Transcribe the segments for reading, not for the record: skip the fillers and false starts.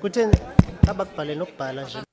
Kucing tabag palinok pala siya.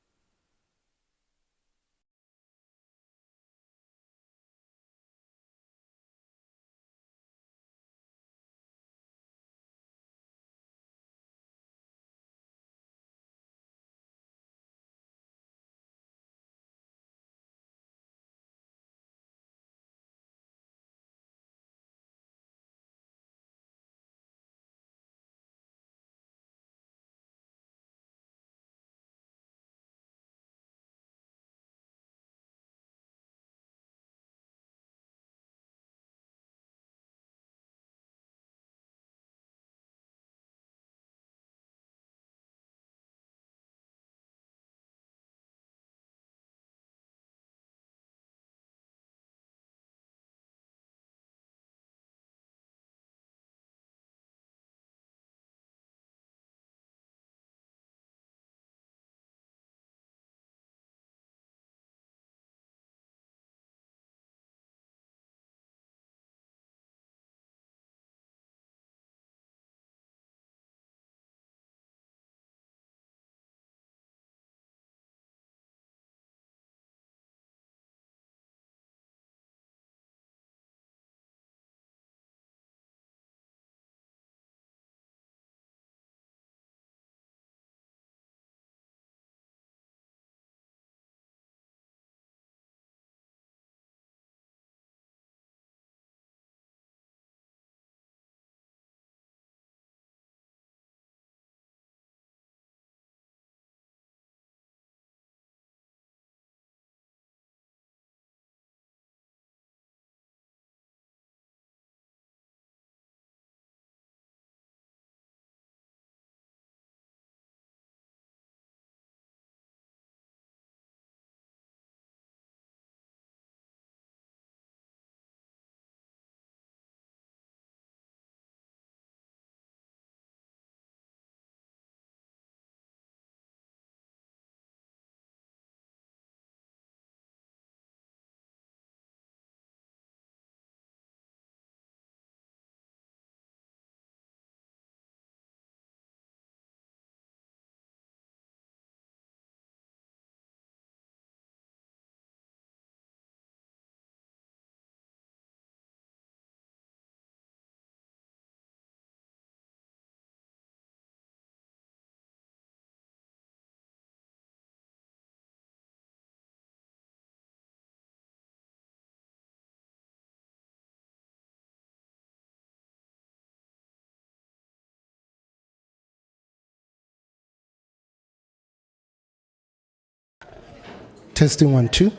Testing 1, 2.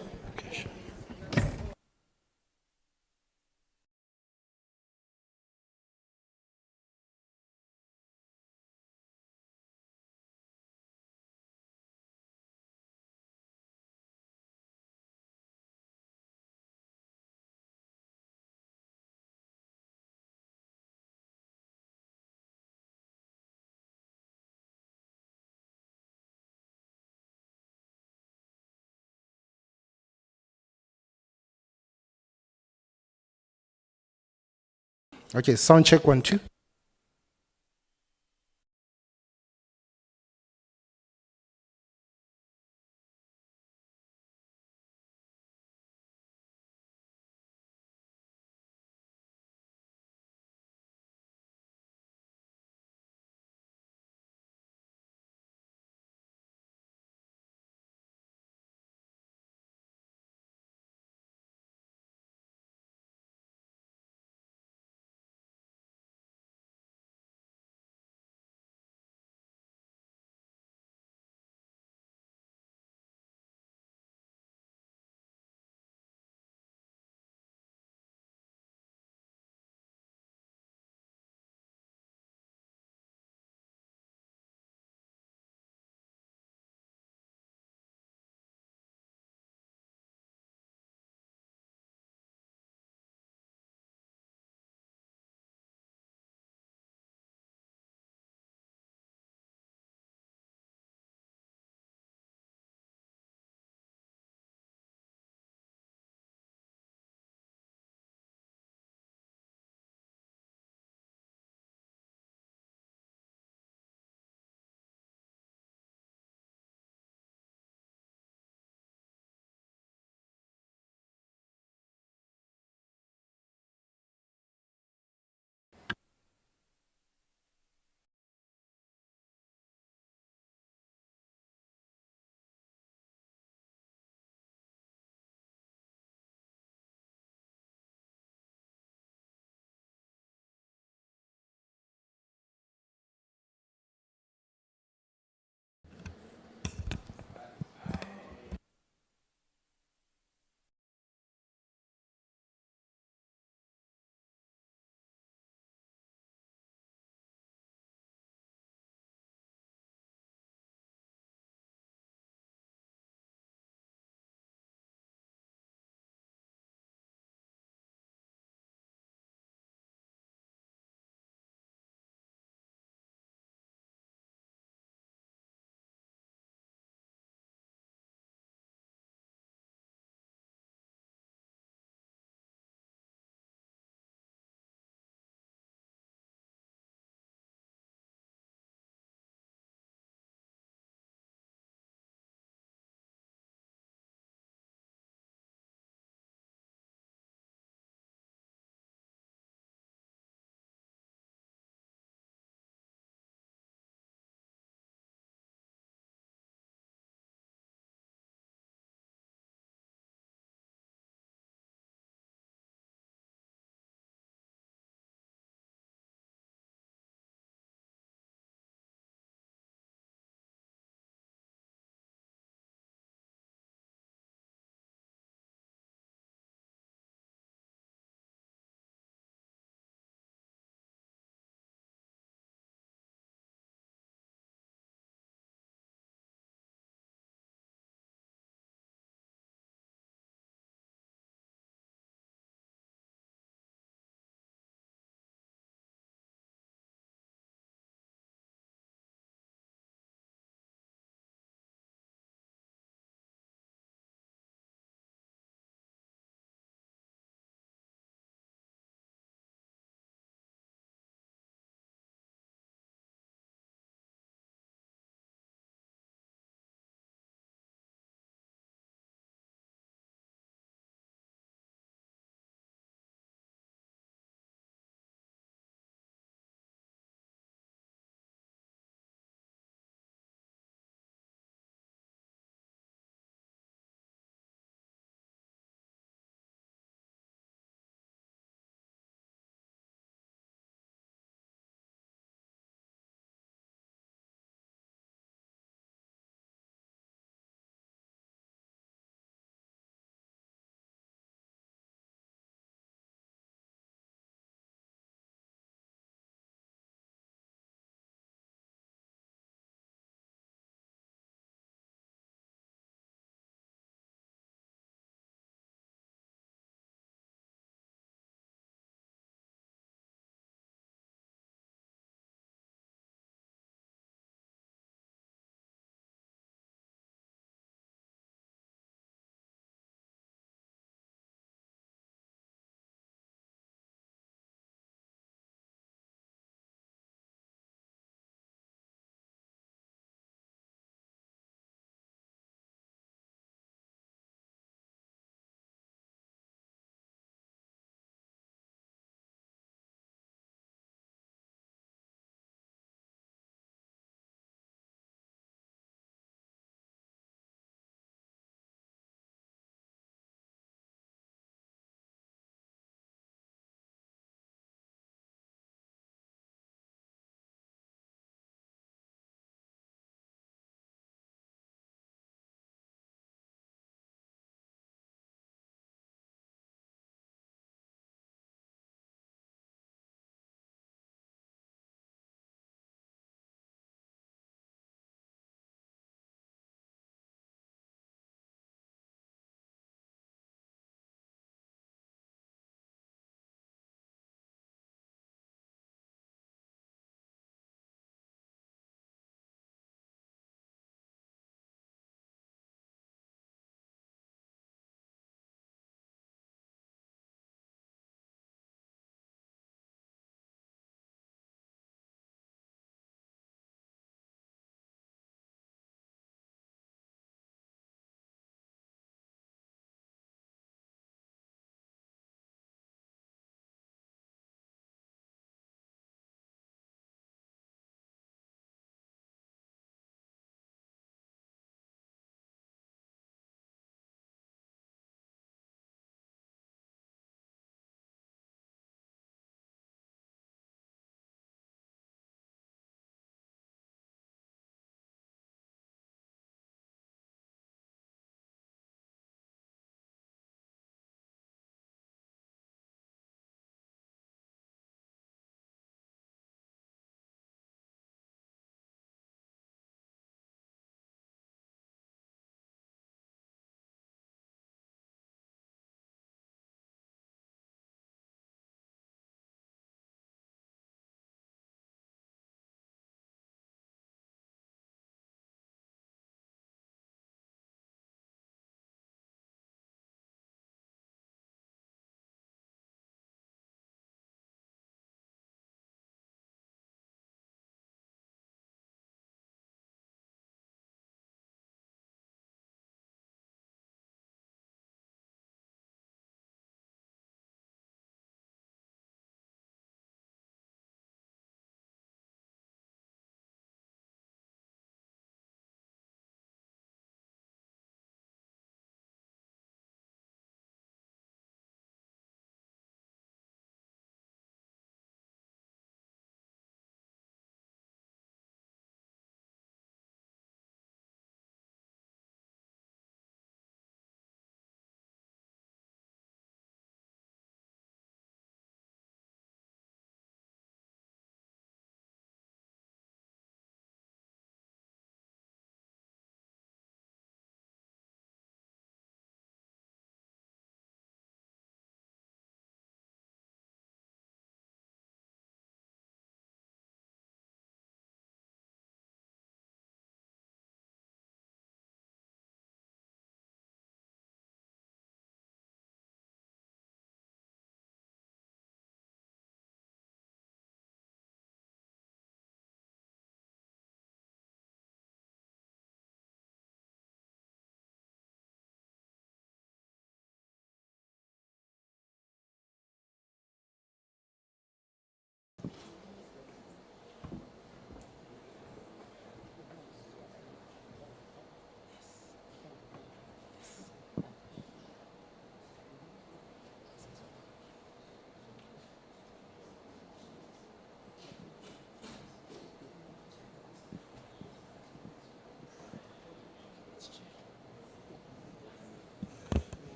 Okay, sound check 1, 2.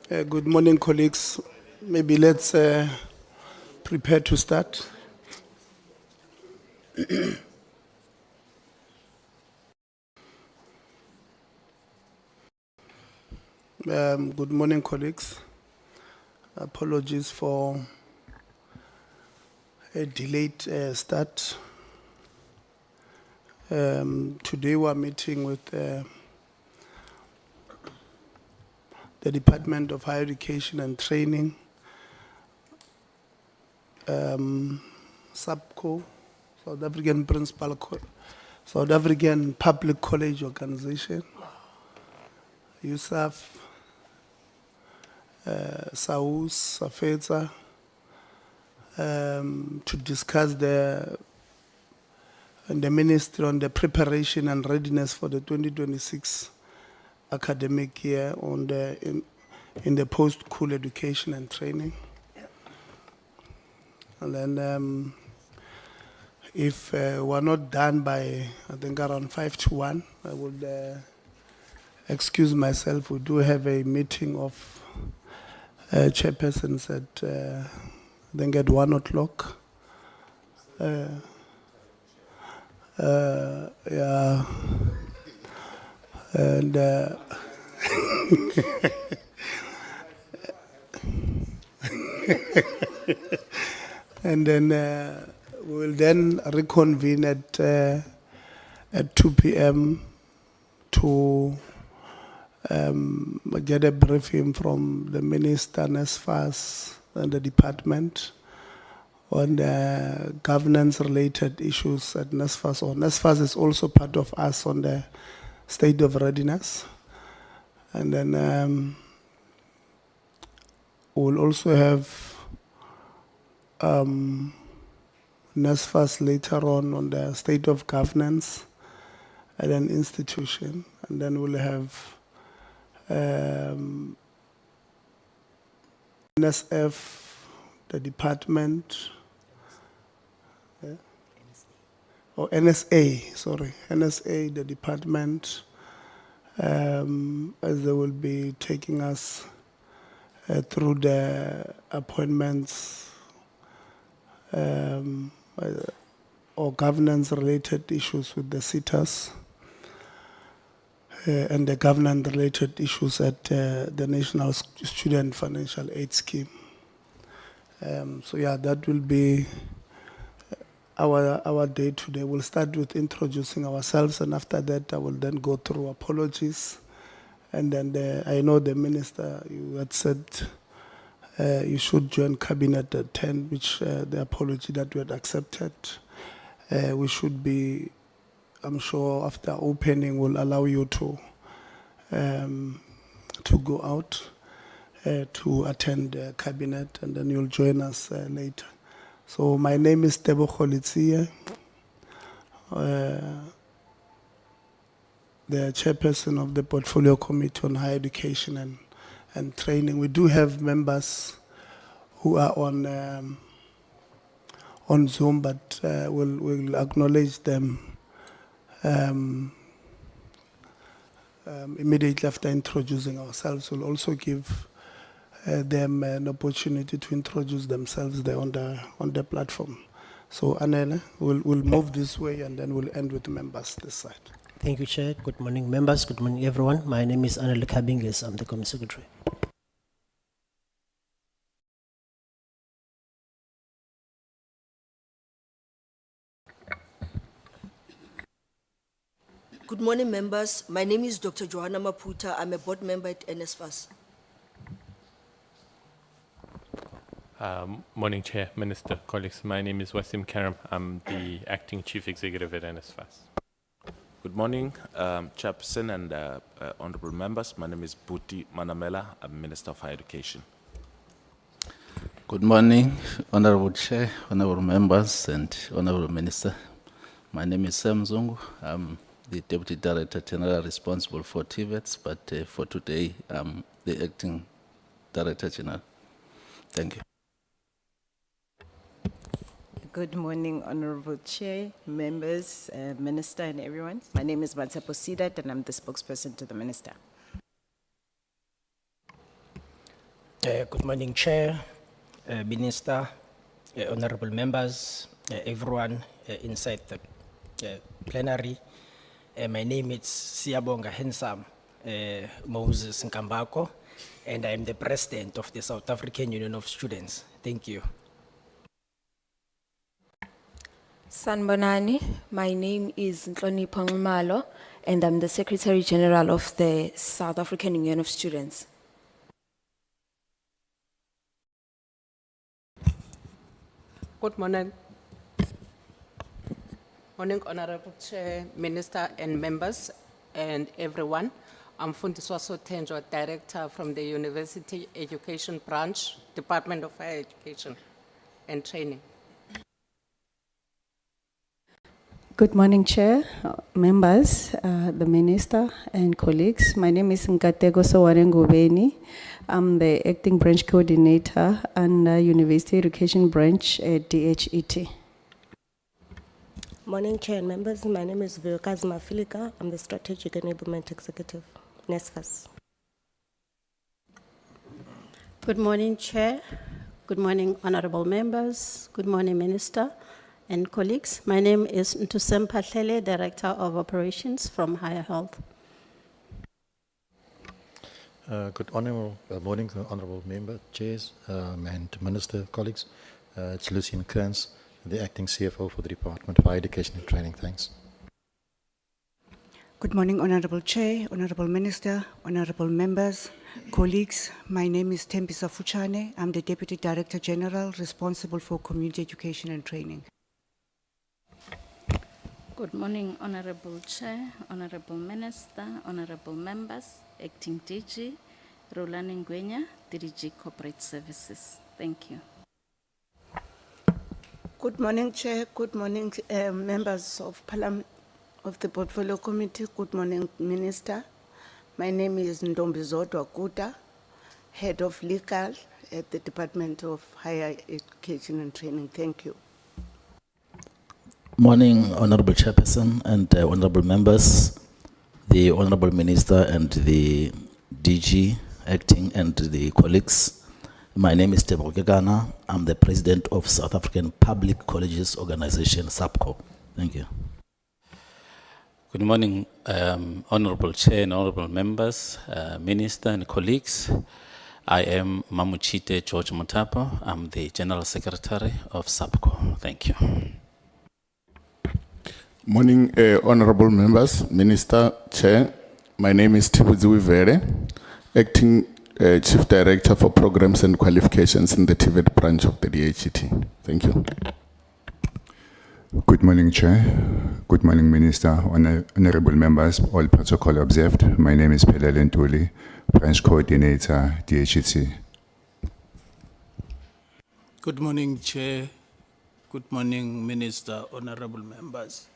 Good morning, colleagues. Maybe let's prepare to start. Good morning, colleagues. Apologies for a delayed start. Today we are meeting with the Department of Higher Education and Training, SAPCO, South African Public College Organization, USAf, SAUS, SATVETSA, to discuss the ministry on the preparation and readiness for the 2026 academic year on in the post-school education and training. And then if we're not done by, I think, around 5 to 1, I would excuse myself. We do have a meeting of chairpersons at, I think, at 1 o'clock. Yeah. And and then we will then reconvene at 2 p.m. to get a briefing from the Minister, NSFAS, and the department on the governance-related issues at NSFAS. Or NSFAS is also part of us on the state of readiness. And then we'll also have NSFAS later on the state of governance at an institution. And then we'll have NSF, the department, or NSA, sorry, NSA, the department, as they will be taking us through the appointments or governance-related issues with the SETAs and the governance-related issues at the National Student Financial Aid Scheme. So yeah, that will be our day today. We'll start with introducing ourselves, and after that I will then go through apologies. And then I know the minister, you had said you should join cabinet at 10, which the apology that we had accepted. We should be, I'm sure after opening will allow you to go out to attend the cabinet, and then you'll join us later. So my name is Tebo Kholitsie, the chairperson of the Portfolio Committee on Higher Education and Training. We do have members who are on Zoom, but we'll acknowledge them immediately after introducing ourselves. We'll also give them an opportunity to introduce themselves there on the platform. So Anele, we'll move this way, and then we'll end with members this side. Thank you, Chair. Good morning, members. Good morning, everyone. My name is Anele Kabinges. I'm the Committee Secretary. Good morning, members. My name is Dr. Johanna Maputa. I'm a board member at NSFAS. Morning, Chair, Minister, colleagues. My name is Wasim Karam. I'm the Acting Chief Executive at NSFAS. Good morning, Chairperson and honorable members. My name is Buti Manamela. I'm Minister of Higher Education. Good morning, Honorable Chair, honorable members, and honorable Minister. My name is Sam Zungu. I'm the Deputy Director General responsible for TVETs, but for today, I'm the Acting Director General. Thank you. Good morning, Honorable Chair, members, Minister, and everyone. My name is Matsapo Sidat, and I'm the spokesperson to the Minister. Good morning, Chair, Minister, honorable members, everyone inside the plenary. My name is Siyabonga Hensam Moses Nkambako, and I am the president of the South African Union of Students. Thank you. Sanbonani, my name is Nhlonipho Nxumalo, and I'm the Secretary General of the South African Union of Students. Good morning. Morning, Honorable Chair, Minister, and members, and everyone. I'm Fundiswa Sotenjwa, Director from the University Education Branch, Department of Higher Education and Training. Good morning, Chair, members, the Minister, and colleagues. My name is Nkateko Sowarengubeni. I'm the Acting Branch Coordinator under University Education Branch at DHET. Morning, Chair and members. My name is Vilkazi Mafilika. I'm the Strategic Enablement Executive, NSFAS. Good morning, Chair. Good morning, honorable members. Good morning, Minister and colleagues. My name is Ntusem Patlele, Director of Operations from Higher Health. Good morning, honorable member, chairs, and minister, colleagues. It's Lucien Krantz, the acting CFO for the Department of Higher Education and Training. Thanks. Good morning, Honorable Chair, Honorable Minister, Honorable members, colleagues. My name is Tempisa Fuchane. I'm the Deputy Director General responsible for community education and training. Good morning, Honorable Chair, Honorable Minister, Honorable members, Acting DG, Roland Ngwenya, DG Corporate Services. Thank you. Good morning, Chair. Good morning, members of Parliament of the Portfolio Committee. Good morning, Minister. My name is Ndombizodwa Kuta, Head of Legal at the Department of Higher Education and Training. Thank you. Morning, Honorable Chairperson and honorable members, the Honorable Minister and the DG acting and the colleagues. My name is Tebo Gegana. I'm the President of South African Public Colleges Organization, SAPCO. Thank you. Good morning, Honorable Chair and honorable members, Minister and colleagues. I am Mamuchite George Mutapo. I'm the General Secretary of SAPCO. Thank you. Morning, honorable members, Minister, Chair. My name is Tibuzi Vere, Acting Chief Director for Programs and Qualifications in the TVET branch of the DHET. Thank you. Good morning, Chair. Good morning, Minister, honorable members, all protocol observed. My name is Pelele Ntuli, Branch Coordinator, DHET. Good morning, Chair. Good morning, Minister, honorable members.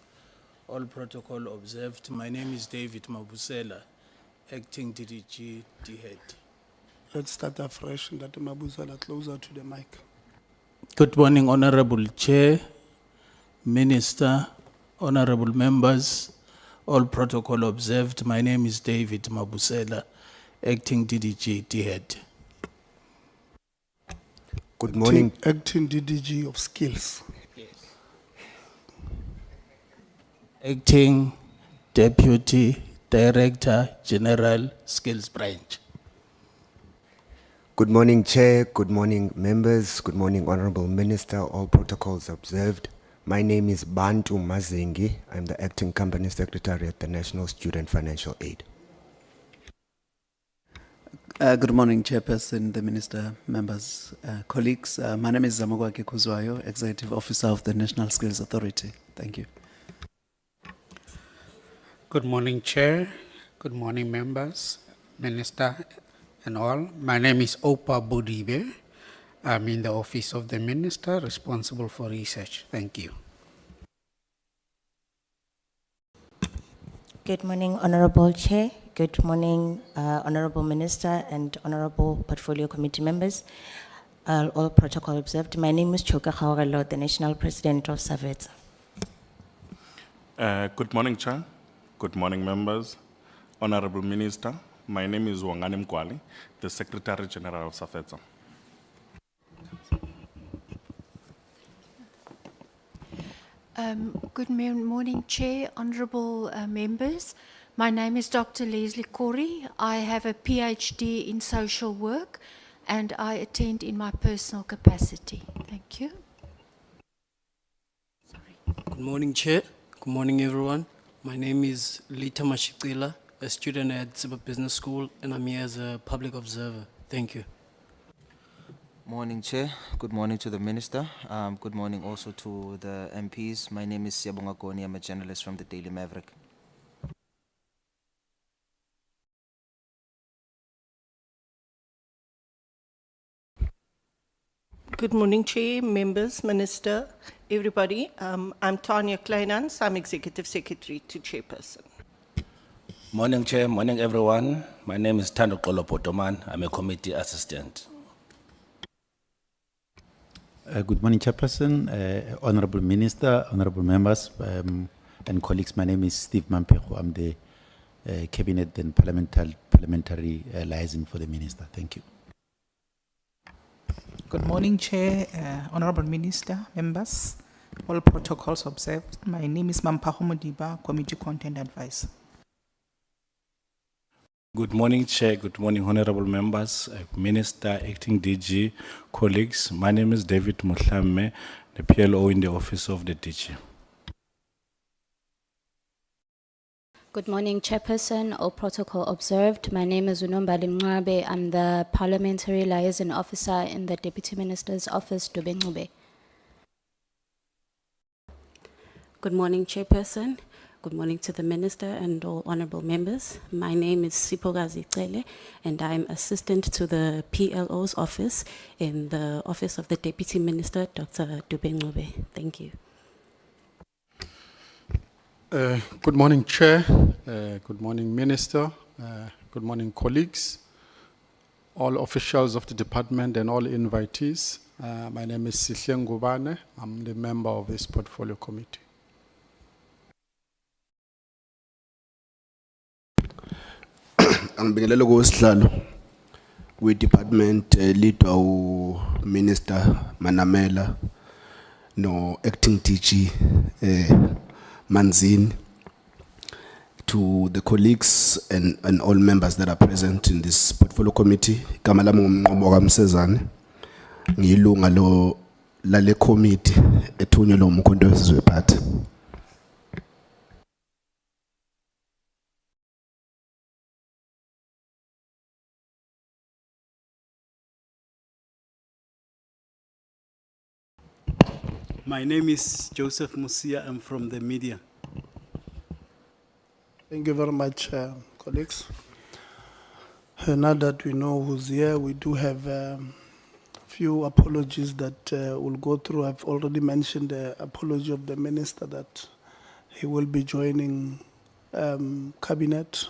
All protocol observed. My name is David Mabusela, Acting DDG DHET. Let's start afresh and that Mabuzala closer to the mic. Good morning, Honorable Chair, Minister, honorable members, all protocol observed. My name is David Mabusela, Acting DDG DHET. Good morning. Acting DDG of Skills. Acting Deputy Director General Skills Branch. Good morning, Chair. Good morning, members. Good morning, Honorable Minister. All protocols observed. My name is Bantu Mazingi. I'm the Acting Company Secretary at the National Student Financial Aid. Good morning, Chairperson, the Minister, members, colleagues. My name is Zamogwake Kuzwayo, Executive Officer of the National Skills Authority. Thank you. Good morning, Chair. Good morning, members, Minister, and all. My name is Opa Bodibe. I'm in the Office of the Minister responsible for research. Thank you. Good morning, Honorable Chair. Good morning, Honorable Minister and Honorable Portfolio Committee members. All protocol observed. My name is Choka Khawaralo, the National President of SATVETSA. Good morning, Chair. Good morning, members, Honorable Minister, My name is Wangane Mkwali, the Secretary General of SATVETSA. Good morning, Chair, honourable members. My name is Dr. Leslie Corey. I have a PhD in social work and I attend in my personal capacity. Thank you. Good morning, Chair. Good morning, everyone. My name is Lita Mashikila, a student at Ziba Business School, and I'm here as a public observer. Thank you. Morning, Chair. Good morning to the Minister. Good morning also to the MPs. My name is Siyabonga Goni. I'm a journalist from the Daily Maverick. Good morning, Chair, members, Minister, everybody. I'm Tanya Kleinans. I'm Executive Secretary to Chairperson. Morning, Chair. Morning, everyone. My name is Tando Potoman. I'm a committee assistant. Good morning, Chairperson, Honorable Minister, Honorable Members, and colleagues. My name is Steve Mampejo. I'm the Cabinet and Parliamentary Liaison for the Minister. Thank you. Good morning, Chair, Honorable Minister, members, all protocols observed. My name is Mampaho Modiba, Committee Content Advisor. Good morning, Chair. Good morning, honorable members, Minister, Acting DG, colleagues. My name is David Muhlame, the PLO in the Office of the DG. Good morning, Chairperson, all protocol observed. My name is Unombali Mncwabe. I'm the Parliamentary Liaison Officer in the Deputy Minister's Office, Dube Ncube. Good morning, Chairperson. Good morning to the Minister and all honorable members. My name is Sipogazi Cele, and I'm assistant to the PLO's office in the Office of the Deputy Minister, Dr. Dube Ncube. Thank you. Good morning, Chair. Good morning, Minister. Good morning, colleagues, all officials of the department and all invitees. My name is Sihle Ngubane. I'm the member of this portfolio committee. Angibingelele kusihlalo kwi-department leadwa u-Minister Manamela no acting DG Manzini, to the colleagues and all members that are present in this portfolio committee. Igama lami ngumnqobo kaMsezane, ngiyilunga lale committee ethunyelwe uMkhonto weSizwe Party. My name is Joseph Musia. I'm from the media. Thank you very much, colleagues. Now that we know who's here, we do have a few apologies that we'll go through. I've already mentioned the apology of the Minister that he will be joining Cabinet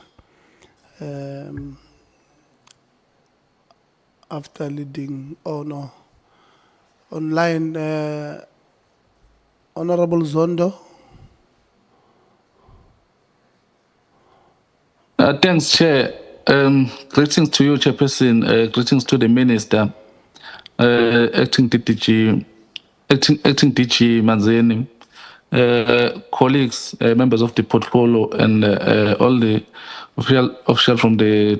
after leading, online, Honorable Zondo. Thanks, Chair. Greetings to you, Chairperson. Greetings to the Minister, Acting DG Manzini, colleagues, members of the portfolio, and all the officials from the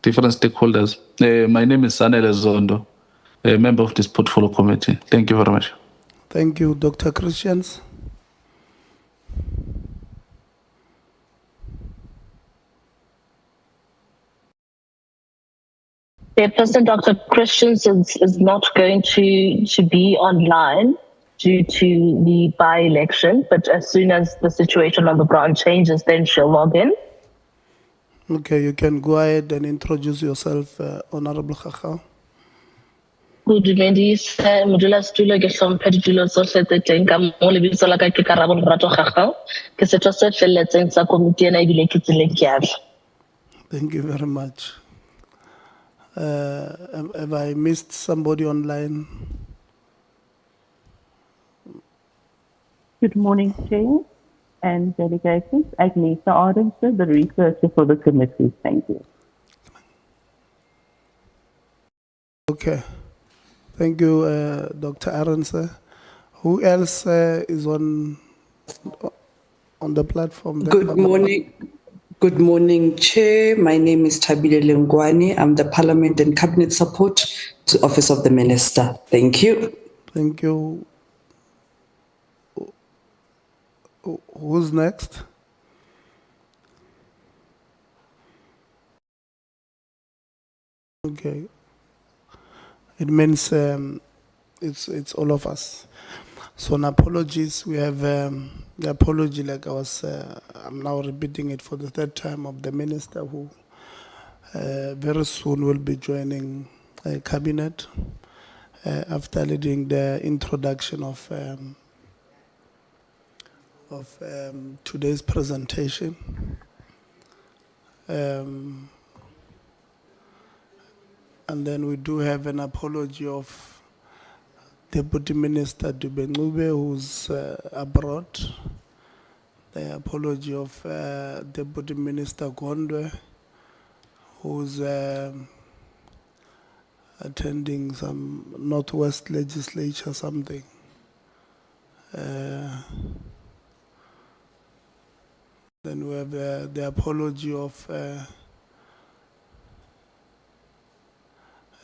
different stakeholders. My name is Sanele Zondo, a member of this portfolio committee. Thank you very much. Thank you, Dr. Christians. Chairperson Dr. Christians is not going to be online due to the by-election, but as soon as the situation on the ground changes, then she'll log in. Okay, you can go ahead and introduce yourself, Honorable Khakha. Good dumedise, modula setulo ke hlomphe ditulo tsohle tse teng ka mo lebitso la ka ke Karabo Lerato Khakha ke setho se felletseng sa komiti ena ebile ke tseleng ke atla. Thank you very much. Have I missed somebody online? Good morning, Chair and delegations. Agnesa Ardenser, the researcher for the committee. Thank you. Okay. Thank you, Dr. Arendse. Who else is on the platform? there? Good morning. Good morning, Chair. My name is Tabile Lengwani. I'm the Parliament and Cabinet Support to Office of the Minister. Thank you. Thank you. Who's next? Okay. It means it's all of us. So an apologies. We have the apology, like I'm now repeating it for the third time, of the minister who very soon will be joining cabinet after leading the introduction of today's presentation. And then we do have an apology of Deputy Minister Dubengube, who's abroad. The apology of Deputy Minister Gondwe, who's attending some Northwest Legislature something. Then we have the apology of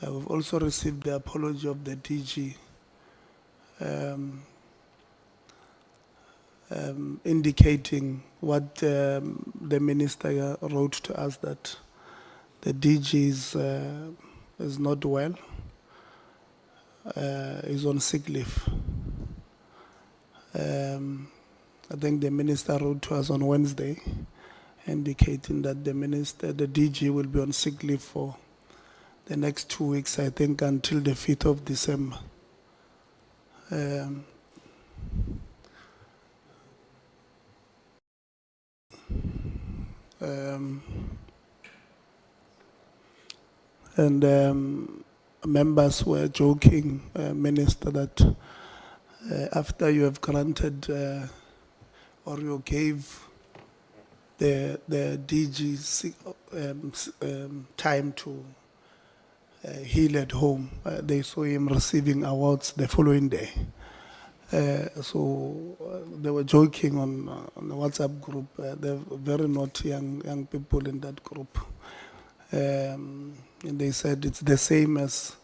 we've also received the apology of the DG, indicating what the minister wrote to us, that the DG is not well, is on sick leave. I think the minister wrote to us on Wednesday, indicating that the DG will be on sick leave for the next 2 weeks, I think, until the 5th of December. And members were joking, Minister, that after you have granted or you gave the DG time to heal at home, they saw him receiving awards the following day. So they were joking on the WhatsApp group. They're very naughty young people in that group. And they said it's the same as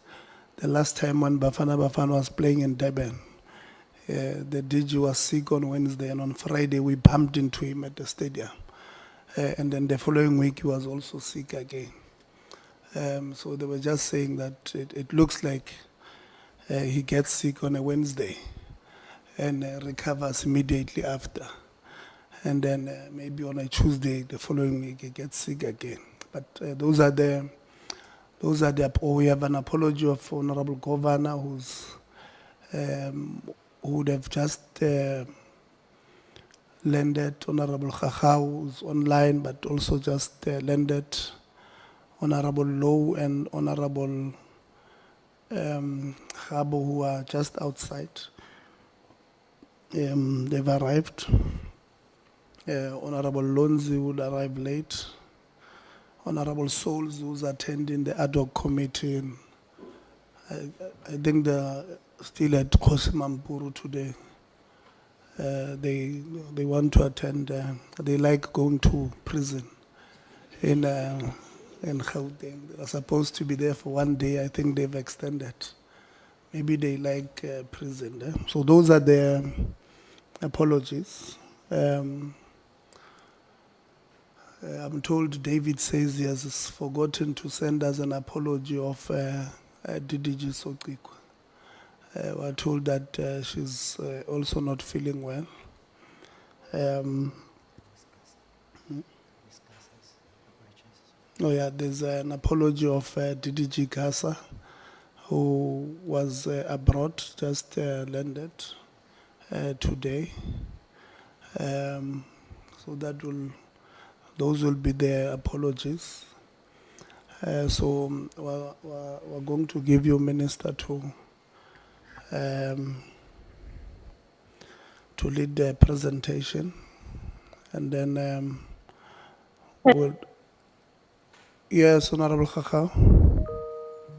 the last time when Bafana was playing in Durban. The DG was sick on Wednesday, and on Friday we bumped into him at the stadium. And then the following week he was also sick again. So they were just saying that it looks like he gets sick on a Wednesday and recovers immediately after. And then maybe on a Tuesday the following week he gets sick again. But those are the, or we have an apology of Honorable Governor, who's who would have just landed, Honorable Khachau, who's online, but also just landed, Honorable Low and Honorable Khabo, who are just outside. They've arrived. Honorable Lonzi would arrive late. Honorable Souls, who's attending the ad hoc committee. And I think they're still at Kosimampuru today. They want to attend. They like going to prison in Gauteng. They were supposed to be there for 1 day. I think they've extended. Maybe they like prison. So those are the apologies. I'm told David says he has forgotten to send us an apology of DDG Sokikwe. We're told that she's also not feeling well. Oh yeah, there's an apology of DDG Gasa, who was abroad, just landed today. So those will be their apologies. So we're going to give you, Minister, to lead the presentation, and then we'll. Yes, Honorable Khachau.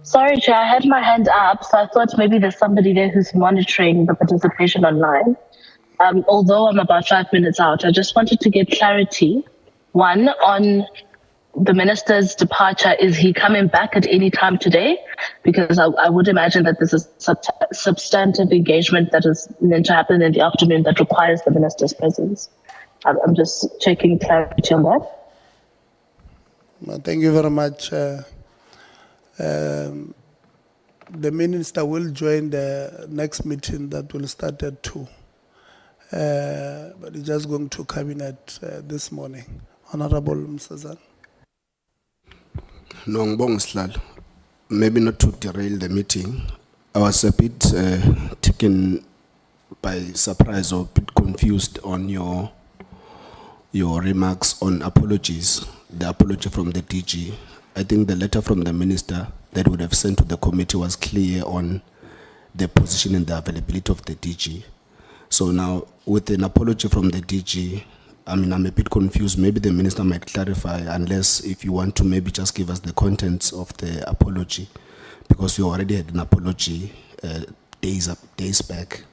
Sorry, Chair, I had my hand up, so I thought maybe there's somebody there who's monitoring the participation online. Although I'm about 5 minutes out, I just wanted to get clarity. One, on the minister's departure, is he coming back at any time today? Because I would imagine that this is substantive engagement that is meant to happen in the afternoon that requires the minister's presence. I'm just checking clarity on that. Thank you very much. The minister will join the next meeting that will start at 2. But he's just going to cabinet this morning. Honorable Msazan. No, ngibonga Sihlalo. Maybe not to derail the meeting. I was a bit taken by surprise or a bit confused on your remarks on apologies, the apology from the DG. I think the letter from the minister that would have sent to the committee was clear on the position and the availability of the DG. So now, with an apology from the DG, I mean, I'm a bit confused. Maybe the minister might clarify, unless if you want to maybe just give us the contents of the apology, because we already had an apology days back.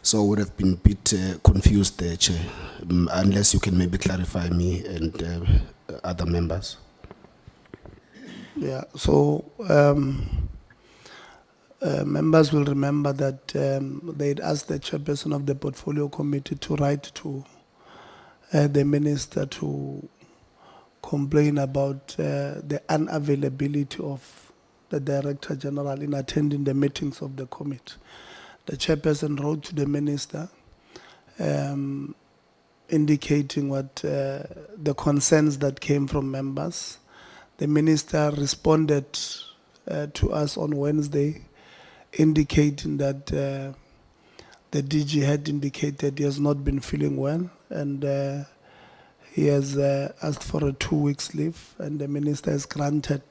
So I would have been a bit confused there, Chair, unless you can maybe clarify me and other members. Yeah, so members will remember that they'd asked the chairperson of the portfolio committee to write to the minister to complain about the unavailability of the Director General in attending the meetings of the committee. The chairperson wrote to the minister indicating what the concerns that came from members. The minister responded to us on Wednesday indicating that the DG had indicated he has not been feeling well and he has asked for a 2 weeks leave, and the minister has granted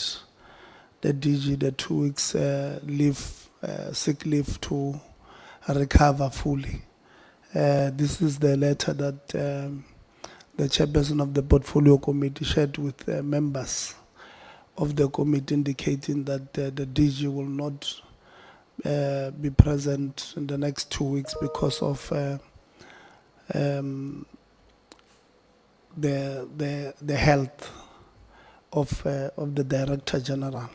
the DG the 2 weeks leave, sick leave to recover fully. This is the letter that the chairperson of the portfolio committee shared with members of the committee, indicating that the DG will not be present in the next 2 weeks because of the health of the Director General.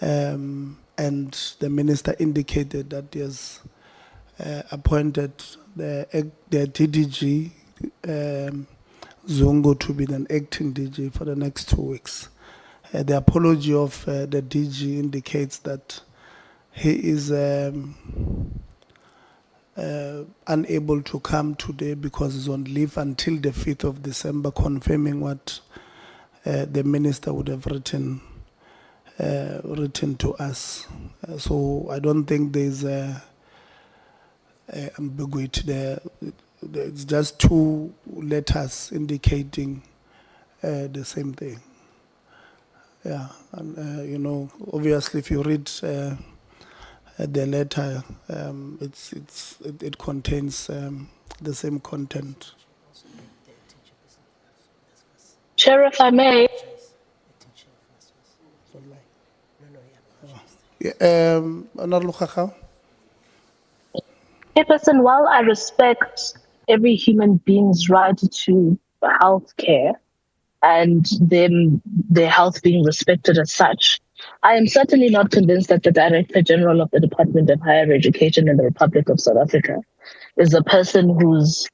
And the minister indicated that he has appointed the DDG Zongo to be an acting DG for the next 2 weeks. The apology of the DG indicates that he is unable to come today because he's on leave until the 5th of December, confirming what the minister would have written to us. So I don't think there's ambiguity there. It's just 2 letters indicating the same thing. Yeah, and you know, obviously, if you read the letter, it contains the same content. Chair, if I may. Honorable Khakha. Chairperson, while I respect every human being's right to health care and their health being respected as such, I am certainly not convinced that the Director General of the Department of Higher Education in the Republic of South Africa is a person whose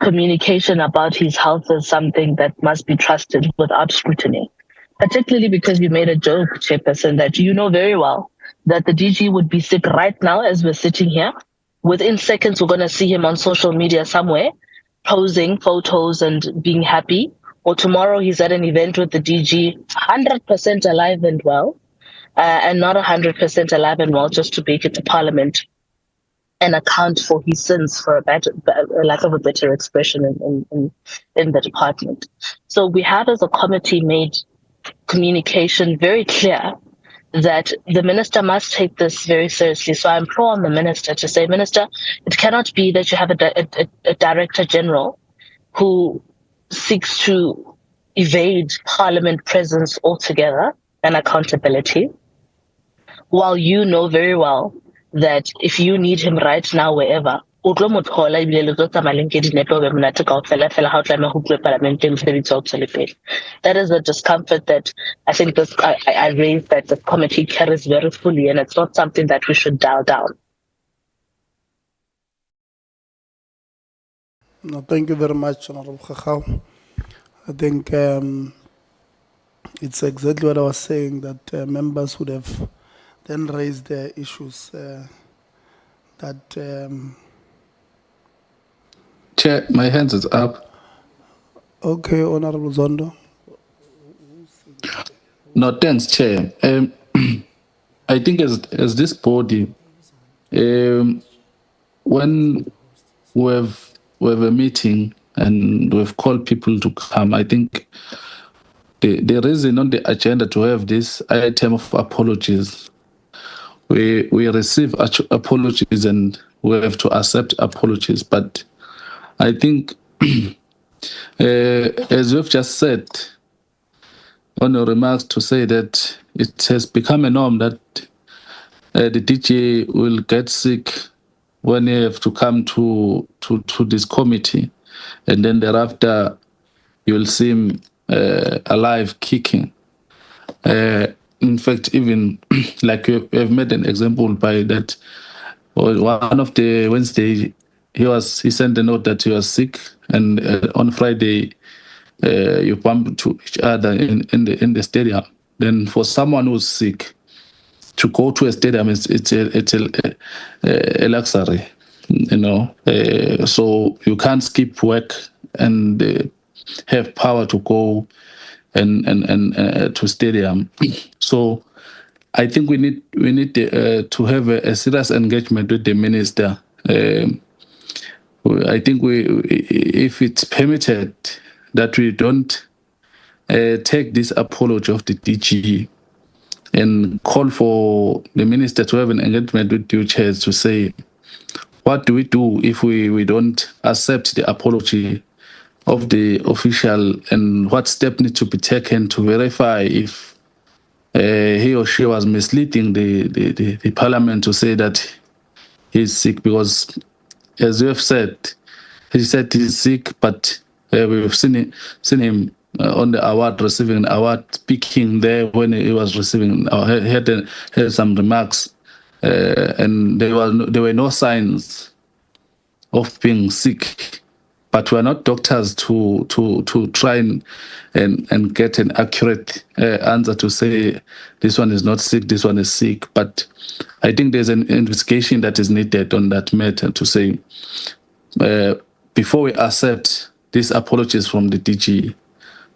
communication about his health is something that must be trusted without scrutiny. Particularly because you made a joke, Chairperson, that you know very well that the DG would be sick right now as we're sitting here. Within seconds, we're going to see him on social media somewhere, posing photos and being happy. Or tomorrow he's at an event with the DG, 100% alive and well, and not 100% alive and well just to make it to Parliament and account for his sins, for a lack of a better expression in the department. So we have as a committee made communication very clear that the minister must take this very seriously. So I implore on the minister to say, Minister, it cannot be that you have a Director General who seeks to evade Parliament presence altogether and accountability. while you know very well that if you need him right now, wherever, o tlo mo thola ebile le tlo tsamaya le nke dinepe o be monate kaofela fela ha o tlameha ho tloha parlamenteng mosebetsi wa ho tswele pele. That is the discomfort that I think I raised, that the committee carries very fully, and it's not something that we should dial down. No, thank you very much, Honorable Khakao. I think it's exactly what I was saying, that members would have then raised their issues that... Chair, my hands is up. Okay, Honorable Zondo. No, thanks, Chair. I think as this body, when we have a meeting and we've called people to come, I think the reason on the agenda to have this item of apologies, we receive apologies and we have to accept apologies. But I think, as you've just said, on your remarks, to say that it has become a norm that the DJ will get sick when you have to come to this committee, and then thereafter you'll see him alive, kicking. In fact, even like you have made an example by that, one of the Wednesday, he sent a note that he was sick, and on Friday you bump to each other in the stadium. Then for someone who's sick to go to a stadium, it's a luxury, you know. So you can't skip work and have power to go and to stadium. So I think we need to have a serious engagement with the minister. I think if it's permitted, that we don't take this apology of the DG and call for the minister to have an engagement with DHET to say, what do we do if we don't accept the apology of the official, and what step needs to be taken to verify if he or she was misleading the parliament to say that he's sick? Because as you have said, he said he's sick, but we've seen him on the award, receiving an award, speaking there when he was receiving, had some remarks, and there were no signs of being sick. But we are not doctors to try and get an accurate answer to say this one is not sick, this one is sick. But I think there's an investigation that is needed on that matter to say, before we accept these apologies from the DG,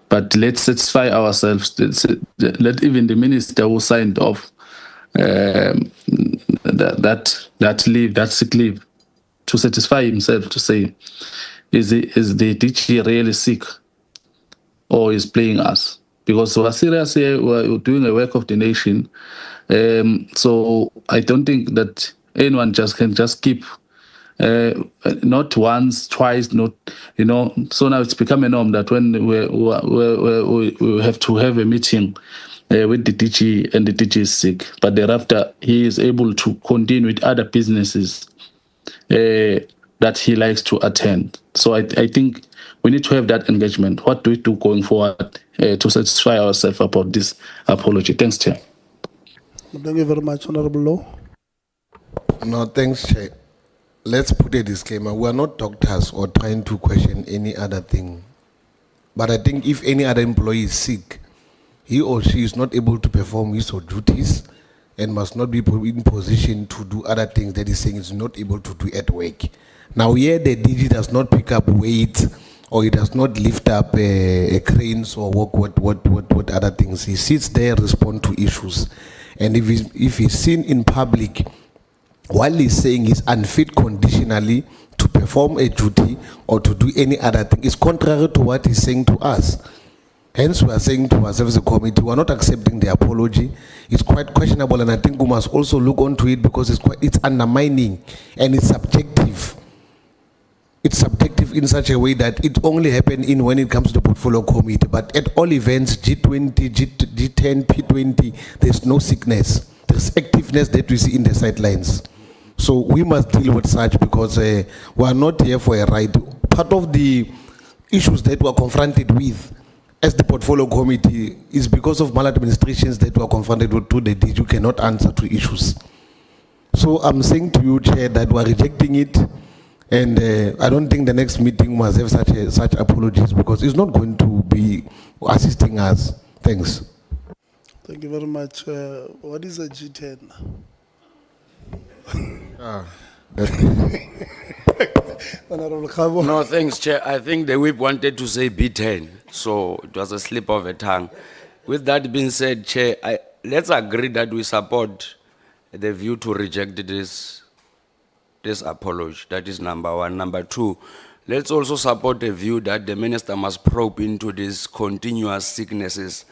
but let's satisfy ourselves, let even the minister who signed off that leave, that sick leave, to satisfy himself to say, is the DG really sick or is playing us? Because we're serious here, we're doing a work of the nation. So I don't think that anyone can just keep not once, twice, not, you know. So now it's become a norm that when we have to have a meeting with the DG and the DG is sick, but thereafter he is able to continue with other businesses that he likes to attend. So I think we need to have that engagement. What do we do going forward to satisfy ourselves about this apology? Thanks, Chair. Thank you very much, Honorable Law. No, thanks, Chair. Let's put a disclaimer. We are not doctors or trying to question any other thing. But I think if any other employee is sick, he or she is not able to perform his or duties and must not be in position to do other things that he's saying is not able to do at work. Now here the DG does not pick up weight, or he does not lift up a cranes or work what other things. He sits there, respond to issues. And if he's seen in public while he's saying he's unfit conditionally to perform a duty or to do any other thing, it's contrary to what he's saying to us. Hence, we are saying to ourselves as a committee, we are not accepting the apology. It's quite questionable, and I think we must also look onto it because it's undermining and it's subjective. It's subjective in such a way that it only happens when it comes to the portfolio committee. But at all events, G20, G10, P20, there's no sickness. There activeness that we see in the sidelines. So we must deal with such because we are not here for a ride. Part of the issues that we are confronted with as the portfolio committee is because of maladministrations that we are confronted with to the DG who cannot answer to issues. So I'm saying to you, Chair, that we are rejecting it, and I don't think the next meeting must have such apologies because it's not going to be assisting us. Thanks. Thank you very much. What is a G10? Honorable Khabo. No, thanks, Chair. I think the whip wanted to say B10, so it was a slip of a tongue. With that being said, Chair, let's agree that we support the view to reject this apology. That is number one. Number two, let's also support the view that the minister must probe into these continuous sicknesses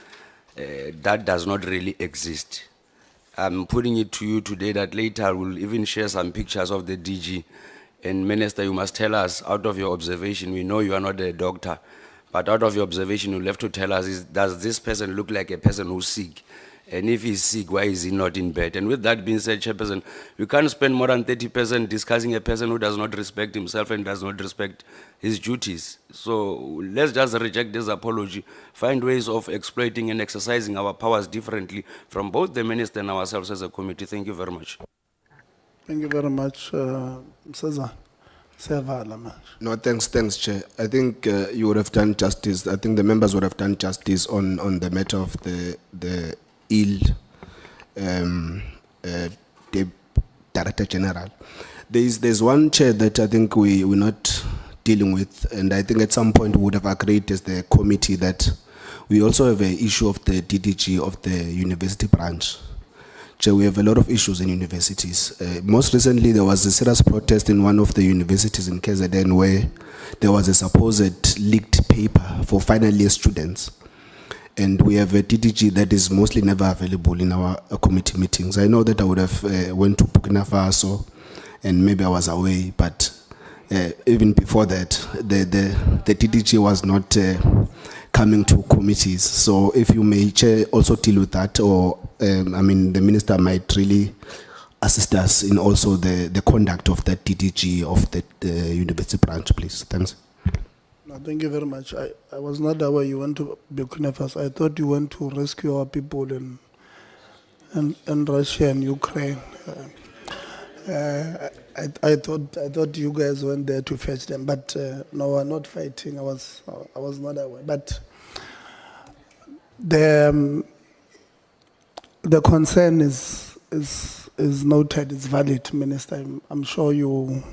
that does not really exist. I'm putting it to you today that later we'll even share some pictures of the DG. And Minister, you must tell us, out of your observation, we know you are not a doctor, but out of your observation, you'll have to tell us, does this person look like a person who's sick? And if he's sick, why is he not in bed? And with that being said, Chairperson, we can't spend more than 30% discussing a person who does not respect himself and does not respect his duties. So let's just reject this apology, find ways of exploiting and exercising our powers differently from both the minister and ourselves as a committee. Thank you very much. Thank you very much, Msazan. Sevala, man. No, thanks, Chair. I think you would have done justice. I think the members would have done justice on the matter of the ill the Director General. There's one, Chair, that I think we're not dealing with, and I think at some point we would have agreed as the committee that we also have an issue of the DDG of the university branch. Chair, we have a lot of issues in universities. Most recently, there was a serious protest in one of the universities in KZN where there was a supposed leaked paper for final year students. And we have a DDG that is mostly never available in our committee meetings. I know that I would have went to Burkina Faso and maybe I was away, but even before that, the DDG was not coming to committees. So if you may, Chair, also deal with that, or I mean, the minister might really assist us in also the conduct of that DDG of the university branch, please. Thanks. No, thank you very much. I was not aware you went to Burkina Faso. I thought you went to rescue our people in Russia and Ukraine. I thought you guys went there to fetch them, but no, we're not fighting. I was not aware. But the concern is noted. It's valid, Minister. I'm sure you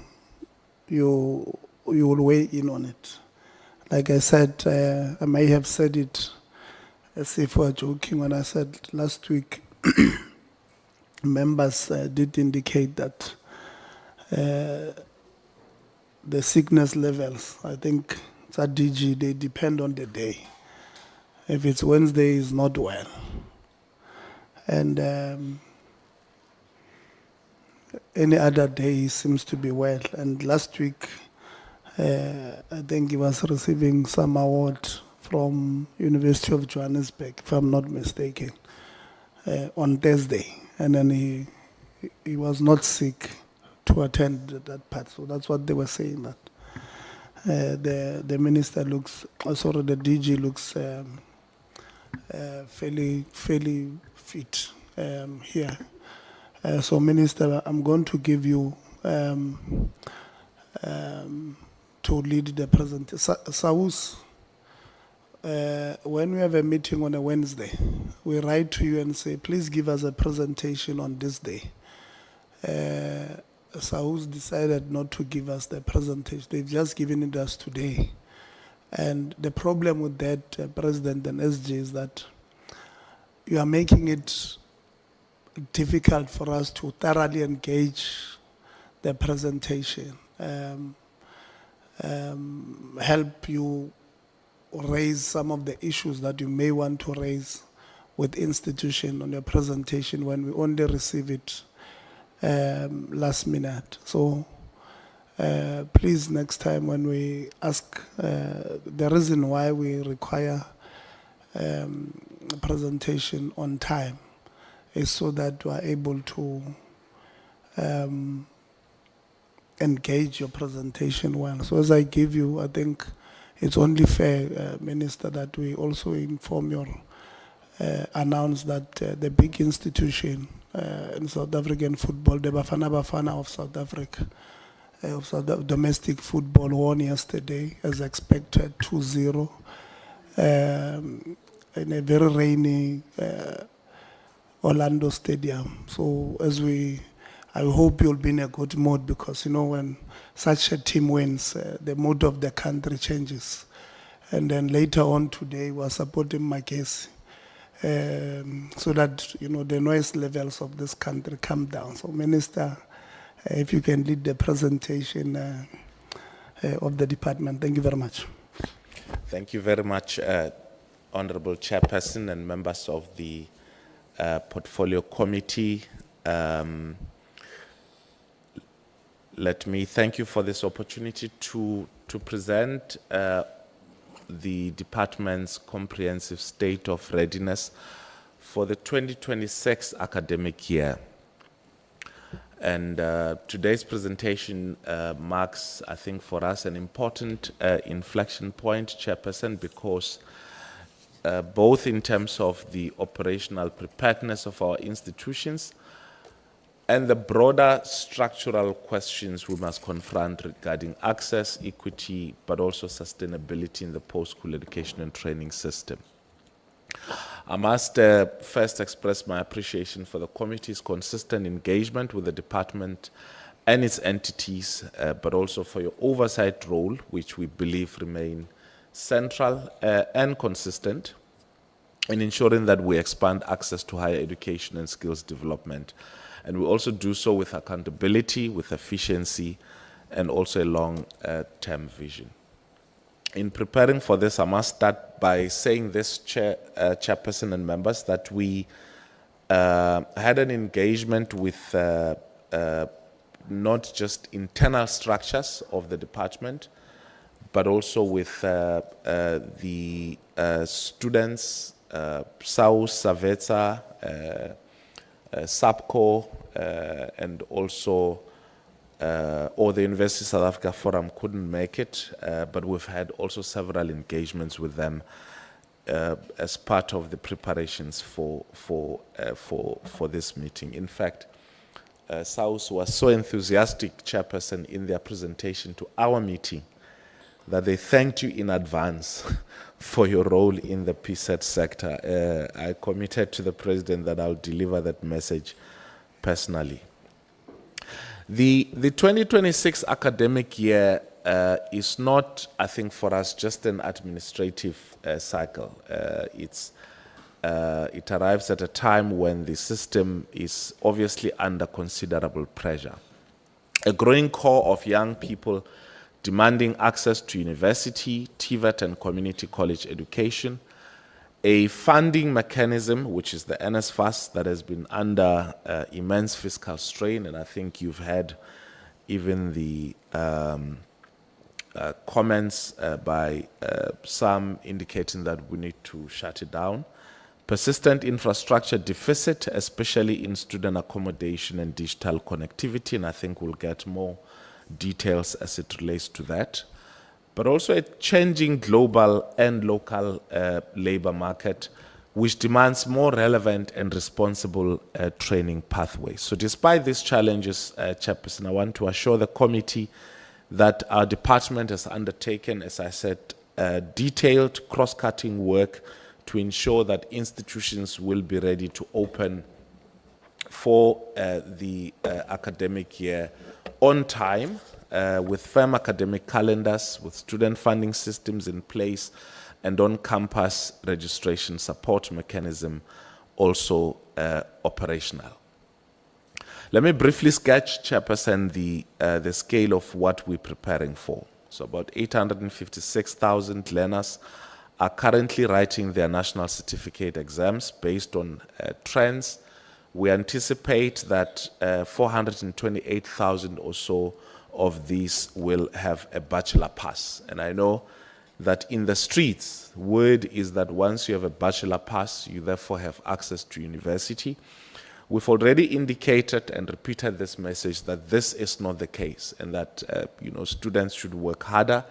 will weigh in on it. Like I said, I may have said it as if we were joking when I said last week. Members did indicate that the sickness levels, I think it's a DG, they depend on the day. If it's Wednesday, it's not well. And any other day seems to be well. And last week, I think he was receiving some award from University of Johannesburg, if I'm not mistaken, on Thursday. And then he was not sick to attend that part. So that's what they were saying, that the minister looks, the DG looks fairly fit here. So Minister, I'm going to give you to lead the presentation. SAUS, when we have a meeting on a Wednesday, we write to you and say, please give us a presentation on this day. SAUS decided not to give us the presentation. They've just given it us today. And the problem with that, President and SG, is that you are making it difficult for us to thoroughly engage the presentation. Help you raise some of the issues that you may want to raise with institution on your presentation when we only receive it last minute. So please, next time when we ask, the reason why we require a presentation on time is so that we are able to engage your presentation well. So as I give you, I think it's only fair, Minister, that we also inform your, announce that the big institution in South African football, the Bafana Bafana of South Africa, of domestic football, won yesterday, as expected, 2-0, in a very rainy Orlando Stadium. So I hope you'll be in a good mood, because, you know, when such a team wins, the mood of the country changes. And then later on today, we're supporting Makesi, so that, you know, the noise levels of this country come down. So, Minister, if you can lead the presentation of the department. Thank you very much. Thank you very much, Honorable Chairperson and members of the Portfolio Committee. Let me thank you for this opportunity to present the department's comprehensive state of readiness for the 2026 academic year. And today's presentation marks, I think, for us an important inflection point, Chairperson, because both in terms of the operational preparedness of our institutions and the broader structural questions we must confront regarding access, equity, but also sustainability in the post-school education and training system. I must first express my appreciation for the committee's consistent engagement with the department and its entities, but also for your oversight role, which we believe remain central and consistent in ensuring that we expand access to higher education and skills development. And we also do so with accountability, with efficiency, and also a long-term vision. In preparing for this, I must start by saying this, Chairperson and members, that we had an engagement with not just internal structures of the department, but also with the students, SAUS, SATVETSA, SAPCO, and also or the University of South Africa Forum couldn't make it, but we've had also several engagements with them as part of the preparations for this meeting. In fact, SAUS was so enthusiastic, Chairperson, in their presentation to our meeting that they thanked you in advance for your role in the PSET sector. I committed to the President that I'll deliver that message personally. The 2026 academic year is not, I think, for us just an administrative cycle. It arrives at a time when the system is obviously under considerable pressure. A growing core of young people demanding access to university, TVET, and community college education, a funding mechanism, which is the NSFAS, that has been under immense fiscal strain, and I think you've had even the comments by some indicating that we need to shut it down. Persistent infrastructure deficit, especially in student accommodation and digital connectivity, and I think we'll get more details as it relates to that. But also a changing global and local labor market, which demands more relevant and responsible training pathways. So despite these challenges, Chairperson, I want to assure the committee that our department has undertaken, as I said, detailed cross-cutting work to ensure that institutions will be ready to open for the academic year on time, with firm academic calendars, with student funding systems in place, and on-campus registration support mechanism also operational. Let me briefly sketch, Chairperson, the scale of what we're preparing for. So about 856,000 learners are currently writing their national certificate exams based on trends. We anticipate that 428,000 or so of these will have a bachelor pass. And I know that in the streets, word is that once you have a bachelor pass, you therefore have access to university. We've already indicated and repeated this message that this is not the case, and that students should work harder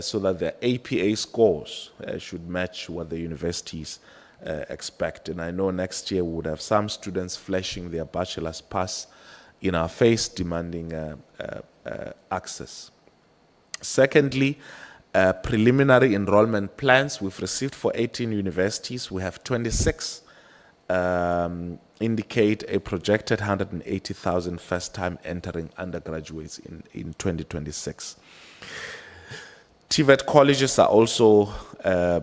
so that their APA scores should match what the universities expect. And I know next year we would have some students flashing their bachelor's pass in our face, demanding access. Secondly, preliminary enrollment plans we've received for 18 universities. We have 26 indicate a projected 180,000 first-time entering undergraduates in 2026. TVET colleges are also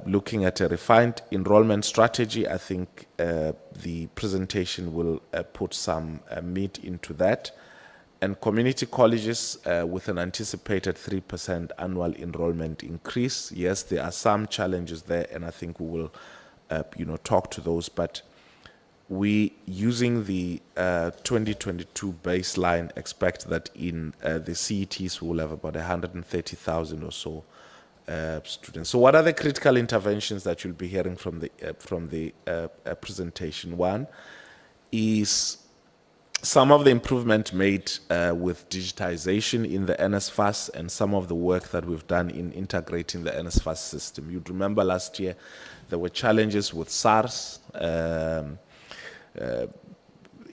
looking at a refined enrollment strategy. I think the presentation will put some meat into that. And community colleges with an anticipated 3% annual enrollment increase. Yes, there are some challenges there, and I think we will talk to those, but we, using the 2022 baseline, expect that in the CETs we will have about 130,000 or so students. So what are the critical interventions that you'll be hearing from the presentation? One is some of the improvement made with digitization in the NSFAS and some of the work that we've done in integrating the NSFAS system. You'd remember last year there were challenges with SARS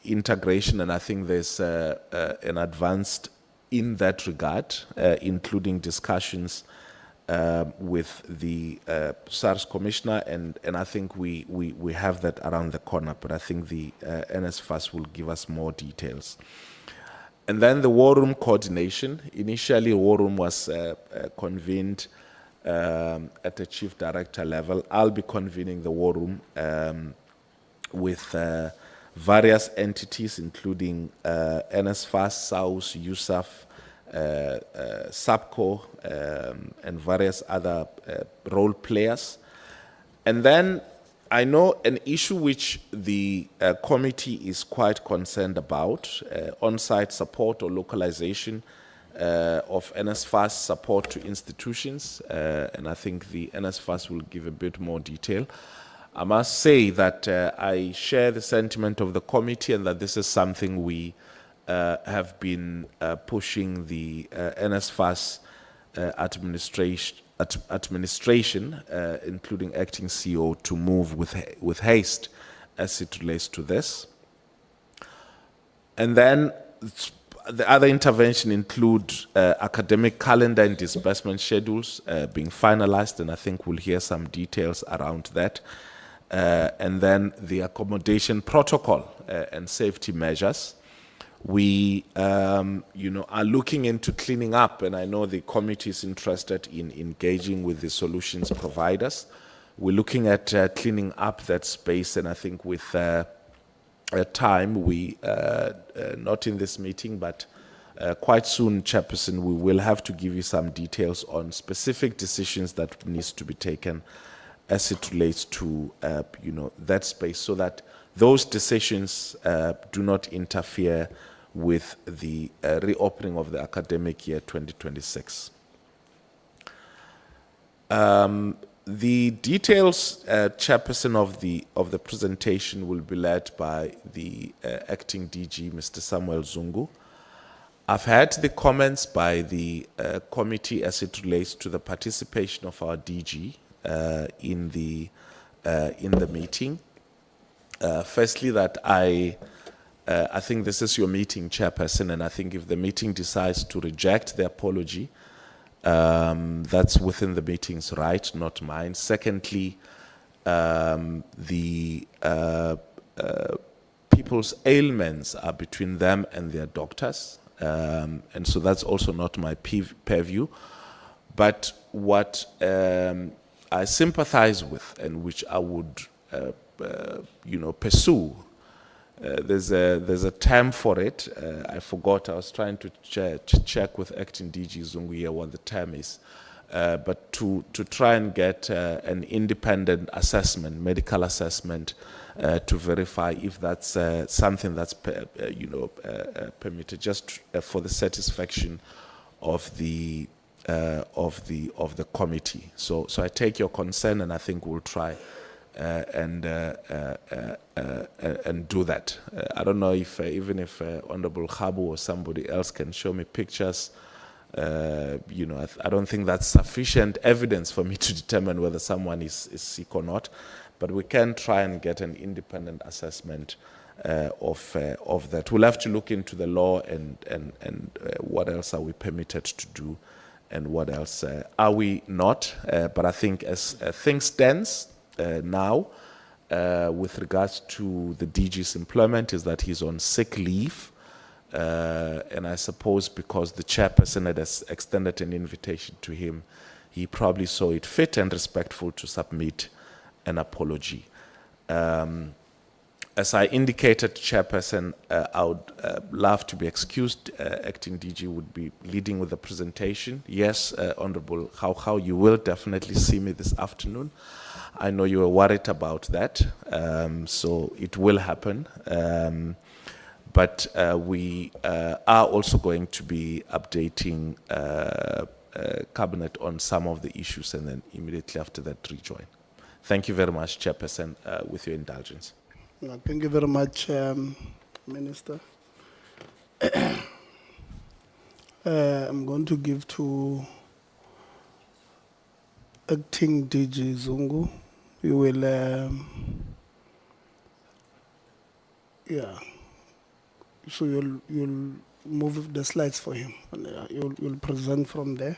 integration, and I think there's an advanced in that regard, including discussions with the SARS commissioner, and I think we have that around the corner, but I think the NSFAS will give us more details. And then the war room coordination. Initially, war room was convened at a chief director level. I'll be convening the war room with various entities, including NSFAS, SAUS, USAf, SAPCO, and various other role players. And then I know an issue which the committee is quite concerned about, on-site support or localization of NSFAS support to institutions, and I think the NSFAS will give a bit more detail. I must say that I share the sentiment of the committee, and that this is something we have been pushing the NSFAS administration, including acting CEO, to move with haste as it relates to this. And then the other intervention include academic calendar and disbursement schedules being finalized, and I think we'll hear some details around that. And then the accommodation protocol and safety measures. We are looking into cleaning up, and I know the committee is interested in engaging with the solutions providers. We're looking at cleaning up that space, and I think with time, we, not in this meeting, but quite soon, Chairperson, we will have to give you some details on specific decisions that needs to be taken as it relates to that space, so that those decisions do not interfere with the reopening of the academic year 2026. The details, Chairperson, of the presentation will be led by the acting DG, Mr. Samuel Zungu. I've had the comments by the committee as it relates to the participation of our DG in the meeting. Firstly, that I think this is your meeting, Chairperson, and I think if the meeting decides to reject the apology, that's within the meeting's right, not mine. Secondly, the people's ailments are between them and their doctors, and so that's also not my purview. But what I sympathize with, and which I would pursue, there's a term for it. I forgot. I was trying to check with acting DG Zungu here what the term is, but to try and get an independent assessment, medical assessment, to verify if that's something that's permitted, just for the satisfaction of the committee. So I take your concern, and I think we'll try and do that. I don't know if even if Honorable Khabu or somebody else can show me pictures. You know, I don't think that's sufficient evidence for me to determine whether someone is sick or not, but we can try and get an independent assessment of that. We'll have to look into the law and what else are we permitted to do and what else are we not. But I think as things stands now, with regards to the DG's employment, is that he's on sick leave. And I suppose because the chairperson had extended an invitation to him, he probably saw it fit and respectful to submit an apology. As I indicated, Chairperson, I would love to be excused. Acting DG would be leading with the presentation. Yes, Honorable How, you will definitely see me this afternoon. I know you were worried about that, so it will happen. But we are also going to be updating Cabinet on some of the issues and then immediately after that rejoin. Thank you very much, Chairperson, with your indulgence. Thank you very much, Minister. I'm going to give to Acting DG Zungu. You will, yeah. So you'll move the slides for him, and you'll present from there.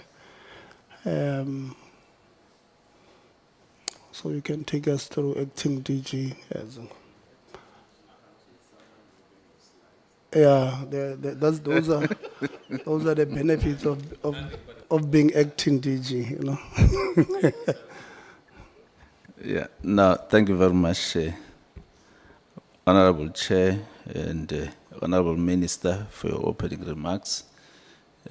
So you can take us through Acting DG Zungu. Yeah, those are the benefits of being acting DG, you know. Yeah. No, thank you very much, Honorable Chair and Honorable Minister, for your opening remarks,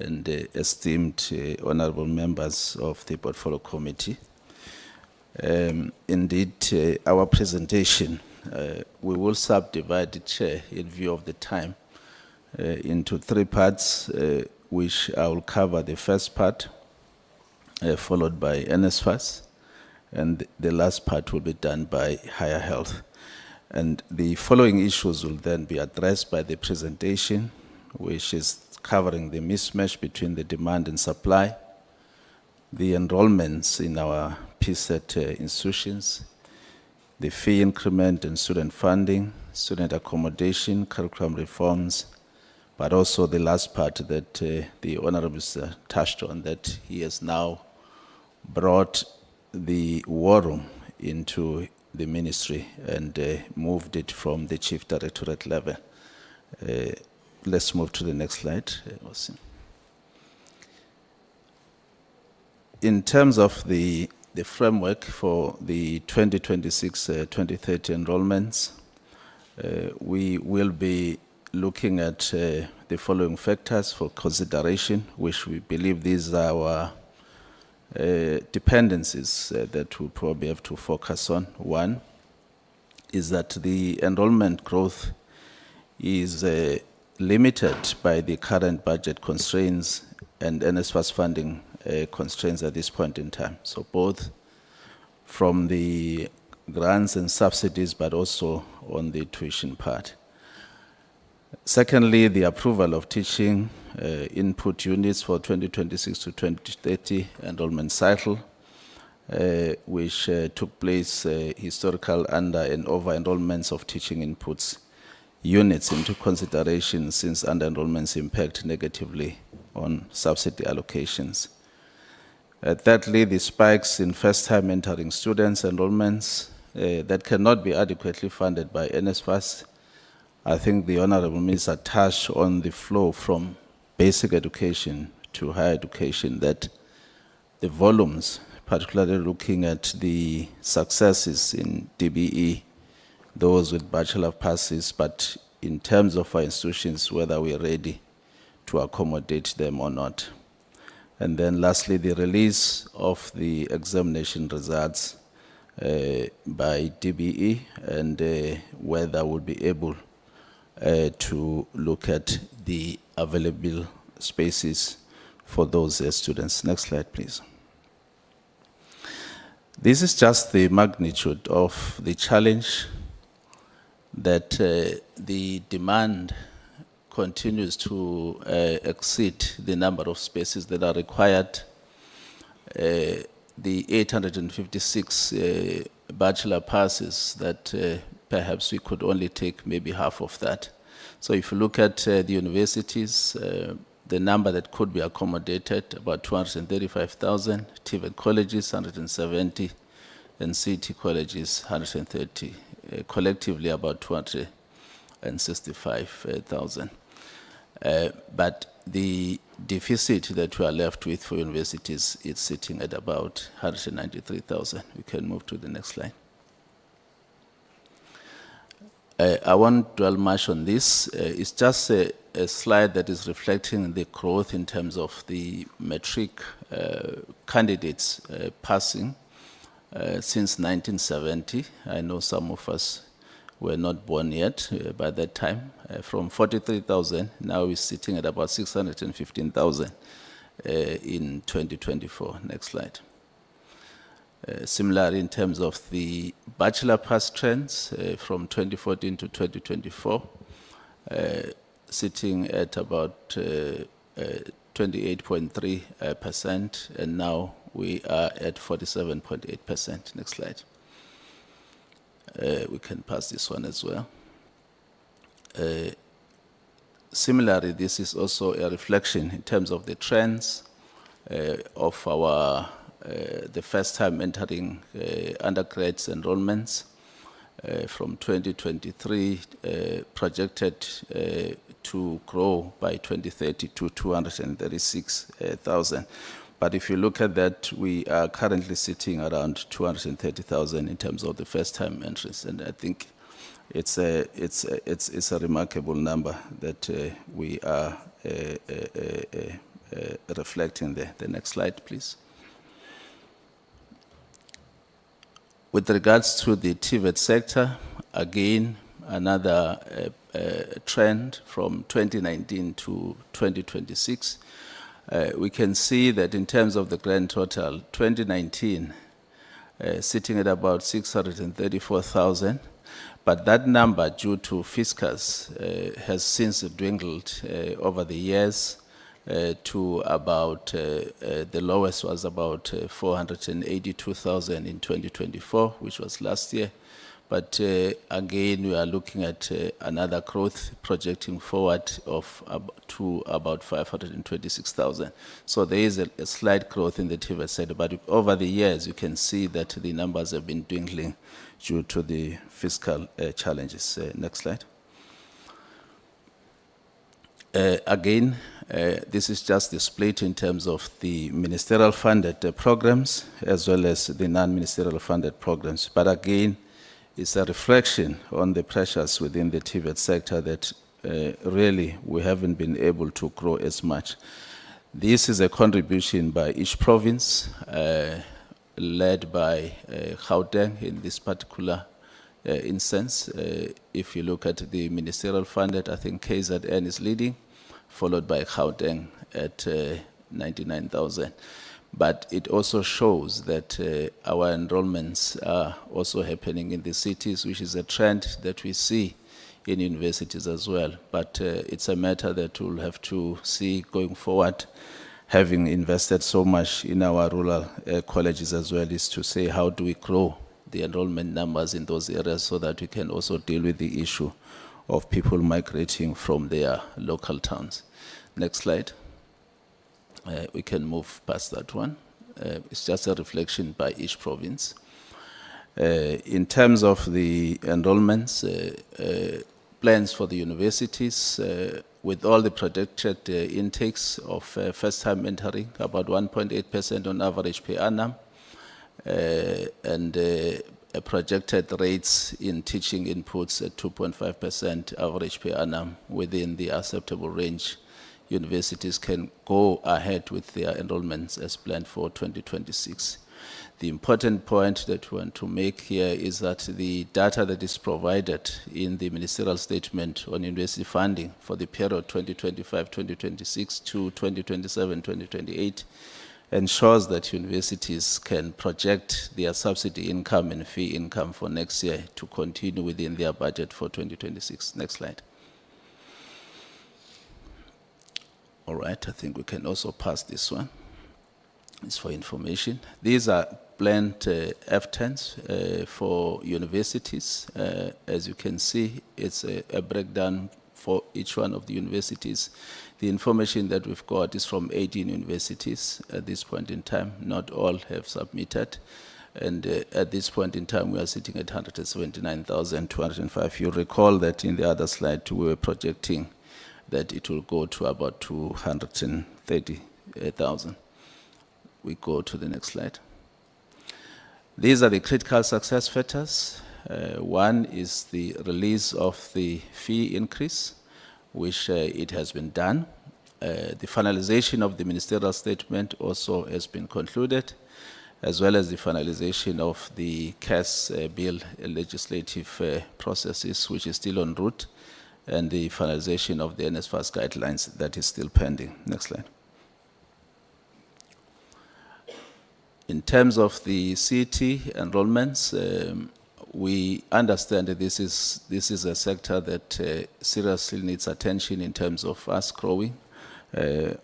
and esteemed honorable members of the Portfolio Committee. Indeed, our presentation, we will subdivide it, Chair, in view of the time, into three parts, which I will cover the first part, followed by NSFAS, and the last part will be done by Higher Health. And the following issues will then be addressed by the presentation, which is covering the mismatch between the demand and supply, the enrollments in our PSET institutions, the fee increment and student funding, student accommodation, curriculum reforms, but also the last part that the Honourable Minister touched on, that he has now brought the war room into the ministry and moved it from the Chief Directorate level. Let's move to the next slide. In terms of the framework for the 2026-2030 enrollments, we will be looking at the following factors for consideration, which we believe these are our dependencies that we probably have to focus on. One is that the enrollment growth is limited by the current budget constraints and NSFAS funding constraints at this point in time. So both from the grants and subsidies, but also on the tuition part. Secondly, the approval of teaching input units for 2026 to 2030 enrollment cycle, which took place historical under and over enrollments of teaching inputs units into consideration, since under enrollments impact negatively on subsidy allocations. Thirdly, the spikes in first-time entering students enrollments that cannot be adequately funded by NSFAS. I think the Honourable Minister touched on the flow from basic education to higher education, that the volumes, particularly looking at the successes in DBE, those with bachelor passes, but in terms of our institutions, whether we are ready to accommodate them or not. And then lastly, the release of the examination results by DBE, and whether we'll be able to look at the available spaces for those students. Next slide, please. This is just the magnitude of the challenge that the demand continues to exceed the number of spaces that are required. The 856 bachelor passes that perhaps we could only take maybe half of that. So if you look at the universities, the number that could be accommodated, about 235,000, TVET colleges, 170, and CT colleges, 130, collectively about 265,000. But the deficit that we are left with for universities is sitting at about 193,000. We can move to the next slide. I won't dwell much on this. It's just a slide that is reflecting the growth in terms of the metric candidates passing since 1970. I know some of us were not born yet by that time. From 43,000, now we're sitting at about 615,000 in 2024. Next slide. Similarly, in terms of the bachelor pass trends from 2014 to 2024, sitting at about 28.3%, and now we are at 47.8%. Next slide. We can pass this one as well. Similarly, this is also a reflection in terms of the trends of our the first time entering undergrads enrollments from 2023 projected to grow by 2030 to 236,000. But if you look at that, we are currently sitting around 230,000 in terms of the first time entries, and I think it's a remarkable number that we are reflecting there. The next slide, please. With regards to the TVET sector, again, another trend from 2019 to 2026. We can see that in terms of the grand total, 2019 sitting at about 634,000, but that number due to fiscus has since dwindled over the years to about, the lowest was about 482,000 in 2024, which was last year. But again, we are looking at another growth projecting forward of to about 526,000. So there is a slight growth in the TVET sector, but over the years, you can see that the numbers have been dwindling due to the fiscal challenges. Next slide. Again, this is just the split in terms of the ministerial funded programs as well as the non-ministerial funded programs. But again, it's a reflection on the pressures within the TVET sector that really we haven't been able to grow as much. This is a contribution by each province, led by Gauteng in this particular instance. If you look at the ministerial funded, I think KZN is leading, followed by Gauteng at 99,000. But it also shows that our enrollments are also happening in the cities, which is a trend that we see in universities as well. But it's a matter that we'll have to see going forward, having invested so much in our rural colleges as well, is to say how do we grow the enrollment numbers in those areas so that we can also deal with the issue of people migrating from their local towns. Next slide. We can move past that one. It's just a reflection by each province. In terms of the enrollments, plans for the universities, with all the projected intakes of first-time entering, about 1.8% on average per annum, and projected rates in teaching inputs at 2.5% average per annum within the acceptable range. Universities can go ahead with their enrollments as planned for 2026. The important point that we want to make here is that the data that is provided in the ministerial statement on university funding for the period 2025-2026 to 2027-2028 ensures that universities can project their subsidy income and fee income for next year to continue within their budget for 2026. Next slide. All right, I think we can also pass this one. It's for information. These are planned F10s for universities. As you can see, it's a breakdown for each one of the universities. The information that we've got is from 18 universities at this point in time. Not all have submitted. And at this point in time, we are sitting at 179,205. You recall that in the other slide, we were projecting that it will go to about 230,000. We go to the next slide. These are the critical success factors. One is the release of the fee increase, which it has been done. The finalization of the ministerial statement also has been concluded, as well as the finalization of the CAS bill legislative processes, which is still en route, and the finalization of the NSFAS guidelines that is still pending. Next slide. In terms of the CET enrollments, we understand that this is a sector that seriously needs attention in terms of us growing.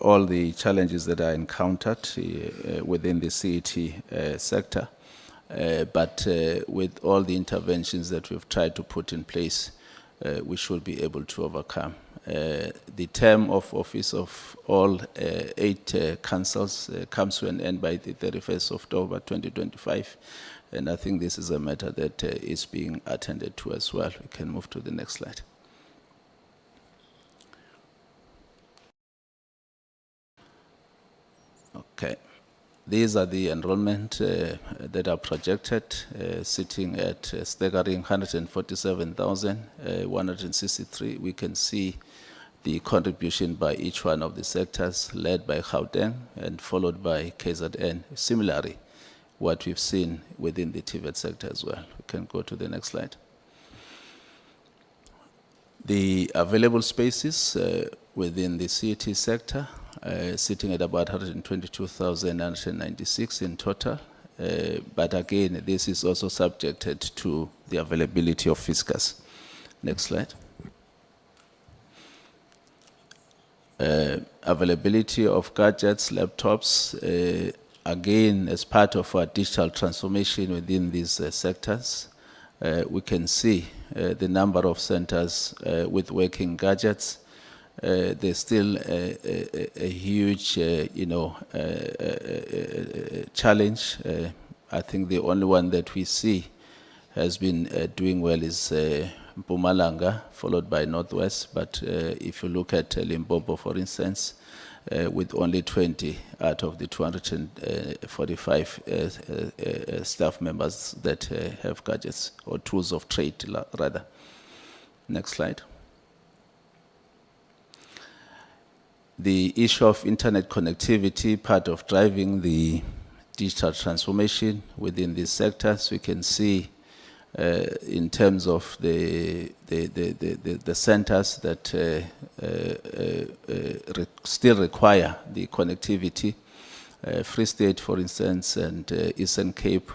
All the challenges that are encountered within the CET sector, but with all the interventions that we've tried to put in place, we should be able to overcome. The term of office of all 8 councils comes to an end by the 31st of October 2025, and I think this is a matter that is being attended to as well. We can move to the next slide. Okay. These are the enrollment that are projected, sitting at staggering 147,163. We can see the contribution by each one of the sectors, led by Gauteng and followed by KZN. Similarly, what we've seen within the TVET sector as well. We can go to the next slide. The available spaces within the CET sector, sitting at about 122,996 in total. But again, this is also subjected to the availability of fiscus. Next slide. Availability of gadgets, laptops, again, as part of our digital transformation within these sectors, we can see the number of centers with working gadgets. There's still a huge, challenge. I think the only one that we see has been doing well is Mpumalanga, followed by Northwest. But if you look at Limpopo, for instance, with only 20 out of the 245 staff members that have gadgets or tools of trade, rather. Next slide. The issue of internet connectivity, part of driving the digital transformation within these sectors, we can see in terms of the centers that still require the connectivity. Free State, for instance, and Eastern Cape,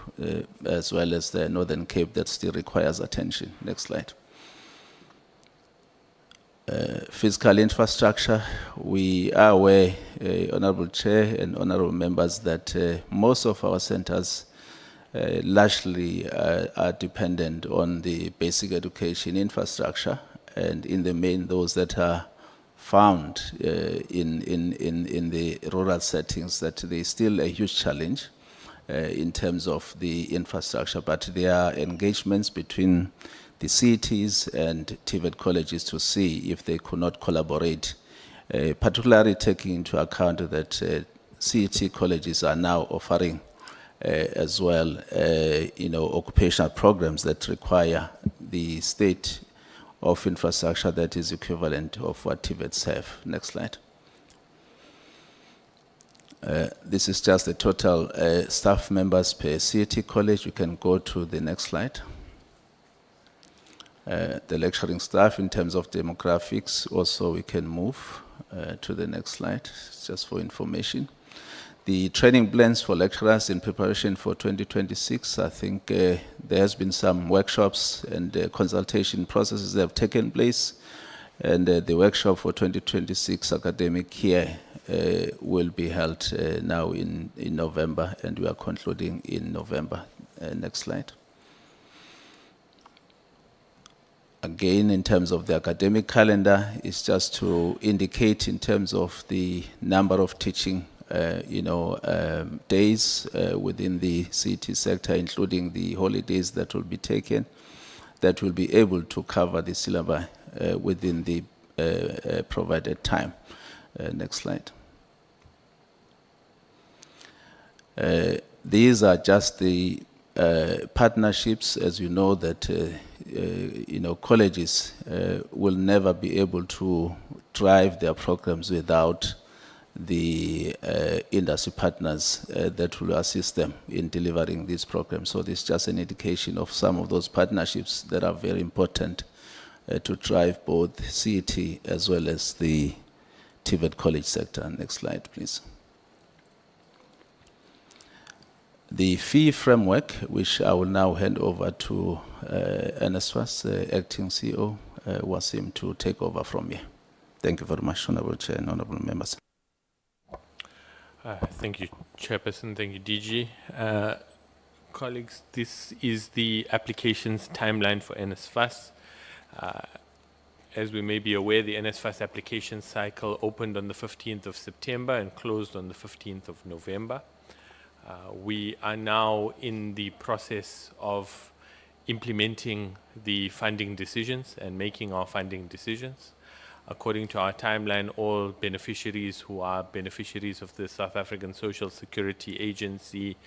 as well as the Northern Cape, that still requires attention. Next slide. Physical infrastructure, we are aware, Honorable Chair and Honorable Members, that most of our centers largely are dependent on the basic education infrastructure, and in the main, those that are found in the rural settings, that there is still a huge challenge in terms of the infrastructure, but there are engagements between the CETs and TVET colleges to see if they could not collaborate, particularly taking into account that CET colleges are now offering as well, occupational programs that require the state of infrastructure that is equivalent of what TVETs have. Next slide. This is just the total staff members per CET college. You can go to the next slide. The lecturing staff in terms of demographics, also we can move to the next slide, just for information. The training plans for lecturers in preparation for 2026, I think there has been some workshops and consultation processes that have taken place, and the workshop for 2026 academic year will be held now in November, and we are concluding in November. Next slide. Again, in terms of the academic calendar, it's just to indicate in terms of the number of teaching days within the CET sector, including the holidays that will be taken, that will be able to cover the syllabus within the provided time. Next slide. These are just the partnerships, as you know, that colleges will never be able to drive their programs without the industry partners that will assist them in delivering these programs. So this is just an indication of some of those partnerships that are very important to drive both CET as well as the TVET college sector. Next slide, please. The fee framework, which I will now hand over to NSFAS Acting CEO, Wasim, to take over from me. Thank you very much, Honorable Chair and Honorable Members. Thank you, Chairperson. Thank you, DG. Colleagues, this is the applications timeline for NSFAS. As we may be aware, the NSFAS application cycle opened on the 15th of September and closed on the 15th of November. We are now in the process of implementing the funding decisions and making our funding decisions. According to our timeline, all beneficiaries who are beneficiaries of the South African Social Security Agency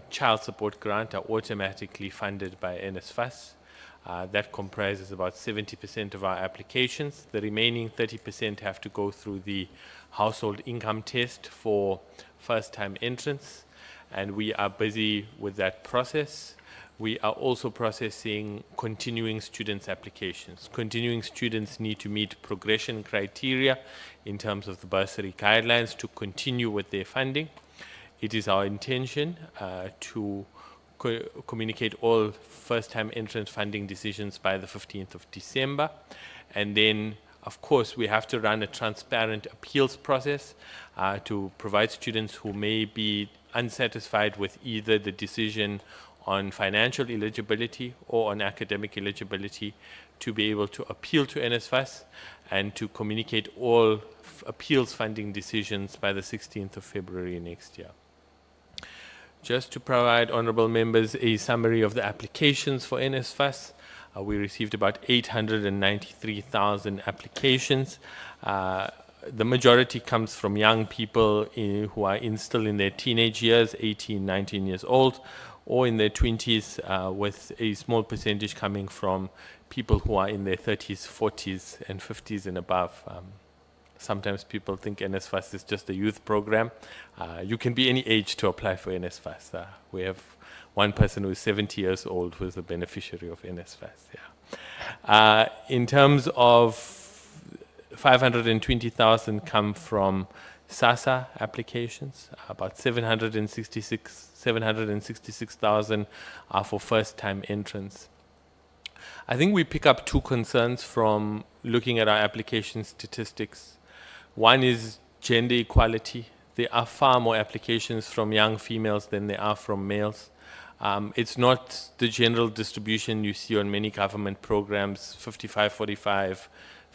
child support grant are automatically funded by NSFAS. That comprises about 70% of our applications. The remaining 30% have to go through the household income test for first-time entrants, and we are busy with that process. We are also processing continuing students' applications. Continuing students need to meet progression criteria in terms of the bursary guidelines to continue with their funding. It is our intention to communicate all first-time entrant funding decisions by the 15th of December. And then, of course, we have to run a transparent appeals process to provide students who may be unsatisfied with either the decision on financial eligibility or on academic eligibility to be able to appeal to NSFAS and to communicate all appeals funding decisions by the 16th of February next year. Just to provide honorable members a summary of the applications for NSFAS, we received about 893,000 applications. The majority comes from young people who are still in their teenage years, 18, 19 years old, or in their 20s, with a small percentage coming from people who are in their 30s, 40s, and 50s and above. Sometimes people think NSFAS is just a youth program. You can be any age to apply for NSFAS. We have one person who is 70 years old who is a beneficiary of NSFAS. Yeah. In terms of 520,000 come from SASA applications, about 766,000 are for first-time entrants. I think we pick up two concerns from looking at our application statistics. One is gender equality. There are far more applications from young females than there are from males. It's not the general distribution you see on many government programs, 55-45,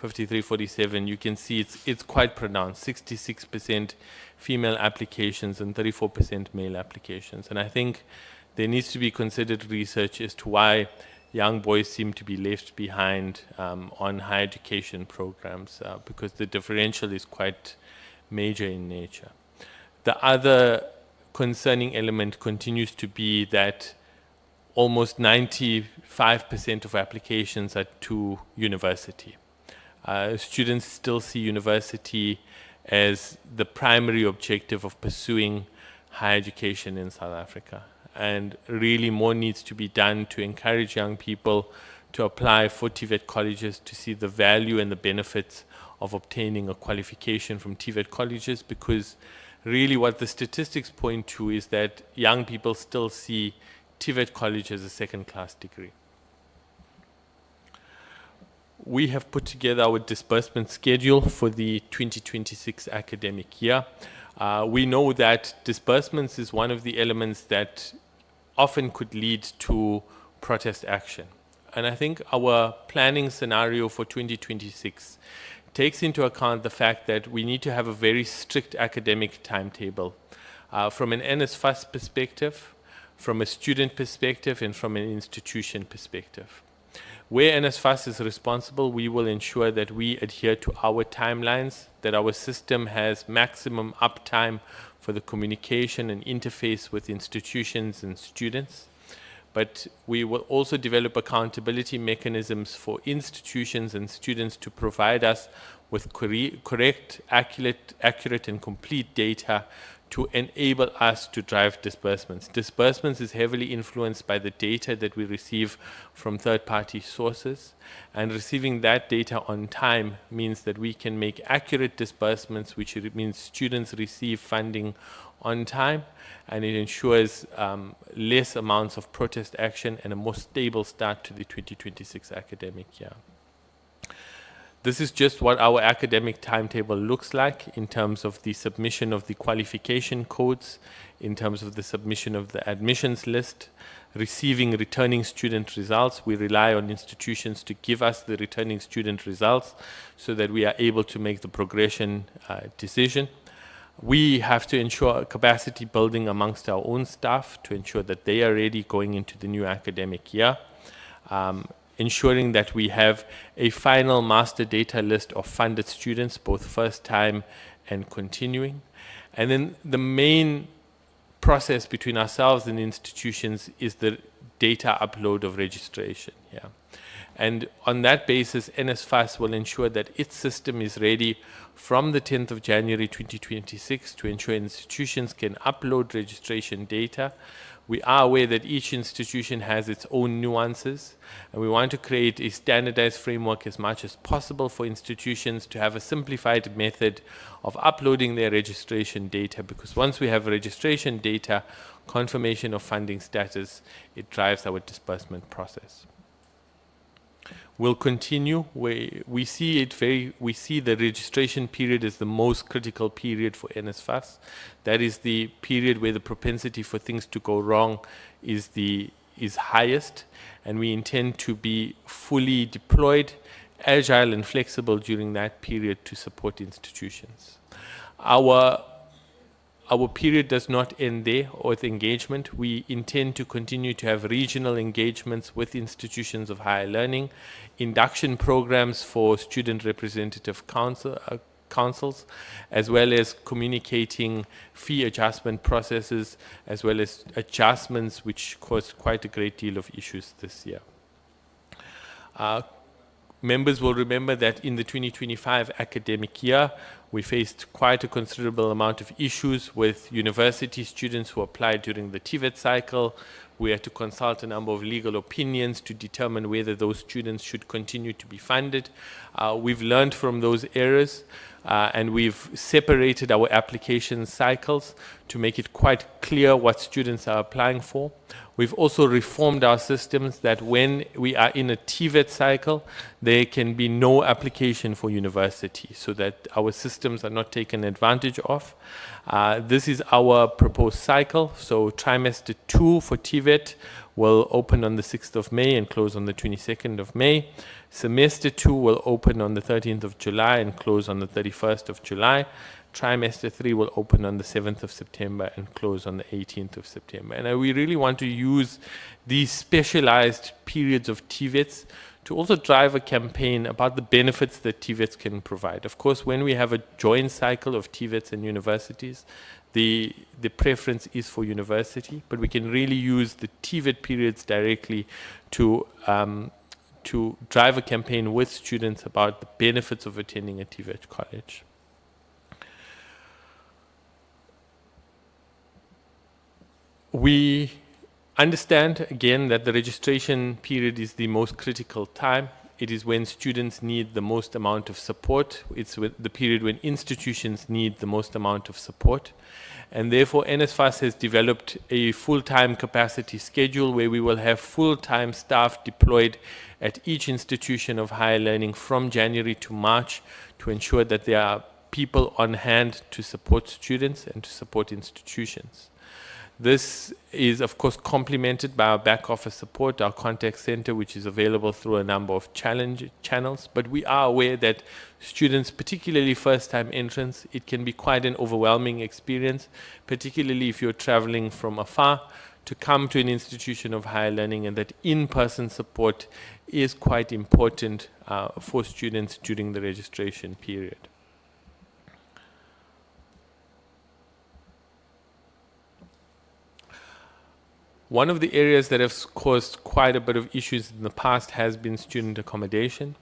53-47. You can see it's quite pronounced, 66% female applications and 34% male applications. And I think there needs to be considered research as to why young boys seem to be left behind on higher education programs because the differential is quite major in nature. The other concerning element continues to be that almost 95% of applications are to university. Students still see university as the primary objective of pursuing higher education in South Africa. And really more needs to be done to encourage young people to apply for TVET colleges, to see the value and the benefits of obtaining a qualification from TVET colleges, because really what the statistics point to is that young people still see TVET college as a second-class degree. We have put together our disbursement schedule for the 2026 academic year. We know that disbursements is one of the elements that often could lead to protest action. And I think our planning scenario for 2026 takes into account the fact that we need to have a very strict academic timetable from an NSFAS perspective, from a student perspective, and from an institution perspective. Where NSFAS is responsible, we will ensure that we adhere to our timelines, that our system has maximum uptime for the communication and interface with institutions and students. But we will also develop accountability mechanisms for institutions and students to provide us with correct, accurate and complete data to enable us to drive disbursements. Disbursements is heavily influenced by the data that we receive from third-party sources, and receiving that data on time means that we can make accurate disbursements, which means students receive funding on time, and it ensures less amounts of protest action and a more stable start to the 2026 academic year. This is just what our academic timetable looks like in terms of the submission of the qualification codes, in terms of the submission of the admissions list, receiving returning student results. We rely on institutions to give us the returning student results so that we are able to make the progression decision. We have to ensure capacity building amongst our own staff to ensure that they are ready going into the new academic year. Ensuring that we have a final master data list of funded students, both first time and continuing. And then the main process between ourselves and institutions is the data upload of registration. Yeah. And on that basis, NSFAS will ensure that its system is ready from the 10th of January 2026 to ensure institutions can upload registration data. We are aware that each institution has its own nuances, and we want to create a standardized framework as much as possible for institutions to have a simplified method of uploading their registration data, because once we have registration data, confirmation of funding status, it drives our disbursement process. We'll continue. We see the registration period as the most critical period for NSFAS. That is the period where the propensity for things to go wrong is highest, and we intend to be fully deployed, agile and flexible during that period to support institutions. Our period does not end there with engagement. We intend to continue to have regional engagements with institutions of higher learning, induction programs for student representative councils, as well as communicating fee adjustment processes, as well as adjustments which caused quite a great deal of issues this year. Members will remember that in the 2025 academic year, we faced quite a considerable amount of issues with university students who applied during the TVET cycle. We had to consult a number of legal opinions to determine whether those students should continue to be funded. We've learned from those errors, and we've separated our application cycles to make it quite clear what students are applying for. We've also reformed our systems that when we are in a TVET cycle, there can be no application for university, so that our systems are not taken advantage of. This is our proposed cycle. So trimester 2 for TVET will open on the 6th of May and close on the 22nd of May. Semester 2 will open on the 13th of July and close on the 31st of July. Trimester 3 will open on the 7th of September and close on the 18th of September. And we really want to use these specialized periods of TVETs to also drive a campaign about the benefits that TVETs can provide. Of course, when we have a joint cycle of TVETs and universities, the preference is for university, but we can really use the TVET periods directly to drive a campaign with students about the benefits of attending a TVET college. We understand, again, that the registration period is the most critical time. It is when students need the most amount of support. It's the period when institutions need the most amount of support. And therefore, NSFAS has developed a full-time capacity schedule where we will have full-time staff deployed at each institution of higher learning from January to March to ensure that there are people on hand to support students and to support institutions. This is, of course, complemented by our back office support, our contact center, which is available through a number of channels. But we are aware that students, particularly first-time entrants, it can be quite an overwhelming experience, particularly if you're traveling from afar to come to an institution of higher learning, and that in-person support is quite important for students during the registration period. One of the areas that have caused quite a bit of issues in the past has been student accommodation.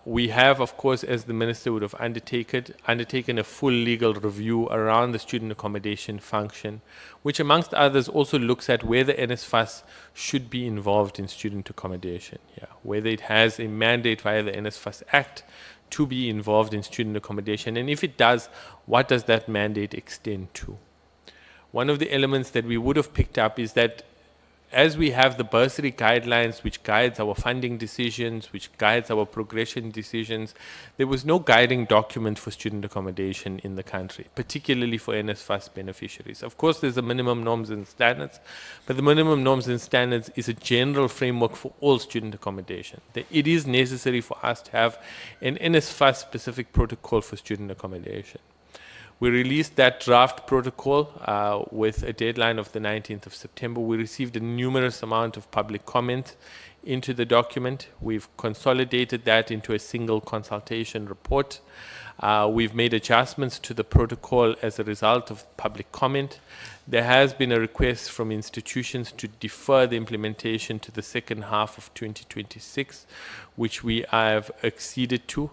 We have, of course, as the Minister would have undertaken a full legal review around the student accommodation function, which amongst others also looks at whether NSFAS should be involved in student accommodation, whether it has a mandate via the NSFAS Act to be involved in student accommodation, and if it does, what does that mandate extend to? One of the elements that we would have picked up is that as we have the bursary guidelines which guides our funding decisions, which guides our progression decisions, there was no guiding document for student accommodation in the country, particularly for NSFAS beneficiaries. Of course, there's a minimum norms and standards, but the minimum norms and standards is a general framework for all student accommodation. It is necessary for us to have an NSFAS specific protocol for student accommodation. We released that draft protocol with a deadline of the 19th of September. We received a numerous amount of public comment into the document. We've consolidated that into a single consultation report. We've made adjustments to the protocol as a result of public comment. There has been a request from institutions to defer the implementation to the second half of 2026, which we have acceded to.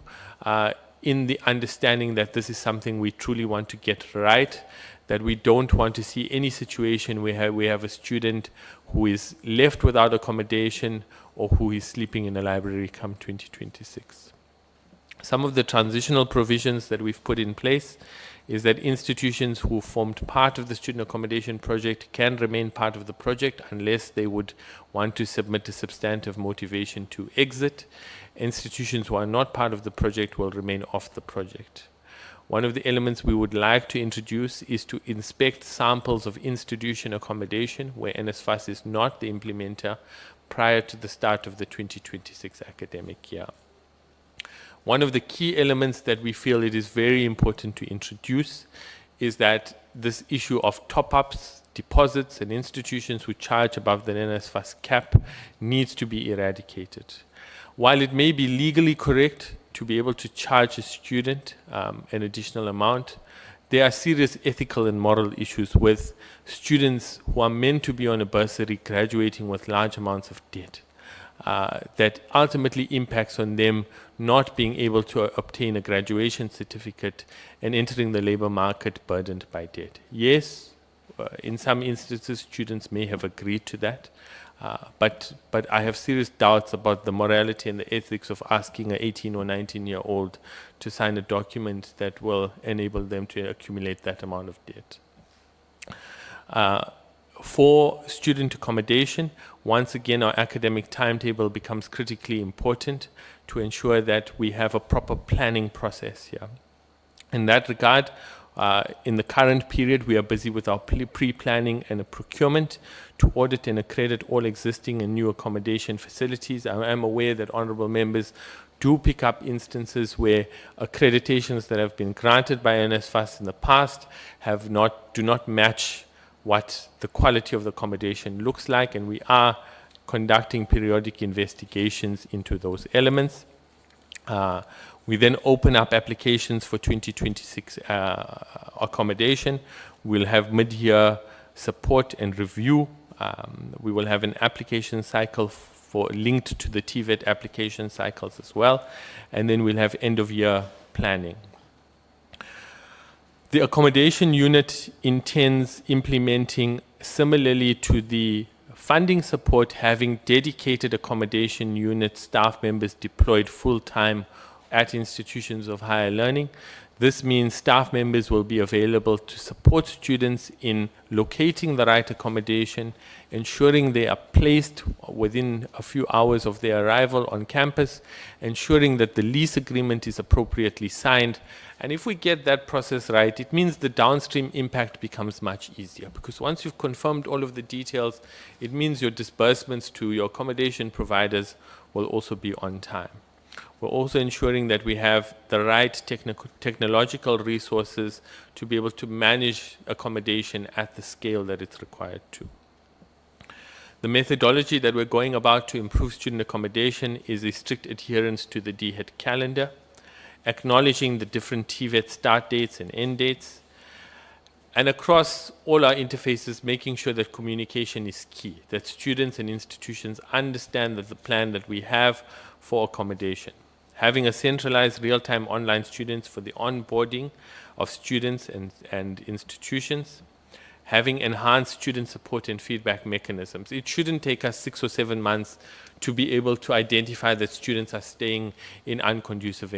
In the understanding that this is something we truly want to get right, that we don't want to see any situation where we have a student who is left without accommodation or who is sleeping in a library come 2026. Some of the transitional provisions that we've put in place is that institutions who formed part of the student accommodation project can remain part of the project unless they would want to submit a substantive motivation to exit. Institutions who are not part of the project will remain off the project. One of the elements we would like to introduce is to inspect samples of institution accommodation where NSFAS is not the implementer prior to the start of the 2026 academic year. One of the key elements that we feel it is very important to introduce is that this issue of top-ups, deposits, and institutions who charge above the NSFAS cap needs to be eradicated. While it may be legally correct to be able to charge a student an additional amount, there are serious ethical and moral issues with students who are meant to be on a bursary graduating with large amounts of debt. That ultimately impacts on them not being able to obtain a graduation certificate and entering the labor market burdened by debt. Yes, in some instances, students may have agreed to that, but I have serious doubts about the morality and the ethics of asking an 18 or 19-year-old to sign a document that will enable them to accumulate that amount of debt. For student accommodation, once again, our academic timetable becomes critically important to ensure that we have a proper planning process here. In that regard, in the current period, we are busy with our pre-planning and a procurement to audit and accredit all existing and new accommodation facilities. I am aware that honorable members do pick up instances where accreditations that have been granted by NSFAS in the past do not match what the quality of the accommodation looks like, and we are conducting periodic investigations into those elements. We then open up applications for 2026 accommodation. We'll have mid-year support and review. We will have an application cycle linked to the TVET application cycles as well, and then we'll have end-of-year planning. The accommodation unit intends implementing, similarly to the funding support, having dedicated accommodation unit staff members deployed full-time at institutions of higher learning. This means staff members will be available to support students in locating the right accommodation, ensuring they are placed within a few hours of their arrival on campus, ensuring that the lease agreement is appropriately signed. And if we get that process right, it means the downstream impact becomes much easier, because once you've confirmed all of the details, it means your disbursements to your accommodation providers will also be on time. We're also ensuring that we have the right technological resources to be able to manage accommodation at the scale that it's required to. The methodology that we're going about to improve student accommodation is a strict adherence to the DHET calendar, acknowledging the different TVET start dates and end dates, and across all our interfaces, making sure that communication is key, that students and institutions understand that the plan that we have for accommodation. Having a centralized real-time online students for the onboarding of students and institutions, having enhanced student support and feedback mechanisms. It shouldn't take us 6 or 7 months to be able to identify that students are staying in unconducive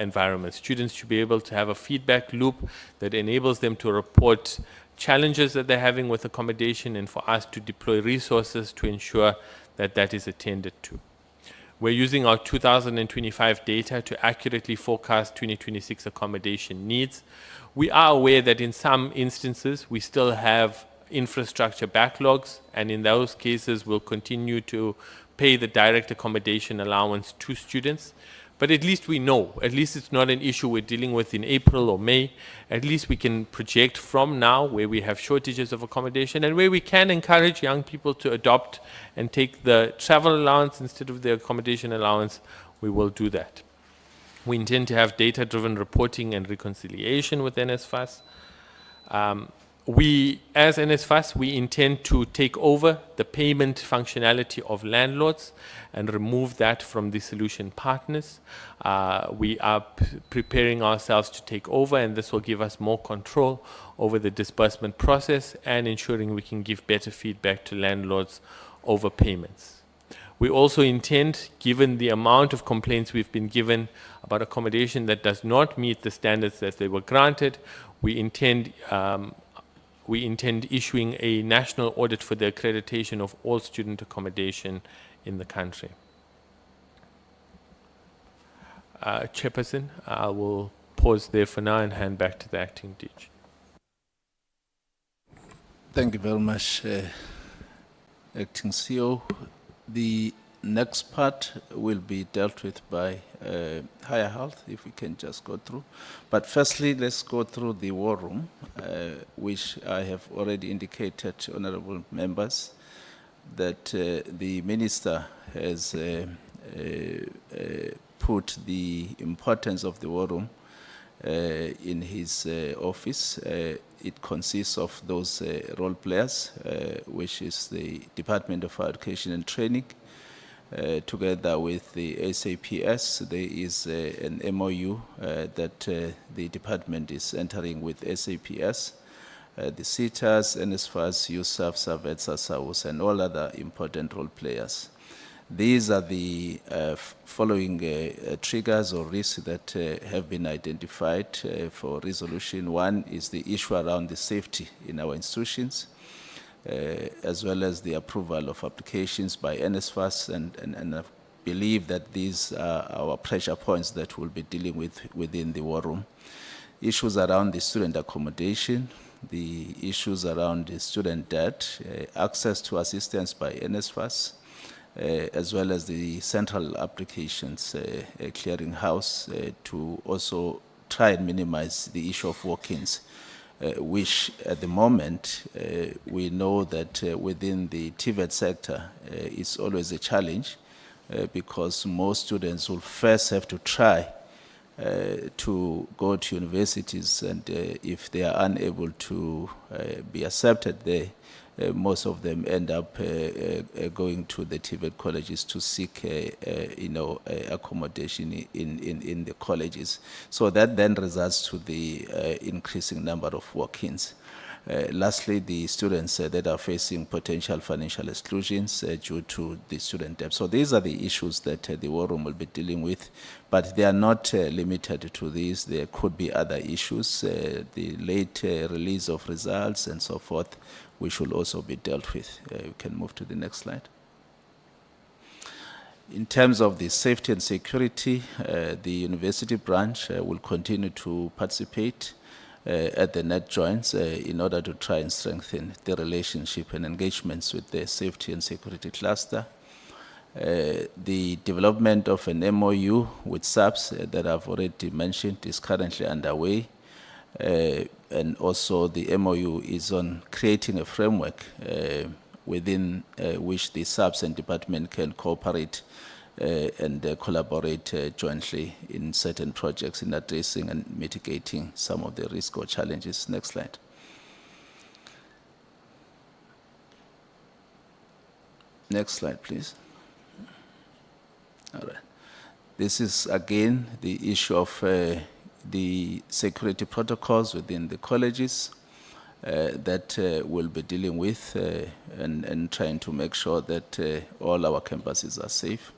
environments. Students should be able to have a feedback loop that enables them to report challenges that they're having with accommodation, and for us to deploy resources to ensure that that is attended to. We're using our 2025 data to accurately forecast 2026 accommodation needs. We are aware that in some instances we still have infrastructure backlogs, and in those cases we'll continue to pay the direct accommodation allowance to students. But at least we know, at least it's not an issue we're dealing with in April or May. At least we can project from now where we have shortages of accommodation, and where we can encourage young people to adopt and take the travel allowance instead of the accommodation allowance, we will do that. We intend to have data-driven reporting and reconciliation with NSFAS. As NSFAS, we intend to take over the payment functionality of landlords and remove that from the solution partners. We are preparing ourselves to take over, and this will give us more control over the disbursement process and ensuring we can give better feedback to landlords over payments. We also intend, given the amount of complaints we've been given about accommodation that does not meet the standards that they were granted, we intend issuing a national audit for the accreditation of all student accommodation in the country. Chairperson, I will pause there for now and hand back to the acting DG. Thank you very much, Acting CEO. The next part will be dealt with by Higher Health, if we can just go through. But firstly, let's go through the war room, which I have already indicated, honorable members, that the Minister has put the importance of the war room in his office. It consists of those role players, which is the Department of Education and Training, together with the SAPS. There is an MOU that the department is entering with SAPS, the SETAs, NSFAS, USAf, SATVETSA, SAUS, and all other important role players. These are the following triggers or risks that have been identified for resolution. One is the issue around the safety in our institutions, as well as the approval of applications by NSFAS, and I believe that these are our pressure points that we'll be dealing with within the war room. Issues around the student accommodation, the issues around the student debt, access to assistance by NSFAS, as well as the central applications clearinghouse to also try and minimize the issue of walk-ins, which at the moment we know that within the TVET sector it's always a challenge because most students will first have to try to go to universities, and if they are unable to be accepted there, most of them end up going to the TVET colleges to seek, accommodation in the colleges. So that then results to the increasing number of walk-ins. Lastly, the students that are facing potential financial exclusions due to the student debt. So these are the issues that the War Room will be dealing with, but they are not limited to these. There could be other issues, the late release of results and so forth, which should also be dealt with. You can move to the next slide. In terms of the safety and security, the university branch will continue to participate at the net joints in order to try and strengthen the relationship and engagements with the safety and security cluster. The development of an MOU with SAPS that I've already mentioned is currently underway. And also the MOU is on creating a framework within which the SAPS and department can cooperate and collaborate jointly in certain projects in addressing and mitigating some of the risk or challenges. Next slide. Next slide, please. All right. This is again the issue of the security protocols within the colleges that we'll be dealing with and trying to make sure that all our campuses are safe.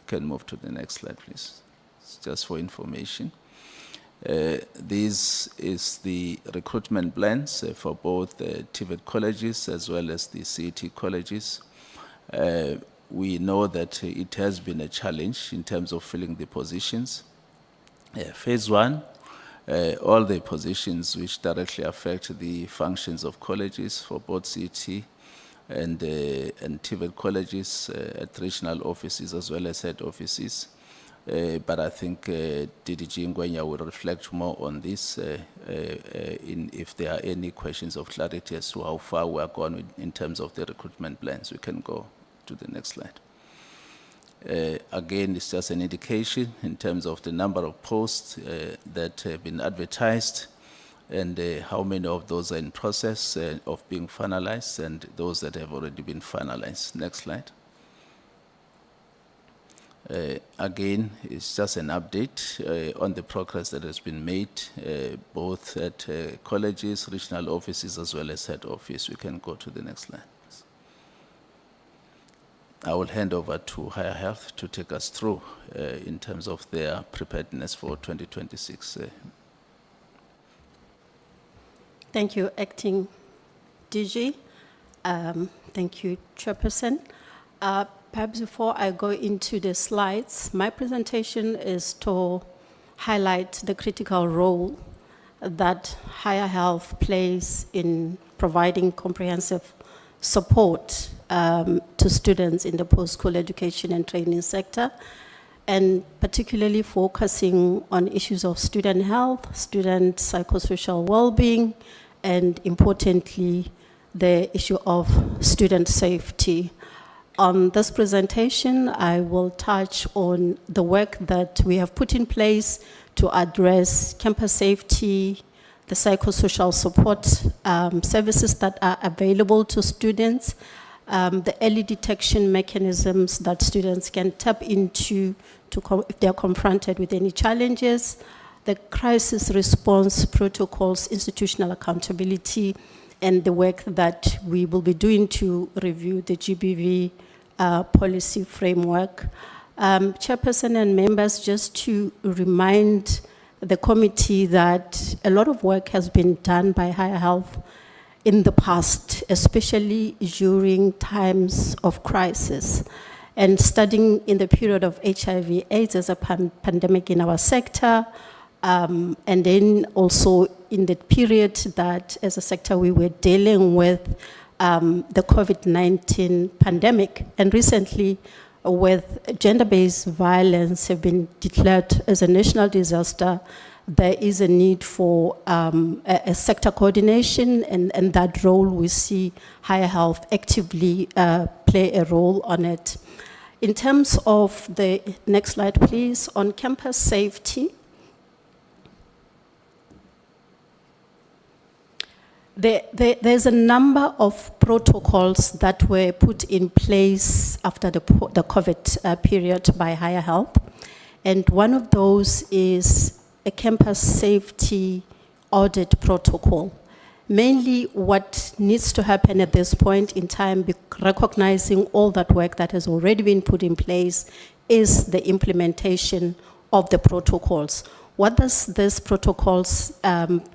Can move to the next slide, please. It's just for information. This is the recruitment plans for both the TVET colleges as well as the CET colleges. We know that it has been a challenge in terms of filling the positions. Phase one, all the positions which directly affect the functions of colleges for both CET and TVET colleges at regional offices as well as head offices. But I think DDG Ngwenya will reflect more on this if there are any questions of clarity as to how far we are gone in terms of the recruitment plans. We can go to the next slide. Again, it's just an indication in terms of the number of posts that have been advertised and how many of those are in process of being finalized and those that have already been finalized. Next slide. Again, it's just an update on the progress that has been made both at colleges, regional offices, as well as head office. We can go to the next slide. I will hand over to Higher Health to take us through in terms of their preparedness for 2026. Thank you, Acting DG. Thank you, Chairperson. Perhaps before I go into the slides, my presentation is to highlight the critical role that Higher Health plays in providing comprehensive support to students in the post-school education and training sector, and particularly focusing on issues of student health, student psychosocial well-being, and importantly, the issue of student safety. On this presentation, I will touch on the work that we have put in place to address campus safety, the psychosocial support services that are available to students, the early detection mechanisms that students can tap into if they are confronted with any challenges, the crisis response protocols, institutional accountability, and the work that we will be doing to review the GBV policy framework. Chairperson and members, just to remind the committee that a lot of work has been done by Higher Health in the past, especially during times of crisis, and studying in the period of HIV/AIDS as a pandemic in our sector, and then also in the period that as a sector we were dealing with the COVID-19 pandemic, and recently with gender-based violence have been declared as a national disaster. There is a need for a sector coordination, and that role we see Higher Health actively play a role on it. In terms of the next slide, please, on campus safety, there's a number of protocols that were put in place after the COVID period by Higher Health, and one of those is a campus safety audit protocol. Mainly what needs to happen at this point in time, recognizing all that work that has already been put in place, is the implementation of the protocols. What does these protocols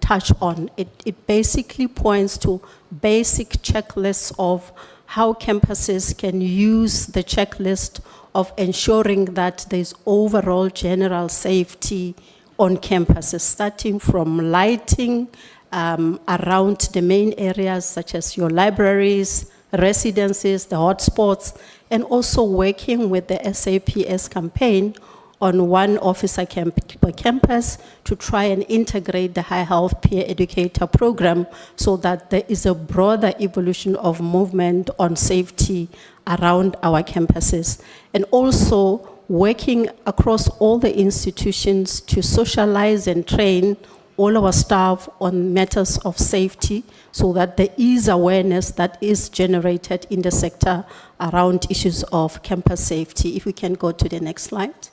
touch on? It basically points to basic checklists of how campuses can use the checklist of ensuring that there's overall general safety on campuses, starting from lighting around the main areas such as your libraries, residences, the hotspots, and also working with the SAPS campaign on one officer per campus to try and integrate the high health peer educator program so that there is a broader evolution of movement on safety around our campuses. And also working across all the institutions to socialize and train all our staff on matters of safety so that there is awareness that is generated in the sector around issues of campus safety. If we can go to the next slide.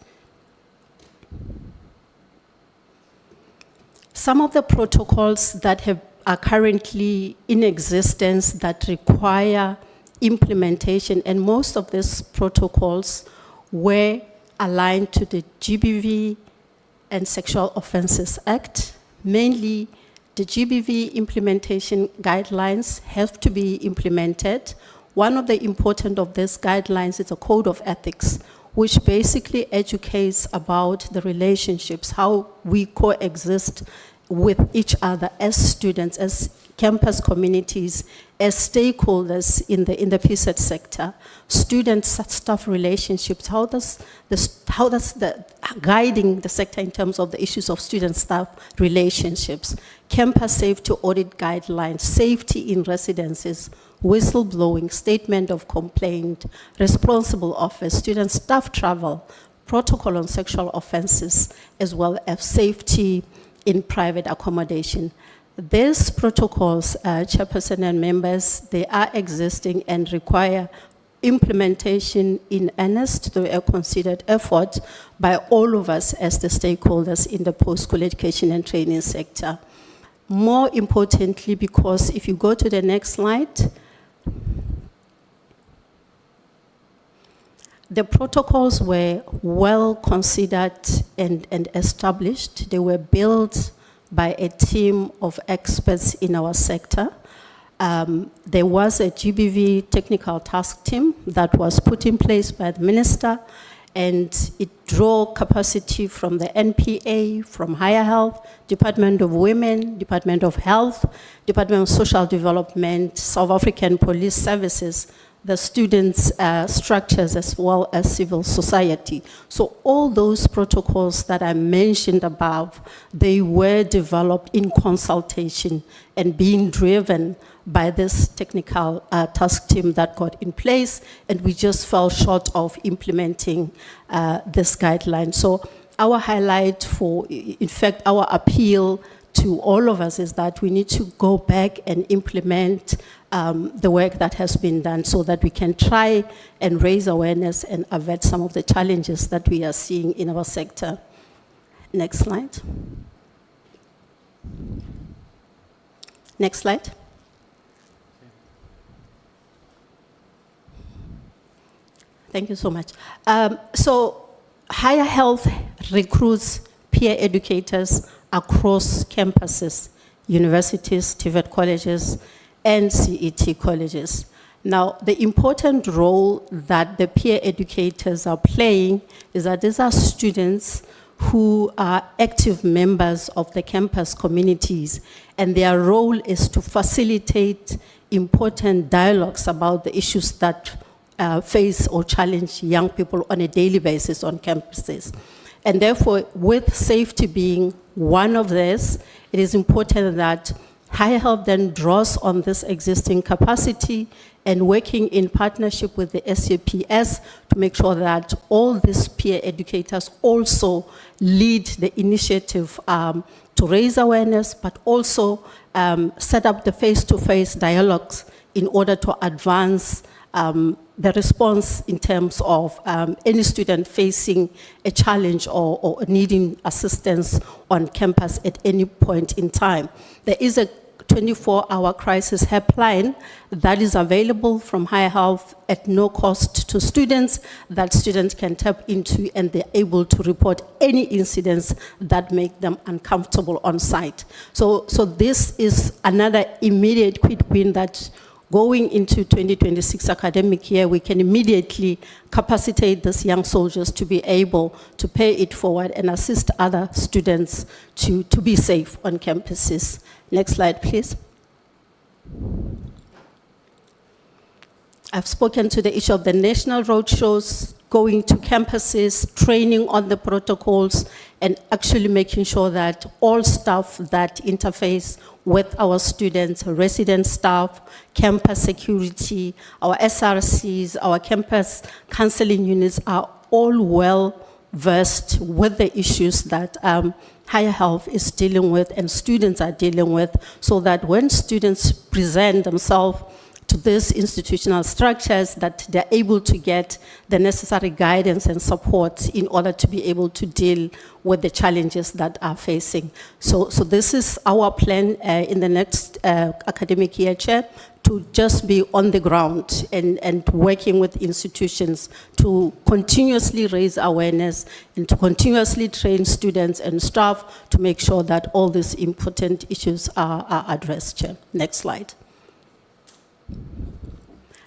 Some of the protocols that are currently in existence that require implementation, and most of these protocols were aligned to the GBV and Sexual Offences Act. Mainly, the GBV implementation guidelines have to be implemented. One of the important of these guidelines is a code of ethics, which basically educates about the relationships, how we coexist with each other as students, as campus communities, as stakeholders in the PSET sector, student-staff relationships, how does the guiding the sector in terms of the issues of student-staff relationships, campus safety audit guidelines, safety in residences, whistleblowing, statement of complaint, responsible office, student-staff travel, protocol on sexual offenses, as well as safety in private accommodation. These protocols, chairperson and members, they are existing and require implementation in earnest through a considered effort by all of us as the stakeholders in the post-school education and training sector. More importantly, because if you go to the next slide, the protocols were well considered and established. They were built by a team of experts in our sector. There was a GBV technical task team that was put in place by the minister, and it drew capacity from the NPA, from Higher Health, Department of Women, Department of Health, Department of Social Development, South African Police Services, the students' structures, as well as civil society. So all those protocols that I mentioned above, they were developed in consultation and being driven by this technical task team that got in place, and we just fell short of implementing this guideline. So our highlight in fact, our appeal to all of us is that we need to go back and implement the work that has been done so that we can try and raise awareness and avert some of the challenges that we are seeing in our sector. Next slide. Next slide. Thank you so much. So Higher Health recruits peer educators across campuses, universities, TVET colleges, and CET colleges. Now, the important role that the peer educators are playing is that these are students who are active members of the campus communities, and their role is to facilitate important dialogues about the issues that face or challenge young people on a daily basis on campuses. And therefore, with safety being one of these, it is important that Higher Health then draws on this existing capacity and working in partnership with the SAPS to make sure that all these peer educators also lead the initiative to raise awareness, but also set up the face-to-face dialogues in order to advance the response in terms of any student facing a challenge or needing assistance on campus at any point in time. There is a 24-hour crisis helpline that is available from Higher Health at no cost to students, that students can tap into, and they're able to report any incidents that make them uncomfortable on site. So this is another immediate quick win that going into 2026 academic year, we can immediately capacitate these young soldiers to be able to pay it forward and assist other students to be safe on campuses. Next slide, please. I've spoken to the issue of the national roadshows, going to campuses, training on the protocols, and actually making sure that all staff that interface with our students, resident staff, campus security, our SRCs, our campus counseling units are all well versed with the issues that Higher Health is dealing with and students are dealing with, so that when students present themselves to these institutional structures, that they're able to get the necessary guidance and support in order to be able to deal with the challenges that are facing. So this is our plan in the next academic year, Chair, to just be on the ground and working with institutions to continuously raise awareness and to continuously train students and staff to make sure that all these important issues are addressed, Chair. Next slide.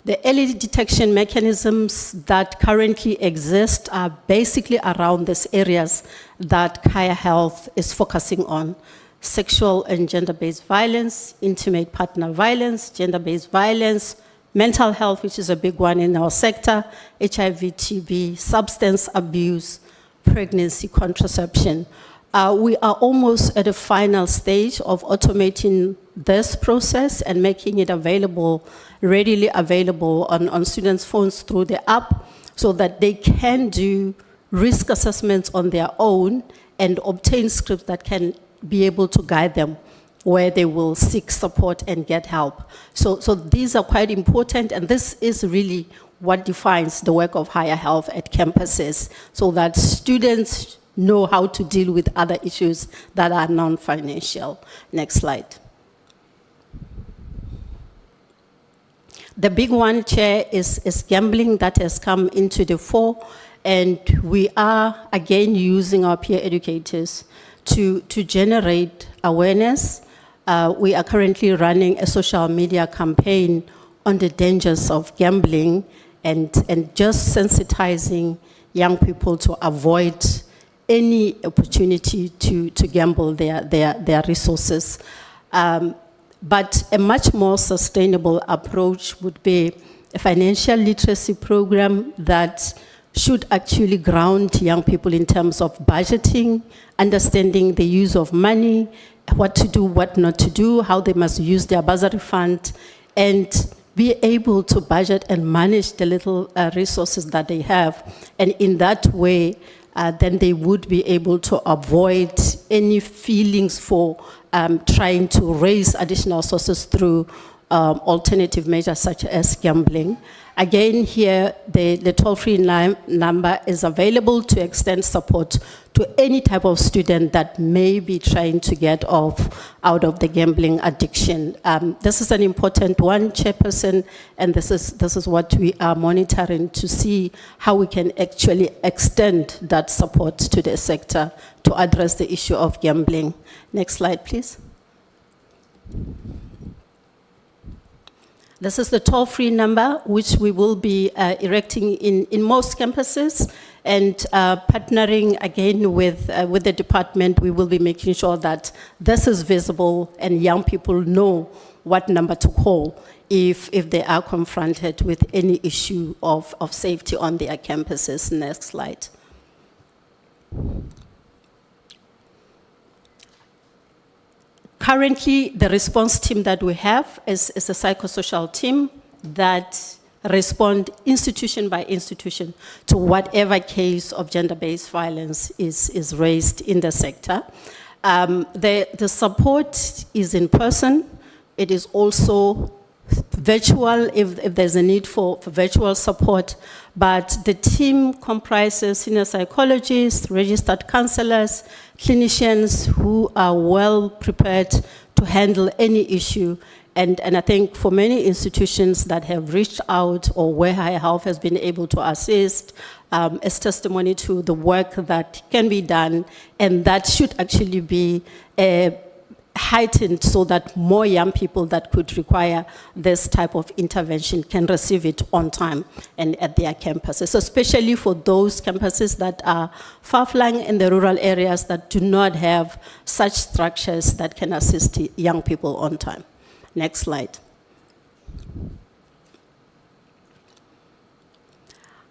The early detection mechanisms that currently exist are basically around these areas that Higher Health is focusing on: sexual and gender-based violence, intimate partner violence, gender-based violence, mental health, which is a big one in our sector, HIV, TB, substance abuse, pregnancy, contraception. We are almost at the final stage of automating this process and making it available, readily available on students' phones through the app, so that they can do risk assessments on their own and obtain scripts that can be able to guide them where they will seek support and get help. So these are quite important, and this is really what defines the work of Higher Health at campuses, so that students know how to deal with other issues that are non-financial. Next slide. The big one, Chair, is gambling that has come into the fore, and we are again using our peer educators to generate awareness. We are currently running a social media campaign on the dangers of gambling and just sensitizing young people to avoid any opportunity to gamble their resources. But a much more sustainable approach would be a financial literacy program that should actually ground young people in terms of budgeting, understanding the use of money, what to do, what not to do, how they must use their bursary fund, and be able to budget and manage the little resources that they have. And in that way, then they would be able to avoid any feelings for trying to raise additional sources through alternative measures such as gambling. Again, here, the toll-free number is available to extend support to any type of student that may be trying to get out of the gambling addiction. This is an important one, Chairperson, and this is what we are monitoring to see how we can actually extend that support to the sector to address the issue of gambling. Next slide, please. This is the toll-free number, which we will be erecting in most campuses, and partnering again with the department. We will be making sure that this is visible and young people know what number to call if they are confronted with any issue of safety on their campuses. Next slide. Currently, the response team that we have is a psychosocial team that respond institution by institution to whatever case of gender-based violence is raised in the sector. The support is in person. It is also virtual if there's a need for virtual support, but the team comprises senior psychologists, registered counselors, clinicians who are well prepared to handle any issue. And I think for many institutions that have reached out or where Higher Health has been able to assist, as testimony to the work that can be done, and that should actually be heightened so that more young people that could require this type of intervention can receive it on time and at their campuses, especially for those campuses that are far-flung in the rural areas that do not have such structures that can assist young people on time. Next slide.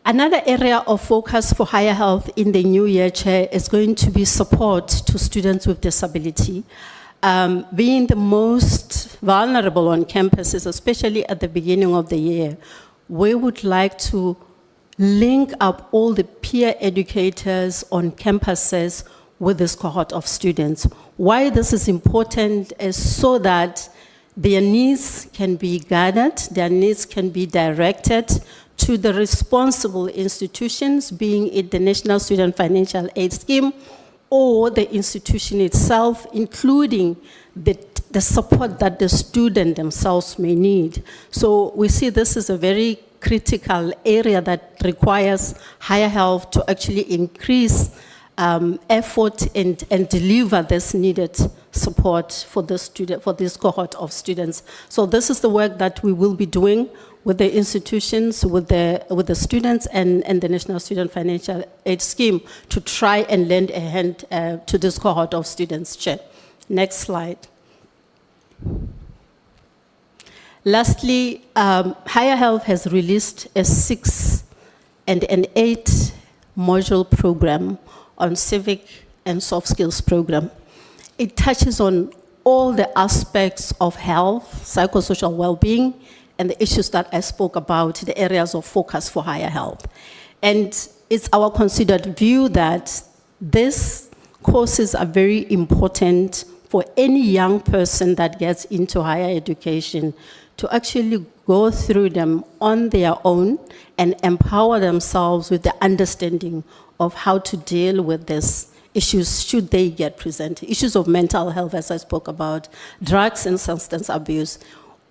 Another area of focus for Higher Health in the new year, Chair, is going to be support to students with disability. Being the most vulnerable on campuses, especially at the beginning of the year, we would like to link up all the peer educators on campuses with this cohort of students. Why this is important is so that their needs can be gathered, their needs can be directed to the responsible institutions, being it the National Student Financial Aid Scheme or the institution itself, including the support that the student themselves may need. So we see this is a very critical area that requires Higher Health to actually increase effort and deliver this needed support for this cohort of students. So this is the work that we will be doing with the institutions, with the students and the National Student Financial Aid Scheme to try and lend a hand to this cohort of students, Chair. Next slide. Lastly, Higher Health has released a 6 and an 8 module program on civic and soft skills program. It touches on all the aspects of health, psychosocial well-being, and the issues that I spoke about, the areas of focus for Higher Health. And it's our considered view that these courses are very important for any young person that gets into higher education to actually go through them on their own and empower themselves with the understanding of how to deal with these issues should they get presented. Issues of mental health, as I spoke about, drugs and substance abuse.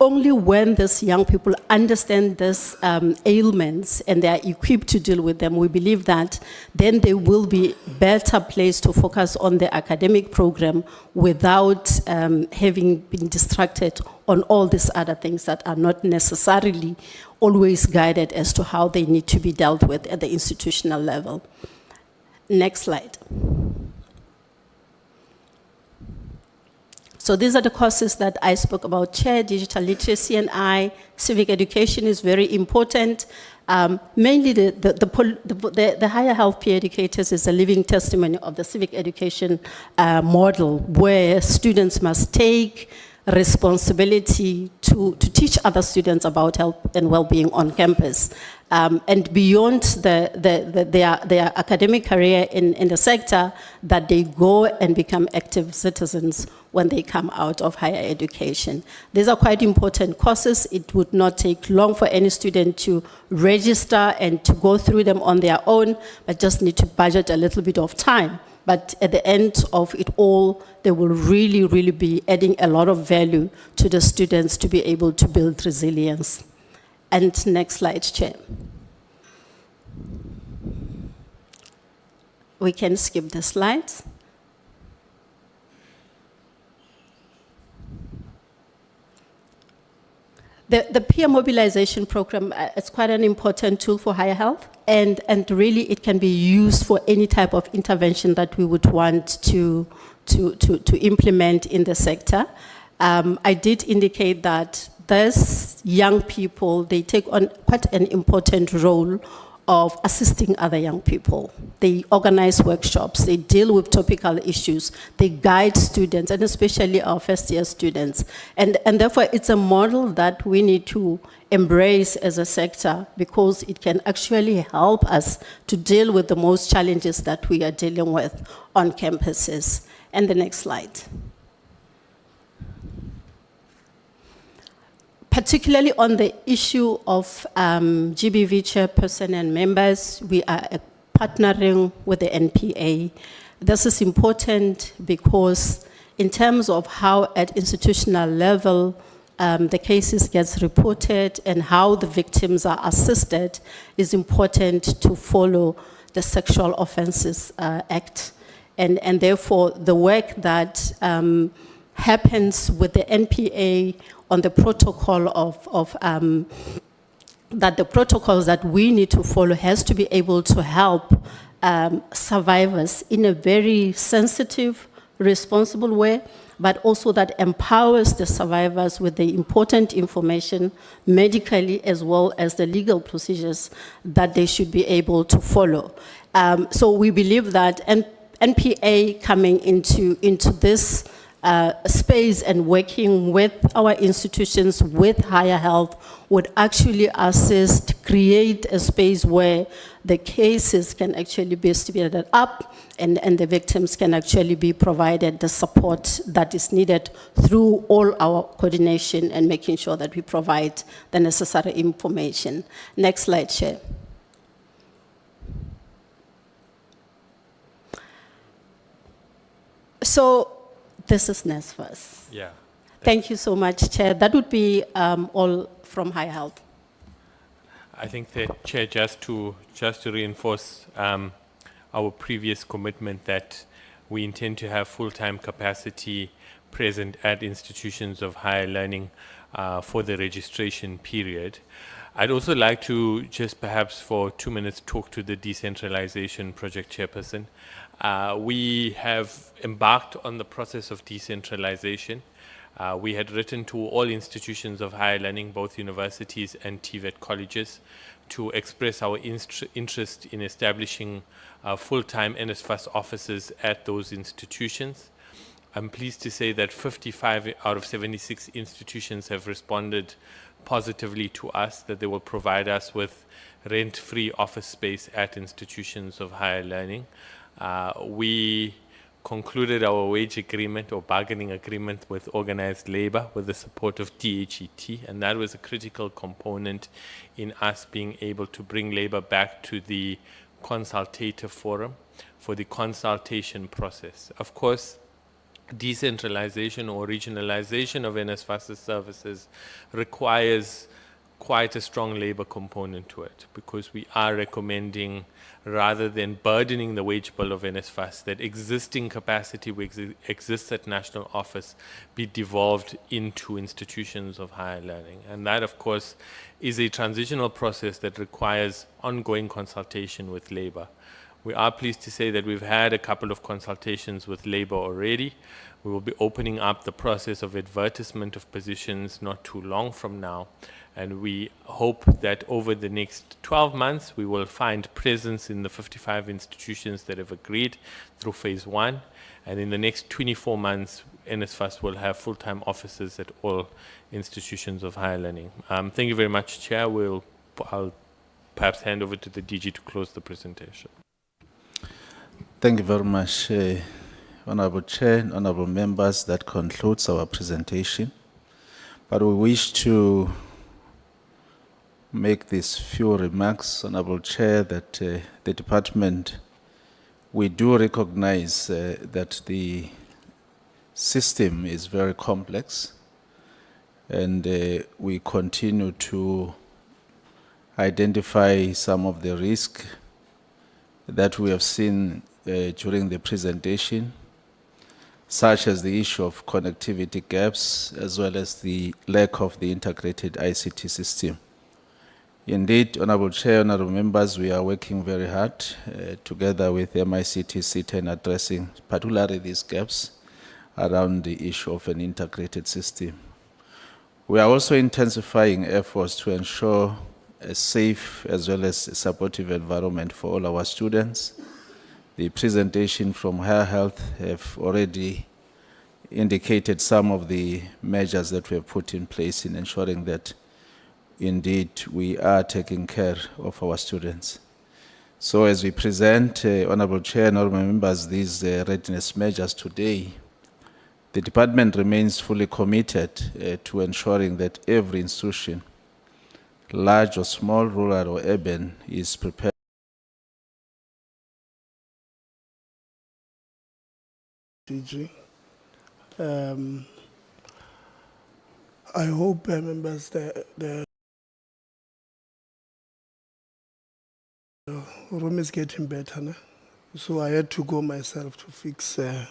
Only when these young people understand these ailments and they are equipped to deal with them, we believe that then they will be better placed to focus on the academic program without having been distracted on all these other things that are not necessarily always guided as to how they need to be dealt with at the institutional level. Next slide. So these are the courses that I spoke about, Chair. Digital literacy and civic education is very important. Mainly the Higher Health peer educators is a living testimony of the civic education model where students must take responsibility to teach other students about health and well-being on campus. And beyond their academic career in the sector, that they go and become active citizens when they come out of higher education. These are quite important courses. It would not take long for any student to register and to go through them on their own, but just need to budget a little bit of time. But at the end of it all, they will really, really be adding a lot of value to the students to be able to build resilience. And next slide, Chair. We can skip the slides. The peer mobilization program is quite an important tool for Higher Health, and really it can be used for any type of intervention that we would want to implement in the sector. I did indicate that these young people, they take on quite an important role of assisting other young people. They organize workshops, they deal with topical issues, they guide students, and especially our first-year students. And therefore, it's a model that we need to embrace as a sector because it can actually help us to deal with the most challenges that we are dealing with on campuses. And the next slide. Particularly on the issue of GBV chairperson and members, we are partnering with the NPA. This is important because in terms of how at institutional level the cases gets reported and how the victims are assisted, is important to follow the Sexual Offences Act. And therefore, the work that happens with the NPA on the protocol that the protocols that we need to follow has to be able to help survivors in a very sensitive, responsible way, but also that empowers the survivors with the important information medically as well as the legal procedures that they should be able to follow. So we believe that NPA coming into this space and working with our institutions with higher health would actually assist, create a space where the cases can actually be speeded up and the victims can actually be provided the support that is needed through all our coordination and making sure that we provide the necessary information. Next slide, Chair. So this is NSFAS. Yeah. Thank you so much, Chair. That would be all from High Health. I think that, Chair, just to reinforce our previous commitment that we intend to have full-time capacity present at institutions of higher learning for the registration period. I'd also like to just perhaps for 2 minutes talk to the decentralization project chairperson. We have embarked on the process of decentralization. We had written to all institutions of higher learning, both universities and TVET colleges, to express our interest in establishing full-time NSFAS offices at those institutions. I'm pleased to say that 55 out of 76 institutions have responded positively to us that they will provide us with rent-free office space at institutions of higher learning. We concluded our wage agreement or bargaining agreement with organized labor with the support of DHET, and that was a critical component in us being able to bring labor back to the consultative forum for the consultation process. Of course, decentralization or regionalization of NSFAS services requires quite a strong labor component to it, because we are recommending, rather than burdening the wage bill of NSFAS, that existing capacity which exists at national office be devolved into institutions of higher learning. And that, of course, is a transitional process that requires ongoing consultation with labor. We are pleased to say that we've had a couple of consultations with labor already. We will be opening up the process of advertisement of positions not too long from now. And we hope that over the next 12 months, we will find presence in the 55 institutions that have agreed through phase 1. And in the next 24 months, NSFAS will have full-time offices at all institutions of higher learning. Thank you very much, Chair. I'll perhaps hand over to the DG to close the presentation. Thank you very much, Honorable Chair and Honorable Members. That concludes our presentation. But we wish to make these few remarks, Honorable Chair, that the department, we do recognize that the system is very complex, and we continue to identify some of the risk that we have seen during the presentation, such as the issue of connectivity gaps, as well as the lack of the integrated ICT system. Indeed, Honorable Chair, Honorable Members, we are working very hard together with MICT, SETA, in addressing particularly these gaps around the issue of an integrated system. We are also intensifying efforts to ensure a safe as well as a supportive environment for all our students. The presentation from Higher Health have already indicated some of the measures that we have put in place in ensuring that indeed we are taking care of our students. So as we present, Honorable Chair and Honorable Members, these readiness measures today, The department remains fully committed to ensuring that every institution, large or small, rural or urban, is prepared. DG. I hope members the room is getting better, no? So I had to go myself to fix the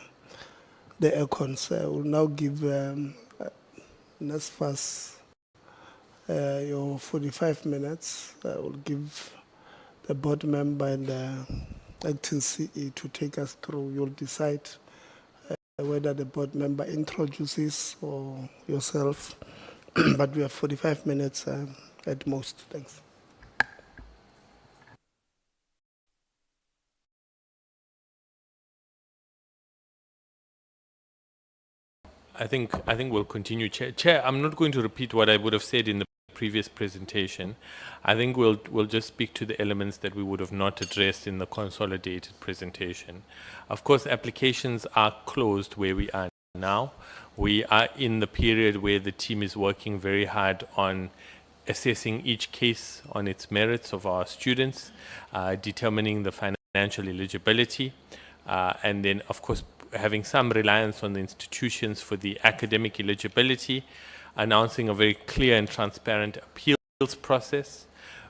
aircons. I will now give NSFAS your 45 minutes. I will give the board member and the acting CE to take us through. You'll decide whether the board member introduces or yourself. But we have 45 minutes at most. Thanks. I think we'll continue, Chair. Chair, I'm not going to repeat what I would have said in the previous presentation. I think we'll just speak to the elements that we would have not addressed in the consolidated presentation. Of course, applications are closed where we are now. We are in the period where the team is working very hard on assessing each case on its merits of our students, determining the financial eligibility, and then, of course, having some reliance on the institutions for the academic eligibility, announcing a very clear and transparent appeals process,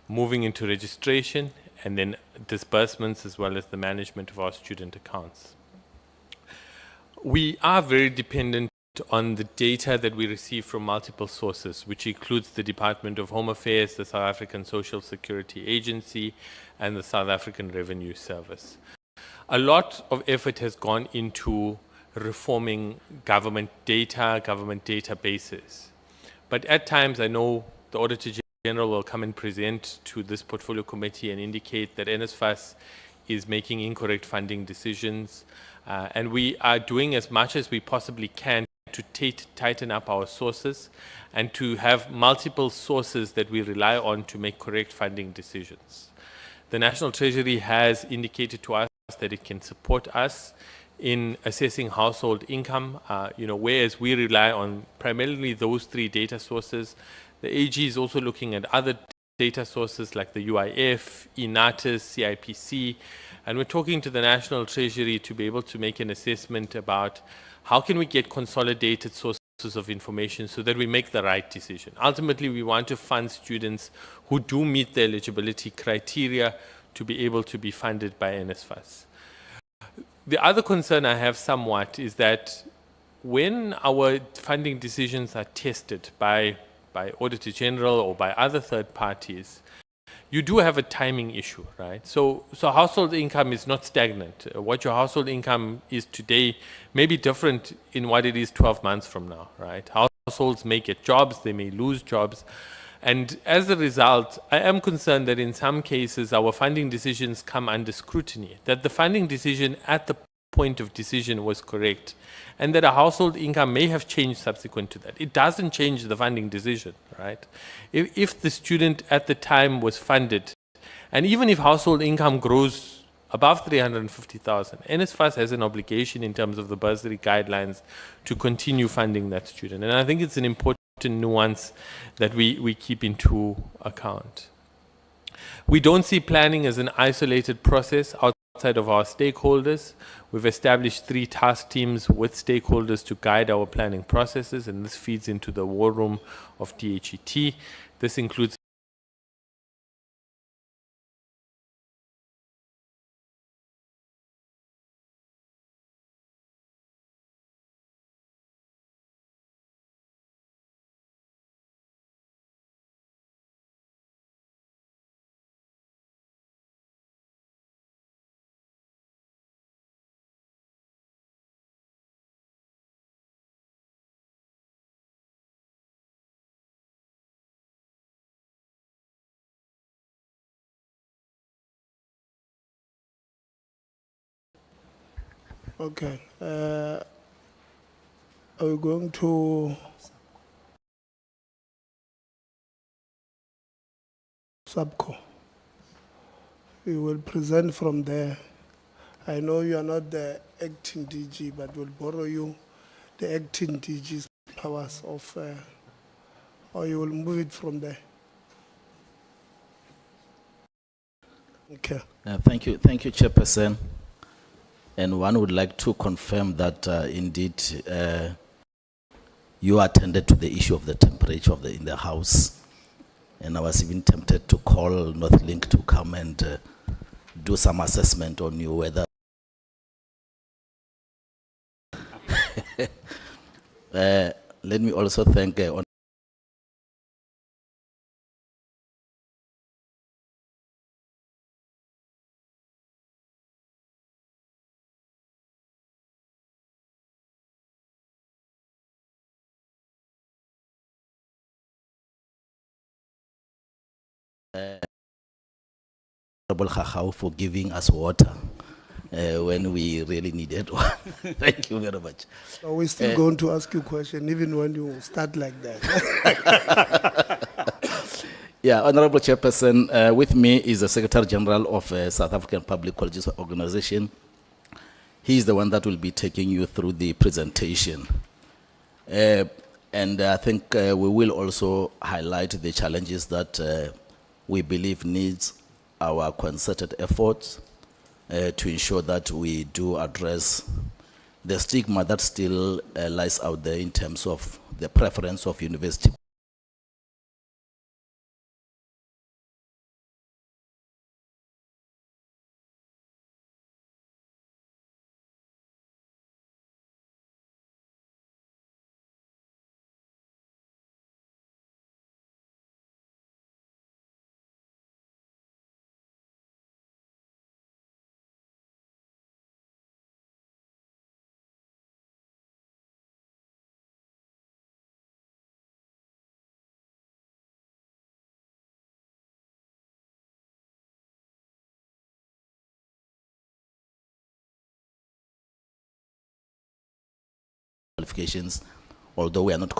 moving into registration, and then disbursements as well as the management of our student accounts. We are very dependent on the data that we receive from multiple sources, which includes the Department of Home Affairs, the South African Social Security Agency, and the South African Revenue Service. A lot of effort has gone into reforming government data, government databases. But at times, I know the Auditor General will come and present to this portfolio committee and indicate that NSFAS is making incorrect funding decisions. And we are doing as much as we possibly can to tighten up our sources and to have multiple sources that we rely on to make correct funding decisions. The National Treasury has indicated to us that it can support us in assessing household income, whereas we rely on primarily those three data sources. The AG is also looking at other data sources like the UIF, ENATIS, CIPC, and we're talking to the National Treasury to be able to make an assessment about how can we get consolidated sources of information so that we make the right decision. Ultimately, we want to fund students who do meet the eligibility criteria to be able to be funded by NSFAS. The other concern I have somewhat is that when our funding decisions are tested by Auditor General or by other third parties, you do have a timing issue, right? So household income is not stagnant. What your household income is today may be different in what it is 12 months from now, right? Households may get jobs, they may lose jobs. And as a result, I am concerned that in some cases our funding decisions come under scrutiny, that the funding decision at the point of decision was correct, and that a household income may have changed subsequent to that. It doesn't change the funding decision, right? If the student at the time was funded, and even if household income grows above 350,000, NSFAS has an obligation in terms of the bursary guidelines to continue funding that student. And I think it's an important nuance that we keep into account. We don't see planning as an isolated process outside of our stakeholders. We've established 3 task teams with stakeholders to guide our planning processes, and this feeds into the war room of DHET. This includes Okay. Are we going to SAPCO? We will present from there. I know you are not the acting DG, but we'll borrow you the acting DG's powers of, or you will move it from there? Okay. Thank you, Chairperson. And one would like to confirm that indeed you attended to the issue of the temperature in the house. And I was even tempted to call Northlink to come and do some assessment on you whether let me also thank Honorable Khahau for giving us water when we really needed one. Thank you very much. So we're still going to ask you a question even when you start like that. Yeah, Honorable Chairperson, with me is the Secretary General of South African Public Colleges Organization. He is the one that will be taking you through the presentation. And I think we will also highlight the challenges that we believe needs our concerted efforts to ensure that we do address the stigma that still lies out there in terms of the preference of university qualifications, although we are not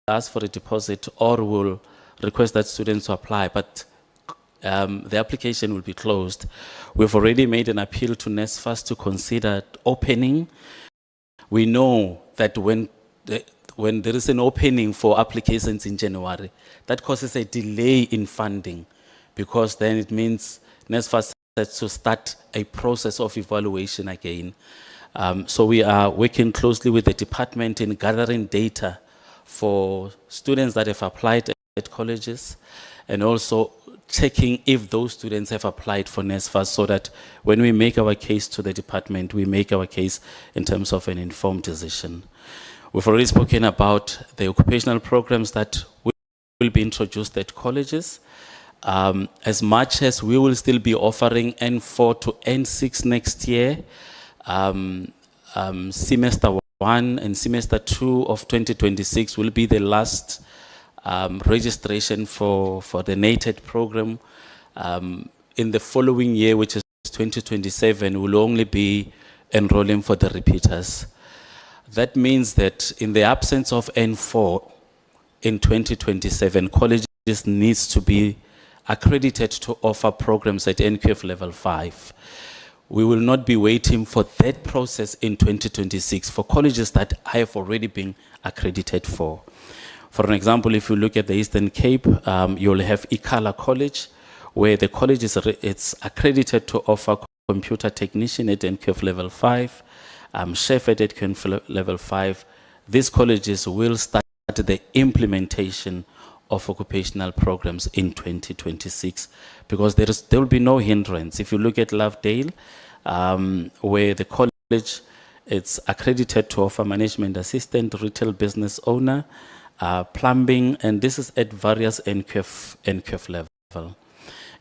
ask for a deposit or will request that students to apply, but the application will be closed. We've already made an appeal to NSFAS to consider opening. We know that when there is an opening for applications in January, that causes a delay in funding, because then it means NSFAS has to start a process of evaluation again. So we are working closely with the department in gathering data for students that have applied at colleges, and also checking if those students have applied for NSFAS, so that when we make our case to the department, we make our case in terms of an informed decision. We've already spoken about the occupational programs that will be introduced at colleges. As much as we will still be offering N4 to N6 next year, semester 1 and semester 2 of 2026 will be the last registration for the NATED program. In the following year, which is 2027, we'll only be enrolling for the repeaters. That means that in the absence of N4 in 2027, colleges needs to be accredited to offer programs at NQF level 5. We will not be waiting for that process in 2026 for colleges that have already been accredited for. For an example, if you look at the Eastern Cape, you'll have Ikala College, where the college it's accredited to offer computer technician at NQF level 5, chef at NQF level 5. These colleges will start the implementation of occupational programs in 2026, because there will be no hindrance. If you look at Lovedale, where the college it's accredited to offer management assistant, retail business owner, plumbing, and this is at various NQF level.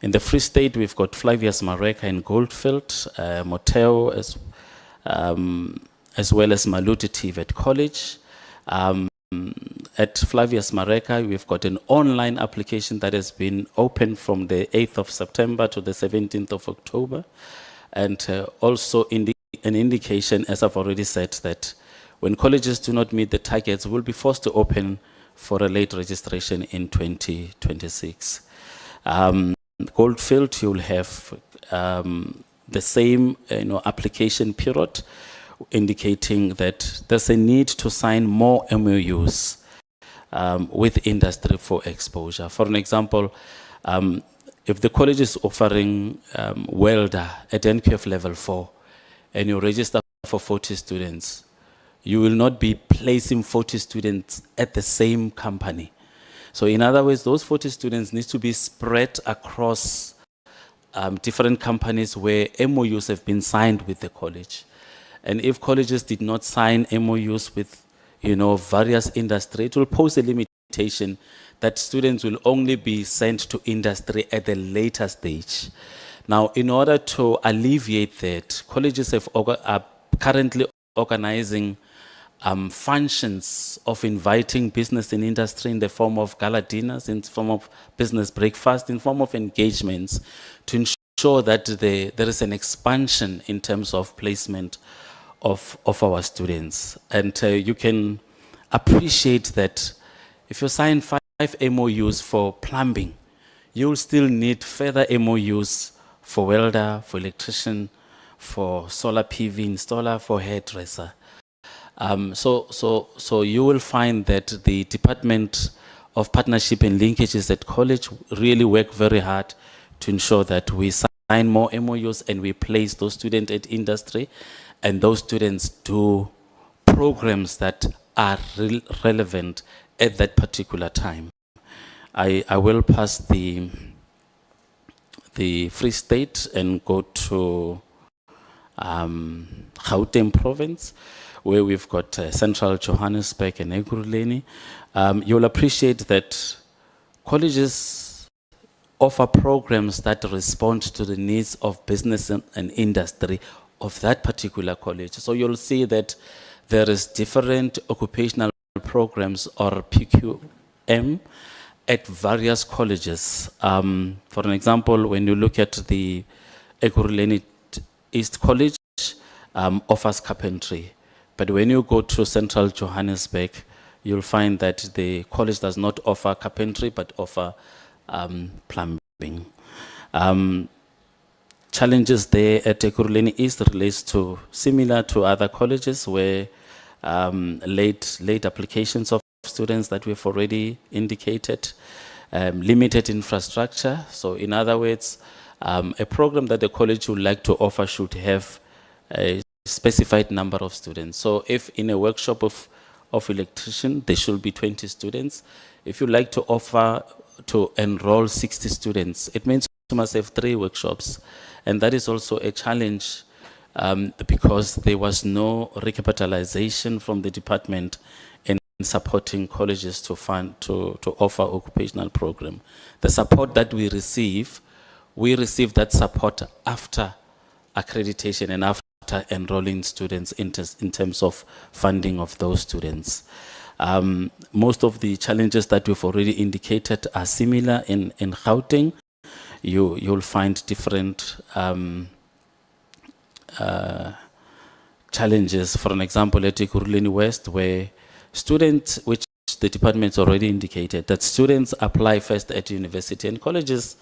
In the Free State, we've got Flavius Mareka in Goldfield, Moteo, as well as Maluti TVET College. At Flavius Mareka, we've got an online application that has been open from the 8th of September to the 17th of October. And also an indication, as I've already said, that when colleges do not meet the targets, we'll be forced to open for a late registration in 2026. Goldfield, you'll have the same application period, indicating that there's a need to sign more MOUs with industry for exposure. For an example, if the college is offering welder at NQF level 4 and you register for 40 students, you will not be placing 40 students at the same company. So in other words, those 40 students need to be spread across different companies where MOUs have been signed with the college. And if colleges did not sign MOUs with various industry, it will pose a limitation that students will only be sent to industry at the later stage. Now, in order to alleviate that, colleges are currently organizing functions of inviting business and industry in the form of gala dinners, in the form of business breakfast, in form of engagements, to ensure that there is an expansion in terms of placement of our students. And you can appreciate that if you sign 5 MOUs for plumbing, you'll still need further MOUs for welder, for electrician, for solar PV installer, for hairdresser. So you will find that the Department of Partnership and Linkages at college really work very hard to ensure that we sign more MOUs and we place those students at industry, and those students do programs that are relevant at that particular time. I will pass the Free State and go to Gauteng Province, where we've got Central Johannesburg and Ekurhuleni. You'll appreciate that colleges offer programs that respond to the needs of business and industry of that particular college. So you'll see that there is different occupational programs or PQM at various colleges. For an example, when you look at the Ekurhuleni East College, offers carpentry. But when you go to Central Johannesburg, you'll find that the college does not offer carpentry but offer plumbing. Challenges there at Ekurhuleni East relates to similar to other colleges where late applications of students that we've already indicated, limited infrastructure. So in other words, a program that the college would like to offer should have a specified number of students. So if in a workshop of electrician, there should be 20 students. If you like to offer to enroll 60 students, it means you must have 3 workshops. And that is also a challenge because there was no recapitalization from the department in supporting colleges to fund, to offer occupational program. The support that we receive that support after accreditation and after enrolling students in terms of funding of those students. Most of the challenges that we've already indicated are similar in Gauteng. You'll find different challenges. For an example, at Ekurhuleni West, where students, which the department's already indicated, that students apply first at university and colleges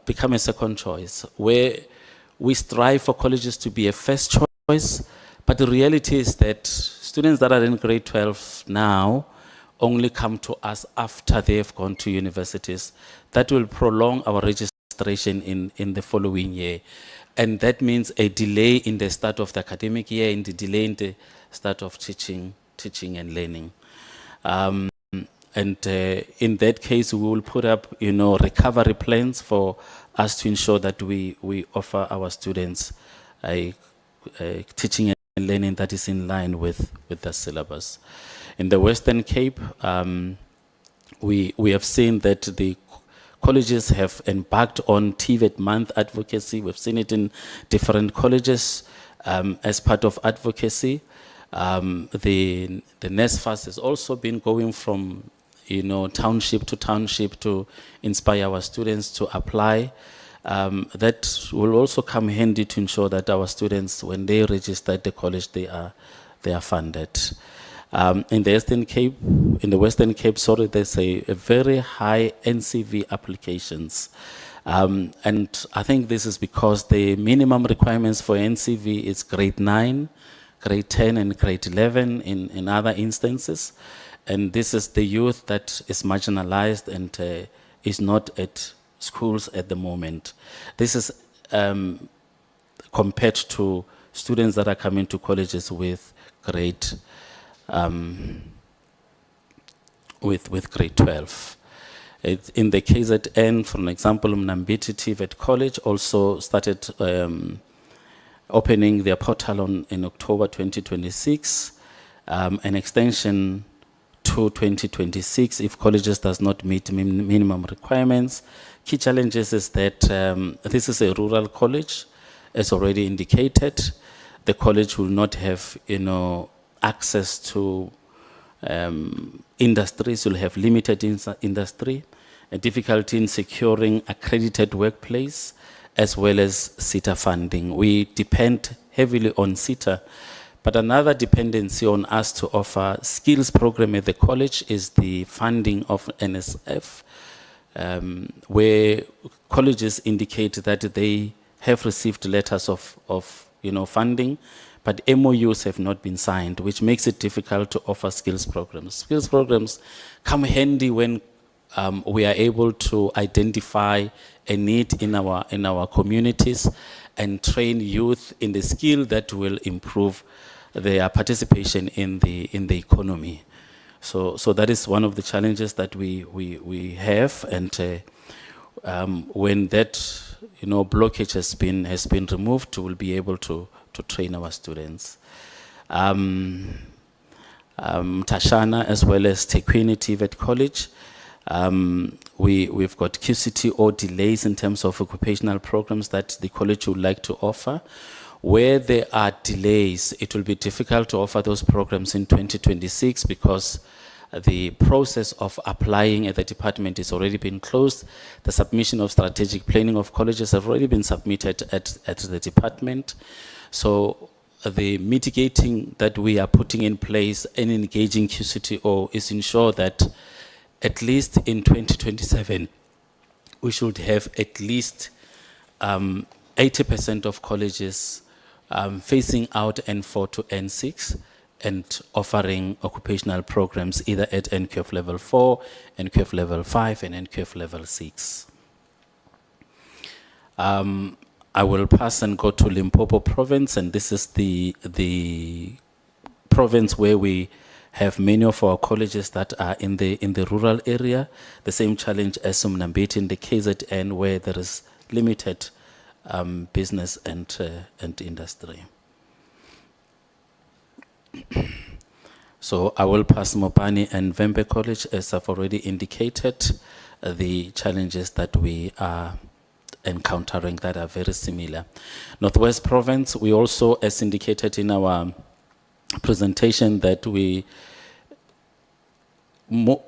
become a second choice, where we strive for colleges to be a first choice, but the reality is that students that are in grade 12 now only come to us after they've gone to universities. That will prolong our registration in the following year. And that means a delay in the start of the academic year and the delay in the start of teaching and learning. In that case, we will put up, recovery plans for us to ensure that we offer our students a teaching and learning that is in line with the syllabus. In the Western Cape, we have seen that the colleges have embarked on TVET month advocacy. We've seen it in different colleges as part of advocacy. The NSFAS has also been going from township to township to inspire our students to apply. That will also come handy to ensure that our students, when they register at the college, they are funded. In the Western Cape, sorry, there's a very high NCV applications. And I think this is because the minimum requirements for NCV is grade 9, grade 10, and grade 11 in other instances. And this is the youth that is marginalized and is not at schools at the moment. This is compared to students that are coming to colleges with grade with grade 12. In the KZN, for an example, Mnambiti TVET College also started opening their portal in October 2026, an extension to 2026 if colleges does not meet minimum requirements. Key challenges is that this is a rural college, as already indicated. The college will not have, access to industries, will have limited industry, a difficulty in securing accredited workplace, as well as SETA funding. We depend heavily on SETA, but another dependency on us to offer skills program at the college is the funding of NSF, where colleges indicate that they have received letters of funding, but MOUs have not been signed, which makes it difficult to offer skills programs. Skills programs come handy when we are able to identify a need in our communities and train youth in the skill that will improve their participation in the economy. So that is one of the challenges that we have, and when that blockage has been removed, we'll be able to train our students. Tashana, as well as Tekwini TVET College, we've got QCTO delays in terms of occupational programs that the college would like to offer. Where there are delays, it will be difficult to offer those programs in 2026 because the process of applying at the department is already been closed. The submission of strategic planning of colleges have already been submitted at the department. So the mitigating that we are putting in place and engaging QCTO is ensure that at least in 2027, we should have at least 80% of colleges phasing out N4 to N6 and offering occupational programs either at NQF level 4, NQF level 5, and NQF level 6. I will pass and go to Limpopo province, and this is the province where we have many of our colleges that are in the rural area. The same challenge as Mnambiti in the KZN, where there is limited business and industry. So I will pass Mopani and Vembe College, as I've already indicated, the challenges that we are encountering that are very similar. Northwest Province, we also, as indicated in our presentation, that we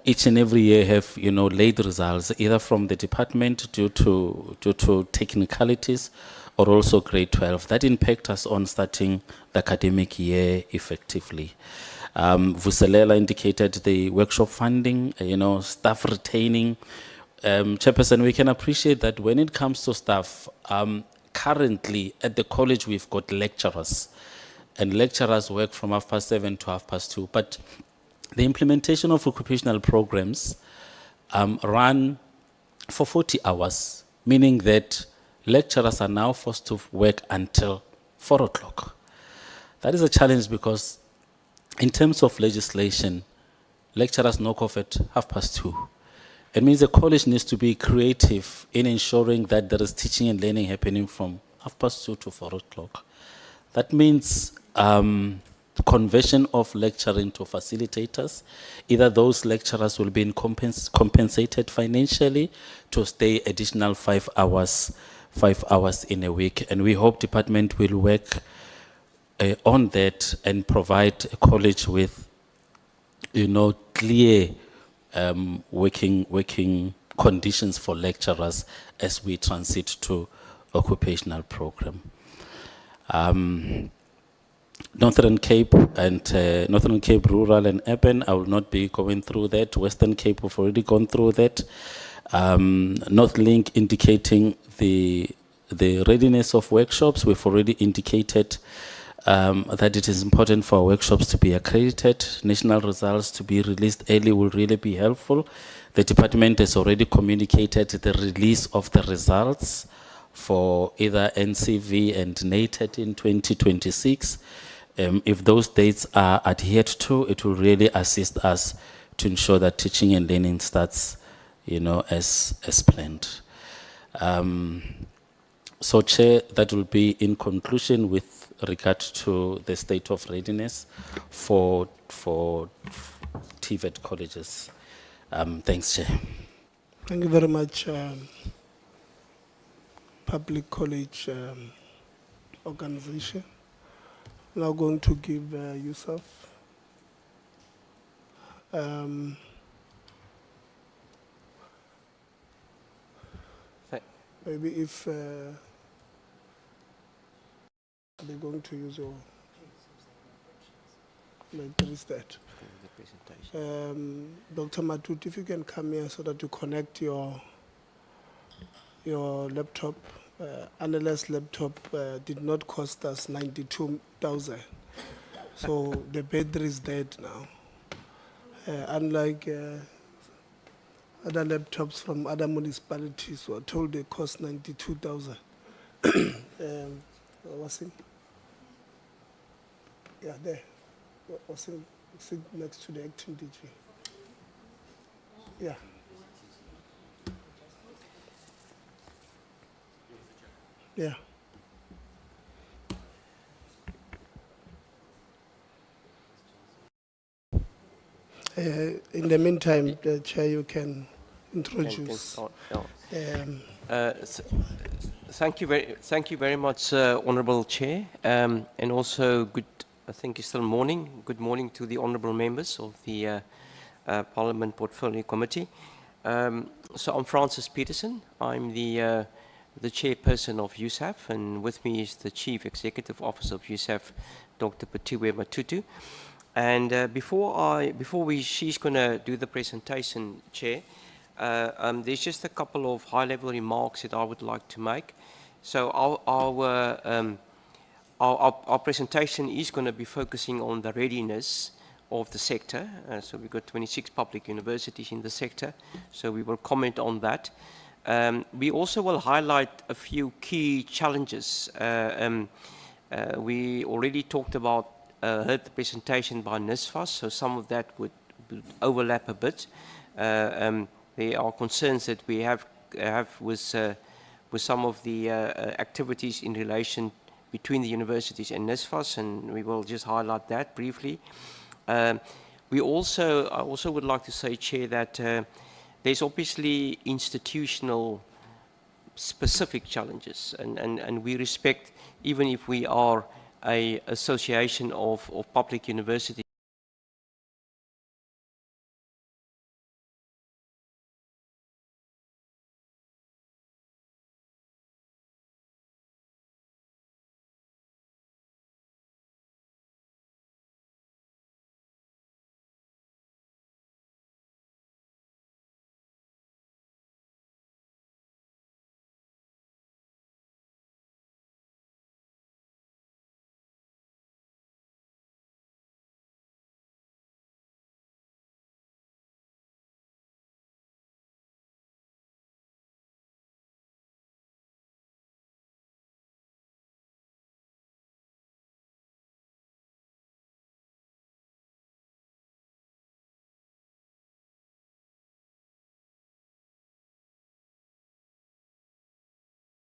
each and every year have, late results, either from the department due to technicalities, or also grade 12. That impact us on starting the academic year effectively. Vuselela indicated the workshop funding, staff retaining. Chairperson, we can appreciate that when it comes to staff, currently at the college we've got lecturers, and lecturers work from 7:30 to 2:30, but the implementation of occupational programs run for 40 hours, meaning that lecturers are now forced to work until 4 o'clock. That is a challenge because in terms of legislation, lecturers knock off at 2:30. It means the college needs to be creative in ensuring that there is teaching and learning happening from 2:30 to 4 o'clock. That means conversion of lecturing to facilitators. Either those lecturers will be compensated financially to stay additional 5 hours in a week. And we hope department will work on that and provide a college with, clear working conditions for lecturers as we transit to occupational program. Northern Cape and Northern Cape Rural and Urban, I will not be going through that. Western Cape, we've already gone through that. North Link indicating the readiness of workshops. We've already indicated that it is important for our workshops to be accredited. National results to be released early will really be helpful. The department has already communicated the release of the results for either NCV and NATED in 2026. If those dates are adhered to, it will really assist us to ensure that teaching and learning starts, as planned. So, Chair, that will be in conclusion with regard to the state of readiness for TVET colleges. Thanks, Chair. Thank you very much, Public College Organization. Now going to give USAf. Maybe if are they going to use your like there is that. Dr. Matut, if you can come here so that you connect your laptop. Analyst laptop did not cost us 92,000. So the battery is dead now. Unlike other laptops from other municipalities were told they cost 92,000. Wasim? Yeah, there. Wasim, sit next to the acting DG. Yeah. Yeah. In the meantime, the Chair, you can introduce. Thank you very much, Honourable Chair, and also good. I think it's still morning. Good morning to the honourable members of the Parliament Portfolio Committee. So I'm Francis Peterson. I'm the chairperson of USAf, and with me is the Chief Executive Officer of USAf, Dr. Patiwe Matutu. And she's going to do the presentation, Chair, there's just a couple of high-level remarks that I would like to make. So our presentation is going to be focusing on the readiness of the sector. So we've got 26 public universities in the sector, so we will comment on that. We also will highlight a few key challenges. We already talked about, heard the presentation by NSFAS, so some of that would overlap a bit. There are concerns that we have with some of the activities in relation between the universities and NSFAS, and we will just highlight that briefly. I also would like to say, Chair, that there's obviously institutional specific challenges, and we respect, even if we are an association of public universities,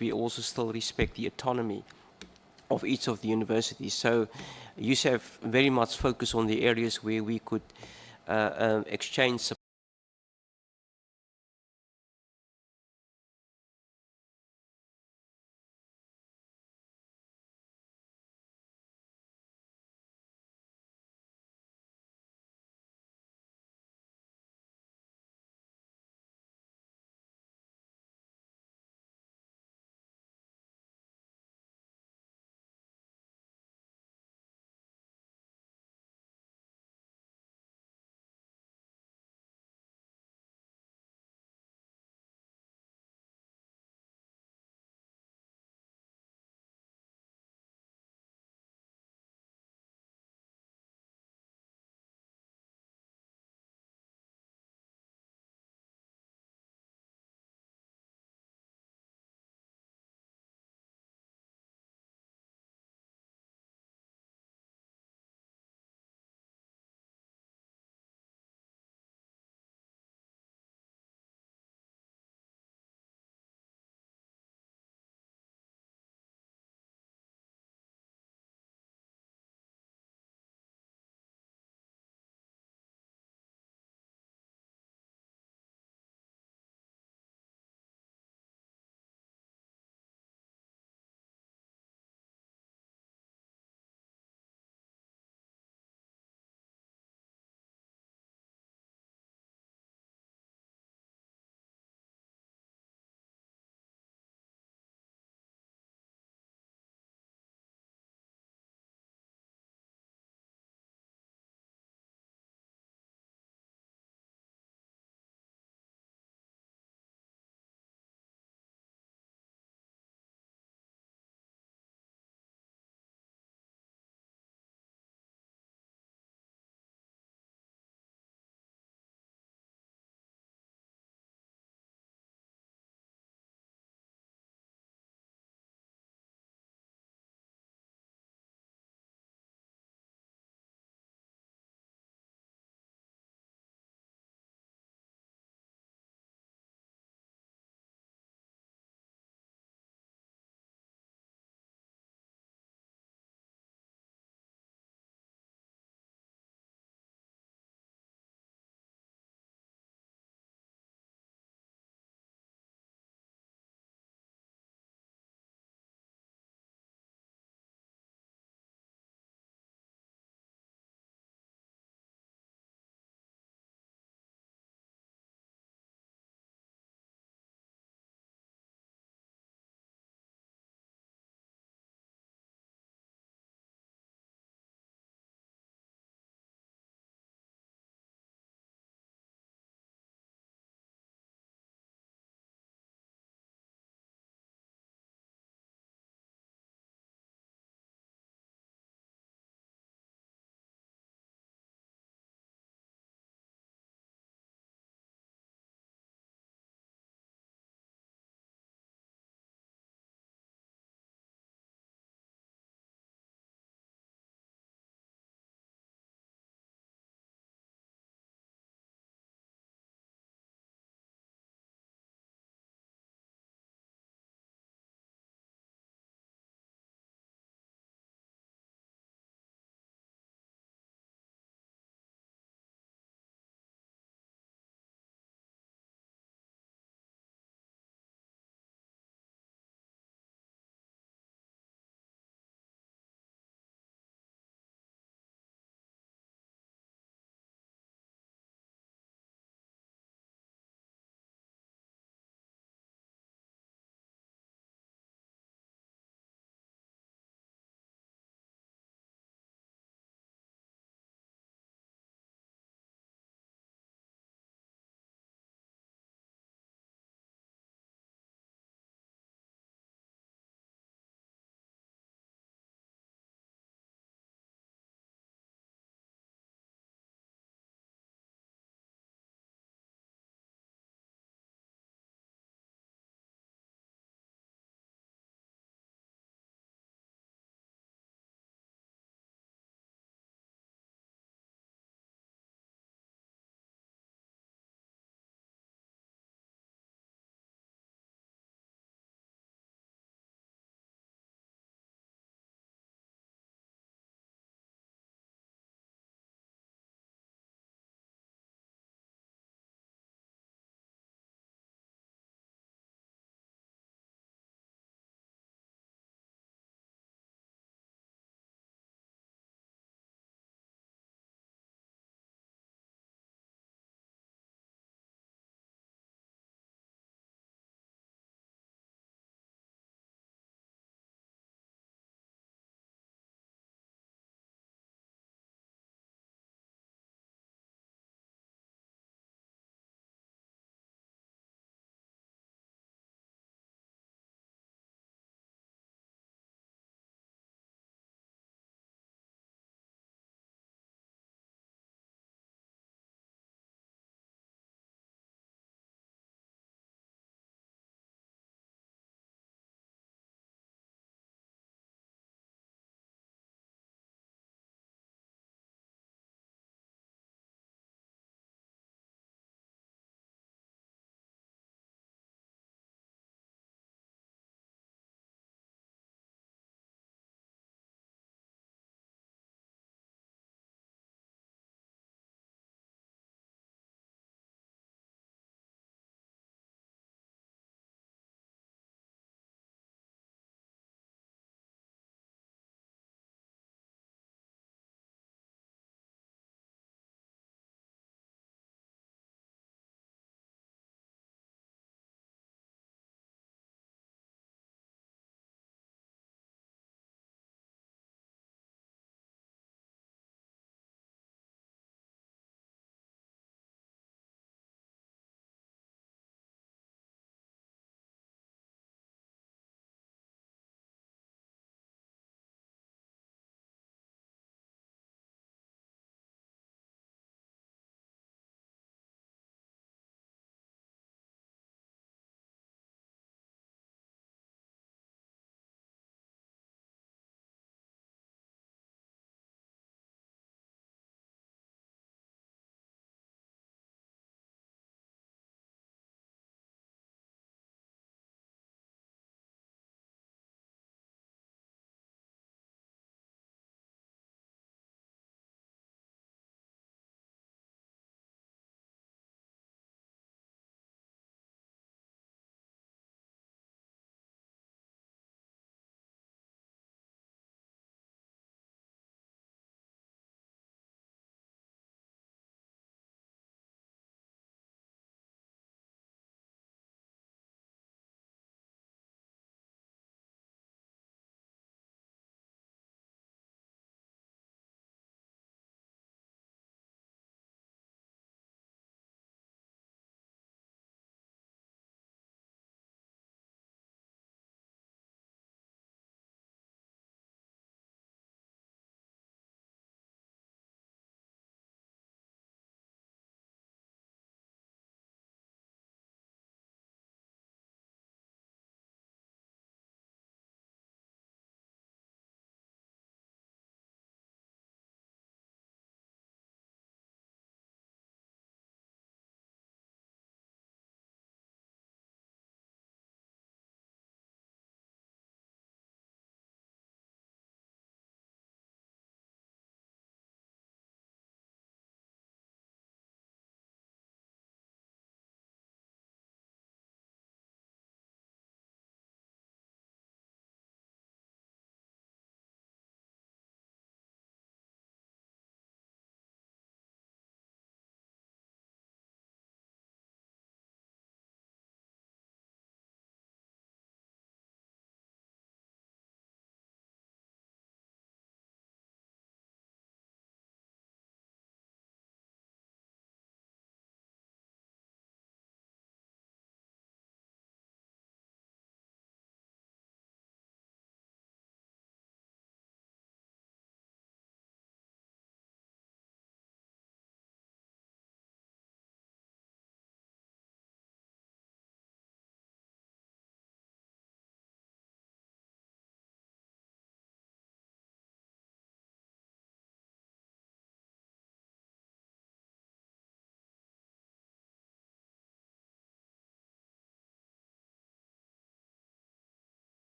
we also still respect the autonomy of each of the universities. So USAf very much focus on the areas where we could exchange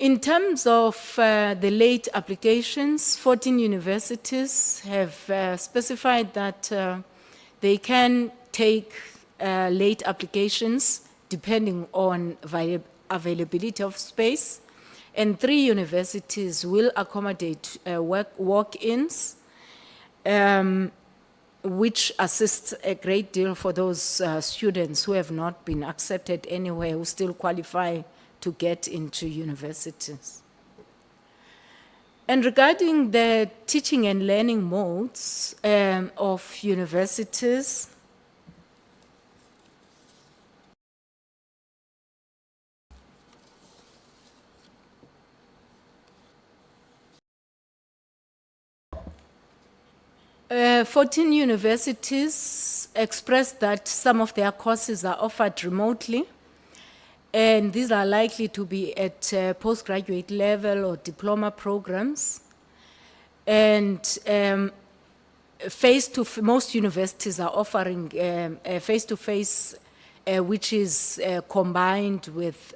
In terms of the late applications, 14 universities have specified that they can take late applications depending on availability of space, and 3 universities will accommodate walk-ins, which assists a great deal for those students who have not been accepted anywhere, who still qualify to get into universities. And regarding the teaching and learning modes of universities, uh, 14 universities expressed that some of their courses are offered remotely, and these are likely to be at postgraduate level or diploma programs. And most universities are offering face-to-face, which is combined with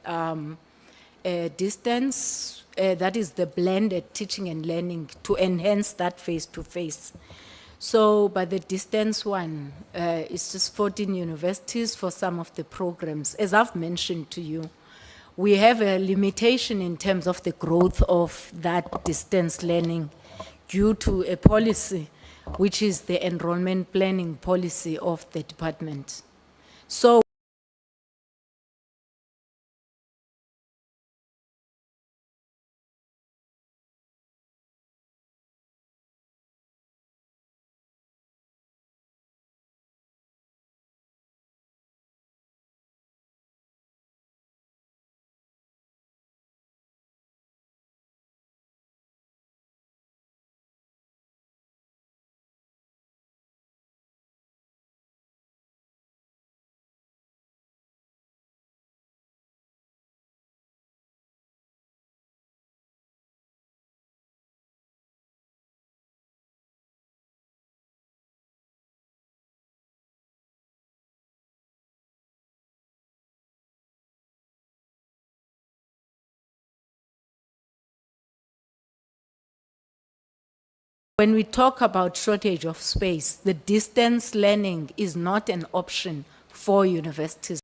distance. That is the blended teaching and learning to enhance that face-to-face. So, but the distance one is just 14 universities for some of the programs. As I've mentioned to you, we have a limitation in terms of the growth of that distance learning due to a policy, which is the enrollment planning policy of the department. So, when we talk about shortage of space, the distance learning is not an option for universities.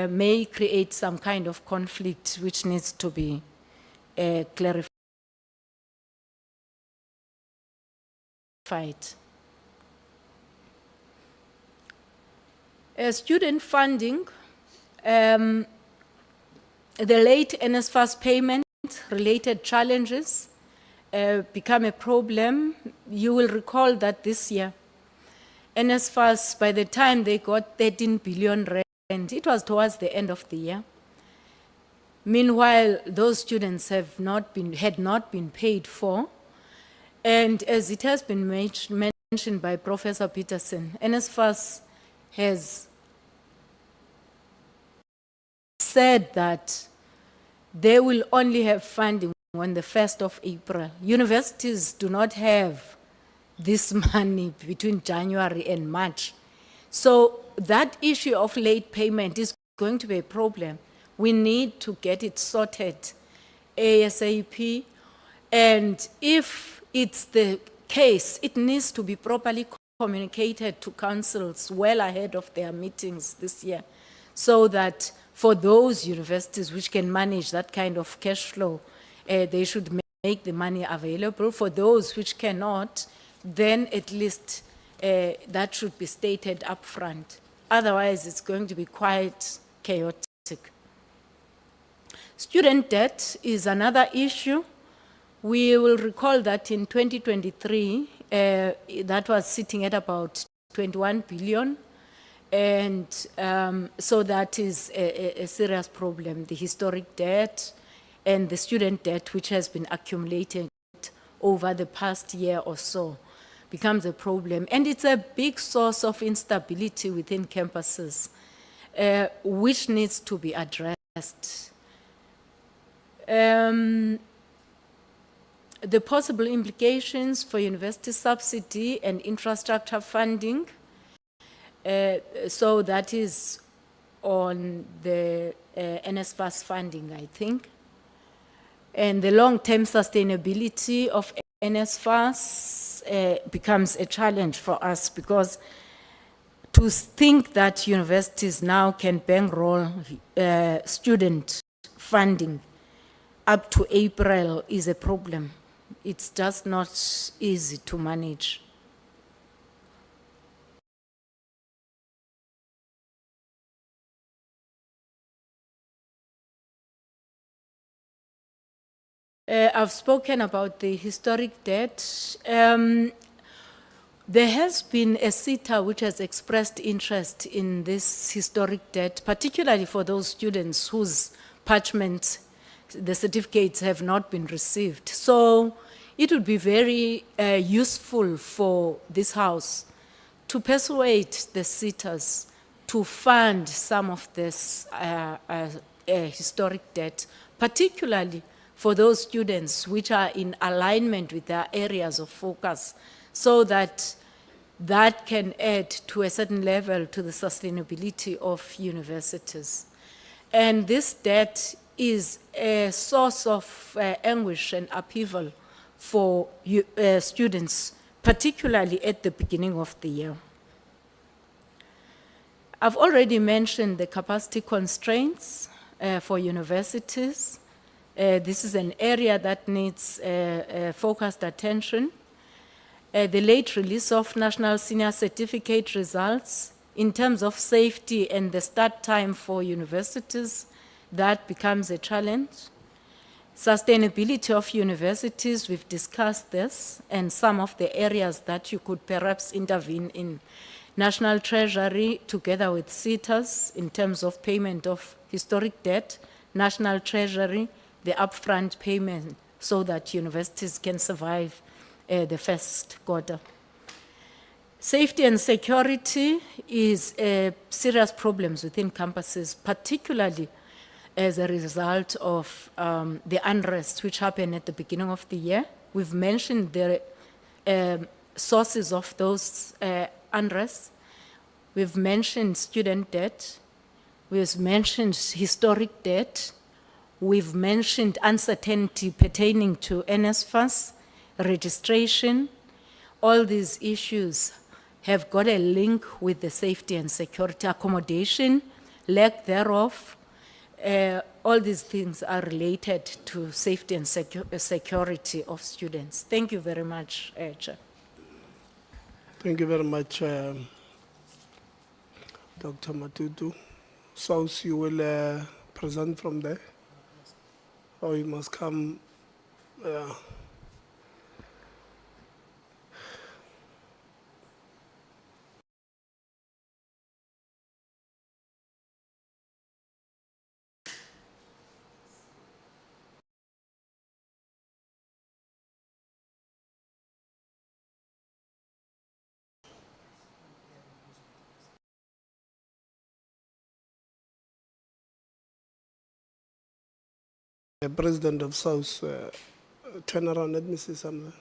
may create some kind of conflict which needs to be clarified. Student funding, the late NSFAS payment related challenges become a problem. You will recall that this year, NSFAS, by the time they got 13 billion rand, it was towards the end of the year. Meanwhile, those students had not been paid for. And as it has been mentioned by Professor Peterson, NSFAS has said that they will only have funding on the 1st of April. Universities do not have this money between January and March. So that issue of late payment is going to be a problem. We need to get it sorted ASAP. And if it's the case, it needs to be properly communicated to councils well ahead of their meetings this year, so that for those universities which can manage that kind of cash flow, they should make the money available. For those which cannot, then at least that should be stated up front. Otherwise, it's going to be quite chaotic. Student debt is another issue. We will recall that in 2023, that was sitting at about 21 billion. And so that is a serious problem, the historic debt and the student debt, which has been accumulated over the past year or so, becomes a problem. And it's a big source of instability within campuses, which needs to be addressed. The possible implications for university subsidy and infrastructure funding. So that is on the NSFAS funding, I think. And the long-term sustainability of NSFAS becomes a challenge for us, because to think that universities now can bankroll student funding up to April is a problem. It's just not easy to manage. I've spoken about the historic debt. There has been a SETA which has expressed interest in this historic debt, particularly for those students whose parchments, the certificates have not been received. So it would be very useful for this House to persuade the SETAs to fund some of this historic debt, particularly for those students which are in alignment with their areas of focus, so that that can add to a certain level to the sustainability of universities. And this debt is a source of anguish and upheaval for students, particularly at the beginning of the year. I've already mentioned the capacity constraints for universities. This is an area that needs focused attention. The late release of national senior certificate results in terms of safety and the start time for universities, that becomes a challenge. Sustainability of universities, we've discussed this, and some of the areas that you could perhaps intervene in. National Treasury together with SETAs in terms of payment of historic debt, National Treasury, the upfront payment, so that universities can survive the first quarter. Safety and security is serious problems within campuses, particularly as a result of the unrest which happened at the beginning of the year. We've mentioned the sources of those unrests. We've mentioned student debt. We've mentioned historic debt. We've mentioned uncertainty pertaining to NSFAS, registration. All these issues have got a link with the safety and security, accommodation, lack thereof. All these things are related to safety and security of students. Thank you very much, Chair. Thank you very much, Dr. Matutu. SAUS, you will present from there? Or you must come? The president of SAUS, turn around, let me see something.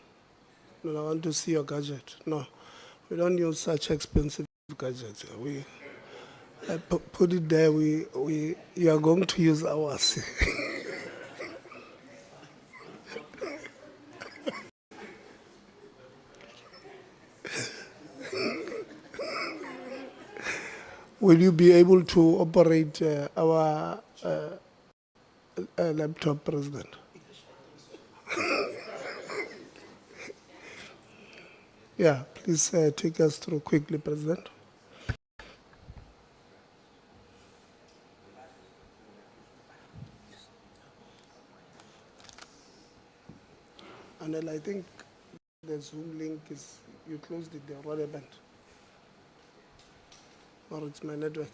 No, I want to see your gadget. No, we don't use such expensive gadgets. We put it there. You are going to use ours. Will you be able to operate our laptop, President? Yeah, please take us through quickly, President. And then I think the Zoom link is, you closed it, the relevant. Or it's my network.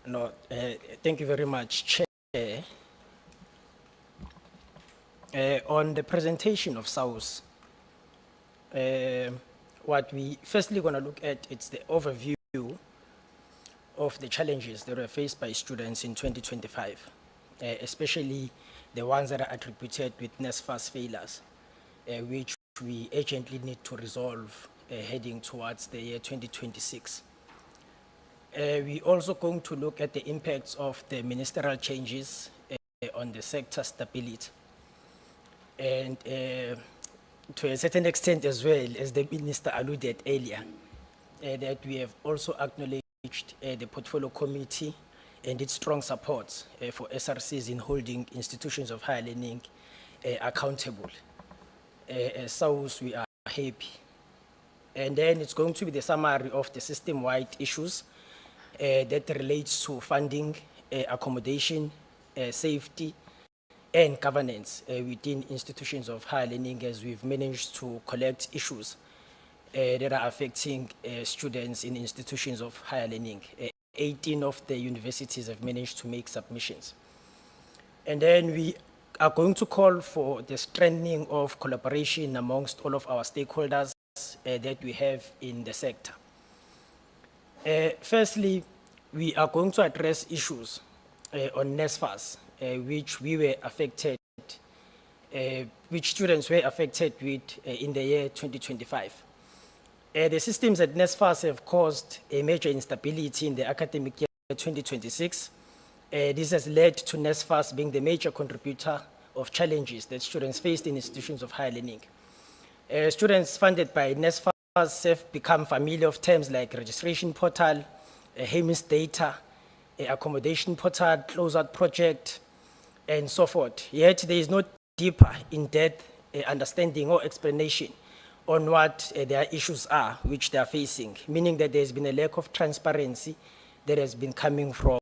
No, thank you very much, Chair. On the presentation of SAUS, what we firstly going to look at, it's the overview of the challenges that were faced by students in 2025, especially the ones that are attributed with NSFAS failures, which we urgently need to resolve heading towards the year 2026. We also going to look at the impacts of the ministerial changes on the sector stability. And to a certain extent as well, as the Minister alluded earlier, that we have also acknowledged the Portfolio Committee and its strong support for SRCs in holding institutions of higher learning accountable. As SAUS, we are happy. And then it's going to be the summary of the system-wide issues that relates to funding, accommodation, safety, and governance within institutions of higher learning, as we've managed to collect issues that are affecting students in institutions of higher learning. 18 of the universities have managed to make submissions. And then we are going to call for the strengthening of collaboration amongst all of our stakeholders that we have in the sector. Firstly, we are going to address issues on NSFAS, which we were affected, which students were affected with in the year 2025. The systems at NSFAS have caused a major instability in the academic year 2026. This has led to NSFAS being the major contributor of challenges that students faced in institutions of higher learning. Students funded by NSFAS have become familiar with terms like registration portal, HEMIS data, accommodation portal, closeout project, and so forth. Yet there is no deeper, in-depth understanding or explanation on what their issues are, which they are facing, meaning that there has been a lack of transparency that has been coming from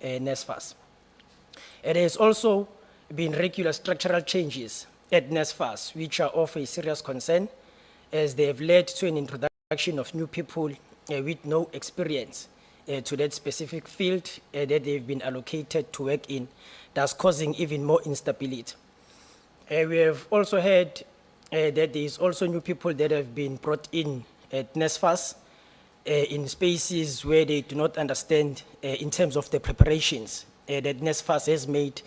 NSFAS. There has also been regular structural changes at NSFAS, which are of a serious concern, as they have led to an introduction of new people with no experience to that specific field that they've been allocated to work in, thus causing even more instability. We have also heard that there is also new people that have been brought in at NSFAS in spaces where they do not understand in terms of the preparations that NSFAS has made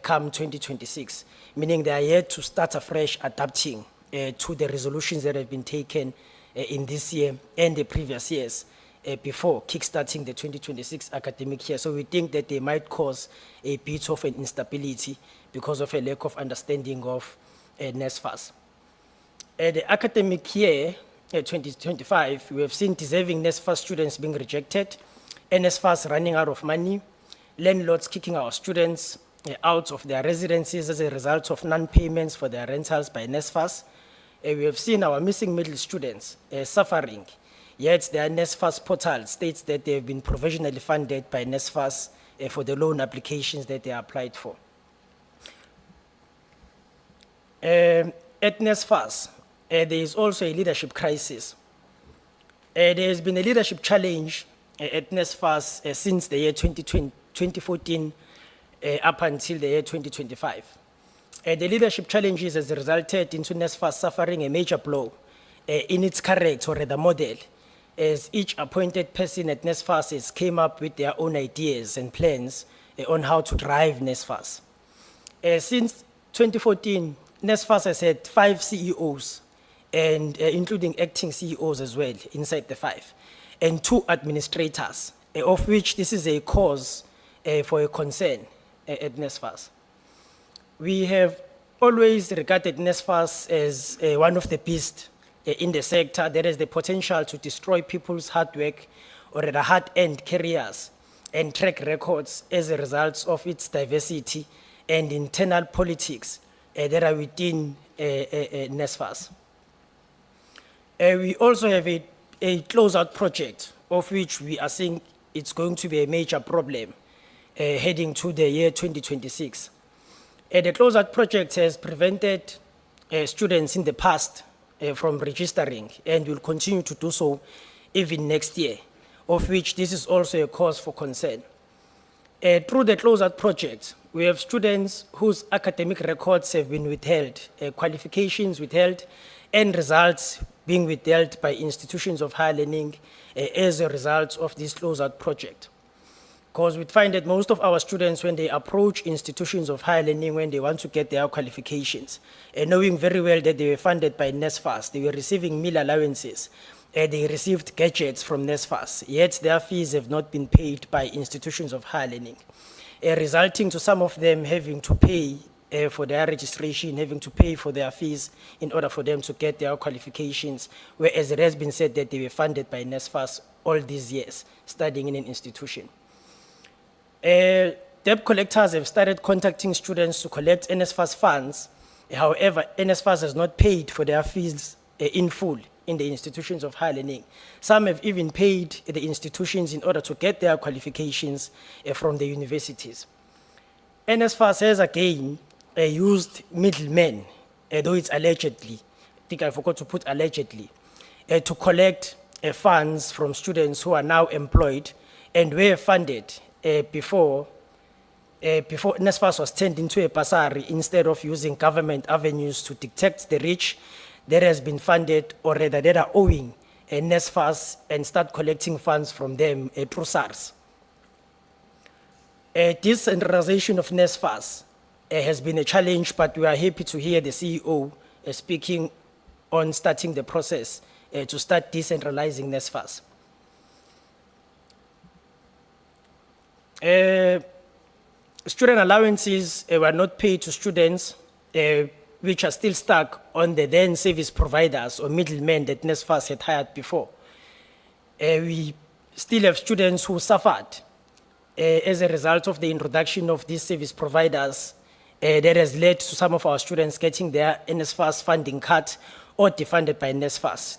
come 2026, meaning they are here to start afresh adapting to the resolutions that have been taken in this year and the previous years before kickstarting the 2026 academic year. So we think that they might cause a bit of an instability because of a lack of understanding of NSFAS. The academic year 2025, we have seen deserving NSFAS students being rejected, NSFAS running out of money, landlords kicking our students out of their residences as a result of non-payments for their rentals by NSFAS. We have seen our missing middle students suffering, yet their NSFAS portal states that they have been provisionally funded by NSFAS for the loan applications that they applied for. At NSFAS, there is also a leadership crisis. There has been a leadership challenge at NSFAS since the year 2014 up until the year 2025. The leadership challenges has resulted into NSFAS suffering a major blow in its character or the model, as each appointed person at NSFAS has came up with their own ideas and plans on how to drive NSFAS. Since 2014, NSFAS has had 5 CEOs, and including acting CEOs as well inside the 5, and 2 administrators, of which this is a cause for a concern at NSFAS. We have always regarded NSFAS as one of the beasts in the sector that has the potential to destroy people's hard work or the hard-earned careers and track records as a result of its diversity and internal politics that are within NSFAS. We also have a closeout project of which we are seeing it's going to be a major problem heading to the year 2026. The closeout project has prevented students in the past from registering and will continue to do so even next year, of which this is also a cause for concern. Through the closeout project, we have students whose academic records have been withheld, qualifications withheld, and results being withheld by institutions of higher learning as a result of this closeout project. Because we find that most of our students, when they approach institutions of higher learning, when they want to get their qualifications, knowing very well that they were funded by NSFAS, they were receiving meal allowances, they received gadgets from NSFAS, yet their fees have not been paid by institutions of higher learning, resulting to some of them having to pay for their registration, having to pay for their fees in order for them to get their qualifications, whereas it has been said that they were funded by NSFAS all these years, studying in an institution. Debt collectors have started contacting students to collect NSFAS funds. However, NSFAS has not paid for their fees in full in the institutions of higher learning. Some have even paid the institutions in order to get their qualifications from the universities. NSFAS has again used middlemen, though it's allegedly, I think I forgot to put allegedly, to collect funds from students who are now employed and were funded before NSFAS was turned into a bursary instead of using government avenues to detect the rich that has been funded or rather that are owing NSFAS and start collecting funds from them through SARS. Decentralization of NSFAS has been a challenge, but we are happy to hear the CEO speaking on starting the process to start decentralizing NSFAS. Student allowances were not paid to students which are still stuck on the then service providers or middlemen that NSFAS had hired before. We still have students who suffered as a result of the introduction of these service providers that has led to some of our students getting their NSFAS funding cut or defunded by NSFAS.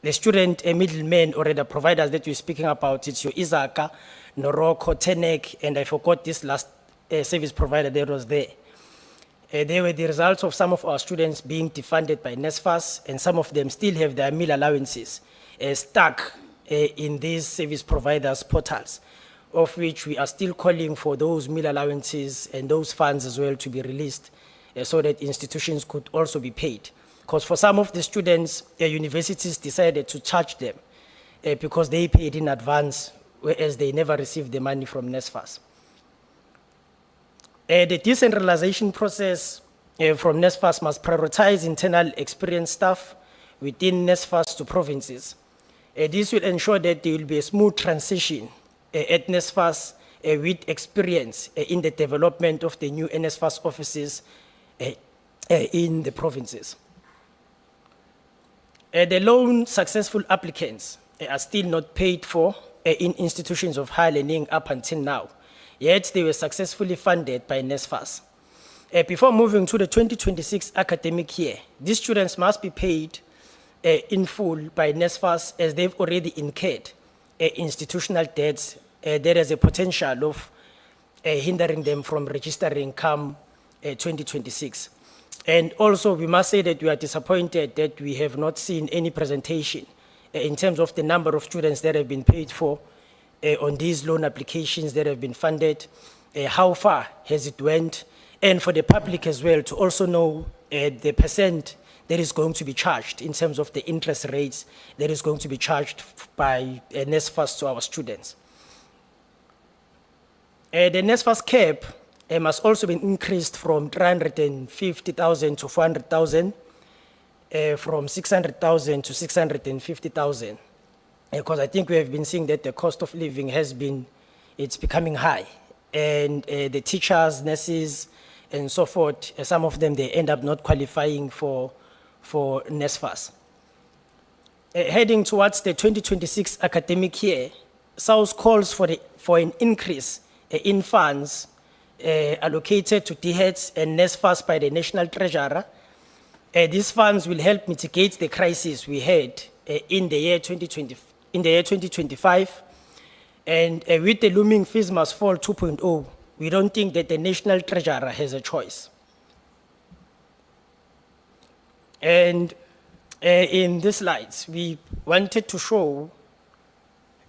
The student middlemen or the providers that we're speaking about, it's your Izaka, Noroko, Tenek, and I forgot this last service provider that was there. They were the results of some of our students being defunded by NSFAS, and some of them still have their meal allowances stuck in these service providers' portals, of which we are still calling for those meal allowances and those funds as well to be released so that institutions could also be paid. Because for some of the students, universities decided to charge them because they paid in advance, whereas they never received the money from NSFAS. The decentralization process from NSFAS must prioritize internal experienced staff within NSFAS to provinces. This will ensure that there will be a smooth transition at NSFAS with experience in the development of the new NSFAS offices in the provinces. The loan successful applicants are still not paid for in institutions of higher learning up until now, yet they were successfully funded by NSFAS. Before moving to the 2026 academic year, these students must be paid in full by NSFAS as they've already incurred institutional debts that has a potential of hindering them from registering come 2026. And also, we must say that we are disappointed that we have not seen any presentation in terms of the number of students that have been paid for on these loan applications that have been funded, how far has it went, and for the public as well to also know the percent that is going to be charged in terms of the interest rates that is going to be charged by NSFAS to our students. The NSFAS cap must also be increased from 350,000 to 400,000, from 600,000 to 650,000, because I think we have been seeing that the cost of living it's becoming high, and the teachers, nurses, and so forth, some of them, they end up not qualifying for NSFAS. Heading towards the 2026 academic year, SAUS calls for an increase in funds allocated to DHET and NSFAS by the National Treasurer. These funds will help mitigate the crisis we had in the year 2025. And with the looming fees must fall 2.0, we don't think that the National Treasurer has a choice. And in these slides, we wanted to show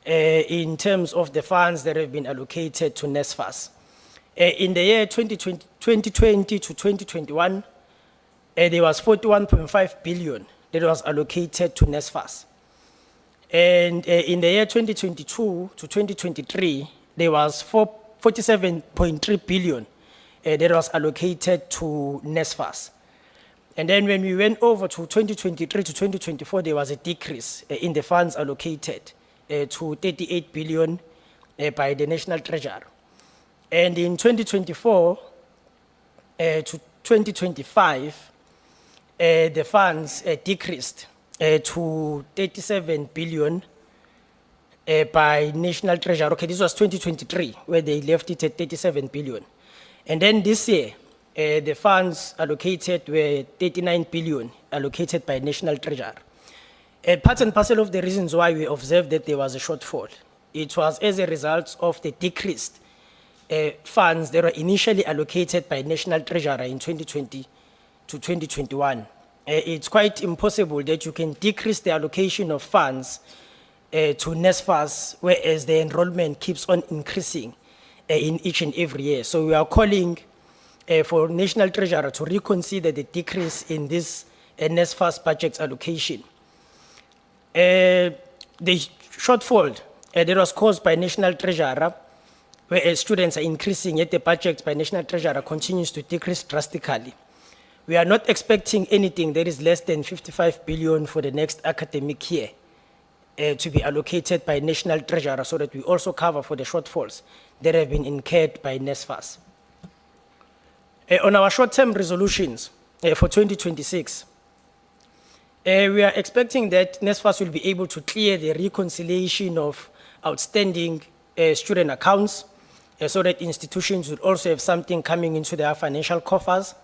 in terms of the funds that have been allocated to NSFAS. In the year 2020 to 2021, there was 41.5 billion that was allocated to NSFAS. And in the year 2022 to 2023, there was 47.3 billion that was allocated to NSFAS. And then when we went over to 2023 to 2024, there was a decrease in the funds allocated to 38 billion by the National Treasurer. And in 2024 to 2025, the funds decreased to 37 billion by National Treasurer. Okay, this was 2023, where they left it at 37 billion. And then this year, the funds allocated were 39 billion allocated by National Treasurer. Part and parcel of the reasons why we observed that there was a shortfall, it was as a result of the decreased funds that were initially allocated by National Treasurer in 2020 to 2021. It's quite impossible that you can decrease the allocation of funds to NSFAS, whereas the enrollment keeps on increasing in each and every year. So we are calling for National Treasurer to reconsider the decrease in this NSFAS budget allocation. The shortfall that was caused by National Treasurer, whereas students are increasing, yet the budget by National Treasurer continues to decrease drastically. We are not expecting anything that is less than 55 billion for the next academic year to be allocated by National Treasurer, so that we also cover for the shortfalls that have been incurred by NSFAS. On our short-term resolutions for 2026, we are expecting that NSFAS will be able to clear the reconciliation of outstanding student accounts, so that institutions will also have something coming into their financial coffers.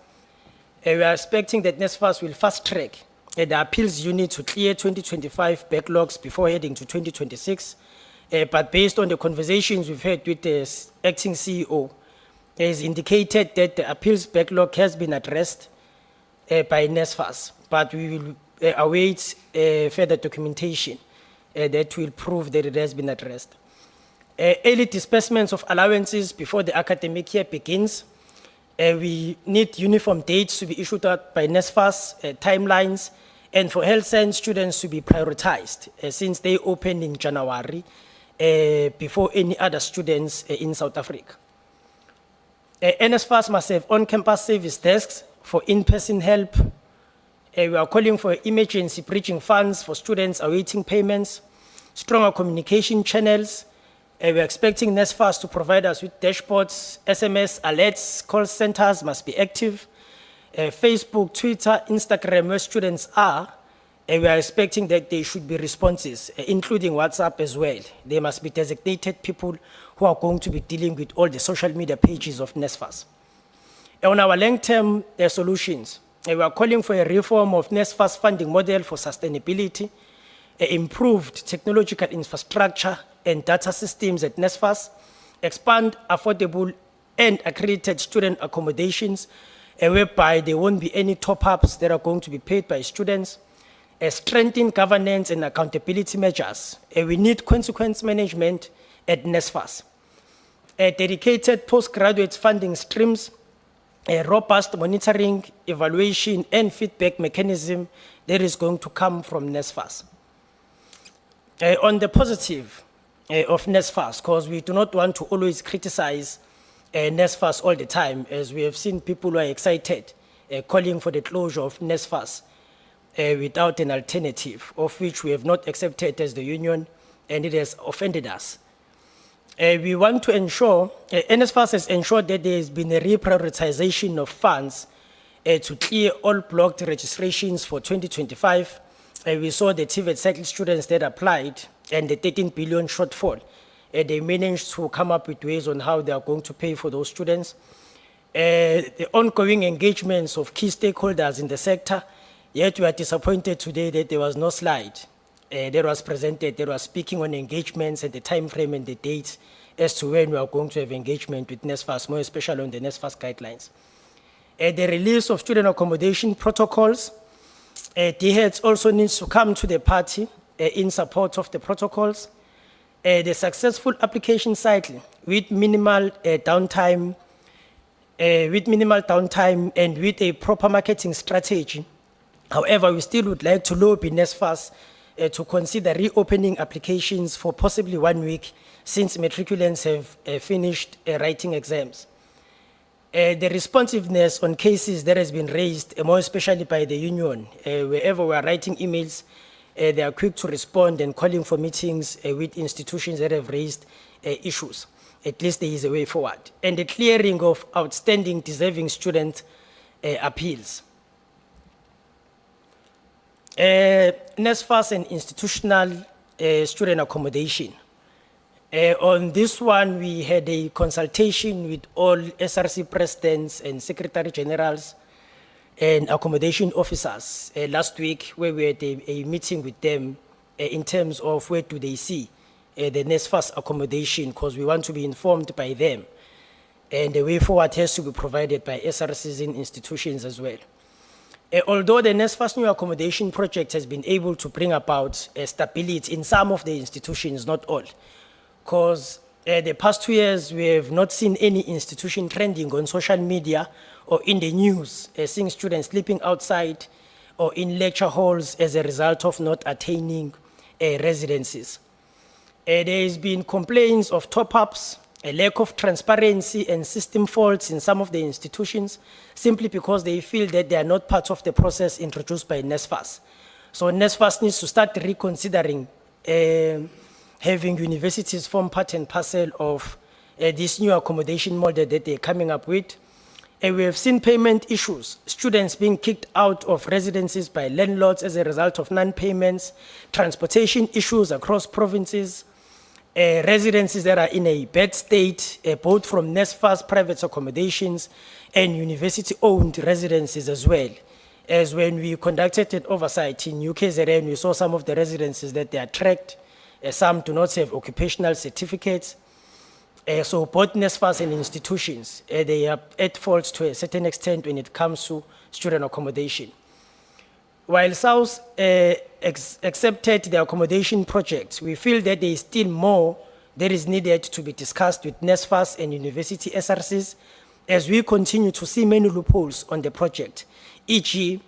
We are expecting that NSFAS will fast-track the appeals unit to clear 2025 backlogs before heading to 2026. But based on the conversations we've had with the acting CEO, it has indicated that the appeals backlog has been addressed by NSFAS, but we will await further documentation that will prove that it has been addressed. Early disbursements of allowances before the academic year begins. We need uniform dates to be issued out by NSFAS, timelines, and for health science students to be prioritized since they opened in January before any other students in South Africa. NSFAS must have on-campus service desks for in-person help we are calling for emergency bridging funds for students awaiting payments, stronger communication channels. We're expecting NSFAS to provide us with dashboards, SMS alerts, call centers must be active. Facebook, Twitter, Instagram, where students are, we are expecting that there should be responses, including WhatsApp as well. There must be designated people who are going to be dealing with all the social media pages of NSFAS. On our long-term solutions, we are calling for a reform of NSFAS funding model for sustainability, improved technological infrastructure and data systems at NSFAS, expand affordable and accredited student accommodations, whereby there won't be any top-ups that are going to be paid by students, strengthen governance and accountability measures. We need consequence management at NSFAS. Dedicated postgraduate funding streams, a robust monitoring, evaluation, and feedback mechanism that is going to come from NSFAS. On the positive of NSFAS, because we do not want to always criticize NSFAS all the time, as we have seen people who are excited, calling for the closure of NSFAS without an alternative, of which we have not accepted as the union, and it has offended us. We want to ensure, NSFAS has ensured that there has been a reprioritization of funds to clear all blocked registrations for 2025. We saw the TVET cycle students that applied and the 13 billion shortfall. They managed to come up with ways on how they are going to pay for those students. The ongoing engagements of key stakeholders in the sector, yet we are disappointed today that there was no slide that was presented, that was speaking on engagements and the time frame and the dates as to when we are going to have engagement with NSFAS, more especially on the NSFAS guidelines. The release of student accommodation protocols, DHET also needs to come to the party in support of the protocols. The successful application cycle with minimal downtime and with a proper marketing strategy. However, we still would like to lobby NSFAS to consider reopening applications for possibly 1 week since matriculants have finished writing exams. The responsiveness on cases that has been raised, more especially by the union, wherever we are writing emails, they are quick to respond and calling for meetings with institutions that have raised issues. At least there is a way forward. And the clearing of outstanding deserving student appeals. NSFAS and institutional student accommodation. On this one, we had a consultation with all SRC presidents and secretary generals and accommodation officers last week, where we had a meeting with them in terms of where do they see the NSFAS accommodation, because we want to be informed by them. And the way forward has to be provided by SRCs in institutions as well. Although the NSFAS new accommodation project has been able to bring about stability in some of the institutions, not all, because the past 2 years we have not seen any institution trending on social media or in the news, seeing students sleeping outside or in lecture halls as a result of not attaining residencies. There has been complaints of top-ups, a lack of transparency and system faults in some of the institutions, simply because they feel that they are not part of the process introduced by NSFAS. So NSFAS needs to start reconsidering having universities form part and parcel of this new accommodation model that they're coming up with. We have seen payment issues, students being kicked out of residences by landlords as a result of non-payments, transportation issues across provinces, residences that are in a bad state, both from NSFAS private accommodations and university-owned residences as well. As when we conducted an oversight in UKZN, we saw some of the residences that they are tracked, some do not have occupational certificates. So both NSFAS and institutions, they are at fault to a certain extent when it comes to student accommodation. While SAUS accepted the accommodation project, we feel that there is still more that is needed to be discussed with NSFAS and university SRCs as we continue to see many loopholes on the project. E.g.,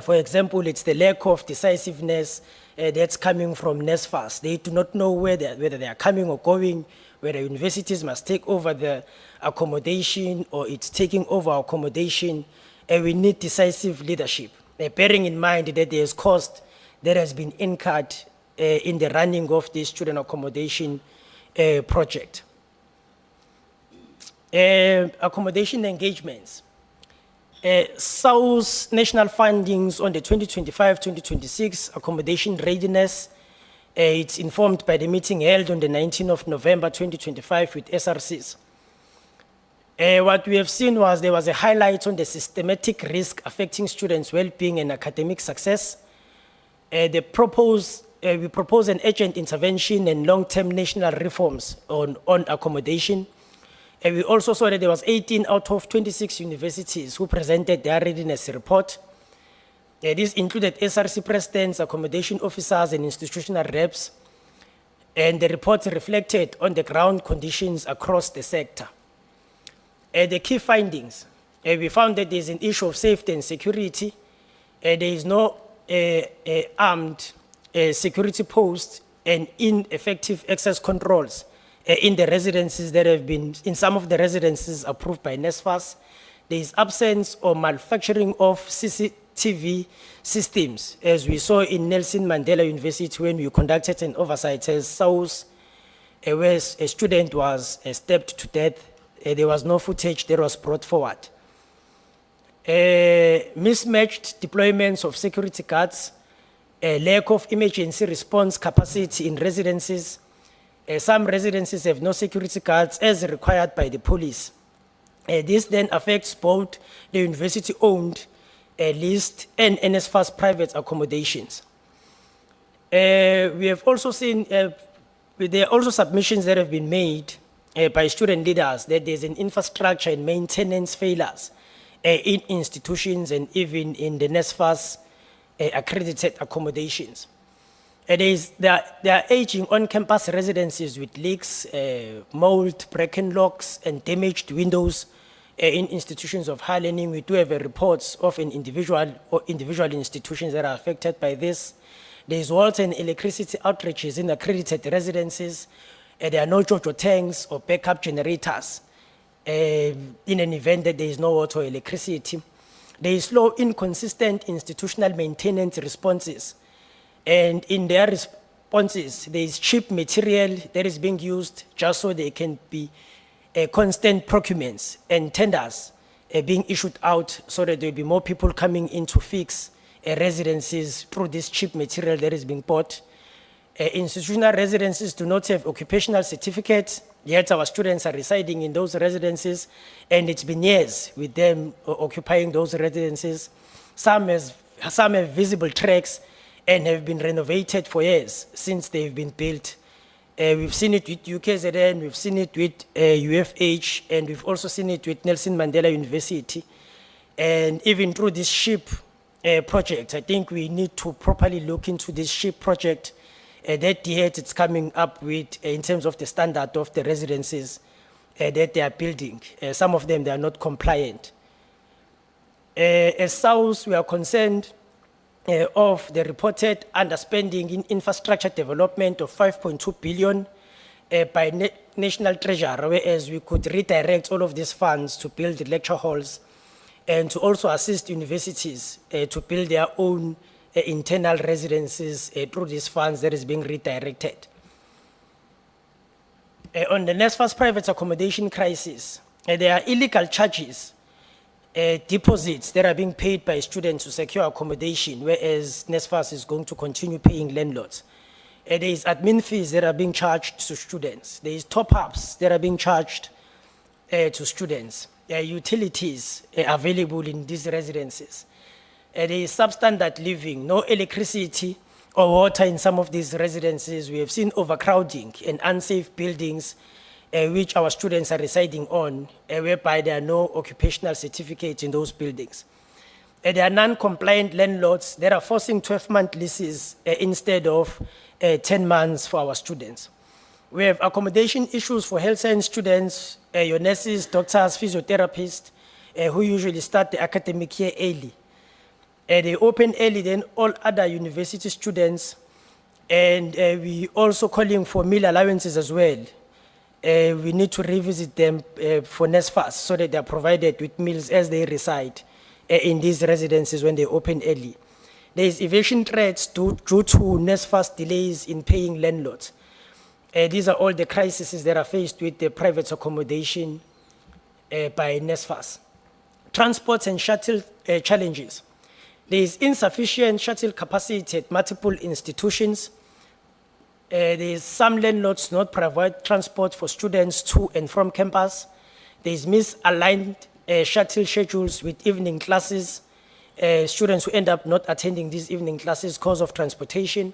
for example, it's the lack of decisiveness that's coming from NSFAS. They do not know whether they are coming or going, whether universities must take over the accommodation or it's taking over accommodation, and we need decisive leadership bearing in mind that there's cost that has been incurred in the running of this student accommodation project. Accommodation engagements. SAUS national fundings on the 2025-2026 accommodation readiness. It's informed by the meeting held on the 19th of November 2025 with SRCs. What we have seen was there was a highlight on the systematic risk affecting students' well-being and academic success. We propose an urgent intervention and long-term national reforms on accommodation. We also saw that there was 18 out of 26 universities who presented their readiness report. This included SRC presidents, accommodation officers, and institutional reps. And the report reflected on the ground conditions across the sector. The key findings, we found that there's an issue of safety and security. There is no armed security post and ineffective access controls in the residences that have been, in some of the residences approved by NSFAS. There is absence or manufacturing of CCTV systems, as we saw in Nelson Mandela University when we conducted an oversight as SAUS, where a student was stabbed to death. There was no footage that was brought forward. Mismatched deployments of security guards, lack of emergency response capacity in residences. Some residences have no security guards as required by the police. This then affects both the university-owned list and NSFAS private accommodations. We have also seen, there are also submissions that have been made by student leaders that there's an infrastructure and maintenance failures in institutions and even in the NSFAS accredited accommodations. There are aging on-campus residences with leaks, mold, broken locks, and damaged windows in institutions of higher learning. We do have reports of an individual or individual institutions that are affected by this. There is water and electricity outages in accredited residences. There are no JoJo tanks or backup generators in an event that there is no water or electricity. There is slow, inconsistent institutional maintenance responses. And in their responses, there is cheap material that is being used just so there can be constant procurements and tenders being issued out so that there will be more people coming in to fix residences through this cheap material that is being bought. Institutional residences do not have occupational certificates, yet our students are residing in those residences, and it's been years with them occupying those residences. Some have visible tracks and have been renovated for years since they've been built. We've seen it with UKZN, we've seen it with UFH, and we've also seen it with Nelson Mandela University. And even through this SHIP project, I think we need to properly look into this SHIP project that DHET is coming up with in terms of the standard of the residences that they are building. Some of them, they are not compliant. As SAUS, we are concerned of the reported underspending in infrastructure development of 5.2 billion by National Treasury, whereas we could redirect all of these funds to build lecture halls and to also assist universities to build their own internal residences through these funds that is being redirected. On the NSFAS private accommodation crisis, there are illegal charges, deposits that are being paid by students to secure accommodation, whereas NSFAS is going to continue paying landlords. There is admin fees that are being charged to students. There is top-ups that are being charged to students. There are utilities available in these residences. There is substandard living, no electricity or water in some of these residences. We have seen overcrowding and unsafe buildings which our students are residing on, whereby there are no occupational certificates in those buildings. There are non-compliant landlords that are forcing 12-month leases instead of 10 months for our students. We have accommodation issues for health science students, your nurses, doctors, physiotherapists, who usually start the academic year early. They open early than all other university students, and we also calling for meal allowances as well. We need to revisit them for NSFAS so that they are provided with meals as they reside in these residences when they open early. There is eviction threats due to NSFAS delays in paying landlords. These are all the crises that are faced with the private accommodation by NSFAS. Transport and shuttle challenges. There is insufficient shuttle capacity at multiple institutions. There is some landlords not provide transport for students to and from campus. There is misaligned shuttle schedules with evening classes. Students who end up not attending these evening classes because of transportation.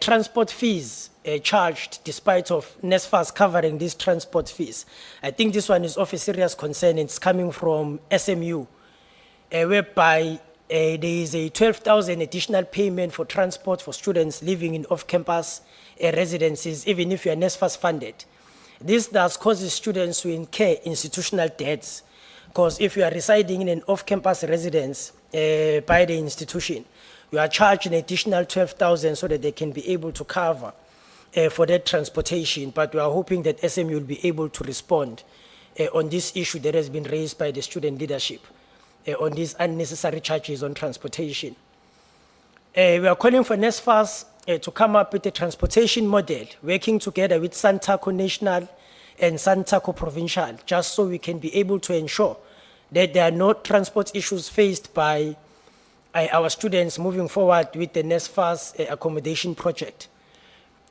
Transport fees charged despite of NSFAS covering these transport fees. I think this one is of a serious concern. It's coming from SMU, whereby there is a 12,000 additional payment for transport for students living in off-campus residences, even if you are NSFAS funded. This thus causes students to incur institutional debts, because if you are residing in an off-campus residence by the institution, you are charged an additional 12,000 so that they can be able to cover for that transportation. But we are hoping that SMU will be able to respond on this issue that has been raised by the student leadership on these unnecessary charges on transportation. We are calling for NSFAS to come up with a transportation model, working together with SAPCO National and SAPCO Provincial, just so we can be able to ensure that there are no transport issues faced by our students moving forward with the NSFAS accommodation project.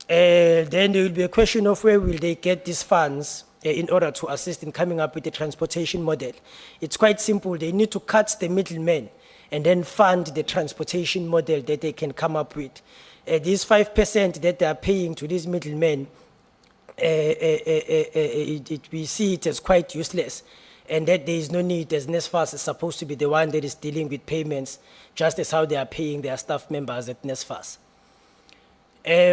Then there will be a question of where will they get these funds in order to assist in coming up with a transportation model. It's quite simple. They need to cut the middlemen and then fund the transportation model that they can come up with. These 5% that they are paying to these middlemen, we see it as quite useless, and that there is no need, as NSFAS is supposed to be the one that is dealing with payments, just as how they are paying their staff members at NSFAS.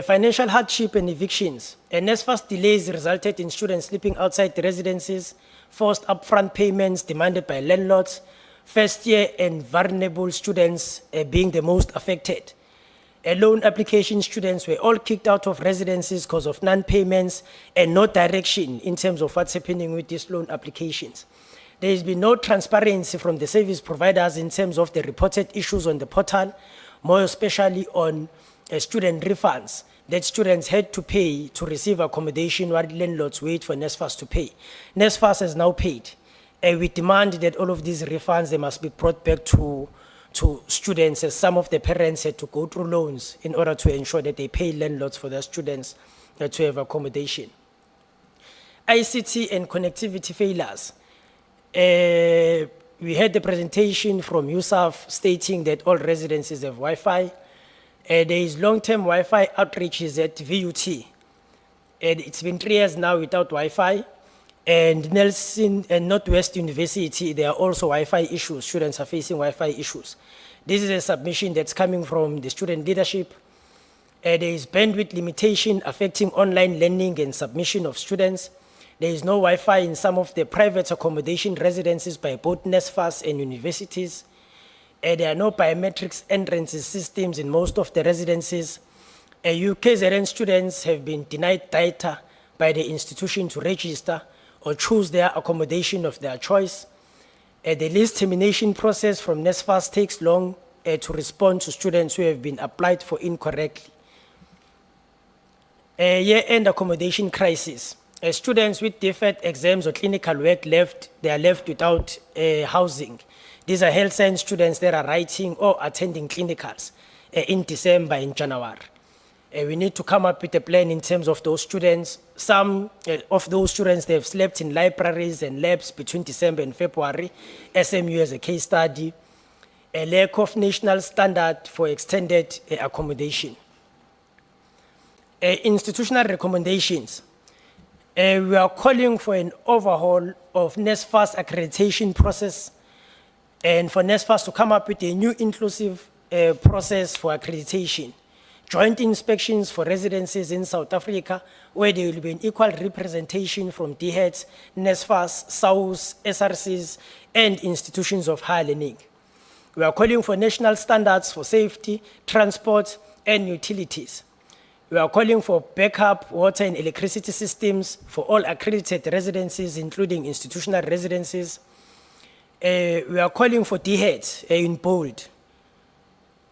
Financial hardship and evictions. NSFAS delays resulted in students sleeping outside the residences, forced upfront payments demanded by landlords, first year and vulnerable students being the most affected. Loan application students were all kicked out of residences because of non-payments and no direction in terms of what's happening with these loan applications. There has been no transparency from the service providers in terms of the reported issues on the portal, more especially on student refunds that students had to pay to receive accommodation while landlords wait for NSFAS to pay. NSFAS has now paid. We demand that all of these refunds, they must be brought back to students, as some of the parents had to go through loans in order to ensure that they pay landlords for their students to have accommodation. ICT and connectivity failures. We had the presentation from USAf stating that all residences have Wi-Fi. There is long-term Wi-Fi outreaches at VUT. And it's been 3 years now without Wi-Fi. And Nelson and Northwest University, there are also Wi-Fi issues. Students are facing Wi-Fi issues. This is a submission that's coming from the student leadership. There is bandwidth limitation affecting online learning and submission of students. There is no Wi-Fi in some of the private accommodation residences by both NSFAS and universities. There are no biometrics entrances systems in most of the residences. UKZN students have been denied data by the institution to register or choose their accommodation of their choice. The list termination process from NSFAS takes long to respond to students who have been applied for incorrectly. Year-end accommodation crisis. Students with DHET exams or clinical work they are left without housing. These are health science students that are writing or attending clinicals in December and January. We need to come up with a plan in terms of those students. Some of those students, they have slept in libraries and labs between December and February. SMU as a case study. A lack of national standard for extended accommodation. Institutional recommendations. We are calling for an overhaul of NSFAS accreditation process and for NSFAS to come up with a new inclusive process for accreditation. Joint inspections for residences in South Africa, where there will be an equal representation from DHET, NSFAS, SAUS, SRCs, and institutions of higher learning. We are calling for national standards for safety, transport, and utilities. We are calling for backup water and electricity systems for all accredited residences, including institutional residences. we are calling for DHET in bold.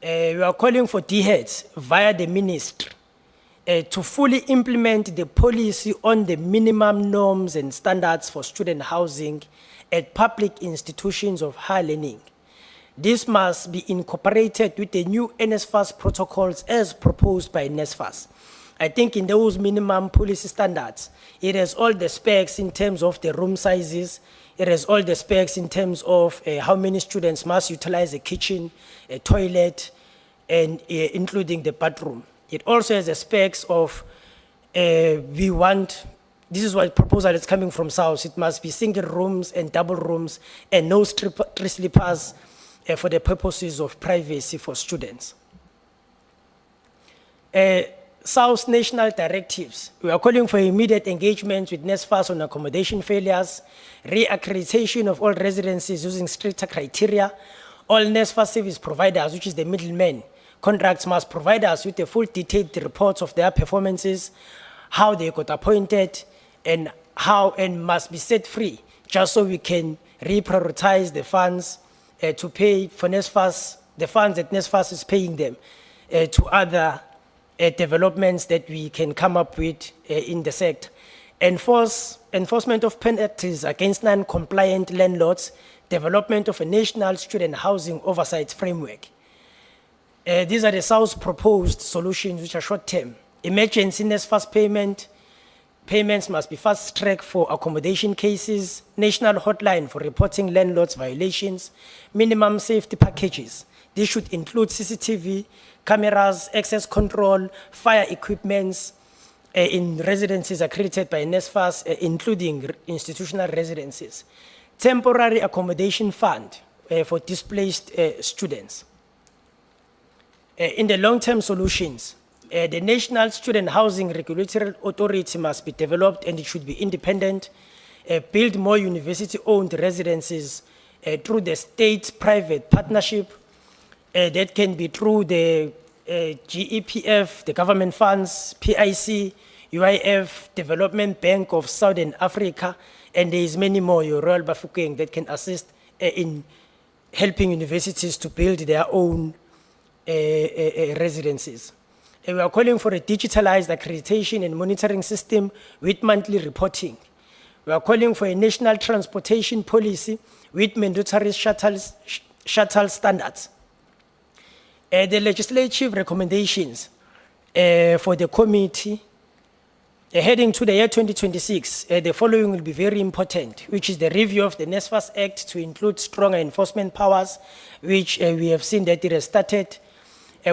We are calling for DHET via the ministry to fully implement the policy on the minimum norms and standards for student housing at public institutions of higher learning. This must be incorporated with the new NSFAS protocols as proposed by NSFAS. I think in those minimum policy standards, it has all the specs in terms of the room sizes, it has all the specs in terms of how many students must utilize a kitchen, a toilet, and including the bathroom. It also has the specs of, this is what proposal is coming from SAUS, it must be single rooms and double rooms and no three sleepers for the purposes of privacy for students. SAUS national directives. We are calling for immediate engagement with NSFAS on accommodation failures, re-accreditation of all residencies using stricter criteria. All NSFAS service providers, which is the middlemen, contracts must provide us with a full detailed reports of their performances, how they got appointed, and must be set free, just so we can reprioritize the funds to pay for NSFAS, the funds that NSFAS is paying them to other developments that we can come up with in the sector. Enforcement of penalties against non-compliant landlords, development of a national student housing oversight framework. These are the SAUS proposed solutions which are short-term. Emergency NSFAS payments must be fast-tracked for accommodation cases, national hotline for reporting landlords violations, minimum safety packages. This should include CCTV, cameras, access control, fire equipments in residences accredited by NSFAS, including institutional residences. Temporary accommodation fund for displaced students. In the long-term solutions, the National Student Housing Regulatory Authority must be developed and it should be independent, build more university-owned residences through the state-private partnership that can be through the GEPF, the government funds, PIC, UIF, Development Bank of Southern Africa, and there is many more, your Royal Bafokeng, that can assist in helping universities to build their own residences. We are calling for a digitalized accreditation and monitoring system with monthly reporting. We are calling for a national transportation policy with mandatory shuttle standards. The legislative recommendations for the committee heading to the year 2026, the following will be very important, which is the review of the NSFAS Act to include stronger enforcement powers, which we have seen that it has started.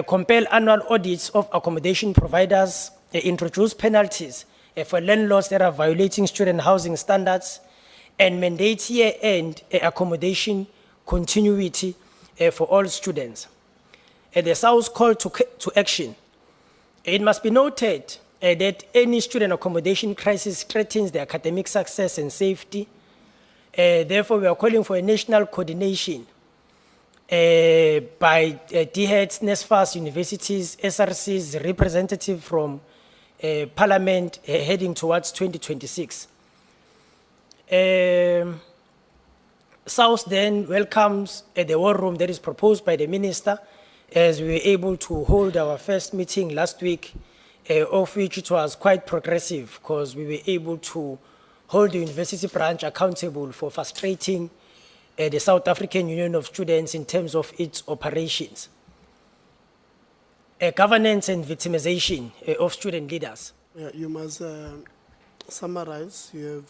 Compel annual audits of accommodation providers, introduce penalties for landlords that are violating student housing standards, and mandate year-end accommodation continuity for all students. The SAUS call to action. It must be noted that any student accommodation crisis threatens the academic success and safety. Therefore, we are calling for a national coordination by DHET, NSFAS, universities, SRCs, representative from Parliament heading towards 2026. SAUS then welcomes the war room that is proposed by the minister, as we were able to hold our first meeting last week, of which it was quite progressive because we were able to hold the university branch accountable for frustrating the South African Union of Students in terms of its operations. Governance and victimization of student leaders. Yeah, you must summarize. You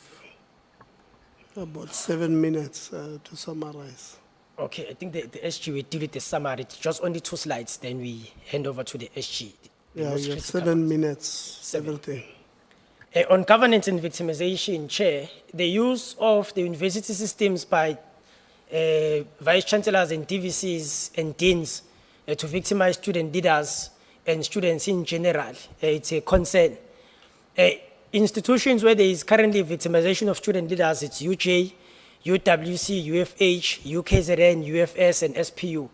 have about 7 minutes to summarize. Okay, I think the SG will deal with the summary. It's just only 2 slides, then we hand over to the SG. Yeah, you have 7 minutes, everything. On governance and victimization, Chair, the use of the university systems by vice chancellors and DVCs and deans to victimize student leaders and students in general, it's a concern. Institutions where there is currently victimization of student leaders, it's UJ, UWC, UFH, UKZN, UFS, and SPU.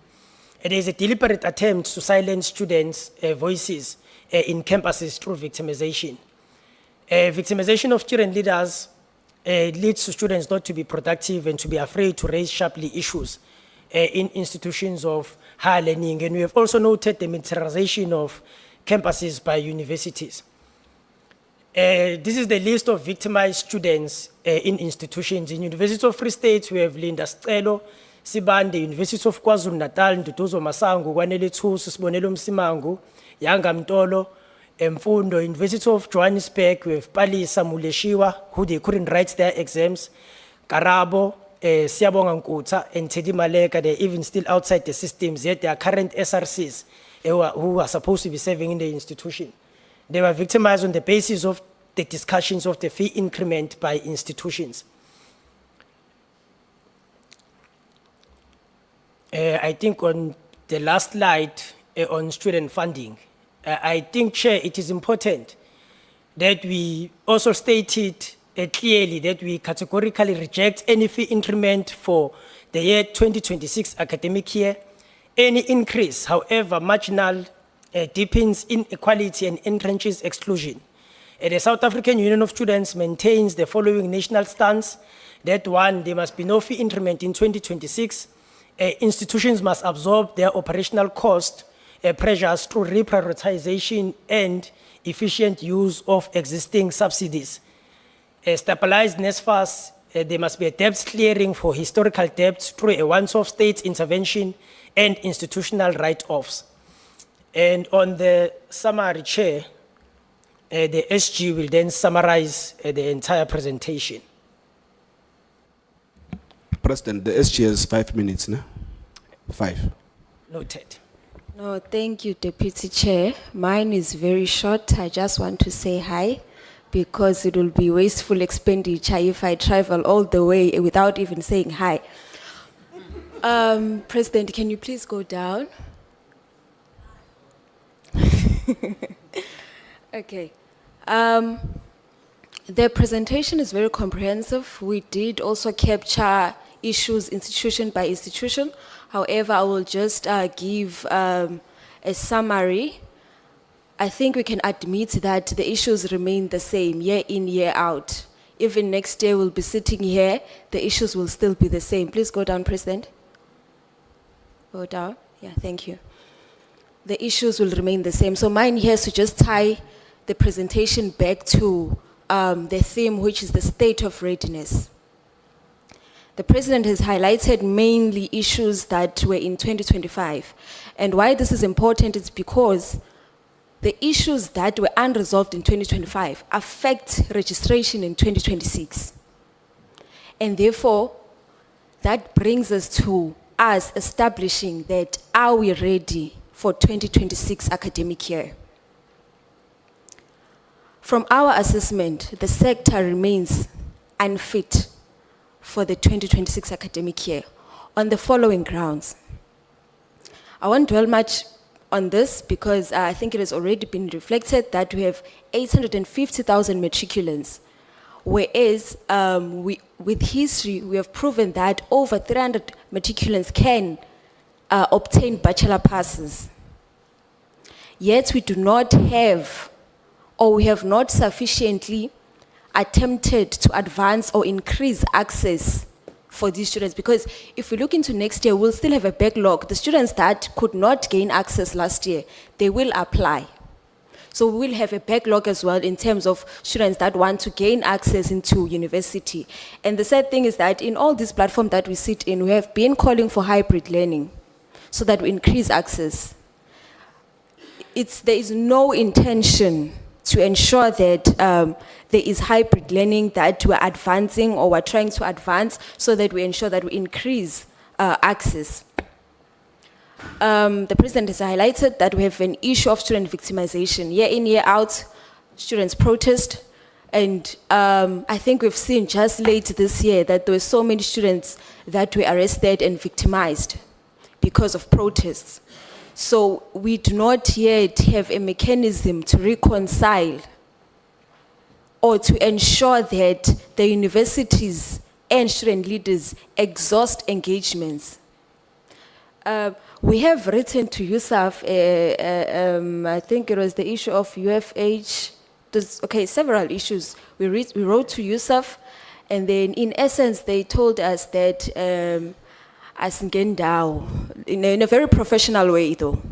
It is a deliberate attempt to silence students' voices in campuses through victimization. Victimization of student leaders leads to students not to be productive and to be afraid to raise sharply issues in institutions of higher learning. And we have also noted the militarization of campuses by universities. This is the list of victimized students in institutions. In University of Free State, we have Linda Stelo, Sibande, University of KwaZulu-Natal, Nduduzo Masango, Kwanele Thusi, Sibonelo Msimangu, Yanga Mtolo, Mfundo, University of Johannesburg, we have Palisa Muleshiwa, who they couldn't write their exams, Karabo, Siabonga Nkutha, and Teddy Maleka, they're even still outside the systems, yet they are current SRCs who are supposed to be serving in the institution. They were victimized on the basis of the discussions of the fee increment by institutions. I think on the last slide on student funding, I think, Chair, it is important that we also stated clearly that we categorically reject any fee increment for the year 2026 academic year. Any increase, however marginal, deepens inequality and entrenches exclusion. The South African Union of Students maintains the following national stance: that one, there must be no fee increment in 2026. Institutions must absorb their operational cost pressures through reprioritization and efficient use of existing subsidies. Stabilized NSFAS, there must be a debt clearing for historical debts through a once-off state intervention and institutional write-offs. And on the summary, Chair, the SG will then summarize the entire presentation. President, the SG has 5 minutes, no? 5. Noted. No, thank you, Deputy Chair. Mine is very short. I just want to say hi, because it will be wasteful expenditure if I travel all the way without even saying hi. President, can you please go down? Okay. The presentation is very comprehensive. We did also capture issues institution by institution. However, I will just give a summary. I think we can admit that the issues remain the same year in, year out. Even next year we'll be sitting here, the issues will still be the same. Please go down, President. Go down. Yeah, thank you. The issues will remain the same. So mine here is to just tie the presentation back to the theme, which is the state of readiness. The President has highlighted mainly issues that were in 2025. And why this is important is because the issues that were unresolved in 2025 affect registration in 2026. And therefore, that brings us to us establishing that, are we ready for 2026 academic year? From our assessment, the sector remains unfit for the 2026 academic year on the following grounds. I won't dwell much on this because I think it has already been reflected that we have 850,000 matriculants, whereas with history, we have proven that over 300 matriculants can obtain bachelor passes. Yet we do not have, or we have not sufficiently attempted to advance or increase access for these students, because if we look into next year, we'll still have a backlog. The students that could not gain access last year, they will apply. So we will have a backlog as well in terms of students that want to gain access into university. And the sad thing is that in all these platforms that we sit in, we have been calling for hybrid learning so that we increase access. There is no intention to ensure that there is hybrid learning that we're advancing or we're trying to advance so that we ensure that we increase access. The President has highlighted that we have an issue of student victimization. Year in, year out, students protest. And I think we've seen just late this year that there were so many students that were arrested and victimized because of protests. So we do not yet have a mechanism to reconcile or to ensure that the universities and student leaders exhaust engagements. We have written to USAf, I think it was the issue of UFH, several issues. We wrote to USAf, And then in essence, they told us that asingendawo, in a very professional way though.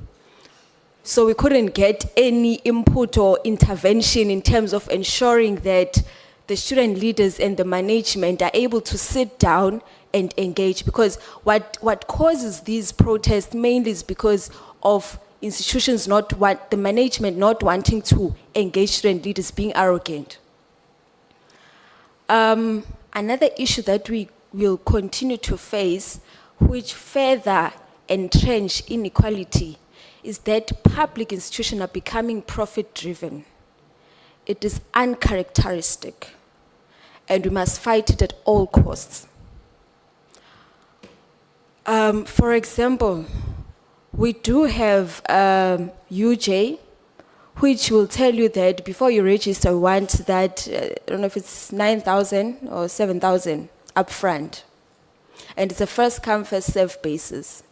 So we couldn't get any input or intervention in terms of ensuring that the student leaders and the management are able to sit down and engage, because what causes these protests mainly is because of institutions the management not wanting to engage student leaders, being arrogant. Another issue that we will continue to face, which further entrench inequality, is that public institutions are becoming profit-driven. It is uncharacteristic, and we must fight it at all costs. For example, we do have UJ, which will tell you that before you register, we want that, I don't know if it's 9,000 or 7,000 upfront. And it's a first come, first served basis.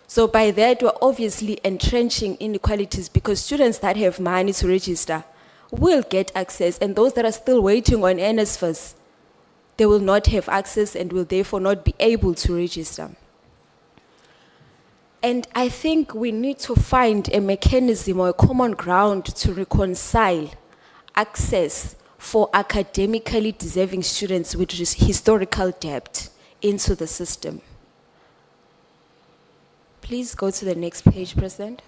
So by that, we're obviously entrenching inequalities, because students that have money to register will get access, and those that are still waiting on NSFAS, they will not have access and will therefore not be able to register. And I think we need to find a mechanism or a common ground to reconcile access for academically deserving students with historical debt into the system. Please go to the next page, President.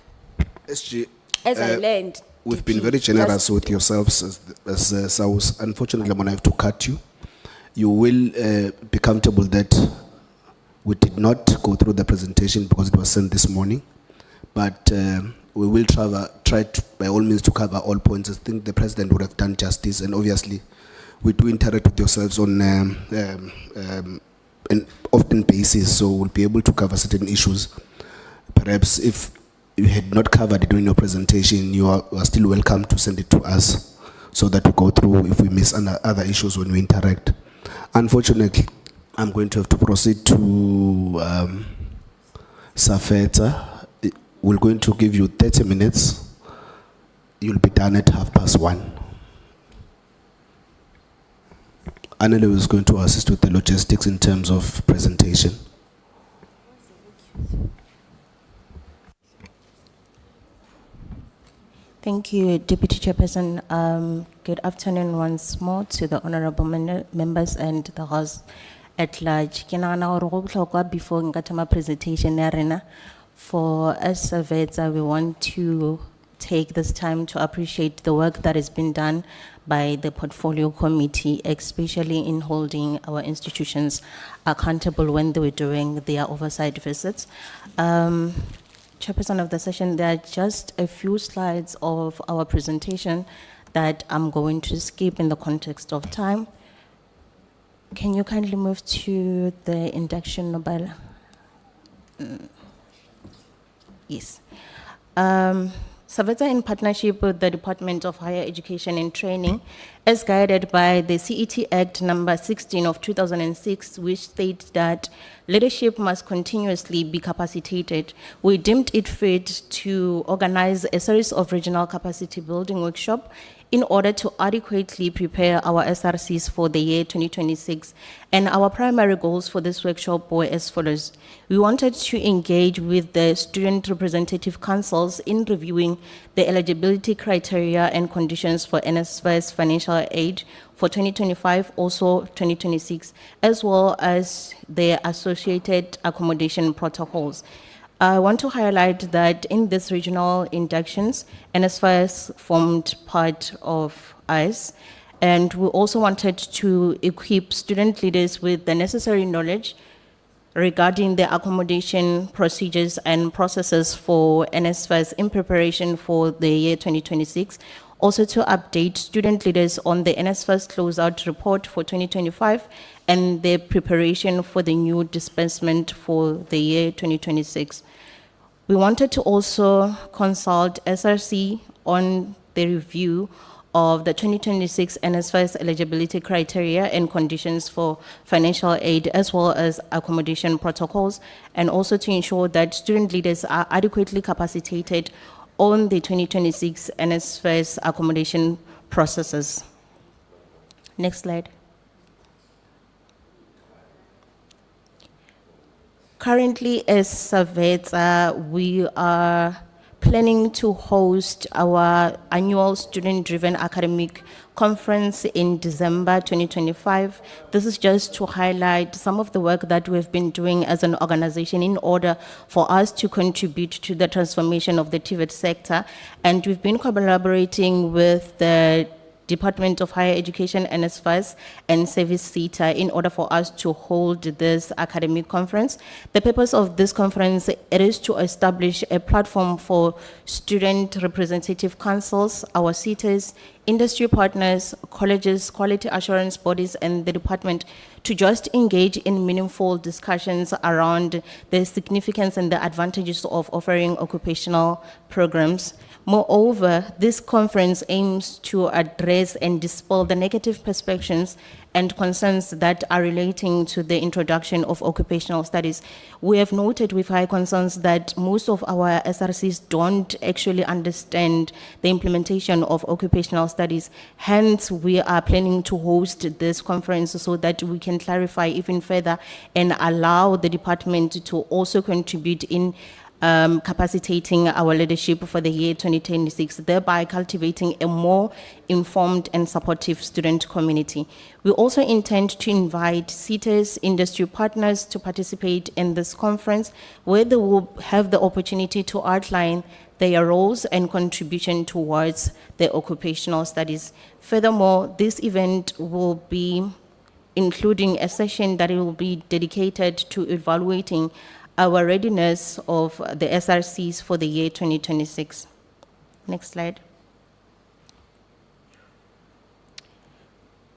SG, As I learned, we've been very generous with yourselves as SAUS. Unfortunately, I'm going to have to cut you. You will be comfortable that we did not go through the presentation because it was sent this morning, but we will try to, by all means, to cover all points. I think the President would have done justice, and obviously we do interact with yourselves on an often basis, so we'll be able to cover certain issues. Perhaps if you had not covered it during your presentation, you are still welcome to send it to us so that we go through if we miss other issues when we interact. Unfortunately, I'm going to have to proceed to SAPVETSA. We're going to give you 30 minutes. You'll be done at 1:30. Anele is going to assist with the logistics in terms of presentation. Thank you, Deputy Chairperson. Good afternoon once more to the honorable members and the House at large. Ke nagana gore go botlhokwa before nka thoma presentation ya rena, for SATVETSA, we want to take this time to appreciate the work that has been done by the Portfolio Committee, especially in holding our institutions accountable when they were doing their oversight visits. Chairperson of the session, there are just a few slides of our presentation that I'm going to skip in the context of time. Can you kindly move to the induction, Nobel? Yes. SATVETSA, in partnership with the Department of Higher Education and Training, as guided by the CET Act number 16 of 2006, which states that leadership must continuously be capacitated, we deemed it fit to organize a series of regional capacity building workshops in order to adequately prepare our SRCs for the year 2026. And our primary goals for this workshop were as follows. We wanted to engage with the student representative councils in reviewing the eligibility criteria and conditions for NSFAS financial aid for 2025, also 2026, as well as the associated accommodation protocols. I want to highlight that in these regional inductions, NSFAS formed part of us, and we also wanted to equip student leaders with the necessary knowledge regarding the accommodation procedures and processes for NSFAS in preparation for the year 2026. Also to update student leaders on the NSFAS closeout report for 2025 and their preparation for the new disbursement for the year 2026. We wanted to also consult SRC on the review of the 2026 NSFAS eligibility criteria and conditions for financial aid, as well as accommodation protocols, and also to ensure that student leaders are adequately capacitated on the 2026 NSFAS accommodation processes. Next slide. Currently, as SATVETSA, we are planning to host our annual student-driven academic conference in December 2025. This is just to highlight some of the work that we've been doing as an organization in order for us to contribute to the transformation of the TVET sector. And we've been collaborating with the Department of Higher Education, NSFAS, and Service SETA in order for us to hold this academic conference. The purpose of this conference, it is to establish a platform for student representative councils, our SETAs, industry partners, colleges, quality assurance bodies, and the department to just engage in meaningful discussions around the significance and the advantages of offering occupational programs. Moreover, this conference aims to address and dispel the negative perceptions and concerns that are relating to the introduction of occupational studies. We have noted with high concerns that most of our SRCs don't actually understand the implementation of occupational studies. Hence, we are planning to host this conference so that we can clarify even further and allow the department to also contribute in capacitating our leadership for the year 2026, thereby cultivating a more informed and supportive student community. We also intend to invite SETAs, industry partners to participate in this conference, where they will have the opportunity to outline their roles and contribution towards the occupational studies. Furthermore, this event will be including a session that will be dedicated to evaluating our readiness of the SRCs for the year 2026. Next slide.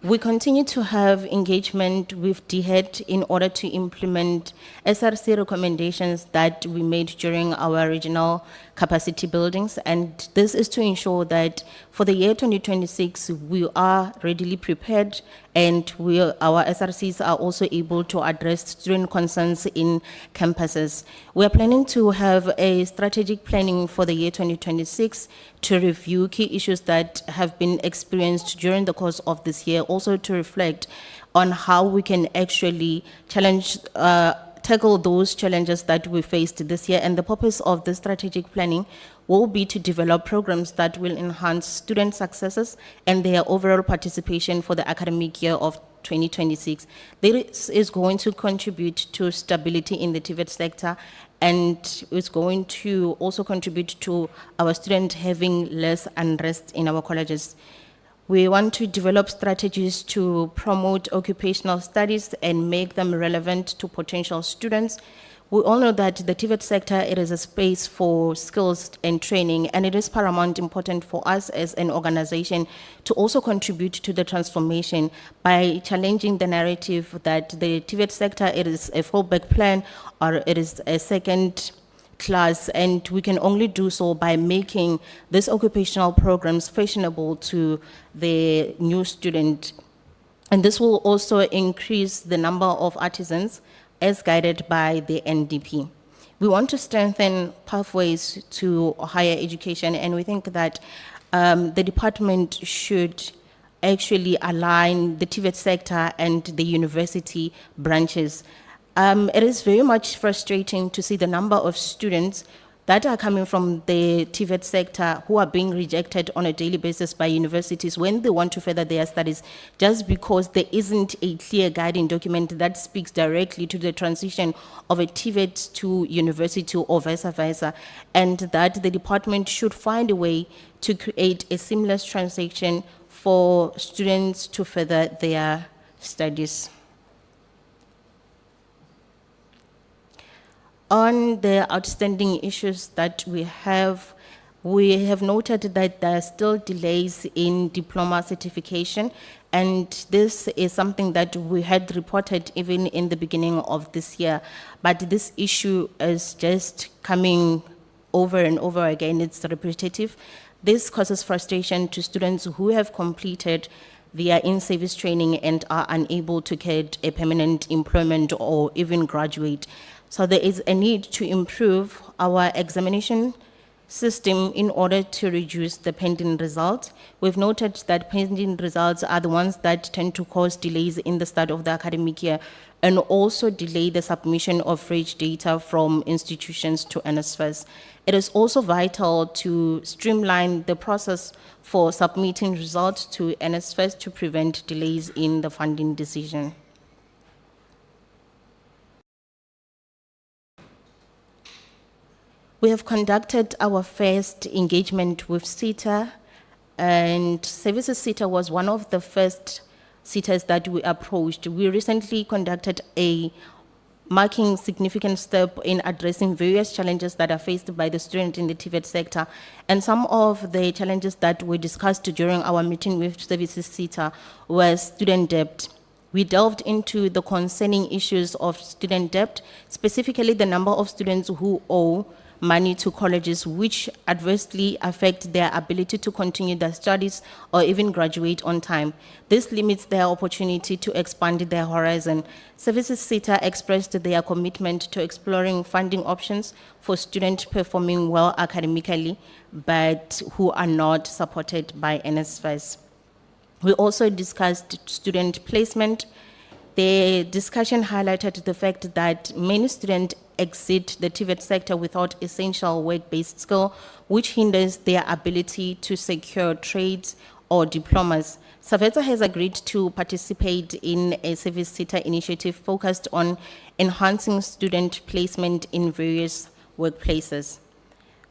We continue to have engagement with DHET in order to implement SRC recommendations that we made during our regional capacity buildings, and this is to ensure that for the year 2026 we are readily prepared and our SRCs are also able to address student concerns in campuses. We are planning to have a strategic planning for the year 2026 to review key issues that have been experienced during the course of this year, also to reflect on how we can actually tackle those challenges that we faced this year. And the purpose of the strategic planning will be to develop programs that will enhance student successes and their overall participation for the academic year of 2026. This is going to contribute to stability in the TVET sector, and it's going to also contribute to our students having less unrest in our colleges. We want to develop strategies to promote occupational studies and make them relevant to potential students. We all know that the TVET sector, it is a space for skills and training, and it is paramount important for us as an organization to also contribute to the transformation by challenging the narrative that the TVET sector, it is a fallback plan or it is a second class, and we can only do so by making these occupational programs fashionable to the new student. And this will also increase the number of artisans as guided by the NDP. We want to strengthen pathways to higher education, and we think that the department should actually align the TVET sector and the university branches. It is very much frustrating to see the number of students that are coming from the TVET sector who are being rejected on a daily basis by universities when they want to further their studies, just because there isn't a clear guiding document that speaks directly to the transition of a TVET to university or vice versa, and that the department should find a way to create a seamless transition for students to further their studies. On the outstanding issues that we have noted that there are still delays in diploma certification, and this is something that we had reported even in the beginning of this year. But this issue is just coming over and over again. It's repetitive. This causes frustration to students who have completed their in-service training and are unable to get a permanent employment or even graduate. So there is a need to improve our examination system in order to reduce the pending results. We've noted that pending results are the ones that tend to cause delays in the start of the academic year and also delay the submission of rich data from institutions to NSFAS. It is also vital to streamline the process for submitting results to NSFAS to prevent delays in the funding decision. We have conducted our first engagement with SETA, and Services SETA was one of the first SETAs that we approached. We recently conducted a marking significant step in addressing various challenges that are faced by the student in the TVET sector. And some of the challenges that were discussed during our meeting with Services SETA was student debt. We delved into the concerning issues of student debt, specifically the number of students who owe money to colleges, which adversely affect their ability to continue their studies or even graduate on time. This limits their opportunity to expand their horizon. Services SETA expressed their commitment to exploring funding options for students performing well academically, but who are not supported by NSFAS. We also discussed student placement. The discussion highlighted the fact that many students exit the TVET sector without essential work-based skill, which hinders their ability to secure trades or diplomas. SATVETSA has agreed to participate in a Service SETA initiative focused on enhancing student placement in various workplaces.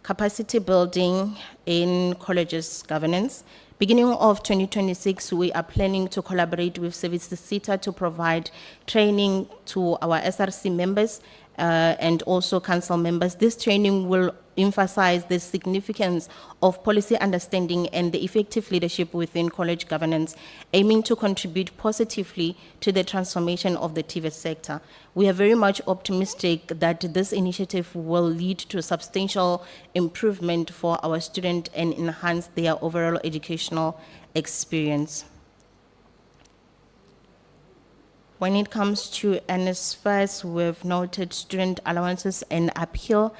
Capacity building in colleges governance. Beginning of 2026, we are planning to collaborate with Services SETA to provide training to our SRC members and also council members. This training will emphasize the significance of policy understanding and the effective leadership within college governance, aiming to contribute positively to the transformation of the TVET sector. We are very much optimistic that this initiative will lead to substantial improvement for our students and enhance their overall educational experience. When it comes to NSFAS, we've noted student allowances and appeal.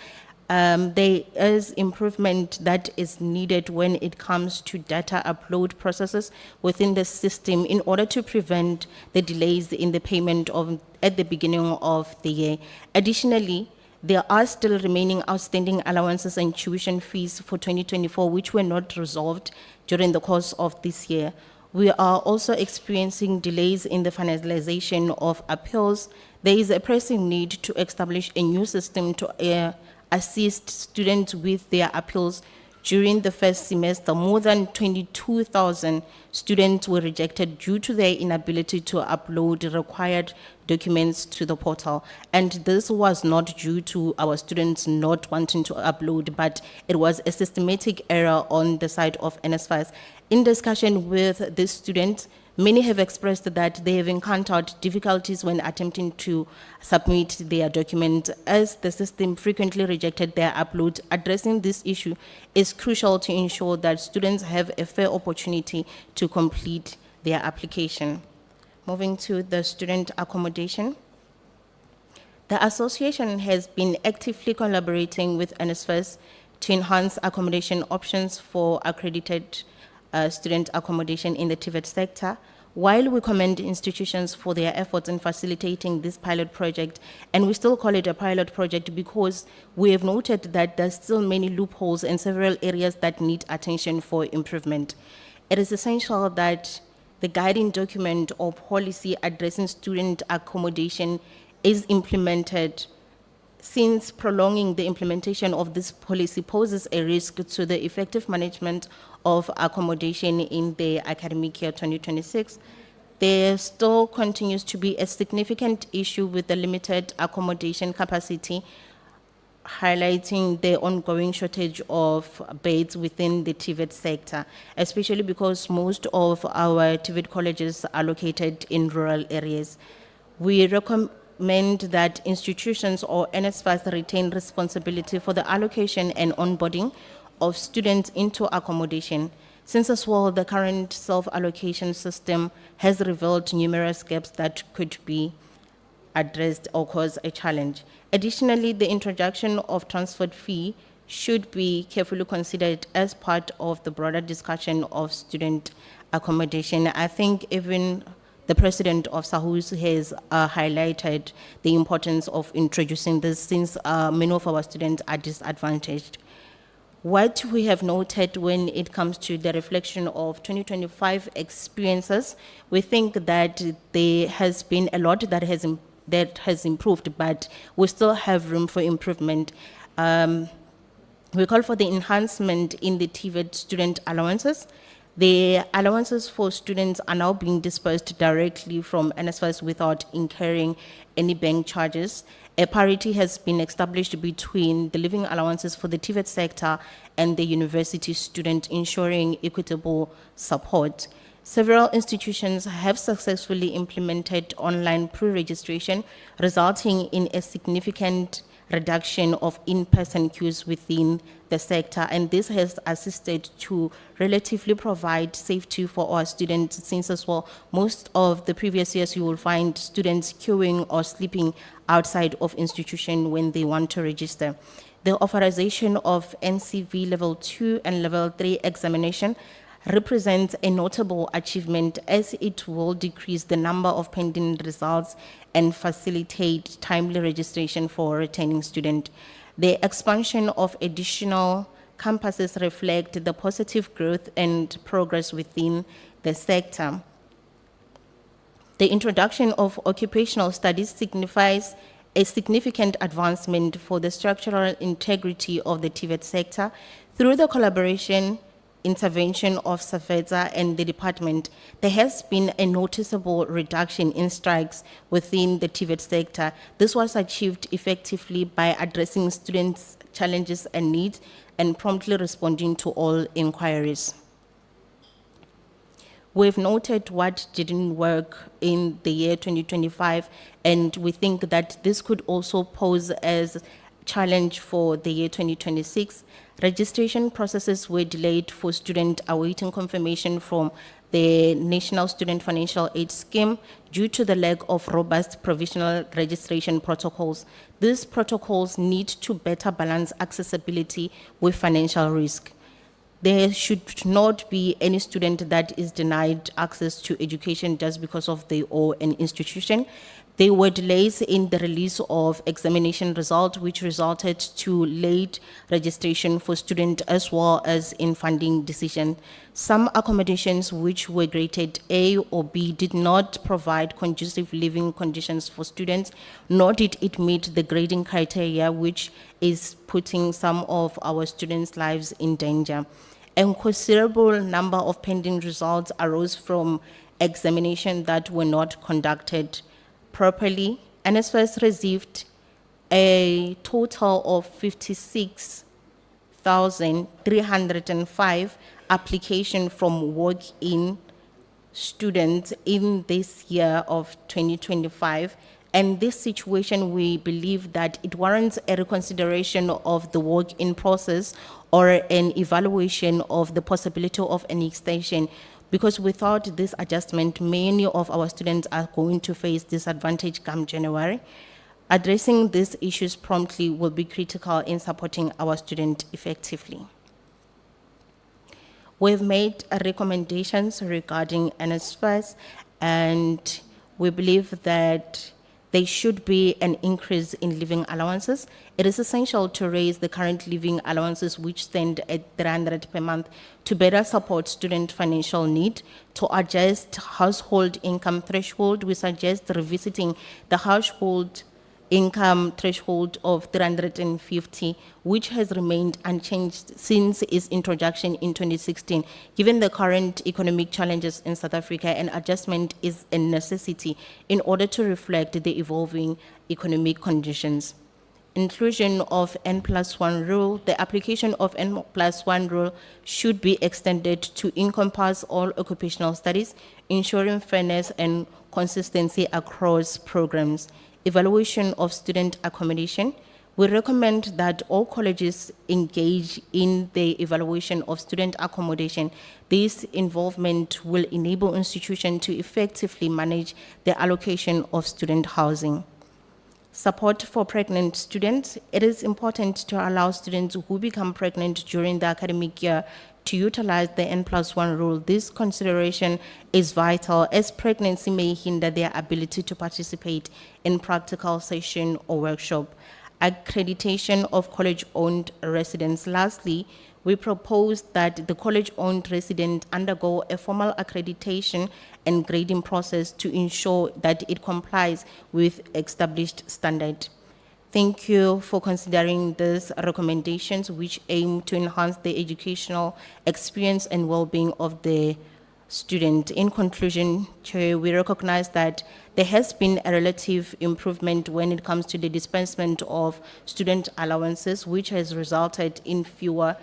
There is improvement that is needed when it comes to data upload processes within the system in order to prevent the delays in the payment at the beginning of the year. Additionally, there are still remaining outstanding allowances and tuition fees for 2024, which were not resolved during the course of this year. We are also experiencing delays in the finalization of appeals. There is a pressing need to establish a new system to assist students with their appeals. During the first semester, more than 22,000 students were rejected due to their inability to upload the required documents to the portal. And this was not due to our students not wanting to upload, but it was a systematic error on the side of NSFAS. In discussion with these students, many have expressed that they have encountered difficulties when attempting to submit their documents, as the system frequently rejected their upload. Addressing this issue is crucial to ensure that students have a fair opportunity to complete their application. Moving to the student accommodation. The association has been actively collaborating with NSFAS to enhance accommodation options for accredited student accommodation in the TVET sector. While we commend institutions for their efforts in facilitating this pilot project, and we still call it a pilot project because we have noted that there's still many loopholes and several areas that need attention for improvement. It is essential that the guiding document or policy addressing student accommodation is implemented, since prolonging the implementation of this policy poses a risk to the effective management of accommodation in the academic year 2026. There still continues to be a significant issue with the limited accommodation capacity, highlighting the ongoing shortage of beds within the TVET sector, especially because most of our TVET colleges are located in rural areas. We recommend that institutions or NSFAS retain responsibility for the allocation and onboarding of students into accommodation, since as well the current self-allocation system has revealed numerous gaps that could be addressed or cause a challenge. Additionally, the introduction of transfer fee should be carefully considered as part of the broader discussion of student accommodation. I think even the president of SAUS has highlighted the importance of introducing this, since many of our students are disadvantaged. What we have noted when it comes to the reflection of 2025 experiences, we think that there has been a lot that has improved, but we still have room for improvement. We call for the enhancement in the TVET student allowances. The allowances for students are now being dispersed directly from NSFAS without incurring any bank charges. A parity has been established between the living allowances for the TVET sector and the university student, ensuring equitable support. Several institutions have successfully implemented online pre-registration, resulting in a significant reduction of in-person queues within the sector, and this has assisted to relatively provide safety for our students, since as well most of the previous years you will find students queuing or sleeping outside of institution when they want to register. The authorization of NCV level 2 and level 3 examination represents a notable achievement, as it will decrease the number of pending results and facilitate timely registration for returning student. The expansion of additional campuses reflect the positive growth and progress within the sector. The introduction of occupational studies signifies a significant advancement for the structural integrity of the TVET sector. Through the intervention of SATVETSA and the department, there has been a noticeable reduction in strikes within the TVET sector. This was achieved effectively by addressing students' challenges and needs and promptly responding to all inquiries. We've noted what didn't work in the year 2025, and we think that this could also pose as challenge for the year 2026. Registration processes were delayed for students awaiting confirmation from the National Student Financial Aid Scheme due to the lack of robust provisional registration protocols. These protocols need to better balance accessibility with financial risk. There should not be any student that is denied access to education just because of they owe an institution. There were delays in the release of examination results, which resulted to late registration for students as well as in funding decision. Some accommodations which were graded A or B did not provide conducive living conditions for students, nor did it meet the grading criteria, which is putting some of our students' lives in danger. A considerable number of pending results arose from examinations that were not conducted properly. NSFAS received a total of 56,305 applications from walk-in students in this year of 2025. And this situation, we believe that it warrants a reconsideration of the walk-in process or an evaluation of the possibility of an extension, because without this adjustment, many of our students are going to face disadvantage come January. Addressing these issues promptly will be critical in supporting our students effectively. We've made recommendations regarding NSFAS, and we believe that there should be an increase in living allowances. It is essential to raise the current living allowances, which stand at 300 per month, to better support student financial need. To adjust household income threshold, we suggest revisiting the household income threshold of 350, which has remained unchanged since its introduction in 2016. Given the current economic challenges in South Africa, an adjustment is a necessity in order to reflect the evolving economic conditions. Inclusion of N+1 rule. The application of N+1 rule should be extended to encompass all occupational studies, ensuring fairness and consistency across programs. Evaluation of student accommodation. We recommend that all colleges engage in the evaluation of student accommodation. This involvement will enable institutions to effectively manage the allocation of student housing. Support for pregnant students. It is important to allow students who become pregnant during the academic year to utilize the N+1 rule. This consideration is vital as pregnancy may hinder their ability to participate in practical session or workshop. Accreditation of college-owned residents. Lastly, we propose that the college-owned resident undergo a formal accreditation and grading process to ensure that it complies with established standard. Thank you for considering these recommendations which aim to enhance the educational experience and well-being of the student. In conclusion, Chair, we recognize that there has been a relative improvement when it comes to the dispensement of student allowances, which has resulted in fewer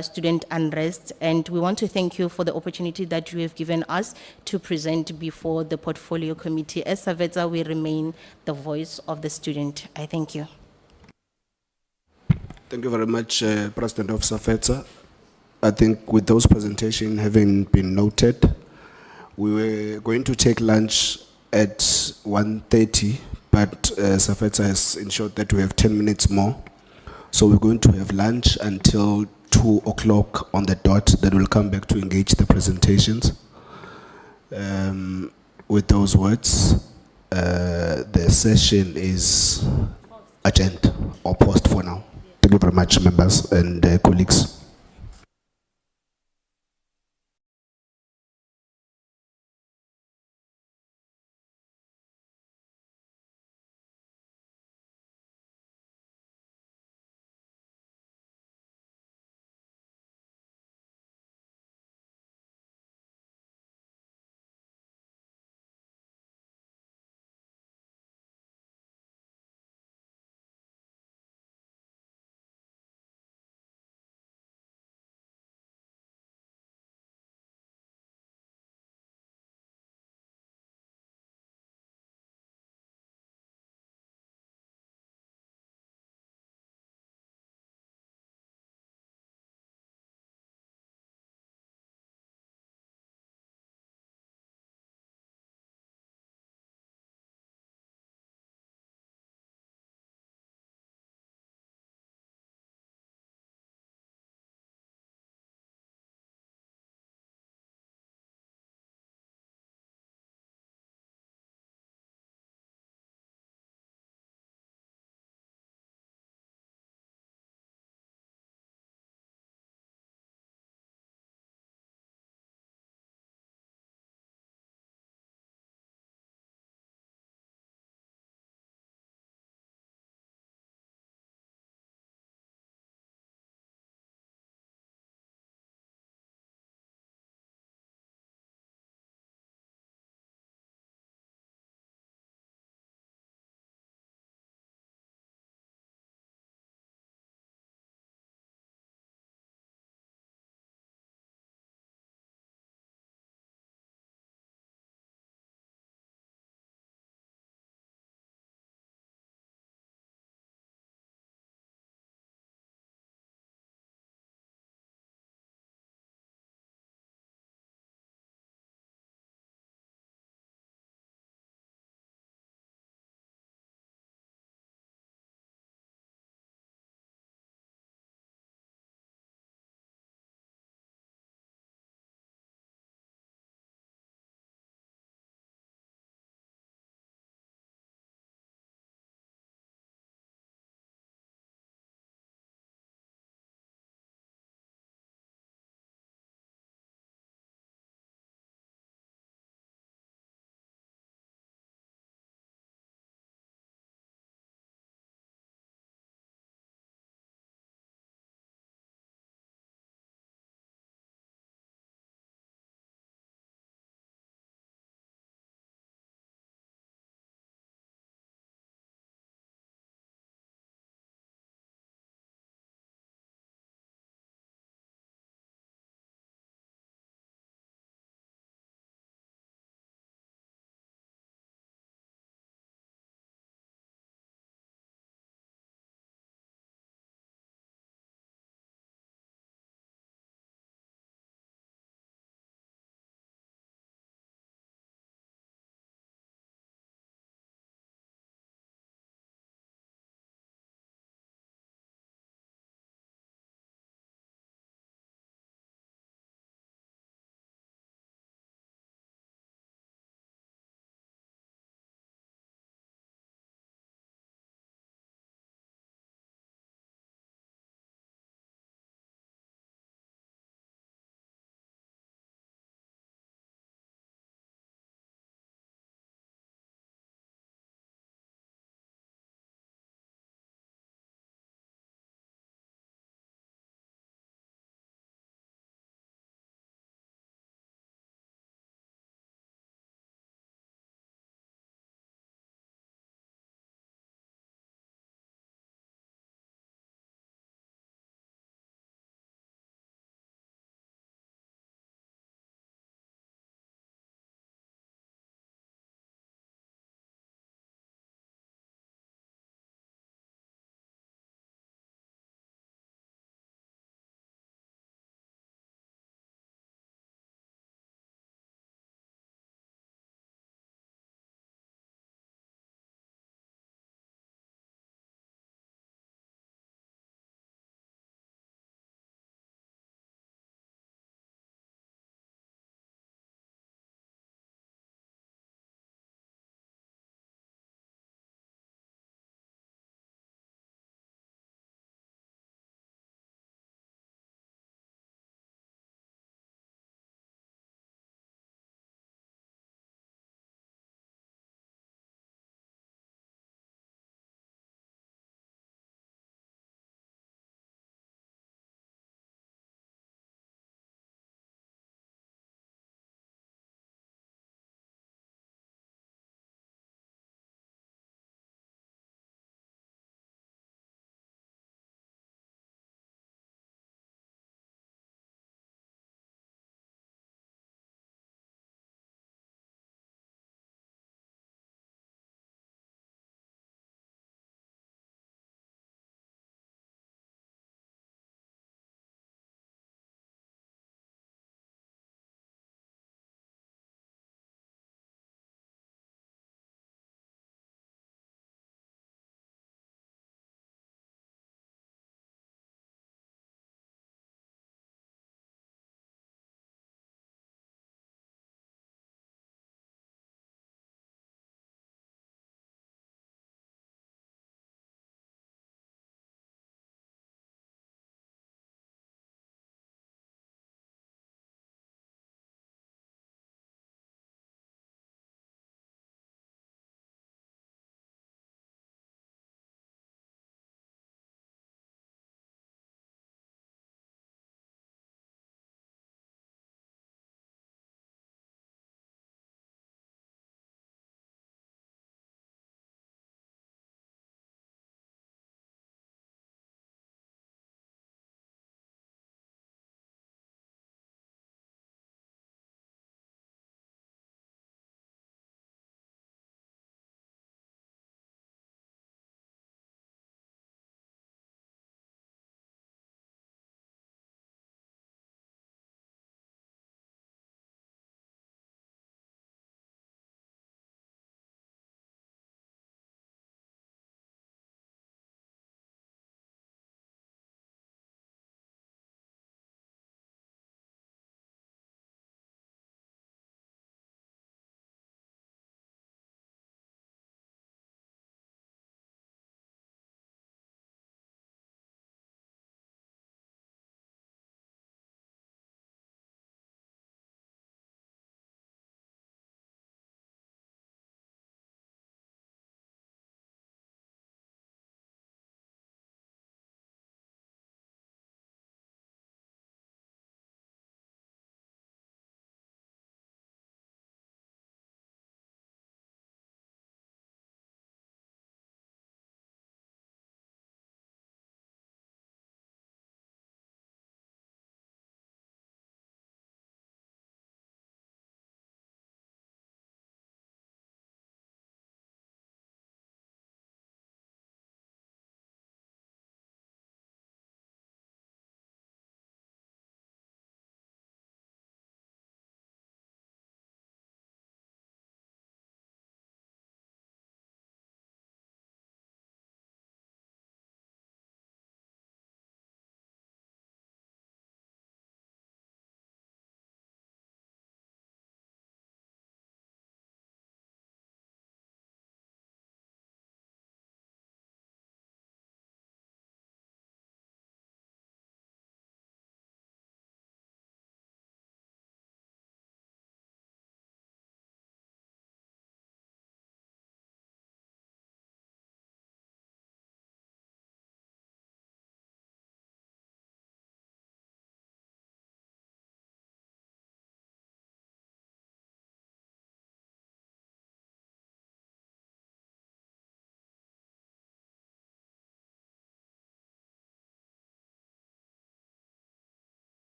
student unrest. And we want to thank you for the opportunity that you have given us to present before the Portfolio Committee. As SAVETSA, we remain the voice of the student. I thank you. Thank you very much, President of SAFETSA. I think with those presentations having been noted, we were going to take lunch at 1:30, but SAFETSA has ensured that we have 10 minutes more. So we're going to have lunch until 2 o'clock on the dot. Then we'll come back to engage the presentations. With those words, the session is adjourned or paused for now. Thank you very much, members and colleagues.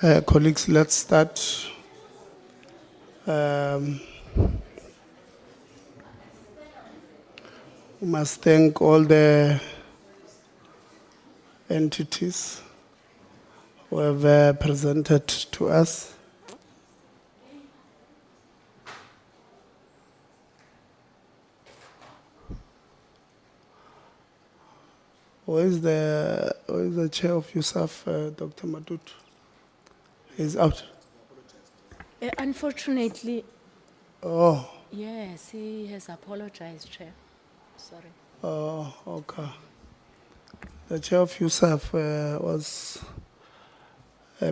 Colleagues, let's start. We must thank all the entities who have presented to us. Where is the chair of USAf, Dr. Matut? He's out. Unfortunately, Oh, yes, he has apologized, Chair. Sorry. oh, okay. The chair of USAF was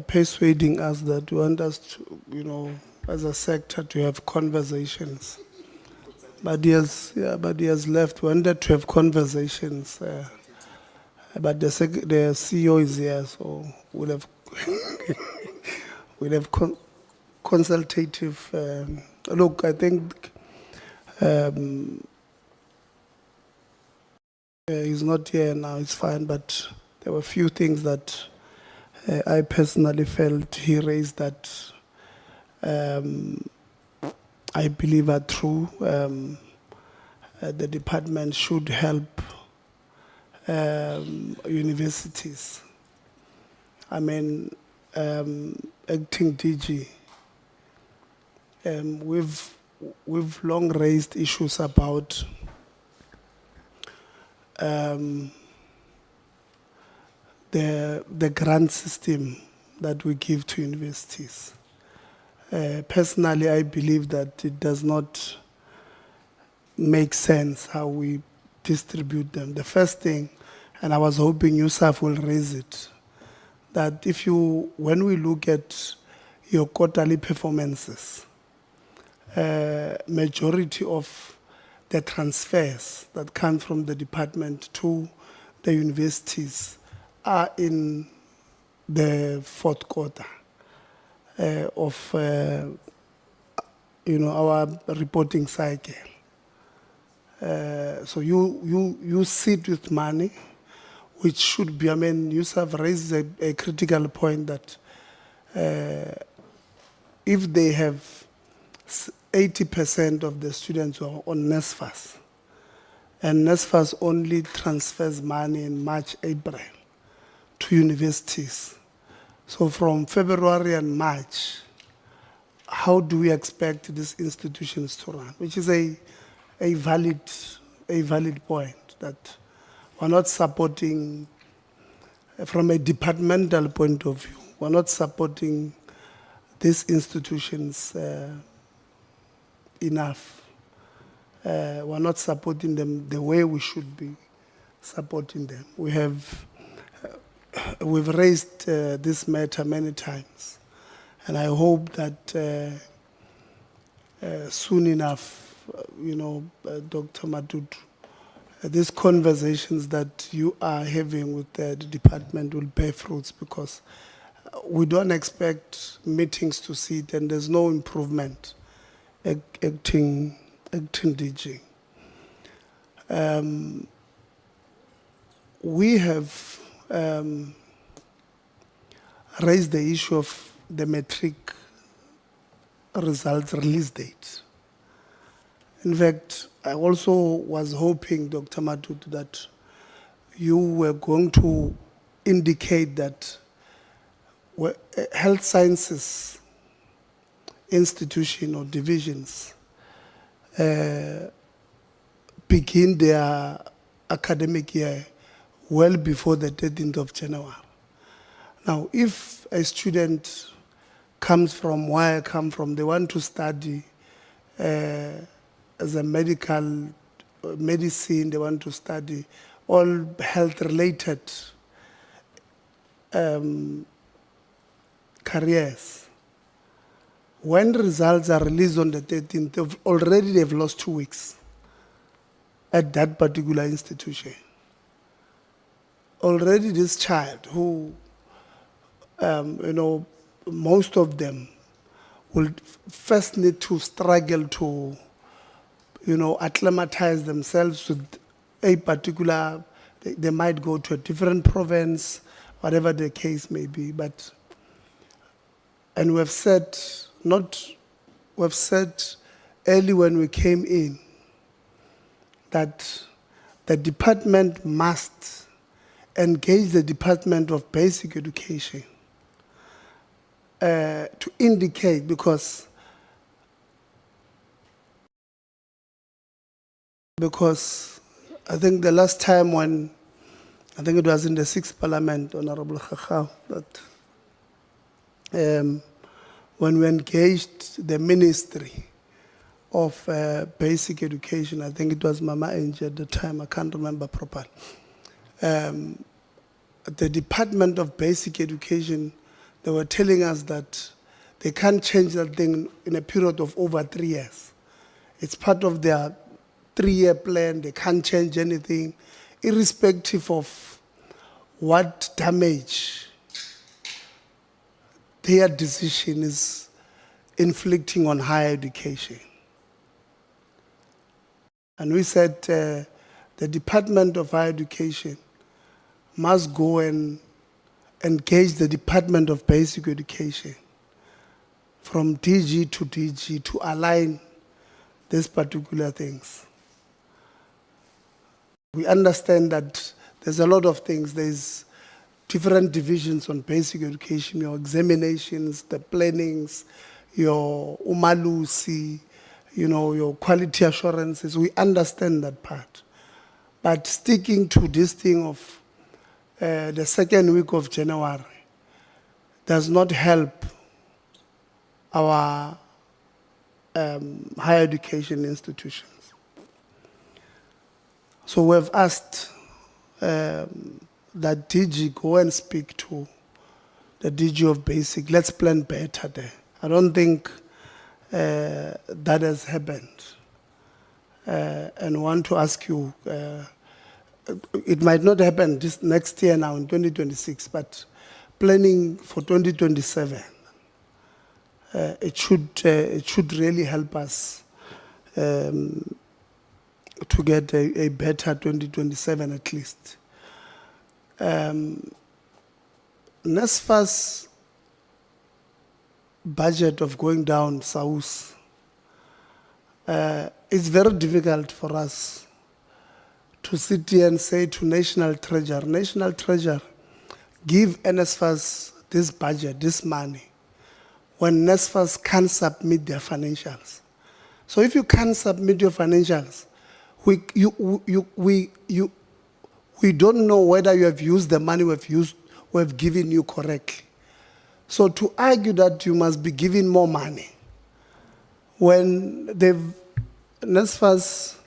persuading us that we want us to, as a sector, to have conversations. But he has left. We wanted to have conversations. But the CEO is here, so we'll have we'll have consultative. Look, I think he's not here now. It's fine, but there were a few things that I personally felt he raised that I believe are true. The department should help universities. I mean, acting DG, we've long raised issues about the grant system that we give to universities. Personally, I believe that it does not make sense how we distribute them. The first thing, and I was hoping USAF will raise it, that when we look at your quarterly performances, majority of the transfers that come from the department to the universities are in the fourth quarter of our reporting cycle. So you sit with money, which should be, USAF raises a critical point that if they have 80% of the students who are on NSFAS, and NSFAS only transfers money in March, April to universities. So from February and March, how do we expect these institutions to run? Which is a valid point, that we're not supporting, from a departmental point of view, we're not supporting these institutions enough. We're not supporting them the way we should be supporting them. We've raised this matter many times, and I hope that soon enough, Dr. Matut, these conversations that you are having with the department will bear fruits, because we don't expect meetings to sit and there's no improvement. Acting DG. We have raised the issue of the matric results release date. In fact, I also was hoping, Dr. Matut, that you were going to indicate that health sciences institution or divisions begin their academic year well before the 13th of January. Now, if a student comes from where I come from, they want to study as a medicine, they want to study all health-related careers. When results are released on the 13th, they've lost 2 weeks at that particular institution. Already this child who, most of them will first need to struggle to, acclimatize themselves with a particular, they might go to a different province, whatever the case may be. But And we've said early when we came in that the department must engage the Department of Basic Education to indicate, because I think the last time when, I think it was in the 6th Parliament, Honorable Khakha, that when we engaged the Ministry of Basic Education, I think it was Mama Angie at the time, I can't remember properly. The Department of Basic Education, they were telling us that they can't change that thing in a period of over 3 years. It's part of their 3-year plan. They can't change anything, irrespective of what damage their decision is inflicting on higher education. And we said the Department of Higher Education must go and engage the Department of Basic Education from DG to DG to align these particular things. We understand that there's a lot of things. There's different divisions on basic education, your examinations, the plannings, your umalusi, your quality assurances. We understand that part. But sticking to this thing of the second week of January does not help our higher education institutions. So we've asked that DG go and speak to the DG of Basic. Let's plan better there. I don't think that has happened. And want to ask you, it might not happen this next year now in 2026, but planning for 2027, it should really help us to get a better 2027 at least. NSFAS budget of going down SAUS, it's very difficult for us to sit here and say to National Treasurer, give NSFAS this budget, this money, when NSFAS can't submit their financials. So if you can't submit your financials, we don't know whether you have used the money we've given you correctly. So to argue that you must be giving more money when NSFAS,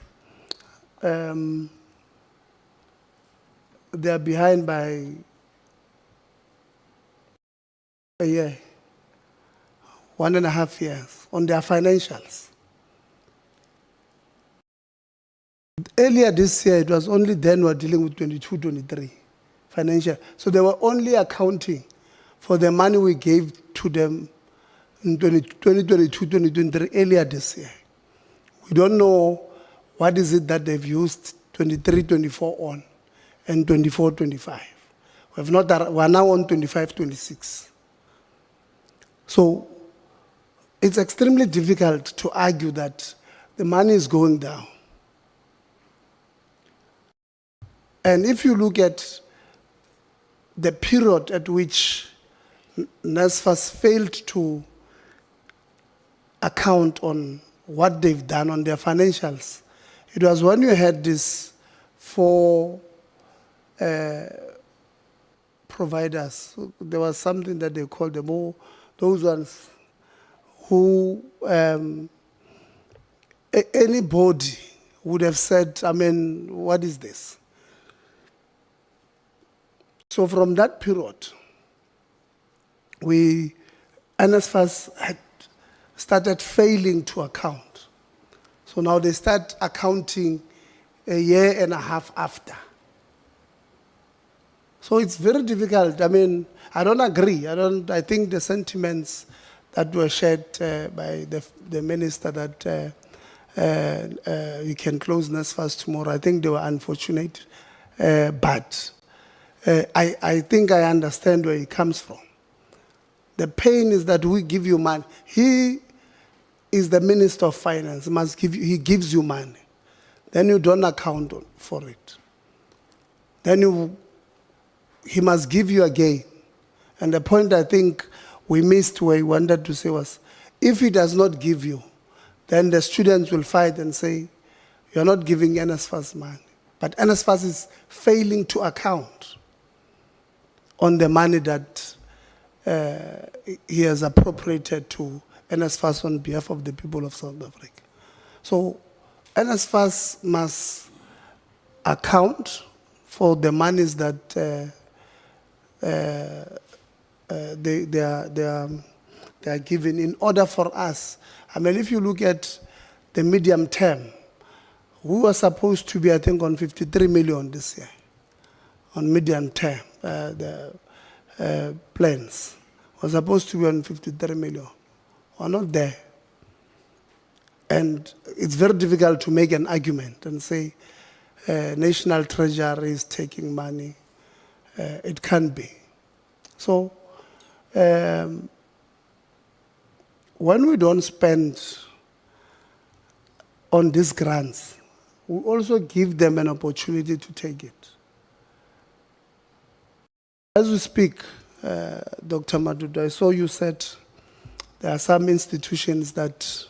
they are behind by a year, 1.5 years on their financials. Earlier this year, it was only then we were dealing with 22-23 financial. So they were only accounting for the money we gave to them in 2022-2023 earlier this year. We don't know what is it that they've used 23-24 on and 24-25. We are now on 25-26. So it's extremely difficult to argue that the money is going down. And if you look at the period at which NSFAS failed to account on what they've done on their financials, it was when you had these 4 providers. There was something that they called them, those ones who anybody would have said, I mean, what is this? So from that period, NSFAS had started failing to account. So now they start accounting a year and a half after. So it's very difficult. I mean, I don't agree. I think the sentiments that were shared by the minister that we can close NSFAS tomorrow, I think they were unfortunate. But I think I understand where it comes from. The pain is that we give you money. He is the Minister of Finance. He gives you money. Then you don't account for it. Then he must give you again. And the point I think we missed where he wanted to say was, if he does not give you, then the students will fight and say, you're not giving NSFAS money. But NSFAS is failing to account on the money that he has appropriated to NSFAS on behalf of the people of South Africa. So NSFAS must account for the monies that they are given in order for us. I mean, if you look at the medium term, we were supposed to be, I think, on 53 million this year, on medium term, the plans. We're supposed to be on 53 million. We're not there. And it's very difficult to make an argument and say, National Treasury is taking money. It can't be. So, when we don't spend on these grants, we also give them an opportunity to take it. As we speak, Dr. Madudu, I saw you said there are some institutions that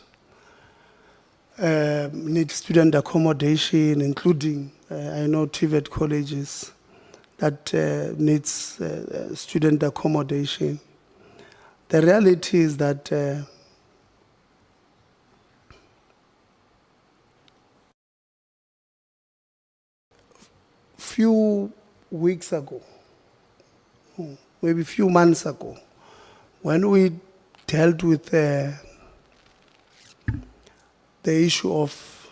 need student accommodation, including, I know, TVET colleges that needs student accommodation. The reality is that few weeks ago, maybe a few months ago, when we dealt with the issue of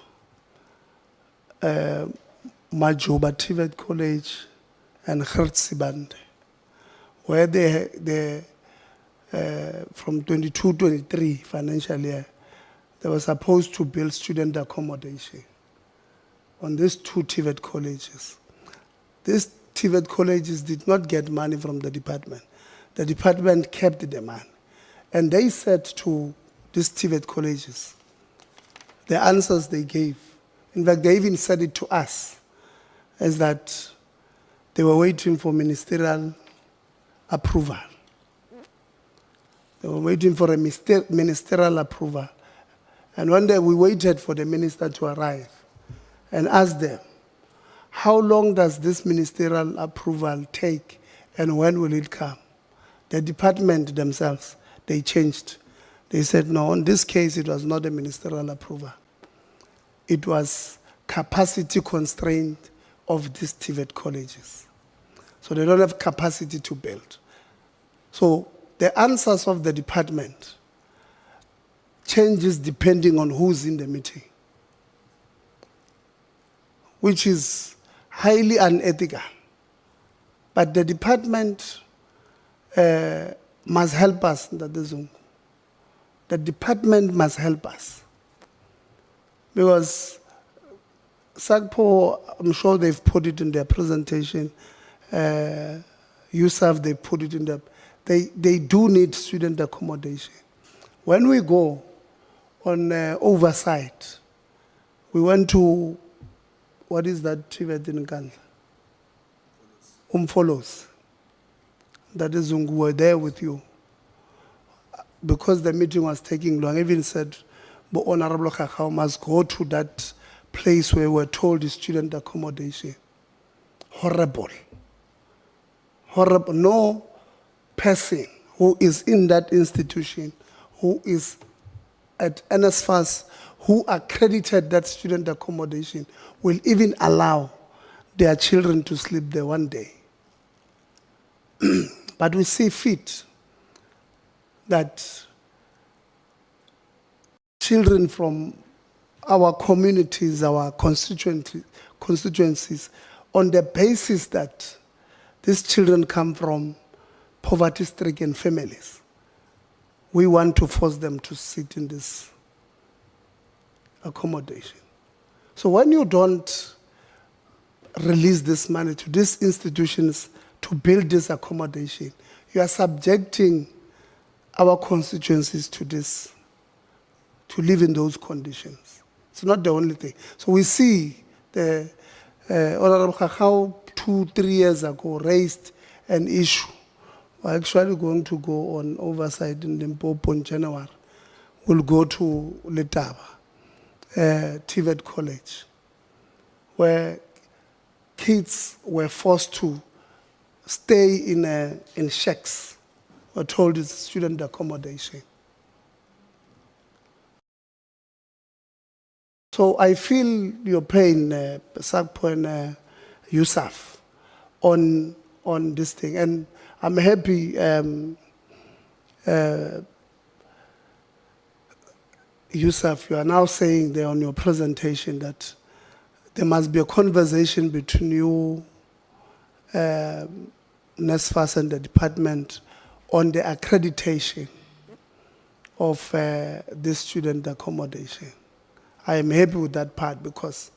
Majoba TVET College and Hertzibande, where they from 22-23 financial year, they were supposed to build student accommodation on these two TVET colleges. These TVET colleges did not get money from the department. The department kept the money. And they said to these TVET colleges, the answers they gave, in fact, they even said it to us, is that they were waiting for ministerial approval. They were waiting for a ministerial approval. And one day we waited for the minister to arrive and asked them, how long does this ministerial approval take and when will it come? The department themselves, they changed. They said, no, in this case, it was not a ministerial approval. It was capacity constraint of these TVET colleges. So they don't have capacity to build. So the answers of the department changes depending on who's in the meeting, which is highly unethical. But the department must help us, the department must help us. Because SAPCO, I'm sure they've put it in their presentation, USAf, they put it in their, they do need student accommodation. When we go on oversight, we went to, what is that TVET in Ghana? Follows. That is who were there with you. Because the meeting was taking long, I even said, but Honorable Kakao must go to that place where we're told is student accommodation. Horrible. Horrible. No person who is in that institution, who is at NSFAS, who accredited that student accommodation, will even allow their children to sleep there one day. But we see fit that children from our communities, our constituencies, on the basis that these children come from poverty-stricken families, we want to force them to sit in this accommodation. So when you don't release this money to these institutions to build this accommodation, you are subjecting our constituencies to this, to live in those conditions. It's not the only thing. So we see the Honorable Kakao 2-3 years ago raised an issue. We're actually going to go on oversight in Limpopo in January. We'll go to Letaba, TVET College, where kids were forced to stay in shacks. We're told it's student accommodation. So I feel your pain, SAPCO and USAf, on this thing. And I'm happy USAf, you are now saying there on your presentation that there must be a conversation between you, NSFAS and the department on the accreditation of this student accommodation. I am happy with that part because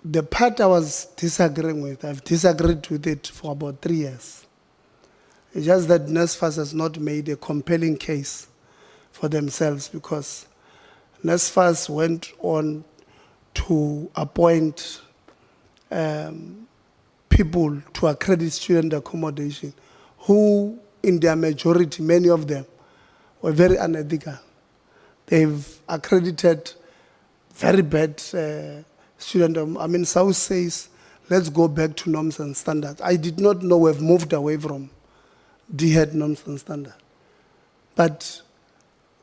the part I was disagreeing with, I've disagreed with it for about 3 years. It's just that NSFAS has not made a compelling case for themselves because NSFAS went on to appoint people to accredit student accommodation who, in their majority, many of them, were very unethical. They've accredited very bad student. I mean, SAUS says, let's go back to norms and standards. I did not know we've moved away from DHET norms and standards. But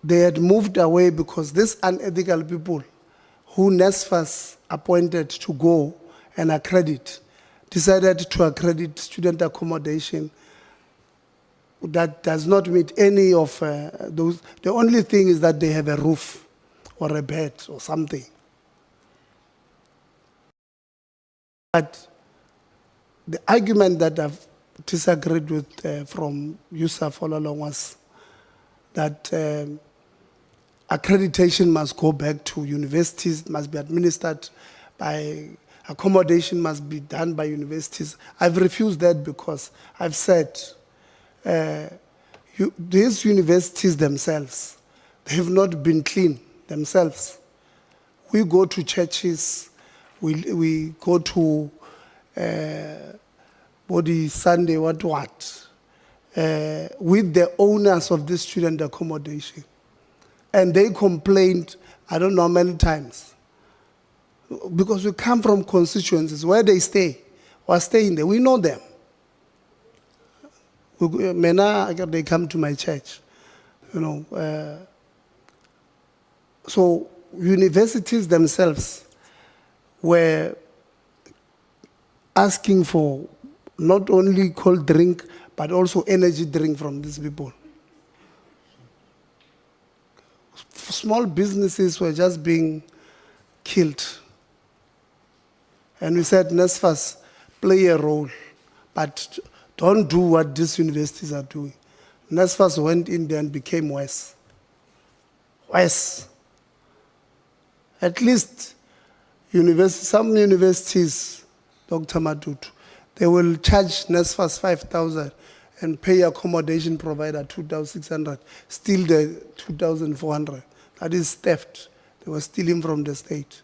they had moved away because these unethical people who NSFAS appointed to go and accredit decided to accredit student accommodation that does not meet any of those. The only thing is that they have a roof or a bed or something. But the argument that I've disagreed with from USAf all along was that accreditation must go back to universities, must be administered by, accommodation must be done by universities. I've refused that because I've said these universities themselves, they have not been clean themselves. We go to churches, we go to body Sunday, what, with the owners of this student accommodation. And they complained, I don't know how many times, because we come from constituencies where they stay, or staying there, we know them. They come to my church, you know. So universities themselves were asking for not only cold drink, but also energy drink from these people. Small businesses were just being killed. And we said, NSFAS, play a role, but don't do what these universities are doing. NSFAS went in there and became worse. Worse. At least some universities, Dr. Matutu, they will charge NSFAS 5,000 and pay accommodation provider 2,600, steal the 2,400. That is theft. They were stealing from the state.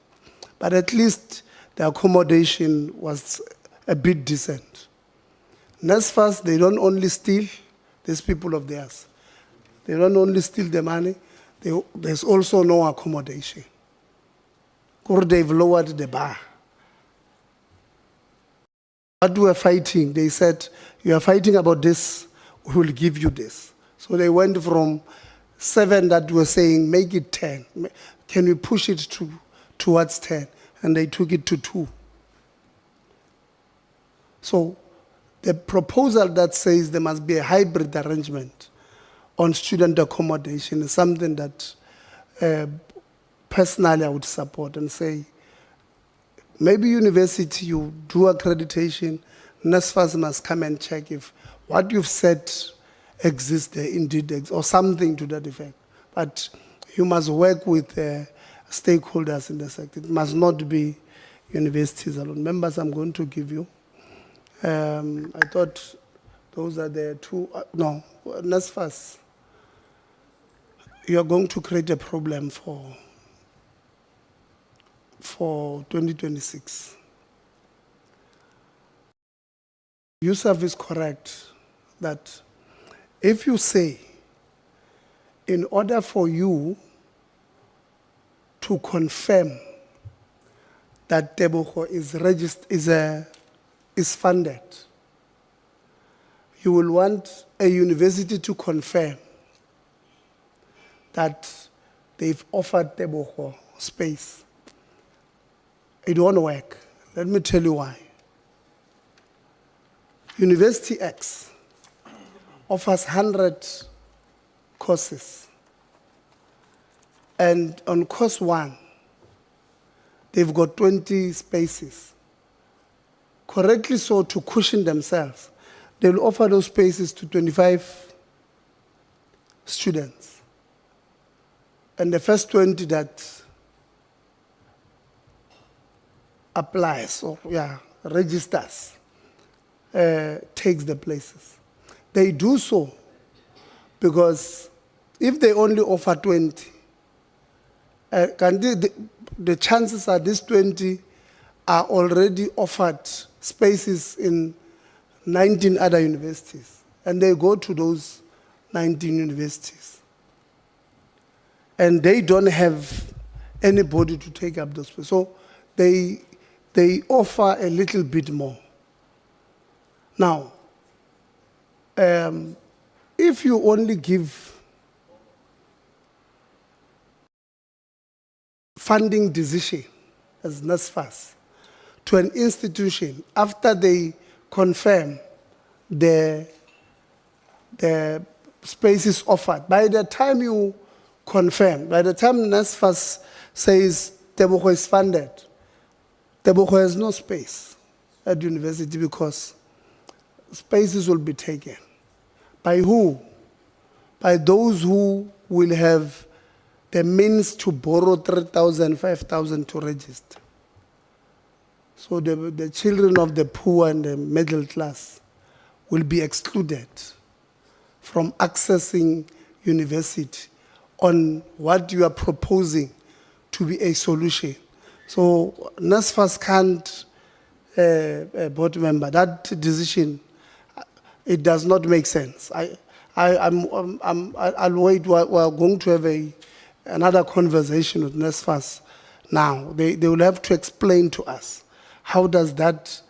But at least the accommodation was a bit decent. NSFAS, they don't only steal these people of theirs. They don't only steal the money, there's also no accommodation. Or they've lowered the bar. What we were fighting, they said, you are fighting about this, we will give you this. So they went from 7 that were saying, make it 10. Can we push it towards 10? And they took it to 2. So the proposal that says there must be a hybrid arrangement on student accommodation is something that personally I would support and say, maybe university, you do accreditation, NSFAS must come and check if what you've said exists there, indeed exists, or something to that effect. But you must work with stakeholders in the sector. It must not be universities alone. Members, I'm going to give you. I thought Those are the two, no, NSFAS. You are going to create a problem for 2026. USAf is correct that if you say, in order for you to confirm that Tebogo is funded, you will want a university to confirm that they've offered Tebogo space. It won't work. Let me tell you why. University X offers 100 courses. And on course 1, they've got 20 spaces. Correctly so, to cushion themselves, they will offer those spaces to 25 students. And the first 20 that applies, or registers, takes the places. They do so because if they only offer 20, the chances are these 20 are already offered spaces in 19 other universities, and they go to those 19 universities. And they don't have anybody to take up those spaces. So they offer a little bit more. Now, if you only give funding decision as NSFAS to an institution after they confirm the spaces offered, by the time you confirm, by the time NSFAS says Tebogo is funded, Tebogo has no space at university because spaces will be taken. By who? By those who will have the means to borrow 3,000, 5,000 to register. So the children of the poor and the middle class will be excluded from accessing university on what you are proposing to be a solution. So NSFAS can't, board member, that decision, it does not make sense. I'll wait. We're going to have another conversation with NSFAS now. They will have to explain to us how does that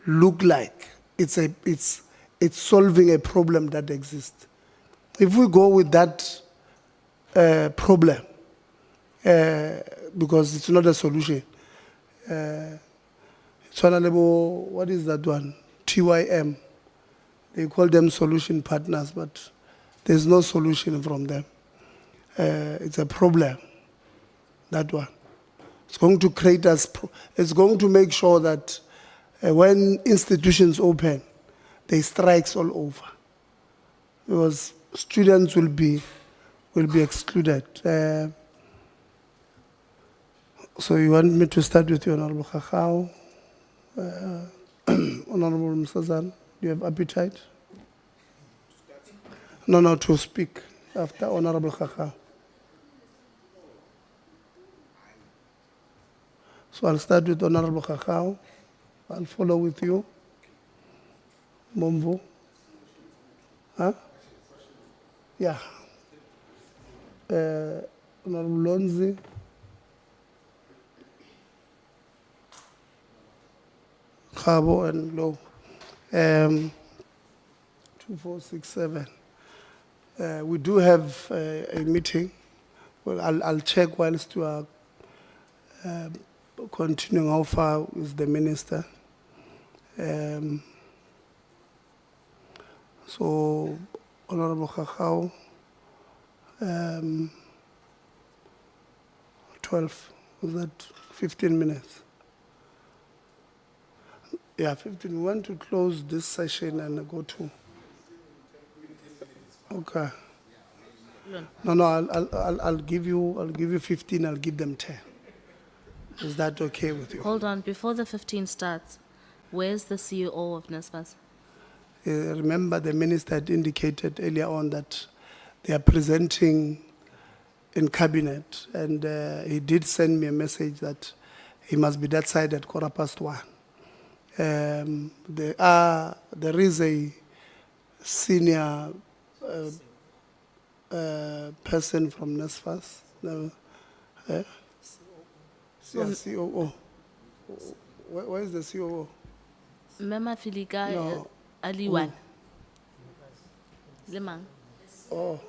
look like. It's solving a problem that exists. If we go with that problem, because it's not a solution. What is that one? TYM. They call them solution partners, but there's no solution from them. It's a problem, that one. It's going to create us, it's going to make sure that when institutions open, they strikes all over. Because students will be excluded. So you want me to start with you, Honorable Kakao? Honorable Msazan, do you have appetite? No, to speak after Honorable Kakao. So I'll start with Honorable Kakao. I'll follow with you. Momvo. Huh? Yeah. Honorable Lonzi. Khabo and Low. 2467. We do have a meeting. Well, I'll check whilst you are continuing. How far is the minister? So, Honorable Kakao, 12, was that 15 minutes? Yeah, 15. We want to close this session and go to. Okay. No, I'll give you 15. I'll give them 10. Is that okay with you? Hold on, before the 15 starts, where's the CEO of NSFAS? Remember, the minister had indicated earlier on that they are presenting in cabinet, and he did send me a message that he must be that side at 1:15. There is a senior person from NSFAS. No, COO. Where is the COO? Mema Filika No. Aliwan. Lemang. Oh.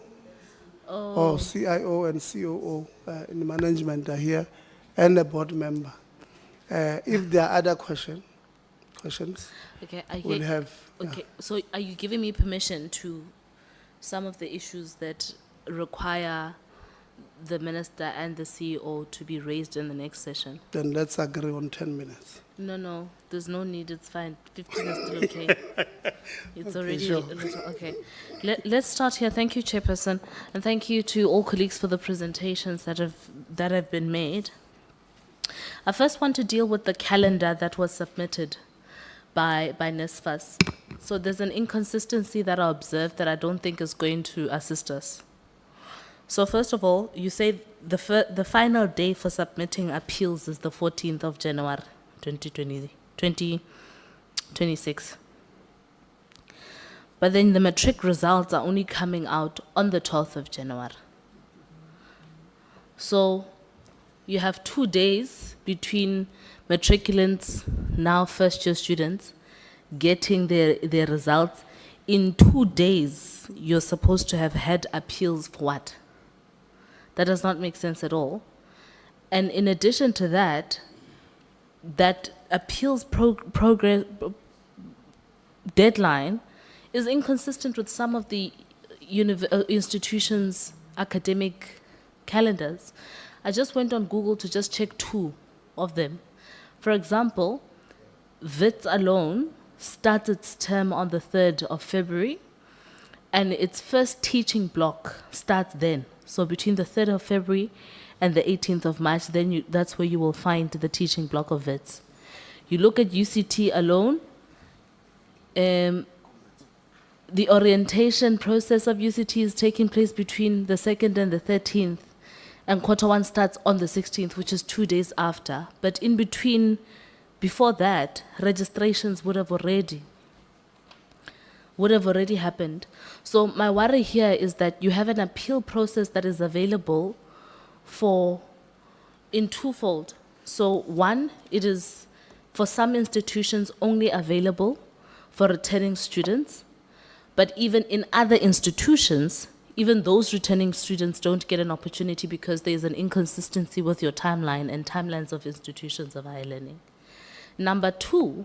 Oh, CIO and COO in management are here, and a board member. If there are other questions, Okay, we'll have. Okay, so are you giving me permission to some of the issues that require the minister and the CEO to be raised in the next session? Then let's agree on 10 minutes. No, there's no need, it's fine. 15 is still okay. It's Okay, already sure. a little, okay. Let's start here. Thank you, Chairperson, and thank you to all colleagues for the presentations that have been made. I first want to deal with the calendar that was submitted by NSFAS. So there's an inconsistency that I observed that I don't think is going to assist us. So first of all, you say the final day for submitting appeals is the 14th of January 2026. But then the matric results are only coming out on the 12th of January. So you have 2 days between matriculants, now first-year students, getting their results. In 2 days, you're supposed to have had appeals for what? That does not make sense at all. And in addition to that, that appeals progress deadline is inconsistent with some of the institutions' academic calendars. I just went on Google to just check 2 of them. For example, VETS alone starts its term on the 3rd of February, and its first teaching block starts then. So between the 3rd of February and the 18th of March, then that's where you will find the teaching block of VETS. You look at UCT alone, the orientation process of UCT is taking place between the 2nd and the 13th, and Q1 starts on the 16th, which is 2 days after. But in between, before that, registrations would have already happened. So my worry here is that you have an appeal process that is available in twofold. So one, it is for some institutions only available for returning students, but even in other institutions, even those returning students don't get an opportunity because there's an inconsistency with your timeline and timelines of institutions of higher learning. Number 2,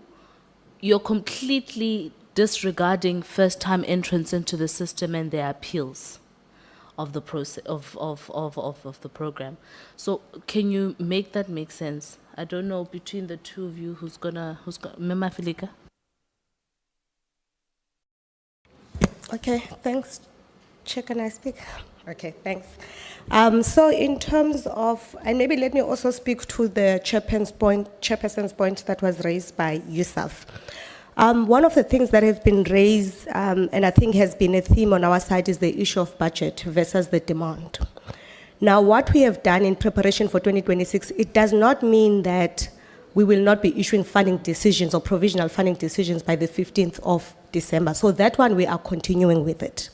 you're completely disregarding first-time entrants into the system and their appeals of the process of the program. So can you make that make sense? I don't know between the two of you who's gonna Mema Filika? Okay, thanks. Chair, can I speak? Okay, thanks. So in terms of, and maybe let me also speak to the chairperson's point that was raised by USAf. One of the things that have been raised, and I think has been a theme on our side, is the issue of budget versus the demand. Now, what we have done in preparation for 2026, it does not mean that we will not be issuing funding decisions or provisional funding decisions by the 15th of December. So that one, we are continuing with it.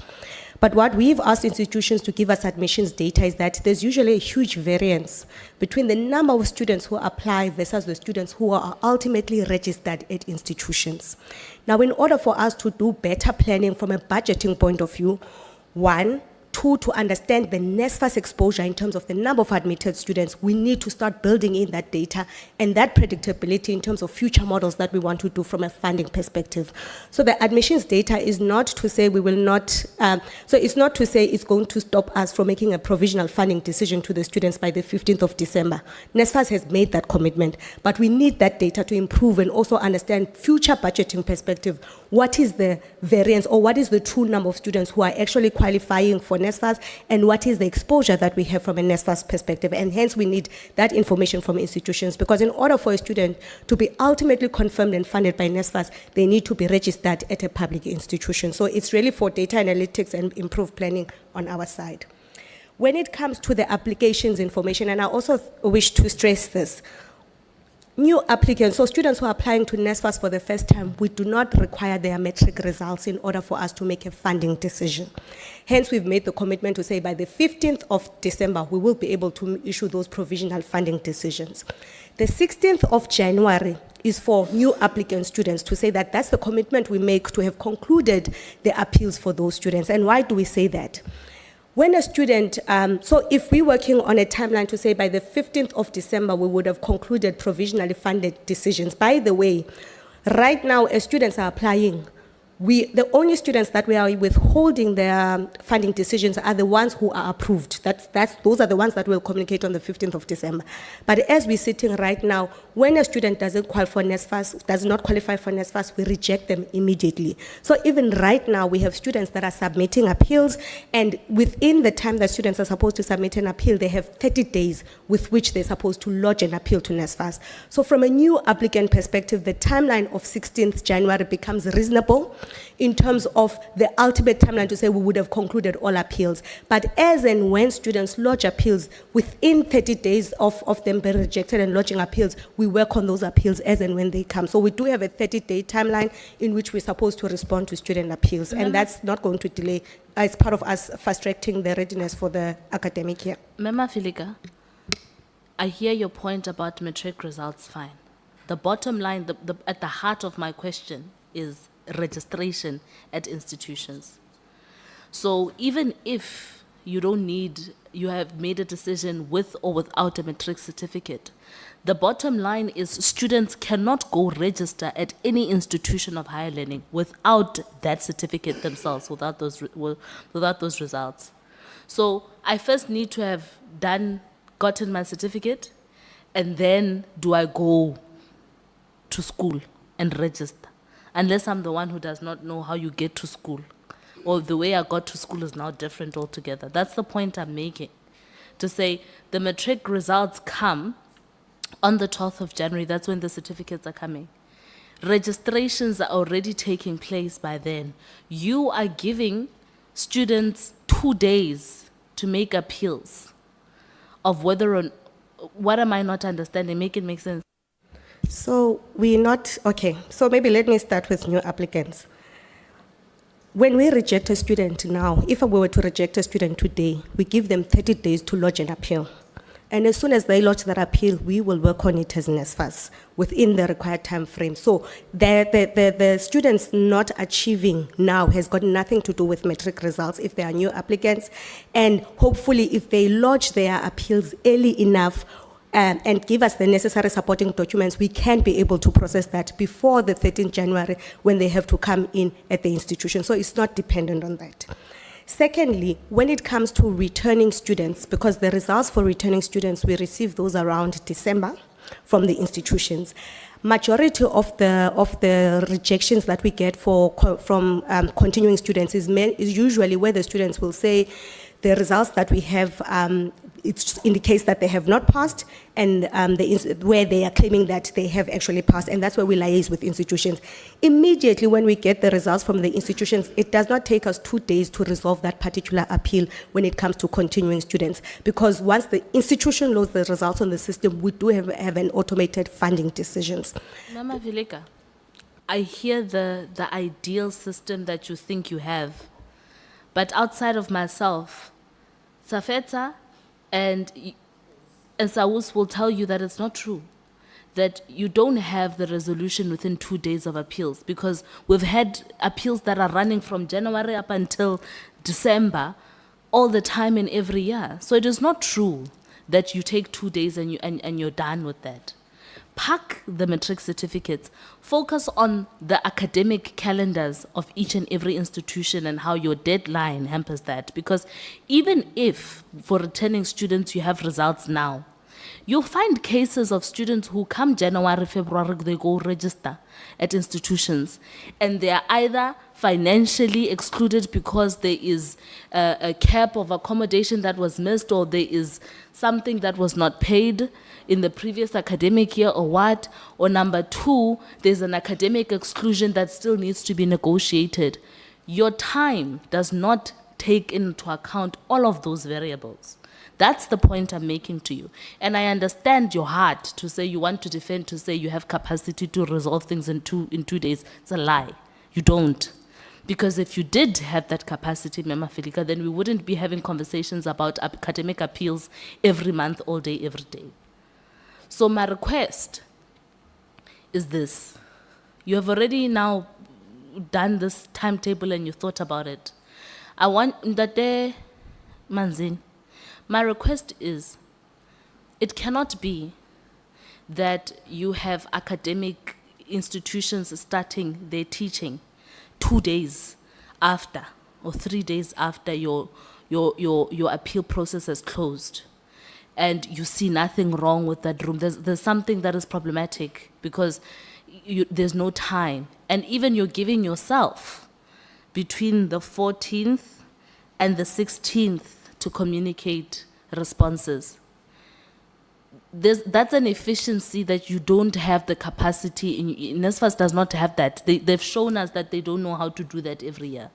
But what we've asked institutions to give us admissions data is that there's usually a huge variance between the number of students who apply versus the students who are ultimately registered at institutions. Now, in order for us to do better planning from a budgeting point of view, 1, 2, to understand the NSFAS exposure in terms of the number of admitted students, we need to start building in that data and that predictability in terms of future models that we want to do from a funding perspective. So the admissions data is not to say we will not, so it's not to say it's going to stop us from making a provisional funding decision to the students by the 15th of December. NSFAS has made that commitment, but we need that data to improve and also understand future budgeting perspective. What is the variance or what is the true number of students who are actually qualifying for NSFAS and what is the exposure that we have from a NSFAS perspective. And hence we need that information from institutions, because in order for a student to be ultimately confirmed and funded by NSFAS, they need to be registered at a public institution. So it's really for data analytics and improved planning on our side. When it comes to the applications information, and I also wish to stress this, new applicants, so students who are applying to NSFAS for the first time, we do not require their metric results in order for us to make a funding decision. Hence, we've made the commitment to say by the 15th of December, we will be able to issue those provisional funding decisions. The 16th of January is for new applicant students to say that that's the commitment we make to have concluded the appeals for those students. And why do we say that? When a student, so if we're working on a timeline to say by the 15th of December, we would have concluded provisionally funded decisions. By the way, right now, as students are applying, the only students that we are withholding their funding decisions are the ones who are approved. Those are the ones that we'll communicate on the 15th of December. But as we're sitting right now, when a student doesn't qualify for NSFAS, does not qualify for NSFAS, we reject them immediately. So even right now, we have students that are submitting appeals, and within the time that students are supposed to submit an appeal, they have 30 days with which they're supposed to lodge an appeal to NSFAS. So from a new applicant perspective, the timeline of 16th January becomes reasonable in terms of the ultimate timeline to say we would have concluded all appeals. But as and when students lodge appeals, within 30 days of them being rejected and lodging appeals, we work on those appeals as and when they come. So we do have a 30-day timeline in which we're supposed to respond to student appeals, and that's not going to delay. It's part of us fast-tracking the readiness for the academic year. Mema Filika, I hear your point about matric results, fine. The bottom line, at the heart of my question is registration at institutions. So even if you don't need, you have made a decision with or without a matric certificate, the bottom line is students cannot go register at any institution of higher learning without that certificate themselves, without those results. So I first need to have gotten my certificate, and then do I go to school and register? Unless I'm the one who does not know how you get to school, or the way I got to school is now different altogether. That's the point I'm making. To say the matric results come on the 12th of January, that's when the certificates are coming. Registrations are already taking place by then. You are giving students 2 days to make appeals of whether or what am I not understanding? Make it make sense. So we're not, okay, so maybe let me start with new applicants. When we reject a student now, if we were to reject a student today, we give them 30 days to lodge an appeal. And as soon as they lodge that appeal, we will work on it as NSFAS within the required time frame. So the students not achieving now has got nothing to do with matric results if they are new applicants. And hopefully if they lodge their appeals early enough, and give us the necessary supporting documents, we can be able to process that before the 13th January when they have to come in at the institution. So it's not dependent on that. Secondly, when it comes to returning students, because the results for returning students, we receive those around December from the institutions. Majority of the rejections that we get from continuing students is usually where the students will say the results that we have, it indicates that they have not passed, and where they are claiming that they have actually passed, and that's where we liaise with institutions. Immediately when we get the results from the institutions, it does not take us 2 days to resolve that particular appeal when it comes to continuing students, because once the institution loads the results on the system, we do have an automated funding decisions. Mama Vileka, I hear the ideal system that you think you have, but outside of myself, SATVETSA and SAUS will tell you that it's not true, that you don't have the resolution within 2 days of appeals, because we've had appeals that are running from January up until December all the time in every year. So it is not true that you take 2 days and you're done with that. Pack the matric certificates, focus on the academic calendars of each and every institution and how your deadline hampers that. Because even if for returning students you have results now, You'll find cases of students who come January, February, they go register at institutions, and they are either financially excluded because there is a cap of accommodation that was missed, or there is something that was not paid in the previous academic year, or what, or number two, there's an academic exclusion that still needs to be negotiated. Your time does not take into account all of those variables. That's the point I'm making to you. And I understand your heart to say you want to defend, to say you have capacity to resolve things in 2 days. It's a lie. You don't. Because if you did have that capacity, Mema Filika, then we wouldn't be having conversations about academic appeals every month, all day, every day. So my request is this. You have already now done this timetable and you thought about it. I want that day, Manzin. My request is, it cannot be that you have academic institutions starting their teaching 2 days after or 3 days after your appeal process has closed, and you see nothing wrong with that room. There's something that is problematic because there's no time. And even you're giving yourself between the 14th and the 16th to communicate responses. That's an efficiency that you don't have the capacity. NSFAS does not have that. They've shown us that they don't know how to do that every year.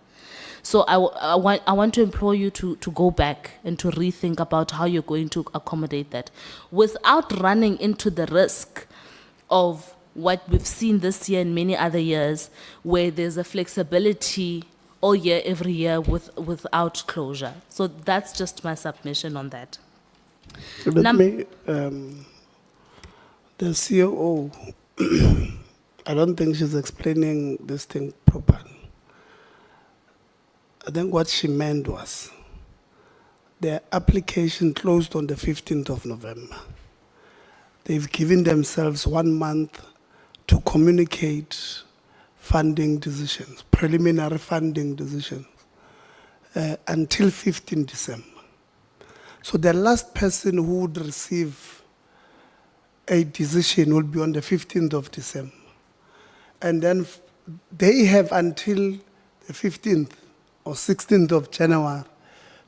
So I want to implore you to go back and to rethink about how you're going to accommodate that without running into the risk of what we've seen this year and many other years, where there's a flexibility all year, every year without closure. So that's just my submission on that. Let me, the COO, I don't think she's explaining this thing properly. I think what she meant was the application closed on the 15th of November. They've given themselves 1 month to communicate funding decisions, preliminary funding decisions, until 15 December. So the last person who would receive a decision will be on the 15th of December. And then they have until the 15th or 16th of January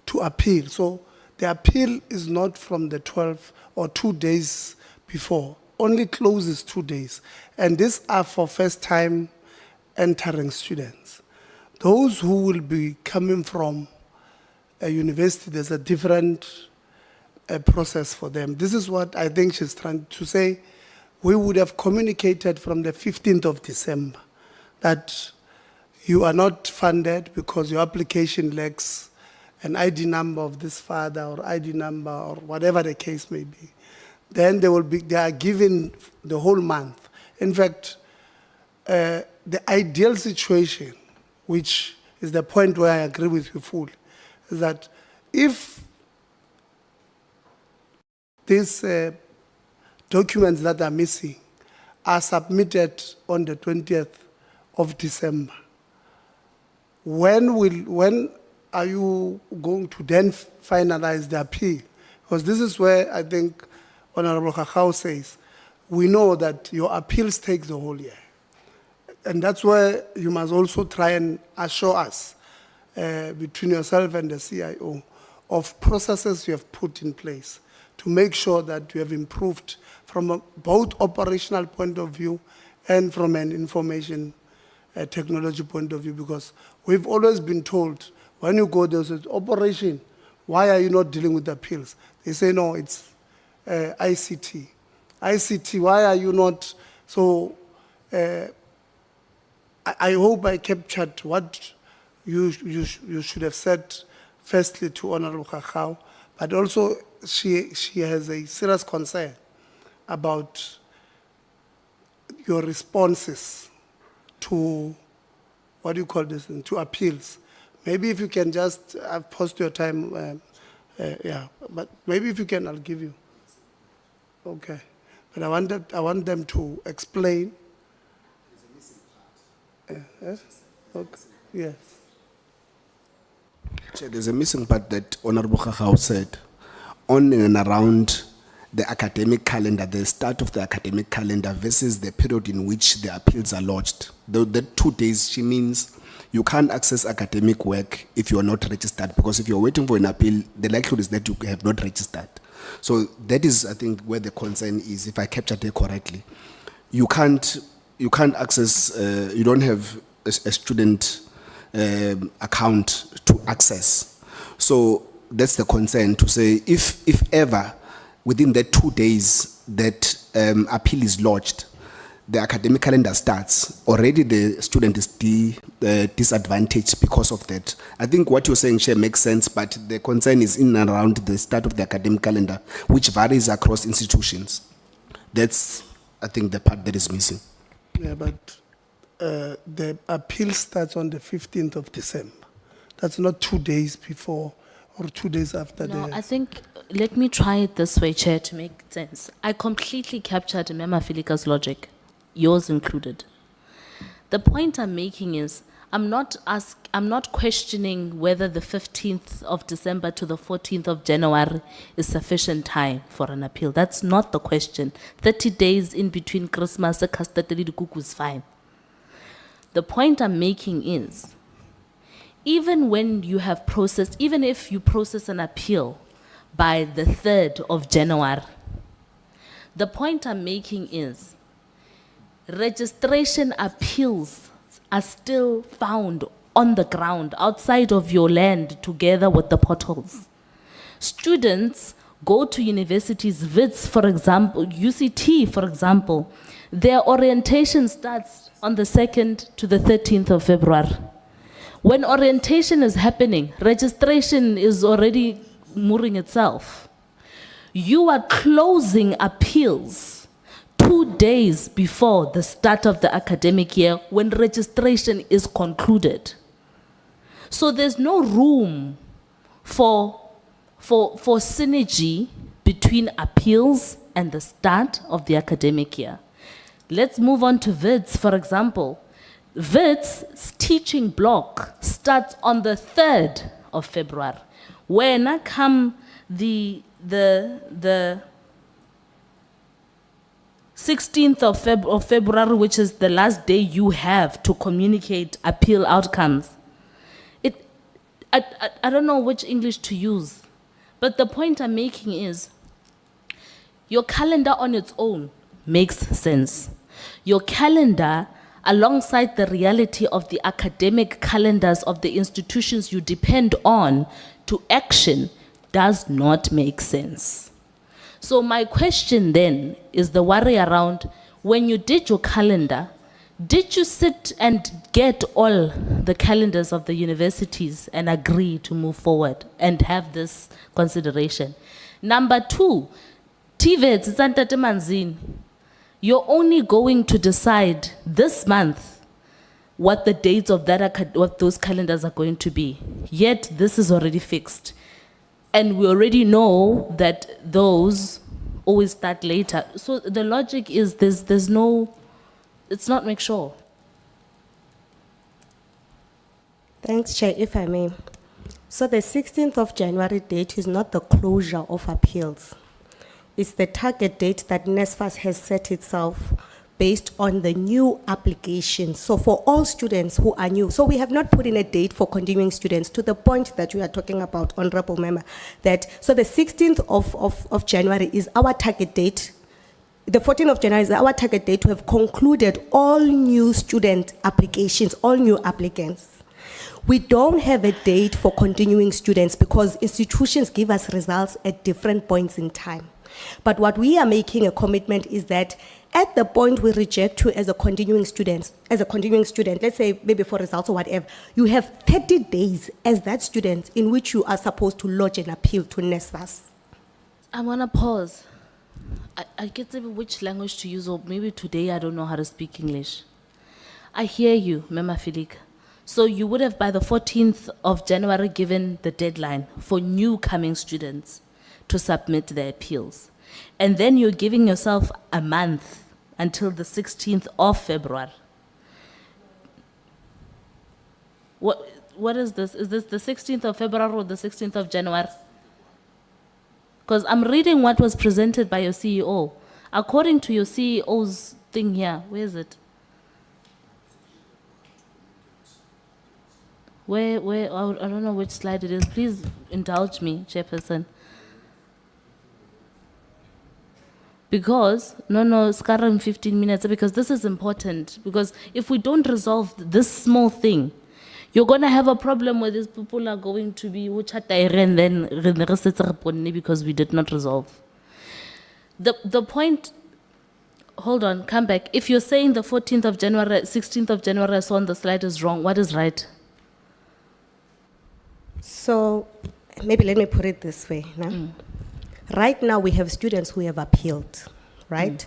to appeal. So the appeal is not from the 12th or 2 days before, only closes 2 days. And these are for first-time entering students. Those who will be coming from a university, there's a different process for them. This is what I think she's trying to say. We would have communicated from the 15th of December that you are not funded because your application lacks an ID number of this father or ID number or whatever the case may be. Then they are given the whole month. In fact, the ideal situation, which is the point where I agree with you fully, is that if these documents that are missing are submitted on the 20th of December, when are you going to then finalize the appeal? Because this is where I think Honorable Kakao says, we know that your appeals take the whole year. And that's where you must also try and assure us, between yourself and the CIO, of processes you have put in place to make sure that you have improved from a both operational point of view and from an information technology point of view, because we've always been told, when you go there's an operation, why are you not dealing with appeals? They say, no, it's ICT. ICT, why are you not? So I hope I captured what you should have said, firstly to Honorable Kakao, but also she has a serious concern about your responses to, what do you call this, to appeals. Maybe if you can just, I've paused your time, yeah, but maybe if you can, I'll give you. Okay, but I want them to explain. Yes? Okay. Yes. Chair, there's a missing part that Honorable Kakao said, on and around the academic calendar, the start of the academic calendar versus the period in which the appeals are lodged. The 2 days, she means you can't access academic work if you are not registered, because if you're waiting for an appeal, the likelihood is that you have not registered. So that is, I think, where the concern is, if I captured it correctly. You can't access, you don't have a student account to access. So that's the concern, to say if ever within the 2 days that appeal is lodged, the academic calendar starts, already the student is disadvantaged because of that. I think what you're saying, Chair, makes sense, but the concern is in and around the start of the academic calendar, which varies across institutions. That's, I think, the part that is missing. Yeah, but the appeal starts on the 15th of December. That's not 2 days before or 2 days after No, the... I think, let me try it this way, Chair, to make sense. I completely captured Mema Filika's logic, yours included. The point I'm making is, I'm not questioning whether the 15th of December to the 14th of January is sufficient time for an appeal. That's not the question. 30 days in between Christmas, the custody is fine. The point I'm making is, even when you have processed, even if you process an appeal by the 3rd of January, the point I'm making is, registration appeals are still found on the ground outside of your land together with the portals. Students go to universities, VITS, for example, UCT, for example, their orientation starts on the 2nd to the 13th of February. When orientation is happening, registration is already mooring itself. You are closing appeals 2 days before the start of the academic year when registration is concluded. So there's no room for synergy between appeals and the start of the academic year. Let's move on to VITS, for example. VITS' teaching block starts on the 3rd of February. When I come the 16th of February, which is the last day you have to communicate appeal outcomes. I don't know which English to use, but the point I'm making is, your calendar on its own makes sense. Your calendar, alongside the reality of the academic calendars of the institutions you depend on to action, does not make sense. So my question then is the worry around, when you did your calendar, did you sit and get all the calendars of the universities and agree to move forward and have this consideration? Number 2, TVETs, you're only going to decide this month what the dates of what those calendars are going to be. Yet this is already fixed. And we already know that those always start later. So the logic is there's no, it's not make sure. Thanks, Chair, if I may. So the 16th of January date is not the closure of appeals. It's the target date that NSFAS has set itself based on the new applications. So for all students who are new, so we have not put in a date for continuing students, to the point that you are talking about, Honorable Member, that so the 16th of January is our target date. The 14th of January is our target date to have concluded all new student applications, all new applicants. We don't have a date for continuing students because institutions give us results at different points in time. But what we are making a commitment is that at the point we reject you as a continuing student, let's say maybe for results or whatever, you have 30 days as that student in which you are supposed to lodge an appeal to NSFAS. I want to pause. I get which language to use, or maybe today I don't know how to speak English. I hear you, Mema Filika. So you would have by the 14th of January given the deadline for new coming students to submit their appeals. And then you're giving yourself a month until the 16th of February. What is this? Is this the 16th of February or the 16th of January? Because I'm reading what was presented by your CEO. According to your CEO's thing here, where is it? Where, I don't know which slide it is. Please indulge me, Chairperson. Because, no, it's current 15 minutes, because this is important. Because if we don't resolve this small thing, you're going to have a problem where these people are going to be, and then because we did not resolve. The point, hold on, come back. If you're saying the 14th of January, 16th of January I saw on the slide is wrong, what is right? So maybe let me put it this way. No? Right now we have students who have appealed, right?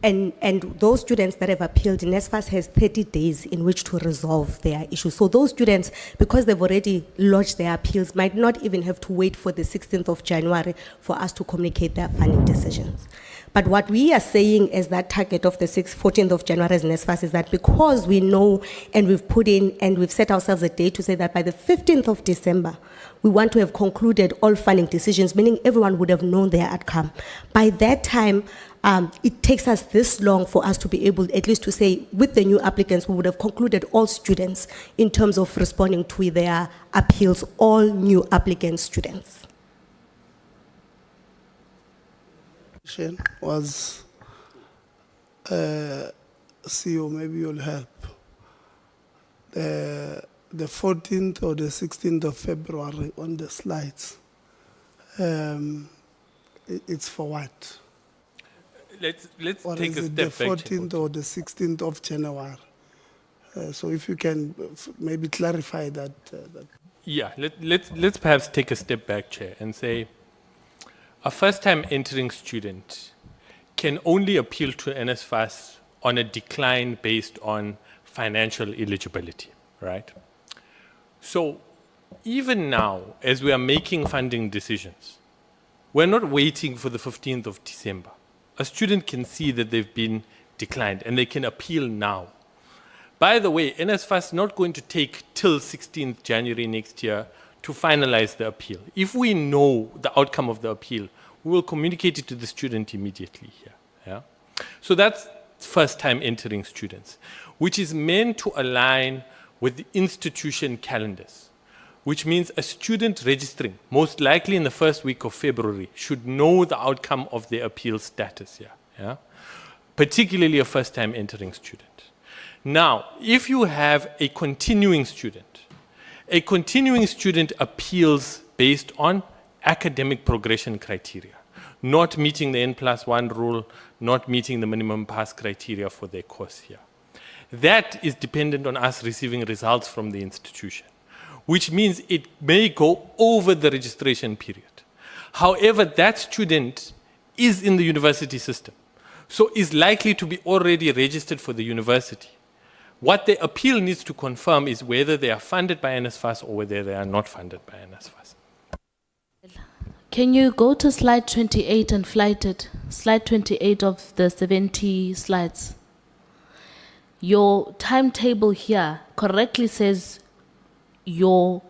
And those students that have appealed, NSFAS has 30 days in which to resolve their issues. So those students, because they've already lodged their appeals, might not even have to wait for the 16th of January for us to communicate their funding decisions. But what we are saying as that target of the 14th of January as NSFAS is that because we know and we've put in and we've set ourselves a date to say that by the 15th of December, we want to have concluded all funding decisions, meaning everyone would have known their outcome. By that time, it takes us this long for us to be able at least to say with the new applicants, we would have concluded all students in terms of responding to their appeals, all new applicant students. Was CEO, maybe you'll help. The 14th or the 16th of February on the slides, it's for what? Let's Or take is a it the step back. 14th or the 16th of January? So if you can maybe clarify that. Yeah, let's perhaps take a step back, Chair, and say a first-time entering student can only appeal to NSFAS on a decline based on financial eligibility, right? So even now, as we are making funding decisions, we're not waiting for the 15th of December. A student can see that they've been declined and they can appeal now. By the way, NSFAS is not going to take till 16th January next year to finalize the appeal. If we know the outcome of the appeal, we will communicate it to the student immediately here. Yeah? So that's first-time entering students, which is meant to align with the institution calendars, which means a student registering, most likely in the first week of February, should know the outcome of their appeal status here, yeah? Particularly a first-time entering student. Now, if you have a continuing student appeals based on academic progression criteria, not meeting the N+1 rule, not meeting the minimum pass criteria for their course here. That is dependent on us receiving results from the institution, which means it may go over the registration period. However, that student is in the university system, so is likely to be already registered for the university. What the appeal needs to confirm is whether they are funded by NSFAS or whether they are not funded by NSFAS. Can you go to slide 28 and flight it? Slide 28 of the 70 slides. Your timetable here correctly says your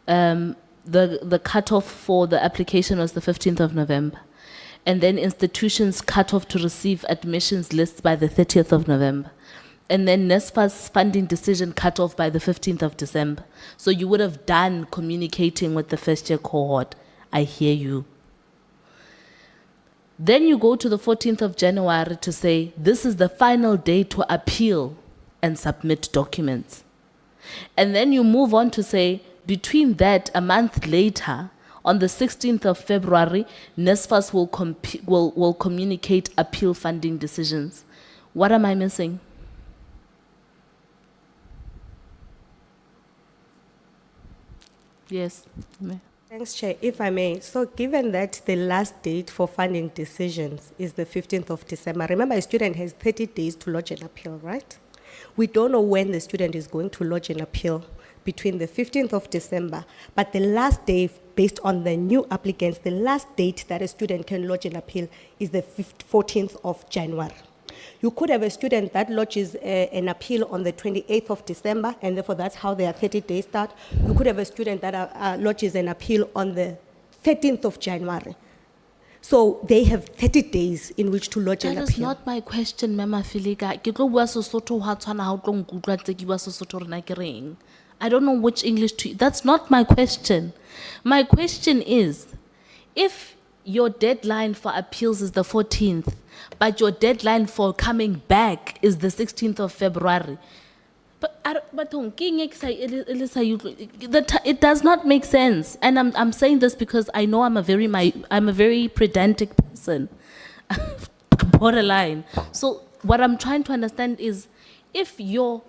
the cutoff for the application was the 15th of November. And then institutions cut off to receive admissions lists by the 30th of November. And then NSFAS funding decision cut off by the 15th of December. So you would have done communicating with the first year cohort. I hear you. Then you go to the 14th of January to say, this is the final day to appeal and submit documents. And then you move on to say, between that, a month later, on the 16th of February, NSFAS will communicate appeal funding decisions. What am I missing? Yes. Thanks, Chair. If I may, so given that the last date for funding decisions is the 15th of December, remember a student has 30 days to lodge an appeal, right? We don't know when the student is going to lodge an appeal between the 15th of December, but the last day, based on the new applicants, the last date that a student can lodge an appeal is the 14th of January. You could have a student that lodges an appeal on the 28th of December, and therefore that's how their 30 days start. You could have a student that lodges an appeal on the 13th of January. So they have 30 days in which to lodge an That is appeal. not my question, Mama Filika. Ke tlo bua Sesotho ha tshwana ha o tlo nkutlwa ntse ke bua Sesotho rena ke reng. I don't know which English to. That's not my question. My question is, if your deadline for appeals is the 14th, but your deadline for coming back is the 16th of February, it does not make sense. And I'm saying this because I know I'm a very pedantic person, borderline. So what I'm trying to understand is, if you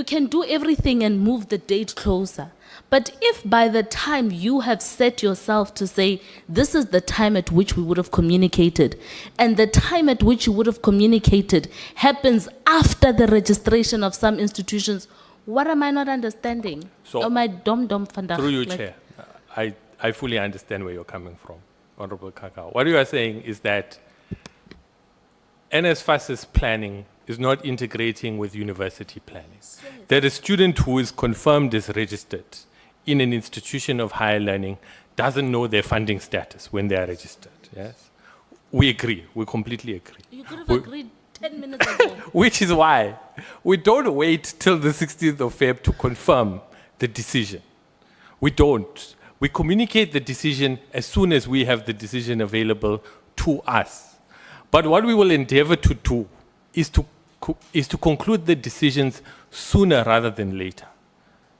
can do everything and move the date closer, but if by the time you have set yourself to say, this is the time at which we would have communicated, and the time at which you would have communicated happens after the registration of some institutions, what am I not understanding? So, Am I dumb vandag? Through you, Like- Chair, I fully understand where you're coming from, Honorable Kakao. What you are saying is that NSFAS's planning is not integrating with university planning. That a student who is confirmed is registered in an institution of higher learning doesn't know their funding status when they are registered, yes? We agree, we completely agree. You could have agreed 10 minutes ago. Which is why we don't wait till the 16th of Feb to confirm the decision. We don't. We communicate the decision as soon as we have the decision available to us. But what we will endeavor to do is to conclude the decisions sooner rather than later.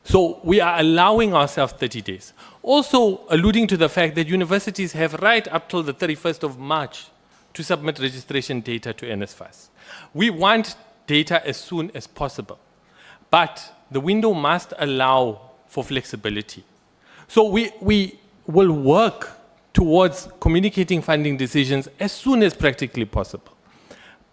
So we are allowing ourselves 30 days. Also alluding to the fact that universities have right up till the 31st of March to submit registration data to NSFAS. We want data as soon as possible, but the window must allow for flexibility. So we will work towards communicating funding decisions as soon as practically possible.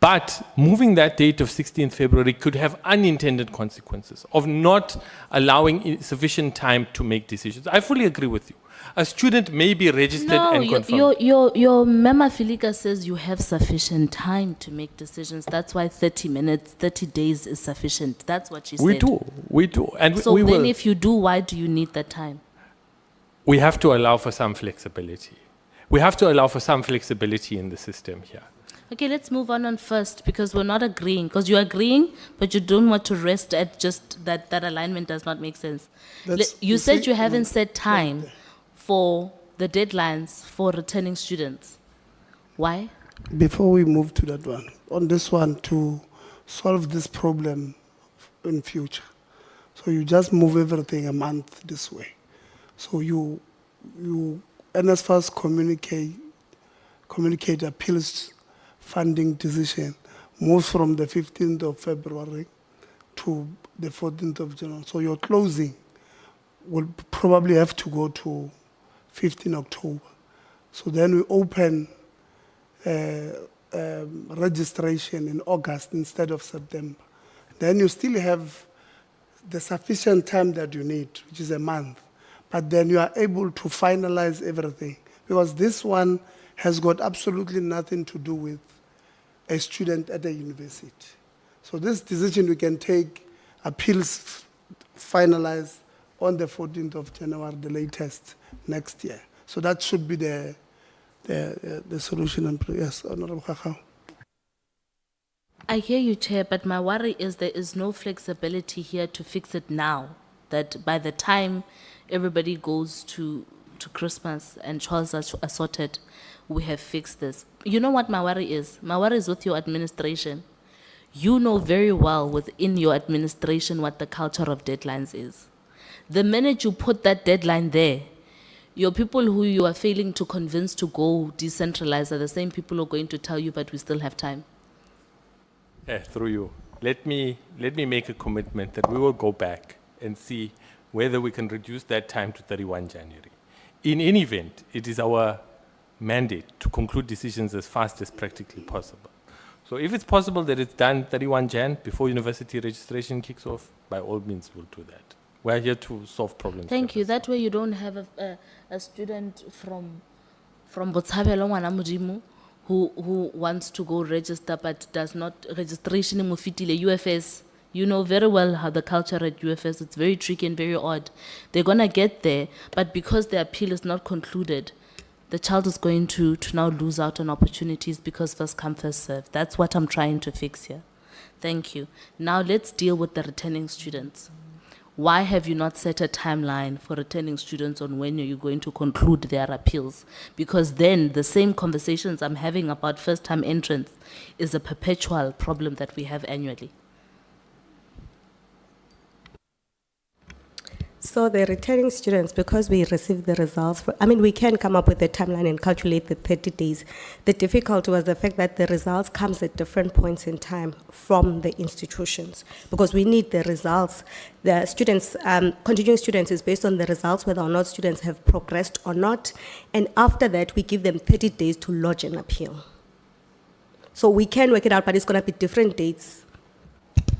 But moving that date of 16th February could have unintended consequences of not allowing sufficient time to make decisions. I fully agree with you. A student may be registered and confirmed. Your Mema Filika says you have sufficient time to make decisions. That's why 30 minutes, 30 days is sufficient. That's what she said. We do. And So we then will. if you do, why do you need that time? We have to allow for some flexibility. We have to allow for some flexibility in the system here. Okay, let's move on first, because we're not agreeing. Because you're agreeing, but you don't want to rest at just that alignment does not make sense. You said you haven't set time for the deadlines for returning students. Why? Before we move to that one, on this one, to solve this problem in future, so you just move everything a month this way. So you NSFAS communicate appeals funding decision moves from the 15th of February to the 14th of January. So your closing will probably have to go to 15 October. So then we open registration in August instead of September. Then you still have the sufficient time that you need, which is a month. But then you are able to finalize everything, because this one has got absolutely nothing to do with a student at a university. So this decision we can take, appeals finalized on the 14th of January, the latest next year. So that should be the solution. And yes, Honorable Kakao. I hear you, Chair, but my worry is there is no flexibility here to fix it now. That by the time everybody goes to Christmas and chores are sorted, we have fixed this. You know what my worry is? My worry is with your administration. You know very well within your administration what the culture of deadlines is. The minute you put that deadline there, your people who you are failing to convince to go decentralize are the same people who are going to tell you, but we still have time. Through you, let me make a commitment that we will go back and see whether we can reduce that time to 31 January. In any event, it is our mandate to conclude decisions as fast as practically possible. So if it's possible that it's done 31 Jan before university registration kicks off, by all means we'll do that. We're here to solve problems. Thank you. That way you don't have a student from Botshabelo ngwana Modimo who wants to go register but does not registration in Mufitile UFS. You know very well how the culture at UFS, it's very tricky and very odd. They're gonna get there, but because the appeal is not concluded, the child is going to now lose out on opportunities because first come, first serve. That's what I'm trying to fix here. Thank you. Now let's deal with the returning students. Why have you not set a timeline for returning students on when you're going to conclude their appeals? Because then the same conversations I'm having about first-time entrants is a perpetual problem that we have annually. So the returning students, because we receive the results, we can come up with a timeline and calculate the 30 days. The difficulty was the fact that the results comes at different points in time from the institutions, because we need the results. The students, continuing students is based on the results, whether or not students have progressed or not. And after that, we give them 30 days to lodge an appeal. So we can work it out, but it's going to be different dates.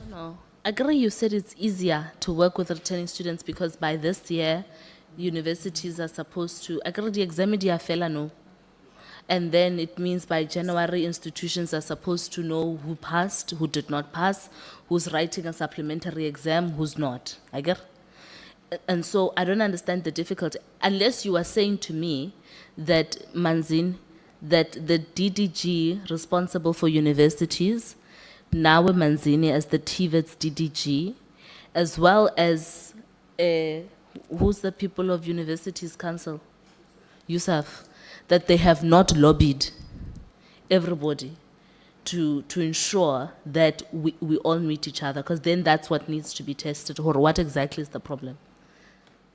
No. I agree you said it's easier to work with returning students because by this year, universities are supposed to, I agree the exam no. And then it means by January, institutions are supposed to know who passed, who did not pass, who's writing a supplementary exam, who's not. I get. And so I don't understand the difficulty. Unless you are saying to me that, Manzin, that the DDG responsible for universities, Nawe Manzini as the TVETS DDG, as well as, who's the people of Universities Council? USAf, that they have not lobbied everybody to ensure that we all meet each other, because then that's what needs to be tested, or what exactly is the problem?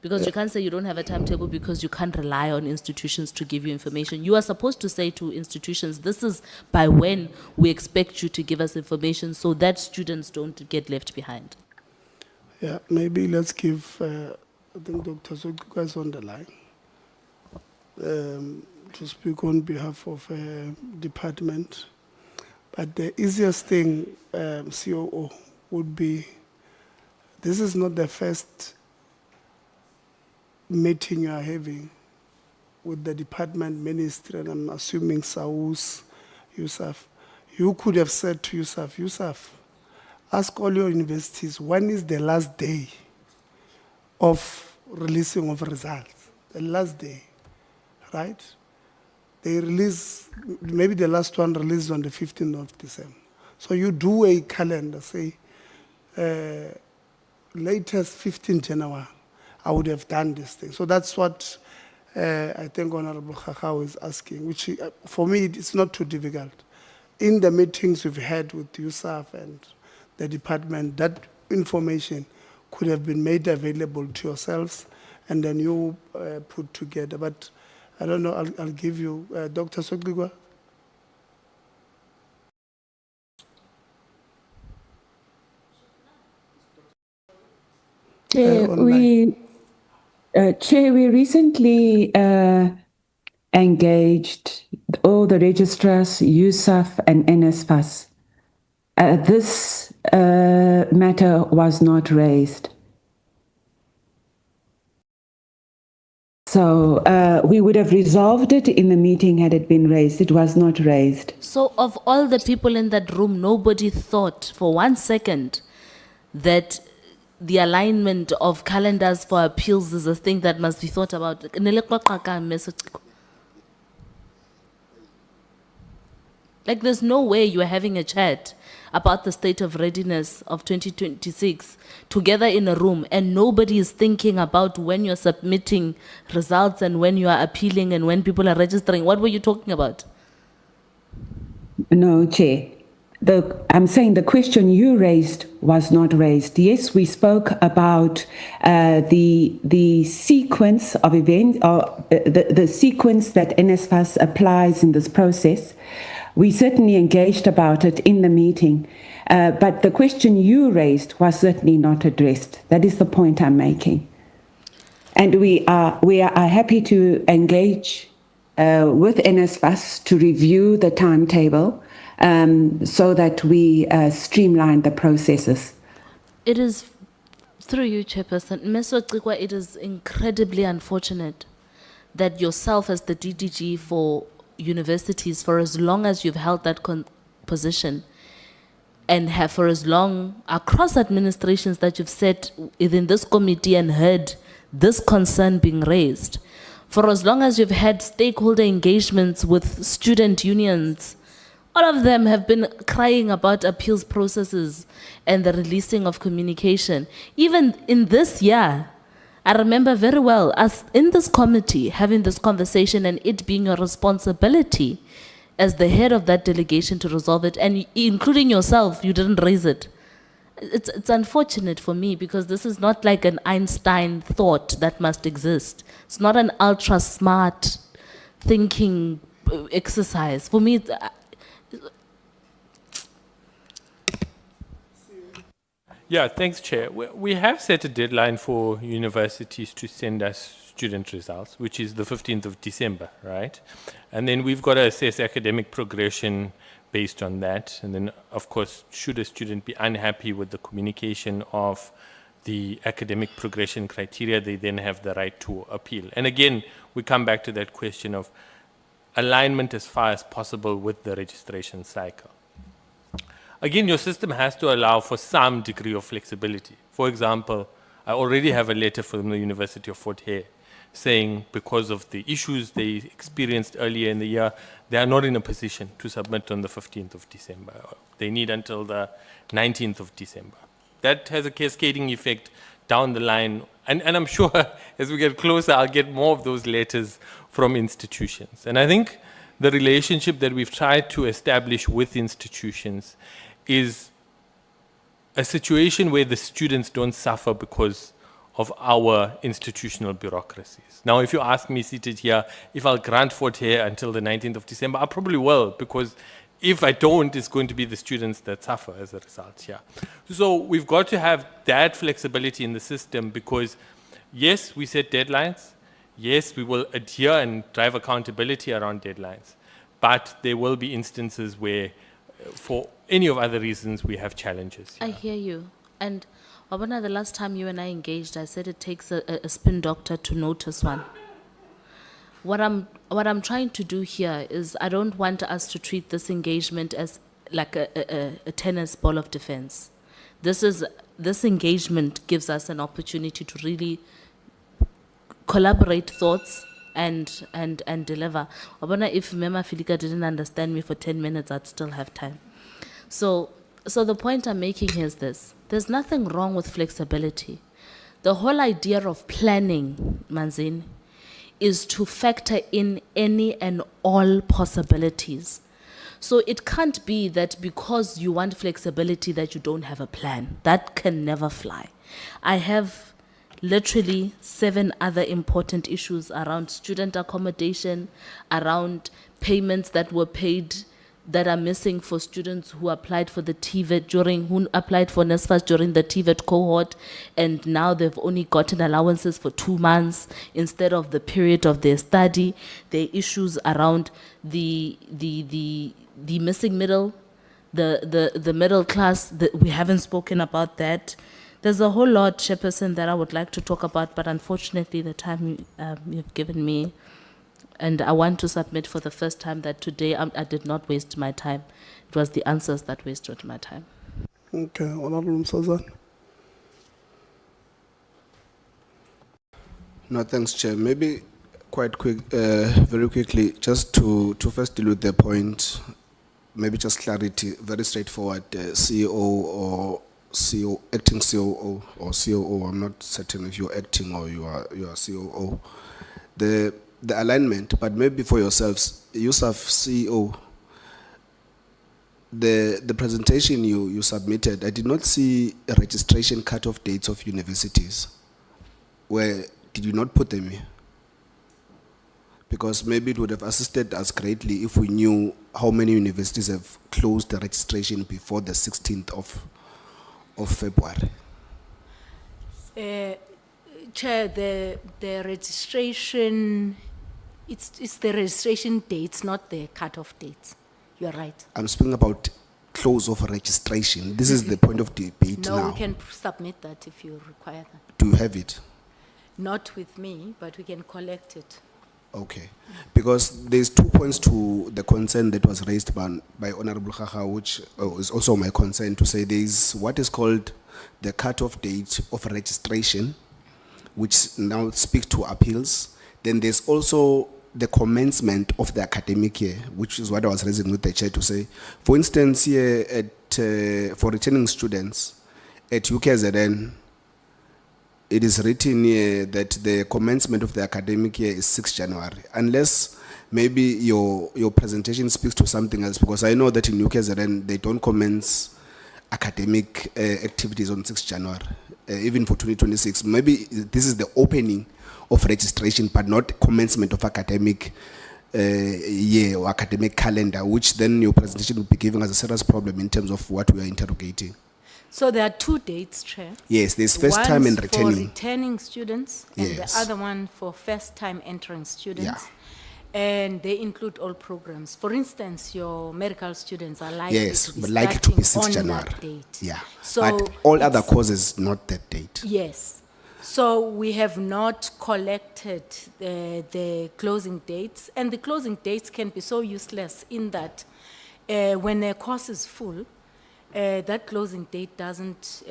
Because you can't say you don't have a timetable because you can't rely on institutions to give you information. You are supposed to say to institutions, this is by when we expect you to give us information so that students don't get left behind. Yeah, maybe let's give, I think Dr. Sokuka is on the line to speak on behalf of department. But the easiest thing, COO, would be, this is not the first meeting you are having with the department ministry, and I'm assuming SAUS, USAf. You could have said to USAf, ask all your universities, when is the last day of releasing of results? The last day, right? They release, maybe the last one released on the 15th of December. So you do a calendar, say, latest 15 January. I would have done this thing. So that's what I think Honorable Khakao is asking, which for me, it's not too difficult. In the meetings we've had with USAF and the department, that information could have been made available to yourselves, and then you put together. But I don't know, I'll give you, Dr. Sogligwa. Chair, we recently engaged all the registrars, USAF and NSFAS. This matter was not raised. So we would have resolved it in the meeting had it been raised. It was not raised. So of all the people in that room, nobody thought for 1 second that the alignment of calendars for appeals is a thing that must be thought about. Like there's no way you are having a chat about the state of readiness of 2026 together in a room and nobody is thinking about when you're submitting results and when you are appealing and when people are registering. What were you talking about? No, Chair. I'm saying the question you raised was not raised. Yes, we spoke about the sequence of events, or the sequence that NSFAS applies in this process. We certainly engaged about it in the meeting, but the question you raised was certainly not addressed. That is the point I'm making. And we are happy to engage with NSFAS to review the timetable so that we streamline the processes. It is, through you, Chairperson, Meso Tsikwa, it is incredibly unfortunate that yourself as the DDG for universities, for as long as you've held that position, and have for as long across administrations that you've sat within this committee and heard this concern being raised, For as long as you've had stakeholder engagements with student unions, all of them have been crying about appeals processes and the releasing of communication. Even in this year, I remember very well us in this committee having this conversation and it being your responsibility as the head of that delegation to resolve it, and including yourself, you didn't raise it. It's unfortunate for me because this is not like an Einstein thought that must exist. It's not an ultra smart thinking exercise. For me, Yeah, thanks, Chair. We have set a deadline for universities to send us student results, which is the 15th of December, right? And then we've got to assess academic progression based on that. And then, of course, should a student be unhappy with the communication of the academic progression criteria, they then have the right to appeal. And again, we come back to that question of alignment as far as possible with the registration cycle. Again, your system has to allow for some degree of flexibility. For example, I already have a letter from the University of Fort Hare saying because of the issues they experienced earlier in the year, they are not in a position to submit on the 15th of December. They need until the 19th of December. That has a cascading effect down the line. And I'm sure as we get closer, I'll get more of those letters from institutions. And I think the relationship that we've tried to establish with institutions is a situation where the students don't suffer because of our institutional bureaucracies. Now, if you ask me seated here, if I'll grant Fort Hare until the 19th of December, I probably will, because if I don't, it's going to be the students that suffer as a result here. So we've got to have that flexibility in the system because, yes, we set deadlines. Yes, we will adhere and drive accountability around deadlines. But there will be instances where, for any of other reasons, we have challenges. I hear you. And Wabona, the last time you and I engaged, I said it takes a spin doctor to notice one. What I'm trying to do here is I don't want us to treat this engagement as like a tennis ball of defense. This engagement gives us an opportunity to really collaborate thoughts and deliver. Wabona, if Mema Filika didn't understand me for 10 minutes, I'd still have time. So the point I'm making here is this. There's nothing wrong with flexibility. The whole idea of planning, Manzini, is to factor in any and all possibilities. So it can't be that because you want flexibility that you don't have a plan. That can never fly. I have literally 7 other important issues around student accommodation, around payments that were paid that are missing for students who applied for the TVET who applied for NSFAS during the TVET cohort, and now they've only gotten allowances for 2 months instead of the period of their study. There are issues around the missing middle, the middle class. We haven't spoken about that. There's a whole lot, Chairperson, that I would like to talk about, but unfortunately the time you've given me, and I want to submit for the first time that today I did not waste my time. It was the answers that wasted my time. Okay, Honorable Msazan. No, thanks, Chair. Maybe quite quick, very quickly, just to first deal with the point, maybe just clarity, very straightforward, CEO or CEO, acting COO or COO, I'm not certain if you're acting or you are COO. The alignment, but maybe for yourselves, USAf CEO, the presentation you submitted, I did not see a registration cutoff dates of universities. Where did you not put them here? Because maybe it would have assisted us greatly if we knew how many universities have closed the registration before the 16th of February. Chair, the registration, it's the registration dates, not the cutoff dates. You're right. I'm speaking about close of registration. This is the point of debate now. No, we can submit that if you require that. Do you have it? Not with me, but we can collect it. Okay. Because there's 2 points to the concern that was raised by Honorable Khaha, which is also my concern, to say there is what is called the cutoff date of registration, which now speaks to appeals. Then there's also the commencement of the academic year, which is what I was raising with the chair to say. For instance, here at for returning students at UKZN, it is written here that the commencement of the academic year is 6 January, unless maybe your presentation speaks to something else, because I know that in UKZN, they don't commence academic activities on 6 January, even for 2026. Maybe this is the opening of registration, but not commencement of academic year or academic calendar, which then your presentation will be giving us a serious problem in terms of what we are interrogating. So there are 2 dates, Chair. Yes, there's first time and returning. One for returning students, and Yes. the other one for first time entering students. Yeah. And they include all programs. For instance, your medical students are likely Yes, to be but like to be starting 6 on January. that date. Yeah, So but all other it's- courses, not that date. Yes. So we have not collected the closing dates, and the closing dates can be so useless in that when a course is full, that closing date doesn't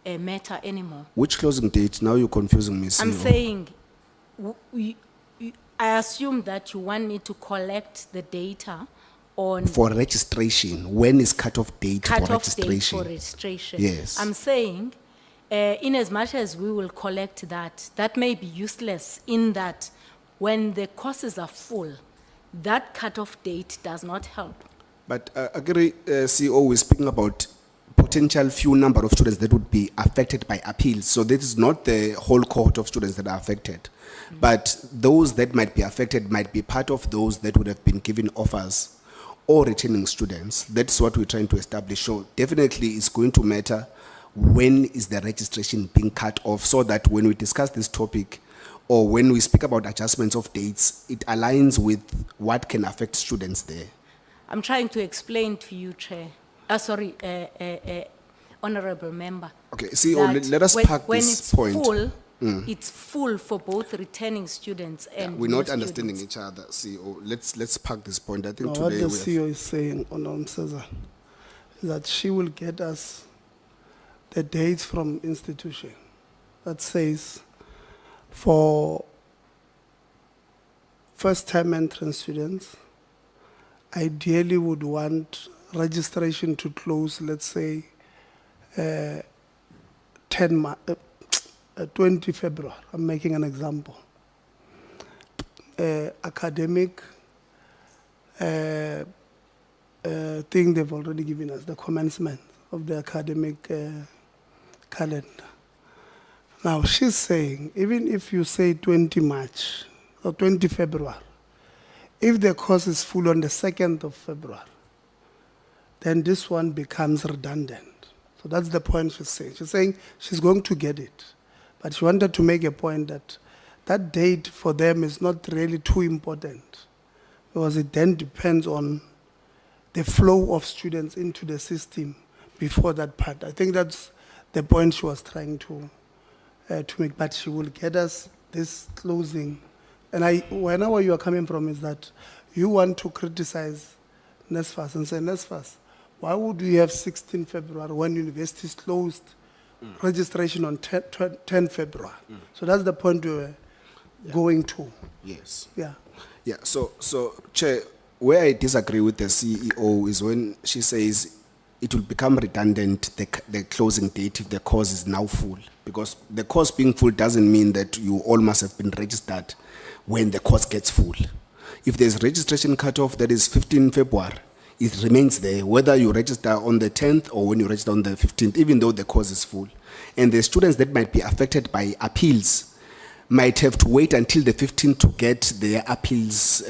matter anymore. Which closing date? Now you're confusing me. I'm CEO. saying, I assume that you want me to collect the data on For registration, when is cut-off date for cut-off date registration? for registration. Yes. I'm saying, in as much as we will collect that, that may be useless in that when the courses are full, that cut-off date does not help. But agree, CEO, we're speaking about potential few number of students that would be affected by appeals. So this is not the whole cohort of students that are affected. But those that might be affected might be part of those that would have been given offers or returning students. That's what we're trying to establish. So definitely it's going to matter when is the registration being cut off, so that when we discuss this topic or when we speak about adjustments of dates, it aligns with what can affect students there. I'm trying to explain to you, Chair, Honorable Member. Okay, CEO, that let us when- park when this it's point. Full, Mm. it's full for both returning students and We're new not understanding students. each other, CEO. Let's park this point. I think No, what today the we have. CEO is saying, Honorable Mseza, is that she will get us the dates from institution that says for first-time entrant students, ideally would want registration to close, let's say, 20 February. I'm making an example. Academic thing they've already given us, the commencement of the academic calendar. Now, she's saying, even if you say 20 March or 20 February, if the course is full on the 2nd of February, then this one becomes redundant. So that's the point she's saying. She's saying she's going to get it. But she wanted to make a point that that date for them is not really too important, because it then depends on the flow of students into the system before that part. I think that's the point she was trying to make, but she will get us this closing. And wherever you are coming from is that you want to criticize NSFAS and say, NSFAS, why would we have 16 February when universities closed registration on 10 February? So that's the point we were going to. Yes. Yeah. Yeah, so Chair, where I disagree with the CEO is when she says it will become redundant, the closing date, if the course is now full. Because the course being full doesn't mean that you all must have been registered when the course gets full. If there's registration cutoff that is 15 February, it remains there, whether you register on the 10th or when you register on the 15th, even though the course is full. And the students that might be affected by appeals might have to wait until the 15th to get their appeals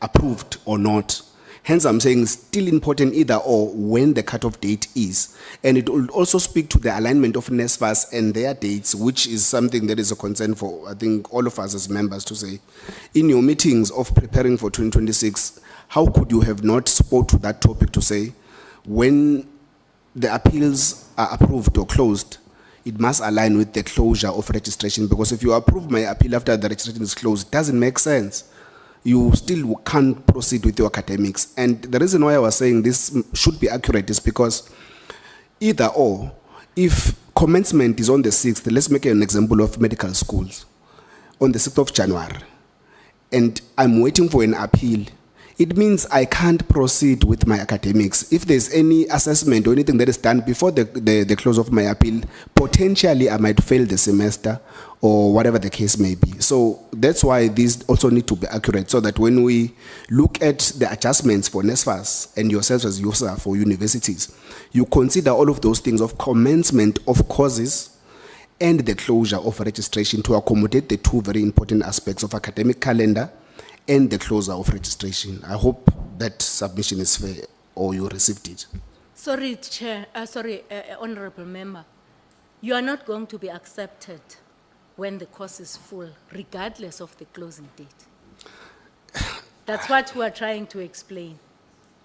approved or not. Hence, I'm saying it's still important either or when the cutoff date is. And it will also speak to the alignment of NSFAS and their dates, which is something that is a concern for, I think, all of us as members to say. In your meetings of preparing for 2026, how could you have not spoke to that topic to say, when the appeals are approved or closed, it must align with the closure of registration? Because if you approve my appeal after the registration is closed, it doesn't make sense. You still can't proceed with your academics. And the reason why I was saying this should be accurate is because either or, if commencement is on the 6th, let's make an example of medical schools. on the 6th of January, and I'm waiting for an appeal, it means I can't proceed with my academics. If there's any assessment or anything that is done before the close of my appeal, potentially I might fail the semester or whatever the case may be. So that's why these also need to be accurate, so that when we look at the adjustments for NSFAS and yourselves as USAf for universities, you consider all of those things of commencement of courses and the closure of registration to accommodate the two very important aspects of academic calendar and the closure of registration. I hope that submission is fair, or you received it. Sorry, Chair, Honorable Member. You are not going to be accepted when the course is full, regardless of the closing date. That's what we are trying to explain.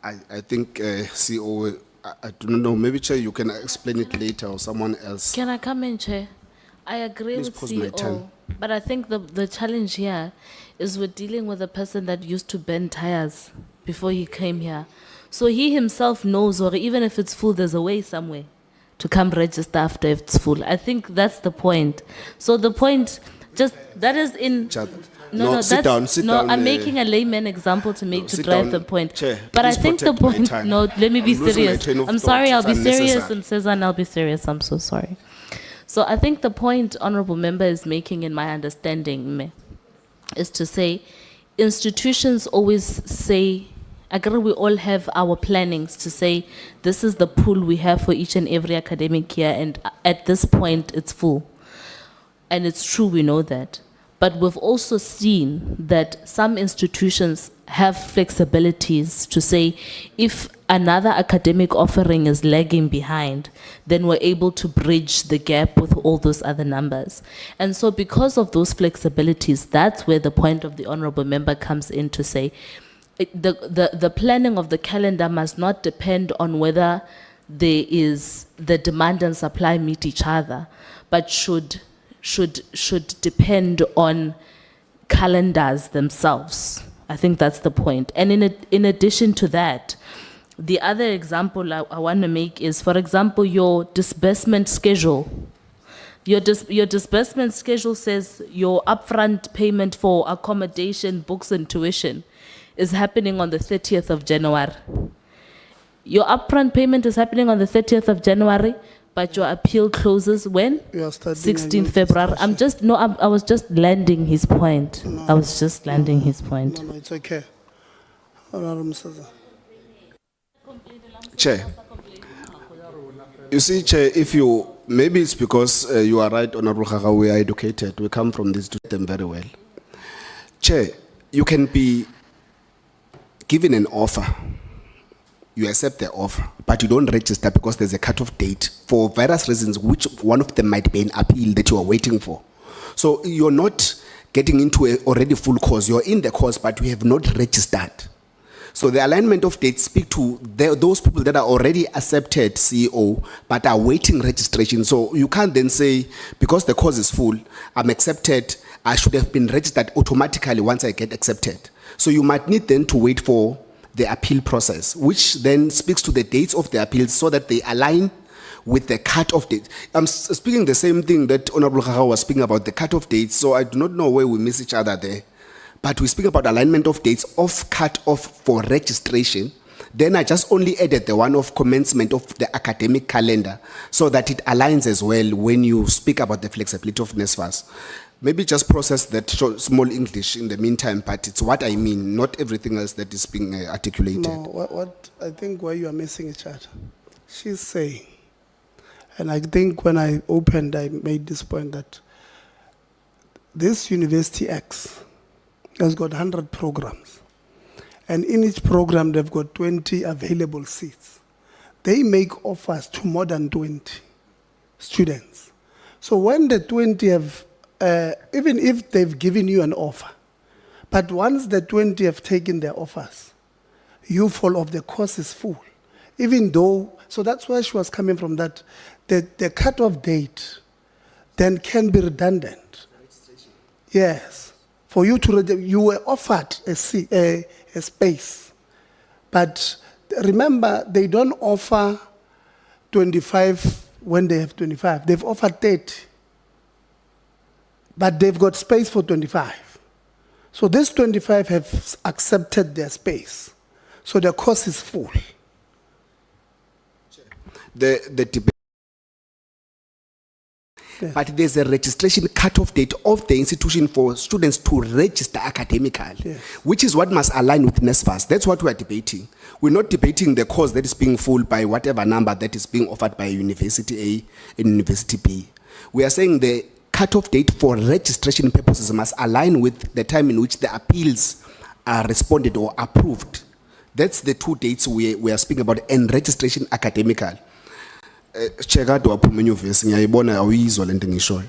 I think CEO, I don't know, maybe Chair, you can explain it later, or someone else. Can I come in, Chair? I agree Please with pause my time. CEO, but I think the challenge here is we're dealing with a person that used to bend tires before he came here. So he himself knows, or even if it's full, there's a way somewhere to come register after it's full. I think that's the point. So the point, just, that is in... No, sit that's, down. no, I'm making a layman example to make, to sit drive down. the point. Chair, but I please think the protect my point, time. no, let me be I'm losing my serious. train of I'm thought. sorry, I'll It's be serious, unnecessary. and Cezanne, I'll be serious. I'm so sorry. So I think the point Honorable Member is making, in my understanding, is to say, institutions always say, I agree, we all have our plannings to say, this is the pool we have for each and every academic year, and at this point, it's full. And it's true, we know that. But we've also seen that some institutions have flexibilities to say, if another academic offering is lagging behind, then we're able to bridge the gap with all those other numbers. And so because of those flexibilities, that's where the point of the Honorable Member comes in to say, the planning of the calendar must not depend on whether there is the demand and supply meet each other, but should depend on calendars themselves. I think that's the point. And in addition to that, the other example I want to make is, for example, your disbursement schedule. Your disbursement schedule says your upfront payment for accommodation, books, and tuition is happening on the 30th of January. Your upfront payment is happening on the 30th of January, but your appeal closes when? You are starting 16th February. I was just landing his point. I was just landing his point. No, it's okay. Honorable Mr. Chair, you see, Chair, if you, maybe it's because you are right, Honorable Khaga, we are educated, we come from this to them very well. Chair, you can be given an offer, you accept the offer, but you don't register because there's a cutoff date for various reasons, which one of them might be an appeal that you are waiting for. So you're not getting into a already full course, you're in the course, but you have not registered. So the alignment of dates speak to those people that are already accepted CEO, but are waiting registration. So you can't then say, because the course is full, I'm accepted, I should have been registered automatically once I get accepted. So you might need then to wait for the appeal process, which then speaks to the dates of the appeals so that they align with the cut-off date. I'm speaking the same thing that Honorable Khaga was speaking about, the cut-off dates, so I do not know where we miss each other there. But we speak about alignment of dates of cut-off for registration. Then I just only added the one of commencement of the academic calendar so that it aligns as well when you speak about the flexibility of NSFAS. Maybe just process that small English in the meantime, but it's what I mean, not everything else that is being articulated. No, what I think where you are missing each other. She's saying, and I think when I opened, I made this point that this University X has got 100 programs. And in each program, they've got 20 available seats. They make offers to more than 20 students. So when the 20 have, even if they've given you an offer, but once the 20 have taken their offers, you fall off, the course is full. Even though, so that's where she was coming from, that the cutoff date then can be redundant. Yes. For you to, you were offered a space. But remember, they don't offer 25 when they have 25. They've offered 30. but they've got space for 25. So this 25 have accepted their space. So the course is full. The debate. But there's a registration cutoff date of the institution for students to register academically, which is what must align with NSFAS. That's what we're debating. We're not debating the course that is being full by whatever number that is being offered by University A and University B. We are saying the cutoff date for registration purposes must align with the time in which the appeals are responded or approved. That's the two dates we are speaking about, and registration academical. Chekado waphuma enyuvesi ngiyayibona awuyizwa lento engishoyo.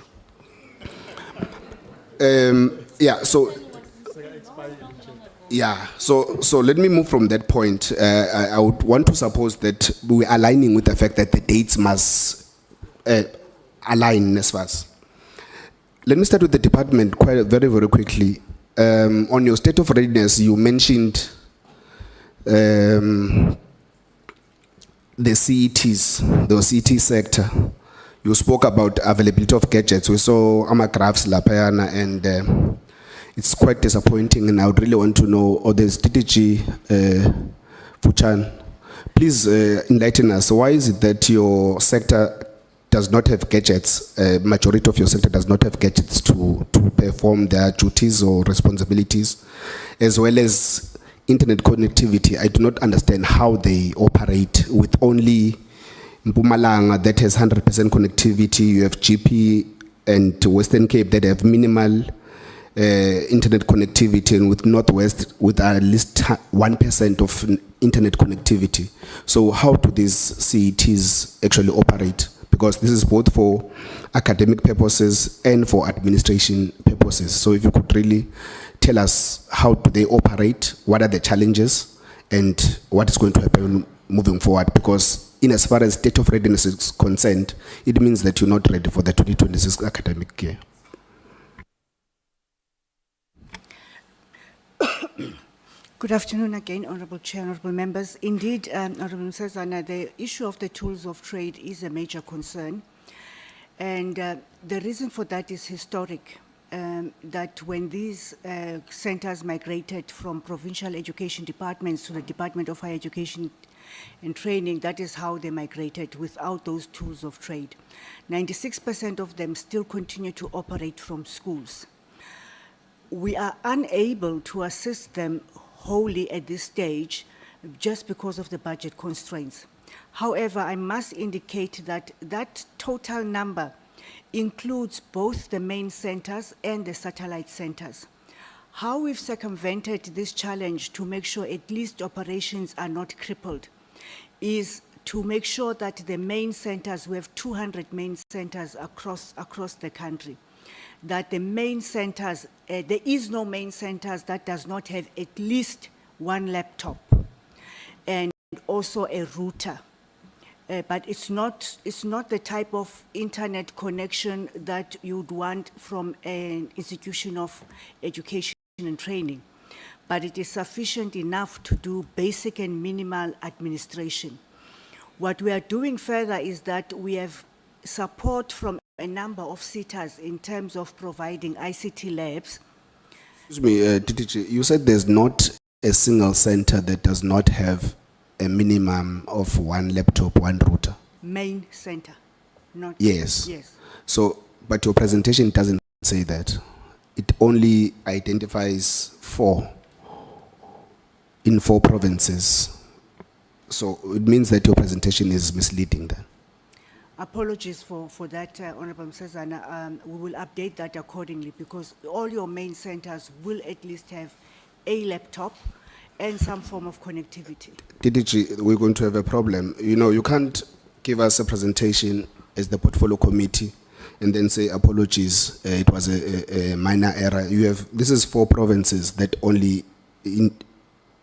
So let me move from that point. I would want to suppose that we're aligning with the fact that the dates must align as far as. Let me start with the department very, very quickly. On your state of readiness, you mentioned the CETs, the CET sector. You spoke about availability of gadgets. We saw graphs lapayana, and it's quite disappointing, and I would really want to know, or there's DDG Fuchan, please enlighten us. Why is it that your sector does not have gadgets, majority of your sector does not have gadgets to perform their duties or responsibilities, as well as internet connectivity? I do not understand how they operate with only Mpumalanga that has 100% connectivity. You have GP and Western Cape that have minimal internet connectivity, and with Northwest with at least 1% of internet connectivity. So how do these CETs actually operate? Because this is both for academic purposes and for administration purposes. So if you could really tell us, how do they operate, what are the challenges, and what is going to happen moving forward? Because in as far as state of readiness is concerned, it means that you're not ready for the 2026 academic year. Good afternoon again, Honourable Chair, Honourable Members. Indeed, Honourable Msezana, the issue of the tools of trade is a major concern. And the reason for that is historic. That when these centers migrated from provincial education departments to the Department of Higher Education and Training, that is how they migrated without those tools of trade. 96% of them still continue to operate from schools. We are unable to assist them wholly at this stage just because of the budget constraints. However, I must indicate that that total number includes both the main centers and the satellite centers. How we've circumvented this challenge to make sure at least operations are not crippled is to make sure that the main centers, we have 200 main centers across the country, that the main centers, there is no main centers that does not have at least one laptop and also a router. But it's not the type of internet connection that you'd want from an institution of education and training. But it is sufficient enough to do basic and minimal administration. What we are doing further is that we have support from a number of SETAs in terms of providing ICT labs. Excuse me, DDG, you said there's not a single center that does not have a minimum of one laptop, one router. Main center, not. Yes. Yes. So, but your presentation doesn't say that. It only identifies 4 in 4 provinces. So it means that your presentation is misleading then. Apologies for that, Honorable Msezana. We will update that accordingly because all your main centers will at least have a laptop and some form of connectivity. DDG, we're going to have a problem. You know, you can't give us a presentation as the portfolio committee and then say apologies, it was a minor error. You have, this is 4 provinces that only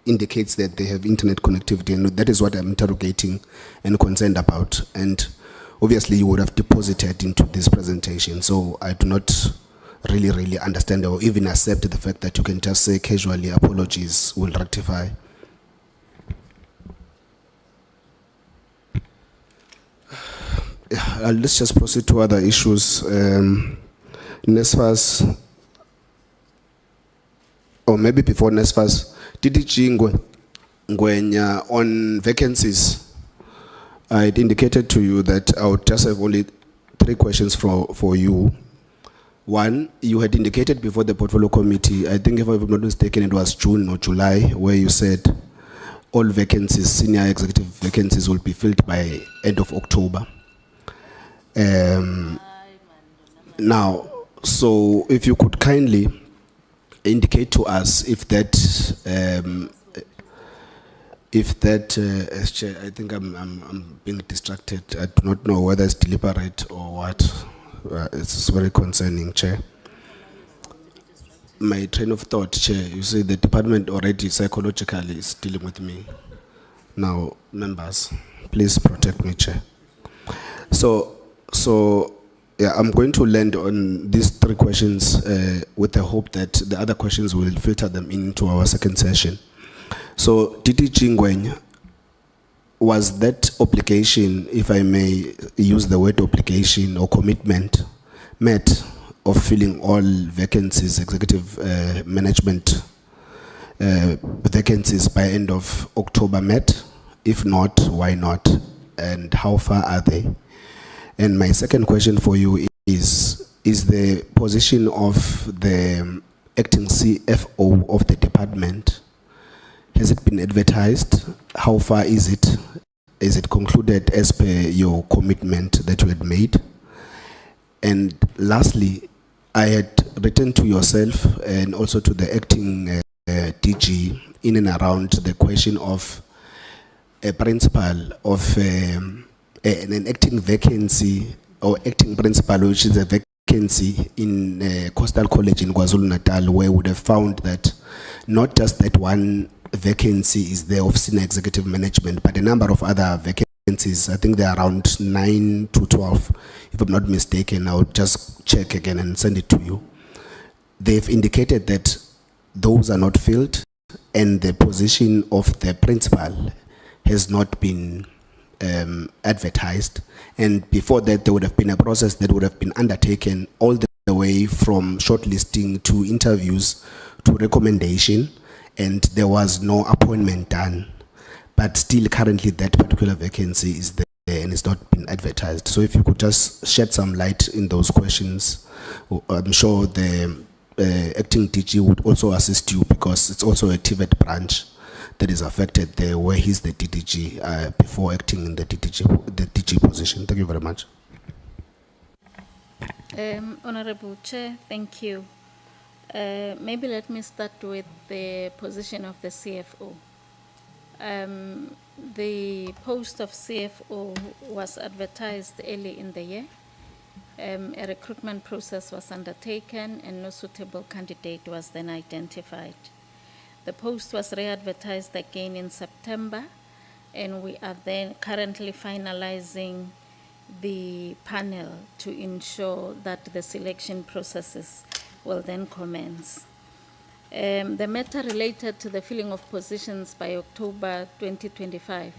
indicates that they have internet connectivity, and that is what I'm interrogating and concerned about. And obviously you would have deposited into this presentation, so I do not really understand or even accept the fact that you can just say casually apologies will rectify. Let's just proceed to other issues. NSFAS, or maybe before NSFAS, DDG Ngwenya on vacancies, I had indicated to you that I would just have only 3 questions for you. One, you had indicated before the portfolio committee, I think if I'm not mistaken, it was June or July, where you said all vacancies, senior executive vacancies, will be filled by end of October. Now, so if you could kindly indicate to us if that, as Chair, I think I'm being distracted. I do not know whether it's deliberate or what. It's very concerning, Chair. My train of thought, Chair, you see the department already psychologically is dealing with me. Now, members, please protect me, Chair. So yeah, I'm going to land on these 3 questions with the hope that the other questions will filter them into our second session. So, DDG Ngwenya, was that obligation, if I may use the word obligation or commitment, met of filling all vacancies, executive management vacancies by end of October met? If not, why not? And how far are they? And my second question for you is the position of the acting CFO of the department, has it been advertised? How far is it? Is it concluded as per your commitment that you had made? And lastly, I had written to yourself and also to the acting DG in and around the question of a principal of an acting vacancy or acting principal, which is a vacancy in Coastal College in KwaZulu-Natal, where we would have found that not just that one vacancy is there of senior executive management, but a number of other vacancies. I think they're around 9 to 12, if I'm not mistaken. I'll just check again and send it to you. They've indicated that those are not filled, and the position of the principal has not been advertised. And before that, there would have been a process that would have been undertaken all the way from shortlisting to interviews to recommendation, and there was no appointment done. But still, currently, that particular vacancy is there and it's not been advertised. So if you could just shed some light in those questions, I'm sure the acting DG would also assist you, because it's also a TVET branch that is affected there, where he's the DDG before acting in the DG position. Thank you very much. Honorable Chair, thank you. Maybe let me start with the position of the CFO. The post of CFO was advertised early in the year. A recruitment process was undertaken and no suitable candidate was then identified. The post was re-advertised again in September, and we are then currently finalizing the panel to ensure that the selection processes will then commence. The matter related to the filling of positions by October 2025.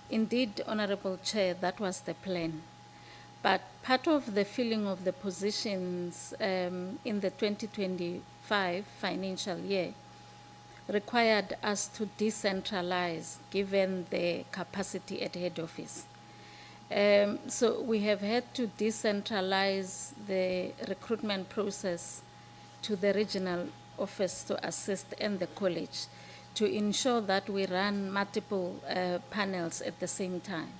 Indeed, Honorable Chair, that was the plan. But part of the filling of the positions in the 2025 financial year required us to decentralize, given the capacity at head office. So we have had to decentralize the recruitment process to the regional office to assist and the college to ensure that we run multiple panels at the same time.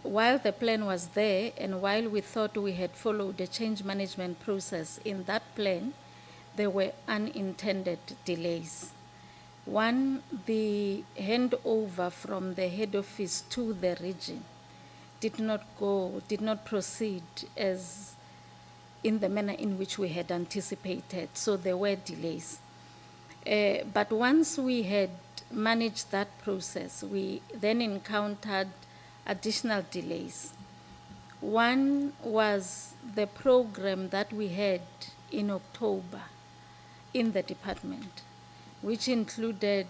While the plan was there, and while we thought we had followed the change management process in that plan, there were unintended delays. One, the handover from the head office to the region did not proceed as in the manner in which we had anticipated, so there were delays. But once we had managed that process, we then encountered additional delays. One was the program that we had in October in the department, which included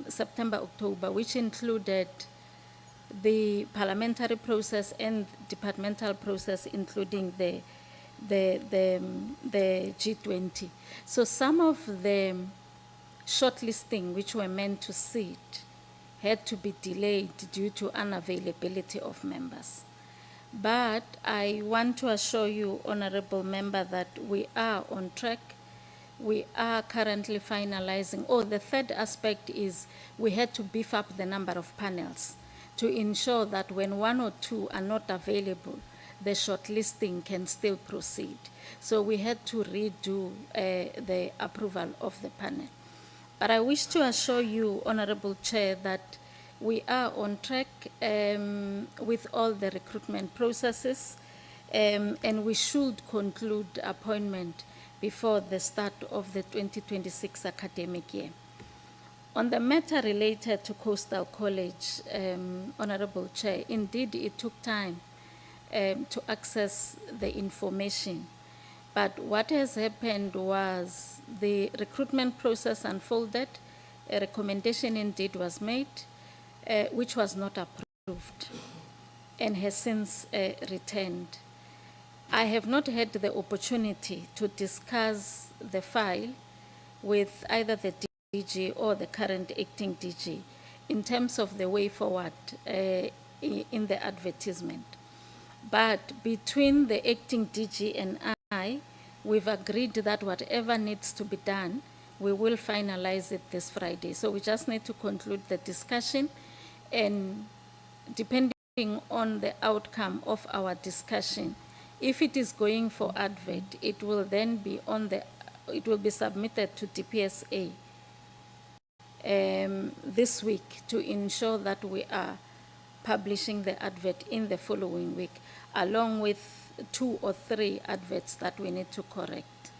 September-October, which included the parliamentary process and departmental process, including the the G20. So some of the shortlisting which were meant to sit had to be delayed due to unavailability of members. But I want to assure you, Honorable Member, that we are on track. We are currently finalizing. Oh, the third aspect is we had to beef up the number of panels to ensure that when one or two are not available, the shortlisting can still proceed. So we had to redo the approval of the panel. But I wish to assure you, Honorable Chair, that we are on track with all the recruitment processes, and we should conclude appointment before the start of the 2026 academic year. On the matter related to Coastal College, Honorable Chair, indeed it took time to access the information. But what has happened was the recruitment process unfolded, a recommendation indeed was made, which was not approved and has since returned. I have not had the opportunity to discuss the file with either the DG or the current acting DG in terms of the way forward in the advertisement. But between the acting DG and I, we've agreed that whatever needs to be done, we will finalize it this Friday. So we just need to conclude the discussion, and depending on the outcome of our discussion, if it is going for advert, it will then be it will be submitted to DPSA this week to ensure that we are publishing the advert in the following week, along with 2 or 3 adverts that we need to correct.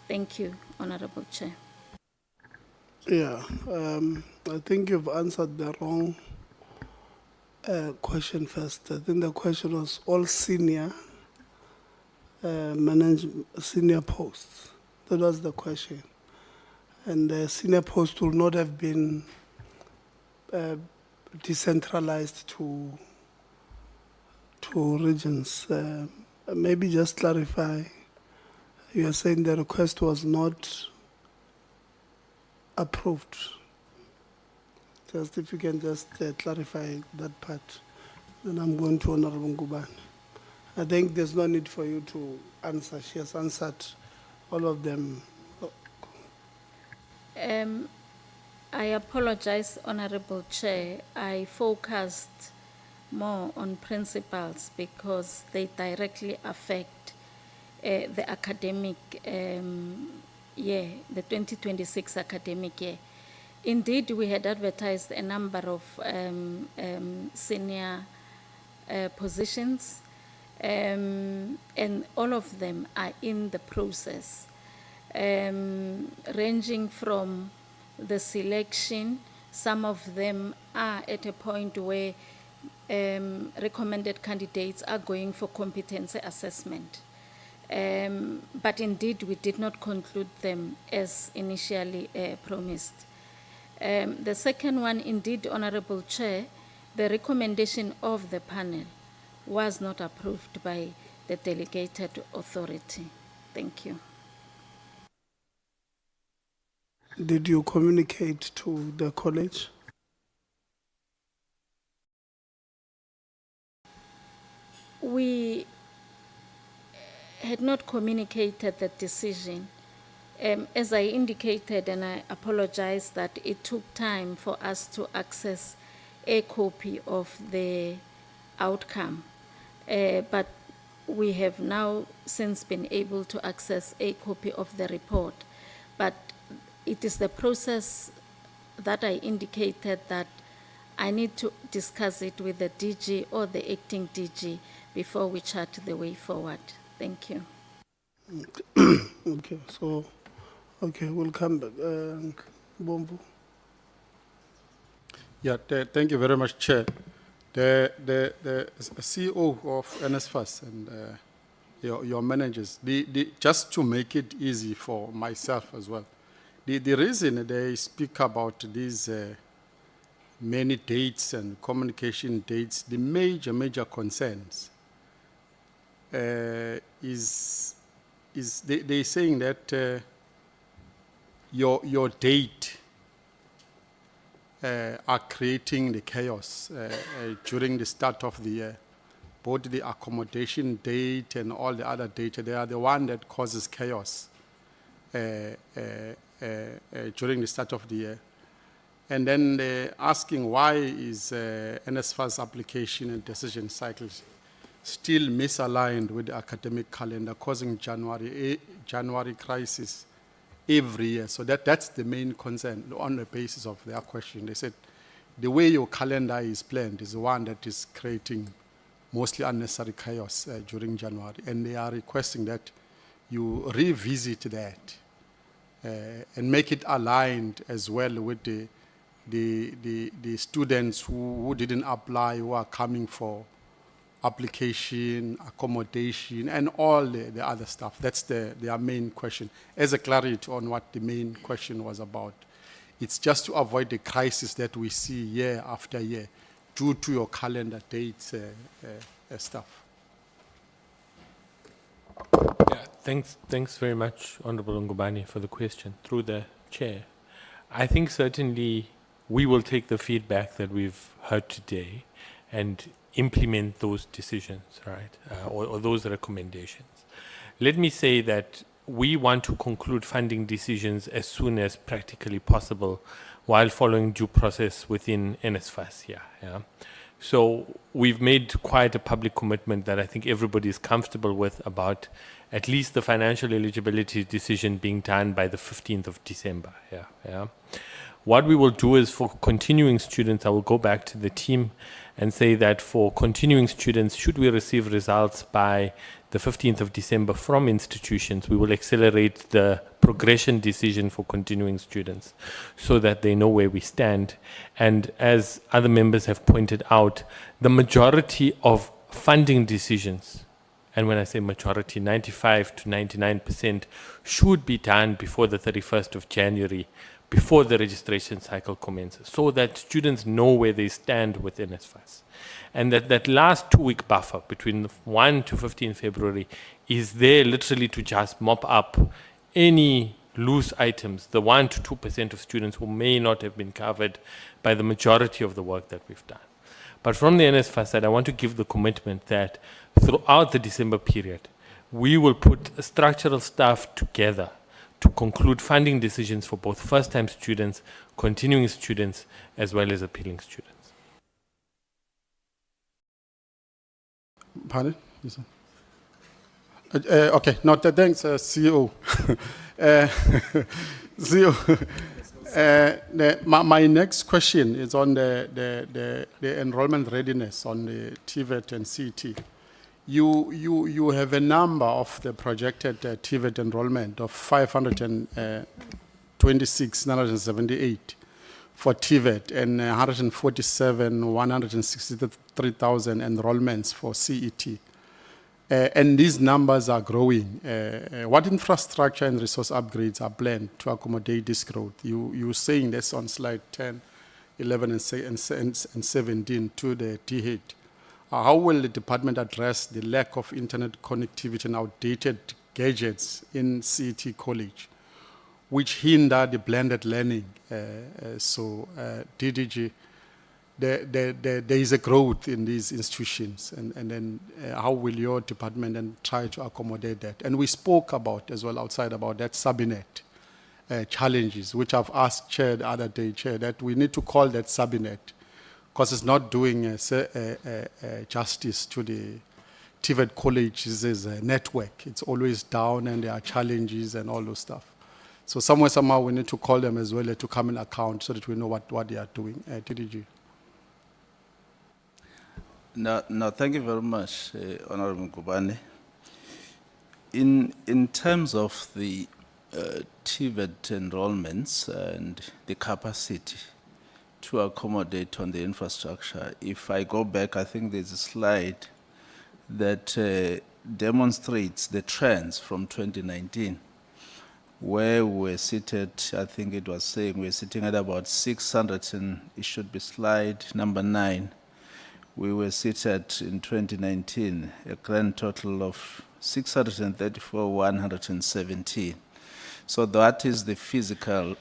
Thank you, Honorable Chair. Yeah, I think you've answered the wrong question first. I think the question was all senior senior posts. That was the question. And the senior post will not have been decentralized to regions. Maybe just clarify. You are saying the request was not approved. Just if you can just clarify that part, then I'm going to Honorable Ngubane. I think there's no need for you to answer. She has answered all of them. I apologize, Honorable Chair. I focused more on principles because they directly affect the academic year, the 2026 academic year. Indeed, we had advertised a number of senior positions, and all of them are in the process, ranging from the selection. Some of them are at a point where recommended candidates are going for competency assessment. But indeed, we did not conclude them as initially promised. The second one, indeed, Honorable Chair, the recommendation of the panel was not approved by the delegated authority. Thank you. Did you communicate to the college? We had not communicated the decision. As I indicated, and I apologize that it took time for us to access a copy of the outcome, but we have now since been able to access a copy of the report. But it is the process that I indicated that I need to discuss it with the DG or the acting DG before we chart the way forward. Thank you. Okay, so, okay, we'll come back. Bombo. Yeah, thank you very much, Chair. The CEO of NSFAS and your managers, just to make it easy for myself as well, the reason they speak about these many dates and communication dates, the major concerns they're saying that your date are creating the chaos during the start of the year. Both the accommodation date and all the other data, they are the one that causes chaos during the start of the year. And then they're asking why is NSFAS application and decision cycles still misaligned with the academic calendar, causing January crisis every year. So that's the main concern on the basis of their question. They said the way your calendar is planned is the one that is creating mostly unnecessary chaos during January. And they are requesting that you revisit that and make it aligned as well with the students who didn't apply, who are coming for application, accommodation, and all the other stuff. That's their main question. As a clarity on what the main question was about. It's just to avoid the crisis that we see year after year due to your calendar dates stuff. Yeah, thanks very much, Honorable Ngubane, for the question through the chair. I think certainly we will take the feedback that we've heard today and implement those decisions, right, or those recommendations. Let me say that we want to conclude funding decisions as soon as practically possible while following due process within NSFAS here. Yeah. So we've made quite a public commitment that I think everybody is comfortable with about at least the financial eligibility decision being done by the 15th of December. Yeah. Yeah. What we will do is for continuing students, I will go back to the team and say that for continuing students, should we receive results by the 15th of December from institutions, we will accelerate the progression decision for continuing students so that they know where we stand. And as other members have pointed out, the majority of funding decisions, and when I say majority, 95 to 99%, should be done before the 31st of January, before the registration cycle commences, so that students know where they stand with NSFAS. And that last 2-week buffer between 1 to 15 February is there literally to just mop up any loose items, the 1 to 2% of students who may not have been covered by the majority of the work that we've done. But from the NSFAS side, I want to give the commitment that throughout the December period, we will put structural staff together to conclude funding decisions for both first-time students, continuing students, as well as appealing students. Pardon? Yes, okay, no, thanks, CEO. CEO, my next question is on the enrollment readiness on the TVET and CET. You have a number of the projected TVET enrollment of 526,978 for TVET and 163,000 enrollments for CET. And these numbers are growing. What infrastructure and resource upgrades are planned to accommodate this growth? You're saying this on slide 10, 11, and 17 to the DHET. How will the department address the lack of internet connectivity and outdated gadgets in CET College, which hinder the blended learning? DDG, there is a growth in these institutions, and then how will your department then try to accommodate that? And we spoke about as well outside about that subinet challenges, which I've asked Chair the other day, Chair, that we need to call that subinet, because it's not doing justice to the TVET college's network. It's always down and there are challenges and all those stuff. So somehow we need to call them as well to come in account so that we know what they are doing. TDG. No, thank you very much, Honorable Ngubane. In terms of the TVET enrollments and the capacity to accommodate on the infrastructure, if I go back, I think there's a slide that demonstrates the trends from 2019, where we were seated, I think it was saying we're sitting at about 600, and it should be slide number 9, we were seated in 2019, a grand total of 634,117. So that is the physical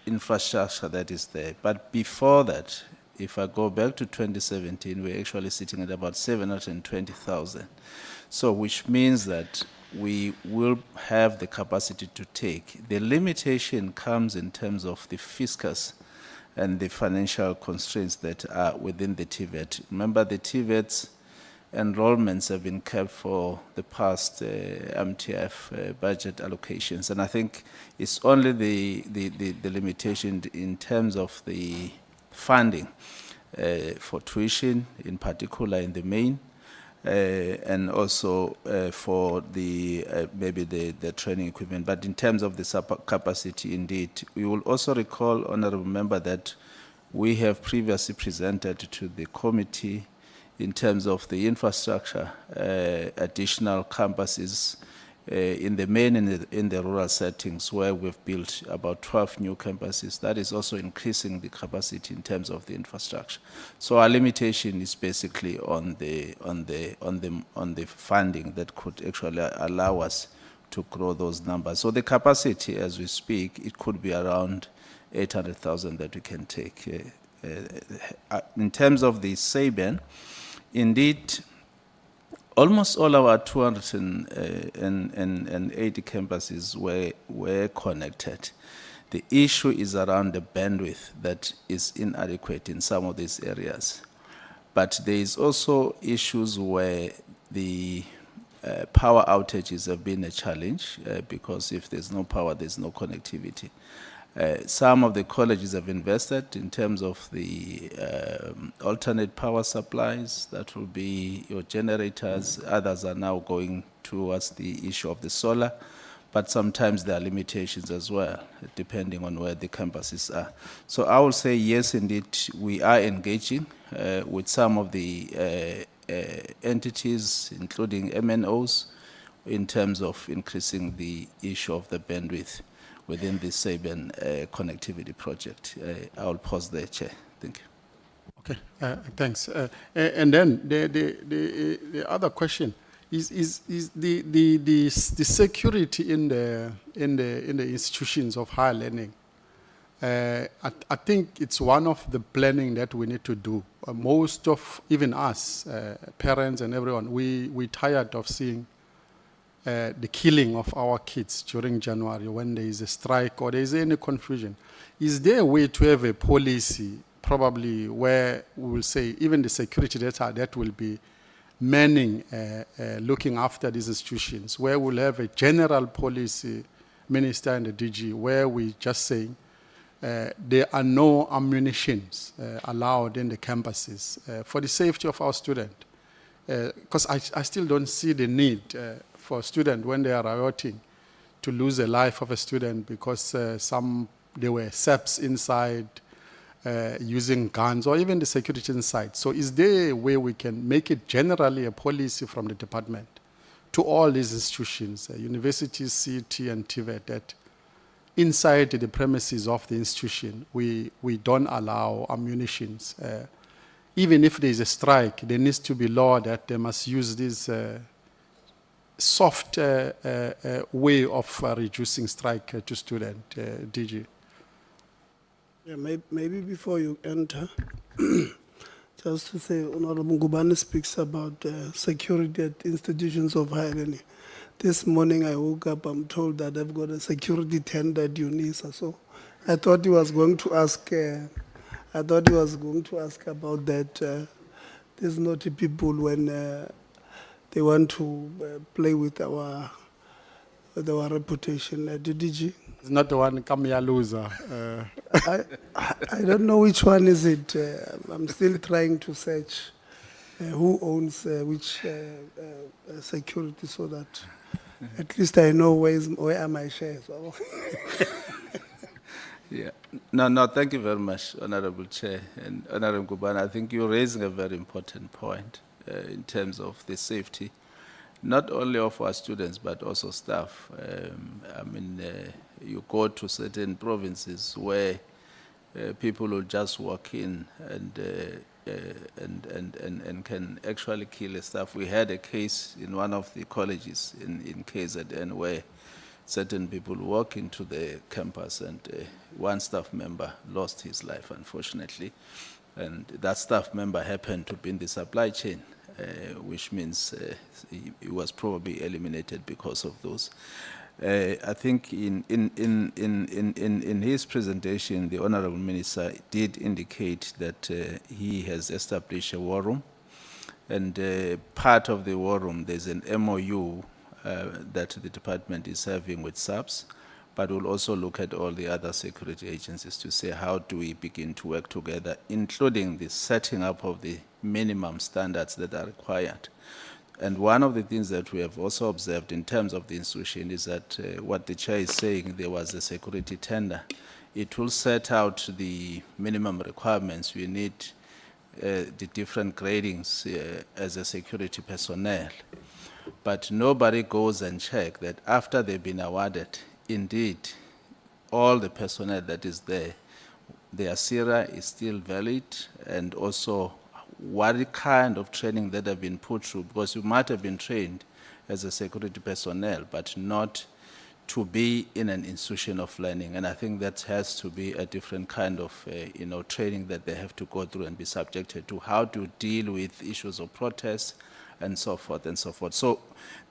infrastructure that is there. But before that, if I go back to 2017, we're actually sitting at about 720,000. So which means that we will have the capacity to take. The limitation comes in terms of the fiscus and the financial constraints that are within the TVET. Remember, the TVET's enrollments have been kept for the past MTF budget allocations, and I think it's only the limitation in terms of the funding for tuition, in particular in the main, and also for the maybe the training equipment. But in terms of the capacity, indeed, we will also recall, honourable member, that we have previously presented to the committee in terms of the infrastructure, additional campuses in the main and in the rural settings, where we've built about 12 new campuses. That is also increasing the capacity in terms of the infrastructure. So our limitation is basically on the funding that could actually allow us to grow those numbers. So the capacity, as we speak, it could be around 800,000 that we can take. In terms of the SABN, indeed, almost all our 280 campuses were connected. The issue is around the bandwidth that is inadequate in some of these areas. But there is also issues where the power outages have been a challenge because if there's no power, there's no connectivity. Some of the colleges have invested in terms of the alternate power supplies. That will be your generators. Others are now going towards the issue of the solar. But sometimes there are limitations as well, depending on where the campuses are. So I will say yes, indeed, we are engaging with some of the entities, including MNOs, in terms of increasing the issue of the bandwidth within the SABN connectivity project. I will pause there, Chair. Thank you. Okay, thanks. And then the other question is the security in the institutions of higher learning. I think it's one of the planning that we need to do. Most of, even us, parents and everyone, we tired of seeing the killing of our kids during January when there is a strike or there is any confusion. Is there a way to have a policy, probably where we will say even the security data that will be manning, looking after these institutions, where we'll have a general policy, minister and the DG, where we just say there are no ammunitions allowed in the campuses for the safety of our students. Because I still don't see the need for a student when they are rioting to lose the life of a student because there were SAPs inside using guns or even the security inside. So is there a way we can make it generally a policy from the department to all these institutions, universities, CET and TVET, that inside the premises of the institution, we don't allow ammunitions. Even if there is a strike, there needs to be law that they must use this soft way of reducing strike to student, DG. Yeah, maybe before you enter, just to say, Honorable Ngubane speaks about security at institutions of higher learning. This morning I woke up, I'm told that I've got a security tender at UNISA. So I thought he was going to ask. About that. These naughty people when they want to play with our reputation. DDG. It's not the one come here loser. I don't know which one is it. I'm still trying to search who owns which security, so that at least I know where are my shares. Yeah. No, thank you very much, Honorable Chair and Honorable Ngubane. I think you're raising a very important point in terms of the safety, not only of our students, but also staff. You go to certain provinces where people will just walk in and and can actually kill staff. We had a case in one of the colleges in KZN where certain people walk into the campus and one staff member lost his life, unfortunately. And that staff member happened to be in the supply chain, which means he was probably eliminated because of those. I think in his presentation, the Honorable Minister did indicate that he has established a war room, and part of the war room, there's an MOU that the department is having with SAPS, but we'll also look at all the other security agencies to say how do we begin to work together, including the setting up of the minimum standards that are required. And one of the things that we have also observed in terms of the institution is that what the chair is saying, there was a security tender. It will set out the minimum requirements. We need the different gradings as a security personnel. But nobody goes and check that after they've been awarded, indeed, all the personnel that is there, their SIRA is still valid, and also what kind of training that have been put through, because you might have been trained as a security personnel, but not to be in an institution of learning. And I think that has to be a different kind of training that they have to go through and be subjected to, how to deal with issues of protest and so forth and so forth. So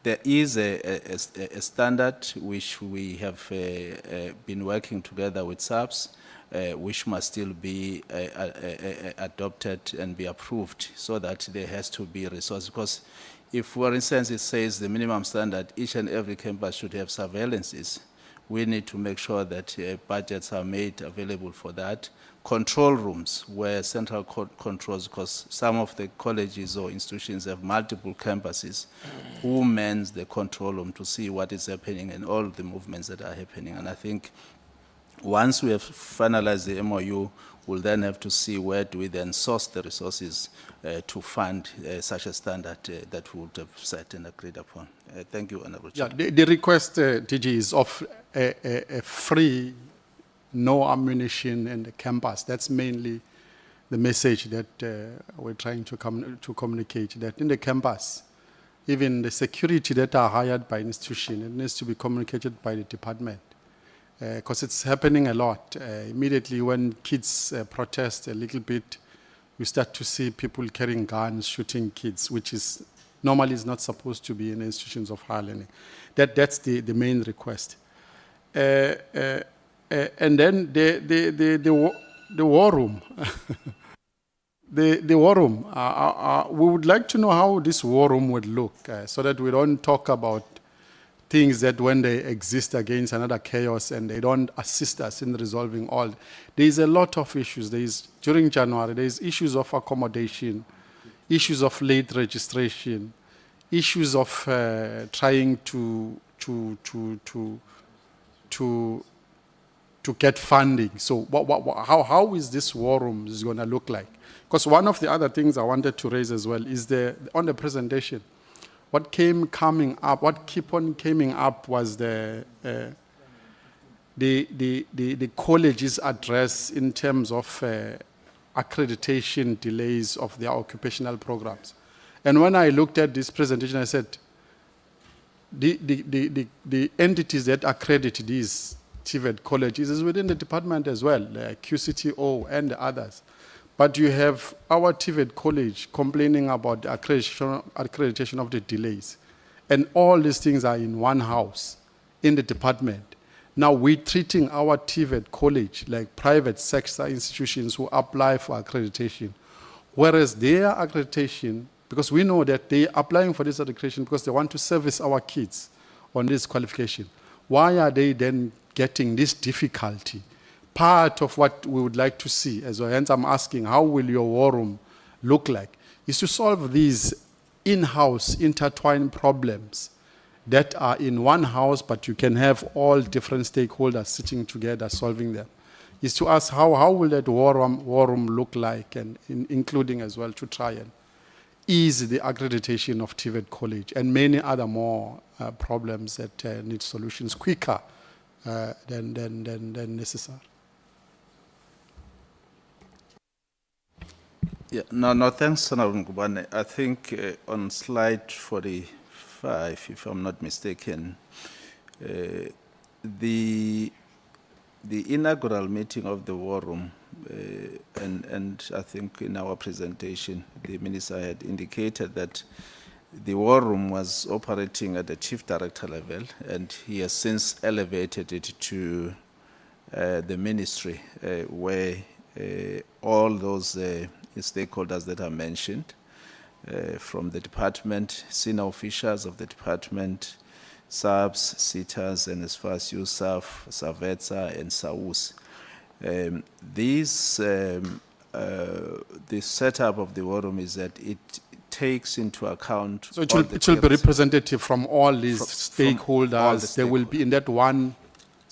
there is a standard which we have been working together with SAPS, which must still be adopted and be approved, so that there has to be resources. Because if, for instance, it says the minimum standard, each and every campus should have surveillances, we need to make sure that budgets are made available for that. Control rooms where central controls, because some of the colleges or institutions have multiple campuses, who mans the control room to see what is happening and all the movements that are happening. And I think once we have finalized the MOU, we'll then have to see where do we then source the resources to fund such a standard that we would have set and agreed upon. Thank you, Honorable Chair. Yeah, the request, DG, is of a free, no ammunition in the campus. That's mainly the message that we're trying to communicate, that in the campus, even the security that are hired by institution, it needs to be communicated by the department. Because it's happening a lot. Immediately when kids protest a little bit, we start to see people carrying guns, shooting kids, which is normally is not supposed to be in institutions of higher learning. That's the main request. And then the war room. The war room. We would like to know how this war room would look, so that we don't talk about things that when they exist against another chaos and they don't assist us in resolving all. There is a lot of issues. During January, there is issues of accommodation, issues of late registration, issues of trying to get funding. So how is this war room is going to look like? Because one of the other things I wanted to raise as well is on the presentation, what keep on coming up was the college's address in terms of accreditation delays of their occupational programs. And when I looked at this presentation, I said, the entities that accredit these TVET colleges is within the department as well, QCTO and the others. But you have our TVET college complaining about the accreditation of the delays. And all these things are in one house, in the department. Now we're treating our TVET college like private sector institutions who apply for accreditation. Whereas their accreditation, because we know that they're applying for this accreditation because they want to service our kids on this qualification. Why are they then getting this difficulty? Part of what we would like to see as well, hence I'm asking, how will your war room look like? Is to solve these in-house intertwined problems that are in one house, but you can have all different stakeholders sitting together solving them. Is to ask how will that war room look like, and including as well to try and ease the accreditation of TVET College and many other more problems that need solutions quicker than necessary. Yeah, no, thanks, Honorable Ngubane. I think on slide 45, if I'm not mistaken, the inaugural meeting of the War Room, and I think in our presentation, the minister had indicated that the War Room was operating at the chief director level, and he has since elevated it to the ministry, where all those stakeholders that are mentioned from the department, senior officials of the department, SAPS, SETAs, NSFAS, USAf, SATVETSA, and SAUS. The setup of the War Room is that it takes into account. So it all will, the it will be clearances. representative from all these From all stakeholders. the There will be in that one,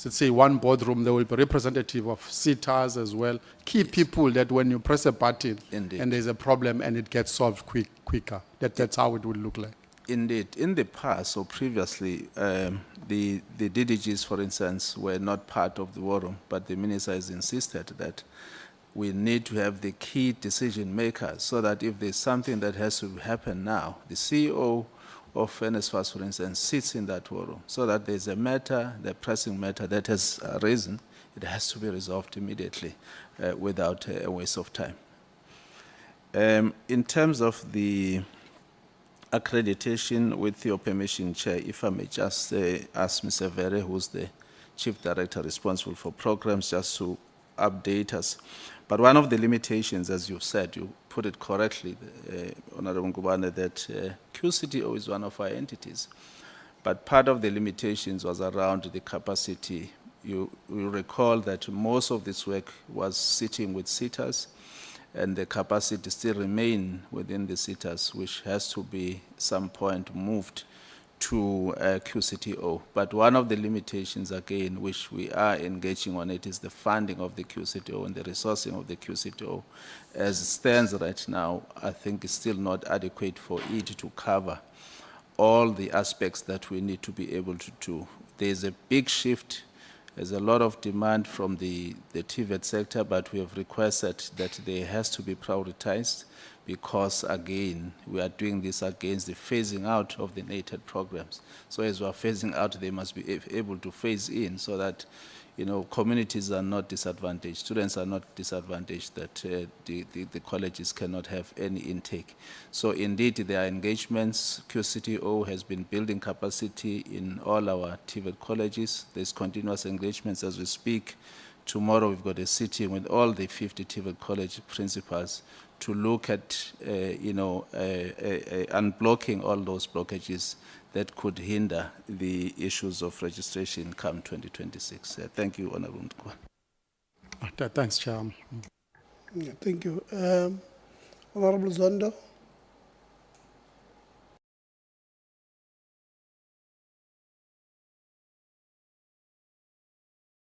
let's say one boardroom, there will be representative of SETAs as well. Key people that when you press a button Indeed. and there's a problem and it gets solved quicker. That's how it will look like. Indeed. In the past or previously, the DDGs, for instance, were not part of the War Room, but the minister has insisted that we need to have the key decision makers so that if there's something that has to happen now, the CEO of NSFAS, for instance, sits in that War Room so that there's a matter, the pressing matter that has arisen, it has to be resolved immediately without a waste of time. In terms of the accreditation, with your permission, Chair, if I may just ask Mr. Vere, who's the Chief Director responsible for programs, just to update us. But one of the limitations, as you said, you put it correctly, Honorable Ngubane, that QCTO is one of our entities. But part of the limitations was around the capacity. You recall that most of this work was sitting with SETAs, and the capacity still remain within the SETAs, which has to be some point moved to QCTO. But one of the limitations, again, which we are engaging on it, is the funding of the QCTO and the resourcing of the QCTO. As it stands right now, I think it's still not adequate for it to cover all the aspects that we need to be able to do. There's a big shift. There's a lot of demand from the TVET sector, but we have requested that there has to be prioritized because, again, we are doing this against the phasing out of the NATED programs. So as we are phasing out, they must be able to phase in so that, you know, communities are not disadvantaged, students are not disadvantaged, that the colleges cannot have any intake. So indeed, there are engagements. QCTO has been building capacity in all our TVET colleges. There's continuous engagements as we speak. Tomorrow we've got a sitting with all the 50 TVET college principals to look at, unblocking all those blockages that could hinder the issues of registration come 2026. Thank you, Honorable Mkwa. Thanks, Chair. Yeah, thank you. Honorable Zondo.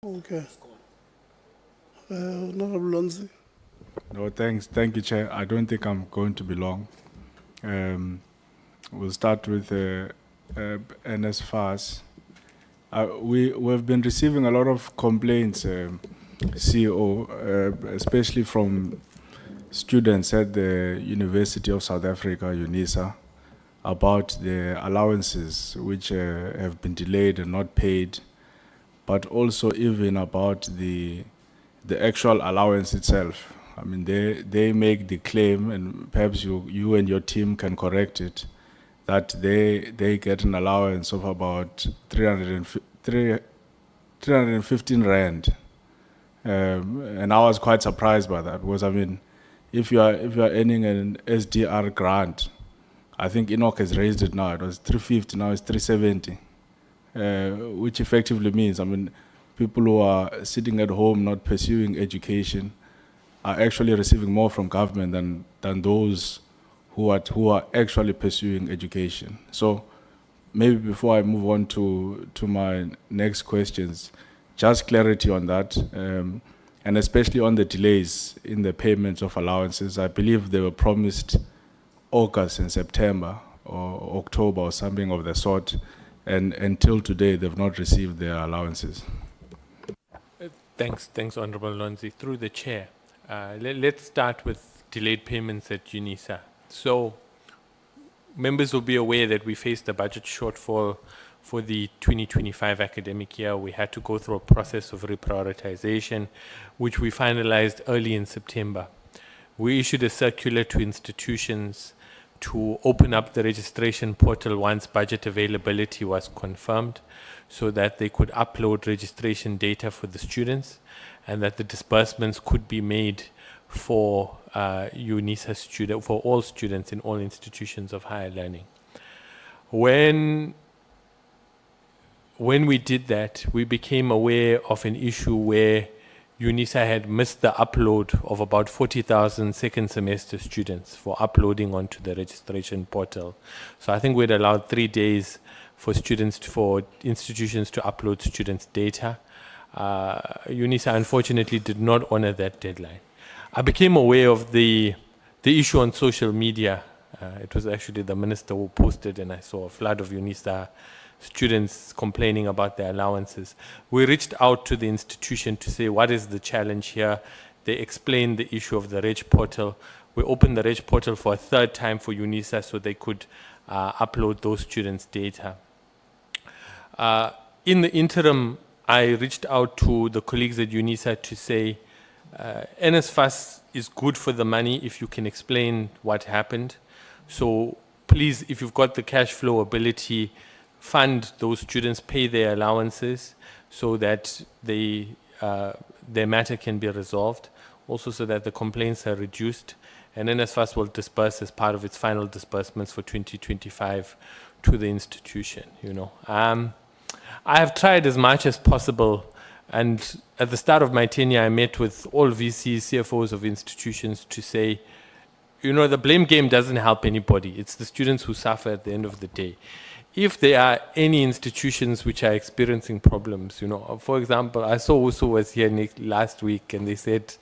Okay. Honorable Lonzi. No, thanks. Thank you, Chair. I don't think I'm going to be long. We'll start with NSFAS. We've been receiving a lot of complaints, CEO, especially from students at the University of South Africa, UNISA, about the allowances which have been delayed and not paid, but also even about the actual allowance itself. I mean, they make the claim, and perhaps you and your team can correct it, that they get an allowance of about 315 rand. And I was quite surprised by that, because I mean, if you are earning an SDR grant, I think Enoch has raised it now. It was 350, now it's 370, which effectively means, I mean, people who are sitting at home not pursuing education are actually receiving more from government than those who are actually pursuing education. So maybe before I move on to my next questions, just clarity on that, and especially on the delays in the payments of allowances. I believe they were promised August and September or October or something of the sort, and until today they've not received their allowances. Thanks, Honorable Lonzi. Through the chair, let's start with delayed payments at UNISA. So members will be aware that we faced a budget shortfall for the 2025 academic year. We had to go through a process of reprioritization, which we finalized early in September. We issued a circular to institutions to open up the registration portal once budget availability was confirmed, so that they could upload registration data for the students and that the disbursements could be made for UNISA student, for all students in all institutions of higher learning. When we did that, we became aware of an issue where UNISA had missed the upload of about 40,000 second semester students for uploading onto the registration portal. So I think we'd allowed 3 days for students, for institutions to upload students' data. UNISA unfortunately did not honor that deadline. I became aware of the issue on social media. It was actually the minister who posted, and I saw a flood of UNISA students complaining about their allowances. We reached out to the institution to say, what is the challenge here? They explained the issue of the Reg portal. We opened the Reg portal for a third time for UNISA so they could upload those students' data. In the interim, I reached out to the colleagues at UNISA to say, NSFAS is good for the money if you can explain what happened. So please, if you've got the cash flow ability, fund those students, pay their allowances so that their matter can be resolved, also so that the complaints are reduced. And NSFAS will disperse as part of its final disbursements for 2025 to the institution. I have tried as much as possible, and at the start of my tenure, I met with all VCs, CFOs of institutions to say, the blame game doesn't help anybody. It's the students who suffer at the end of the day. If there are any institutions which are experiencing problems, for example, I saw USU was here last week, and they said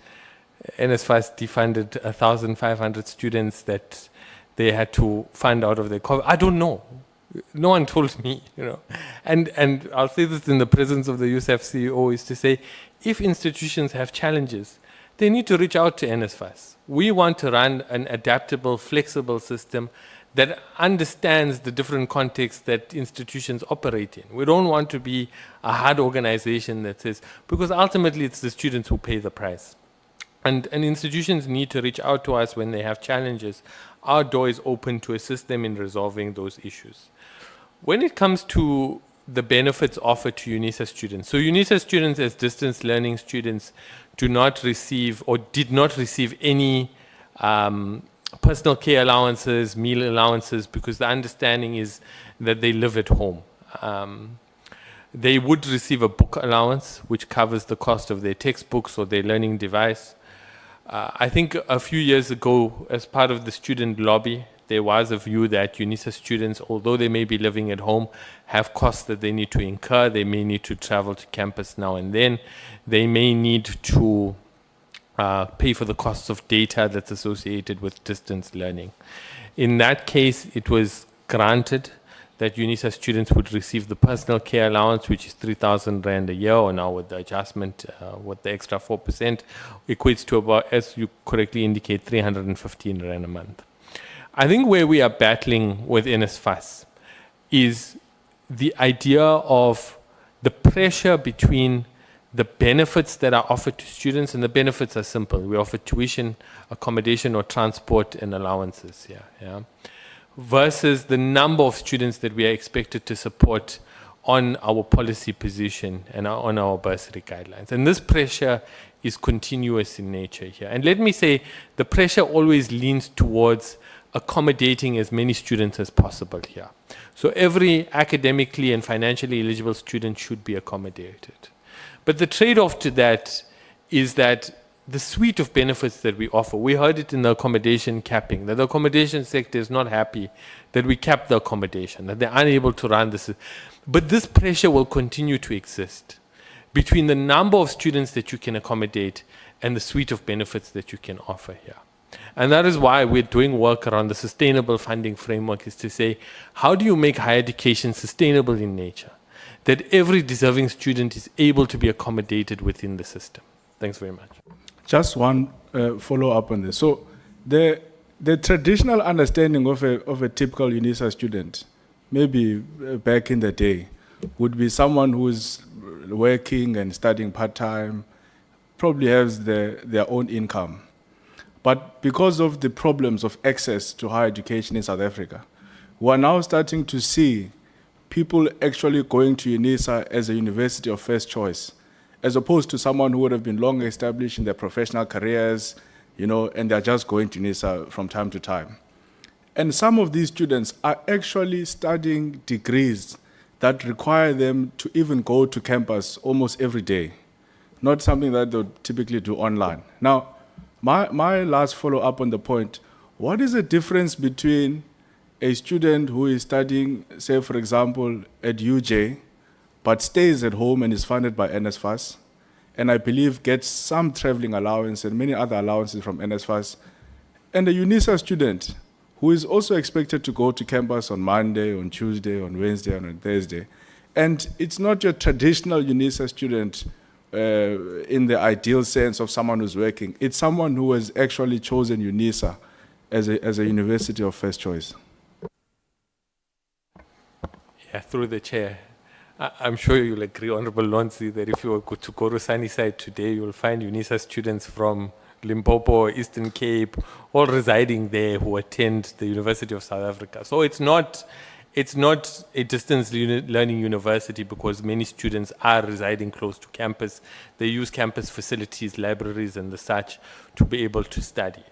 NSFAS defunded 1,500 students that they had to fund out of their COVID. I don't know. No one told me, And I'll say this in the presence of the USAf CEO, is to say, if institutions have challenges, they need to reach out to NSFAS. We want to run an adaptable, flexible system that understands the different contexts that institutions operate in. We don't want to be a hard organization that says, because ultimately it's the students who pay the price. And institutions need to reach out to us when they have challenges. Our door is open to assist them in resolving those issues. When it comes to the benefits offered to UNISA students, so UNISA students as distance learning students do not receive or did not receive any personal care allowances, meal allowances, because the understanding is that they live at home. They would receive a book allowance, which covers the cost of their textbooks or their learning device. I think a few years ago, as part of the student lobby, there was a view that UNISA students, although they may be living at home, have costs that they need to incur. They may need to travel to campus now and then. They may need to pay for the costs of data that's associated with distance learning. In that case, it was granted that UNISA students would receive the personal care allowance, which is 3,000 Rand a year, or now with the adjustment, with the extra 4%, equates to about, as you correctly indicate, 315 Rand a month. I think where we are battling with NSFAS is the idea of the pressure between the benefits that are offered to students, and the benefits are simple. We offer tuition, accommodation, or transport and allowances here, versus the number of students that we are expected to support on our policy position and on our bursary guidelines. And this pressure is continuous in nature here. And let me say, the pressure always leans towards accommodating as many students as possible here. So every academically and financially eligible student should be accommodated. But the trade-off to that is that the suite of benefits that we offer, we heard it in the accommodation capping, that the accommodation sector is not happy that we cap the accommodation, that they're unable to run this. But this pressure will continue to exist between the number of students that you can accommodate and the suite of benefits that you can offer here. And that is why we're doing work around the sustainable funding framework, is to say, how do you make higher education sustainable in nature, that every deserving student is able to be accommodated within the system? Thanks very much. Just one follow-up on this. So the traditional understanding of a typical UNISA student, maybe back in the day, would be someone who is working and studying part-time, probably has their own income. But because of the problems of access to higher education in South Africa, we are now starting to see people actually going to UNISA as a university of first choice, as opposed to someone who would have been long established in their professional careers, you know, and they're just going to UNISA from time to time. And some of these students are actually studying degrees that require them to even go to campus almost every day, not something that they would typically do online. Now, my last follow-up on the point, what is the difference between a student who is studying, say, for example, at UJ, but stays at home and is funded by NSFAS, and I believe gets some traveling allowance and many other allowances from NSFAS, and a UNISA student who is also expected to go to campus on Monday, on Tuesday, on Wednesday, and on Thursday. And it's not your traditional UNISA student in the ideal sense of someone who's working. It's someone who has actually chosen UNISA as a university of first choice. Yeah, through the chair. I'm sure you'll agree, Honorable Lonzi, that if you were to go to Sunnyside today, you'll find UNISA students from Limpopo, Eastern Cape, all residing there who attend the University of South Africa. So it's not a distance learning university because many students are residing close to campus. They use campus facilities, libraries, and the such to be able to study.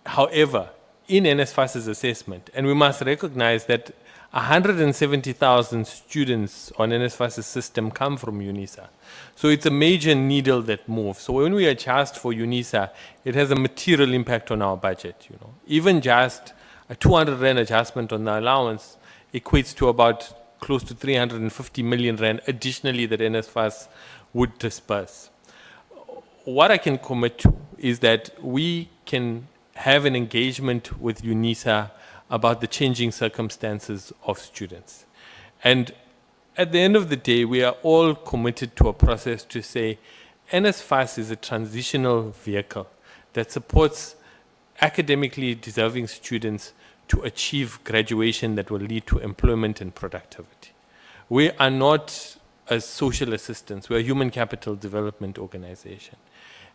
However, in NSFAS's assessment, and we must recognize that 170,000 students on NSFAS's system come from UNISA. So it's a major needle that moves. So when we adjust for UNISA, it has a material impact on our budget. You know, even just a 200 Rand adjustment on the allowance equates to about close to 350 million Rand additionally that NSFAS would disperse. What I can commit to is that we can have an engagement with UNISA about the changing circumstances of students. And at the end of the day, we are all committed to a process to say NSFAS is a transitional vehicle that supports academically deserving students to achieve graduation that will lead to employment and productivity. We are not a social assistance, we're a human capital development organization.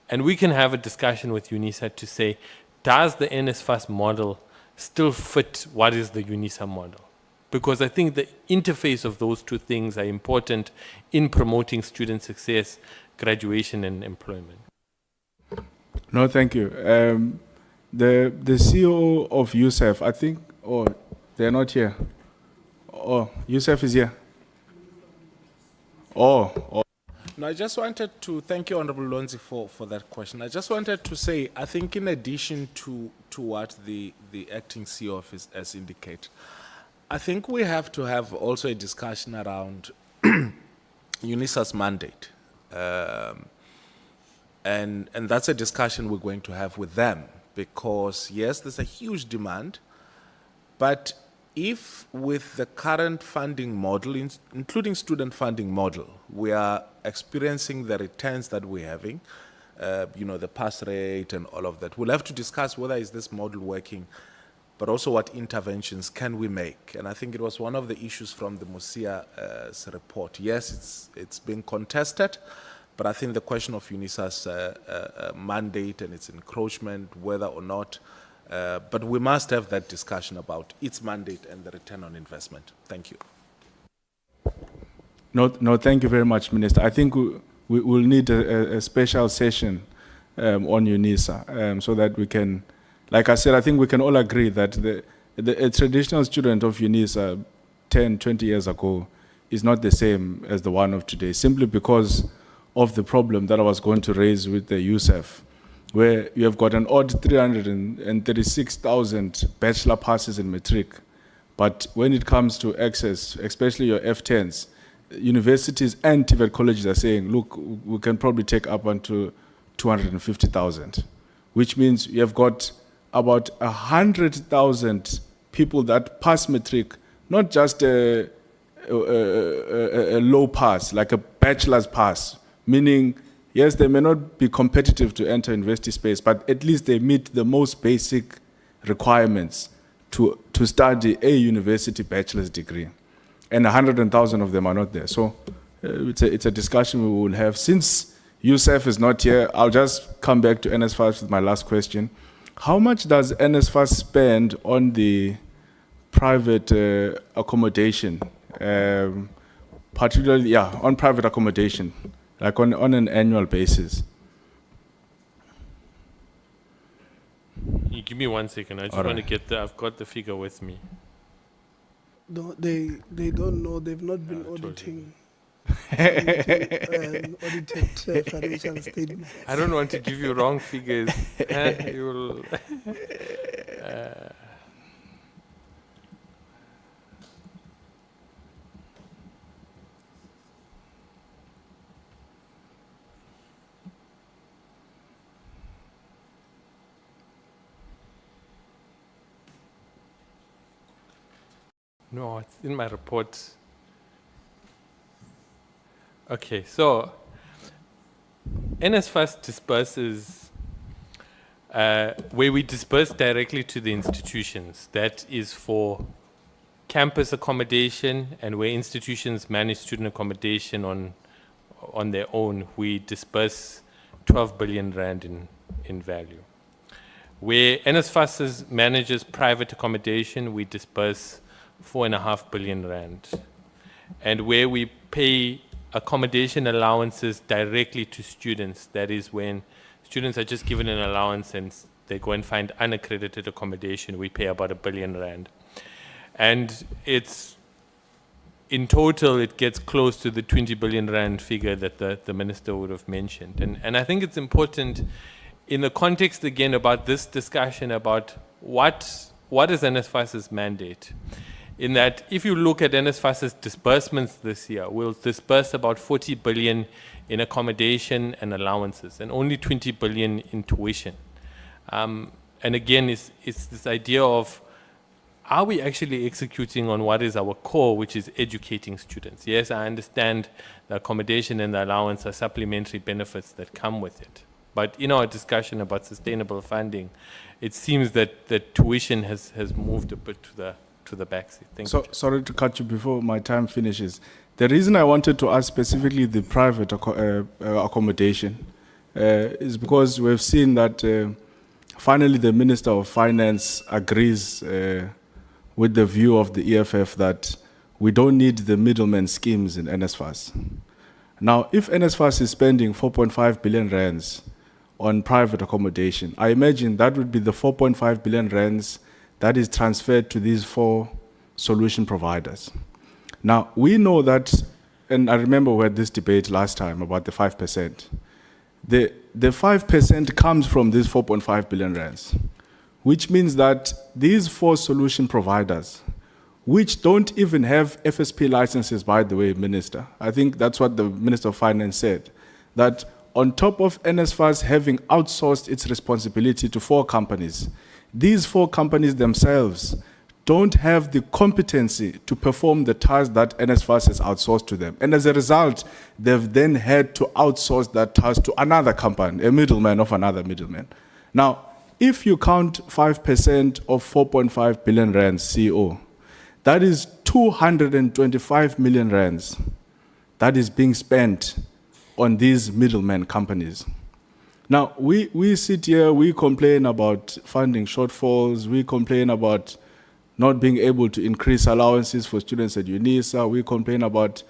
And we can have a discussion with UNISA to say, does the NSFAS model still fit what is the UNISA model? Because I think the interface of those two things are important in promoting student success, graduation, and employment. No, thank you. The CEO of USAf, I think, they're not here. USAf is here. No, I just wanted to thank you, Honorable Lonzi, for that question. I just wanted to say, I think in addition to what the acting CEO has indicated, I think we have to have also a discussion around UNISA's mandate. And that's a discussion we're going to have with them because, yes, there's a huge demand, but if with the current funding model, including student funding model, we are experiencing the returns that we're having, the pass rate and all of that, we'll have to discuss whether is this model working, but also what interventions can we make. And I think it was one of the issues from the Musia's report. Yes, it's being contested, but I think the question of UNISA's mandate and its encroachment, whether or not, but we must have that discussion about its mandate and the return on investment. Thank you. No, thank you very much, Minister. I think we will need a special session on UNISA so that we can, like I said, I think we can all agree that a traditional student of UNISA 10, 20 years ago is not the same as the one of today, simply because of the problem that I was going to raise with the USAf, where you have got an odd 336,000 bachelor passes in matric. But when it comes to access, especially your F10s, universities and TVET colleges are saying, look, we can probably take up unto 250,000, which means you have got about 100,000 people that pass matric, not just a low pass, like a bachelor's pass, meaning yes, they may not be competitive to enter university space, but at least they meet the most basic requirements to study a university bachelor's degree. And 100,000 of them are not there. So it's a discussion we will have. Since USAf is not here, I'll just come back to NSFAS with my last question. How much does NSFAS spend on the private accommodation, particularly, on private accommodation, like on an annual basis? You give me 1 second. I just want to get I've got the figure with me. No, they don't know. They've not been auditing. Audited financial statements. I don't want to give you wrong figures. You'll No, it's in my report. Okay, so NSFAS disperses where we disperse directly to the institutions. That is for campus accommodation, and where institutions manage student accommodation on their own, we disperse 12 billion rand in value. Where NSFAS manages private accommodation, we disperse 4.5 billion rand. And where we pay accommodation allowances directly to students, that is when students are just given an allowance and they go and find unaccredited accommodation, we pay about 1 billion rand. And it's, in total, it gets close to the 20 billion rand figure that the minister would have mentioned. And I think it's important in the context, again, about this discussion about what is NSFAS's mandate. In that, if you look at NSFAS's disbursements this year, we'll disburse about 40 billion in accommodation and allowances, and only 20 billion in tuition. And again, it's this idea of, are we actually executing on what is our core, which is educating students? Yes, I understand the accommodation and the allowance are supplementary benefits that come with it. But in our discussion about sustainable funding, it seems that the tuition has moved a bit to the backseat. Thank you. Sorry to cut you before my time finishes. The reason I wanted to ask specifically the private accommodation is because we've seen that finally the Minister of Finance agrees with the view of the EFF that we don't need the middleman schemes in NSFAS. Now, if NSFAS is spending 4.5 billion rands on private accommodation, I imagine that would be the 4.5 billion rands that is transferred to these 4 solution providers. Now, we know that, and I remember we had this debate last time about the 5%. The 5% comes from these 4.5 billion rands, which means that these 4 solution providers, which don't even have FSP licenses, by the way, Minister, I think that's what the Minister of Finance said, that on top of NSFAS having outsourced its responsibility to 4 companies, these 4 companies themselves don't have the competency to perform the task that NSFAS has outsourced to them. And as a result, they've then had to outsource that task to another company, a middleman of another middleman. Now, if you count 5% of 4.5 billion rands CO, that is 225 million rands that is being spent on these middleman companies. Now, we sit here, we complain about funding shortfalls, we complain about not being able to increase allowances for students at UNISA, we complain about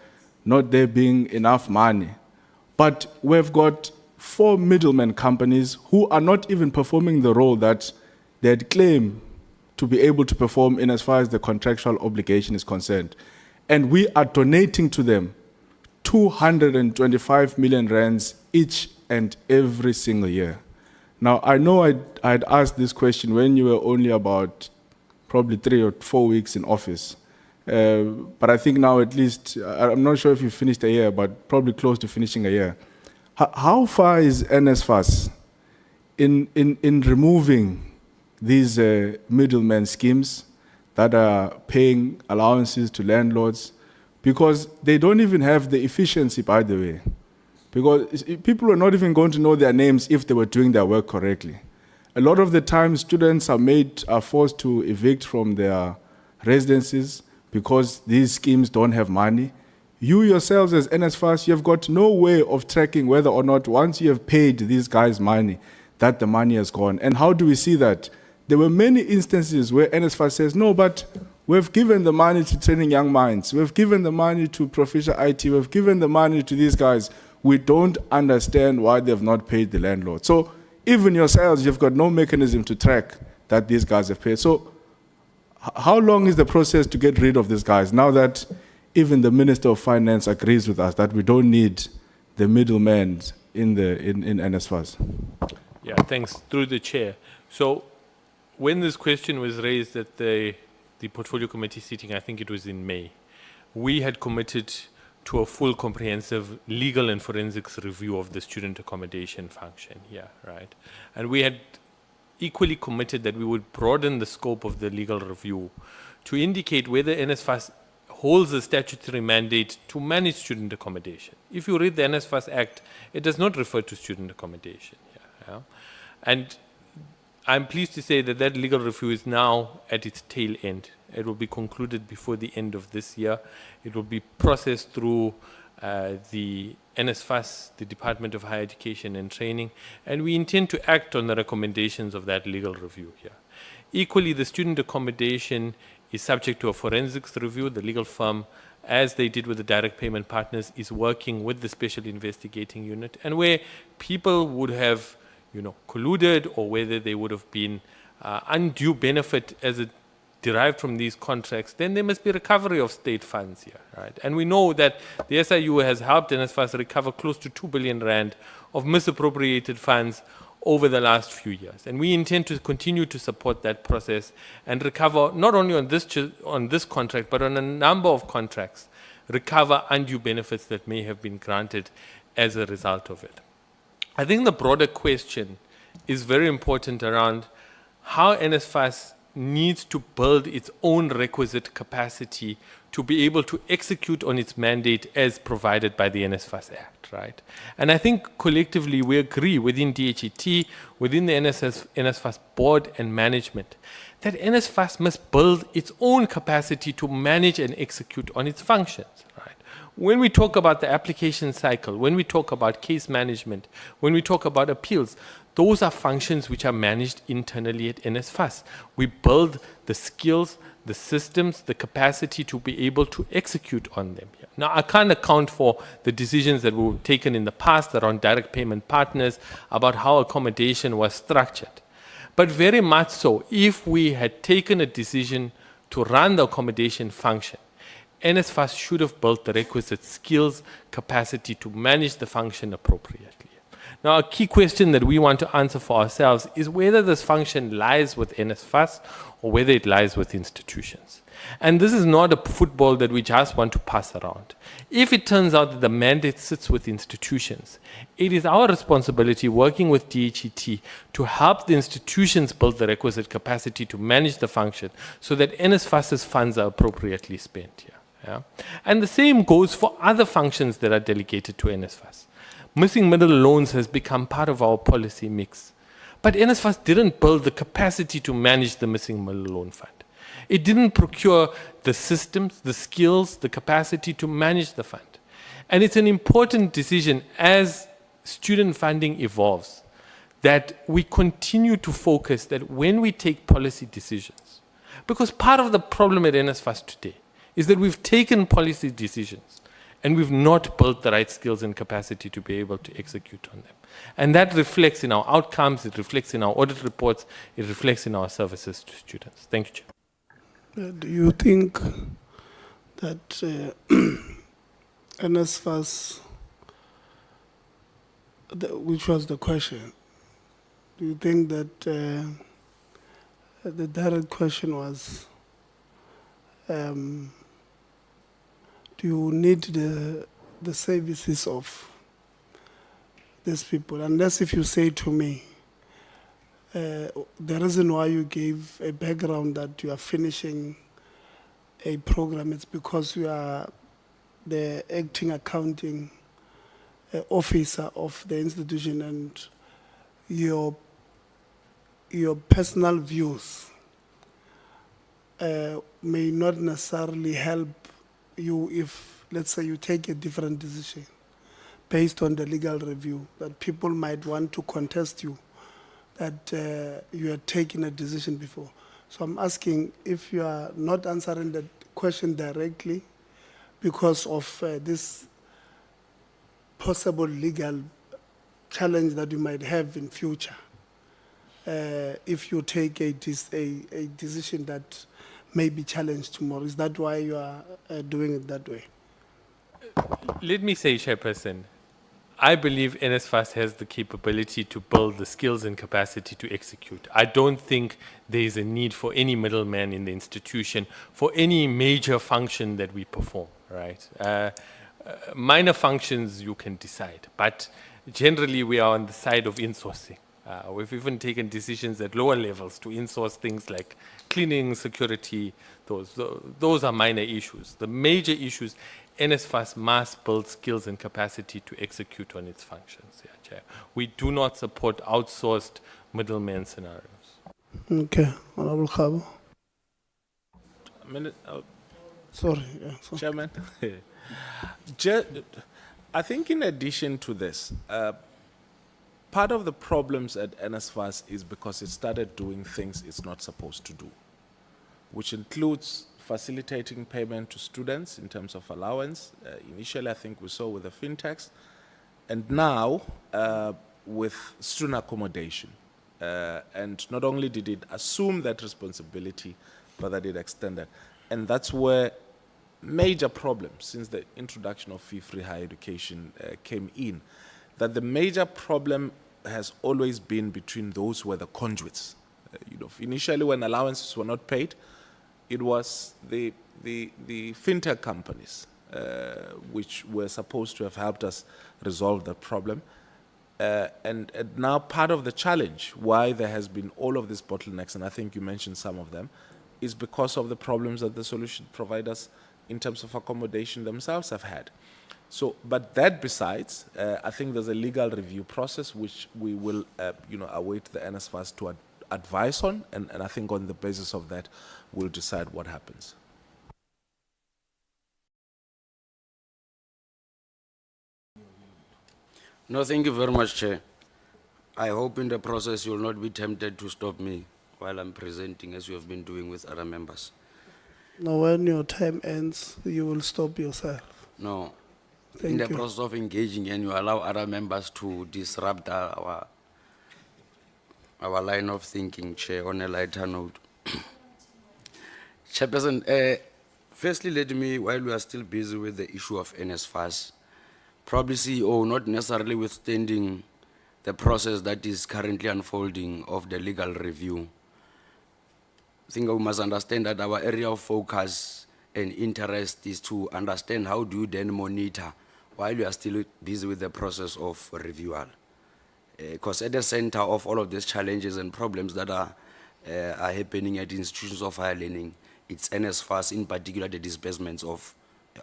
not there being enough money. But we've got 4 middleman companies who are not even performing the role that they had claimed to be able to perform in as far as the contractual obligation is concerned. And we are donating to them 225 million rands each and every single year. Now, I know I'd asked this question when you were only about probably 3 or 4 weeks in office. But I think now at least, I'm not sure if you finished a year, but probably close to finishing a year. How far is NSFAS in removing these middleman schemes that are paying allowances to landlords? Because they don't even have the efficiency, by the way. Because people are not even going to know their names if they were doing their work correctly. A lot of the time, students are forced to evict from their residences because these schemes don't have money. You yourselves as NSFAS, you've got no way of tracking whether or not once you have paid these guys money, that the money has gone. And how do we see that? There were many instances where NSFAS says, no, but we've given the money to Training Young Minds, we've given the money to Proficient IT, we've given the money to these guys. We don't understand why they've not paid the landlord. So even yourselves, you've got no mechanism to track that these guys have paid. So how long is the process to get rid of these guys now that even the Minister of Finance agrees with us that we don't need the middlemen in NSFAS? Yeah, thanks. Through the chair. So when this question was raised at the portfolio committee sitting, I think it was in May, we had committed to a full comprehensive legal and forensics review of the student accommodation function here, right? And we had equally committed that we would broaden the scope of the legal review to indicate whether NSFAS holds a statutory mandate to manage student accommodation. If you read the NSFAS Act, it does not refer to student accommodation. Yeah? And I'm pleased to say that that legal review is now at its tail end. It will be concluded before the end of this year. It will be processed through the NSFAS, the Department of Higher Education and Training, and we intend to act on the recommendations of that legal review here. Equally, the student accommodation is subject to a forensics review. The legal firm, as they did with the direct payment partners, is working with the special investigating unit, and where people would have colluded, or whether they would have been undue benefit as it derived from these contracts, then there must be recovery of state funds here, right? And we know that the SIU has helped NSFAS recover close to 2 billion rand of misappropriated funds over the last few years. And we intend to continue to support that process and recover, not only on this contract, but on a number of contracts, recover undue benefits that may have been granted as a result of it. I think the broader question is very important around how NSFAS needs to build its own requisite capacity to be able to execute on its mandate as provided by the NSFAS Act, right? And I think collectively we agree within DHET, within the NSFAS board and management, that NSFAS must build its own capacity to manage and execute on its functions, right? When we talk about the application cycle, when we talk about case management, when we talk about appeals, those are functions which are managed internally at NSFAS. We build the skills, the systems, the capacity to be able to execute on them here. Now, I can't account for the decisions that were taken in the past around direct payment partners, about how accommodation was structured. But very much so, if we had taken a decision to run the accommodation function, NSFAS should have built the requisite skills, capacity to manage the function appropriately. Now, a key question that we want to answer for ourselves is whether this function lies with NSFAS or whether it lies with institutions. And this is not a football that we just want to pass around. If it turns out that the mandate sits with institutions, it is our responsibility, working with DHET, to help the institutions build the requisite capacity to manage the function so that NSFAS's funds are appropriately spent here. Yeah? And the same goes for other functions that are delegated to NSFAS. Missing middle loans has become part of our policy mix. But NSFAS didn't build the capacity to manage the missing middle loan fund. It didn't procure the systems, the skills, the capacity to manage the fund. And it's an important decision as student funding evolves that we continue to focus that when we take policy decisions, because part of the problem at NSFAS today is that we've taken policy decisions and we've not built the right skills and capacity to be able to execute on them. And that reflects in our outcomes, it reflects in our audit reports, it reflects in our services to students. Thank you, Chair. Do you think that NSFAS, which was the question, do you think that the direct question was, do you need the services of these people? Unless if you say to me, the reason why you gave a background that you are finishing a program, it's because you are the acting accounting officer of the institution, and your personal views may not necessarily help you if, let's say, you take a different decision based on the legal review, that people might want to contest you, that you had taken a decision before. So I'm asking if you are not answering the question directly because of this possible legal challenge that you might have in future, if you take a decision that may be challenged tomorrow. Is that why you are doing it that way? Let me say, Chairperson, I believe NSFAS has the capability to build the skills and capacity to execute. I don't think there is a need for any middleman in the institution for any major function that we perform, right? Minor functions you can decide, but generally we are on the side of insourcing. We've even taken decisions at lower levels to insource things like cleaning, security. Those are minor issues. The major issues, NSFAS must build skills and capacity to execute on its functions. Yeah, Chair. We do not support outsourced middleman scenarios. Okay, Honorable Khabo. A minute, Sorry, yeah, sorry. Chairman. I think in addition to this, part of the problems at NSFAS is because it started doing things it's not supposed to do, which includes facilitating payment to students in terms of allowance. Initially, I think we saw with the fintechs, and now with student accommodation. And not only did it assume that responsibility, but that it extended. And that's where major problems since the introduction of fee-free higher education came in, that the major problem has always been between those who were the conduits. Initially when allowances were not paid, it was the fintech companies which were supposed to have helped us resolve that problem. And now part of the challenge, why there has been all of these bottlenecks, and I think you mentioned some of them, is because of the problems that the solution providers in terms of accommodation themselves have had. So, but that besides, I think there's a legal review process which we will, await the NSFAS to advise on, and I think on the basis of that, we'll decide what happens. No, thank you very much, Chair. I hope in the process you will not be tempted to stop me while I'm presenting, as you have been doing with other members. Now, when your time ends, you will stop yourself. No. Thank in the you. process of engaging, and you allow other members to disrupt our line of thinking, Chair, on a lighter note. Chairperson, firstly, let me, while we are still busy with the issue of NSFAS, probably CEO, not necessarily withstanding the process that is currently unfolding of the legal review. I think we must understand that our area of focus and interest is to understand how do you then monitor while you are still busy with the process of reviewal. Because at the center of all of these challenges and problems that are happening at institutions of higher learning, it's NSFAS, in particular the disbursements of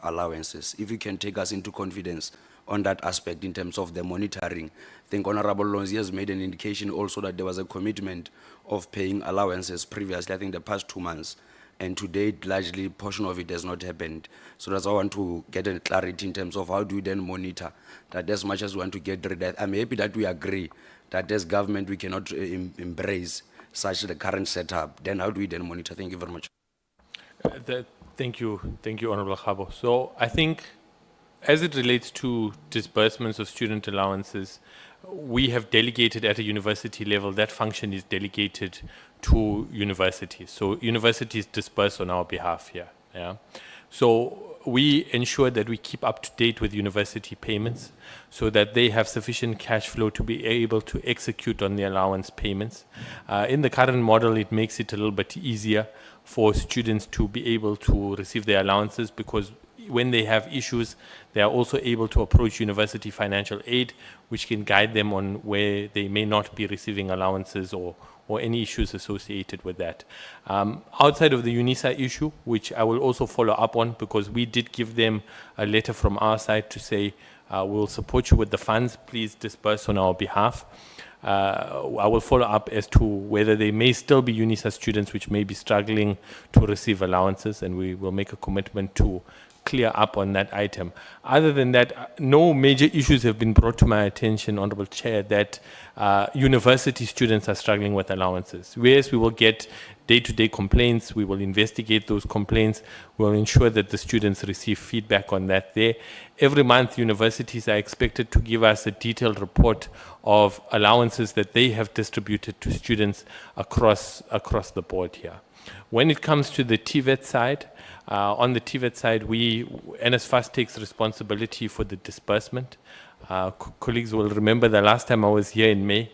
allowances. If you can take us into confidence on that aspect in terms of the monitoring. I think Honorable Lonzi has made an indication also that there was a commitment of paying allowances previously, I think the past 2 months, and to date, largely, portion of it has not happened. So that's why I want to get a clarity in terms of how do we then monitor that as much as we want to get rid of. I'm happy that we agree that as government we cannot embrace such the current setup. Then how do we then monitor? Thank you very much. Thank you, Honorable Khabo. So I think as it relates to disbursements of student allowances, we have delegated at a university level, that function is delegated to universities. So universities disperse on our behalf here. Yeah. So we ensure that we keep up to date with university payments so that they have sufficient cash flow to be able to execute on the allowance payments. In the current model, it makes it a little bit easier for students to be able to receive their allowances, because when they have issues, they are also able to approach university financial aid, which can guide them on where they may not be receiving allowances or any issues associated with that. Outside of the UNISA issue, which I will also follow up on, because we did give them a letter from our side to say We'll support you with the funds. Please disperse on our behalf. I will follow up as to whether there may still be UNISA students which may be struggling to receive allowances, and we will make a commitment to clear up on that item. Other than that, no major issues have been brought to my attention, Honorable Chair, that university students are struggling with allowances. Yes, we will get day-to-day complaints. We will investigate those complaints. We will ensure that the students receive feedback on that there. Every month, universities are expected to give us a detailed report of allowances that they have distributed to students across the board here. When it comes to the TVET side, on the TVET side, NSFAS takes responsibility for the disbursement. Colleagues will remember the last time I was here in May,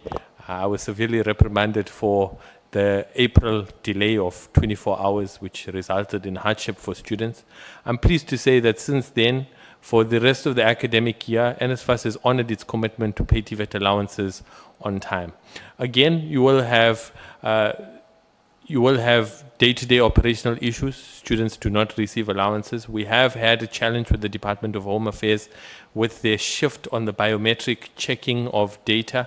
I was severely reprimanded for the April delay of 24 hours, which resulted in hardship for students. I'm pleased to say that since then, for the rest of the academic year, NSFAS has honored its commitment to pay TVET allowances on time. Again, you will have day-to-day operational issues. Students do not receive allowances. We have had a challenge with the Department of Home Affairs with their shift on the biometric checking of data.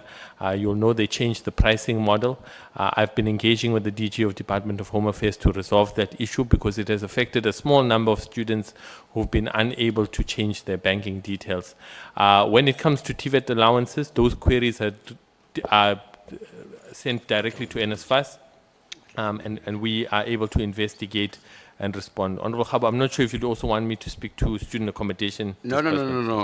You'll know they changed the pricing model. I've been engaging with the DG of Department of Home Affairs to resolve that issue because it has affected a small number of students who've been unable to change their banking details. When it comes to TVET allowances, those queries are sent directly to NSFAS. And we are able to investigate and respond. Honorable Khaba, I'm not sure if you'd also want me to speak to student accommodation. No.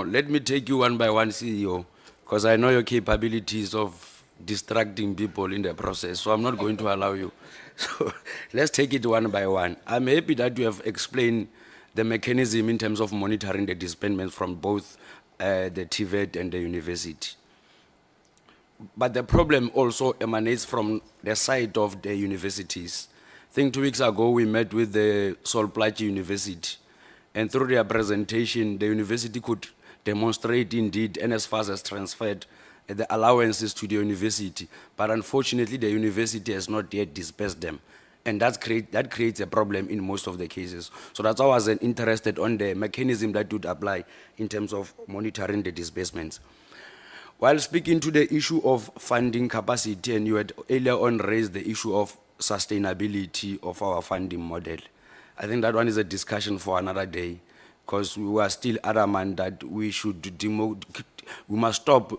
Let me take you one by one, CEO, because I know your capabilities of distracting people in the process, so I'm not going to allow you. So let's take it one by one. I'm happy that you have explained the mechanism in terms of monitoring the disbursements from both the TVET and the university. But the problem also emanates from the side of the universities. I think 2 weeks ago we met with the Solplaatje University, and through their presentation, the university could demonstrate indeed NSFAS has transferred the allowances to the university, but unfortunately the university has not yet dispersed them. And that creates a problem in most of the cases. So that's why I was interested on the mechanism that would apply in terms of monitoring the disbursements. While speaking to the issue of funding capacity, and you had earlier on raised the issue of sustainability of our funding model, I think that one is a discussion for another day, because we are still adamant that we must stop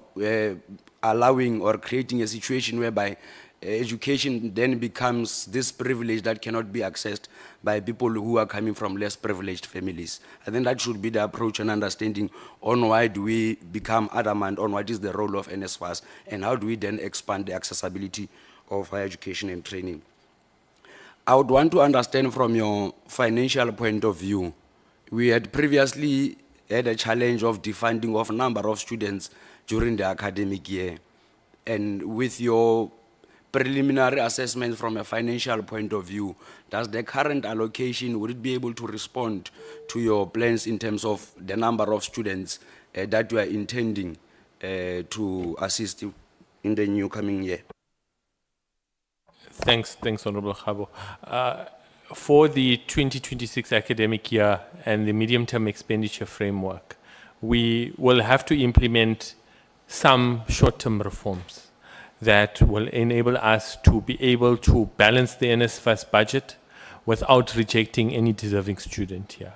allowing or creating a situation whereby education then becomes this privilege that cannot be accessed by people who are coming from less privileged families. I think that should be the approach and understanding on why do we become adamant on what is the role of NSFAS and how do we then expand the accessibility of higher education and training. I would want to understand from your financial point of view, we had previously had a challenge of defunding of a number of students during the academic year. And with your preliminary assessment from a financial point of view, does the current allocation, would it be able to respond to your plans in terms of the number of students that you are intending to assist in the new coming year? Thanks, Honorable Khabo. For the 2026 academic year and the medium-term expenditure framework, we will have to implement some short-term reforms that will enable us to be able to balance the NSFAS budget without rejecting any deserving student here.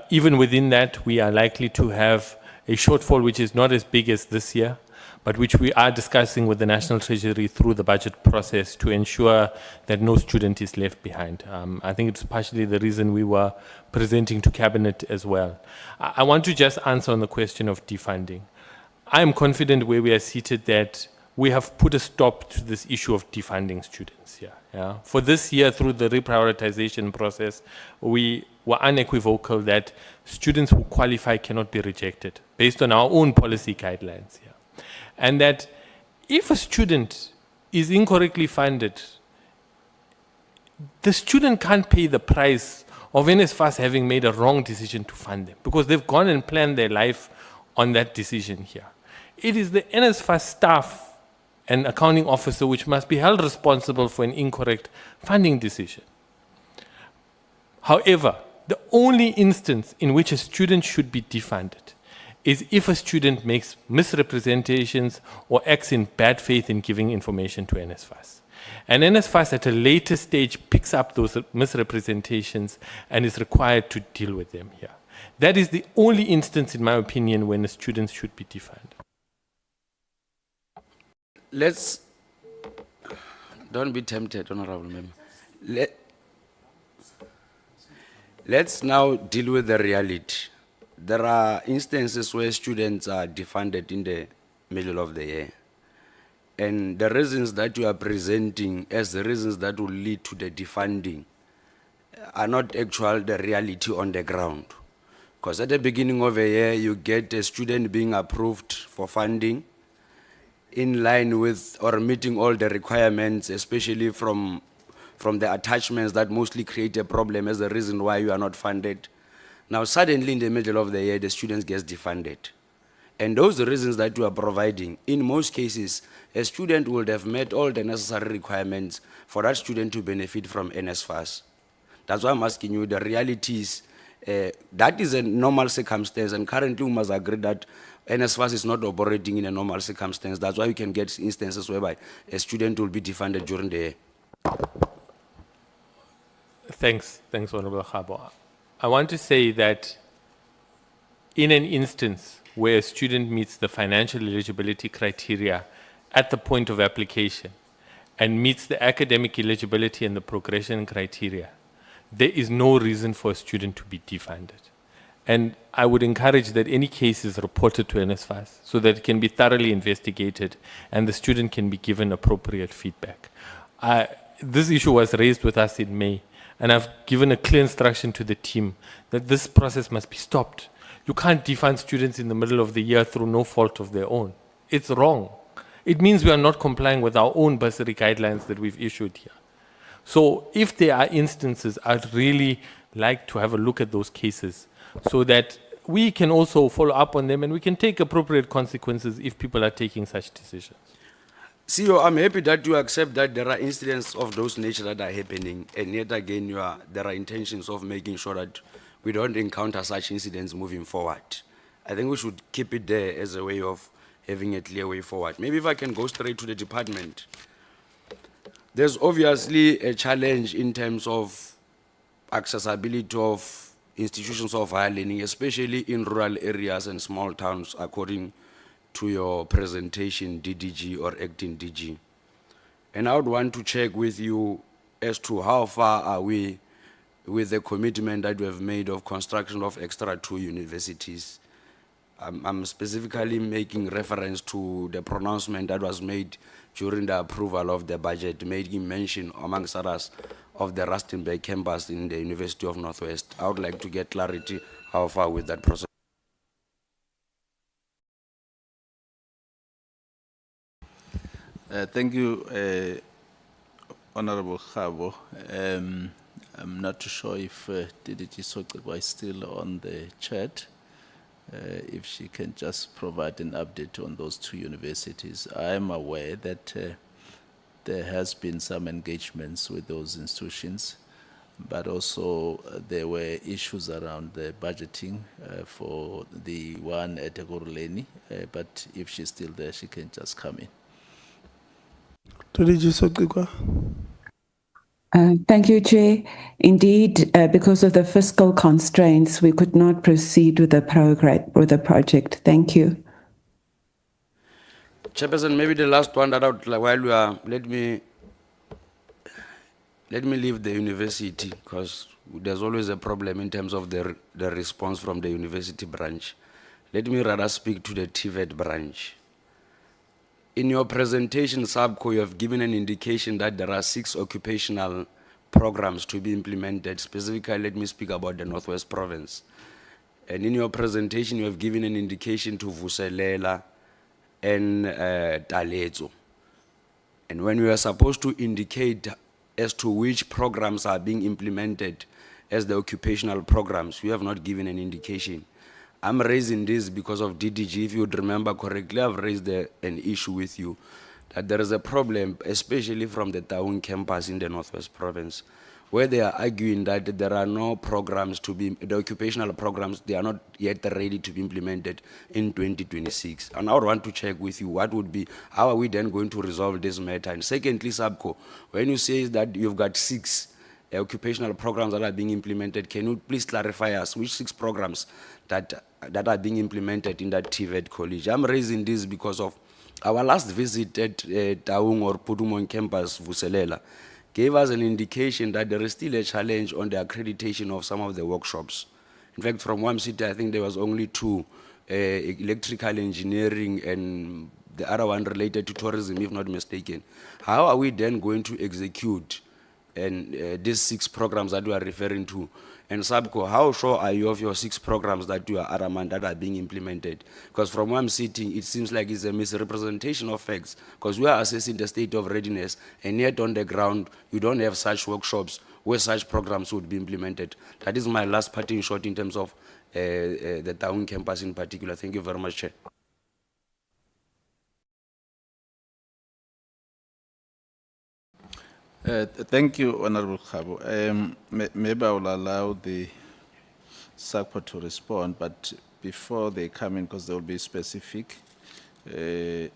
Even within that, we are likely to have a shortfall which is not as big as this year, but which we are discussing with the National Treasury through the budget process to ensure that no student is left behind. I think it's partially the reason we were presenting to Cabinet as well. I want to just answer on the question of defunding. I am confident where we are seated that we have put a stop to this issue of defunding students here. Yeah? For this year, through the reprioritization process, we were unequivocal that students who qualify cannot be rejected based on our own policy guidelines here. And that if a student is incorrectly funded, the student can't pay the price of NSFAS having made a wrong decision to fund them because they've gone and planned their life on that decision here. It is the NSFAS staff and accounting officer which must be held responsible for an incorrect funding decision. However, the only instance in which a student should be defunded is if a student makes misrepresentations or acts in bad faith in giving information to NSFAS. And NSFAS at a later stage picks up those misrepresentations and is required to deal with them here. That is the only instance, in my opinion, when a student should be defined. Don't be tempted, Honorable Member. Let's now deal with the reality. There are instances where students are defunded in the middle of the year. And the reasons that you are presenting as the reasons that will lead to the defunding are not actual the reality on the ground. Because at the beginning of a year, you get a student being approved for funding in line with or meeting all the requirements, especially from the attachments that mostly create a problem as the reason why you are not funded. Now, suddenly in the middle of the year, the students get defunded. And those reasons that you are providing, in most cases, a student would have met all the necessary requirements for that student to benefit from NSFAS. That's why I'm asking you, the reality is, that is a normal circumstance, and currently we must agree that NSFAS is not operating in a normal circumstance. That's why we can get instances whereby a student will be defunded during the year. Thanks, Honorable Khabo. I want to say that in an instance where a student meets the financial eligibility criteria at the point of application and meets the academic eligibility and the progression criteria, there is no reason for a student to be defunded. And I would encourage that any case is reported to NSFAS so that it can be thoroughly investigated and the student can be given appropriate feedback. This issue was raised with us in May, and I've given a clear instruction to the team that this process must be stopped. You can't defund students in the middle of the year through no fault of their own. It's wrong. It means we are not complying with our own bursary guidelines that we've issued here. So if there are instances, I'd really like to have a look at those cases so that we can also follow up on them and we can take appropriate consequences if people are taking such decisions. CEO, I'm happy that you accept that there are incidents of those nature that are happening, and yet again, there are intentions of making sure that we don't encounter such incidents moving forward. I think we should keep it there as a way of having a clear way forward. Maybe if I can go straight to the department. There's obviously a challenge in terms of accessibility of institutions of higher learning, especially in rural areas and small towns, according to your presentation, DDG or acting DG. And I would want to check with you as to how far are we with the commitment that we have made of construction of extra 2 universities. I'm specifically making reference to the pronouncement that was made during the approval of the budget, making mention, amongst others, of the Rustenburg campus in the University of Northwest. I would like to get clarity how far with that process. Thank you, Honorable Khabo. I'm not too sure if DDG Sokwa is still on the chat. If she can just provide an update on those 2 universities. I am aware that there has been some engagements with those institutions, but also there were issues around the budgeting for the one at Egoruleni, but if she's still there, she can just come in. Thank you, Chair. Indeed, because of the fiscal constraints, we could not proceed with the project. Thank you. Chairperson, maybe the last one that out while we are, let me leave the university, because there's always a problem in terms of the response from the university branch. Let me rather speak to the TVET branch. In your presentation, SAPCO, you have given an indication that there are 6 occupational programs to be implemented. Specifically, let me speak about the Northwest Province. And in your presentation, you have given an indication to Vuselela and Taletso. And when we are supposed to indicate as to which programs are being implemented as the occupational programs, we have not given an indication. I'm raising this because of DDG. If you would remember correctly, I've raised an issue with you that there is a problem, especially from the Taung campus in the Northwest Province, where they are arguing that there are no programs to be, the occupational programs, they are not yet ready to be implemented in 2026. And I would want to check with you, what would be, how are we then going to resolve this matter? And secondly, SAPCO, when you say that you've got 6 occupational programs that are being implemented, can you please clarify us which 6 programs that are being implemented in that TVET college? I'm raising this because of our last visit at Taung or Pudumon campus, Vuselela, gave us an indication that there is still a challenge on the accreditation of some of the workshops. In fact, from one city, I think there was only 2, electrical engineering and the other one related to tourism, if not mistaken. How are we then going to execute these 6 programs that you are referring to? And SAPCO, how sure are you of your 6 programs that you are adamant that are being implemented? Because from where I'm sitting, it seems like it's a misrepresentation of facts, because we are assessing the state of readiness, and yet on the ground, you don't have such workshops where such programs would be implemented. That is my last parting shot in terms of the Taung campus in particular. Thank you very much, Chair. Thank you, Honorable Khabo. Maybe I will allow the SAPCO to respond, but before they come in, because they will be specific, Mr.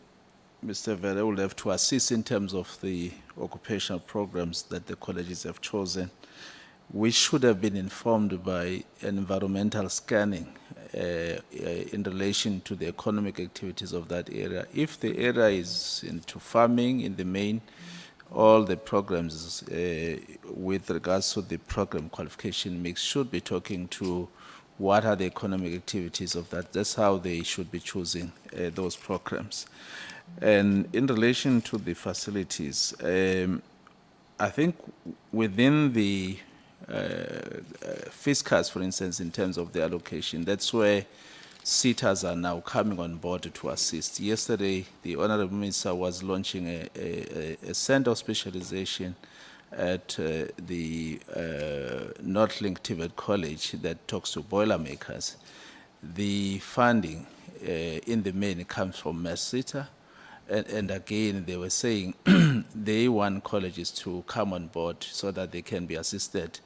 Vere will have to assist in terms of the occupational programs that the colleges have chosen. We should have been informed by environmental scanning in relation to the economic activities of that area. If the area is into farming in the main, all the programs with regards to the program qualification mix should be talking to what are the economic activities of that. That's how they should be choosing those programs. And in relation to the facilities, I think within the fiscals, for instance, in terms of the allocation, that's where SETAs are now coming on board to assist. Yesterday, the Honorable Minister was launching a center of specialization at the Northlink TVET College that talks to boilermakers. The funding in the main comes from SETA, and again, they were saying they want colleges to come on board so that they can be assisted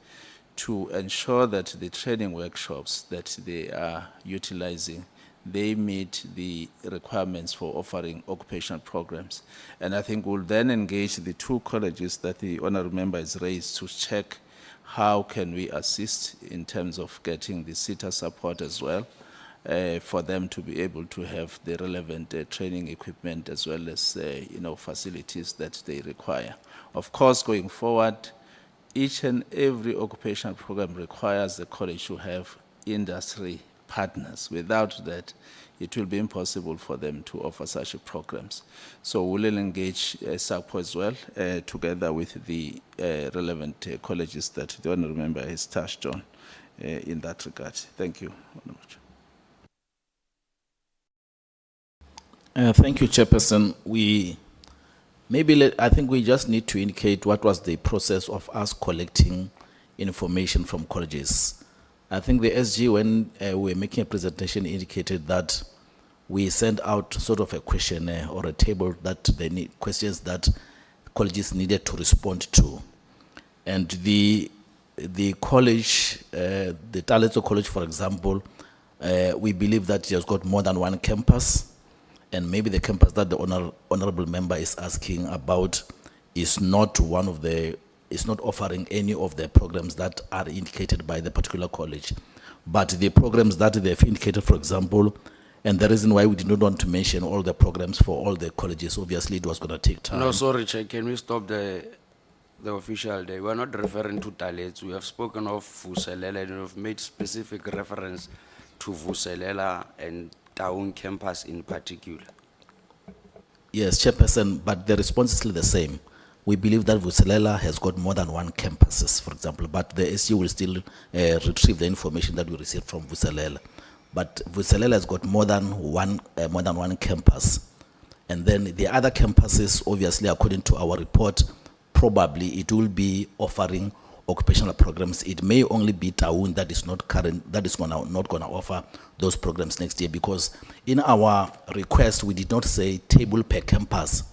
to ensure that the training workshops that they are utilizing, they meet the requirements for offering occupational programs. And I think we'll then engage the 2 colleges that the honorable member has raised to check how can we assist in terms of getting the SETA support as well, for them to be able to have the relevant training equipment as well as facilities that they require. Of course, going forward, each and every occupational program requires the college to have industry partners. Without that, it will be impossible for them to offer such programs. So we'll engage SAPCO as well, together with the relevant colleges that the honourable member has touched on in that regard. Thank you. Thank you, Chairperson. I think we just need to indicate what was the process of us collecting information from colleges. I think the SG, when we were making a presentation, indicated that we sent out sort of a questionnaire or a table that they need questions that colleges needed to respond to. And the college, the Taletso College, for example, we believe that it has got more than 1 campus. And maybe the campus that the honorable member is asking about is not offering any of the programs that are indicated by the particular college. But the programs that they've indicated, for example, and the reason why we did not want to mention all the programs for all the colleges, obviously it was going to take time. No, sorry, Chair, can we stop the official day? We're not referring to Talets. We have spoken of Vuselela and we've made specific reference to Vuselela and Taung campus in particular. Yes, Chairperson, but the response is still the same. We believe that Vuselela has got more than 1 campuses, for example, but the SU will still retrieve the information that we received from Vuselela. But Vuselela has got more than one campus. And then the other campuses, obviously, according to our report, probably it will be offering occupational programs. It may only be Taung that is not current, that is not going to offer those programs next year, because in our request, we did not say table per campus.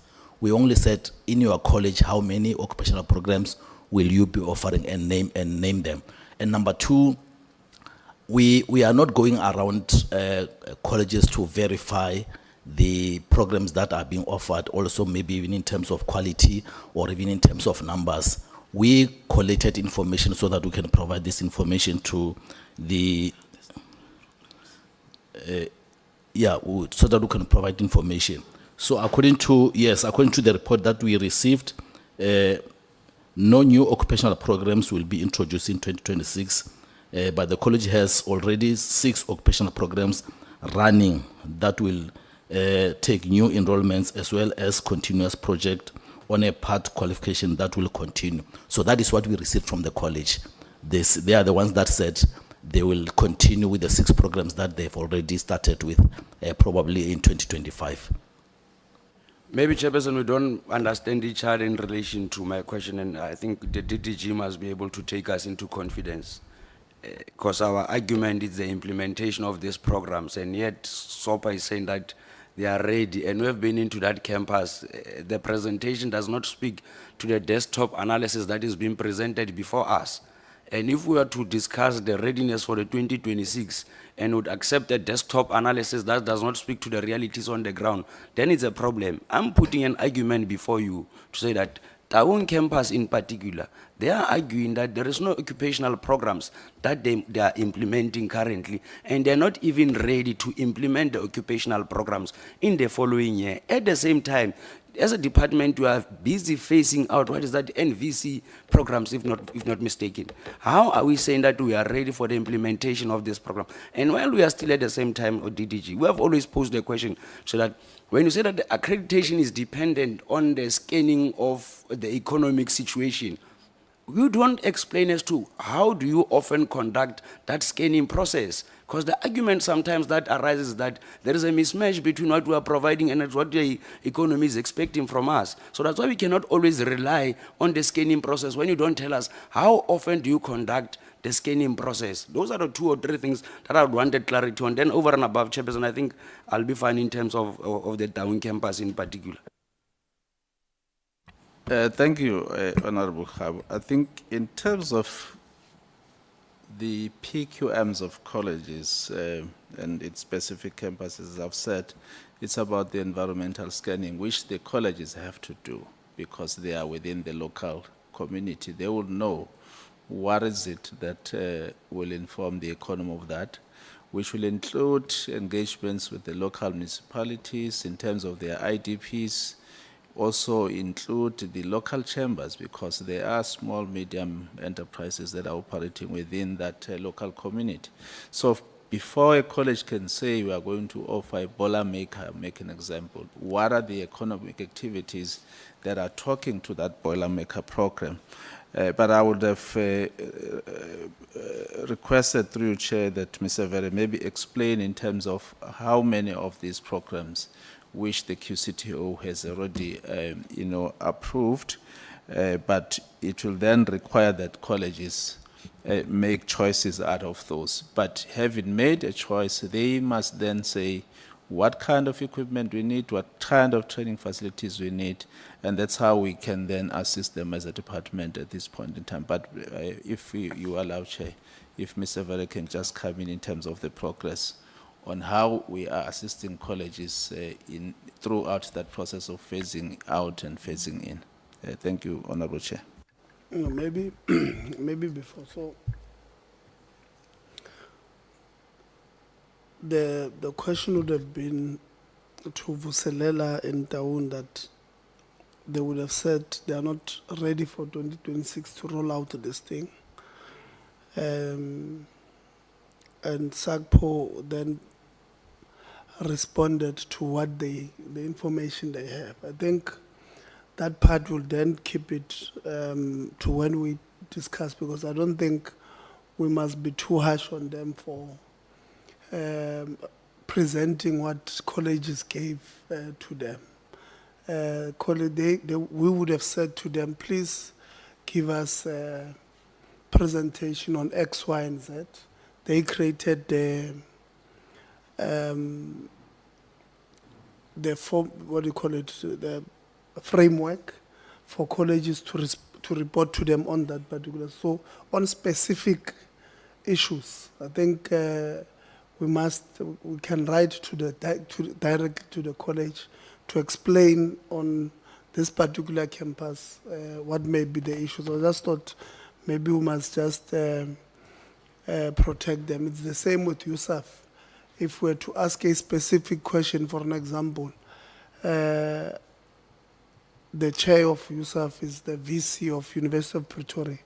We only said in your college how many occupational programs will you be offering, and name them. And number two, we are not going around colleges to verify the programs that are being offered, also maybe even in terms of quality or even in terms of numbers. We collected information so that we can provide this information to the, so that we can provide information. So according to the report that we received, no new occupational programs will be introduced in 2026, but the college has already 6 occupational programs running that will take new enrollments as well as continuous project on a part qualification that will continue. So that is what we received from the college. They are the ones that said they will continue with the 6 programs that they've already started with, probably in 2025. Maybe, Chairperson, we don't understand each other in relation to my question, and I think the DDG must be able to take us into confidence. Because our argument is the implementation of these programs, and yet SOPA is saying that they are ready, and we have been into that campus. The presentation does not speak to the desktop analysis that is being presented before us. And if we were to discuss the readiness for the 2026 and would accept a desktop analysis that does not speak to the realities on the ground, then it's a problem. I'm putting an argument before you to say that Taung campus in particular, they are arguing that there is no occupational programs that they are implementing currently, and they're not even ready to implement the occupational programs in the following year. At the same time, as a department, we are busy phasing out, what is that, NVC programs, if not mistaken. How are we saying that we are ready for the implementation of this program? And while we are still at the same time with DDG, we have always posed the question so that when you say that the accreditation is dependent on the scanning of the economic situation, you don't explain as to how do you often conduct that scanning process? Because the argument sometimes that arises is that there is a mismatch between what we are providing and what the economy is expecting from us. So that's why we cannot always rely on the scanning process when you don't tell us how often do you conduct the scanning process. Those are the 2 or 3 things that I would wanted clarity on. Then over and above, Chairperson, I think I'll be fine in terms of the Taung campus in particular. Thank you, Honorable Khabo. I think in terms of the PQMs of colleges and its specific campuses, as I've said, it's about the environmental scanning, which the colleges have to do because they are within the local community. They will know what is it that will inform the economy of that, which will include engagements with the local municipalities in terms of their IDPs, also include the local chambers because there are small, medium enterprises that are operating within that local community. So before a college can say we are going to offer a boiler maker, make an example, what are the economic activities that are talking to that boiler maker program? But I would have requested through you, Chair, that Mr. Vere maybe explain in terms of how many of these programs which the QCTO has already, approved, but it will then require that colleges make choices out of those. But having made a choice, they must then say what kind of equipment we need, what kind of training facilities we need, and that's how we can then assist them as a department at this point in time. But if you allow, Chair, if Mr. Vere can just come in terms of the progress on how we are assisting colleges throughout that process of phasing out and phasing in. Thank you, Honorable Chair. Maybe before. So the question would have been to Vuselela and Taung that they would have said they are not ready for 2026 to roll out this thing. And SAPCO then responded to what the information they have. I think that part will then keep it to when we discuss, because I don't think we must be too harsh on them for presenting what colleges gave to them. We would have said to them, please give us a presentation on X, Y, and Z. They created the form, what do you call it, the framework for colleges to report to them on that particular. So on specific issues, I think we can write to directly to the college to explain on this particular campus what may be the issues. I just thought maybe we must just protect them. It's the same with USAf. If we're to ask a specific question, for an example, the chair of USAf is the VC of University of Pretoria,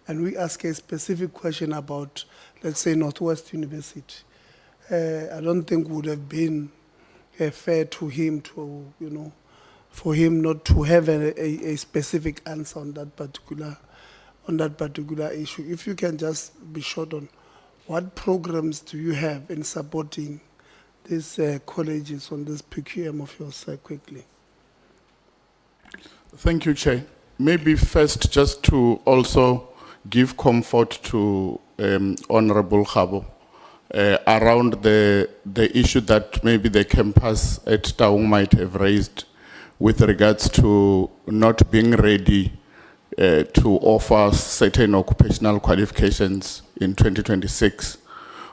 and we ask a specific question about, let's say, Northwest University. I don't think would have been fair to him to, for him not to have a specific answer on that particular issue. If you can just be short on what programs do you have in supporting these colleges on this PQM of yours quickly? Thank you, Chair. Maybe first just to also give comfort to Honorable Khabo around the issue that maybe the campus at Taung might have raised with regards to not being ready to offer certain occupational qualifications in 2026.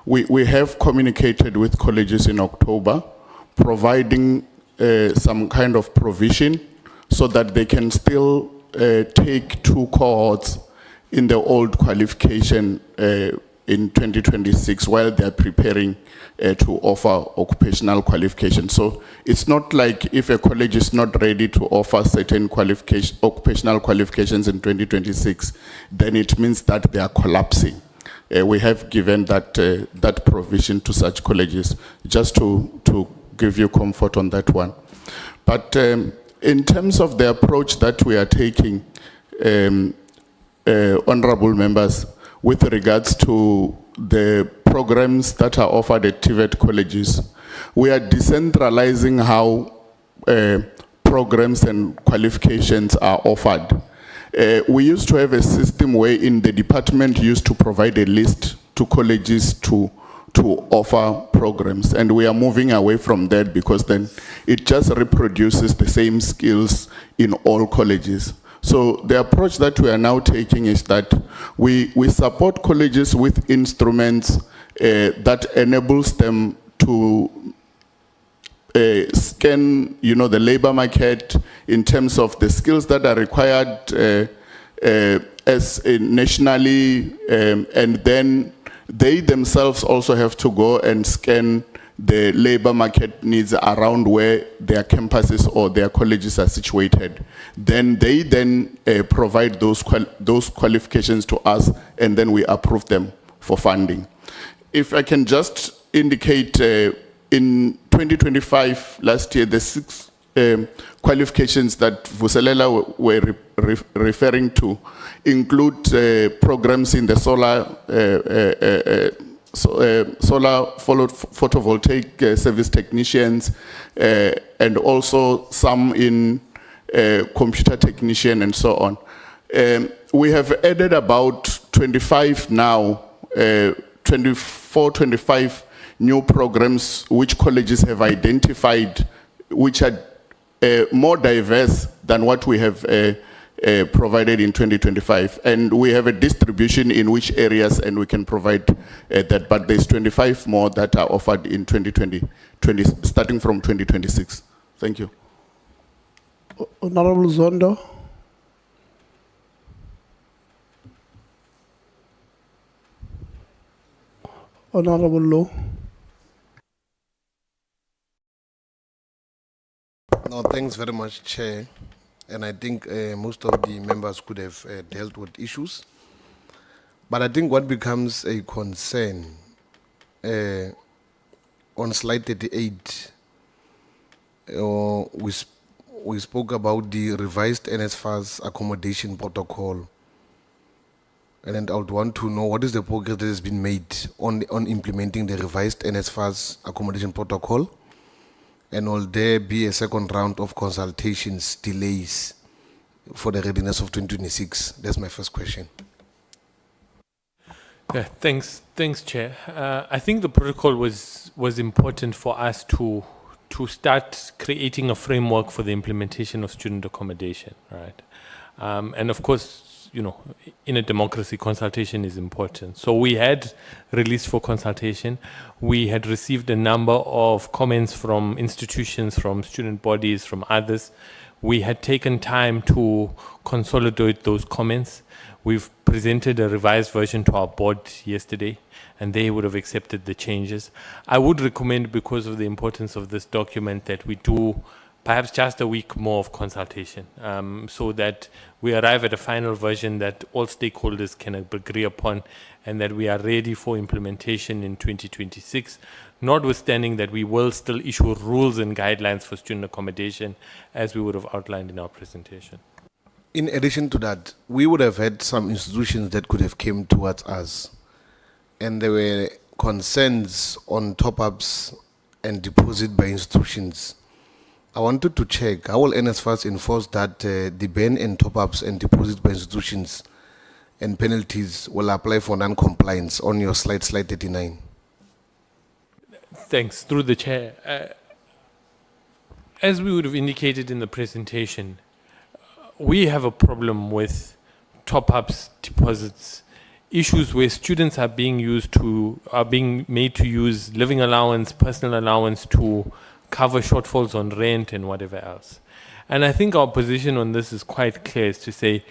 We have communicated with colleges in October, providing some kind of provision so that they can still take 2 cohorts in the old qualification in 2026 while they're preparing to offer occupational qualifications. So it's not like if a college is not ready to offer certain occupational qualifications in 2026, then it means that they are collapsing. We have given that provision to such colleges, just to give you comfort on that one. But in terms of the approach that we are taking, honorable members, with regards to the programs that are offered at TVET colleges, we are decentralizing how programs and qualifications are offered. We used to have a system where in the department used to provide a list to colleges to offer programs, and we are moving away from that because then it just reproduces the same skills in all colleges. So the approach that we are now taking is that we support colleges with instruments that enables them to scan, the labor market in terms of the skills that are required as nationally, and then they themselves also have to go and scan the labor market needs around where their campuses or their colleges are situated. Then they provide those qualifications to us, and then we approve them for funding. If I can just indicate, in 2025, last year, the 6 qualifications that Vuselela were referring to include programs in the solar photovoltaic service technicians, and also some in computer technician and so on. We have added about 25 now, 25 new programs which colleges have identified, which are more diverse than what we have provided in 2025, and we have a distribution in which areas, and we can provide that, but there's 25 more that are offered in 2020, starting from 2026. Thank you. Honorable Zondo. Honorable Low. No, thanks very much, Chair. And I think most of the members could have dealt with issues. But I think what becomes a concern on slide 38, we spoke about the revised NSFAS accommodation protocol. And then I would want to know what is the progress that has been made on implementing the revised NSFAS accommodation protocol. And will there be a second round of consultations delays for the readiness of 2026? That's my first question. Yeah, thanks, Chair. I think the protocol was important for us to start creating a framework for the implementation of student accommodation, right? And of course, in a democracy, consultation is important. So we had released for consultation. We had received a number of comments from institutions, from student bodies, from others. We had taken time to consolidate those comments. We've presented a revised version to our board yesterday, and they would have accepted the changes. I would recommend, because of the importance of this document, that we do perhaps just a week more of consultation, so that we arrive at a final version that all stakeholders can agree upon, and that we are ready for implementation in 2026, notwithstanding that we will still issue rules and guidelines for student accommodation as we would have outlined in our presentation. In addition to that, we would have had some institutions that could have came towards us, and there were concerns on top-ups and deposit by institutions. I wanted to check, how will NSFAS enforce that the ban and top-ups and deposits by institutions and penalties will apply for non-compliance on your slide 39? Thanks. Through the chair. As we would have indicated in the presentation, we have a problem with top-ups, deposits, issues where students are being made to use living allowance, personal allowance to cover shortfalls on rent and whatever else. And I think our position on this is quite clear, is to say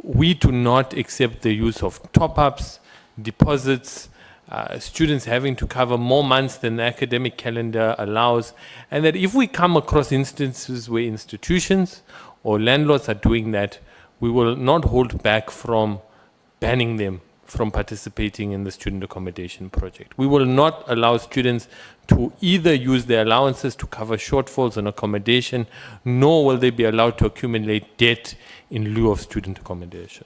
we do not accept the use of top-ups, deposits, students having to cover more months than the academic calendar allows, and that if we come across instances where institutions or landlords are doing that, we will not hold back from banning them from participating in the student accommodation project. We will not allow students to either use their allowances to cover shortfalls on accommodation, nor will they be allowed to accumulate debt in lieu of student accommodation.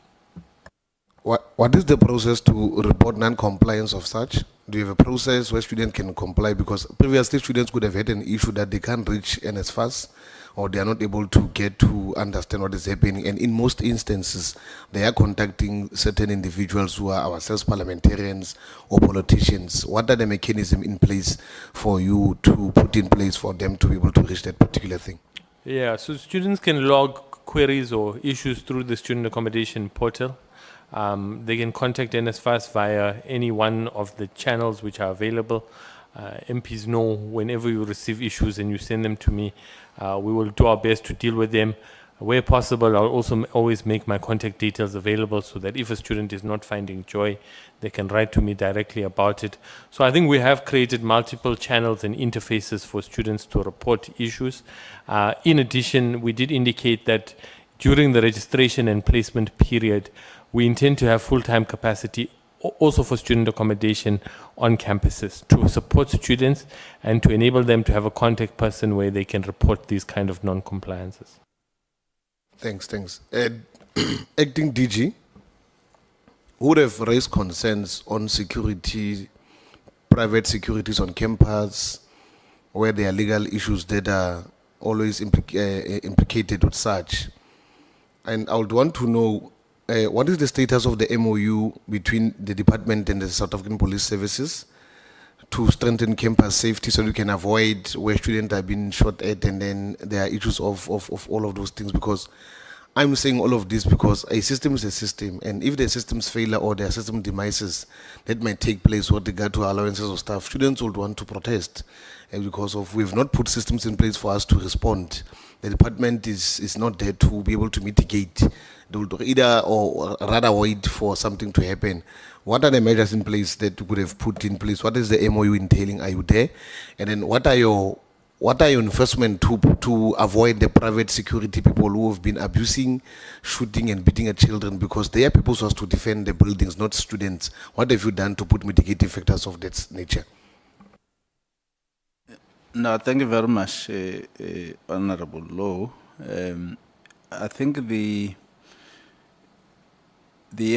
What is the process to report non-compliance of such? Do you have a process where students can comply? Because previously students could have had an issue that they can't reach NSFAS, or they are not able to get to understand what is happening. And in most instances, they are contacting certain individuals who are ourselves parliamentarians or politicians. What are the mechanisms in place for you to put in place for them to be able to reach that particular thing? Yeah, so students can log queries or issues through the student accommodation portal. They can contact NSFAS via any one of the channels which are available. MPs know whenever you receive issues and you send them to me, we will do our best to deal with them. Where possible, I'll also always make my contact details available so that if a student is not finding joy, they can write to me directly about it. So I think we have created multiple channels and interfaces for students to report issues. In addition, we did indicate that during the registration and placement period, we intend to have full-time capacity also for student accommodation on campuses to support students and to enable them to have a contact person where they can report these kind of non-compliances. Thanks. Acting DG would have raised concerns on security, private securities on campus, where there are legal issues that are always implicated with such. And I would want to know what is the status of the MOU between the department and the South African Police Services to strengthen campus safety so we can avoid where students are being shot at and then there are issues of all of those things? Because I'm saying all of this because a system is a system, and if the systems fail or there are system demises that might take place with regard to allowances of staff, students would want to protest because of we've not put systems in place for us to respond. The department is not there to be able to mitigate. They will either or rather wait for something to happen. What are the measures in place that you could have put in place? What is the MOU entailing? Are you there? And then what are your enforcement to avoid the private security people who have been abusing, shooting and beating at children, because they are people supposed to defend the buildings, not students? What have you done to put mitigating factors of that nature? No, thank you very much, Honorable Law. I think the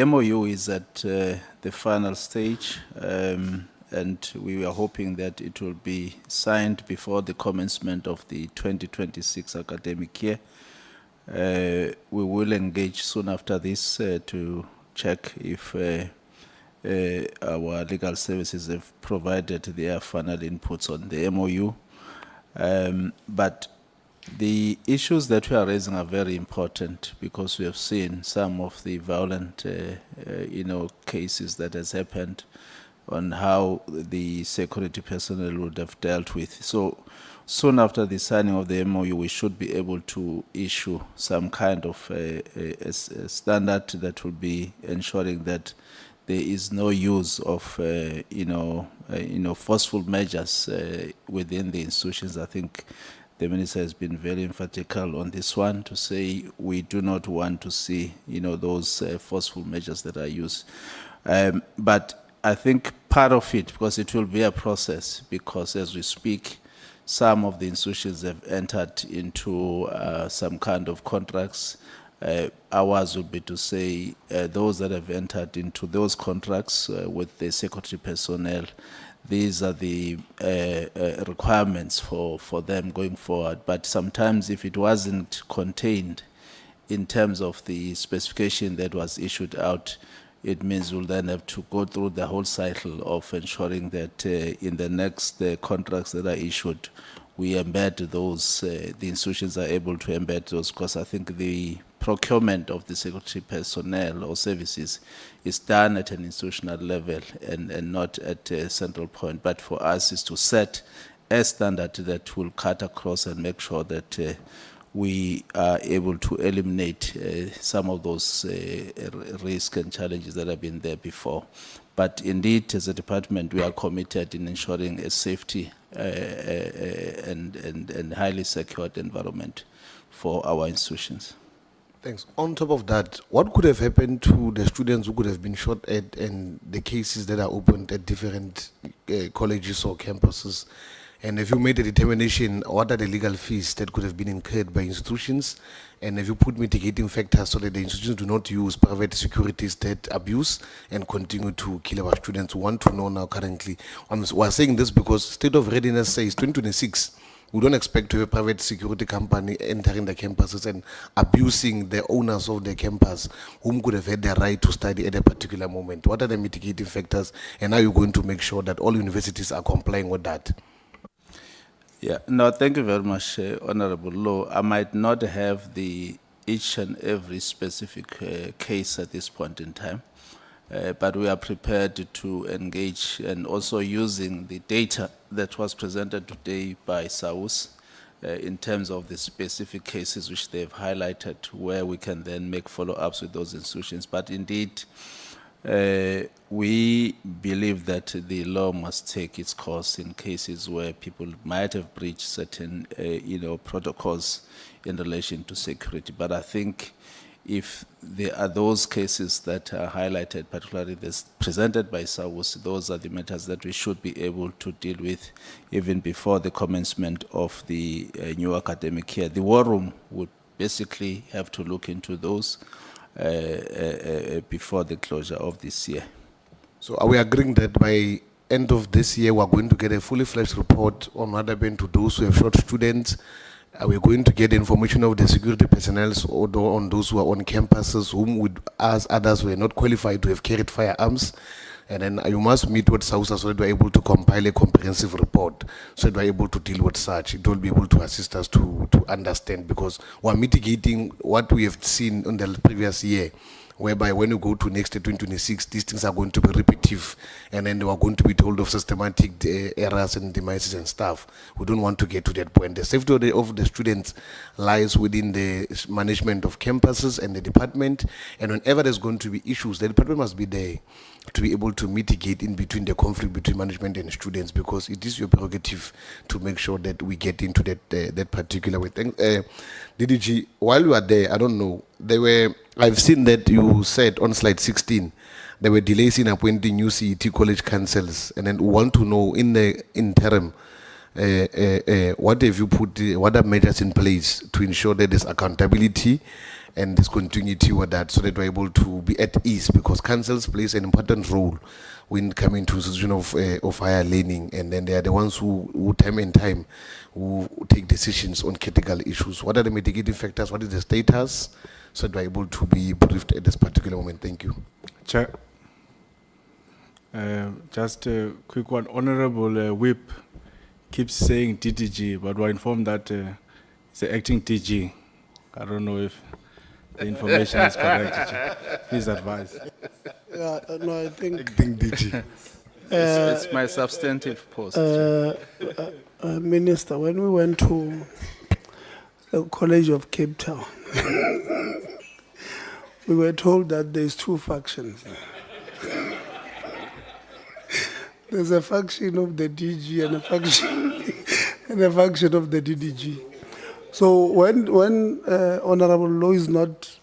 MOU is at the final stage, and we are hoping that it will be signed before the commencement of the 2026 academic year. We will engage soon after this to check if our legal services have provided their final inputs on the MOU. But The issues that we are raising are very important because we have seen some of the violent, cases that has happened on how the security personnel would have dealt with. So soon after the signing of the MOU, we should be able to issue some kind of a standard that will be ensuring that there is no use of, forceful measures within the institutions. I think the minister has been very emphatical on this one to say we do not want to see, those forceful measures that are used. But I think part of it, because it will be a process, because as we speak, some of the institutions have entered into some kind of contracts. Ours would be to say those that have entered into those contracts with the security personnel, these are the requirements for them going forward. But sometimes if it wasn't contained in terms of the specification that was issued out, it means we'll then have to go through the whole cycle of ensuring that in the next contracts that are issued, we embed those, the institutions are able to embed those, because I think the procurement of the security personnel or services is done at an institutional level and not at a central point. But for us is to set a standard that will cut across and make sure that we are able to eliminate some of those risks and challenges that have been there before. But indeed, as a department, we are committed in ensuring a safety and highly secured environment for our institutions. Thanks. On top of that, what could have happened to the students who could have been shot at and the cases that are opened at different colleges or campuses? And have you made a determination, what are the legal fees that could have been incurred by institutions? And have you put mitigating factors so that the institutions do not use private securities that abuse and continue to kill our students? We want to know now currently. We're saying this because state of readiness says 2026, we don't expect to have a private security company entering the campuses and abusing the owners of the campus whom could have had the right to study at a particular moment. What are the mitigating factors, and are you going to make sure that all universities are complying with that? Yeah, no, thank you very much, Honorable Law. I might not have each and every specific case at this point in time, but we are prepared to engage, and also using the data that was presented today by SAUS in terms of the specific cases which they've highlighted, where we can then make follow-ups with those institutions. But indeed, we believe that the law must take its course in cases where people might have breached certain, protocols in relation to security. But I think if there are those cases that are highlighted, particularly this presented by SAUS, those are the matters that we should be able to deal with even before the commencement of the new academic year. The War Room would basically have to look into those before the closure of this year. So are we agreeing that by end of this year, we're going to get a fully fledged report on what happened to those who have shot students? Are we going to get information of the security personnel or on those who are on campuses, whom would, as others were not qualified to have carried firearms? And then you must meet with SAUS so that we're able to compile a comprehensive report, so that we're able to deal with such. It will be able to assist us to understand, because we're mitigating what we have seen in the previous year, whereby when you go to next year, 2026, these things are going to be repetitive, and then they are going to be told of systematic errors and demises and stuff. We don't want to get to that point. The safety of the students lies within the management of campuses and the department, and whenever there's going to be issues, the department must be there to be able to mitigate in between the conflict between management and students, because it is your prerogative to make sure that we get into that particular way. DDG, while you are there, I don't know, I've seen that you said on slide 16, there were delays in appointing new CET college councils, and then we want to know in the interim, what have you put, what are measures in place to ensure that there's accountability and there's continuity with that, so that we're able to be at ease, because councils plays an important role when coming to institution of higher learning, and then they are the ones who time and time who take decisions on critical issues. What are the mitigating factors? What is the status? So that we're able to be briefed at this particular moment. Thank you. Chair, just a quick one. Honorable Whip keeps saying DTG, but we're informed that It's the acting DG. I don't know if the information is correct. Chair. Please advise. Yeah, no, I think Acting DG. It's my substantive post. Minister, when we went to the College of Cape Town, we were told that there's two factions. There's a faction of the DG and a faction of the DDG. So when Honorable Law is not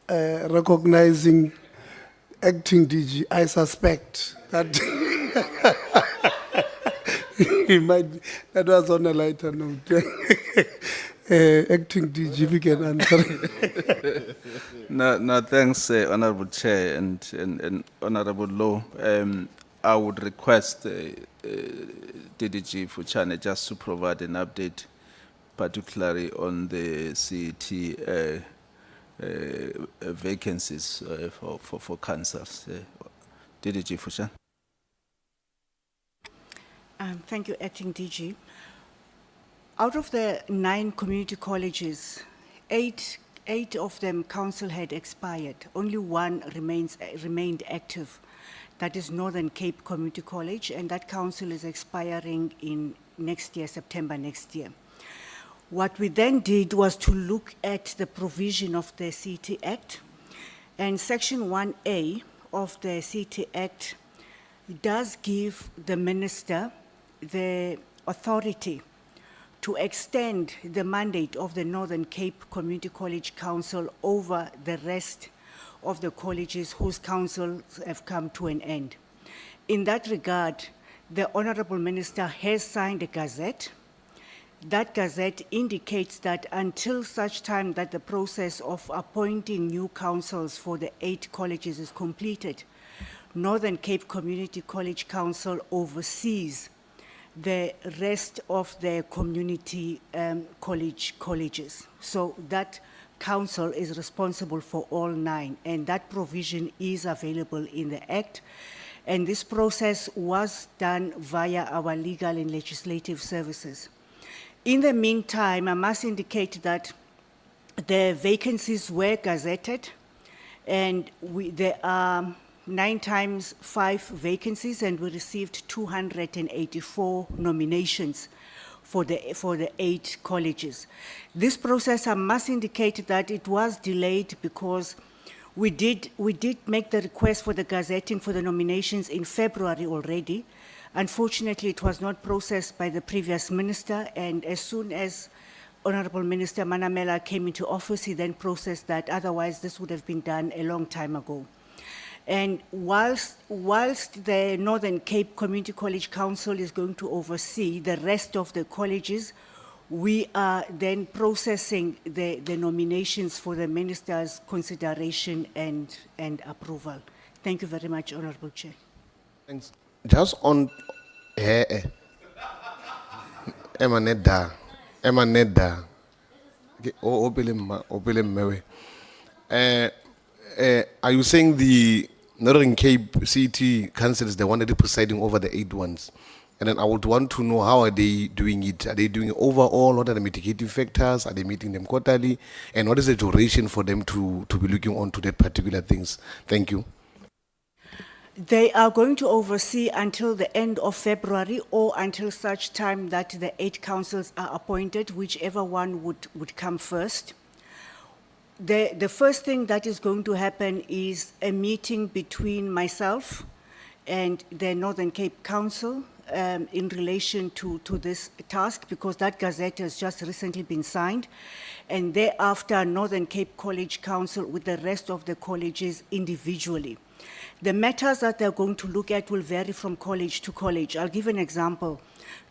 recognizing acting DG, I suspect that he might. That was on a lighter note. Acting DG, if you can answer. No, thanks, Honorable Chair and Honorable Law. I would request DDG Fuchane just to provide an update, particularly on the CET vacancies for councils. DDG Fuchane. Thank you, Acting DG. Out of the 9 community colleges, eight of them council had expired. Only one remained active. That is Northern Cape Community College, and that council is expiring in next year, September next year. What we then did was to look at the provision of the CET Act, and Section 1A of the CET Act does give the minister the authority to extend the mandate of the Northern Cape Community College Council over the rest of the colleges whose councils have come to an end. In that regard, the Honorable Minister has signed a gazette. That gazette indicates that until such time that the process of appointing new councils for the 8 colleges is completed, Northern Cape Community College Council oversees the rest of the community colleges. So that council is responsible for all 9, and that provision is available in the Act. And this process was done via our legal and legislative services. In the meantime, I must indicate that the vacancies were gazetted, and there are 9 times 5 vacancies, and we received 284 nominations for the 8 colleges. This process, I must indicate that it was delayed because we did make the request for the gazetting for the nominations in February already. Unfortunately, it was not processed by the previous minister, and as soon as Honorable Minister Manamela came into office, he then processed that. Otherwise, this would have been done a long time ago. And whilst the Northern Cape Community College Council is going to oversee the rest of the colleges, we are then processing the nominations for the minister's consideration and approval. Thank you very much, Honorable Chair. Thanks. Just on Emaneda. Are you saying the Northern Cape CT Council is the one that is presiding over the 8 ones? And then I would want to know, how are they doing it? Are they doing it overall? What are the mitigating factors? Are they meeting them quarterly? And what is the duration for them to be looking on to that particular things? Thank you. They are going to oversee until the end of February, or until such time that the 8 councils are appointed, whichever one would come first. The first thing that is going to happen is a meeting between myself and the Northern Cape Council in relation to this task, because that gazette has just recently been signed. And thereafter, Northern Cape College Council with the rest of the colleges individually. The matters that they're going to look at will vary from college to college. I'll give an example.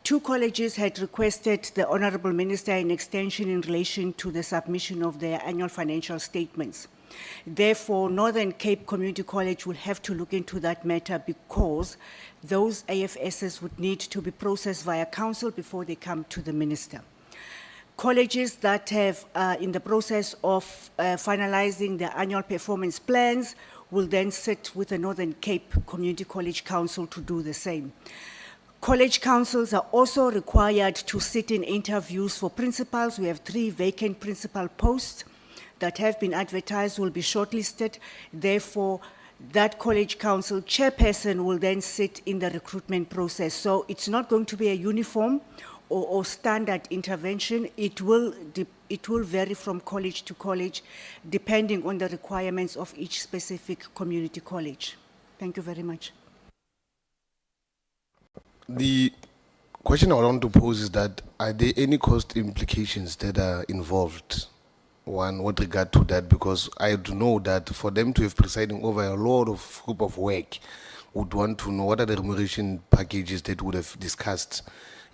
2 colleges had requested the Honorable Minister an extension in relation to the submission of their annual financial statements. Therefore, Northern Cape Community College will have to look into that matter, because those AFSs would need to be processed via council before they come to the minister. Colleges that have in the process of finalizing their annual performance plans will then sit with the Northern Cape Community College Council to do the same. College councils are also required to sit in interviews for principals. We have 3 vacant principal posts that have been advertised, will be shortlisted. Therefore, that college council chairperson will then sit in the recruitment process. So it's not going to be a uniform or standard intervention. It will vary from college to college, depending on the requirements of each specific community college. Thank you very much. The question I want to pose is that, are there any cost implications that are involved? One, with regard to that, because I do know that for them to have presiding over a lot of group of work, would want to know what are the remuneration packages that would have discussed,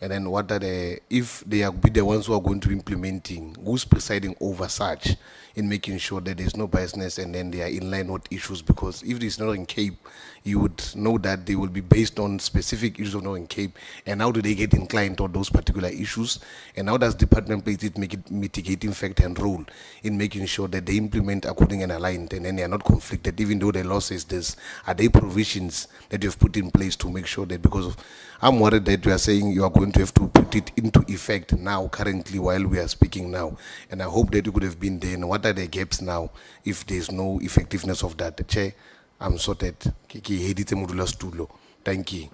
and then what are the, if they are be the ones who are going to be implementing, who's presiding over such, in making sure that there's no biasness and then they are in line with issues, because if it's not in Cape, you would know that they will be based on specific issues of Northern Cape, and how do they get inclined on those particular issues, and how does department play it make it mitigating factor and role in making sure that they implement according and aligned, and then they are not conflicted, even though the law says this. Are there provisions that you have put in place to make sure that, because of, I'm worried that we are saying you are going to have to put it into effect now, currently, while we are speaking now, and I hope that you could have been there. And what are the gaps now if there's no effectiveness of that? Chair, I'm sorted. Thank you.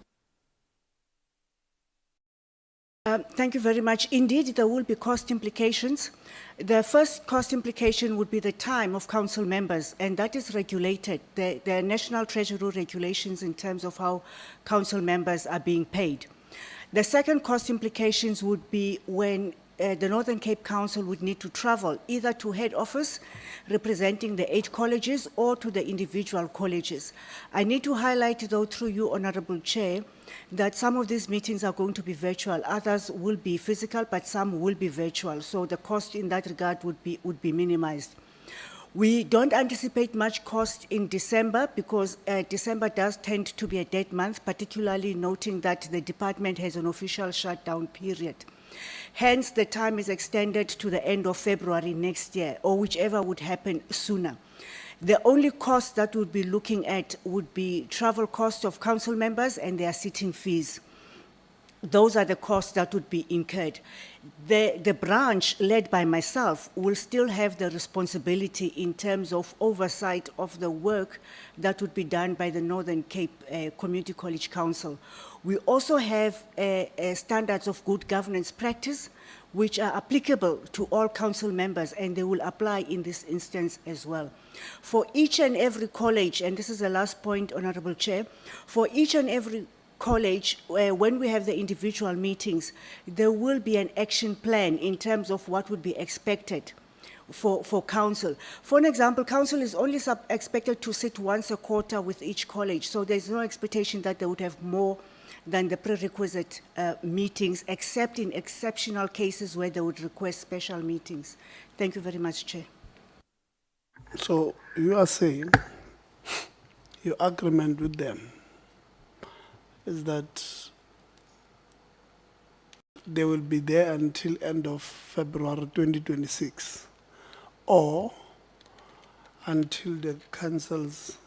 Thank you very much. Indeed, there will be cost implications. The first cost implication would be the time of council members, and that is regulated. There are national treasury regulations in terms of how council members are being paid. The second cost implications would be when the Northern Cape Council would need to travel either to head office representing the 8 colleges or to the individual colleges. I need to highlight, though, through you, Honorable Chair, that some of these meetings are going to be virtual. Others will be physical, but some will be virtual. So the cost in that regard would be minimized. We don't anticipate much cost in December because December does tend to be a dead month, particularly noting that the department has an official shutdown period. Hence, the time is extended to the end of February next year, or whichever would happen sooner. The only cost that we'll be looking at would be travel costs of council members and their sitting fees. Those are the costs that would be incurred. The branch led by myself will still have the responsibility in terms of oversight of the work that would be done by the Northern Cape Community College Council. We also have standards of good governance practice, which are applicable to all council members, and they will apply in this instance as well. For each and every college, and this is the last point, Honorable Chair, for each and every college, when we have the individual meetings, there will be an action plan in terms of what would be expected for council. For an example, council is only expected to sit once a quarter with each college, so there's no expectation that they would have more than the prerequisite meetings, except in exceptional cases where they would request special meetings. Thank you very much, Chair. So you are saying your agreement with them is that they will be there until end of February 2026, or until the councils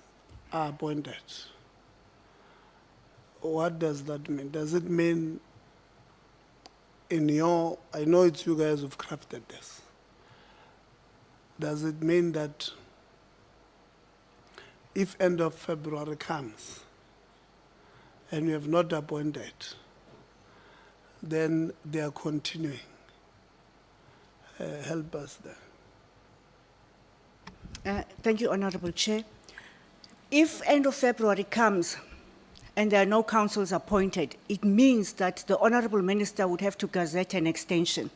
are appointed. What does that mean? Does it mean in your, I know it's you guys who've crafted this, does it mean that if end of February comes and you have not appointed, then they are continuing? Help us there. Thank you, Honorable Chair. If end of February comes and there are no councils appointed, it means that the Honorable Minister would have to gazette an extension.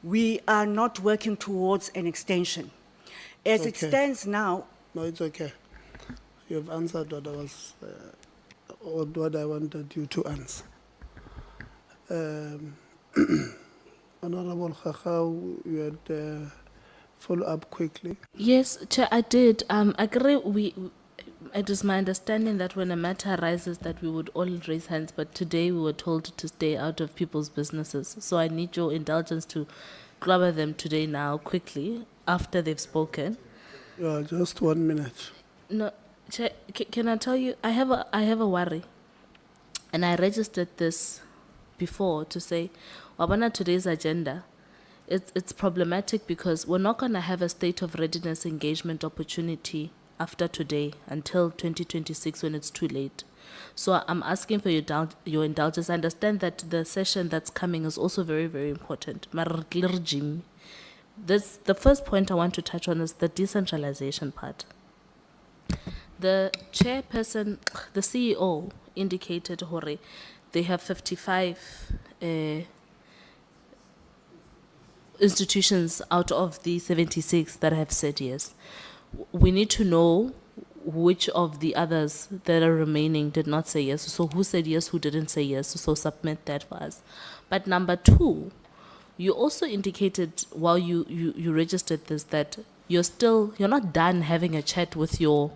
We are not working towards an extension. As it stands now... No, it's okay. You have answered what I was, what I wanted you to answer. Honorable Khachau, you had follow up quickly. Yes, Chair, I did. Agree. It is my understanding that when a matter arises that we would all raise hands, but today we were told to stay out of people's businesses. So I need your indulgence to cover them today now quickly after they've spoken. Yeah, just 1 minute. No, Chair, can I tell you, I have a worry. And I registered this before to say, Wabana, today's agenda, it's problematic because we're not going to have a state of readiness engagement opportunity after today until 2026 when it's too late. So I'm asking for your indulgence. I understand that the session that's coming is also very, very important. The first point I want to touch on is the decentralization part. The chairperson, the CEO indicated, Hore, they have 55 institutions out of the 76 that have said yes. We need to know which of the others that are remaining did not say yes. So who said yes, who didn't say yes, so submit that for us. But number two, you also indicated while you registered this that you're not done having a chat with your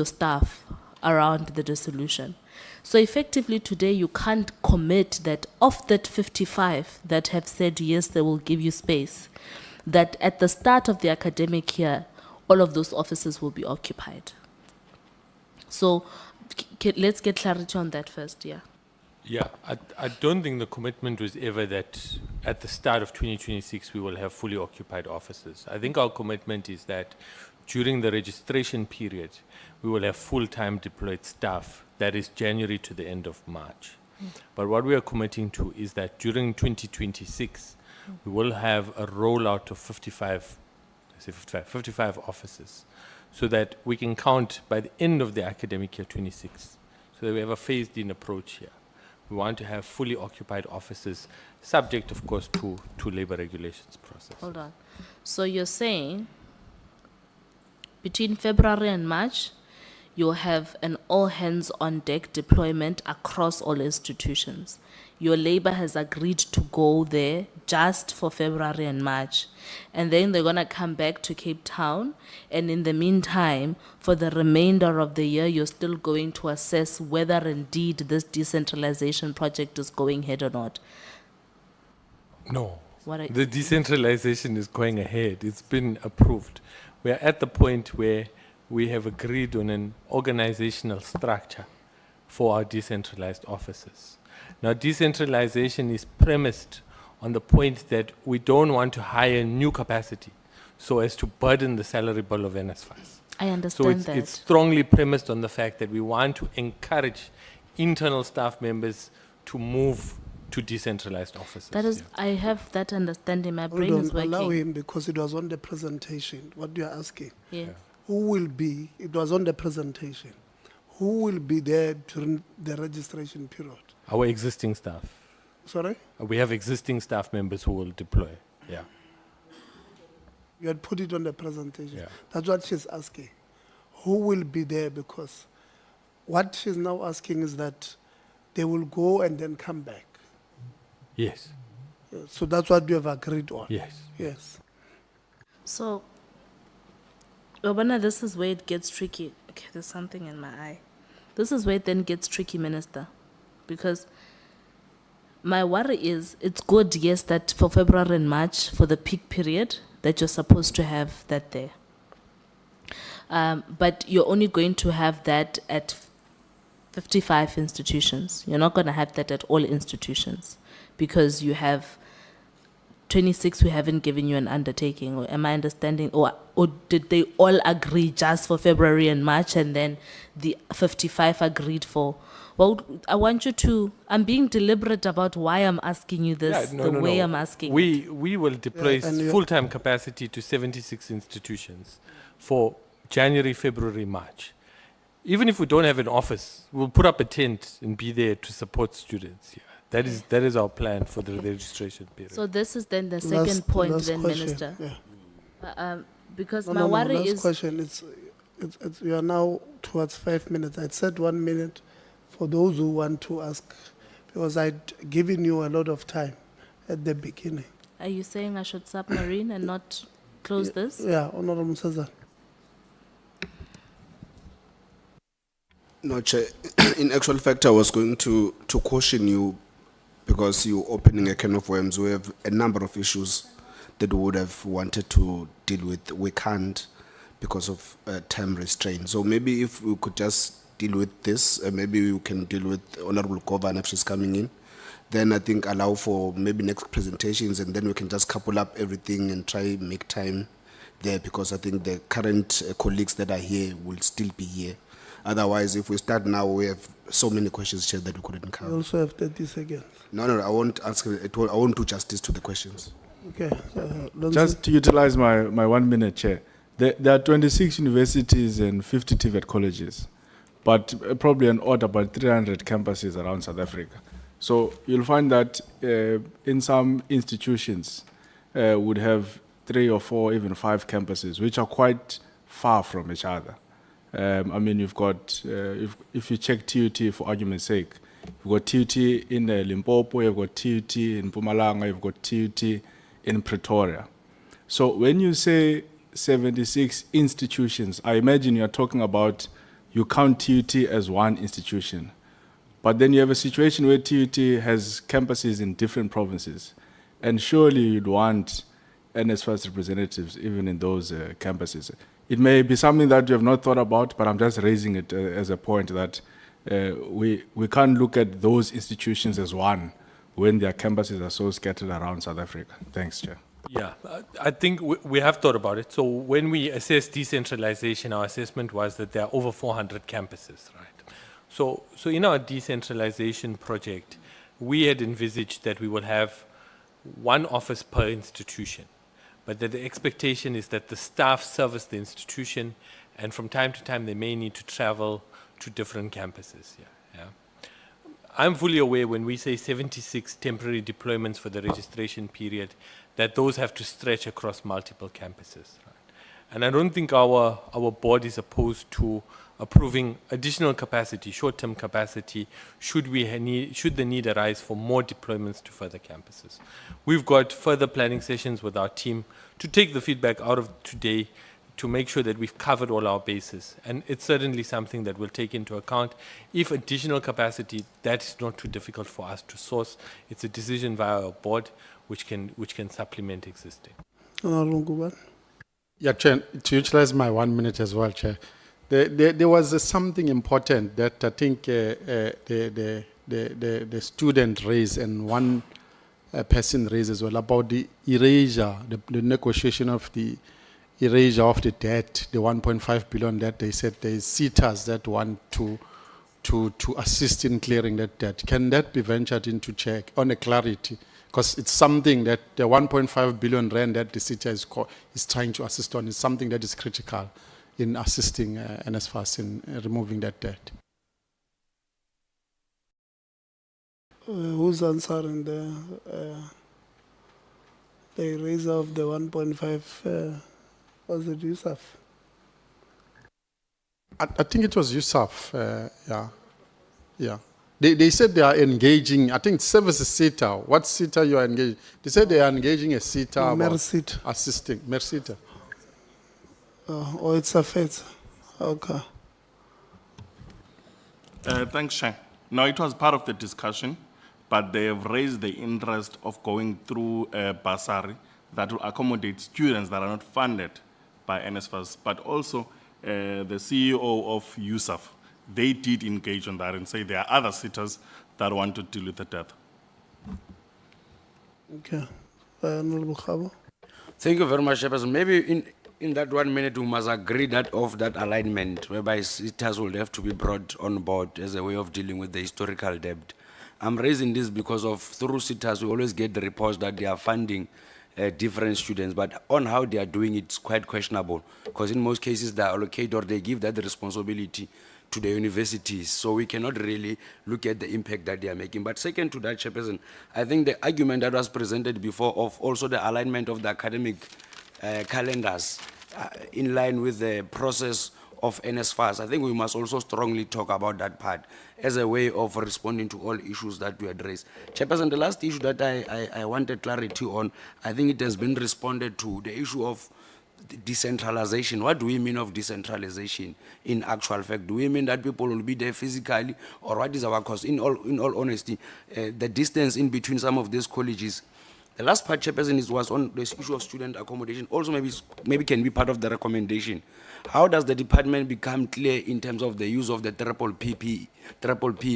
staff around the dissolution. So effectively today you can't commit that of that 55 that have said yes, they will give you space, that at the start of the academic year, all of those offices will be occupied. So let's get clarity on that first, yeah. Yeah, I don't think the commitment was ever that at the start of 2026 we will have fully occupied offices. I think our commitment is that during the registration period, we will have full-time deployed staff. That is January to the end of March. But what we are committing to is that during 2026, we will have a rollout of 55 offices, so that we can count by the end of the academic year 26. So that we have a phased-in approach here. We want to have fully occupied offices, subject, of course, to labor regulations process. Hold on. So you're saying between February and March, you'll have an all-hands-on-deck deployment across all institutions. Your labor has agreed to go there just for February and March. And then they're going to come back to Cape Town. And in the meantime, for the remainder of the year, you're still going to assess whether indeed this decentralization project is going ahead or not. No. The decentralization is going ahead. It's been approved. We are at the point where we have agreed on an organizational structure for our decentralized offices. Now, decentralization is premised on the point that we don't want to hire new capacity so as to burden the salary bill of NSFAS. I understand So it's strongly premised on the fact that we want to encourage internal staff members to move to decentralized offices. That is, I have that understanding. My brain Hold is on, working. allow him because it was on the presentation. What you are asking? Yeah. Who will be, it was on the presentation, who will be there during the registration period? Our existing staff. Sorry? We have existing staff members who will deploy. Yeah. You had put it on the presentation. Yeah. That's what she's asking. Who will be there? Because what she's now asking is that they will go and then come back. Yes. So that's what we have agreed on. Yes. Yes. So, Obana, this is where it gets tricky. Okay, there's something in my eye. This is where it then gets tricky, Minister. Because my worry is, it's good, yes, that for February and March, for the peak period, that you're supposed to have that there. But you're only going to have that at 55 institutions. You're not going to have that at all institutions because you have 26 who haven't given you an undertaking. Or am I understanding? Or did they all agree just for February and March and then the 55 agreed for? Well, I want you to, I'm being deliberate about why I'm asking you this, way I'm asking. We will deploy and you- full-time capacity to 76 institutions for January, February, March. Even if we don't have an office, we'll put up a tent and be there to support students. Yeah. That is our plan for the registration period. So this is then the second point then, question. Minister. Yeah. Because No, my no, no, worry last is... question. It's, we are now towards 5 minutes. I said 1 minute for those who want to ask, because I'd given you a lot of time at the beginning. Are you saying I should submarine and not close this? Yeah, Honorable Msazan. No, Chair. In actual fact, I was going to caution you because you're opening a can of worms. We have a number of issues that we would have wanted to deal with. We can't because of time restraint. So maybe if we could just deal with this. Maybe you can deal with Honorable Govan if she's coming in. Then I think allow for maybe next presentations, and then we can just couple up everything and try make time there, because I think the current colleagues that are here will still be here. Otherwise, if we start now, we have so many questions, Chair, that we couldn't You cover. also have 30 seconds. No, I won't answer it. I won't do justice to the questions. Okay. Don't Just to utilize my 1 minute, Chair. There are 26 universities and 50 TVET colleges, but probably an odd about 300 campuses around South Africa. So you'll find that in some institutions would have 3 or 4, even 5 campuses, which are quite far from each other. I mean, you've got, if you check TUT for argument's sake, you've got TUT in Limpopo, you've got TUT in Mpumalanga, you've got TUT in Pretoria. So when you say 76 institutions, I imagine you're talking about, you count TUT as one institution. But then you have a situation where TUT has campuses in different provinces. And surely you'd want NSFAS representatives even in those campuses. It may be something that you have not thought about, but I'm just raising it as a point that we can't look at those institutions as one when their campuses are so scattered around South Africa. Thanks, Chair. Yeah, I think we have thought about it. So when we assessed decentralization, our assessment was that there are over 400 campuses, right? So in our decentralization project, we had envisaged that we will have one office per institution, but that the expectation is that the staff service the institution, and from time to time they may need to travel to different campuses. Yeah. I'm fully aware when we say 76 temporary deployments for the registration period, that those have to stretch across multiple campuses. Right? And I don't think our board is opposed to approving additional capacity, short-term capacity, should the need arise for more deployments to further campuses. We've got further planning sessions with our team to take the feedback out of today to make sure that we've covered all our bases. And it's certainly something that we'll take into account. If additional capacity, that is not too difficult for us to source. It's a decision via our board which can supplement existing. Yeah, Chair, to utilize my 1 minute as well, Chair. There was something important that I think the student raised and one person raised as well about the erasure, the negotiation of the erasure of the debt, the 1.5 billion debt. They said there is SETAs that want to assist in clearing that debt. Can that be ventured into check on a clarity? Because it's something that the 1.5 billion rand that the SETA is trying to assist on is something that is critical in assisting NSFAS in removing that debt. Who's answering the raise of the 1.5? Was it USAf? I think it was USAf. Yeah. They said they are engaging. I think services SETA. What SETA you are engaging? They said they are engaging a SETA about assisting. Mersita. Or it's a FETSA. Okay. Thanks, Chair. No, it was part of the discussion, but they have raised the interest of going through a bursary that will accommodate students that are not funded by NSFAS, but also the CEO of USAf. They did engage on that and say there are other SETAs that want to deal with the debt. Okay. Honorable Khabo. Thank you very much, Chairperson. Maybe in that 1 minute, we must agree that of that alignment, whereby SETAs will have to be brought on board as a way of dealing with the historical debt. I'm raising this because through SETAs, we always get the reports that they are funding different students, but on how they are doing it's quite questionable, because in most cases they allocate or they give that responsibility to the universities, so we cannot really look at the impact that they are making. But second to that, Chairperson, I think the argument that was presented before of also the alignment of the academic calendars in line with the process of NSFAS, I think we must also strongly talk about that part as a way of responding to all issues that we address. Chairperson, the last issue that I wanted clarity on, I think it has been responded to, the issue of decentralization. What do we mean of decentralization in actual fact? Do we mean that people will be there physically, or what is our cost? In all honesty, the distance in between some of these colleges The last part, Chairperson, was on this issue of student accommodation. Also, maybe can be part of the recommendation. How does the department become clear in terms of the use of the triple P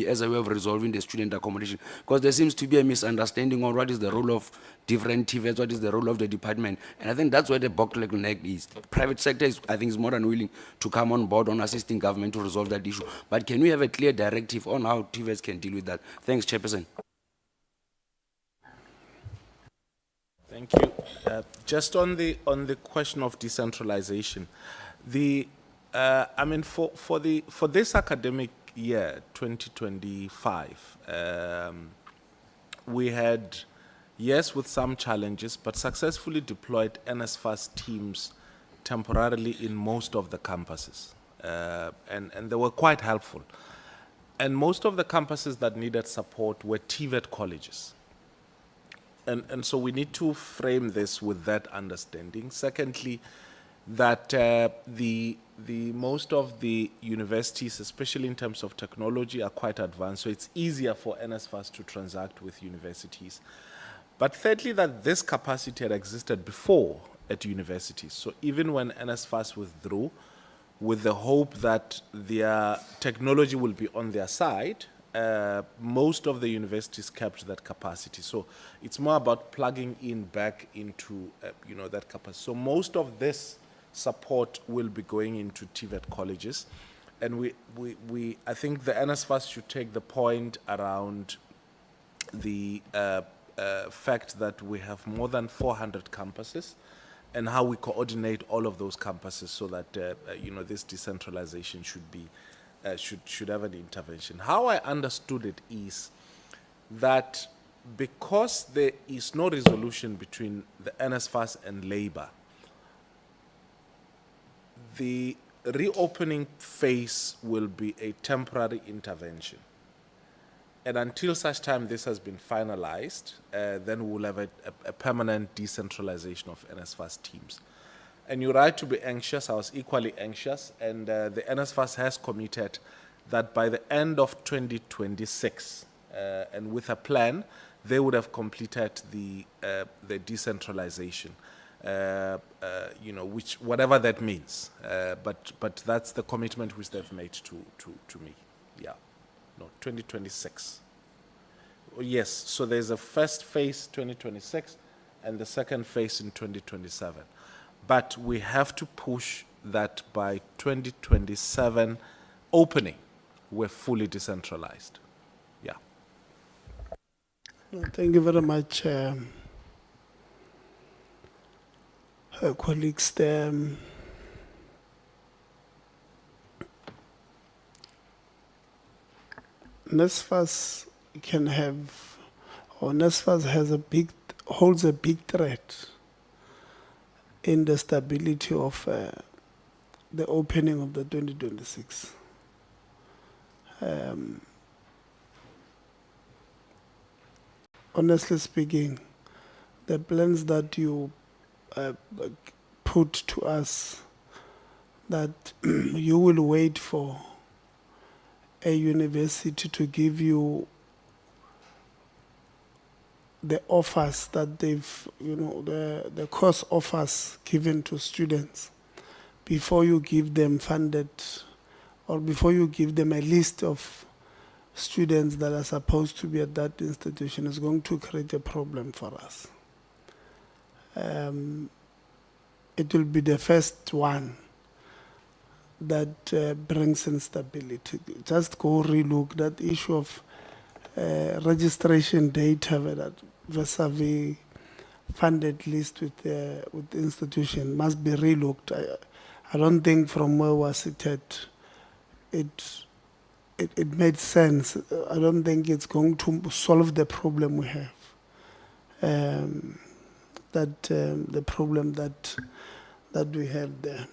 as a way of resolving the student accommodation? Because there seems to be a misunderstanding on what is the role of different TVETs, what is the role of the department. And I think that's where the bottleneck is. The private sector I think, is more than willing to come on board on assisting government to resolve that issue. But can we have a clear directive on how TVETs can deal with that? Thanks, Chairperson. Thank you. Just on the question of decentralization, I mean for this academic year 2025, we had, yes, with some challenges, but successfully deployed NSFAS teams temporarily in most of the campuses, and they were quite helpful. And most of the campuses that needed support were TVET colleges. And so we need to frame this with that understanding. Secondly, that the most of the universities, especially in terms of technology, are quite advanced, so it's easier for NSFAS to transact with universities. But thirdly, that this capacity had existed before at universities. So even when NSFAS withdrew, with the hope that their technology will be on their side, most of the universities kept that capacity. So it's more about plugging in back into that capacity. So most of this support will be going into TVET colleges, and I think the NSFAS should take the point around the fact that we have more than 400 campuses, and how we coordinate all of those campuses so that this decentralization should be. Should have an intervention. How I understood it is that because there is no resolution between the NSFAS and Labour, the reopening phase will be a temporary intervention. And until such time this has been finalized, then we'll have a permanent decentralization of NSFAS teams. And you're right to be anxious. I was equally anxious. And the NSFAS has committed that by the end of 2026, and with a plan, they would have completed the decentralization, which whatever that means. But that's the commitment which they've made to me. Yeah, no, 2026. Yes. So there's a first phase 2026, and the second phase in 2027. But we have to push that by 2027 opening, we're fully decentralized. Yeah. Thank you very much, colleagues. NSFAS can have, or NSFAS holds a big threat in the stability of the opening of the 2026. Honestly speaking, the plans that you put to us, that you will wait for a university to give you the offers that they've, the course offers given to students before you give them funded, or before you give them a list of students that are supposed to be at that institution, is going to create a problem for us. It will be the first one that brings instability. Just go relook that issue of registration data vis-a-vis funded list with the institution must be relooked. I don't think from where we are seated, it made sense. I don't think it's going to solve the problem we have. The problem that we have there.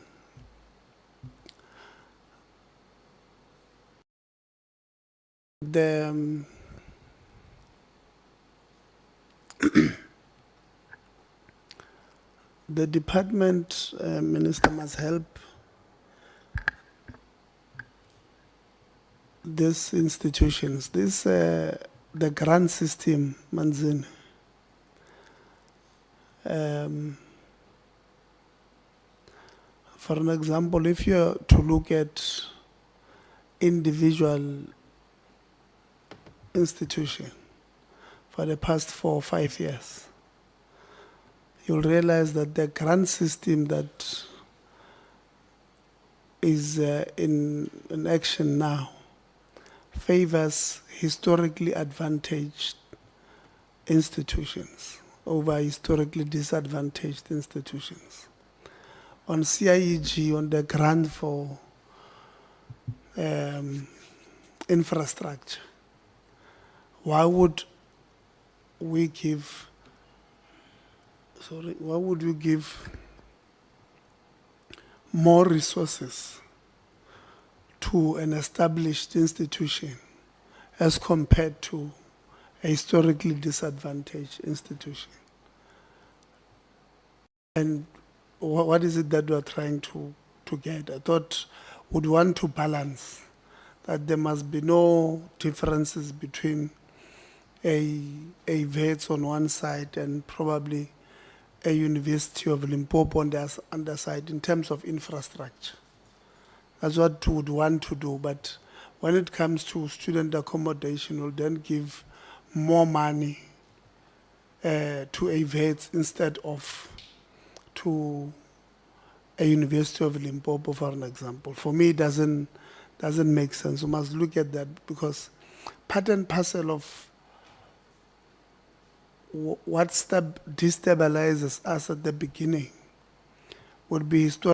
The department minister must help these institutions. The grant system, Manzini, For an example, if you're to look at individual institution for the past 4 or 5 years, you'll realize that the grant system that is in action now favors historically advantaged institutions over historically disadvantaged institutions. On CIEG, on the grant for infrastructure, why would we give more resources to an established institution as compared to a historically disadvantaged institution? And what is it that we're trying to get? I thought we'd want to balance that there must be no differences between a VETS on one side and probably a University of Limpopo on the other side in terms of infrastructure. That's what we would want to do. But when it comes to student accommodation, we'll then give more money to a VETS instead of to a University of Limpopo, for an example. For me, it doesn't make sense. We must look at that because part and parcel of what destabilizes us at the beginning would be historical.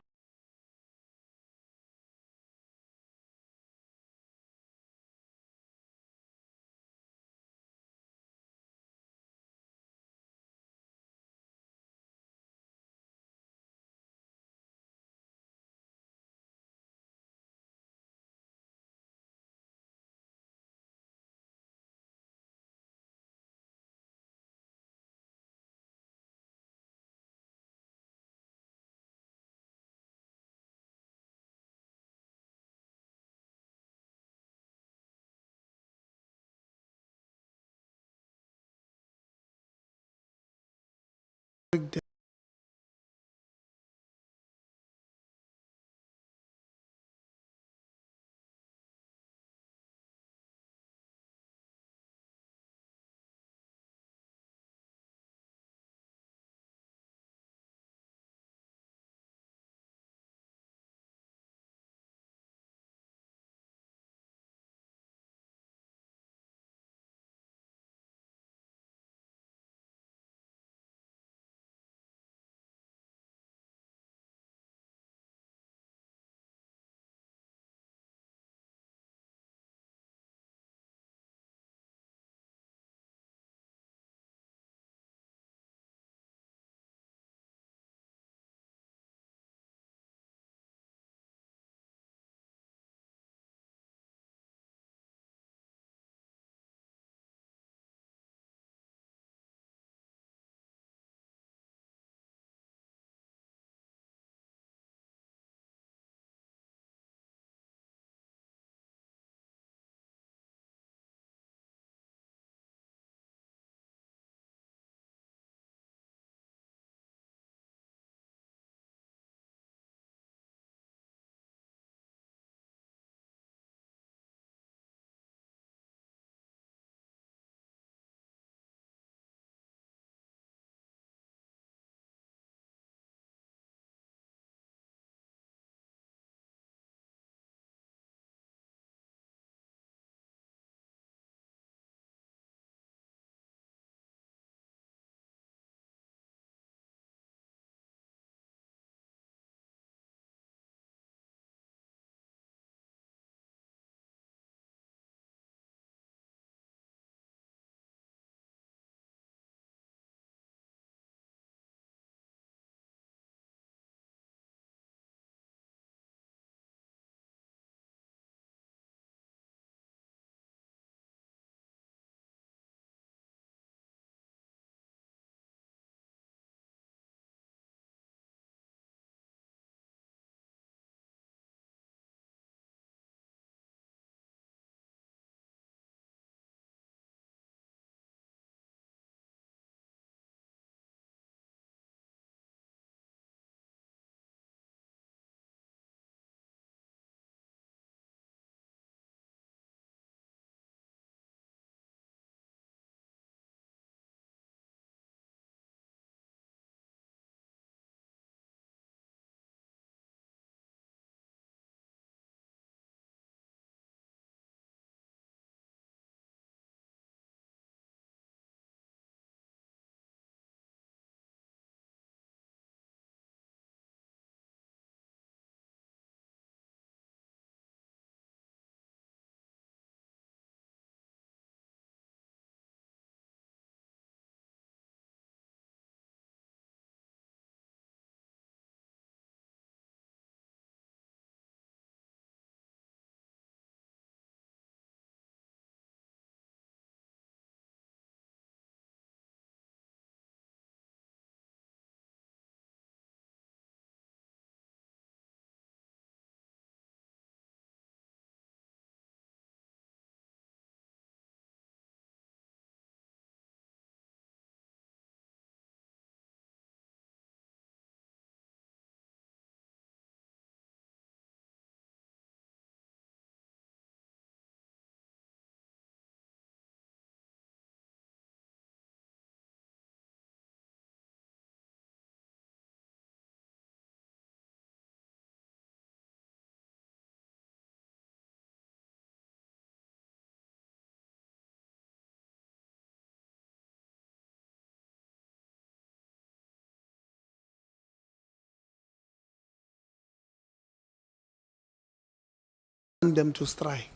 them to strike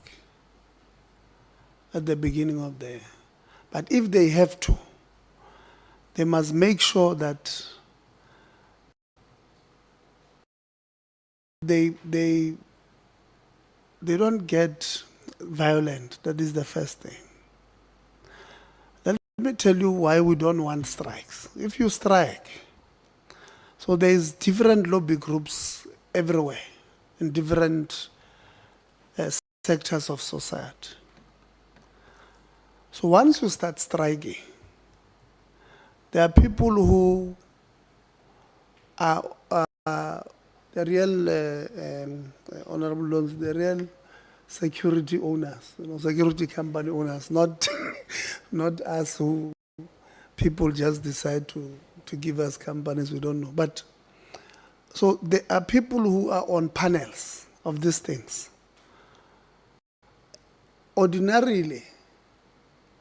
at the beginning of the year. But if they have to, they must make sure that they don't get violent. That is the first thing. Let me tell you why we don't want strikes. If you strike, so there's different lobby groups everywhere in different sectors of society. So once you start striking, there are people who are the real honorable loans, the real security owners, security company owners, not not us who people just decide to give us companies we don't know. But so there are people who are on panels of these things. Ordinarily,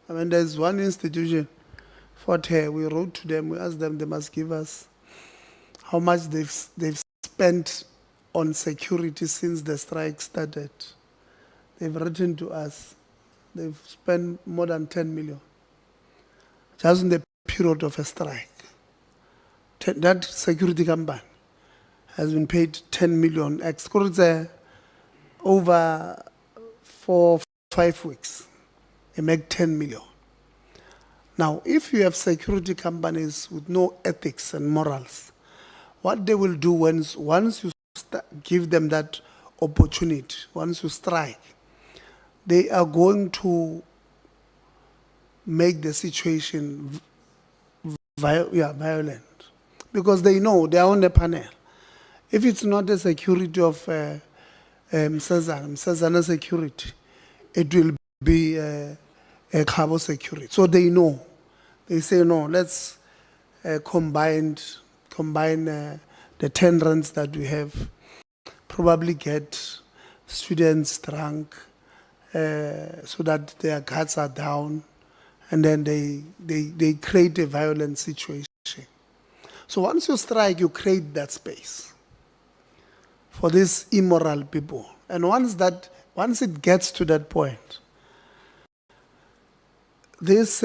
I mean, there's one institution, Fort Hare, we wrote to them, we asked them, they must give us how much they've spent on security since the strike started. They've written to us, they've spent more than 10 million, just in the period of a strike. That security company has been paid 10 million extra over 4 5 weeks. They make 10 million. Now, if you have security companies with no ethics and morals, what they will do once you give them that opportunity, once you strike, they are going to make the situation violent. Because they know they are on the panel. If it's not the security of Msazana security, it will be a Cabo security. So they know. They say, no, let's combine the 10 rands that we have, probably get students drunk so that their guards are down, and then they create a violent situation. So once you strike, you create that space for these immoral people. And once it gets to that point, these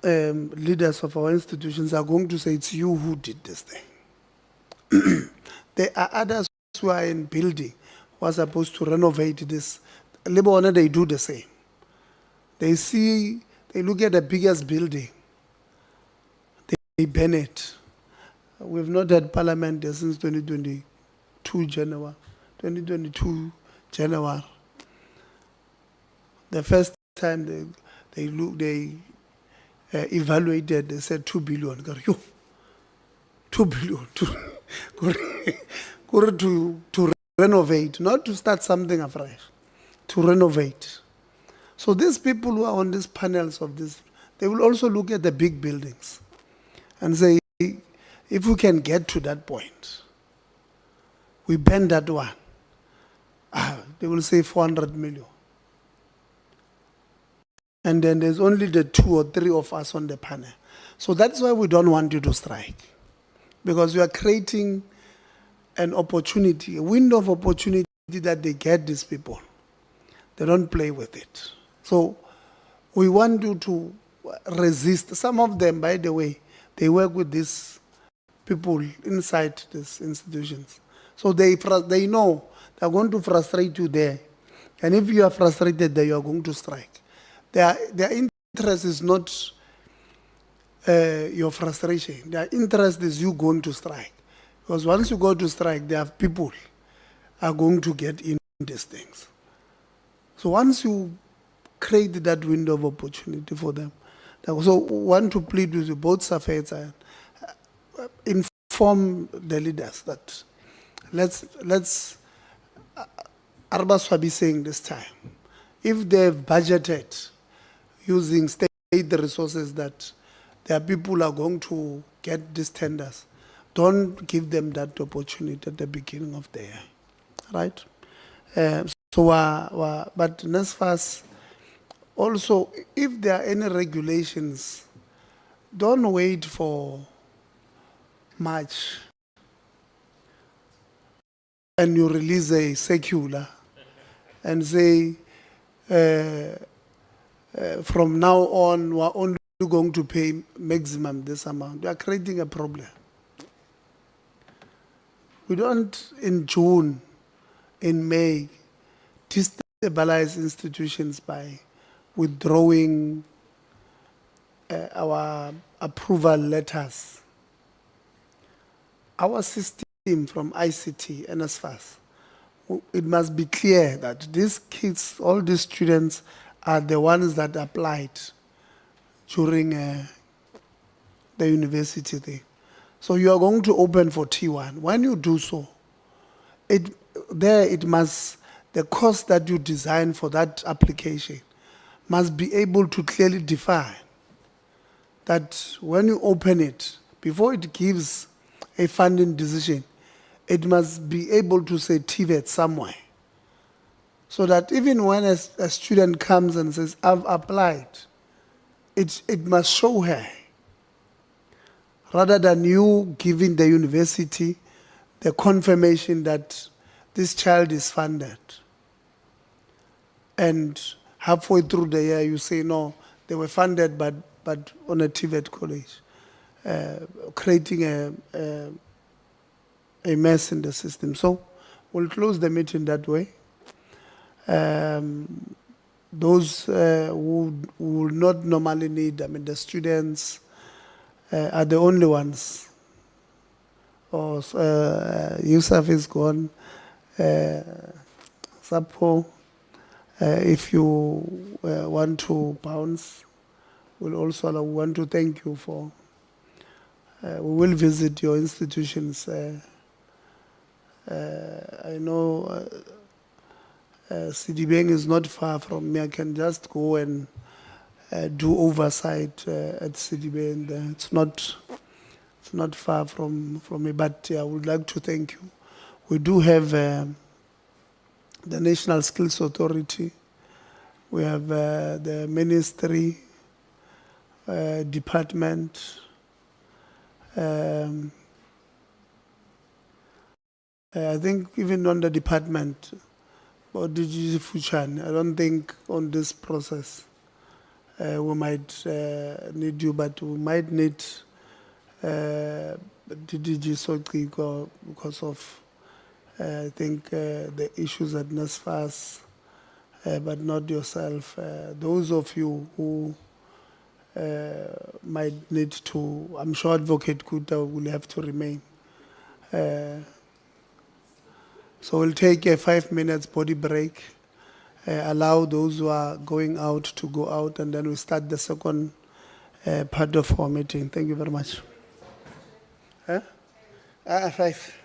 leaders of our institutions are going to say, it's you who did this thing. There are others who are in building who are supposed to renovate this. Lebanon, they do the same. They look at the biggest building, they ban it. We've not had parliament there since 2022 January. The first time they evaluated, they said 2 billion. 2 billion to renovate, not to start something afresh, to renovate. So these people who are on these panels of this, they will also look at the big buildings and say, if we can get to that point, we ban that one. They will say 400 million. And then there's only the 2 or 3 of us on the panel. So that's why we don't want you to strike. Because you are creating an opportunity, a window of opportunity that they get these people. They don't play with it. So we want you to resist. Some of them, by the way, they work with these people inside these institutions. So they know they're going to frustrate you there. And if you are frustrated there, you are going to strike. Their interest is not your frustration. Their interest is you going to strike. Because once you go to strike, there are people are going to get in these things. So once you create that window of opportunity for them, I also want to plead with you, both SAPVETSA, inform the leaders that let's Arba Swabi saying this time, if they've budgeted using state resources that their people are going to get these tenders, don't give them that opportunity at the beginning of the year, right? But NSFAS, also, if there are any regulations, don't wait for March and you release a circular and say, from now on, we're only going to pay maximum this amount. We are creating a problem. We don't, in June, in May, destabilize institutions by withdrawing our approval letters. Our system from ICT, NSFAS, it must be clear that these kids, all these students, are the ones that applied during the university thing. So you are going to open for T1. When you do so, the cost that you design for that application must be able to clearly define that when you open it, before it gives a funding decision, it must be able to say TVET somewhere. So that even when a student comes and says, I've applied, it must show her, rather than you giving the university the confirmation that this child is funded. And halfway through the year, you say, no, they were funded, but on a TVET college, creating a mess in the system. So we'll close the meeting that way. Those who will not normally need, the students are the only ones. Or USAf is gone. SAPCO, if you want to bounce, we'll also want to thank you for. We will visit your institutions. I know Sidibeng is not far from me. I can just go and do oversight at Sidibeng. It's not far from me, but I would like to thank you. We do have the National Skills Authority. We have the ministry, department. I think even on the department, or DG Fuchan, I don't think on this process we might need you, but we might need DG Sotriko because of, I think, the issues at NSFAS, but not yourself. Those of you who might need to, I'm sure Advocate Kuta will have to remain. So we'll take a 5 minutes body break, allow those who are going out to go out, and then we start the second part of our meeting. Thank you very much. Huh? 5.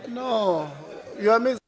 No, you are missing.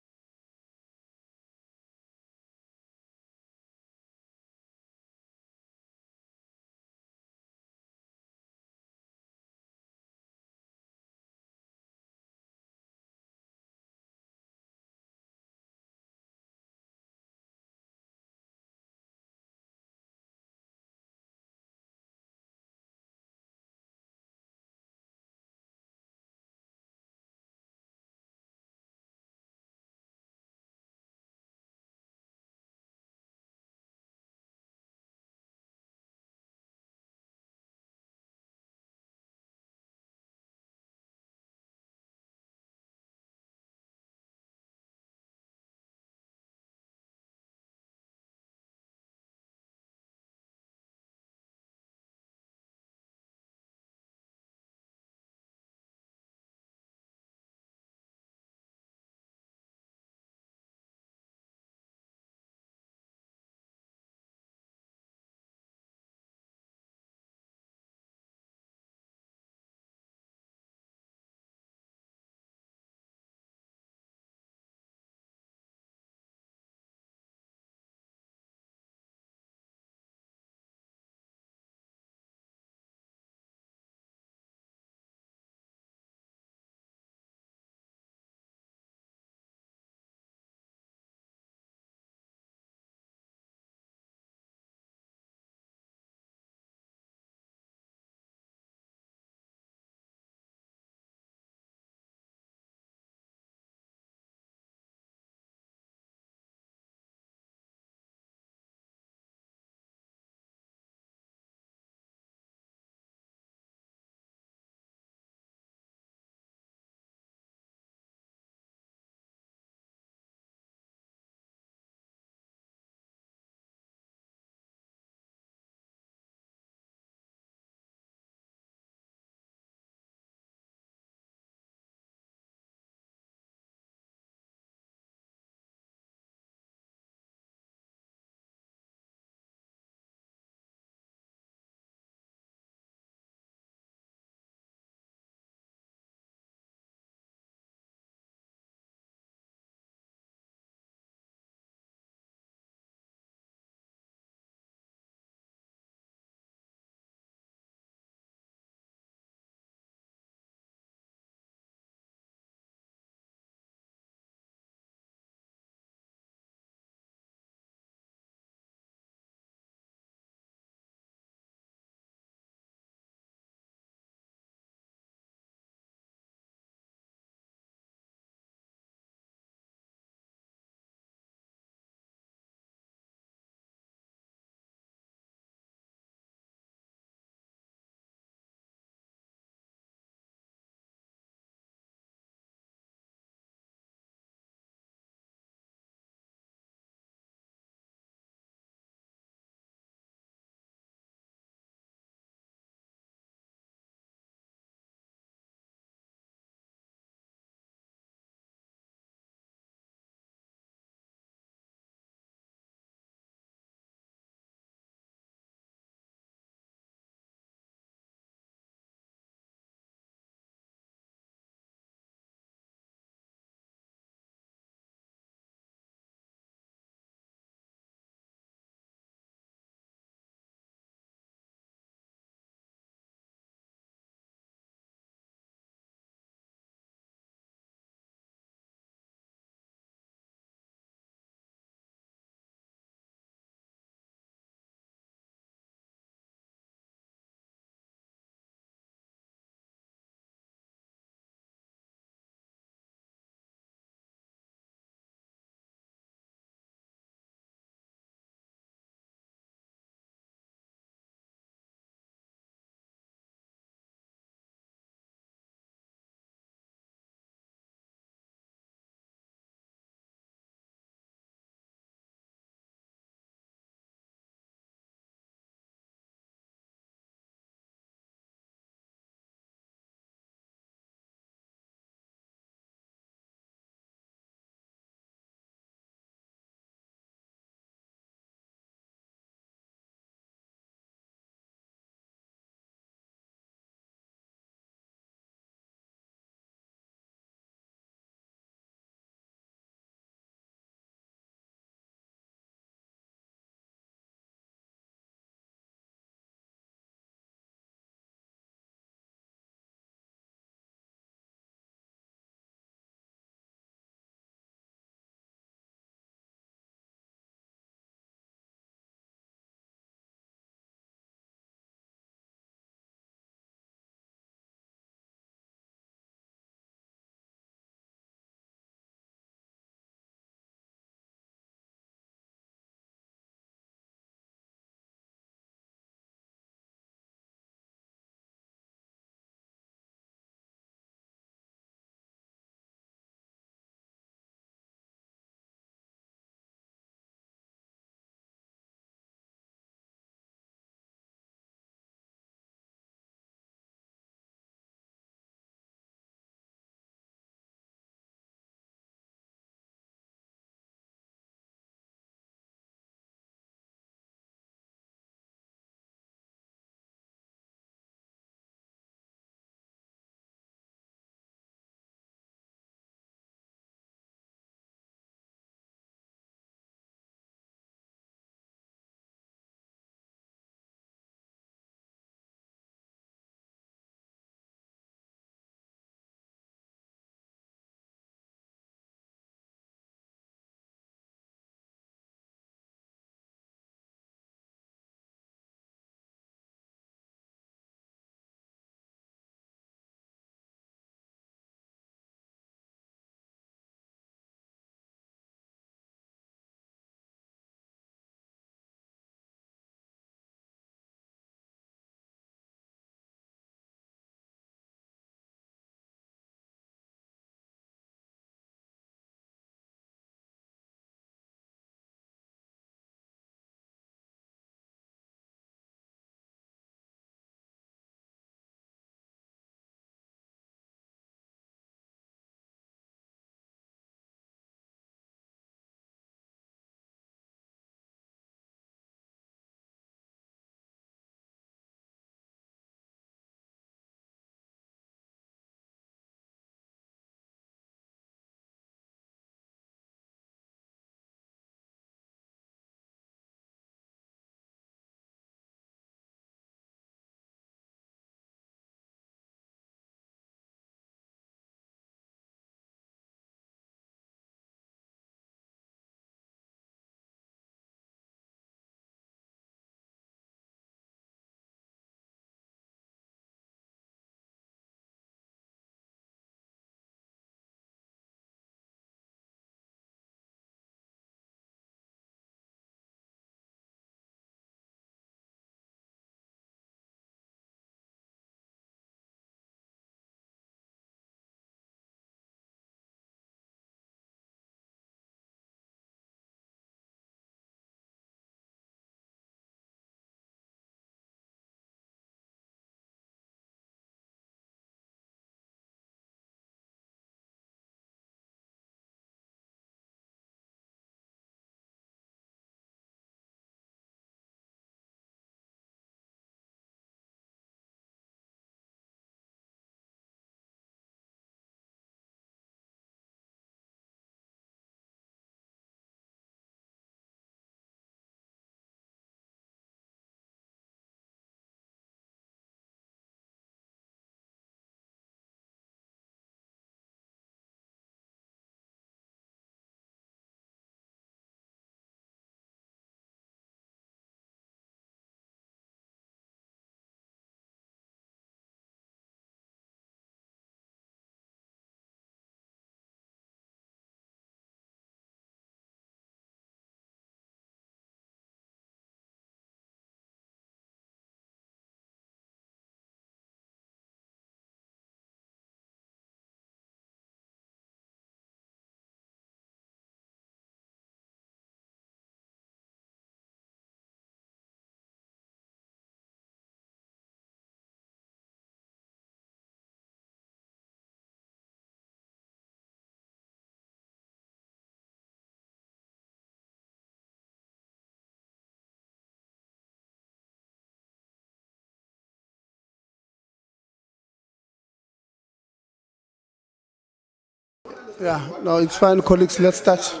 Yeah, no, it's fine, colleagues. Let's start.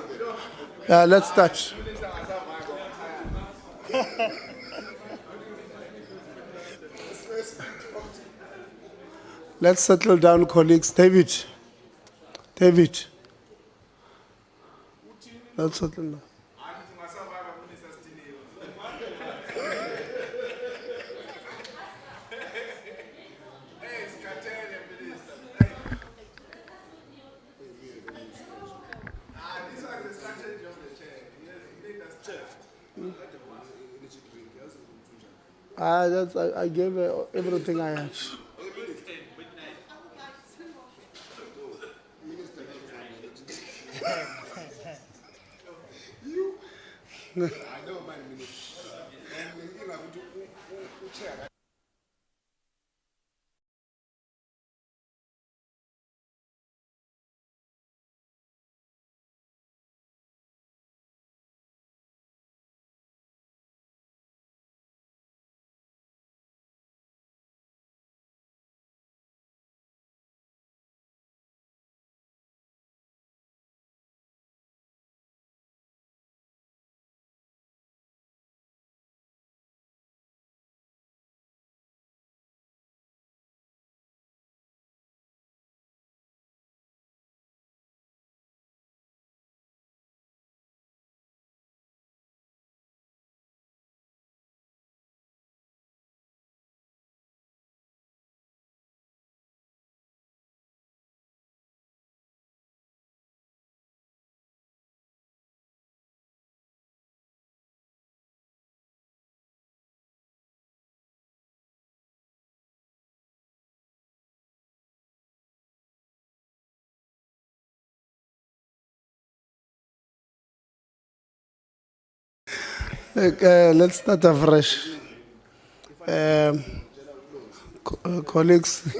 Yeah, let's start. Let's settle down, colleagues. David. Let's settle down. I gave everything I had. Let's start afresh. Colleagues,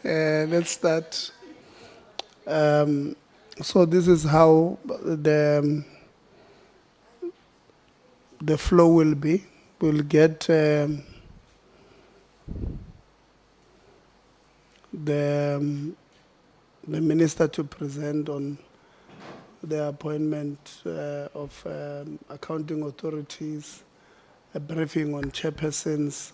let's start. So this is how the flow will be. We'll get the minister to present on the appointment of accounting authorities, a briefing on chairpersons,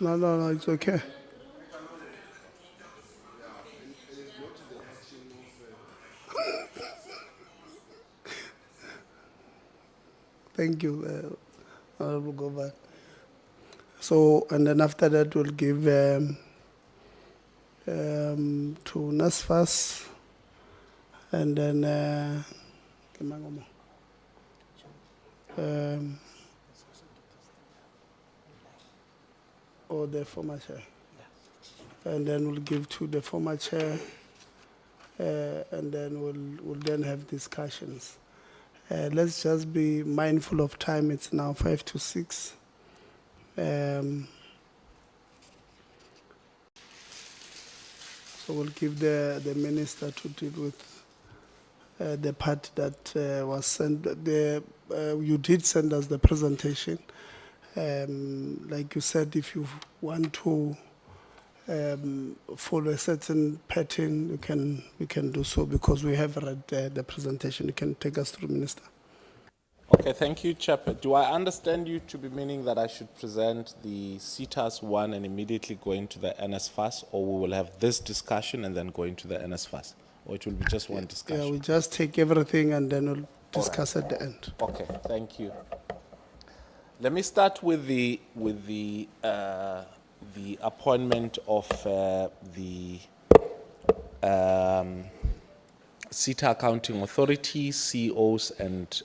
no, it's okay. Thank you, Honorable Governor. So, and then after that, we'll give to NSFAS, and then or the former chair. And then we'll give to the former chair, and then we'll then have discussions. Let's just be mindful of time. It's now 5 to 6. So we'll give the minister to deal with the part that was sent. You did send us the presentation. Like you said, if you want to follow a certain pattern, you can do so, because we have read the presentation. You can take us through, Minister. Okay, thank you, Chair. Do I understand you to be meaning that I should present the SETAs 1 and immediately go into the NSFAS, or we will have this discussion and then go into the NSFAS? Or it will be just one discussion? Yeah, we just take everything and then we'll discuss at the end. Okay, thank you. Let me start with the appointment of the SETA Accounting Authority, CEOs, and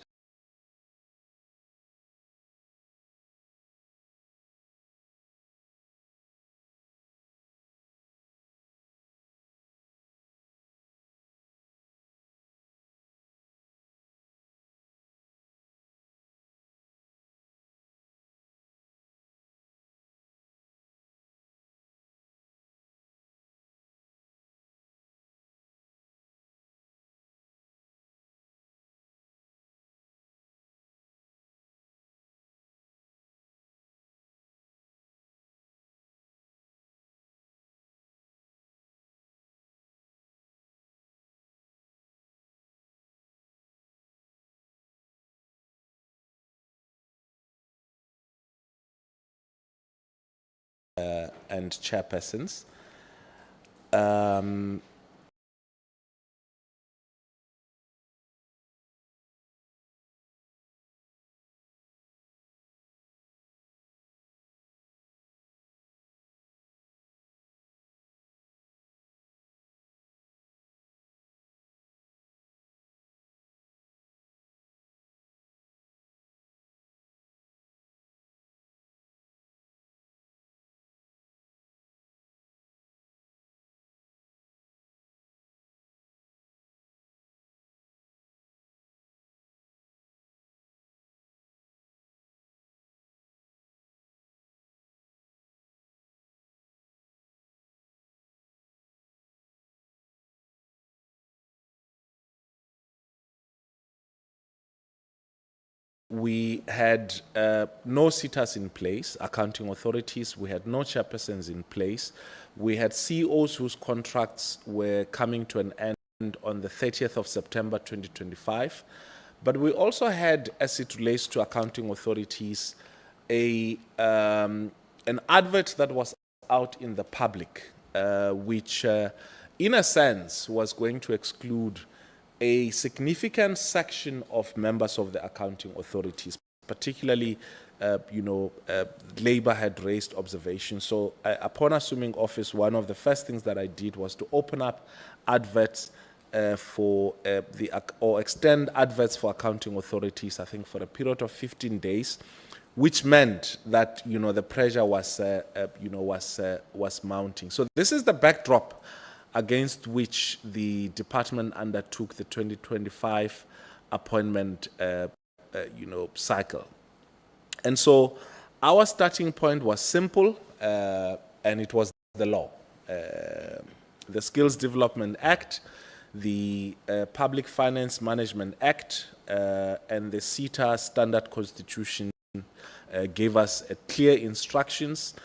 and chairpersons. We had no SETAs in place, accounting authorities. We had no chairpersons in place. We had CEOs whose contracts were coming to an end on the 30th of September 2025. But we also had, as it relates to accounting authorities, an advert that was out in the public, which in a sense was going to exclude a significant section of members of the accounting authorities, particularly, Labour had raised observations. So upon assuming office, one of the first things that I did was to open up adverts or extend adverts for accounting authorities, I think for a period of 15 days, which meant that, the pressure was mounting. So this is the backdrop against which the department undertook the 2025 appointment, cycle. And so our starting point was simple, and it was the law. The Skills Development Act, the Public Finance Management Act, and the SETA Standard Constitution gave us clear instructions.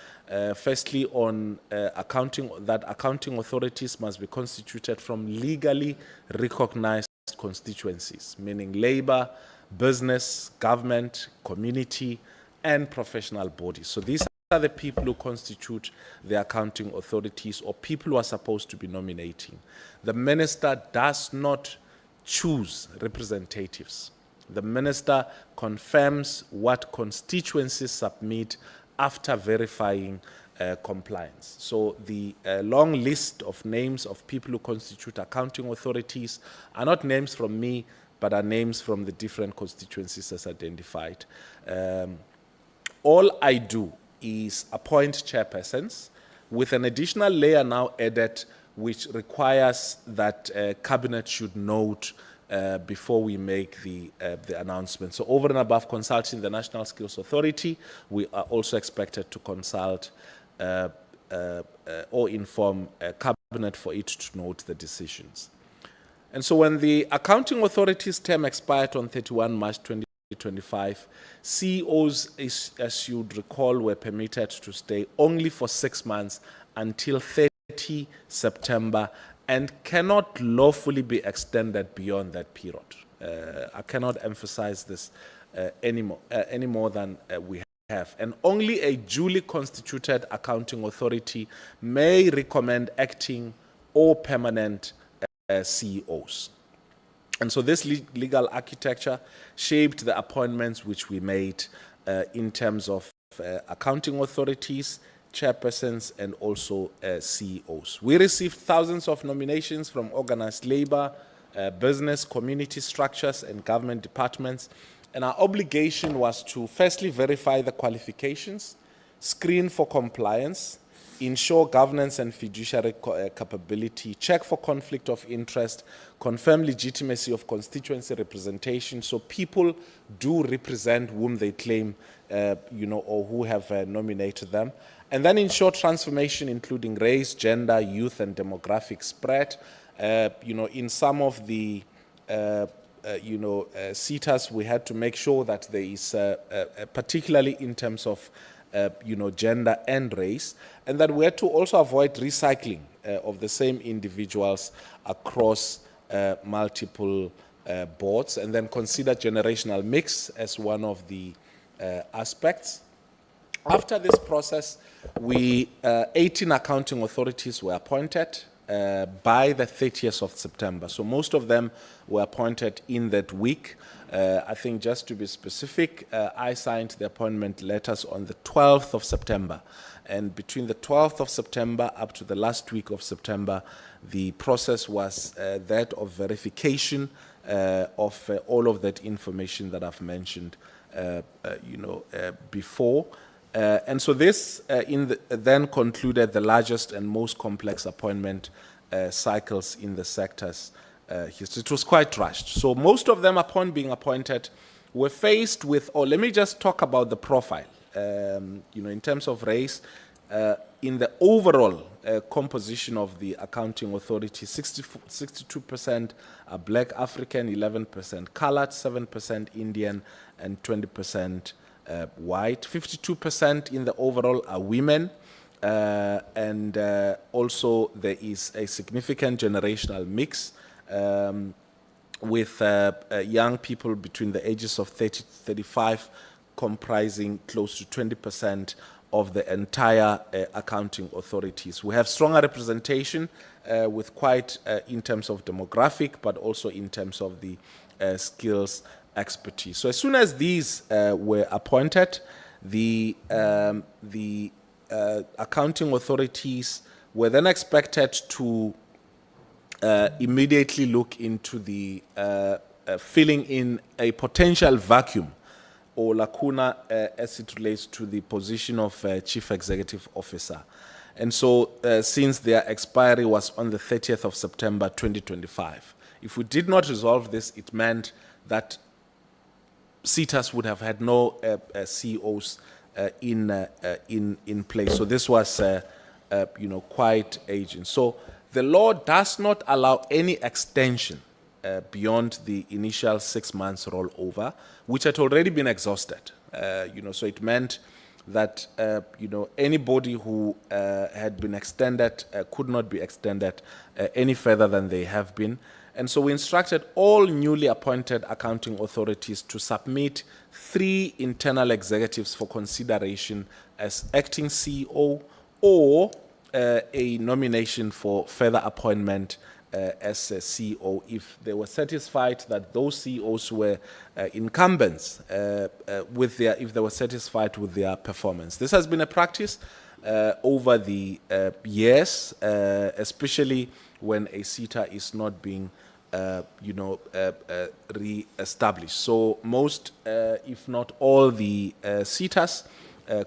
Firstly, on accounting authorities must be constituted from legally recognized constituencies, meaning labor, business, government, community, and professional bodies. So these are the people who constitute the accounting authorities, or people who are supposed to be nominating. The minister does not choose representatives. The minister confirms what constituencies submit after verifying compliance. So the long list of names of people who constitute accounting authorities are not names from me, but are names from the different constituencies as identified. All I do is appoint chairpersons with an additional layer now added, which requires that cabinet should note before we make the announcement. So over and above consulting the National Skills Authority, we are also expected to consult or inform cabinet for it to note the decisions. And so when the accounting authority's term expired on 31 March 2025, CEOs, as you'd recall, were permitted to stay only for 6 months until 30 September and cannot lawfully be extended beyond that period. I cannot emphasize this any more than we have. And only a duly constituted accounting authority may recommend acting or permanent CEOs. And so this legal architecture shaped the appointments which we made in terms of accounting authorities, chairpersons, and also CEOs. We received thousands of nominations from organized labor, business, community structures, and government departments. And our obligation was to firstly verify the qualifications, screen for compliance, ensure governance and fiduciary capability, check for conflict of interest, confirm legitimacy of constituency representation, so people do represent whom they claim, or who have nominated them, and then ensure transformation, including race, gender, youth, and demographic spread. In some of the SETAs, we had to make sure that there is, particularly in terms of gender and race, and that we had to also avoid recycling of the same individuals across multiple boards, and then consider generational mix as one of the aspects. After this process, 18 accounting authorities were appointed by the 30th of September. So most of them were appointed in that week. I think just to be specific, I signed the appointment letters on the 12th of September. And between the 12th of September up to the last week of September, the process was that of verification of all of that information that I've mentioned before. And so this then concluded the largest and most complex appointment cycles in the sector's history. It was quite rushed. So most of them, upon being appointed, were faced with, or let me just talk about the profile. In terms of race, in the overall composition of the accounting authority, 62% are black African, 11% colored, 7% Indian, and 20% white. 52% in the overall are women, and also there is a significant generational mix with young people between the ages of 30 to 35 comprising close to 20% of the entire accounting authorities. We have stronger representation with quite in terms of demographic, but also in terms of the skills expertise. So as soon as these were appointed, the accounting authorities were then expected to immediately look into the filling in a potential vacuum or lacuna as it relates to the position of Chief Executive Officer. And so since their expiry was on the 30th of September 2025, if we did not resolve this, it meant that SETAs would have had no CEOs in place. So this was quite aging. So the law does not allow any extension beyond the initial 6 months rollover, which had already been exhausted. So it meant that anybody who had been extended could not be extended any further than they have been. And so we instructed all newly appointed accounting authorities to submit 3 internal executives for consideration as acting CEO or a nomination for further appointment as a CEO if they were satisfied that those CEOs were incumbents if they were satisfied with their performance. This has been a practice over the years, especially when a SETA is not being re-established. So most, if not all, the SETAs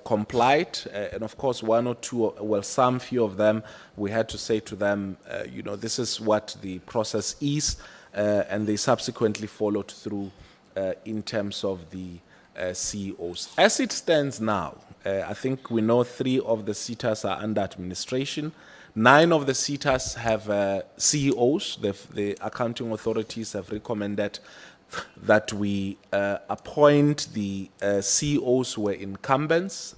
complied, and of course one or two, well, some few of them, we had to say to them, this is what the process is, and they subsequently followed through in terms of the CEOs. As it stands now, I think we know 3 of the SETAs are under administration. 9 of the SETAs have CEOs. The accounting authorities have recommended that we appoint the CEOs who were incumbents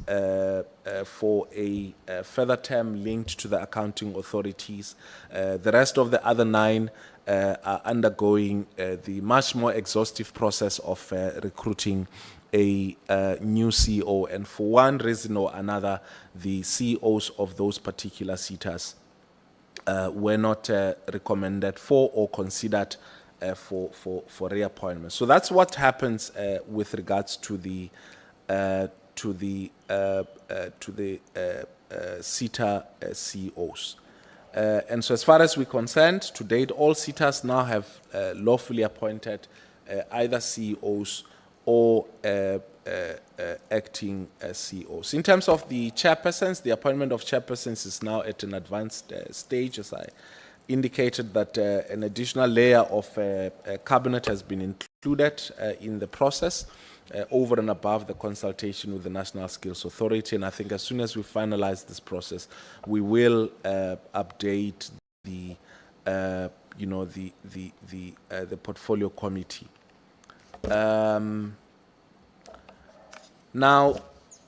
for a further term linked to the accounting authorities. The rest of the other 9 are undergoing the much more exhaustive process of recruiting a new CEO, and for one reason or another, the CEOs of those particular SETAs were not recommended for or considered for reappointment. So that's what happens with regards to the SETA CEOs. And so as far as we're concerned, to date, all SETAs now have lawfully appointed either CEOs or acting CEOs. In terms of the chairpersons, the appointment of chairpersons is now at an advanced stage, as I indicated that an additional layer of cabinet has been included in the process over and above the consultation with the National Skills Authority. And I think as soon as we finalize this process, we will update the portfolio committee. Now,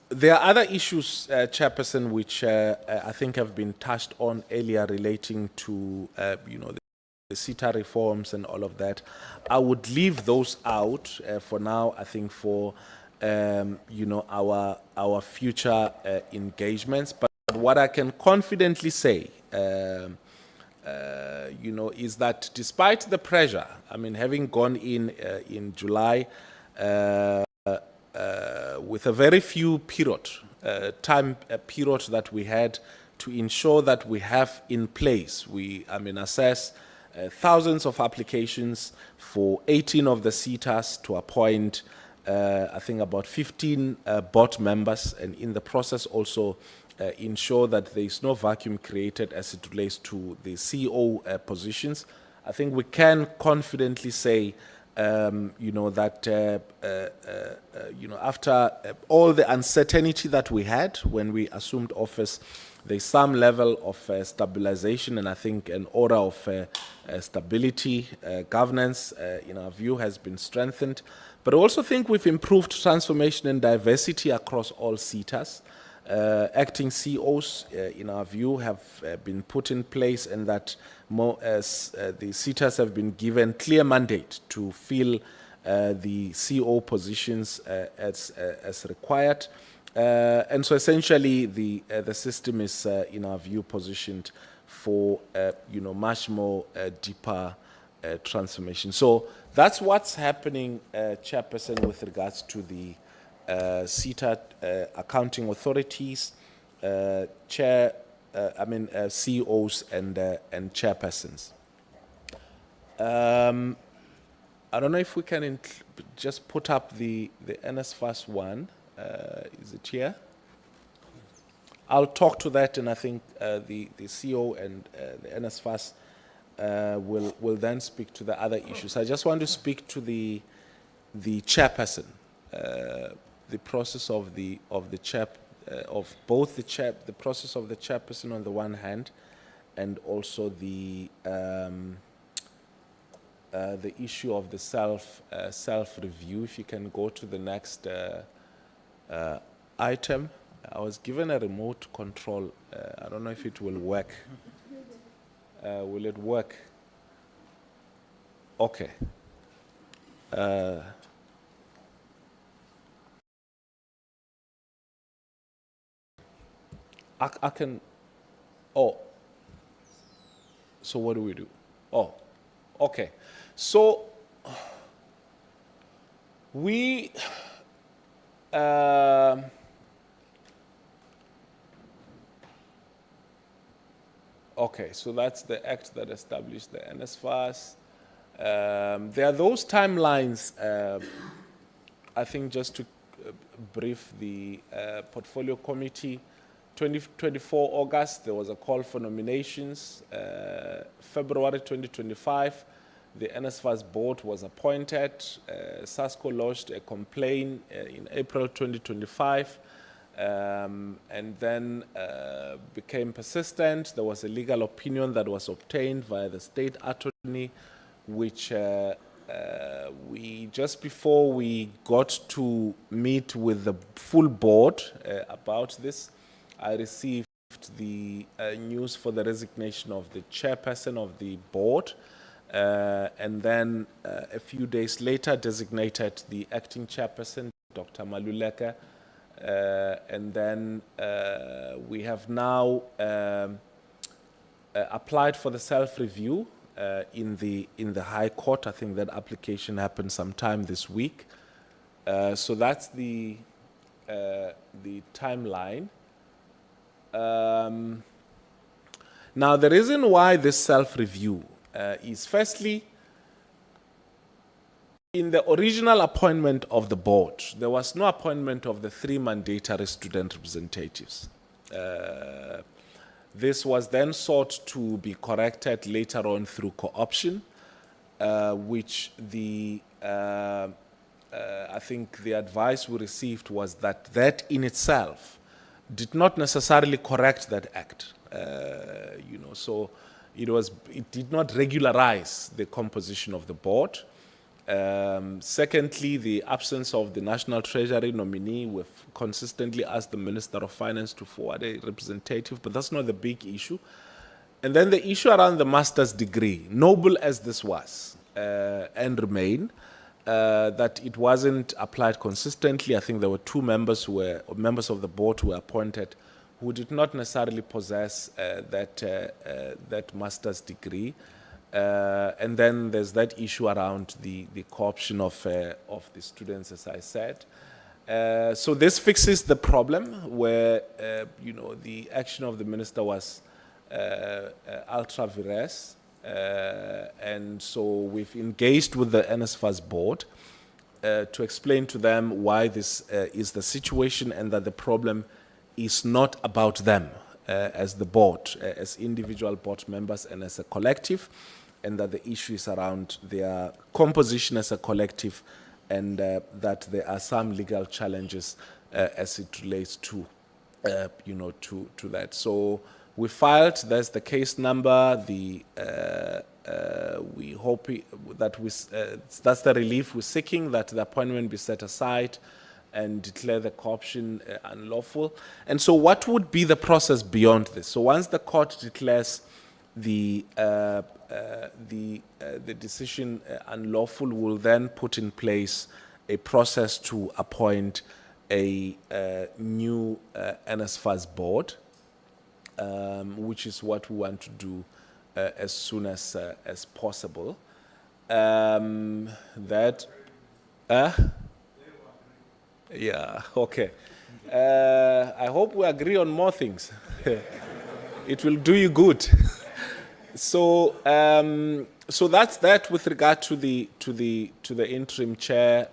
there are other issues, Chairperson, which I think have been touched on earlier relating to, the SETA reforms and all of that. I would leave those out for now, I think, for our future engagements. But what I can confidently say, is that despite the pressure, I mean, having gone in July with a very few time period that we had to ensure that we have in place, assess thousands of applications for 18 of the SETAs to appoint, I think, about 15 board members, and in the process also ensure that there is no vacuum created as it relates to the CEO positions. I think we can confidently say, that after all the uncertainty that we had when we assumed office, there's some level of stabilization, and I think an order of stability, governance, in our view, has been strengthened. But I also think we've improved transformation and diversity across all SETAs. Acting COs, in our view, have been put in place, and that the SETAs have been given clear mandate to fill the CO positions as required. And so essentially the system is, in our view, positioned for much more deeper transformation. So that's what's happening, Chairperson, with regards to the SETA accounting authorities, CEOs and chairpersons. I don't know if we can just put up the NSFAS one. Is it here? I'll talk to that, and I think the CEO and the NSFAS will then speak to the other issues. I just want to speak to the chairperson, the process of the process of the chairperson on the one hand, and also the issue of the self review. If you can go to the next item. I was given a remote control. I don't know if it will work. Will it work? Okay. I can. Oh. So what do we do? Oh. Okay. So we. Okay, so that's the act that established the NSFAS. There are those timelines, I think, just to brief the portfolio committee. 24 August, there was a call for nominations. February 2025, the NSFAS board was appointed. SASCO lodged a complaint in April 2025. And then became persistent. There was a legal opinion that was obtained via the state attorney, which we, just before we got to meet with the full board about this, I received the news for the resignation of the chairperson of the board, and then a few days later designated the acting chairperson, Dr. Maluleke. And then we have now applied for the self-review in the High Court. I think that application happened sometime this week. So that's the timeline. Now, the reason why this self-review is, firstly, in the original appointment of the board, there was no appointment of the 3 mandatory student representatives. This was then sought to be corrected later on through co-option, which I think the advice we received was that in itself did not necessarily correct that act. So it did not regularize the composition of the board. Secondly, the absence of the National Treasury nominee. We've consistently asked the Minister of Finance to forward a representative, but that's not the big issue. And then the issue around the master's degree, noble as this was and remain, that it wasn't applied consistently. I think there were two members members of the board who were appointed who did not necessarily possess that master's degree. And then there's that issue around the co-option of the students, as I said. So this fixes the problem where, the action of the minister was ultra vires. And so we've engaged with the NSFAS board to explain to them why this is the situation and that the problem is not about them as the board, as individual board members and as a collective, and that the issue is around their composition as a collective, and that there are some legal challenges as it relates to, to that. So we filed. There's the case number. We hope that that's the relief we're seeking, that the appointment be set aside and declare the co-option unlawful. And so what would be the process beyond this? So once the court declares the decision unlawful, will then put in place a process to appoint a new NSFAS board, which is what we want to do as soon as possible. Yeah, okay. I hope we agree on more things. It will do you good. So, so that's that with regard to the interim chair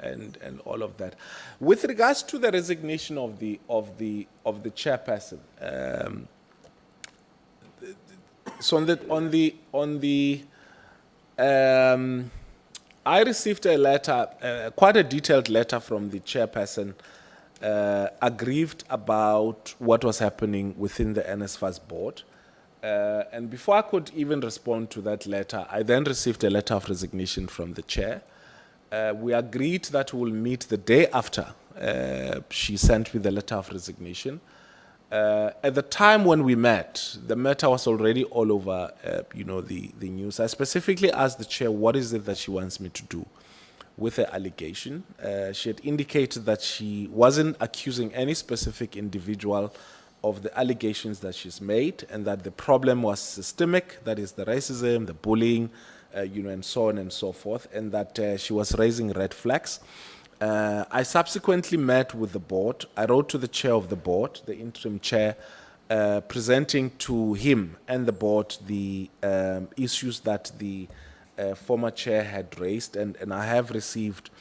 and all of that. With regards to the resignation of the chairperson, so I received a letter, quite a detailed letter from the chairperson, aggrieved about what was happening within the NSFAS board. And before I could even respond to that letter, I then received a letter of resignation from the chair. We agreed that we will meet the day after she sent me the letter of resignation. At the time when we met, the matter was already all over, the news. I specifically asked the chair, what is it that she wants me to do with the allegation? She had indicated that she wasn't accusing any specific individual of the allegations that she's made, and that the problem was systemic, that is the racism, the bullying, and so on and so forth, and that she was raising red flags. I subsequently met with the board. I wrote to the chair of the board, the interim chair, presenting to him and the board the issues that the former chair had raised, and I have received,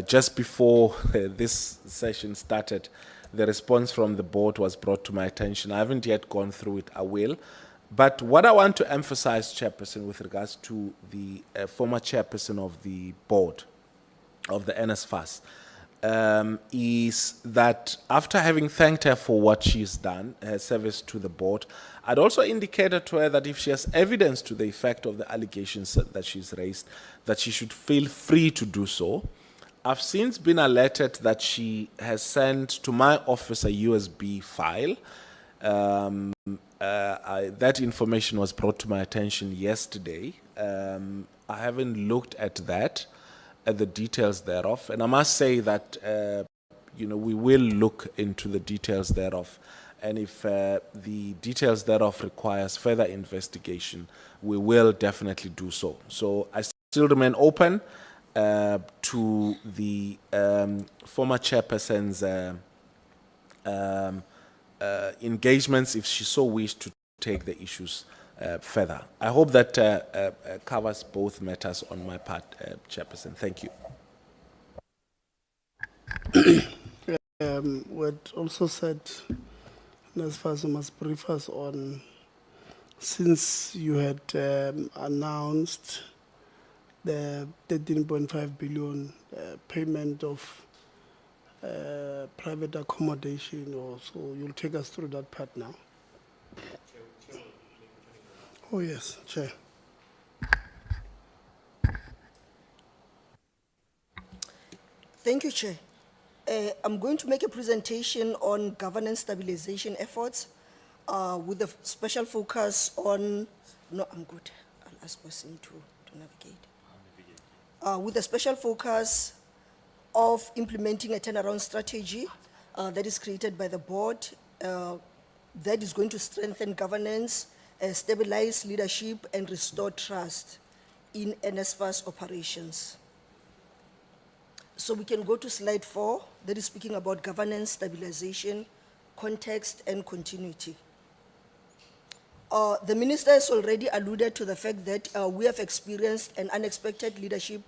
just before this session started, the response from the board was brought to my attention. I haven't yet gone through it. I will. But what I want to emphasize, Chairperson, with regards to the former chairperson of the board of the NSFAS, is that after having thanked her for what she's done, her service to the board, I'd also indicated to her that if she has evidence to the effect of the allegations that she's raised, that she should feel free to do so. I've since been alerted that she has sent to my office a USB file. That information was brought to my attention yesterday. I haven't looked at that, at the details thereof, and I must say that we will look into the details thereof, and if the details thereof requires further investigation, we will definitely do so. So I still remain open to the former chairperson's engagements if she so wished to take the issues further. I hope that covers both matters on my part, Chairperson. Thank you. We had also said, NSFAS, you must brief us on, since you had announced the 13.5 billion payment of private accommodation, or so you'll take us through that part now. Oh yes, Chair. Thank you, Chair. I'm going to make a presentation on governance stabilization efforts with a special focus on, no, I'm good. I'll ask Wasim to navigate. with a special focus of implementing a turnaround strategy that is created by the board that is going to strengthen governance, stabilize leadership, and restore trust in NSFAS operations. So we can go to slide 4, that is speaking about governance, stabilization, context, and continuity. The minister has already alluded to the fact that we have experienced an unexpected leadership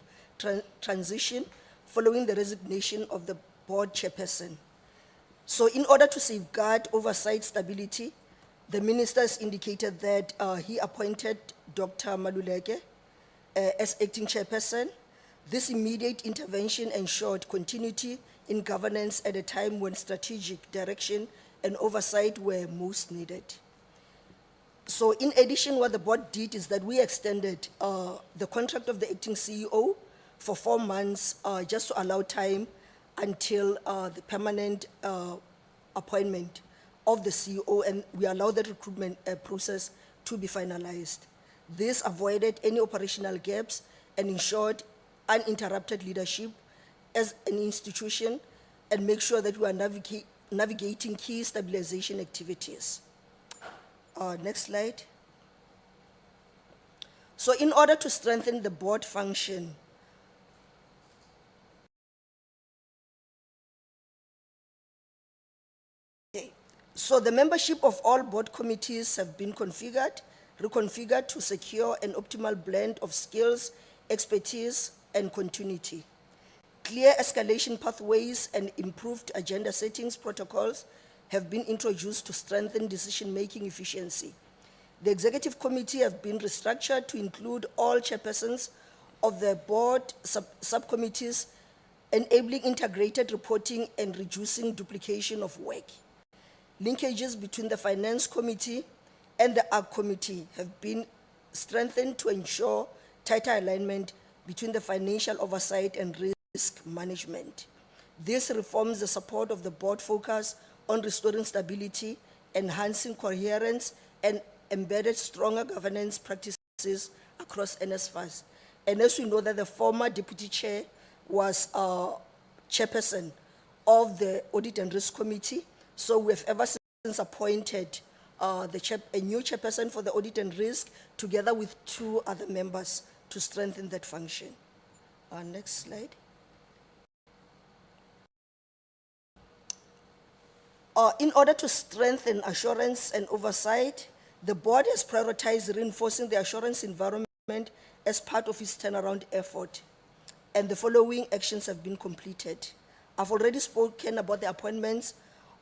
transition following the resignation of the board chairperson. So in order to safeguard oversight stability, the minister has indicated that he appointed Dr. Maluleke as acting chairperson. This immediate intervention ensured continuity in governance at a time when strategic direction and oversight were most needed. So in addition, what the board did is that we extended the contract of the acting CEO for 4 months just to allow time until the permanent appointment of the CEO, and we allowed the recruitment process to be finalized. This avoided any operational gaps and ensured uninterrupted leadership as an institution and make sure that we are navigating key stabilization activities. Next slide. So in order to strengthen the board function, so the membership of all board committees have been reconfigured to secure an optimal blend of skills, expertise, and continuity. Clear escalation pathways and improved agenda settings protocols have been introduced to strengthen decision-making efficiency. The executive committee have been restructured to include all chairpersons of the board subcommittees, enabling integrated reporting and reducing duplication of work. Linkages between the finance committee and the ARC committee have been strengthened to ensure tighter alignment between the financial oversight and risk management. This reforms the support of the board focus on restoring stability, enhancing coherence, and embedded stronger governance practices across NSFAS. And as we know that the former deputy chair was chairperson of the Audit and Risk Committee, so we have ever since appointed a new chairperson for the Audit and Risk together with 2 other members to strengthen that function. Next slide. In order to strengthen assurance and oversight, the board has prioritized reinforcing the assurance environment as part of its turnaround effort, and the following actions have been completed. I've already spoken about the appointments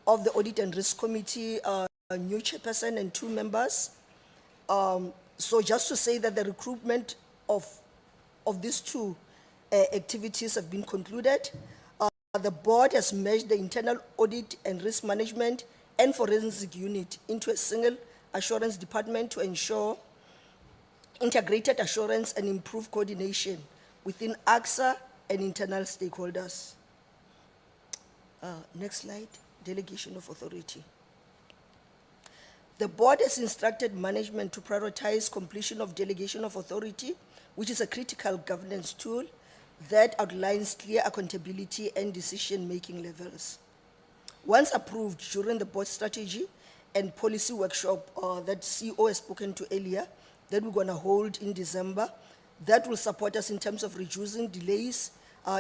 of the Audit and Risk Committee, a new chairperson and 2 members. So just to say that the recruitment of these 2 activities have been concluded. The board has merged the internal audit and risk management and forensic unit into a single assurance department to ensure integrated assurance and improved coordination within AXA and internal stakeholders. Next slide, delegation of authority. The board has instructed management to prioritize completion of delegation of authority, which is a critical governance tool that outlines clear accountability and decision-making levels. Once approved during the board strategy and policy workshop that CEO has spoken to earlier, that we're going to hold in December, that will support us in terms of reducing delays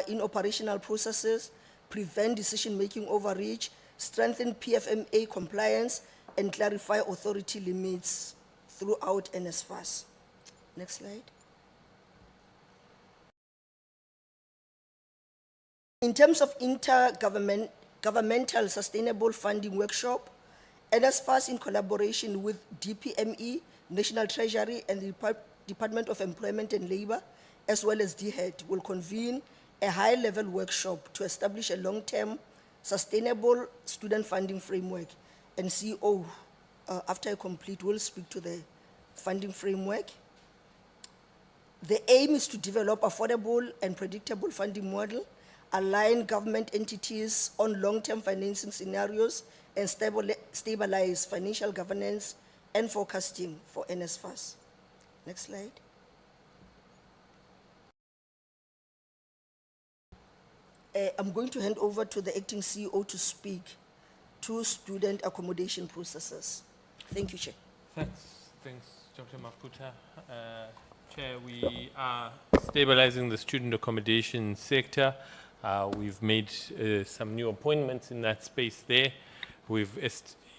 in operational processes, prevent decision-making overreach, strengthen PFMA compliance, and clarify authority limits throughout NSFAS. Next slide. In terms of intergovernmental sustainable funding workshop, NSFAS in collaboration with DPME, National Treasury, and the Department of Employment and Labor, as well as DHET, will convene a high-level workshop to establish a long-term sustainable student funding framework. And CEO, after I complete, will speak to the funding framework. The aim is to develop affordable and predictable funding model, align government entities on long-term financing scenarios, and stabilize financial governance and forecasting for NSFAS. Next slide. I'm going to hand over to the acting CEO to speak to student accommodation processes. Thank you, Chair. Thanks, Dr. Maputa. Chair, we are stabilizing the student accommodation sector. We've made some new appointments in that space there. We've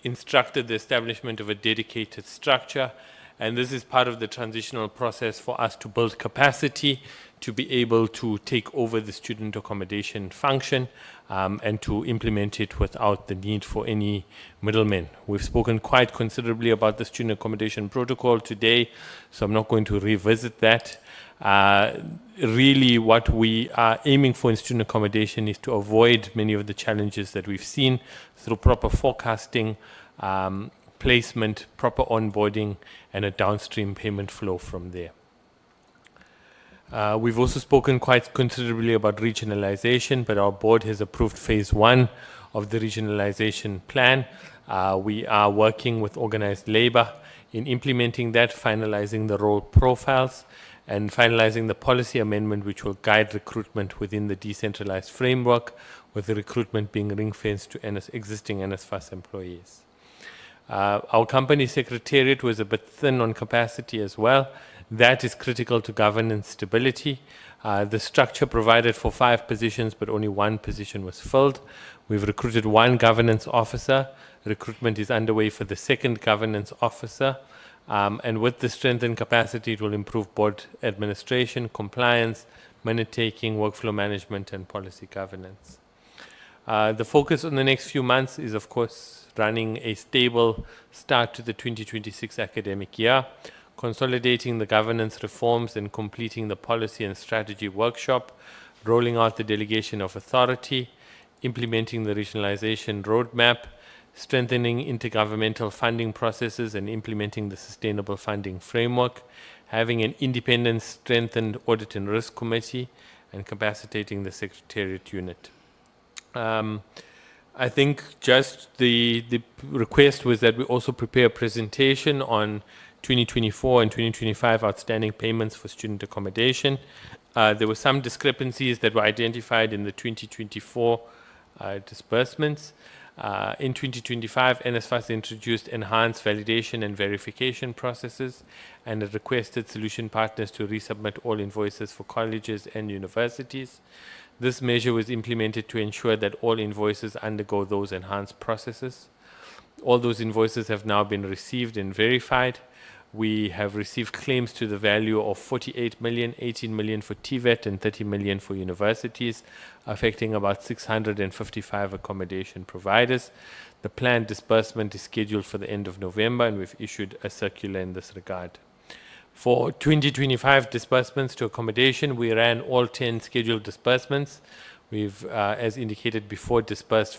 instructed the establishment of a dedicated structure, and this is part of the transitional process for us to build capacity to be able to take over the student accommodation function and to implement it without the need for any middlemen. We've spoken quite considerably about the student accommodation protocol today, so I'm not going to revisit that. Really what we are aiming for in student accommodation is to avoid many of the challenges that we've seen through proper forecasting, placement, proper onboarding, and a downstream payment flow from there. We've also spoken quite considerably about regionalization, but our board has approved phase 1 of the regionalization plan. We are working with organized labor in implementing that, finalizing the role profiles, and finalizing the policy amendment which will guide recruitment within the decentralized framework, with the recruitment being ring-fenced to existing NSFAS employees. Our company secretariat was a bit thin on capacity as well. That is critical to governance stability. The structure provided for 5 positions, but only 1 position was filled. We've recruited 1 governance officer. Recruitment is underway for the 2nd governance officer. And with the strengthened capacity, it will improve board administration, compliance, minute-taking, workflow management, and policy governance. The focus on the next few months is, of course, running a stable start to the 2026 academic year, consolidating the governance reforms and completing the policy and strategy workshop, rolling out the delegation of authority, implementing the regionalization roadmap, strengthening intergovernmental funding processes and implementing the sustainable funding framework, having an independent, strengthened audit and risk committee, and capacitating the secretariat unit. I think just the request was that we also prepare a presentation on 2024 and 2025 outstanding payments for student accommodation. There were some discrepancies that were identified in the 2024 disbursements. In 2025, NSFAS introduced enhanced validation and verification processes and it requested solution partners to resubmit all invoices for colleges and universities. This measure was implemented to ensure that all invoices undergo those enhanced processes. All those invoices have now been received and verified. We have received claims to the value of 48 million, 18 million for TVET and 30 million for universities, affecting about 655 accommodation providers. The planned disbursement is scheduled for the end of November, and we've issued a circular in this regard. For 2025 disbursements to accommodation, we ran all 10 scheduled disbursements. We've, as indicated before, disbursed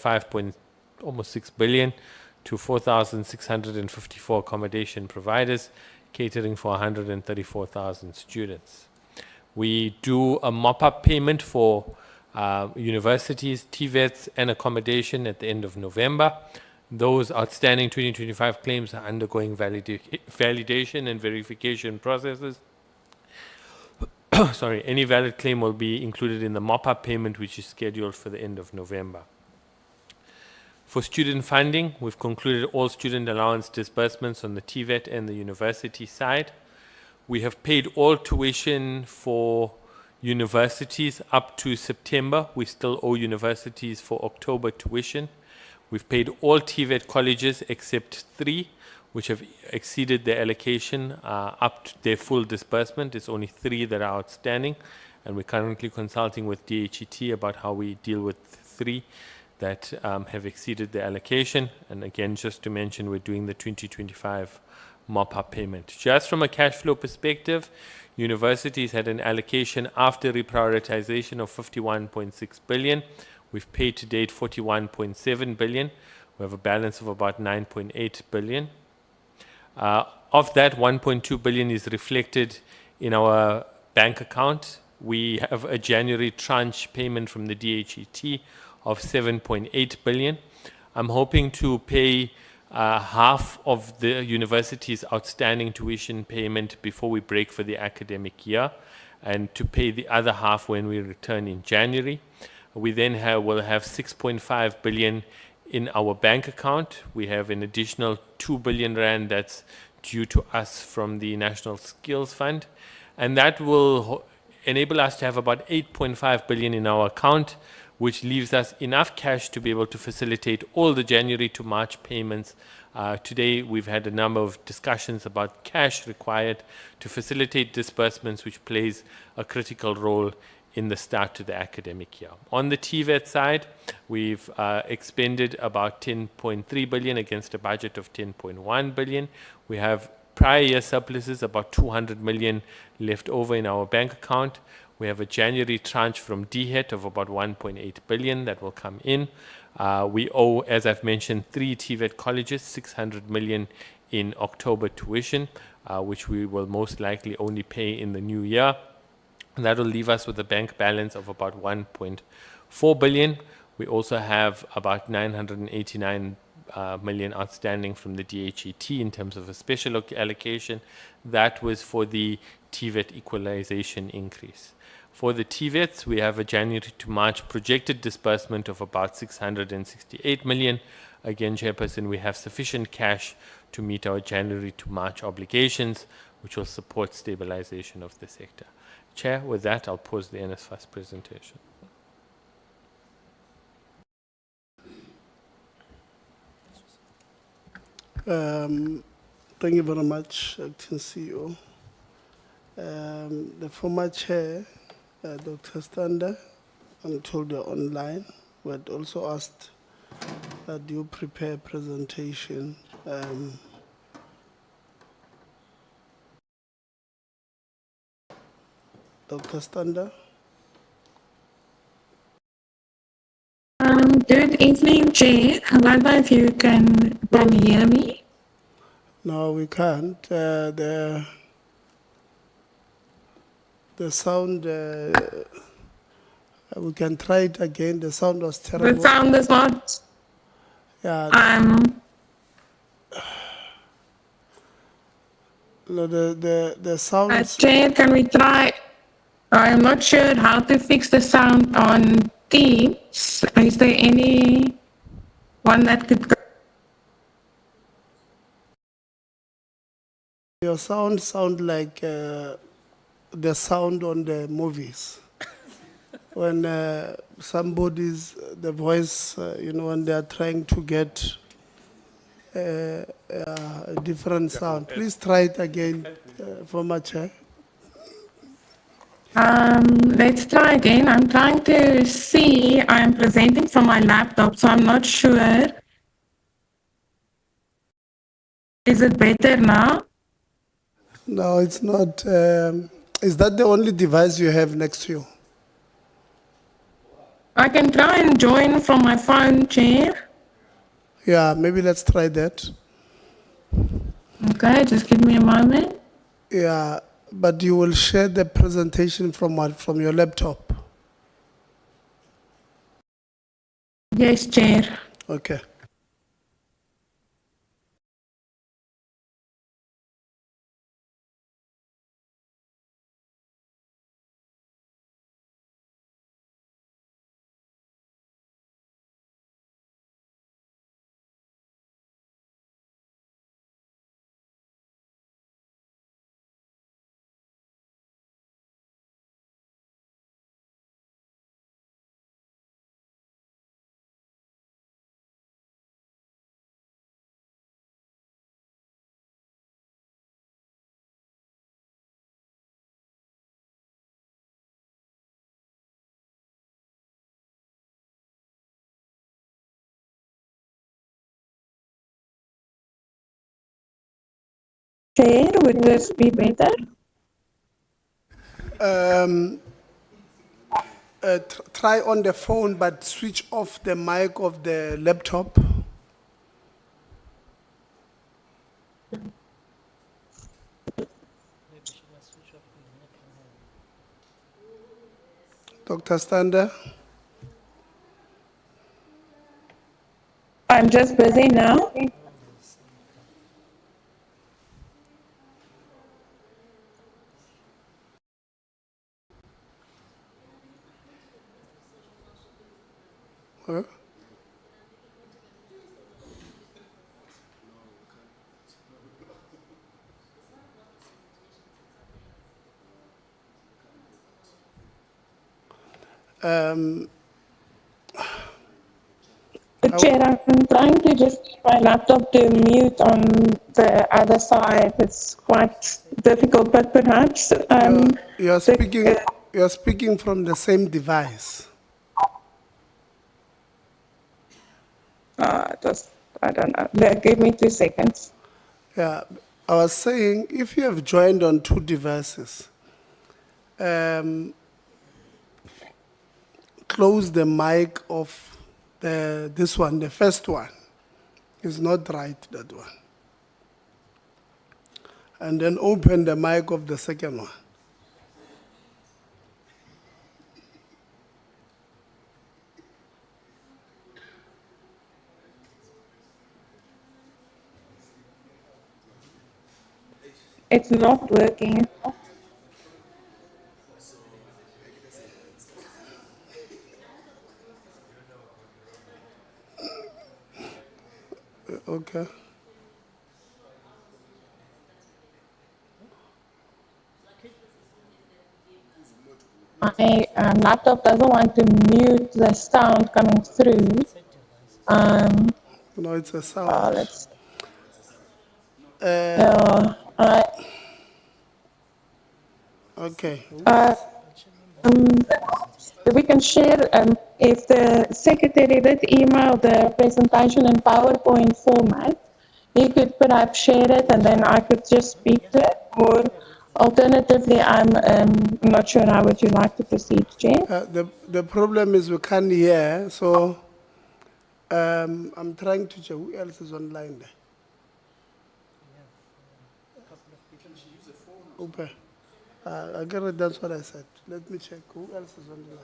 almost 6 billion to 4,654 accommodation providers, catering for 134,000 students. We do a mop-up payment for universities, TVETs, and accommodation at the end of November. Those outstanding 2025 claims are undergoing validation and verification processes. Sorry, any valid claim will be included in the mop-up payment, which is scheduled for the end of November. For student funding, we've concluded all student allowance disbursements on the TVET and the university side. We have paid all tuition for universities up to September. We still owe universities for October tuition. We've paid all TVET colleges except 3, which have exceeded their allocation up to their full disbursement. It's only 3 that are outstanding, and we're currently consulting with DHET about how we deal with 3 that have exceeded the allocation. And again, just to mention, we're doing the 2025 mop-up payment. Just from a cash flow perspective, universities had an allocation after reprioritization of 51.6 billion. We've paid to date 41.7 billion. We have a balance of about 9.8 billion. Of that, 1.2 billion is reflected in our bank account. We have a January tranche payment from the DHET of 7.8 billion. I'm hoping to pay half of the university's outstanding tuition payment before we break for the academic year, and to pay the other half when we return in January. We then will have 6.5 billion in our bank account. We have an additional 2 billion rand that's due to us from the National Skills Fund. And that will enable us to have about 8.5 billion in our account, which leaves us enough cash to be able to facilitate all the January to March payments. Today, we've had a number of discussions about cash required to facilitate disbursements, which plays a critical role in the start to the academic year. On the TVET side, we've expended about 10.3 billion against a budget of 10.1 billion. We have prior year surpluses, about 200 million left over in our bank account. We have a January tranche from DHET of about 1.8 billion that will come in. We owe, as I've mentioned, 3 TVET colleges, 600 million in October tuition, which we will most likely only pay in the new year. And that will leave us with a bank balance of about 1.4 billion. We also have about 989 million outstanding from the DHET in terms of a special allocation. That was for the TVET equalization increase. For the TVETs, we have a January to March projected disbursement of about 668 million. Again, Chairperson, we have sufficient cash to meet our January to March obligations, which will support stabilization of the sector. Chair, with that, I'll pause the NSFAS presentation. Thank you very much, Acting CEO. The former chair, Dr. Stander, I'm told you're online, we had also asked that you prepare a presentation. Dr. Stander? Good evening, Chair. I don't know if you can hear me. No, we can't. The sound, we can try it again. The sound was terrible. The sound is not. Yeah. No, the sound. Chair, can we try? I'm not sure how to fix the sound on Teams. Is there any one that could go? Your sound like the sound on the movies. When somebody's, the voice, when they are trying to get a different sound. Please try it again, former chair. Let's try again. I'm trying to see. I'm presenting from my laptop, so I'm not sure. Is it better now? No, it's not. Is that the only device you have next to you? I can try and join from my phone, Chair. Yeah, maybe let's try that. Okay, just give me a moment. Yeah, but you will share the presentation from what? From your laptop? Yes, Chair. Okay. Chair, would this be better? Try on the phone, but switch off the mic of the laptop. Dr. Stander? I'm just busy now. Huh? Chair, I'm trying to just get my laptop to mute on the other side. It's quite difficult, but perhaps You're speaking from the same device. I don't know. Give me 2 seconds. Yeah, I was saying if you have joined on two devices, close the mic of this one, the first one. Is not right, that one. And then open the mic of the second one. It's not working. Okay. My laptop doesn't want to mute the sound coming through. No, it's a sound. Let's. Okay. We can share, if the secretary did email the presentation in PowerPoint format, he could perhaps share it and then I could just speak to it. Or alternatively, I'm not sure how would you like to proceed, Chair? The problem is we can't hear, so I'm trying to check who else is online there. Open. I get it, that's what I said. Let me check who else is on the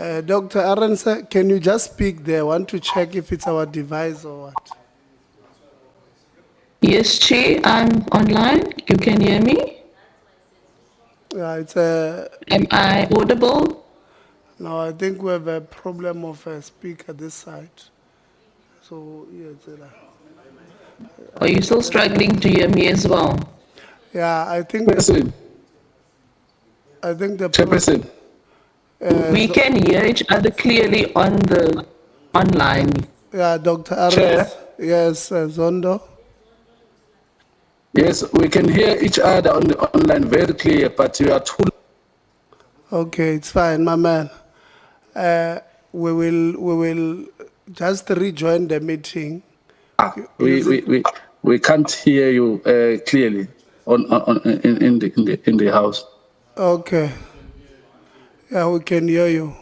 line. Dr. Aronsa, can you just speak there? I want to check if it's our device or what. Yes, Chair, I'm online. You can hear me? Yeah, it's a. Am I audible? No, I think we have a problem of a speaker this side. So, yeah, it's a. Are you still struggling to hear me as well? Yeah, I think. I think the. Chairperson, we can hear each other clearly on the online. Yeah, Dr. Arons. Chair? Yes, Zondo. Yes, we can hear each other on the online very clear, but you are too. Okay, it's fine, my man. We will just rejoin the meeting. We can't hear you clearly in the house. Okay. Yeah, we can hear you.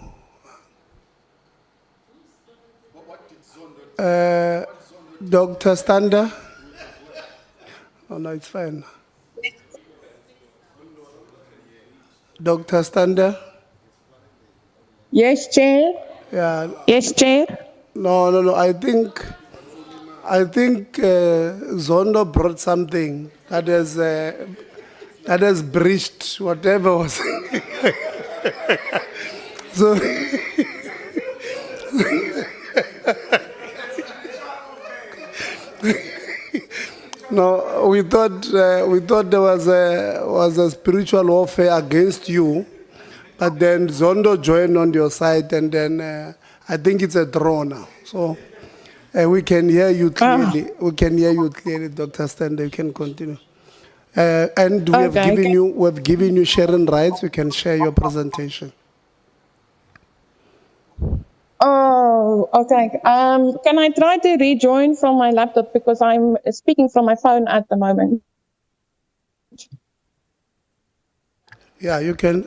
Dr. Stander? Oh, no, it's fine. Dr. Stander? Yes, Chair. Yeah. Yes, Chair. No. I think Zondo brought something that has breached whatever was. So. No, we thought there was a spiritual warfare against you, but then Zondo joined on your side, and then I think it's a draw now. So we can hear you clearly. We can hear you clearly, Dr. Stander. You can continue. And we have given you sharing rights. You can share your presentation. Oh, okay. Can I try to rejoin from my laptop because I'm speaking from my phone at the moment? Yeah, you can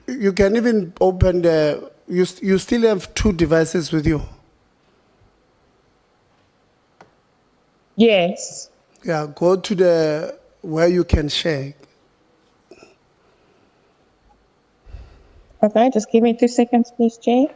even open the. You still have two devices with you. Yes. Yeah, go to the where you can share. Okay, just give me 2 seconds, please, Chair.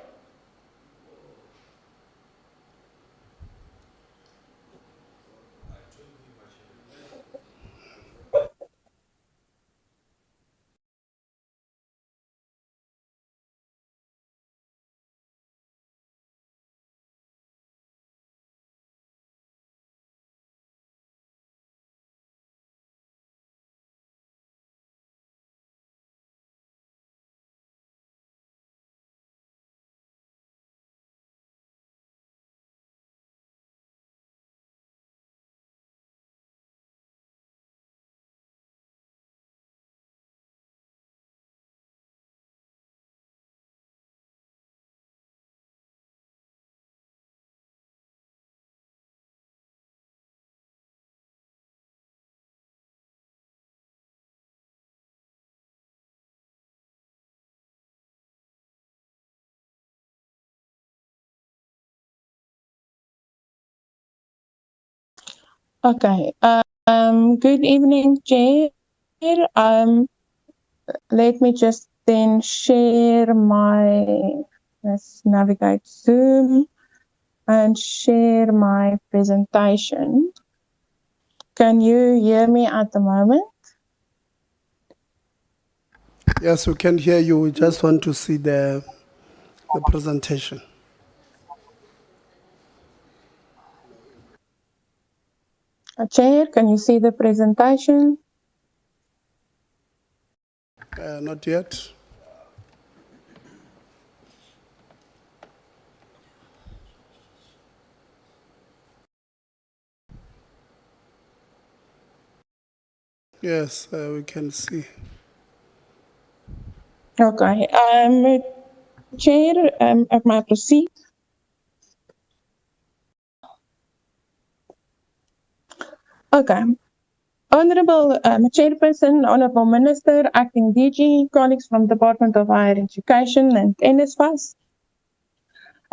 Okay. Good evening, Chair. Let me just then share let's navigate Zoom and share my presentation. Can you hear me at the moment? Yes, we can hear you. We just want to see the presentation. Chair, can you see the presentation? Not yet. Yes, we can see. Okay. Chair, may I proceed? Okay. Honorable Chairperson, Honorable Minister, Acting DG, colleagues from Department of Higher Education and NSFAS,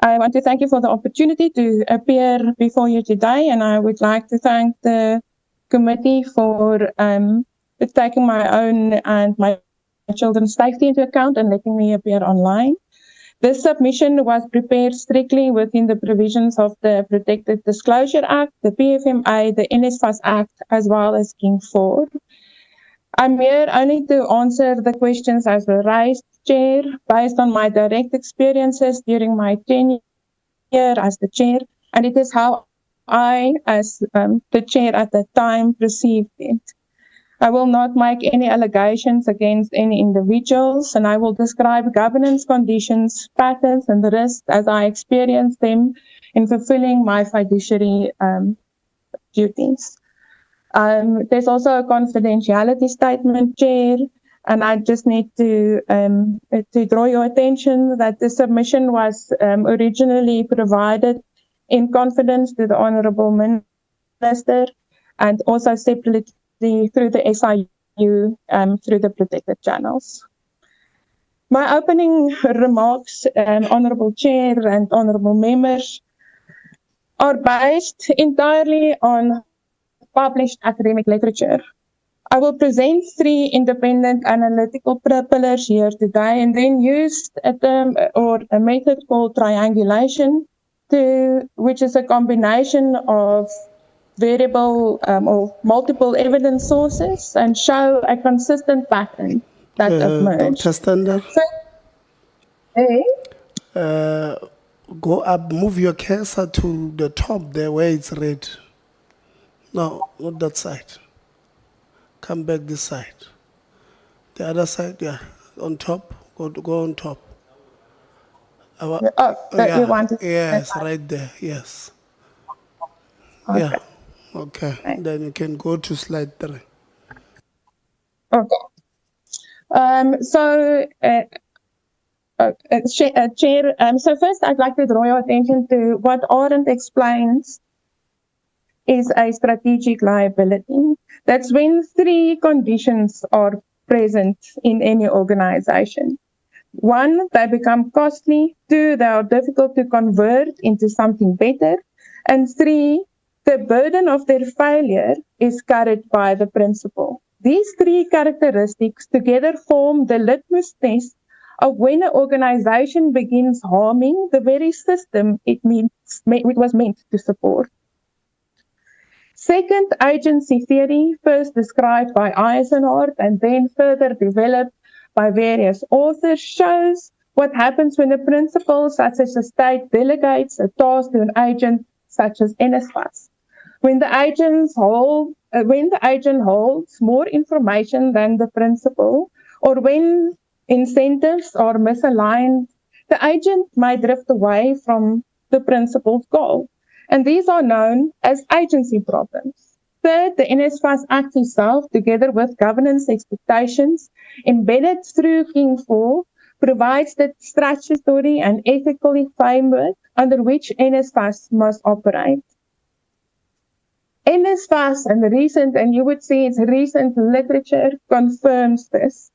I want to thank you for the opportunity to appear before you today, and I would like to thank the committee for taking my own and my children's safety into account and letting me appear online. This submission was prepared strictly within the provisions of the Protected Disclosure Act, the PFMA, the NSFAS Act, as well as King 4. I'm here only to answer the questions as were raised, Chair, based on my direct experiences during my tenure as the Chair, and it is how I, as the Chair at the time, perceived it. I will not make any allegations against any individuals, and I will describe governance conditions, patterns, and risks as I experience them in fulfilling my fiduciary duties. There's also a confidentiality statement, Chair, and I just need to draw your attention that the submission was originally provided in confidence to the Honourable Minister and also separately through the SIU through the protected channels. My opening remarks, Honourable Chair and Honourable Members, are based entirely on published academic literature. I will present 3 independent analytical pillars here today and then use a term or a method called triangulation, which is a combination of variable or multiple evidence sources and show a consistent pattern that emerged. Dr. Stander, go up, move your cursor to the top there where it's red. No, not that side. Come back this side. The other side, yeah, on top. Go on top. You want to yes, right there. Yes. Okay. Yeah. Okay. Then you can go to slide 3. Okay. Chair, so first I'd like to draw your attention to what Arendt explains is a strategic liability. That's when 3 conditions are present in any organization. 1, they become costly. 2, they are difficult to convert into something better. And 3, the burden of their failure is carried by the principal. These 3 characteristics together form the litmus test of when an organization begins harming the very system it was meant to support. Second, agency theory, first described by Eisenhardt and then further developed by various authors, shows what happens when a principal such as a state delegates a task to an agent such as NSFAS. When the agent holds more information than the principal, or when incentives are misaligned, the agent might drift away from the principal's goal. And these are known as agency problems. Third, the NSFAS Act itself, together with governance expectations embedded through King 4, provides the statutory and ethical framework under which NSFAS must operate. NSFAS and you would see its recent literature confirms this.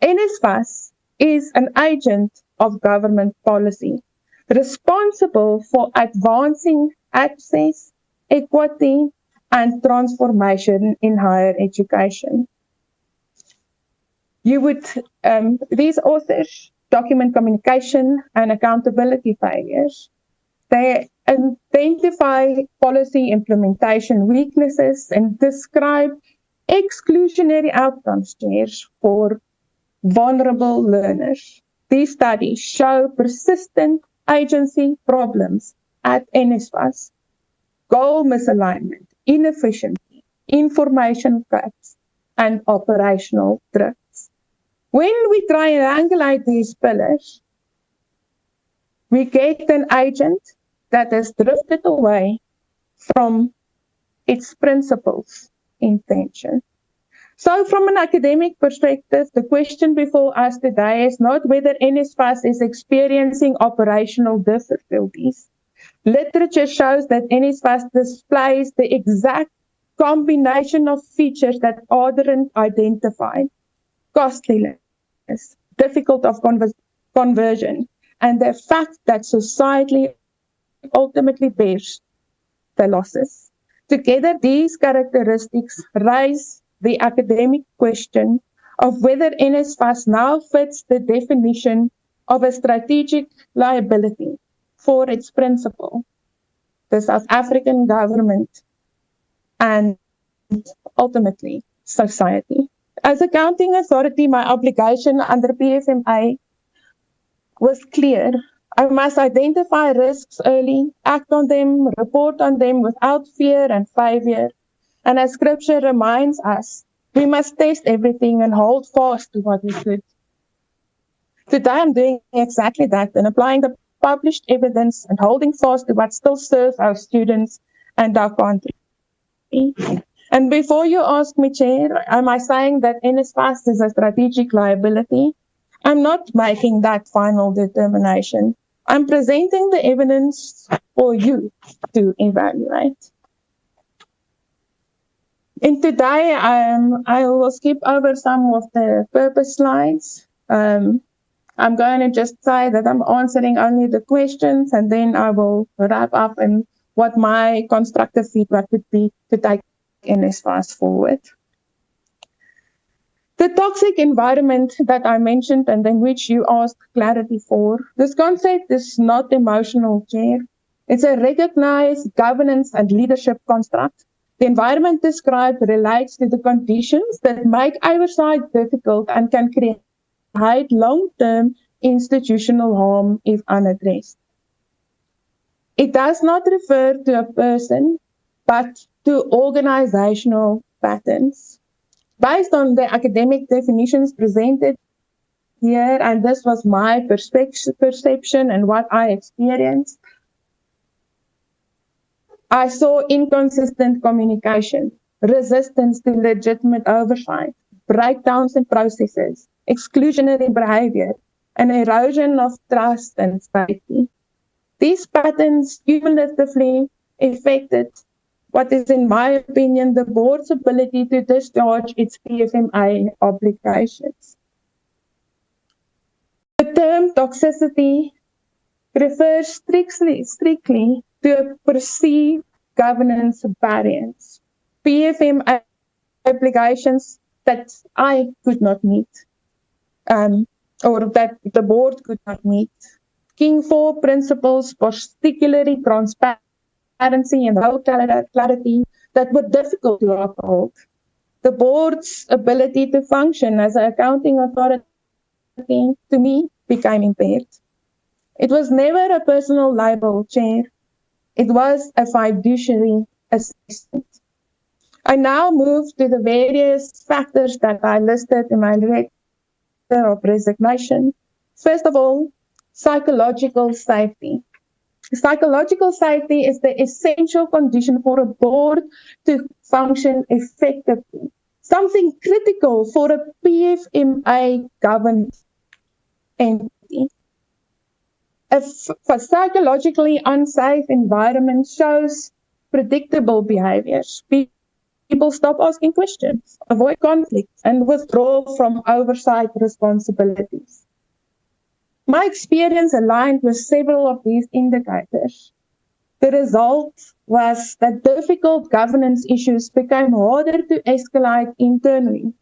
NSFAS is an agent of government policy, responsible for advancing access, equity, and transformation in higher education. These authors document communication and accountability failures. They identify policy implementation weaknesses and describe exclusionary outcomes for vulnerable learners. These studies show persistent agency problems at NSFAS, goal misalignment, inefficiency, information gaps, and operational drifts. When we triangulate these pillars, we get an agent that has drifted away from its principles' intention. So from an academic perspective, the question before us today is not whether NSFAS is experiencing operational difficulties. Literature shows that NSFAS displays the exact combination of features that Ardern identified: costliness, difficult of conversion, and the fact that society ultimately bears the losses. Together, these characteristics raise the academic question of whether NSFAS now fits the definition of a strategic liability for its principal, the South African government, and ultimately society. As accounting authority, my obligation under PFMA was clear. I must identify risks early, act on them, report on them without fear and favor. And as scripture reminds us, we must test everything and hold fast to what is good. Today I'm doing exactly that and applying the published evidence and holding fast to what still serves our students and our country. And before you ask me, Chair, am I saying that NSFAS is a strategic liability? I'm not making that final determination. I'm presenting the evidence for you to evaluate. And today, I will skip over some of the purpose slides. I'm going to just say that I'm answering only the questions, and then I will wrap up and what my constructive feedback would be to take NSFAS forward. The toxic environment that I mentioned and in which you asked clarity for, this concept is not emotional, Chair. It's a recognized governance and leadership construct. The environment described relates to the conditions that make oversight difficult and can create long-term institutional harm if unaddressed. It does not refer to a person, but to organizational patterns. Based on the academic definitions presented here, and this was my perception and what I experienced, I saw inconsistent communication, resistance to legitimate oversight, breakdowns in processes, exclusionary behavior, and erosion of trust and safety. These patterns cumulatively affected what is, in my opinion, the board's ability to discharge its PFMA obligations. The term toxicity refers strictly to a perceived governance variance, PFMA obligations that I could not meet, or that the board could not meet. King 4 principles, particularly transparency and clarity, that were difficult to uphold. The board's ability to function as an accounting authority, to me, became impaired. It was never a personal libel, Chair. It was a fiduciary assessment. I now move to the various factors that I listed in my letter of resignation. First of all, psychological safety. Psychological safety is the essential condition for a board to function effectively. Something critical for a PFMA governed entity. A psychologically unsafe environment shows predictable behaviors. People stop asking questions, avoid conflict, and withdraw from oversight responsibilities. My experience aligned with several of these indicators. The result was that difficult governance issues became harder to escalate internally,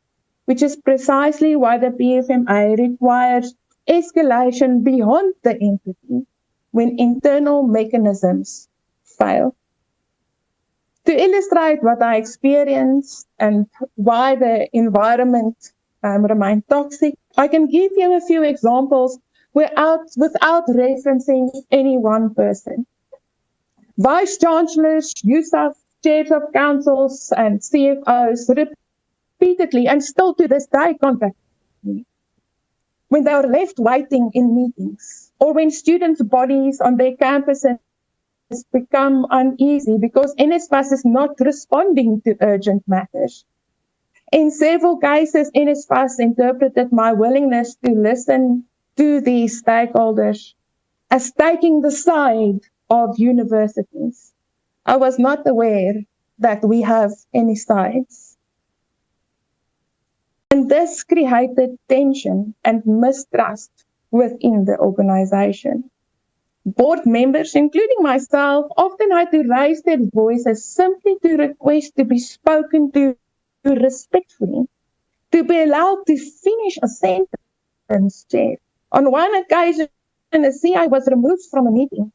which is precisely why the PFMA requires escalation beyond the entity when internal mechanisms fail. To illustrate what I experienced and why the environment remained toxic, I can give you a few examples without referencing any one person. Vice chancellors, USAf, chairs of councils, and CFOs repeatedly and still to this day contact me when they are left waiting in meetings, or when students' bodies on their campuses become uneasy because NSFAS is not responding to urgent matters. In several cases, NSFAS interpreted my willingness to listen to these stakeholders as taking the side of universities. I was not aware that we have any sides. And this created tension and mistrust within the organization. Board members, including myself, often had to raise their voices simply to request to be spoken to respectfully, to be allowed to finish a sentence, Chair. On one occasion, a CI was removed from a meeting.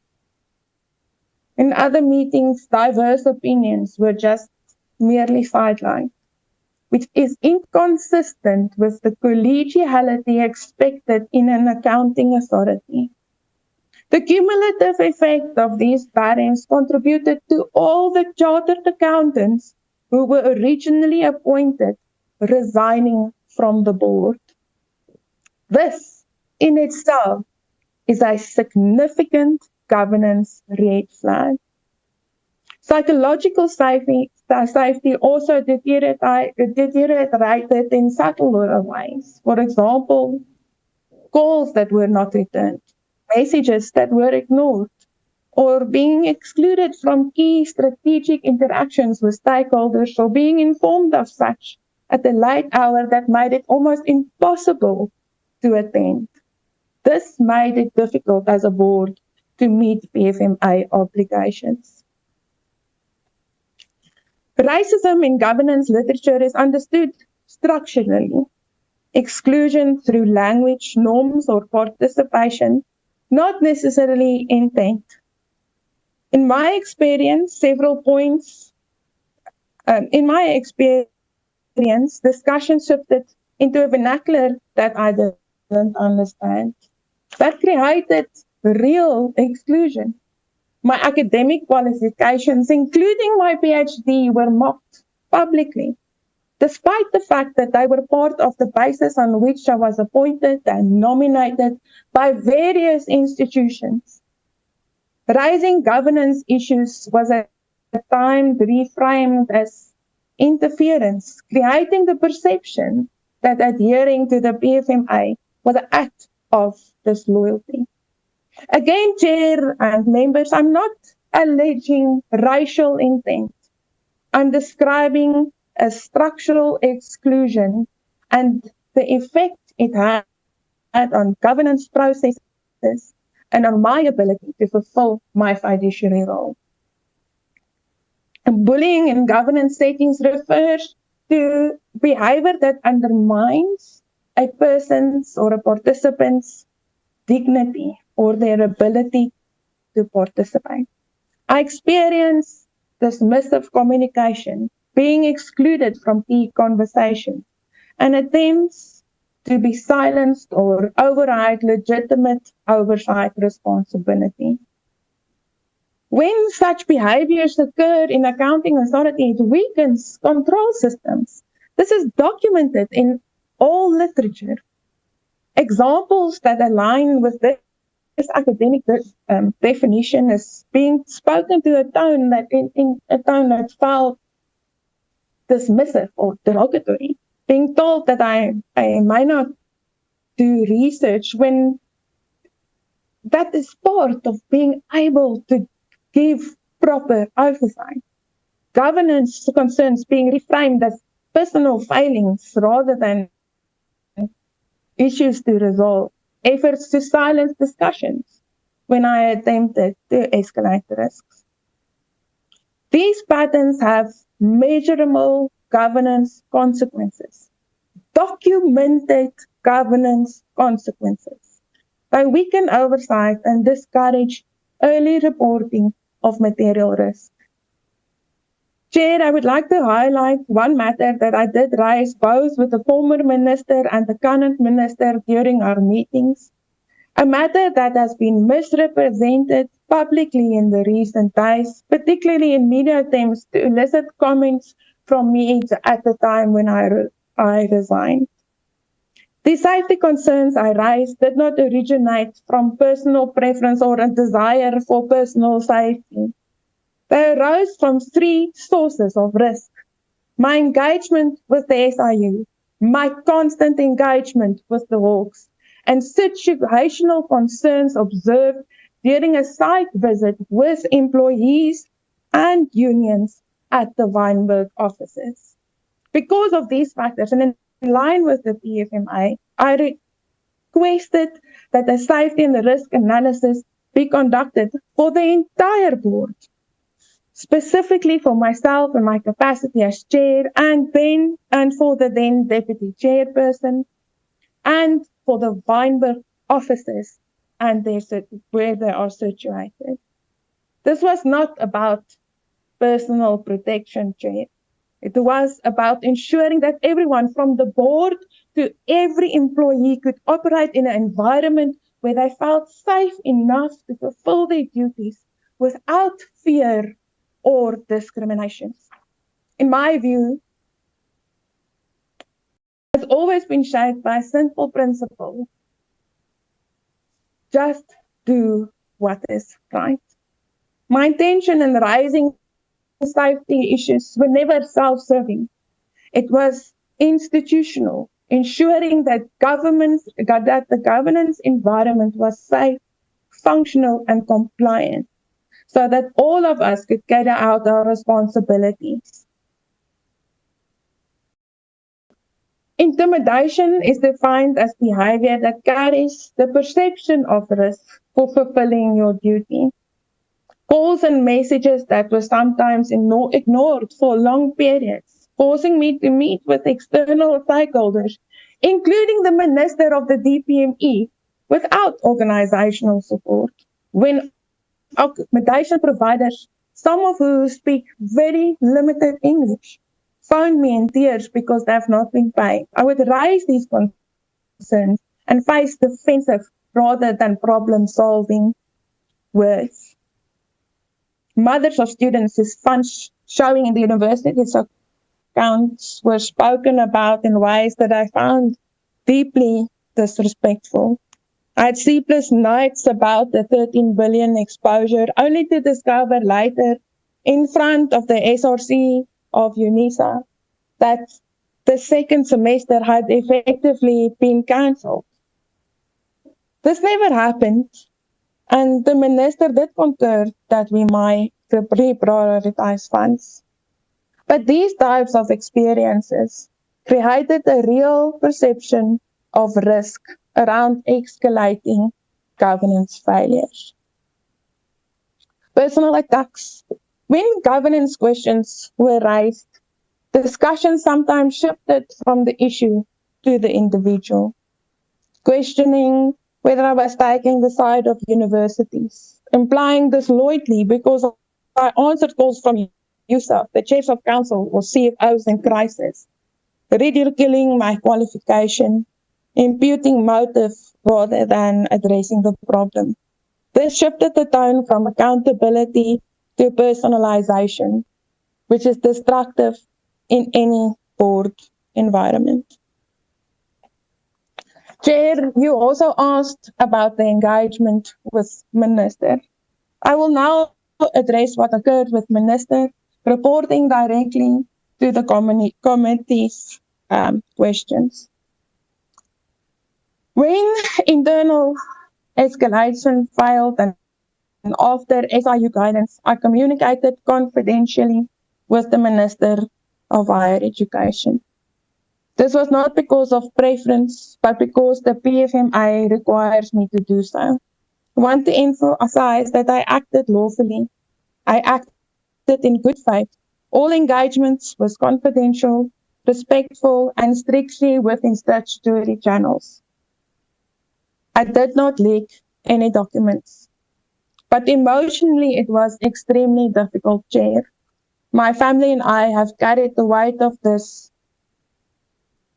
In other meetings, diverse opinions were just merely sidelined, which is inconsistent with the collegiality expected in an accounting authority. The cumulative effect of these barriers contributed to all the chartered accountants who were originally appointed resigning from the board. This in itself is a significant governance red flag. Psychological safety also deteriorated in subtler ways. For example, calls that were not returned, messages that were ignored, or being excluded from key strategic interactions with stakeholders, or being informed of such at a late hour that made it almost impossible to attend. This made it difficult as a board to meet PFMA obligations. Racism in governance literature is understood structurally. Exclusion through language, norms, or participation, not necessarily intent. In my experience, discussion shifted into a vernacular that I didn't understand. That created real exclusion. My academic qualifications, including my PhD, were mocked publicly, despite the fact that they were part of the basis on which I was appointed and nominated by various institutions. Raising governance issues was at the time reframed as interference, creating the perception that adhering to the PFMA was an act of disloyalty. Again, Chair and members, I'm not alleging racial intent. I'm describing a structural exclusion and the effect it had on governance processes and on my ability to fulfill my fiduciary role. And bullying in governance settings refers to behavior that undermines a person's or a participant's dignity or their ability to participate. I experienced dismissive communication, being excluded from key conversations, and attempts to be silenced or override legitimate oversight responsibility. When such behaviors occur in accounting authority, it weakens control systems. This is documented in all literature. Examples that align with this academic definition is being spoken to a tone that felt dismissive or derogatory, being told that I may not do research when that is part of being able to give proper oversight. Governance concerns being reframed as personal failings rather than issues to resolve. Efforts to silence discussions when I attempted to escalate risks. These patterns have measurable governance consequences, documented governance consequences. They weaken oversight and discourage early reporting of material risk. Chair, I would like to highlight one matter that I did raise both with the former minister and the current minister during our meetings. A matter that has been misrepresented publicly in the recent days, particularly in media attempts to elicit comments from me at the time when I resigned. The safety concerns I raised did not originate from personal preference or a desire for personal safety. They arose from three sources of risk: my engagement with the SIU, my constant engagement with the Hawks, and situational concerns observed during a site visit with employees and unions at the Wynberg offices. Because of these factors, and in line with the PFMA, I requested that a safety and risk analysis be conducted for the entire board, specifically for myself and my capacity as chair, and for the then deputy chairperson, and for the Wynberg offices and where they are situated. This was not about personal protection, Chair. It was about ensuring that everyone from the board to every employee could operate in an environment where they felt safe enough to fulfill their duties without fear or discrimination. In my view, it has always been shaped by a simple principle: just do what is right. My intention in raising safety issues were never self-serving. It was institutional, ensuring that the governance environment was safe, functional, and compliant, so that all of us could carry out our responsibilities. Intimidation is defined as behavior that carries the perception of risk for fulfilling your duty. Calls and messages that were sometimes ignored for long periods, forcing me to meet with external stakeholders, including the minister of the DPME, without organizational support. When accommodation providers, some of whom speak very limited English, phoned me in tears because they have not been paid, I would raise these concerns and face defensive rather than problem-solving words. Mothers of students whose funds showing in the university's accounts were spoken about in ways that I found deeply disrespectful. I had sleepless nights about the 13 billion exposure, only to discover later in front of the SRC of UNISA that the second semester had effectively been cancelled. This never happened, and the minister did concur that we might reprioritize funds. But these types of experiences created a real perception of risk around escalating governance failures. Personal attacks. When governance questions were raised, discussion sometimes shifted from the issue to the individual, questioning whether I was taking the side of universities, implying disloyalty because I answered calls from USAf, the chiefs of council or CFOs in crisis, ridiculing my qualification, imputing motive rather than addressing the problem. This shifted the tone from accountability to personalization, which is destructive in any board environment. Chair, you also asked about the engagement with Minister. I will now address what occurred with Minister, reporting directly to the committee's questions. When internal escalation failed and after SIU guidance, I communicated confidentially with the Minister of Higher Education. This was not because of preference, but because the PFMA requires me to do so. I want to emphasize that I acted lawfully. I acted in good faith. All engagements was confidential, respectful, and strictly within statutory channels. I did not leak any documents, but emotionally it was extremely difficult, Chair. My family and I have carried the weight of this,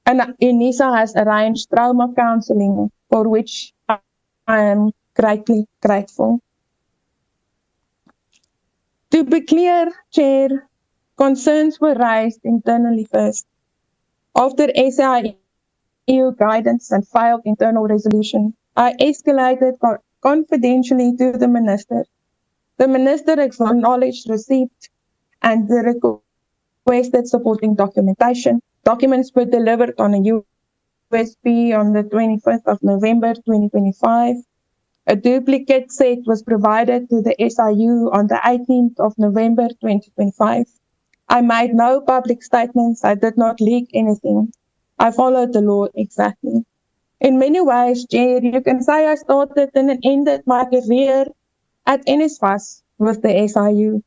and UNISA has arranged trauma counseling, for which I am greatly grateful. To be clear, Chair, concerns were raised internally first. After SAIU guidance and filed internal resolution, I escalated confidentially to the Minister. The Minister acknowledged receipt and the requested supporting documentation. Documents were delivered on a USB on the 25th of November 2025. A duplicate set was provided to the SIU on the 18th of November 2025. I made no public statements. I did not leak anything. I followed the law exactly. In many ways, Chair, you can say I started and ended my career at NSFAS with the SIU.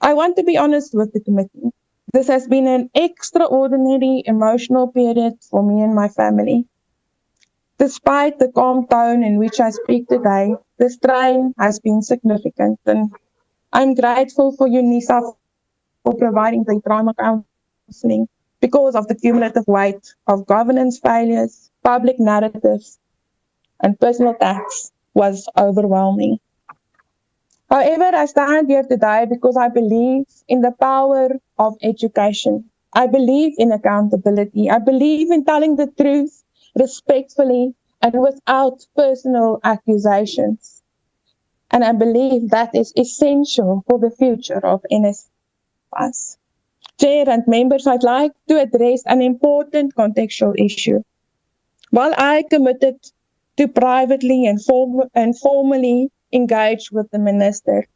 I want to be honest with the committee. This has been an extraordinary emotional period for me and my family. Despite the calm tone in which I speak today, the strain has been significant, and I'm grateful for UNISA for providing the trauma counseling because of the cumulative weight of governance failures, public narratives, and personal attacks was overwhelming. However, I stand here today because I believe in the power of education. I believe in accountability. I believe in telling the truth respectfully and without personal accusations. And I believe that is essential for the future of NSFAS. Chair and members, I'd like to address an important contextual issue. While I committed to privately and formally engage with the Minister,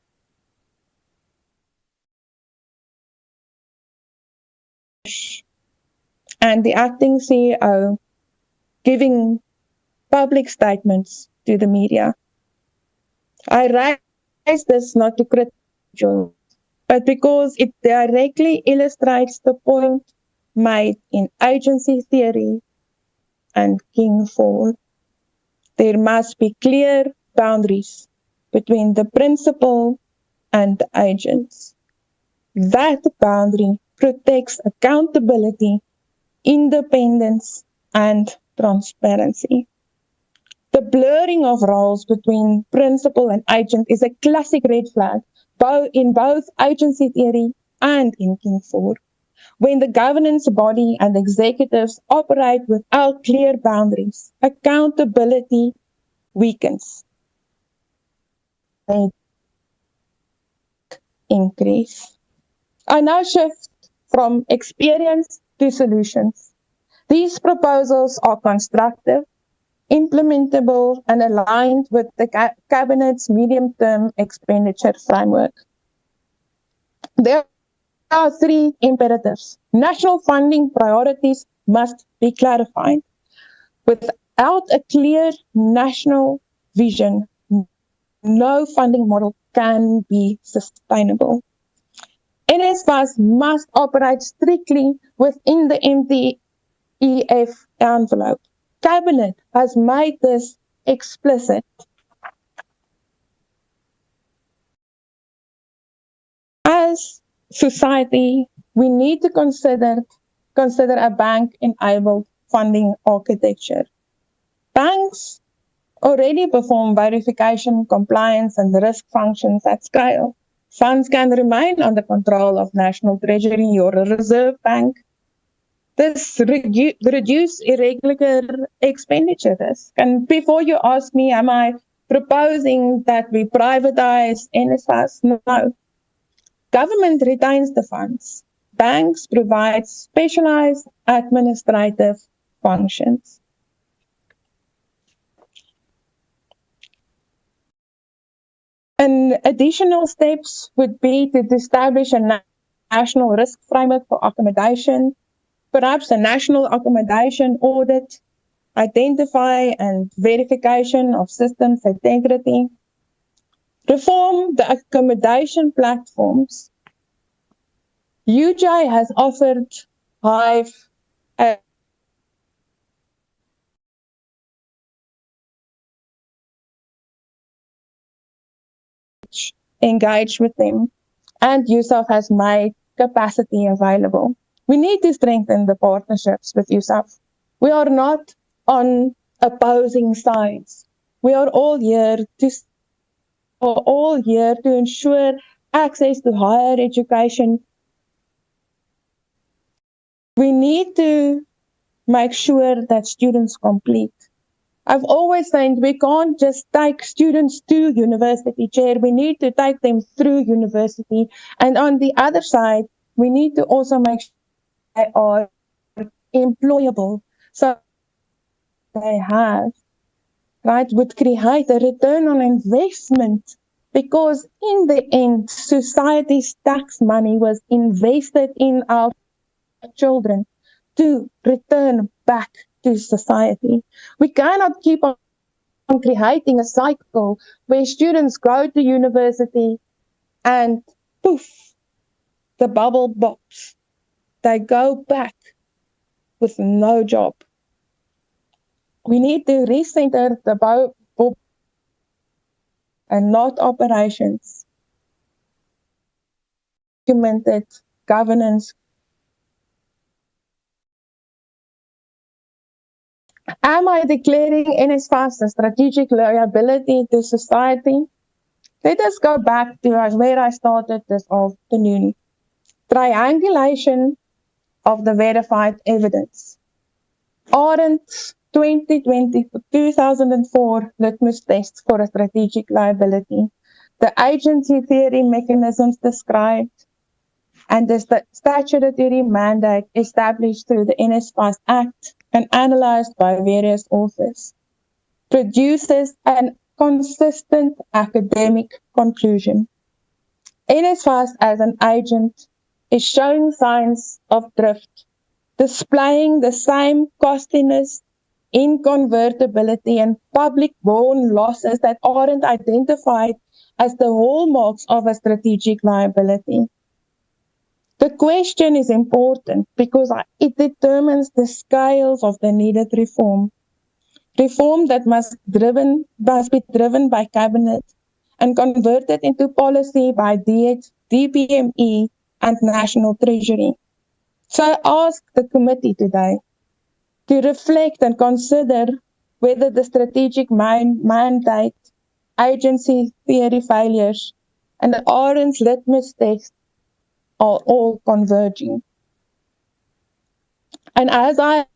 and the acting CEO giving public statements to the media. I raise this not to criticize, but because it directly illustrates the point made in agency theory and King 4. There must be clear boundaries between the principal and the agents. That boundary protects accountability, independence, and transparency. The blurring of roles between principal and agent is a classic red flag, in both agency theory and in King 4. When the governance body and executives operate without clear boundaries, accountability weakens. Increase. I now shift from experience to solutions. These proposals are constructive, implementable, and aligned with the Cabinet's medium-term expenditure framework. There are three imperatives. National funding priorities must be clarified. Without a clear national vision, no funding model can be sustainable. NSFAS must operate strictly within the MTEF envelope. Cabinet has made this explicit. As society, we need to consider a bank-enabled funding architecture. Banks already perform verification, compliance, and risk functions at scale. Funds can remain under control of National Treasury or a Reserve Bank. This reduce irregular expenditure risk. And before you ask me, am I proposing that we privatize NSFAS? No. Government retains the funds. Banks provide specialized administrative functions. And additional steps would be to establish a national risk framework for accommodation, perhaps a national accommodation audit, identify and verification of systems integrity, Reform the accommodation platforms. UJ has offered Hive a engage with them, and USAf has made capacity available. We need to strengthen the partnerships with USAf. We are not on opposing sides. We are all here to ensure access to higher education. We need to make sure that students complete. I've always said we can't just take students to university, Chair. We need to take them through university. And on the other side, we need to also make sure they are employable. So they have, right, would create a return on investment, because in the end, society's tax money was invested in our children to return back to society. We cannot keep on creating a cycle where students go to university and poof, the bubble pops. They go back with no job. We need to recenter the bubble and not operations. Documented governance. Am I declaring NSFAS a strategic liability to society? Let us go back to where I started this afternoon. Triangulation of the verified evidence. Arendt's 2004 litmus test for a strategic liability. The agency theory mechanisms described and the statutory mandate established through the NSFAS Act and analyzed by various authors produces an consistent academic conclusion. NSFAS as an agent is showing signs of drift, displaying the same costliness, inconvertibility, and public bond losses that aren't identified as the hallmarks of a strategic liability. The question is important because it determines the scales of the needed reform. Reform that must be driven by Cabinet and converted into policy by DHET, DPME, and National Treasury. So I ask the committee today to reflect and consider whether the strategic mandate, agency theory failures, and the Arendt's litmus test are all converging. And as I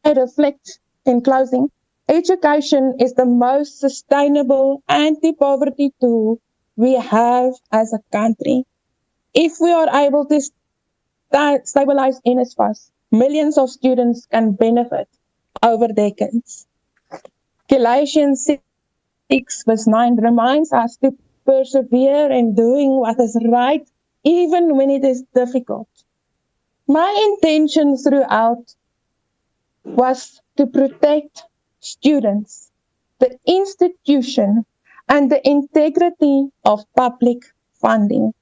reflect in closing, education is the most sustainable anti-poverty tool we have as a country. If we are able to stabilize NSFAS, millions of students can benefit over decades. Galatians 6 verse 9 reminds us to persevere in doing what is right, even when it is difficult. My intention throughout was to protect students, the institution, and the integrity of public funding.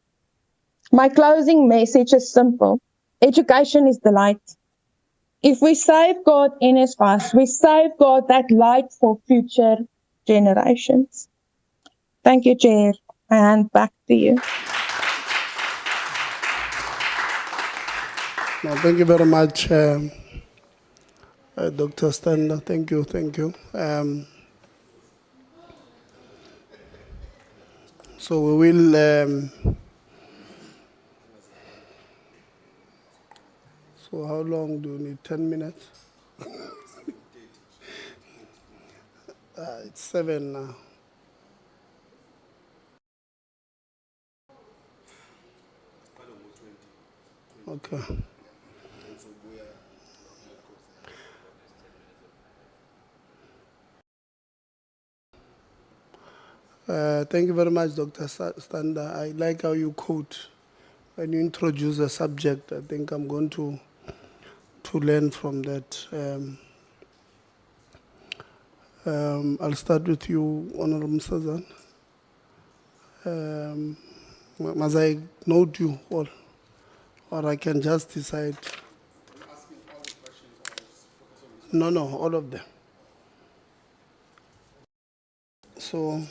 My closing message is simple. Education is the light. If we safeguard NSFAS, we safeguard that light for future generations. Thank you, Chair, and back to you. No, thank you very much, Dr. Stander. Thank you. So we will. So how long do you need? 10 minutes? It's 7 now. Okay. Thank you very much, Dr. Stander. I like how you quote when you introduce a subject. I think I'm going to learn from that. I'll start with you, Honorable Msazan. Must I note you all? Or I can just decide? No, all of them. So,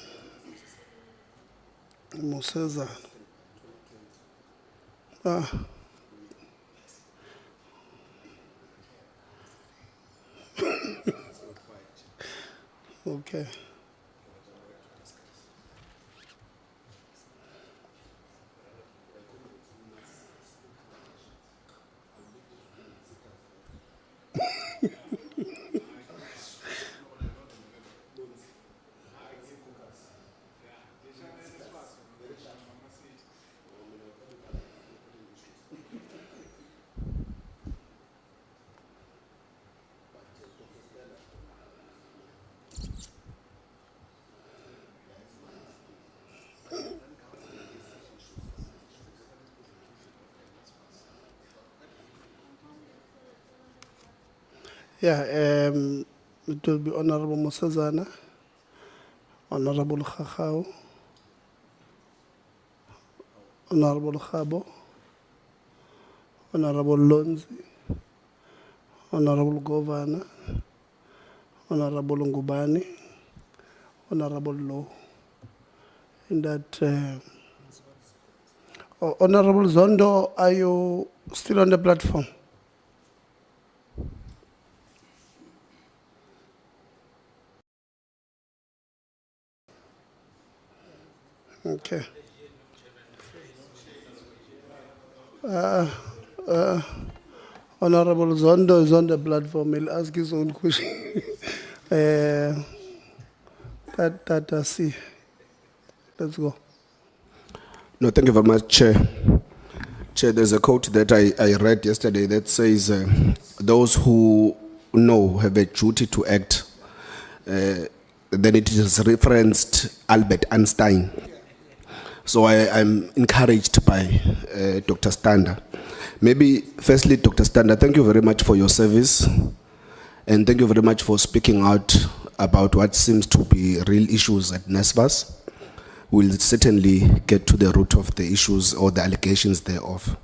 Moseza. Okay. Yeah, it will be Honorable Mosezana, Honorable Khachao, Honorable Khabo, Honorable Lonzi, Honorable Governor, Honorable Ngubani, Honorable Law. In that, Honorable Zondo, are you still on the platform? Okay. Honorable Zondo is on the platform. He'll ask his own question. I see. Let's go. No, thank you very much, Chair. Chair, there's a quote that I read yesterday that says, those who know have a duty to act. Then it is referenced Albert Einstein. So I'm encouraged by Dr. Stander. Maybe, firstly, Dr. Stander, thank you very much for your service. And thank you very much for speaking out about what seems to be real issues at NSFAS. We'll certainly get to the root of the issues or the allegations thereof.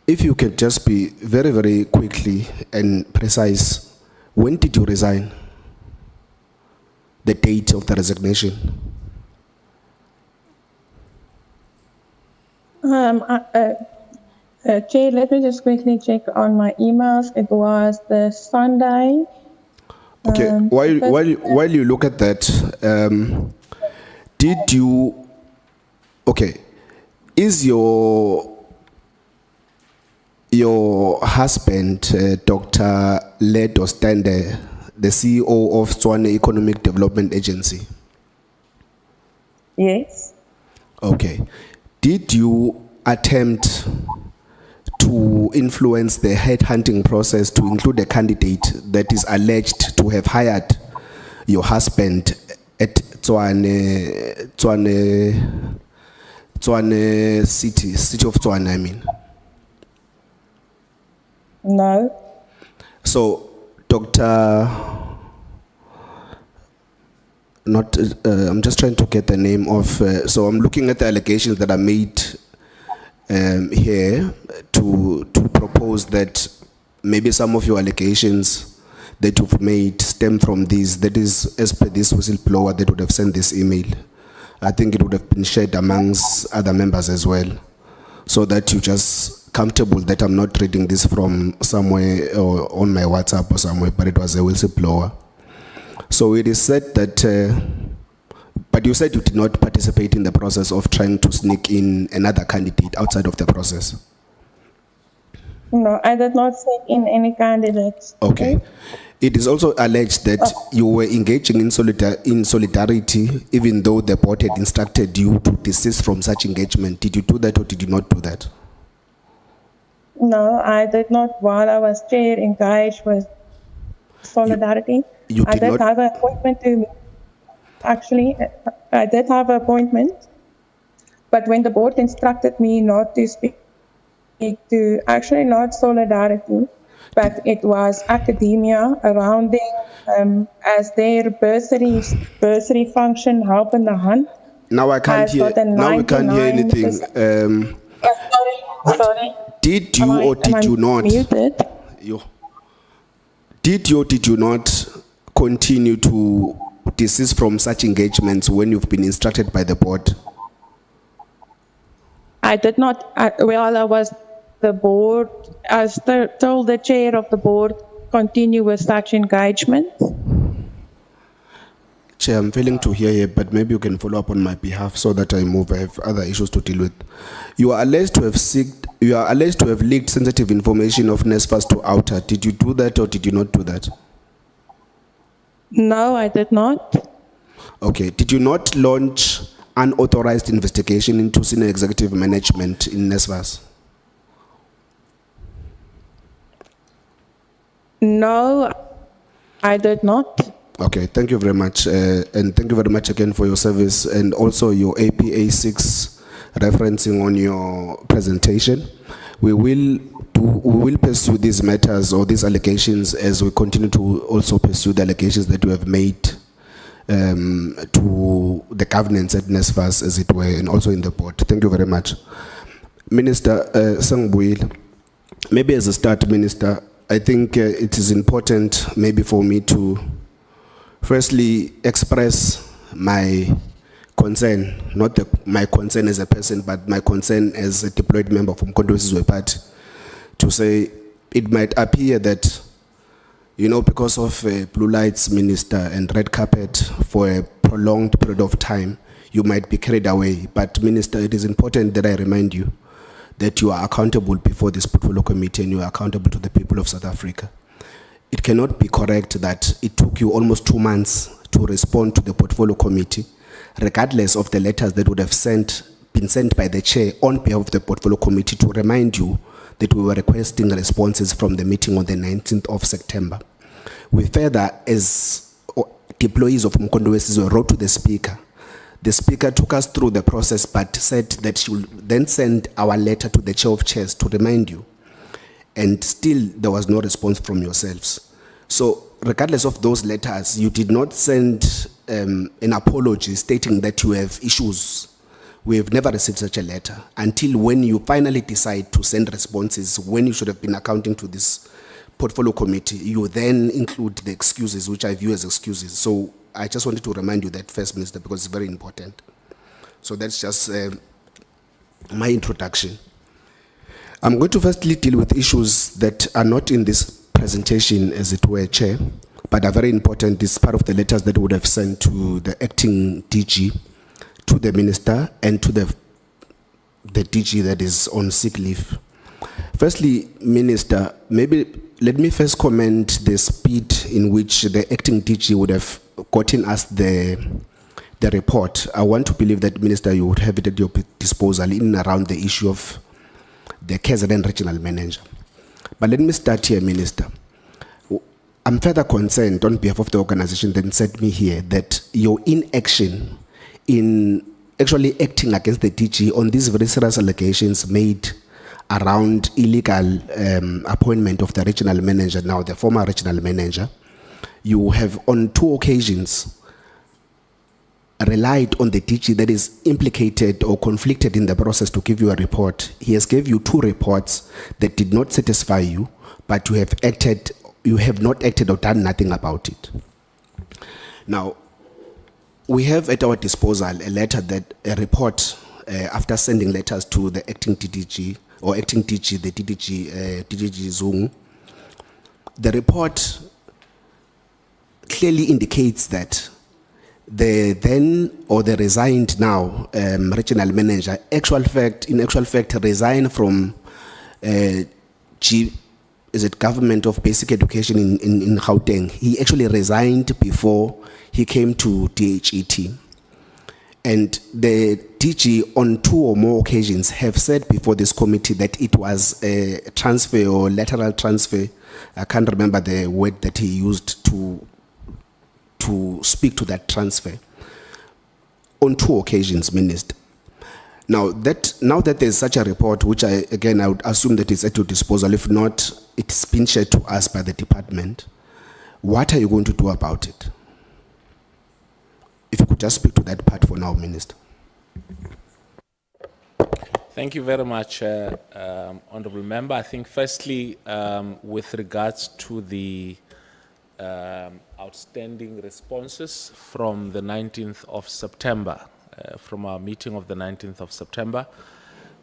If you can just be very, very quickly and precise, when did you resign? The date of the resignation? Chair, let me just quickly check on my emails. It was the Sunday. Okay, while you look at that, did you, okay, is your husband, Dr. Ledo Stande, the CEO of Tswane Economic Development Agency? Yes. Okay. Did you attempt to influence the headhunting process to include a candidate that is alleged to have hired your husband at Tswane city of Tswane, I mean? No. So, I'm just trying to get the name of, so I'm looking at the allegations that are made here to propose that maybe some of your allegations that you've made stem from these, that is, as per this whistleblower that would have sent this email. I think it would have been shared amongst other members as well, so that you're just comfortable that I'm not reading this from somewhere or on my WhatsApp or somewhere, but it was a whistleblower. So it is said that, but you said you did not participate in the process of trying to sneak in another candidate outside of the process. No, I did not sneak in any candidates. Okay. It is also alleged that you were engaging in solidarity, even though the board had instructed you to desist from such engagement. Did you do that or did you not do that? No, I did not, while I was chair, engaged with solidarity. You I did did not. have an appointment to, actually, I did have an appointment, but when the board instructed me not to speak to, actually not solidarity, but it was academia surrounding as their bursary function, help in the hand. Now I can't I've hear. got a Now we can't hear 99%. anything. Sorry. Did you or did you not? Muted. Did you or did you not continue to desist from such engagements when you've been instructed by the board? I did not, while I was the board, I told the chair of the board, continue with such engagement. Chair, I'm failing to hear you, but maybe you can follow up on my behalf so that I move. I have other issues to deal with. You are alleged to have leaked sensitive information of NSFAS to outer. Did you do that or did you not do that? No, I did not. Okay. Did you not launch unauthorized investigation into senior executive management in NSFAS? No, I did not. Okay, thank you very much. And thank you very much again for your service and also your APA 6 referencing on your presentation. We will pursue these matters or these allegations as we continue to also pursue the allegations that you have made to the governance at NSFAS, as it were, and also in the board. Thank you very much. Minister Sangbuil, maybe as a start, Minister, I think it is important maybe for me to firstly express my concern, not my concern as a person, but my concern as a deployed member from Kondwesizwe Party, to say it might appear that, you know, because of blue lights, Minister, and red carpet for a prolonged period of time, you might be carried away. But Minister, it is important that I remind you that you are accountable before this portfolio committee and you are accountable to the people of South Africa. It cannot be correct that it took you almost 2 months to respond to the portfolio committee, regardless of the letters that would have been sent by the chair on behalf of the portfolio committee to remind you that we were requesting responses from the meeting on the 19th of September. We further, as deployees of Mkondowesizwe, wrote to the speaker. The speaker took us through the process but said that she will then send our letter to the chair of chairs to remind you. And still there was no response from yourselves. So regardless of those letters, you did not send an apology stating that you have issues. We have never received such a letter until when you finally decide to send responses, when you should have been accounting to this portfolio committee, you then include the excuses, which I view as excuses. So I just wanted to remind you that first, Minister, because it's very important. So that's just my introduction. I'm going to firstly deal with issues that are not in this presentation, as it were, Chair, but are very important. This is part of the letters that we would have sent to the acting DG, to the Minister, and to the DG that is on sick leave. Firstly, Minister, maybe let me first comment the speed in which the acting DG would have gotten us the report. I want to believe that, Minister, you would have it at your disposal in and around the issue of the KZN regional manager. But let me start here, Minister. I'm further concerned on behalf of the organization that sent me here that your inaction in actually acting against the DG on these very serious allegations made around illegal appointment of the regional manager, now the former regional manager. You have on 2 occasions relied on the DG that is implicated or conflicted in the process to give you a report. He has gave you 2 reports that did not satisfy you, but you have not acted or done nothing about it. Now, we have at our disposal a report after sending letters to the acting DDG or acting DG, the DDG Zungu. The report clearly indicates that the then or the resigned now regional manager in actual fact resigned from Government of Basic Education in Gauteng. He actually resigned before he came to DHET. And the DG on 2 or more occasions have said before this committee that it was a transfer or lateral transfer. I can't remember the word that he used to speak to that transfer. On 2 occasions, Minister. Now that there's such a report, which I would assume that is at your disposal, if not, it's been shared to us by the department, what are you going to do about it? If you could just speak to that part for now, Minister. Thank you very much, Honourable Member. I think firstly, with regards to the outstanding responses from the 19th of September, from our meeting of the 19th of September,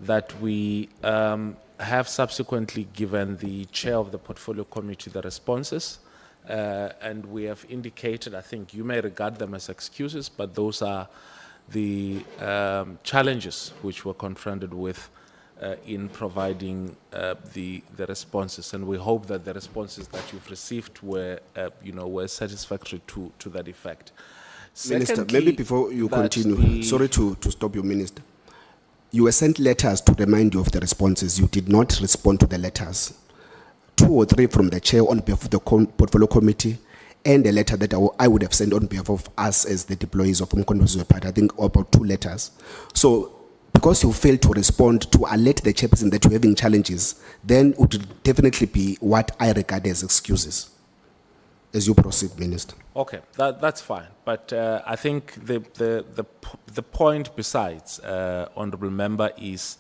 that we have subsequently given the chair of the portfolio committee the responses, and we have indicated, I think you may regard them as excuses, but those are the challenges which were confronted with in providing the responses, and we hope that the responses that you've received were, were satisfactory to that effect. Minister, Secondly, maybe before you that continue, the- sorry to stop you, Minister. You were sent letters to remind you of the responses. You did not respond to the letters. 2 or 3 from the chair on behalf of the portfolio committee, and a letter that I would have sent on behalf of us as the deployees of Umkhonto Party, I think about 2 letters. So, because you failed to respond to alert the chairperson that you're having challenges, then it would definitely be what I regard as excuses. As you proceed, Minister. Okay, that's fine. But I think the point besides, Honourable Member, is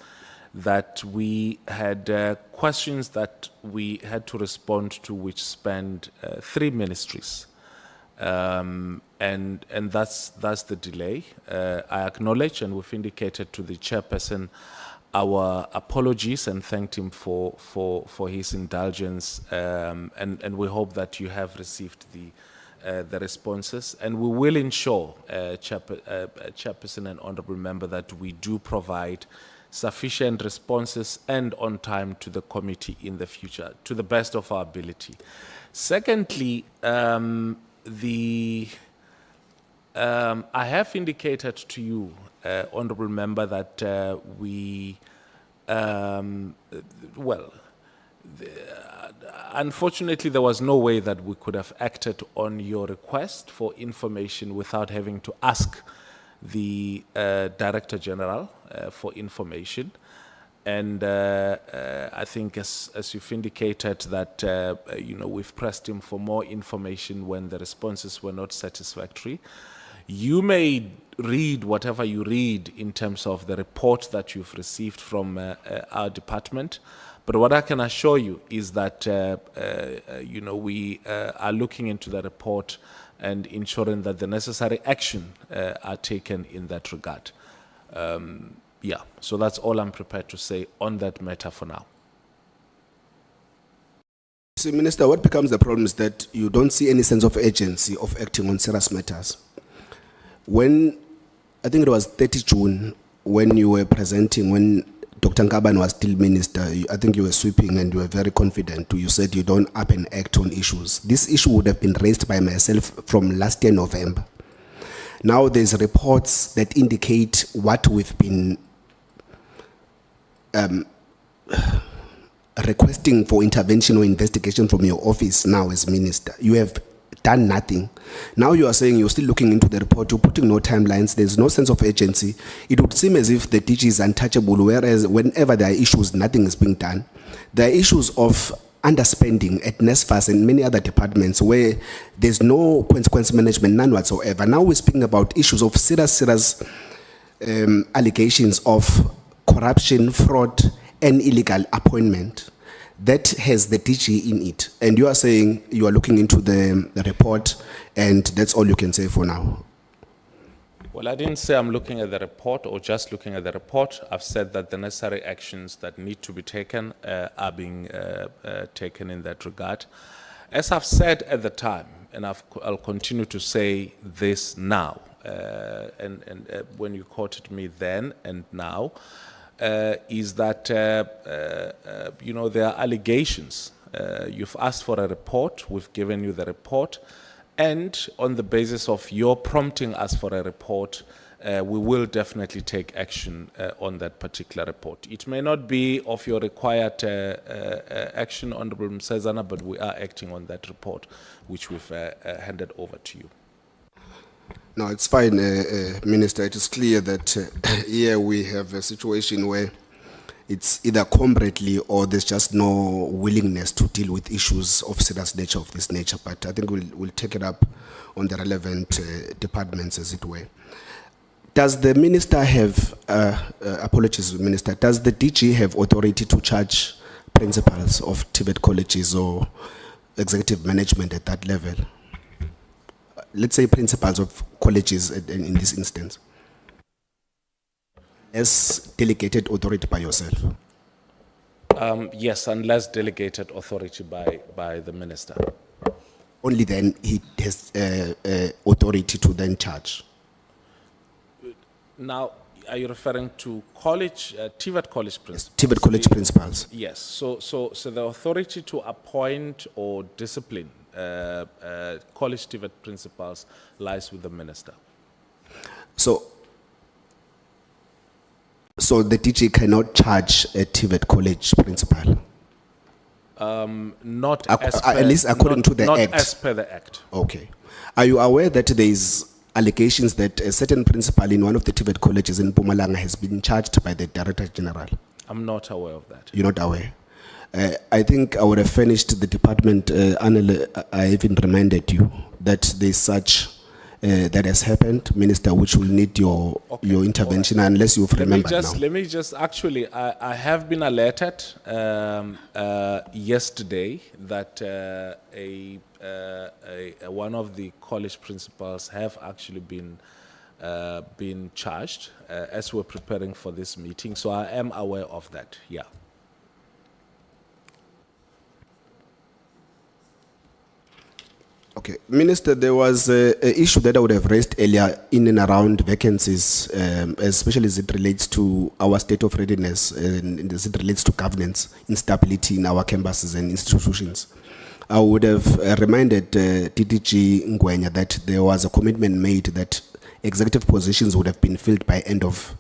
that we had questions that we had to respond to which spanned 3 ministries. And that's the delay. I acknowledge, and we've indicated to the chairperson our apologies and thanked him for his indulgence, and we hope that you have received the responses, and we will ensure, chairperson and honourable member, that we do provide sufficient responses and on time to the committee in the future, to the best of our ability. Secondly, I have indicated to you, honourable member, that unfortunately, there was no way that we could have acted on your request for information without having to ask the Director General for information. And I think as you've indicated that, we've pressed him for more information when the responses were not satisfactory. You may read whatever you read in terms of the report that you've received from our department, but what I can assure you is that, we are looking into the report and ensuring that the necessary action are taken in that regard. So that's all I'm prepared to say on that matter for now. See, Minister, what becomes the problem is that you don't see any sense of urgency of acting on serious matters. When, I think it was 30 June, when you were presenting, when Dr. Nkaban was still minister, I think you were sweeping and you were very confident. You said you don't up and act on issues. This issue would have been raised by myself from last year, November. Now there's reports that indicate what we've been requesting for intervention or investigation from your office now as minister. You have done nothing. Now you are saying you're still looking into the report, you're putting no timelines, there's no sense of urgency. It would seem as if the DG is untouchable, whereas whenever there are issues, nothing is being done. There are issues of underspending at NSFAS and many other departments where there's no consequence management, none whatsoever. Now we're speaking about issues of serious allegations of corruption, fraud, and illegal appointment. That has the DG in it. And you are saying you are looking into the report, and that's all you can say for now. Well, I didn't say I'm looking at the report or just looking at the report. I've said that the necessary actions that need to be taken are being taken in that regard. As I've said at the time, and I'll continue to say this now, and when you quoted me then and now, is that, there are allegations. You've asked for a report, we've given you the report, and on the basis of your prompting us for a report, we will definitely take action on that particular report. It may not be of your required action, Honourable Msezana, but we are acting on that report, which we've handed over to you. No, it's fine, Minister. It is clear that here we have a situation where it's either comradely or there's just no willingness to deal with issues of serious nature of this nature. But I think we'll take it up on the relevant departments, as it were. Does the minister have, apologies, Minister, does the DG have authority to charge principals of TVET colleges or executive management at that level? Let's say principals of colleges in this instance, as delegated authority by yourself? Yes, unless delegated authority by the minister. Only then he has authority to then charge. Now, are you referring to college, TVET college principals? TVET college principals. Yes, so the authority to appoint or discipline college TVET principals lies with the minister. So the DG cannot charge a TVET college principal? Not At least according to the not Act. as per the Act. Okay. Are you aware that there is allegations that a certain principal in one of the TVET colleges in Mpumalanga has been charged by the Director General? I'm not aware of that. You're not aware? I think I would have furnished the department, Anele, I even reminded you that there's such, that has happened, Minister, which will need your intervention unless you've remembered now. Let me just, actually, I have been alerted yesterday that one of the college principals have actually been charged as we're preparing for this meeting. So I am aware of that, yeah. Okay, Minister, there was an issue that I would have raised earlier in and around vacancies, especially as it relates to our state of readiness and as it relates to governance, instability in our campuses and institutions. I would have reminded DDG Ngwenya that there was a commitment made that executive positions would have been filled by end of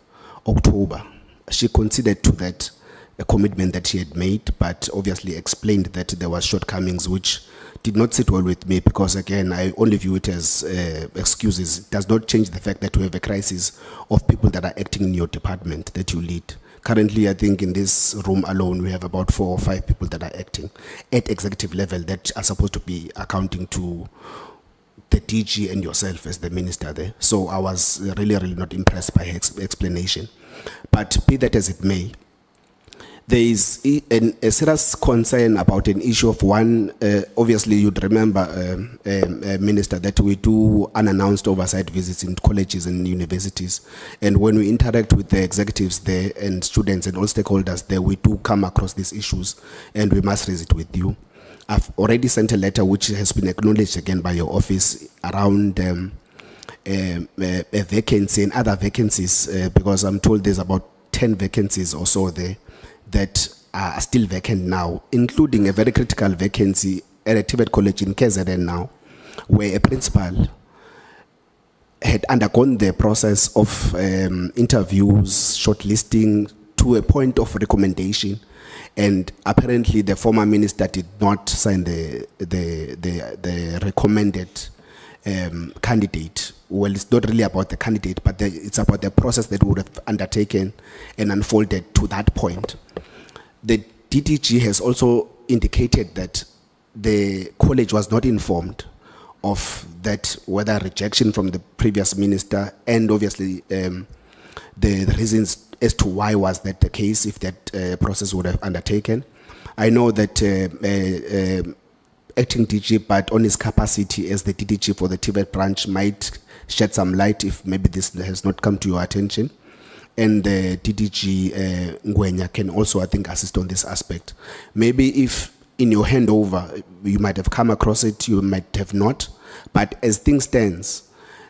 October. She considered to that a commitment that she had made, but obviously explained that there were shortcomings which did not sit well with me, because again, I only view it as excuses. It does not change the fact that we have a crisis of people that are acting in your department that you lead. Currently, I think in this room alone, we have about 4 or 5 people that are acting at executive level that are supposed to be accounting to the DG and yourself as the minister there. So I was really not impressed by her explanation. But be that as it may, there is a serious concern about an issue of one, obviously you'd remember, Minister, that we do unannounced oversight visits in colleges and universities. And when we interact with the executives there and students and all stakeholders there, we do come across these issues and we must raise it with you. I've already sent a letter which has been acknowledged again by your office around a vacancy and other vacancies, because I'm told there's about 10 vacancies or so there that are still vacant now, including a very critical vacancy at a TVET college in KZN now, where a principal had undergone the process of interviews, shortlisting to a point of recommendation, and apparently the former minister did not sign the recommended candidate. Well, it's not really about the candidate, but it's about the process that would have undertaken and unfolded to that point. The DDG has also indicated that the college was not informed of that, whether rejection from the previous minister, and obviously the reasons as to why was that the case, if that process would have undertaken. I know that acting DG, but on his capacity as the DDG for the TVET branch, might shed some light if maybe this has not come to your attention. And the DDG Ngwenya can also, I think, assist on this aspect. Maybe if in your handover, you might have come across it, you might have not. But as things stands,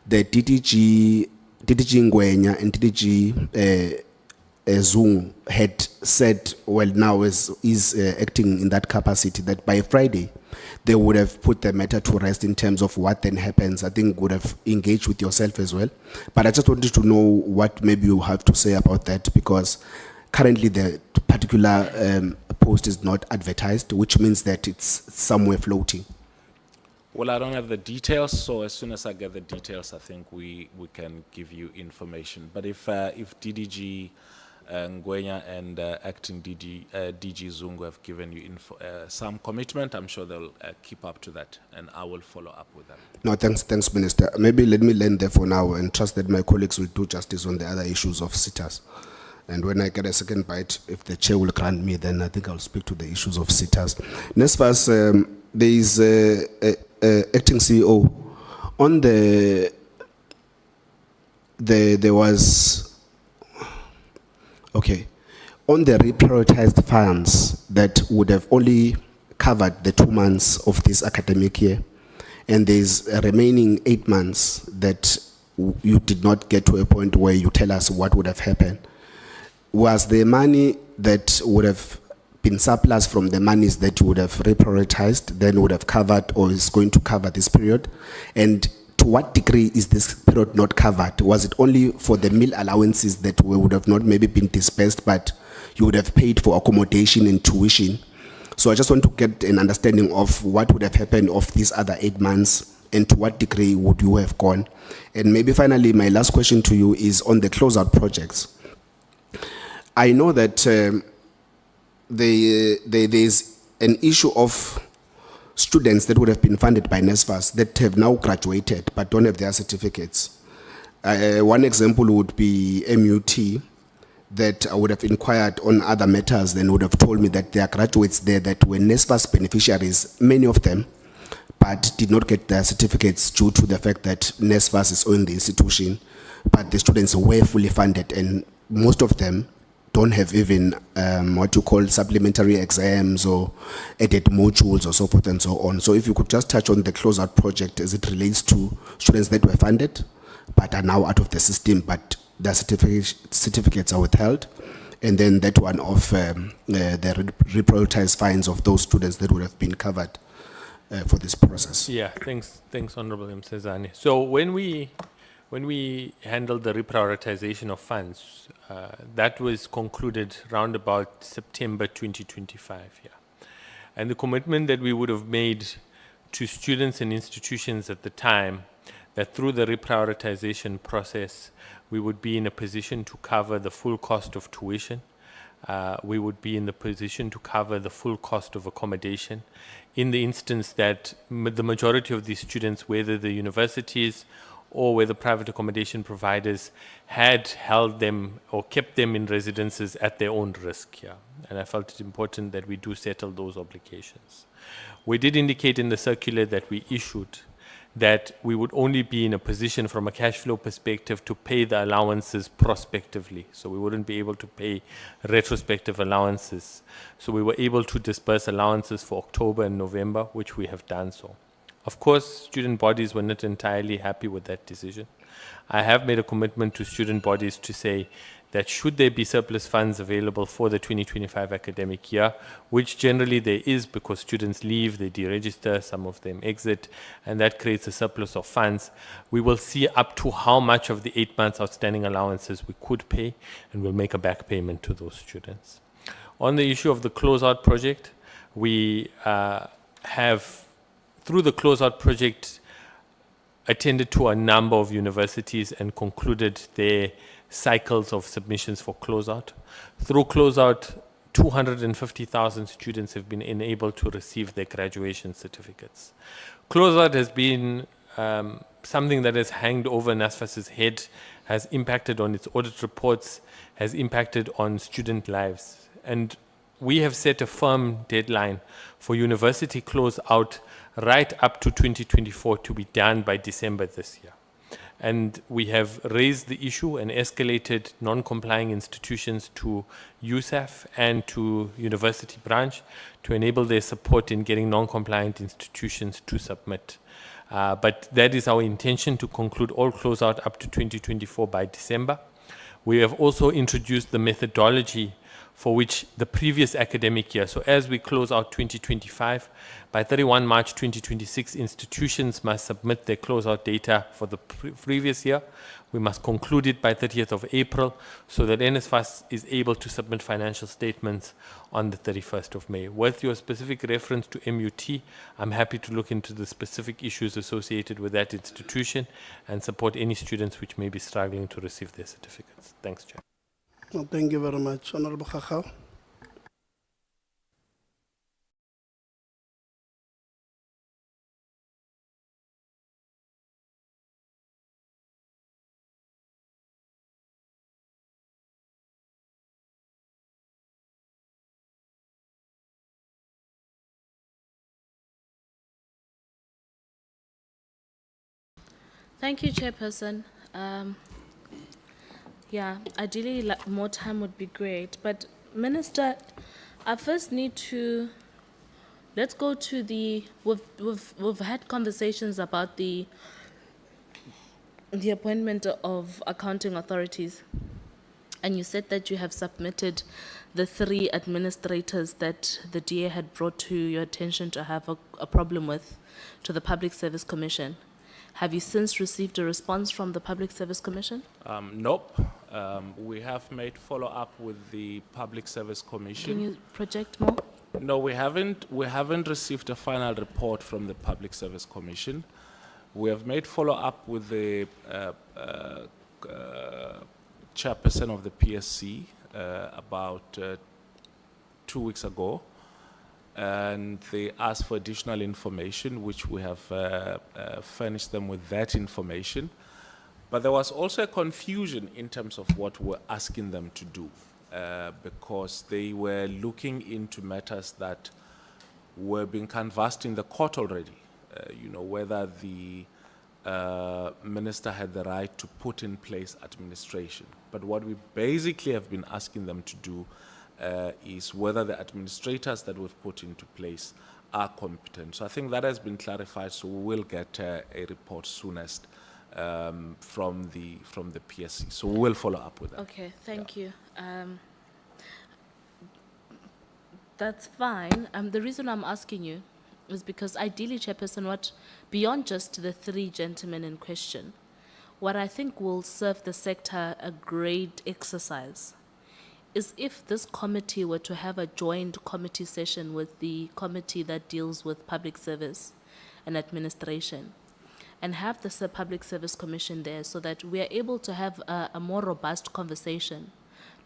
the DDG Ngwenya and DDG Zung had said, well, now is acting in that capacity, that by Friday, they would have put the matter to rest in terms of what then happens. I think would have engaged with yourself as well. But I just wanted to know what maybe you have to say about that, because currently the particular post is not advertised, which means that it's somewhere floating. Well, I don't have the details, so as soon as I get the details, I think we can give you information. But if DDG Ngwenya and Acting DG Zungu have given you some commitment. I'm sure they'll keep up to that, and I will follow up with them. No, thanks, Minister. Maybe let me land there for now and trust that my colleagues will do justice on the other issues of SETAs. And when I get a second bite, if the chair will grant me, then I think I'll speak to the issues of SETAs. NSFAS, there is acting CEO. On there was, okay, on the reprioritized funds that would have only covered the 2 months of this academic year, and there's a remaining 8 months that you did not get to a point where you tell us what would have happened. Was the money that would have been surplus from the monies that you would have reprioritized, then would have covered or is going to cover this period? And to what degree is this period not covered? Was it only for the meal allowances that would have not maybe been dispersed, but you would have paid for accommodation and tuition? So I just want to get an understanding of what would have happened of these other 8 months and to what degree would you have gone? And maybe finally, my last question to you is on the closeout projects. I know that there's an issue of students that would have been funded by NSFAS that have now graduated but don't have their certificates. One example would be MUT, that I would have inquired on other matters, then would have told me that there are graduates there that were NSFAS beneficiaries, many of them, but did not get their certificates due to the fact that NSFAS is owning the institution, but the students were fully funded, and most of them don't have even what you call supplementary exams or added modules or so forth and so on. So if you could just touch on the closeout project as it relates to students that were funded but are now out of the system, but their certificates are withheld, and then that one of the reprioritized fines of those students that would have been covered for this process. Yeah, thanks, Honorable Msezane. So when we handled the reprioritization of funds, that was concluded round about September 2025. Yeah, and the commitment that we would have made to students and institutions at the time, that through the reprioritization process, we would be in a position to cover the full cost of tuition. We would be in the position to cover the full cost of accommodation in the instance that the majority of these students, whether the universities or whether private accommodation providers, had held them or kept them in residences at their own risk. Yeah. And I felt it important that we do settle those obligations. We did indicate in the circular that we issued that we would only be in a position from a cash flow perspective to pay the allowances prospectively. So we wouldn't be able to pay retrospective allowances. So we were able to disperse allowances for October and November, which we have done so. Of course, student bodies were not entirely happy with that decision. I have made a commitment to student bodies to say that should there be surplus funds available for the 2025 academic year, which generally there is because students leave, they deregister, some of them exit, and that creates a surplus of funds, we will see up to how much of the 8 months outstanding allowances we could pay, and we'll make a back payment to those students. On the issue of the closeout project, we have, through the closeout project, attended to a number of universities and concluded their cycles of submissions for closeout. Through closeout, 250,000 students have been enabled to receive their graduation certificates. Closeout has been something that has hanged over NSFAS's head, has impacted on its audit reports, has impacted on student lives. And we have set a firm deadline for university closeout right up to 2024 to be done by December this year. And we have raised the issue and escalated non-complying institutions to USAf and to university branch to enable their support in getting non-compliant institutions to submit. But that is our intention, to conclude all closeout up to 2024 by December. We have also introduced the methodology for which the previous academic year, so as we close out 2025, by 31 March 2026, institutions must submit their closeout data for the previous year. We must conclude it by 30th of April so that NSFAS is able to submit financial statements on the 31st of May. With your specific reference to MUT, I'm happy to look into the specific issues associated with that institution and support any students which may be struggling to receive their certificates. Thanks, Chair. Well, thank you very much, Honorable Khakao. Thank you, Chairperson. Yeah, ideally more time would be great, but Minister, I first need to, let's go to we've had conversations about the appointment of accounting authorities, and you said that you have submitted the 3 administrators that the DA had brought to your attention to have a problem with to the Public Service Commission. Have you since received a response from the Public Service Commission? Nope. We have made follow-up with the Public Service Commission. Can you project more? No, we haven't. We haven't received a final report from the Public Service Commission. We have made follow-up with the chairperson of the PSC about 2 weeks ago, and they asked for additional information, which we have furnished them with that information. But there was also a confusion in terms of what we're asking them to do, because they were looking into matters that were being canvassed in the court already. You know, whether the minister had the right to put in place administration. But what we basically have been asking them to do is whether the administrators that we've put into place are competent. So I think that has been clarified, so we will get a report soonest from the PSC. So we will follow up with that. Okay, thank you. That's fine. The reason I'm asking you is because ideally, Chairperson, what beyond just the 3 gentlemen in question, what I think will serve the sector a great exercise is if this committee were to have a joint committee session with the committee that deals with public service and administration, and have the Public Service Commission there so that we are able to have a more robust conversation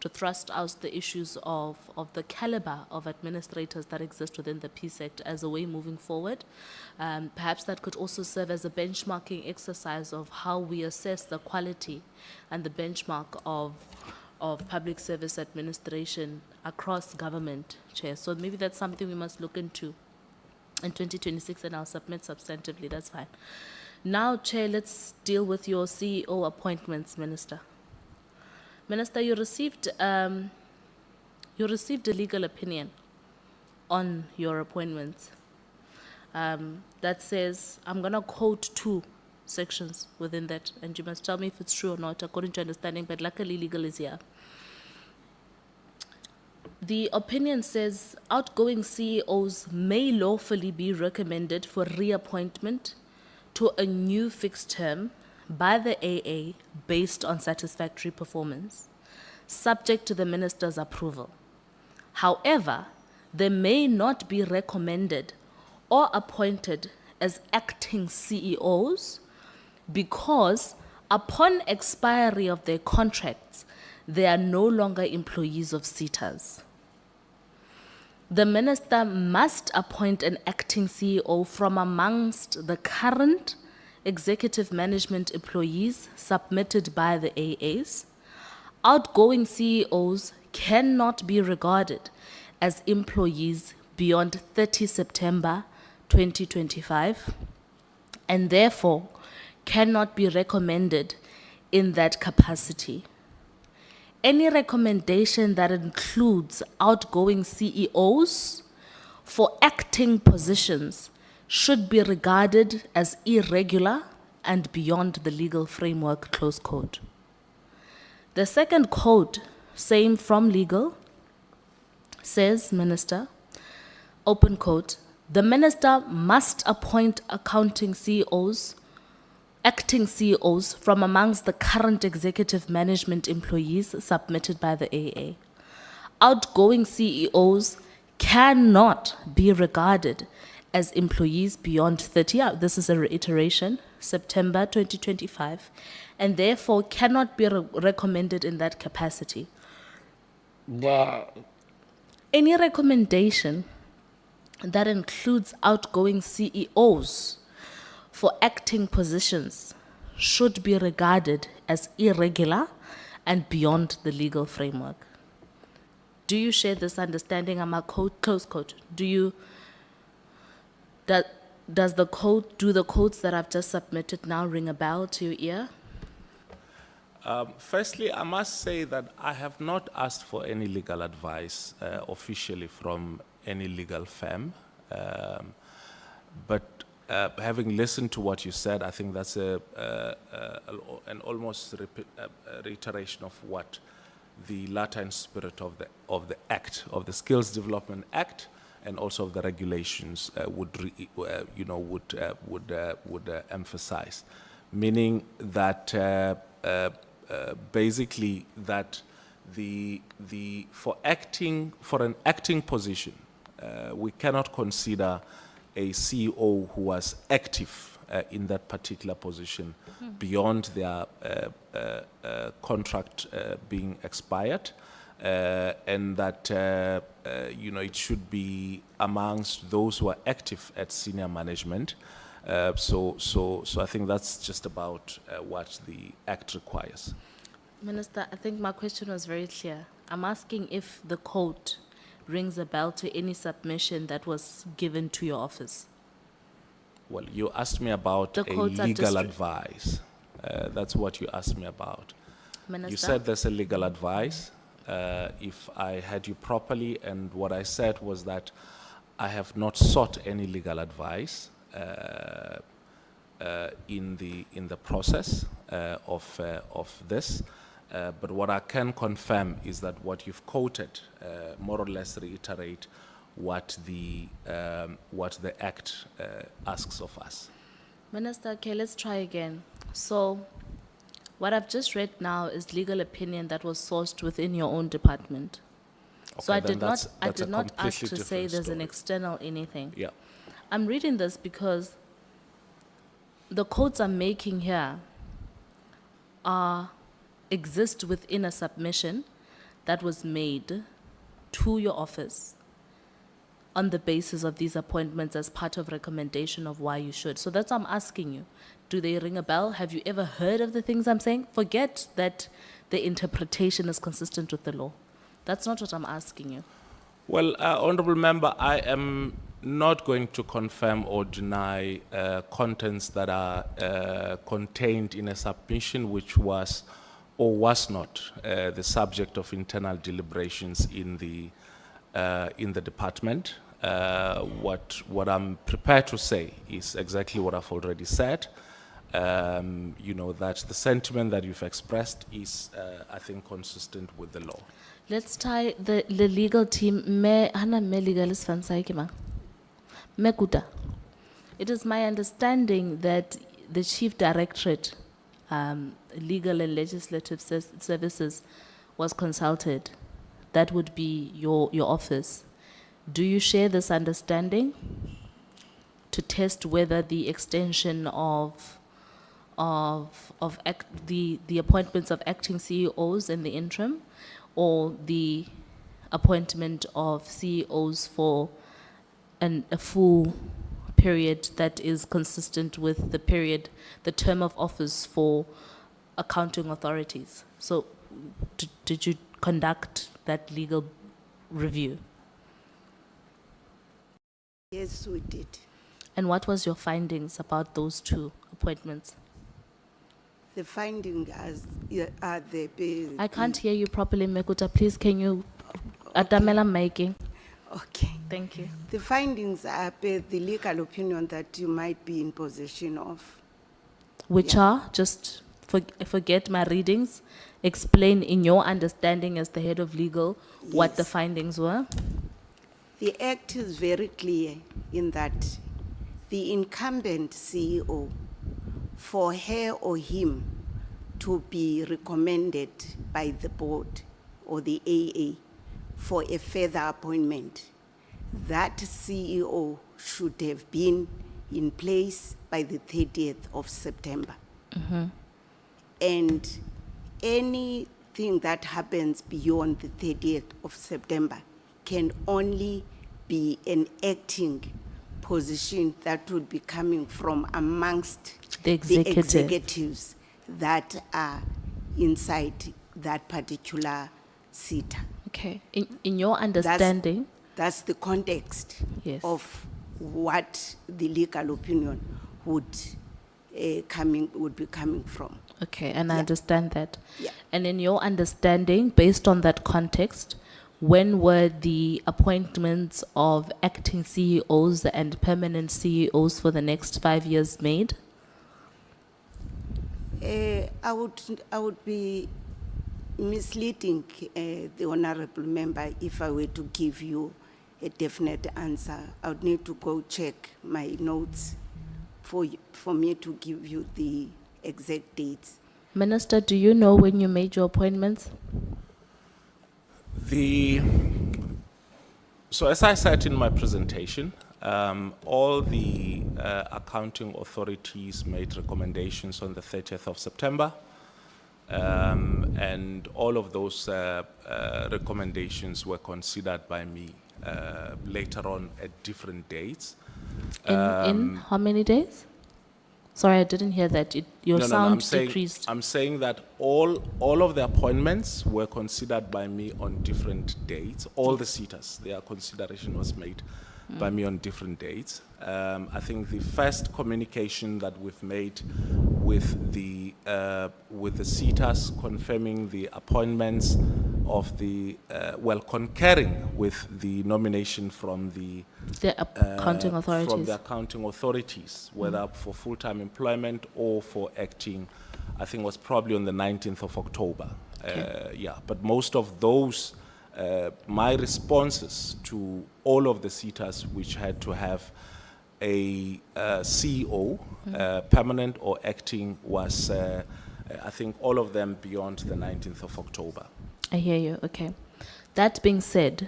to thrust out the issues of the caliber of administrators that exist within the PSEC as a way moving forward. Perhaps that could also serve as a benchmarking exercise of how we assess the quality and the benchmark of public service administration across government, Chair. So maybe that's something we must look into in 2026, and I'll submit substantively, that's fine. Now, Chair, let's deal with your CEO appointments, Minister. Minister, you received a legal opinion on your appointments that says, I'm going to quote 2 sections within that, and you must tell me if it's true or not, according to understanding, but luckily legal is here. The opinion says, outgoing CEOs may lawfully be recommended for reappointment to a new fixed term by the AA based on satisfactory performance, subject to the minister's approval. However, they may not be recommended or appointed as acting CEOs because upon expiry of their contracts, they are no longer employees of SETAs. The minister must appoint an acting CEO from amongst the current executive management employees submitted by the AAs. Outgoing CEOs cannot be regarded as employees beyond 30 September 2025 and therefore cannot be recommended in that capacity. Any recommendation that includes outgoing CEOs for acting positions should be regarded as irregular and beyond the legal framework, close quote. The second quote, same from legal, says, Minister, open quote, the minister must appoint acting CEOs from amongst the current executive management employees submitted by the AA. Outgoing CEOs cannot be regarded as employees beyond 30, this is a reiteration, September 2025, and therefore cannot be recommended in that capacity. Any recommendation that includes outgoing CEOs for acting positions should be regarded as irregular and beyond the legal framework. Do you share this understanding? I'm a close quote. Does the code, do the codes that I've just submitted now ring a bell to your ear? Firstly, I must say that I have not asked for any legal advice officially from any legal firm. But having listened to what you said, I think that's an almost reiteration of what the Latin spirit of the Act, of the Skills Development Act, and also of the regulations would emphasize, meaning that basically that for an acting position, we cannot consider a CEO who was active in that particular position beyond their contract being expired, and that it should be amongst those who are active at senior management. So I think that's just about what the Act requires. Minister, I think my question was very clear. I'm asking if the code rings a bell to any submission that was given to your office. Well, you asked me about The a codes are legal just- advice. That's what you asked me about. Minister? You said there's a legal advice. If I heard you properly, and what I said was that I have not sought any legal advice in the process of this. But what I can confirm is that what you've quoted more or less reiterate what the Act asks of us. Minister, okay, let's try again. So, what I've just read now is legal opinion that was sourced within your own department. So Okay, I then did that's a not ask completely to say different there's an story. external anything. Yeah. I'm reading this because the codes I'm making here exist within a submission that was made to your office on the basis of these appointments as part of recommendation of why you should. So that's why I'm asking you. Do they ring a bell? Have you ever heard of the things I'm saying? Forget that the interpretation is consistent with the law. That's not what I'm asking you. Well, Honourable Member, I am not going to confirm or deny contents that are contained in a submission which was or was not the subject of internal deliberations in the department. What I'm prepared to say is exactly what I've already said. That the sentiment that you've expressed is, I think, consistent with the law. Let's tie the legal team. It is my understanding that the Chief Directorate, Legal and Legislative Services, was consulted. That would be your office. Do you share this understanding to test whether the extension of the appointments of acting CEOs in the interim, or the appointment of CEOs for a full period that is consistent with the term of office for accounting authorities? So did you conduct that legal review? Yes, we did. And what was your findings about those two appointments? The finding are the... I can't hear you properly, Mekuta. Please, can you atamela making? Okay. Thank you. The findings are the legal opinion that you might be in possession of. Which are, just forget my readings, explain in your understanding as the head of legal what the Yes. findings were. The Act is very clear in that the incumbent CEO, for her or him to be recommended by the board or the AA for a further appointment, that CEO should have been in place by the 30th of September. And any thing that happens beyond the 30th of September can only be an acting position that would be coming from amongst The the executive. executives that are inside that particular SETA. Okay. In your understanding, That's the context Yes. of what the legal opinion would be coming from. okay, and I understand that. Yeah. And in your understanding, based on that context, when were the appointments of acting CEOs and permanent CEOs for the next 5 years made? I would be misleading the honorable member if I were to give you a definite answer. I would need to go check my notes for me to give you the exact dates. Minister, do you know when you made your appointments? So as I said in my presentation, all the accounting authorities made recommendations on the 30th of September, and all of those recommendations were considered by me later on at different dates. In how many days? Sorry, I didn't hear that. Your sound decreased. I'm saying that all of the appointments were considered by me on different dates. All the SETAs, their consideration was made by me on different dates. I think the first communication that we've made with the SETAs confirming the appointments of the concurring with the nomination from the accounting authorities. from the accounting authorities, whether for full-time employment or for acting, I think was probably on the 19th of October. But most of those, my responses to all of the SETAs which had to have a CEO, permanent or acting, was, I think, all of them beyond the 19th of October. I hear you, okay. That being said,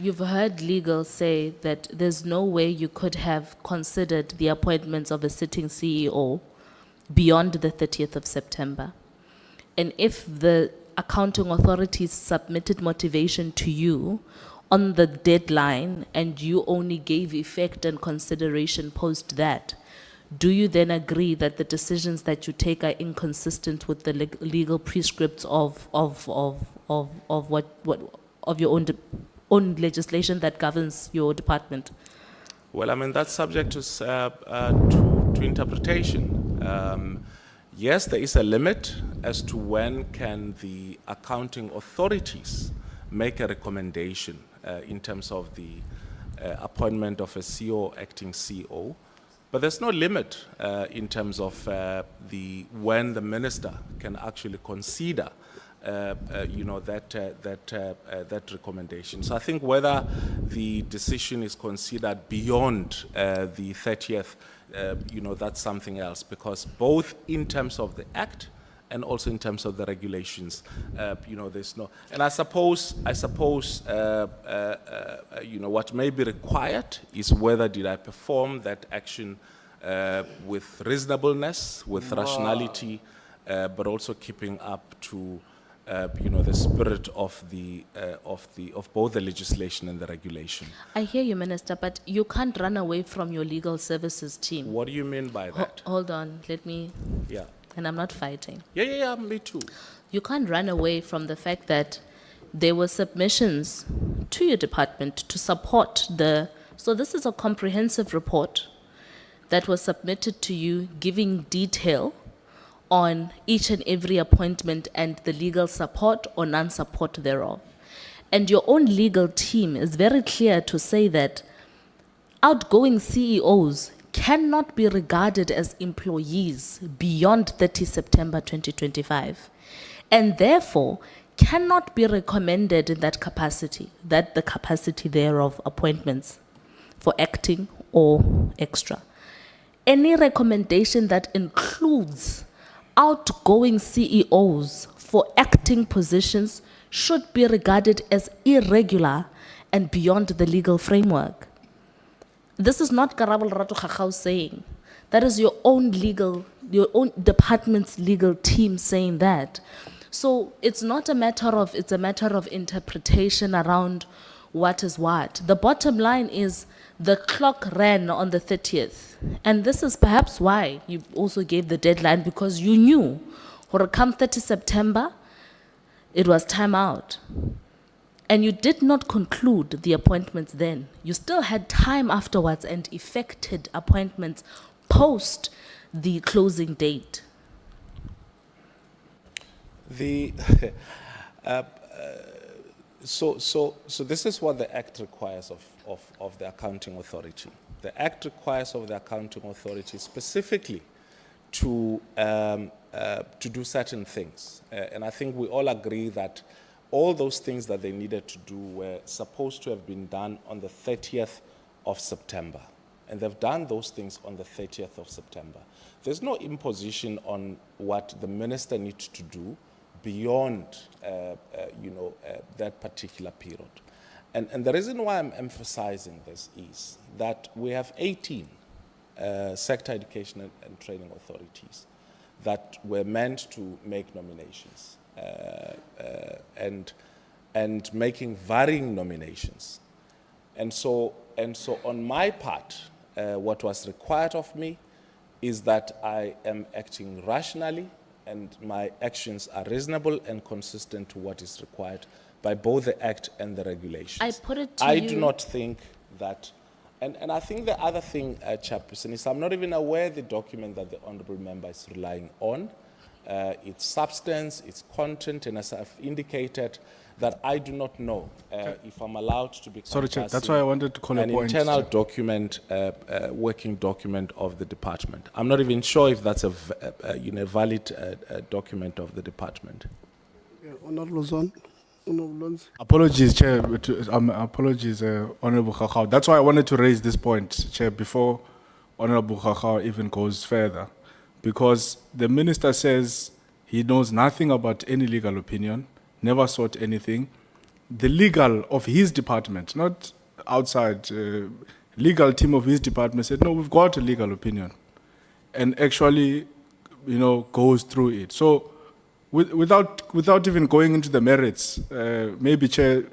you've heard legal say that there's no way you could have considered the appointments of a sitting CEO beyond the 30th of September. And if the accounting authorities submitted motivation to you on the deadline and you only gave effect and consideration post that, do you then agree that the decisions that you take are inconsistent with the legal prescripts of your own legislation that governs your department? Well, I mean, that's subject to interpretation. Yes, there is a limit as to when can the accounting authorities make a recommendation in terms of the appointment of a CEO, acting CEO. But there's no limit in terms of when the minister can actually consider, that recommendation. So I think whether the decision is considered beyond the 30th, that's something else, because both in terms of the Act and also in terms of the regulations, there's no. And I suppose, what may be required is whether did I perform that action with reasonableness, with rationality, but also keeping up to, the spirit of both the legislation and the regulation. I hear you, Minister, but you can't run away from your legal services team. What do you mean by that? Hold on, let me. Yeah. And I'm not fighting. Yeah, me too. You can't run away from the fact that there were submissions to your department to support so this is a comprehensive report that was submitted to you giving detail on each and every appointment and the legal support or non-support thereof. And your own legal team is very clear to say that outgoing CEOs cannot be regarded as employees beyond 30 September 2025, and therefore cannot be recommended in that capacity, that the capacity thereof appointments for acting or extra. Any recommendation that includes outgoing CEOs for acting positions should be regarded as irregular and beyond the legal framework. This is not Karabal Ratu Khakau saying. That is your own department's legal team saying that. So it's not a matter of, it's a matter of interpretation around what is what. The bottom line is the clock ran on the 30th. And this is perhaps why you also gave the deadline, because you knew, or come 30 September, it was time out. And you did not conclude the appointments then. You still had time afterwards and effected appointments post the closing date. The, so this is what the Act requires of the Accounting Authority. The Act requires of the Accounting Authority specifically to do certain things. And I think we all agree that all those things that they needed to do were supposed to have been done on the 30th of September. And they've done those things on the 30th of September. There's no imposition on what the minister needs to do beyond that particular period. And the reason why I'm emphasizing this is that we have 18 sector education and training authorities that were meant to make nominations and making varying nominations. And so on my part, what was required of me is that I am acting rationally and my actions are reasonable and consistent to what is required by both the Act and the regulations. I put it to I you. do not think that, and I think the other thing, Chairperson, is I'm not even aware the document that the Honourable Member is relying on, its substance, its content, and as I've indicated, that I do not know if I'm allowed to be Sorry, Chair, that's compassing why I wanted to call a an point. internal document, working document of the department. I'm not even sure if that's a valid document of the department. Yeah, Honorable Zon. Honorable Lonzi. Apologies, Chair. Apologies, Honorable Khakao. That's why I wanted to raise this point, Chair, before Honorable Khakao even goes further. Because the minister says he knows nothing about any legal opinion, never sought anything. The legal of his department, not outside, legal team of his department said, no, we've got a legal opinion. And actually, goes through it. So without even going into the merits, maybe, Chair,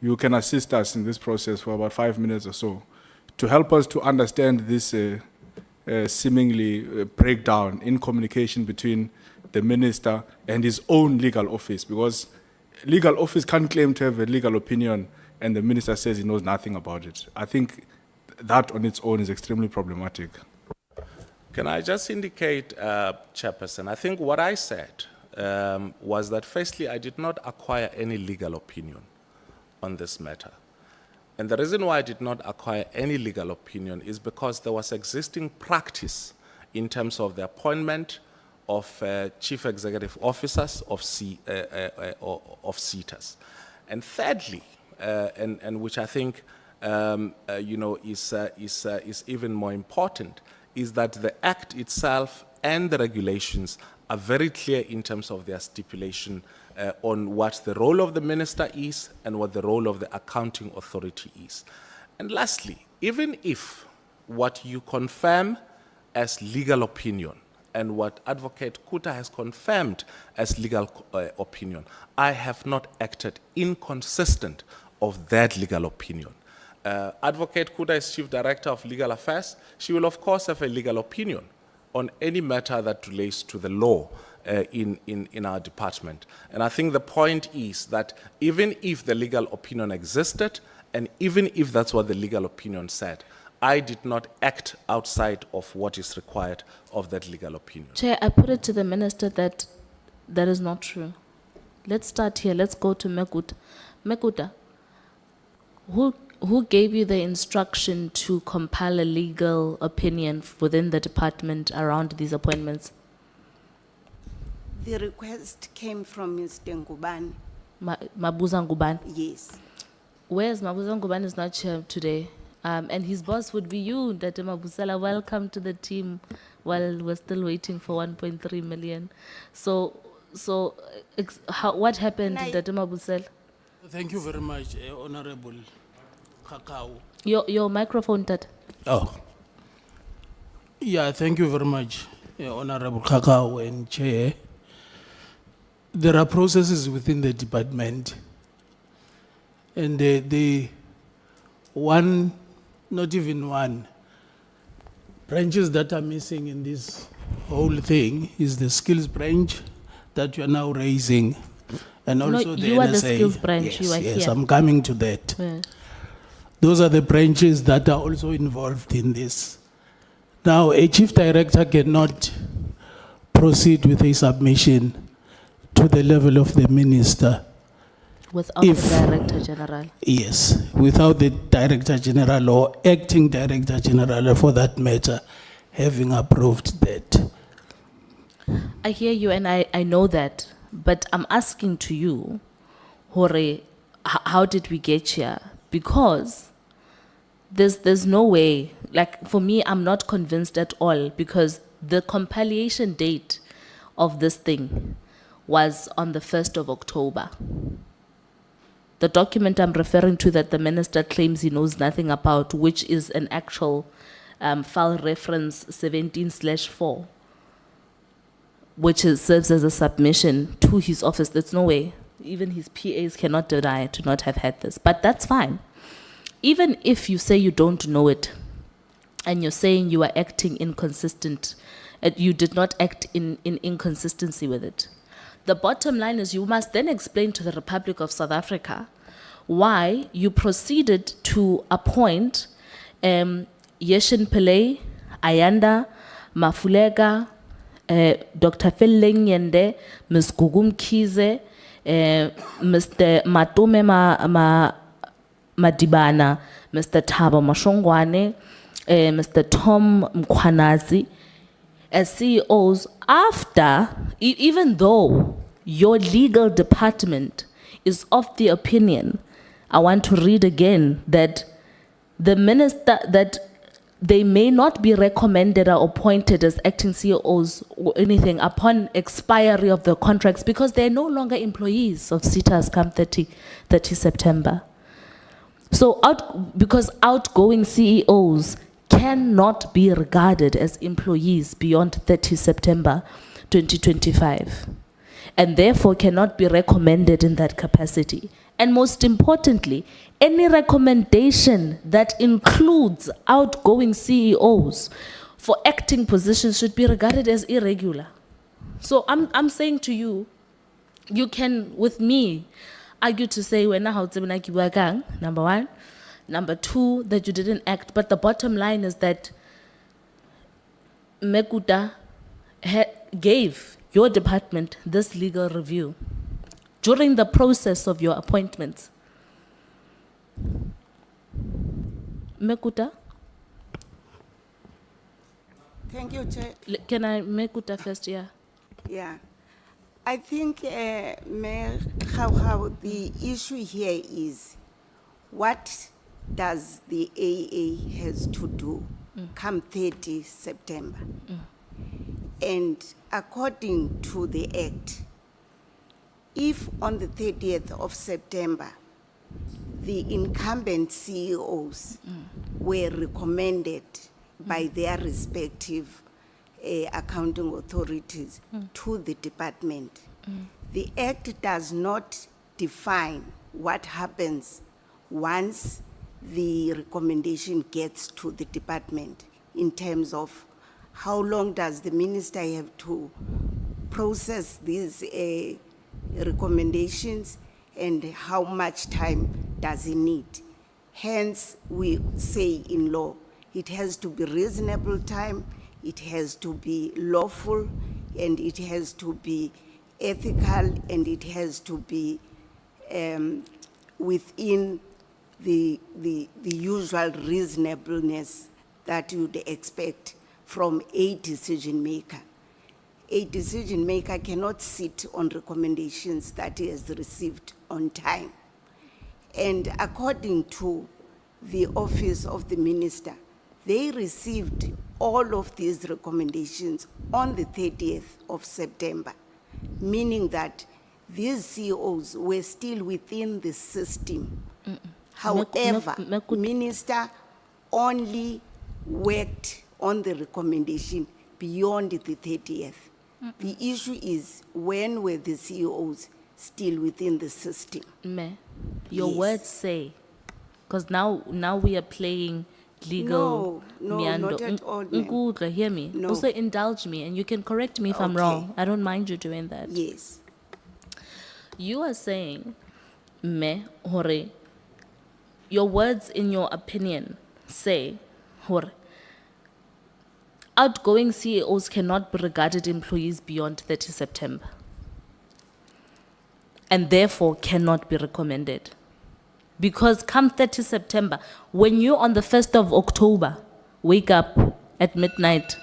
you can assist us in this process for about 5 minutes or so to help us to understand this seemingly breakdown in communication between the minister and his own legal office, because legal office can't claim to have a legal opinion and the minister says he knows nothing about it. I think that on its own is extremely problematic. Can I just indicate, Chairperson, I think what I said was that firstly, I did not acquire any legal opinion on this matter. And the reason why I did not acquire any legal opinion is because there was existing practice in terms of the appointment of chief executive officers of SETAs. And thirdly, and which I think is even more important, is that the Act itself and the regulations are very clear in terms of their stipulation on what the role of the minister is and what the role of the accounting authority is. And lastly, even if what you confirm as legal opinion and what Advocate Kuta has confirmed as legal opinion, I have not acted inconsistent of that legal opinion. Advocate Kuta is Chief Director of Legal Affairs. She will, of course, have a legal opinion on any matter that relates to the law in our department. And I think the point is that even if the legal opinion existed, and even if that's what the legal opinion said, I did not act outside of what is required of that legal opinion. Chair, I put it to the minister that that is not true. Let's start here. Let's go to Mekuta. Mekuta, who gave you the instruction to compile a legal opinion within the department around these appointments? The request came from Mr. Ngubane. Mabuza Ngubane? Yes. Where's Mabuza Ngubane is not here today. And his boss would be you, Date Mabusela. Welcome to the team while we're still waiting for 1.3 million. So what happened, Date Mabusela? Thank you very much, Honorable Khakao. Your microphone, Dad. Oh. Yeah, thank you very much, Honorable Khakao and Chair. there are processes within the department, and the one, not even one, branches that are missing in this whole thing is the skills branch that you are now raising, and No, also the you are the NSA. skills branch, Yes, you are yes, here. I'm coming to that. Yeah. Those are the branches that are also involved in this. Now, a chief director cannot proceed with a submission to the level of the minister. Without If- the Director General. Yes, without the Director General or Acting Director General for that matter having approved that. I hear you and I know that, but I'm asking to you, Hore, how did we get here? Because there's no way, like for me, I'm not convinced at all because the compilation date of this thing was on the 1st of October. The document I'm referring to that the minister claims he knows nothing about, which is an actual file reference 17/4, which serves as a submission to his office. There's no way. Even his PAs cannot deny to not have had this. But that's fine. Even if you say you don't know it, and you're saying you are acting inconsistent, you did not act in inconsistency with it. The bottom line is you must then explain to the Republic of South Africa why you proceeded to appoint Yeshin Pillay, Ayanda, Mafulega, Dr. Phil Yende, Ms. Gugum Kize, Mr. Matume Madibana, Mr. Thabo Mashongwane, Mr. Tom Mkwanazi, as CEOs after, even though your legal department is of the opinion, I want to read again, that the minister, that they may not be recommended or appointed as acting CEOs or anything upon expiry of the contracts because they're no longer employees of SETAs come 30 September. So because outgoing CEOs cannot be regarded as employees beyond 30 September 2025 and therefore cannot be recommended in that capacity. And most importantly, any recommendation that includes outgoing CEOs for acting positions should be regarded as irregular. So I'm saying to you, you can, with me, argue to say, number one. Number two, that you didn't act. But the bottom line is that Mekuta gave your department this legal review during the process of your appointments. Mekuta? Thank you, Chair. Can I Mekuta first, yeah? Yeah. I think, Mayor, how the issue here is, what does the AA has to do come 30 September? And according to the Act, if on the 30th of September, the incumbent CEOs were recommended by their respective accounting authorities to the department, the Act does not define what happens once the recommendation gets to the department in terms of how long does the minister have to process these recommendations and how much time does he need. Hence, we say in law, it has to be reasonable time, it has to be lawful, and it has to be ethical, and it has to be within the usual reasonableness that you'd expect from a decision maker. A decision maker cannot sit on recommendations that he has received on time. And according to the office of the minister, they received all of these recommendations on the 30th of September, meaning that these CEOs were still within the system. However, minister only worked on the recommendation beyond the 30th. The issue is, when were the CEOs still within the system? Me, your Yes. words say, because now we are playing legal No, meando. not at all, ma'am. Nkudla, hear me. No. Also indulge me, and you can correct me if I'm Okay. wrong. I don't mind you doing that. Yes. You are saying, me, hore, your words in your opinion say, hore, outgoing CEOs cannot be regarded employees beyond 30 September. And therefore cannot be recommended. Because come 30 September, when you on the 1st of October wake up at midnight,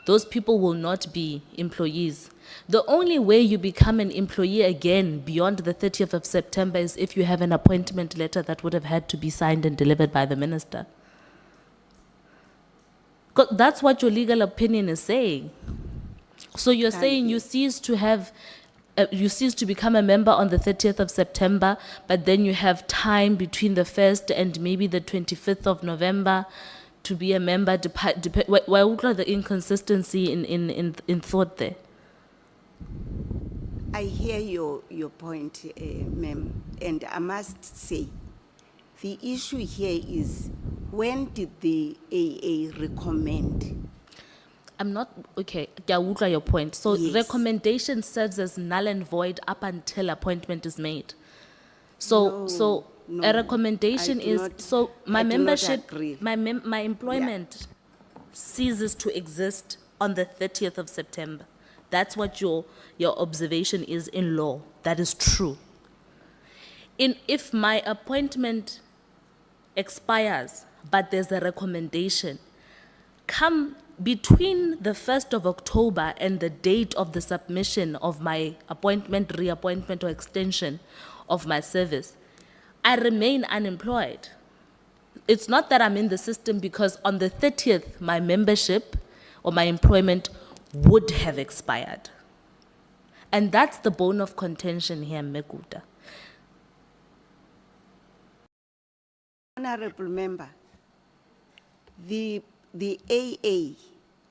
those people will not be employees. The only way you become an employee again beyond the 30th of September is if you have an appointment letter that would have had to be signed and delivered by the minister. 'Cause that's what your legal opinion is saying. So you're saying you cease to have, you cease to become a member on the 30th of September, but then you have time between the 1st and maybe the 25th of November to be a member. Why would the inconsistency in thought there? I hear your point, ma'am, and I must say, the issue here is, when did the AA recommend? I'm not, okay, Gyawudla, your point. So Yes. recommendation serves as null and void up until appointment is made. So, so no, a recommendation I do is, not- so my I do not membership, agree. my employment ceases to exist on the 30th of September. That's what your observation is in law. That is true. If my appointment expires, but there's a recommendation, come between the 1st of October and the date of the submission of my appointment, reappointment, or extension of my service, I remain unemployed. It's not that I'm in the system, because on the 30th, my membership or my employment would have expired. And that's the bone of contention here, Mekuta. Honorable member, the AA,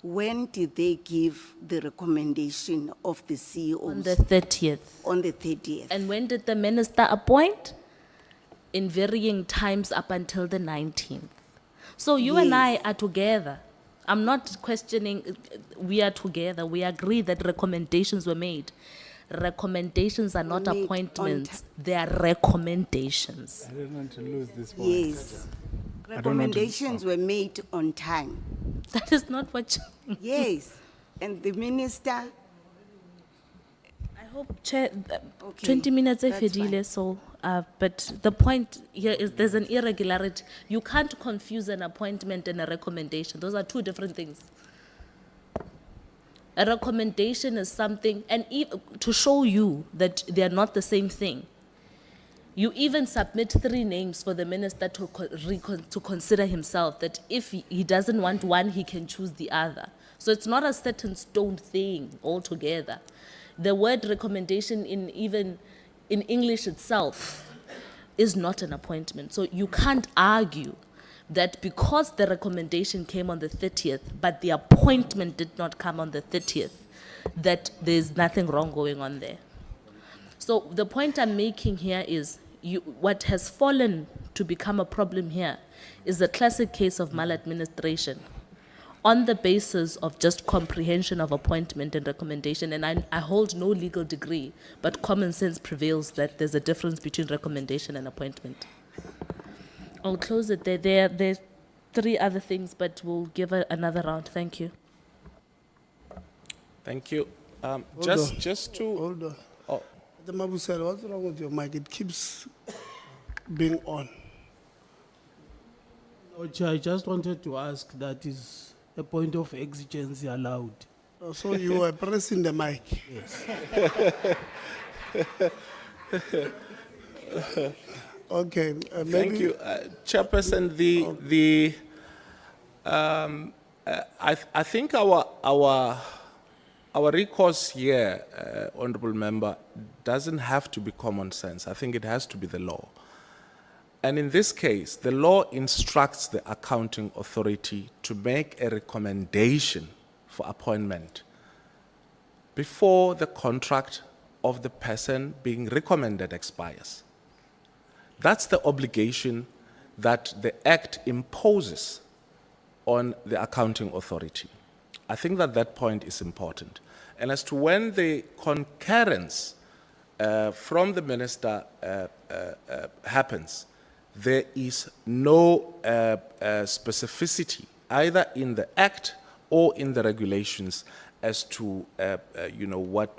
when did they give the recommendation of the CEOs? On the 30th. On the 30th. And when did the minister appoint? In varying times up until the 19th. So you and I are together. I'm not questioning, we are together. We agree that recommendations were made. Recommendations are not Made on appointments, they are recommendations. I don't want to lose this point. Yes. Recommendations were made on time. That is not what you... Yes, and the minister, I hope, Chair, Okay, 20 minutes if that's you fine. so, but the point here is there's an irregularity. You can't confuse an appointment and a recommendation. Those are two different things. A recommendation is something, and to show you that they are not the same thing, you even submit 3 names for the minister to consider himself, that if he doesn't want one, he can choose the other. So it's not a set in stone thing altogether. The word recommendation even in English itself is not an appointment. So you can't argue that because the recommendation came on the 30th, but the appointment did not come on the 30th, that there's nothing wrong going on there. So the point I'm making here is, what has fallen to become a problem here is the classic case of maladministration on the basis of just comprehension of appointment and recommendation. And I hold no legal degree, but common sense prevails that there's a difference between recommendation and appointment. I'll close it there. There's 3 other things, but we'll give another round. Thank you. Thank you. Just to... Hold on. Oh. The Mabusel, what's wrong with your mic? It keeps being on. No, Chair, I just wanted to ask, that is a point of exigency allowed? Oh, so you were pressing the mic? Yes. Okay. Maybe, Thank you. Chairperson, I think our recourse here, Honorable Member, doesn't have to be common sense. I think it has to be the law. And in this case, the law instructs the accounting authority to make a recommendation for appointment before the contract of the person being recommended expires. That's the obligation that the Act imposes on the accounting authority. I think that that point is important. And as to when the concurrence from the minister happens, there is no specificity either in the Act or in the regulations as to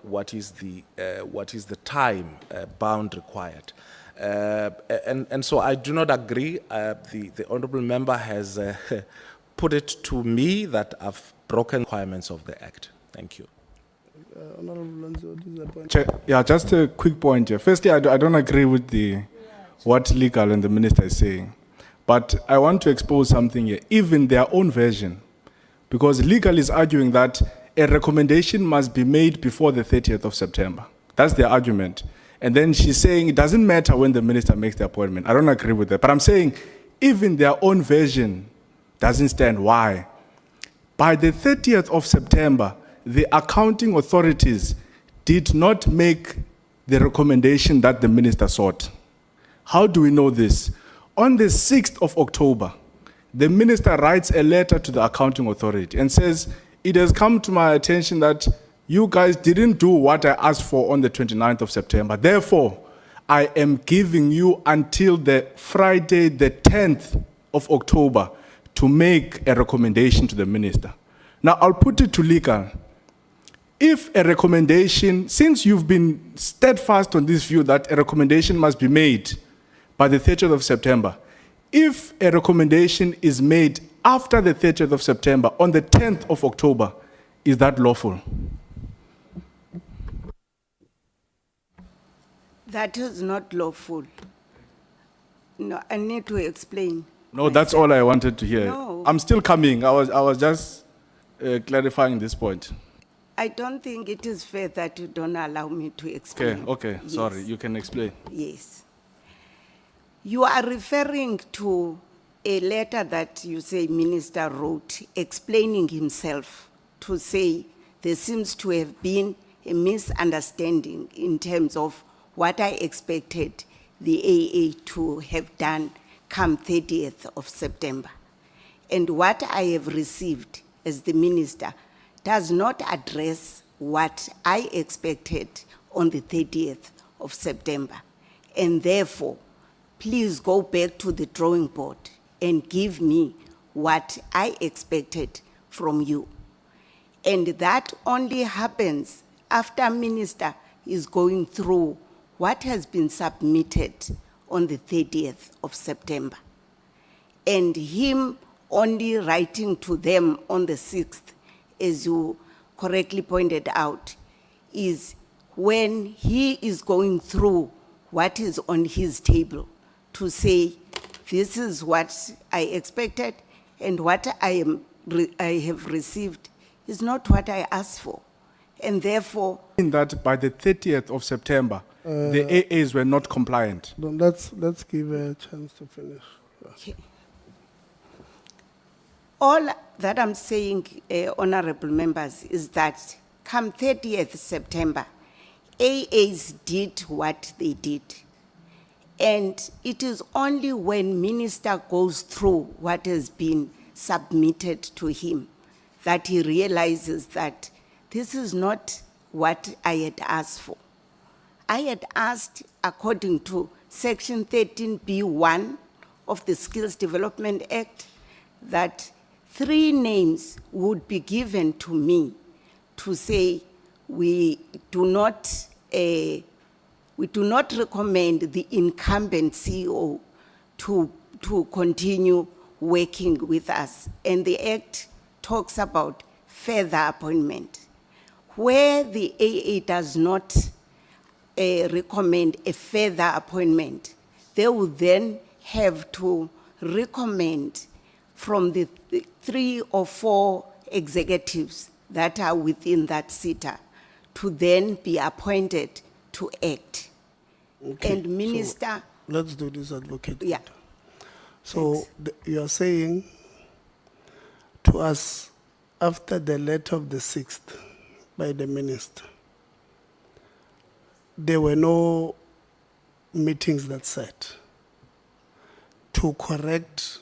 what is the time bound required. And so I do not agree. The honourable member has put it to me that I've broken requirements of the Act. Thank you. Honorable Lonzo, this is a point. Chair, yeah, just a quick point here. Firstly, I don't agree with what legal and the minister is saying. But I want to expose something here, even their own version. Because legal is arguing that a recommendation must be made before the 30th of September. That's their argument. And then she's saying it doesn't matter when the minister makes the appointment. I don't agree with that. But I'm saying even their own version doesn't stand. Why? By the 30th of September, the accounting authorities did not make the recommendation that the minister sought. How do we know this? On the 6th of October, the minister writes a letter to the accounting authority and says, it has come to my attention that you guys didn't do what I asked for on the 29th of September. Therefore, I am giving you until the Friday, the 10th of October, to make a recommendation to the minister. Now, I'll put it to legal. If a recommendation, since you've been steadfast on this view that a recommendation must be made by the 30th of September, if a recommendation is made after the 30th of September, on the 10th of October, is that lawful? That is not lawful. No, I need to explain. No, that's all I wanted to hear. No. I'm still coming. I was just clarifying this point. I don't think it is fair that you don't allow me to explain. Okay, Yes. sorry, you can explain. Yes. You are referring to a letter that you say minister wrote explaining himself to say there seems to have been a misunderstanding in terms of what I expected the AA to have done come 30th of September. And what I have received as the minister does not address what I expected on the 30th of September. And therefore, please go back to the drawing board and give me what I expected from you. And that only happens after minister is going through what has been submitted on the 30th of September. And him only writing to them on the 6th, as you correctly pointed out, is when he is going through what is on his table to say, this is what I expected and what I have received is not what I asked for. And therefore, In that by the 30th of September, the AAs were not compliant. Let's give a chance to finish. okay. All that I'm saying, honorable members, is that come 30th September, AAs did what they did. And it is only when minister goes through what has been submitted to him that he realizes that this is not what I had asked for. I had asked, according to Section 13B1 of the Skills Development Act, that 3 names would be given to me to say we do not recommend the incumbent CEO to continue working with us. And the Act talks about further appointment. Where the AA does not recommend a further appointment, they will then have to recommend from the 3 or 4 executives that are within that SETA to then be appointed to act. Okay, And minister, so let's do this, advocate. yeah. So you're saying to us, after the letter of the 6th, by the minister. There were no meetings that set to correct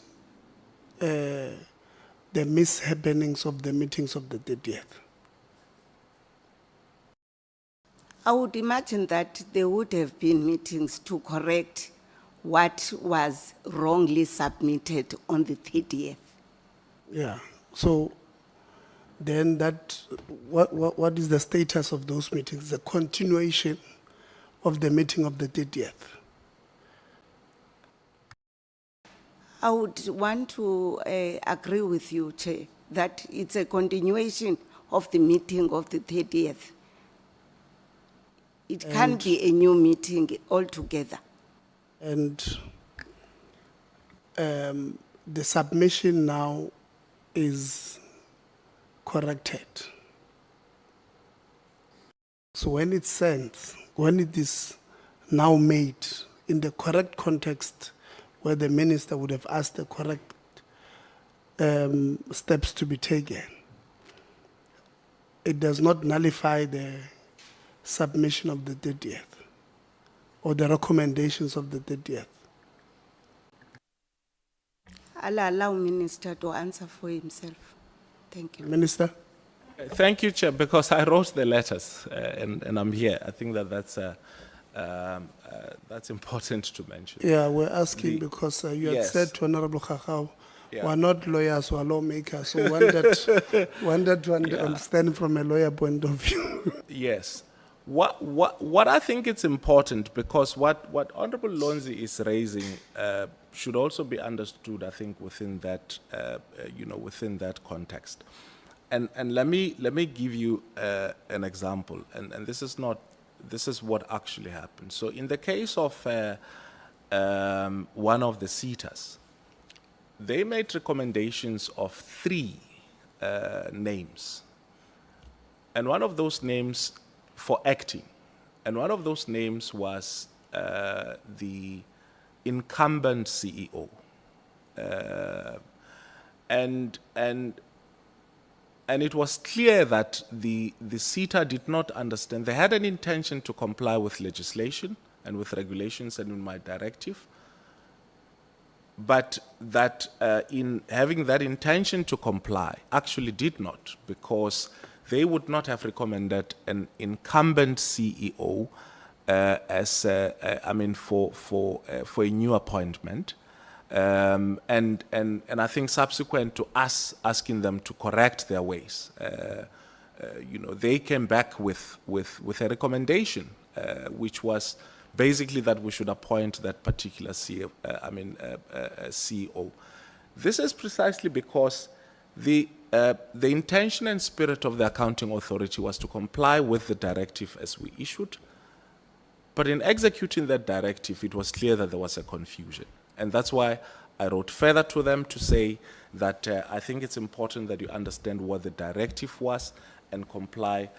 the mishappenings of the meetings of the 30th. I would imagine that there would have been meetings to correct what was wrongly submitted on the 30th. Yeah, so then what is the status of those meetings? The continuation of the meeting of the 30th. I would want to agree with you, Chair, that it's a continuation of the meeting of the 30th. It can't be a new meeting altogether. And the submission now is corrected. So when it's sent, when it is now made in the correct context where the minister would have asked the correct steps to be taken, it does not nullify the submission of the 30th or the recommendations of the 30th. I'll allow Minister to answer for himself. Thank you. Minister? Thank you, Chair, because I wrote the letters and I'm here. I think that that's important to mention. Yeah, we're asking because you had Yes. said to Honorable Kakao, Yeah. we're not lawyers, we're lawmakers. So wanted to understand from a lawyer point of view. Yes. What I think it's important, because what Honorable Lonzi is raising should also be understood, I think, within that within that context. And let me give you an example. And this is what actually happened. So in the case of one of the SETAs, they made recommendations of 3 names, and one of those names for acting, and one of those names was the incumbent CEO, and it was clear that the SETA did not understand. They had an intention to comply with legislation and with regulations and in my directive, but that in having that intention to comply actually did not, because they would not have recommended an incumbent CEO for a new appointment. And I think subsequent to us asking them to correct their ways, they came back with a recommendation, which was basically that we should appoint that particular CEO. This is precisely because the intention and spirit of the accounting authority was to comply with the directive as we issued, but in executing that directive, it was clear that there was a confusion. And that's why I wrote further to them to say that I think it's important that you understand what the directive was and comply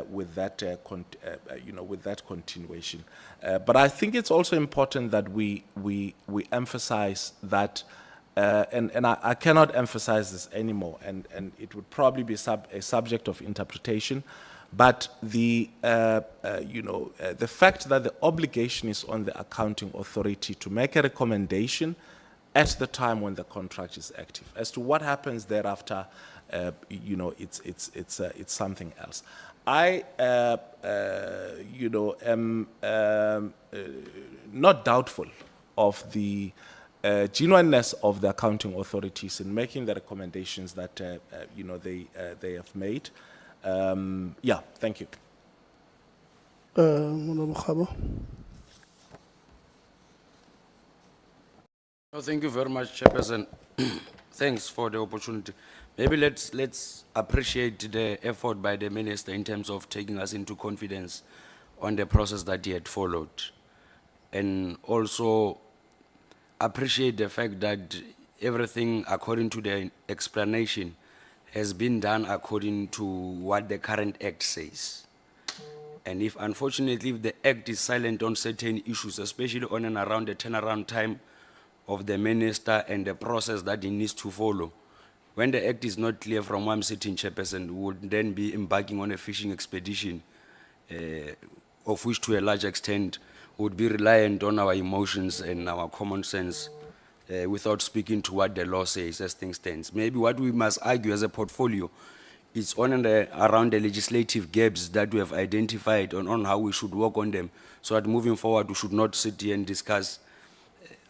with that, with that continuation. But I think it's also important that we emphasize that, and I cannot emphasize this anymore, and it would probably be a subject of interpretation. But the fact that the obligation is on the accounting authority to make a recommendation at the time when the contract is active. As to what happens thereafter, it's something else. I, am not doubtful of the genuineness of the accounting authorities in making the recommendations that they have made. Thank you. Honorable Khabo. Oh, thank you very much, Chairperson. Thanks for the opportunity. Maybe let's appreciate the effort by the minister in terms of taking us into confidence on the process that he had followed, and also appreciate the fact that everything, according to the explanation, has been done according to what the current Act says. And if, unfortunately, if the Act is silent on certain issues, especially on and around the turnaround time of the minister and the process that he needs to follow, when the act is not clear from where I'm sitting, Chairperson, we would then be embarking on a fishing expedition, of which to a large extent would be reliant on our emotions and our common sense without speaking to what the law says as things stands. Maybe what we must argue as a portfolio is on and around the legislative gaps that we have identified on how we should work on them, so that moving forward we should not sit here and discuss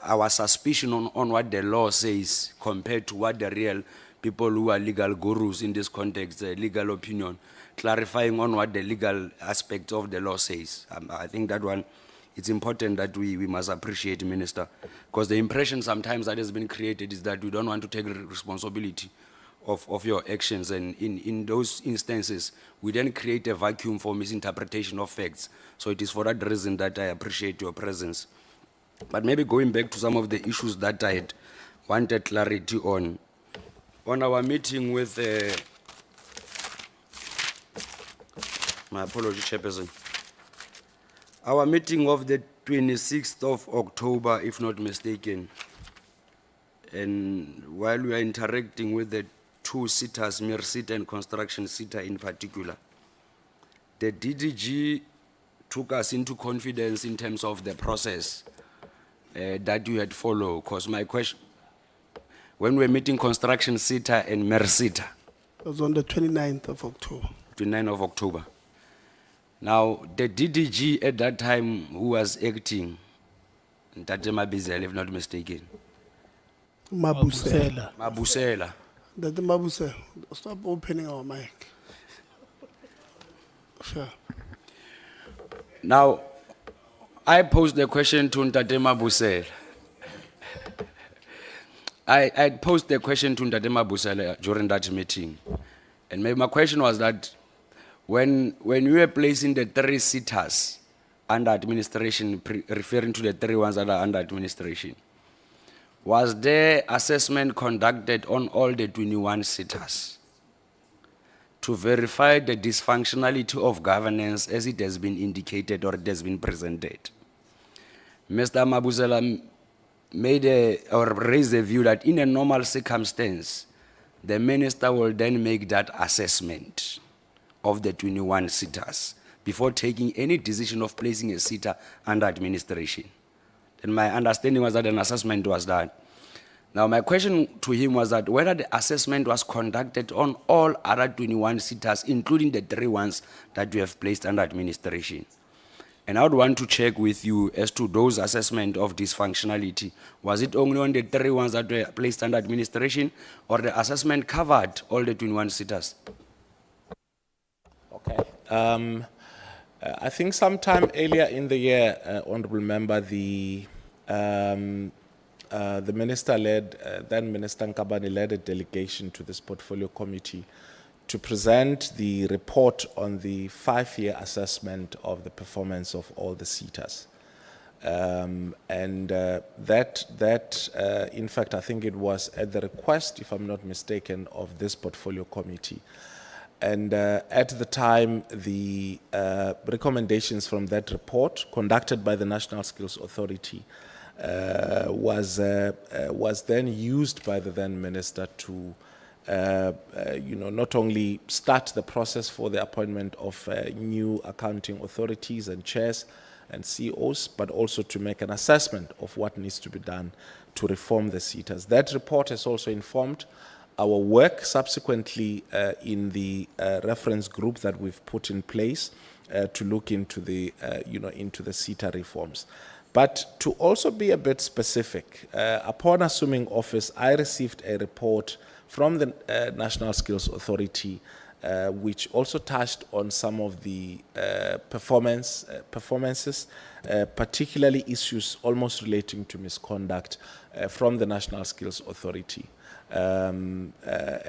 our suspicion on what the law says compared to what the real people who are legal gurus in this context, legal opinion, clarifying on what the legal aspect of the law says. I think that one, it's important that we must appreciate, Minister, because the impression sometimes that has been created is that we don't want to take responsibility of your actions, and in those instances, we then create a vacuum for misinterpretation of facts. So it is for that reason that I appreciate your presence. But maybe going back to some of the issues that I had wanted clarity on our meeting with, my apology, Chairperson. Our meeting of the 26th of October, if not mistaken, and while we are interacting with the two SETAs, Mir SETA and Construction SETA in particular, the DDG took us into confidence in terms of the process that you had followed. Because my question, when we're meeting Construction SETA and Mir SETA, It was on the 29th of October. 29th of October. Now, the DDG at that time who was acting, Ntate Mabizela, if not mistaken, Mabusela. Mabusela. That Mabusela. Stop opening our mic. Sure. Now, I posed the question to Ntate Mabusela. I posed the question to Ntate Mabusela during that meeting. And my question was that when you were placing the 3 SETAs under administration, referring to the 3 ones that are under administration, was there assessment conducted on all the 21 SETAs to verify the dysfunctionality of governance as it has been indicated or it has been presented? Mr. Mabusela raised the view that in a normal circumstance, the minister will then make that assessment of the 21 SETAs before taking any decision of placing a SETA under administration. And my understanding was that an assessment was done. Now, my question to him was that whether the assessment was conducted on all other 21 SETAs, including the 3 ones that we have placed under administration. And I would want to check with you as to those assessment of dysfunctionality. Was it only on the 3 ones that were placed under administration, or the assessment covered all the 21 SETAs? Okay. I think sometime earlier in the year, Honorable Member, the minister led, then Minister Nkabani led a delegation to this portfolio committee to present the report on the 5-year assessment of the performance of all the SETAs. In fact, I think it was at the request, if I'm not mistaken, of this portfolio committee. And at the time, the recommendations from that report, conducted by the National Skills Authority, was then used by the then minister to, not only start the process for the appointment of new accounting authorities and chairs and CEOs, but also to make an assessment of what needs to be done to reform the SETAs. That report has also informed our work subsequently in the reference group that we've put in place to look into the, into the SETA reforms. But to also be a bit specific, upon assuming office, I received a report from the National Skills Authority, which also touched on some of the performances, particularly issues almost relating to misconduct from the National Skills Authority. And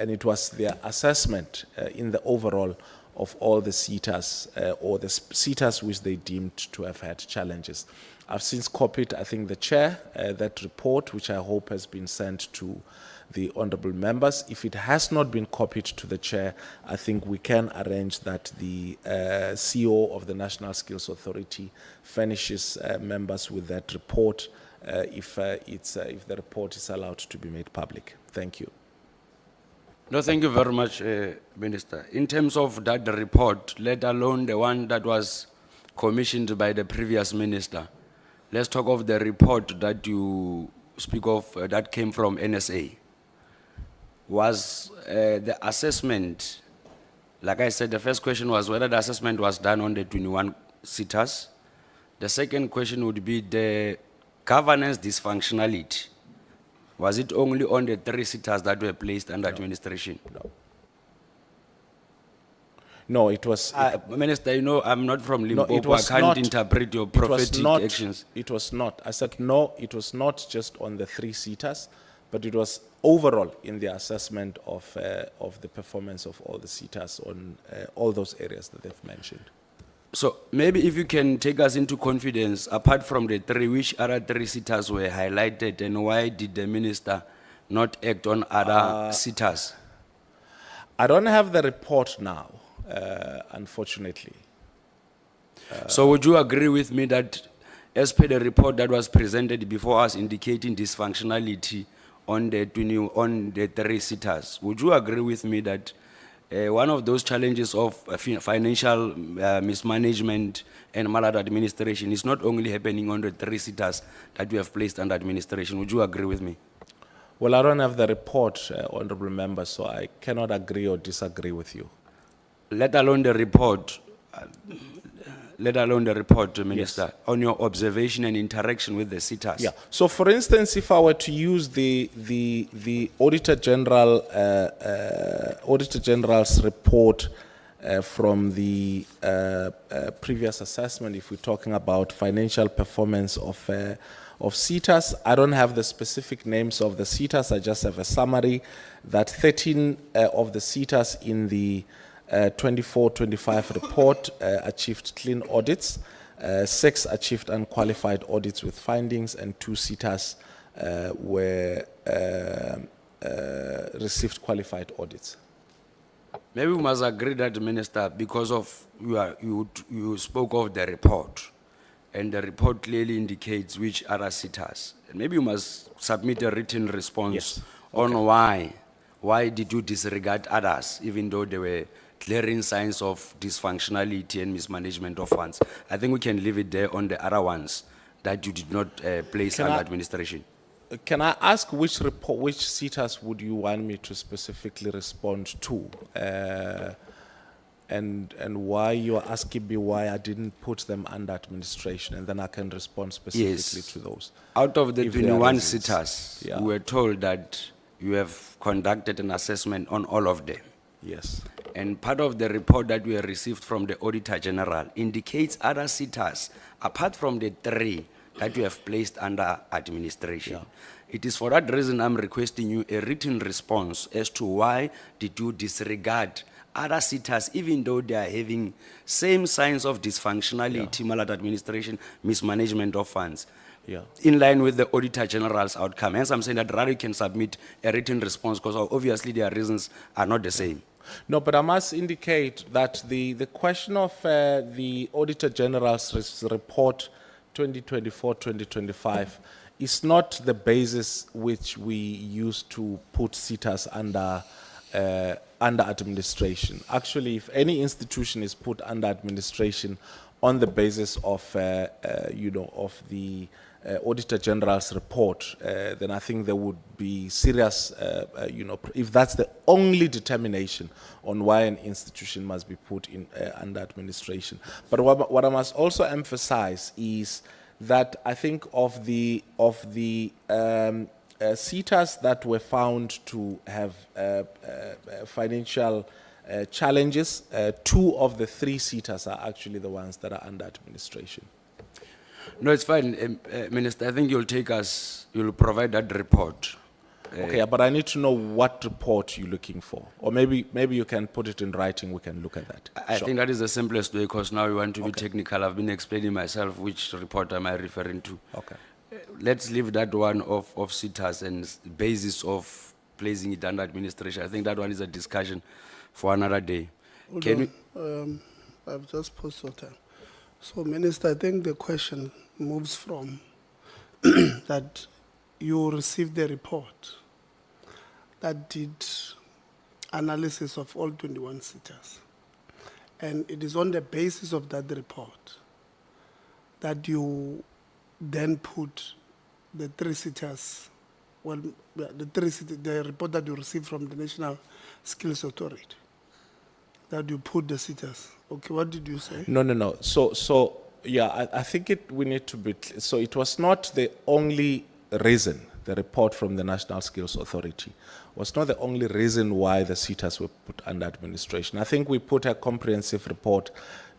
it was their assessment in the overall of all the SETAs or the SETAs which they deemed to have had challenges. I've since copied, I think, the chair, that report, which I hope has been sent to the honorable members. If it has not been copied to the chair, I think we can arrange that the CEO of the National Skills Authority furnishes members with that report if the report is allowed to be made public. Thank you. No, thank you very much, Minister. In terms of that report, let alone the one that was commissioned by the previous minister, let's talk of the report that you speak of that came from NSA. Was the assessment, like I said, the first question was whether the assessment was done on the 21 SETAs. The second question would be the governance dysfunctionality. Was it only on the 3 SETAs that were placed under administration? No, it was. Minister, you know, I'm not from No, Limpopo. it was I can't not. interpret your It was prophetic not. actions. It was not. I said no. It was not just on the 3 SETAs, but it was overall in the assessment of the performance of all the SETAs on all those areas that they've mentioned. So maybe if you can take us into confidence, apart from the 3, which other 3 SETAs were highlighted and why did the minister not act on other SETAs? I don't have the report now, unfortunately. So would you agree with me that as per the report that was presented before us indicating dysfunctionality on the 3 SETAs, would you agree with me that one of those challenges of financial mismanagement and maladministration is not only happening on the 3 SETAs that we have placed under administration? Would you agree with me? Well, I don't have the report, honorable member, so I cannot agree or disagree with you. Let alone the report, Minister, on your observation and interaction with the SETAs. Yeah. So, for instance, if I were to use the Auditor General's report from the previous assessment, if we're talking about financial performance of SETAs, I don't have the specific names of the SETAs. I just have a summary that 13 of the SETAs in the 24-25 report achieved clean audits, 6 achieved unqualified audits with findings, and 2 SETAs received qualified audits. Maybe we must agree that, Minister, because of you spoke of the report, and the report clearly indicates which other SETAs. Maybe you must submit a written response on why did you disregard others, even though they were clearing signs of dysfunctionality and mismanagement of funds. I think we can leave it there on the other ones that you did not place under administration. Can I ask which report, which SETAs would you want me to specifically respond to? And why you are asking me why I didn't put them under administration, and then I can respond specifically to those. Out of the if there are 21 reasons. SETAs, we were told that you have conducted an assessment on all of them. Yes. And part of the report that we have received from the Auditor General indicates other SETAs, apart from the 3 that you have placed under administration. It is for that reason I'm requesting you a written response as to why did you disregard other SETAs, even though they are having same signs of dysfunctionality, maladministration, mismanagement of funds, in line with the Auditor General's outcome. Hence, I'm saying that rather you can submit a written response because obviously their reasons are not the same. No, but I must indicate that the question of the Auditor General's report 2024-2025 is not the basis which we use to put SETAs under administration. Actually, if any institution is put under administration on the basis of of the Auditor General's report, then I think there would be serious, if that's the only determination on why an institution must be put in under administration. But what I must also emphasize is that I think of the SETAs that were found to have financial challenges, 2 of the 3 SETAs are actually the ones that are under administration. No, it's fine, Minister. I think you'll provide that report. Okay, but I need to know what report you're looking for. Or maybe you can put it in writing, we can look at that. I think that is the simplest way because now we want to be technical. I've been explaining myself which report am I referring to. Okay. Let's leave that one of SETAs and basis of placing it under administration. I think that one is a discussion for another day. I've just posed for time. So, Minister, I think the question moves from that you received the report that did analysis of all 21 SETAs. And it is on the basis of that report that you then put the 3 SETAs, well, yeah, the report that you received from the National Skills Authority, that you put the SETAs. Okay, what did you say? No. So yeah, I think we need to be, so it was not the only reason, the report from the National Skills Authority was not the only reason why the SETAs were put under administration. I think we put a comprehensive report,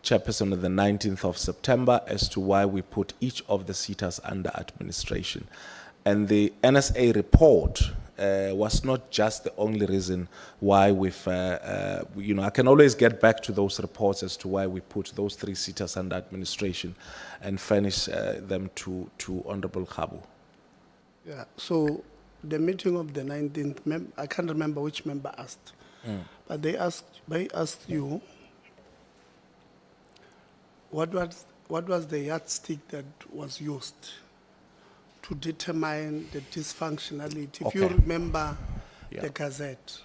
Chairperson, on the 19th of September as to why we put each of the SETAs under administration. And the NSA report was not just the only reason why we've, I can always get back to those reports as to why we put those 3 SETAs under administration and furnish them to Honorable Khabu. Yeah, so the meeting of the 19th, I can't remember which member asked, but they asked you, what was the yardstick that was used to determine the dysfunctionality? If you Okay. remember Yeah. the gazette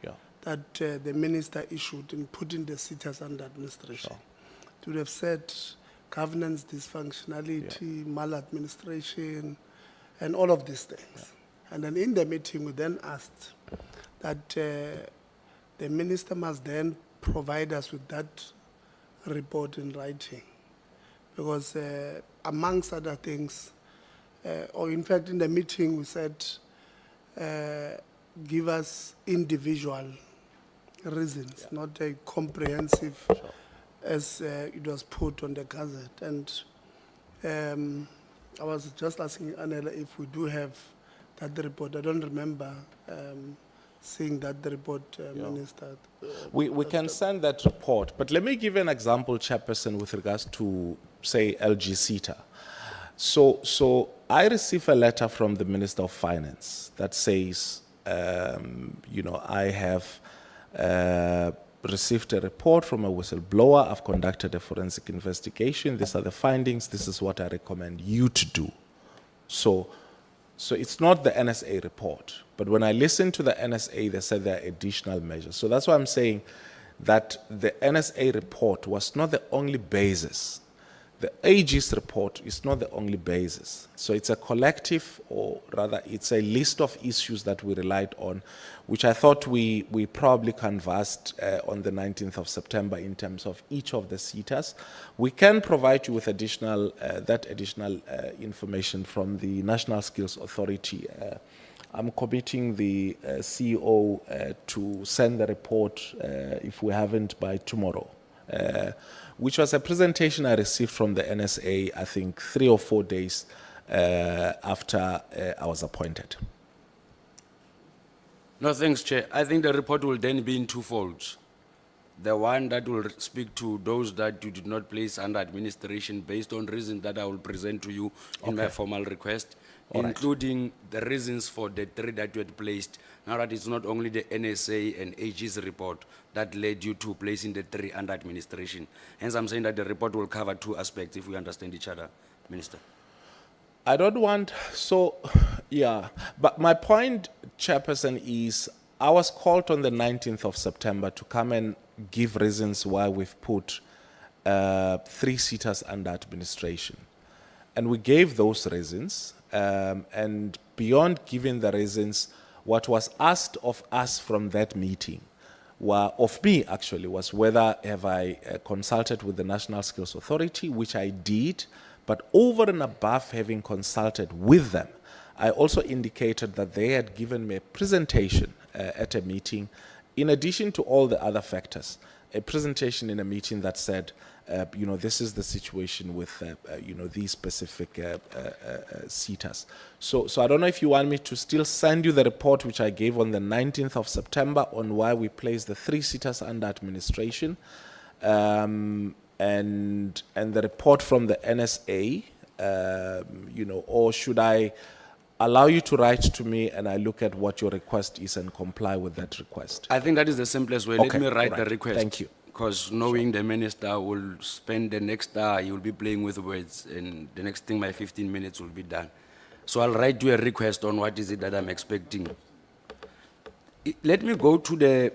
Yeah. that the minister issued in putting the SETAs under administration, it would have said governance dysfunctionality, maladministration, and all of these things. And then in the meeting, we then asked that the minister must then provide us with that report in writing. Because amongst other things, or in fact in the meeting we said, give us individual reasons, not a comprehensive as it was put on the gazette. And I was just asking Anela if we do have that report. I don't remember seeing that report, Minister. We can send that report, but let me give you an example, Chairperson, with regards to, say, LG SETA. So I received a letter from the Minister of Finance that says, I have received a report from a whistleblower. I've conducted a forensic investigation. These are the findings. This is what I recommend you to do. So it's not the NSA report. But when I listened to the NSA, they said there are additional measures. So that's why I'm saying that the NSA report was not the only basis. The AG's report is not the only basis. So it's a collective, or rather it's a list of issues that we relied on, which I thought we probably canvassed on the 19th of September in terms of each of the SETAs. We can provide you with additional information from the National Skills Authority. I'm committing the CEO to send the report, if we haven't, by tomorrow. Which was a presentation I received from the NSA, I think 3 or 4 days after I was appointed. No, thanks, Chair. I think the report will then be in 2 folds. The one that will speak to those that you did not place under administration based on reasons that I will present to you in my formal request, All right. including the reasons for the 3 that you had placed. Now that it's not only the NSA and AG's report that led you to placing the 3 under administration. Hence, I'm saying that the report will cover 2 aspects if we understand each other, Minister. I don't want, but my point, Chairperson, is I was called on the 19th of September to come and give reasons why we've put 3 SETAs under administration. And we gave those reasons, and beyond giving the reasons, what was asked of us from that meeting, of me actually, was whether have I consulted with the National Skills Authority, which I did, but over and above having consulted with them, I also indicated that they had given me a presentation at a meeting, in addition to all the other factors, a presentation in a meeting that said, this is the situation with, these specific SETAs. So I don't know if you want me to still send you the report which I gave on the 19th of September on why we placed the 3 SETAs under administration, and the report from the NSA, or should I allow you to write to me and I look at what your request is and comply with that request? I think that is the simplest way. Okay, Let me write all right. the request. Thank you. Because knowing the minister will spend the next hour, he will be playing with words, and the next thing, my 15 minutes will be done. So I'll write you a request on what is it that I'm expecting. Let me go to the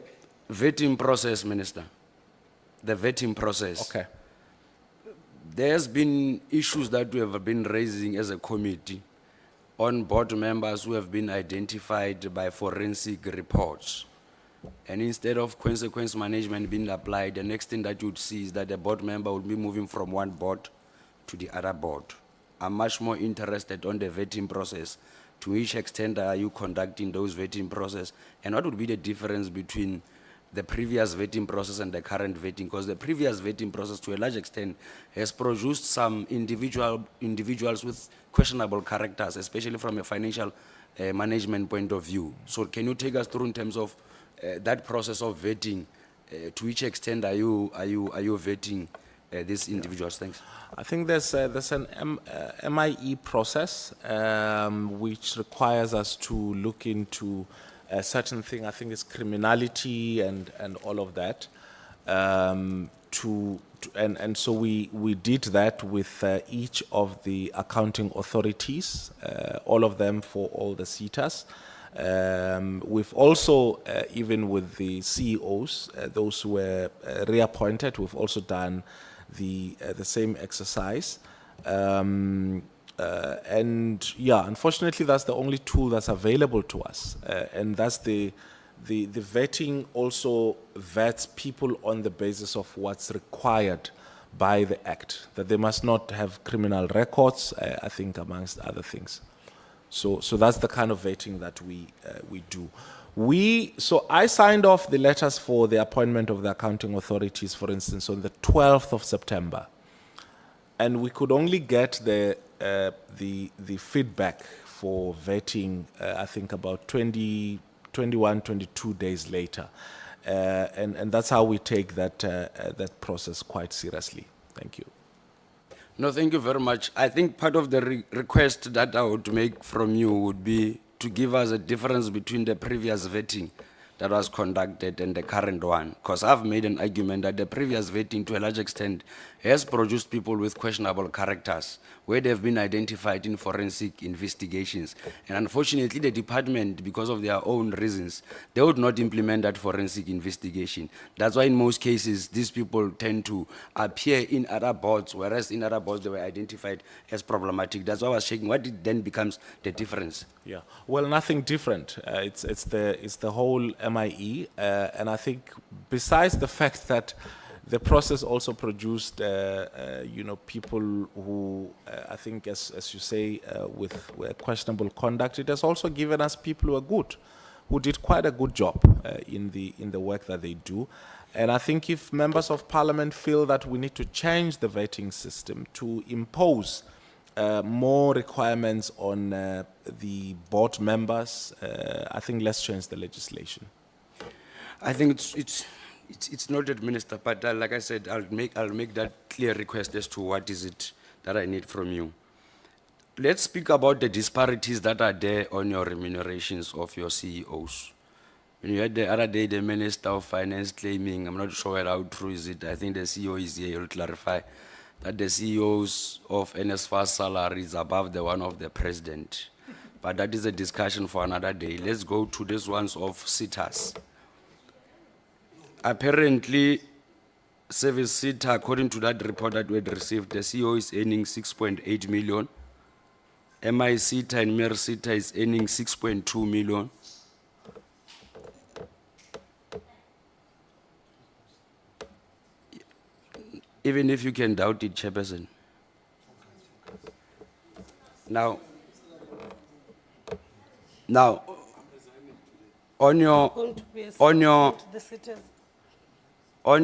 vetting process, Minister. The vetting process. Okay. There's been issues that we have been raising as a committee on board members who have been identified by forensic reports. And instead of consequence management being applied, the next thing that you'd see is that the board member will be moving from one board to the other board. I'm much more interested on the vetting process. To which extent are you conducting those vetting process? And what would be the difference between the previous vetting process and the current vetting? Because the previous vetting process, to a large extent, has produced some individuals with questionable characters, especially from a financial management point of view. So can you take us through in terms of that process of vetting? To which extent are you vetting these individuals? Thanks. I think there's an MIE process which requires us to look into a certain thing. I think it's criminality and all of that. And so we did that with each of the accounting authorities, all of them for all the SETAs. We've also, even with the CEOs, those who were reappointed, we've also done the same exercise. And yeah, unfortunately, that's the only tool that's available to us. And that's the vetting also vets people on the basis of what's required by the Act, that they must not have criminal records, I think, amongst other things. So that's the kind of vetting that we do. So I signed off the letters for the appointment of the accounting authorities, for instance, on the 12th of September. And we could only get the feedback for vetting, I think, about 21, 22 days later. And that's how we take that process quite seriously. Thank you. No, thank you very much. I think part of the request that I would make from you would be to give us a difference between the previous vetting that was conducted and the current one. Because I've made an argument that the previous vetting, to a large extent, has produced people with questionable characters, where they've been identified in forensic investigations. And unfortunately, the department, because of their own reasons, they would not implement that forensic investigation. That's why in most cases, these people tend to appear in other boards, whereas in other boards, they were identified as problematic. That's why I was checking what then becomes the difference. Yeah, well, nothing different. It's the whole MIE, and I think besides the fact that the process also produced, people who I think, as you say, with questionable conduct, it has also given us people who are good, who did quite a good job in the work that they do. And I think if members of parliament feel that we need to change the vetting system to impose more requirements on the board members, I think let's change the legislation. I think it's noted, Minister, but like I said, I'll make that clear request as to what is it that I need from you. Let's speak about the disparities that are there on your remunerations of your CEOs. When you had the other day, the Minister of Finance claiming, I'm not sure how true is it, I think the CEO is here, he'll clarify, that the CEOs of NSFAS salary is above the one of the President. But that is a discussion for another day. Let's go to these ones of SETAs. Apparently, Service SETA, according to that report that we had received, the CEO is earning 6.8 million. MI SETA and MER SETA is earning 6.2 million. Even if you can doubt it, Chairperson. Now, on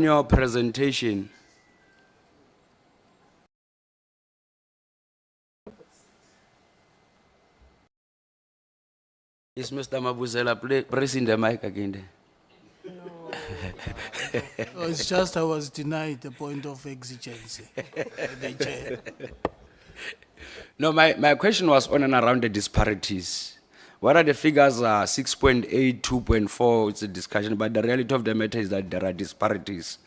your presentation, is Mr. Mabuzela pressing the mic again there? Oh, it's just I was denied the point of exigency. The chair. No, my question was on and around the disparities. What are the figures? 6.8, 2.4, it's a discussion, but the reality of the matter is that there are disparities.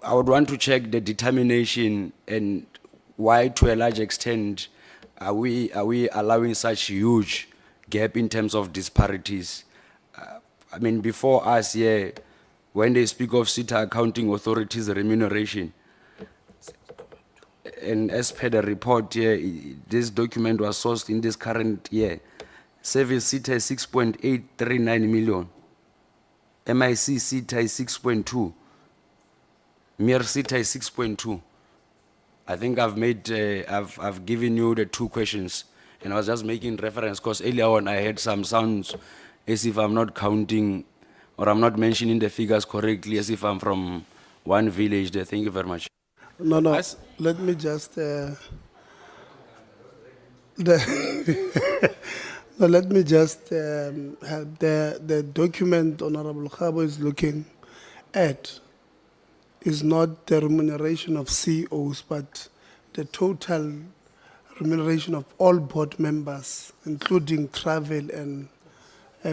I would want to check the determination and why, to a large extent, are we allowing such huge gap in terms of disparities? I mean, before us here, when they speak of SETA accounting authorities remuneration, and as per the report here, this document was sourced in this current year. Service SETA is 6.839 million. MIC SETA is 6.2. Mere SETA is 6.2. I think I've made, I've given you the two questions, and I was just making reference because earlier on I had some sounds as if I'm not counting or I'm not mentioning the figures correctly, as if I'm from one village there. Thank you very much. No, let me just, no, let me just help. The document Honorable Khabo is looking at is not the remuneration of CEOs, but the total remuneration of all board members, including travel and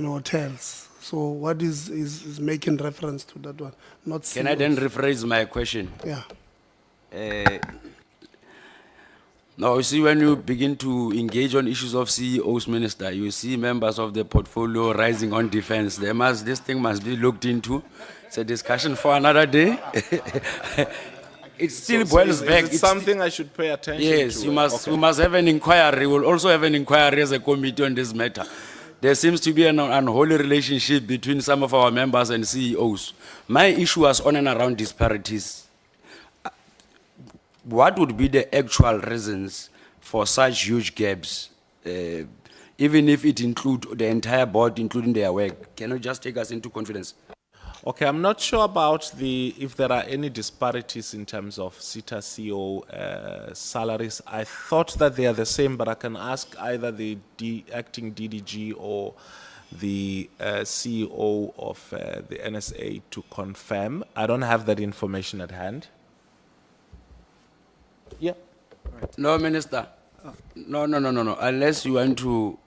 hotels. So what is making reference to that one, not CEOs. Can I then rephrase my question? Yeah. Now, you see, when you begin to engage on issues of CEOs, Minister, you see members of the portfolio rising on defense. This thing must be looked into. It's a discussion for another day. It still boils back. Is it something I should pay attention to? Yes, you must have an inquiry. We'll also have an inquiry as a committee on this matter. There seems to be an unholy relationship between some of our members and CEOs. My issue was on and around disparities. What would be the actual reasons for such huge gaps, even if it include the entire board, including their work? Can you just take us into confidence? Okay, I'm not sure about if there are any disparities in terms of SETA CEO salaries. I thought that they are the same, but I can ask either the acting DDG or the CEO of the NSA to confirm. I don't have that information at hand. Yeah. No, Minister. No. Unless you want to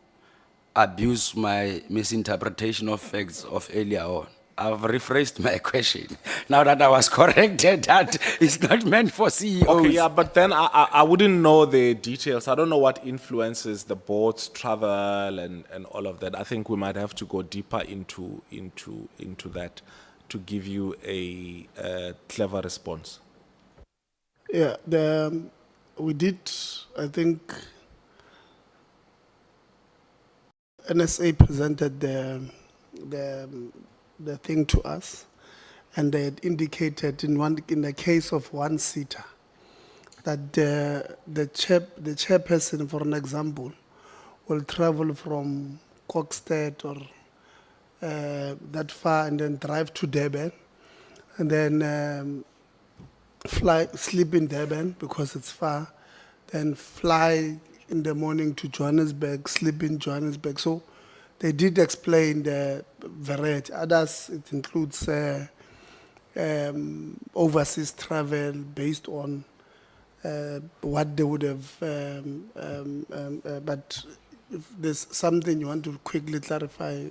abuse my misinterpretation of facts of earlier on. I've rephrased my question. Now that I was corrected, that it's not meant for CEOs. Okay, yeah, but then I wouldn't know the details. I don't know what influences the board's travel and all of that. I think we might have to go deeper into that to give you a clever response. Yeah, we did, I think, NSA presented the thing to us, and they had indicated in the case of one SETA that the chairperson, for an example, will travel from Kokstad or that far and then drive to Durban, and then sleep in Durban because it's far, then fly in the morning to Johannesburg, sleep in Johannesburg. So they did explain the variety. Others, it includes overseas travel based on what they would have, but if there's something you want to quickly clarify.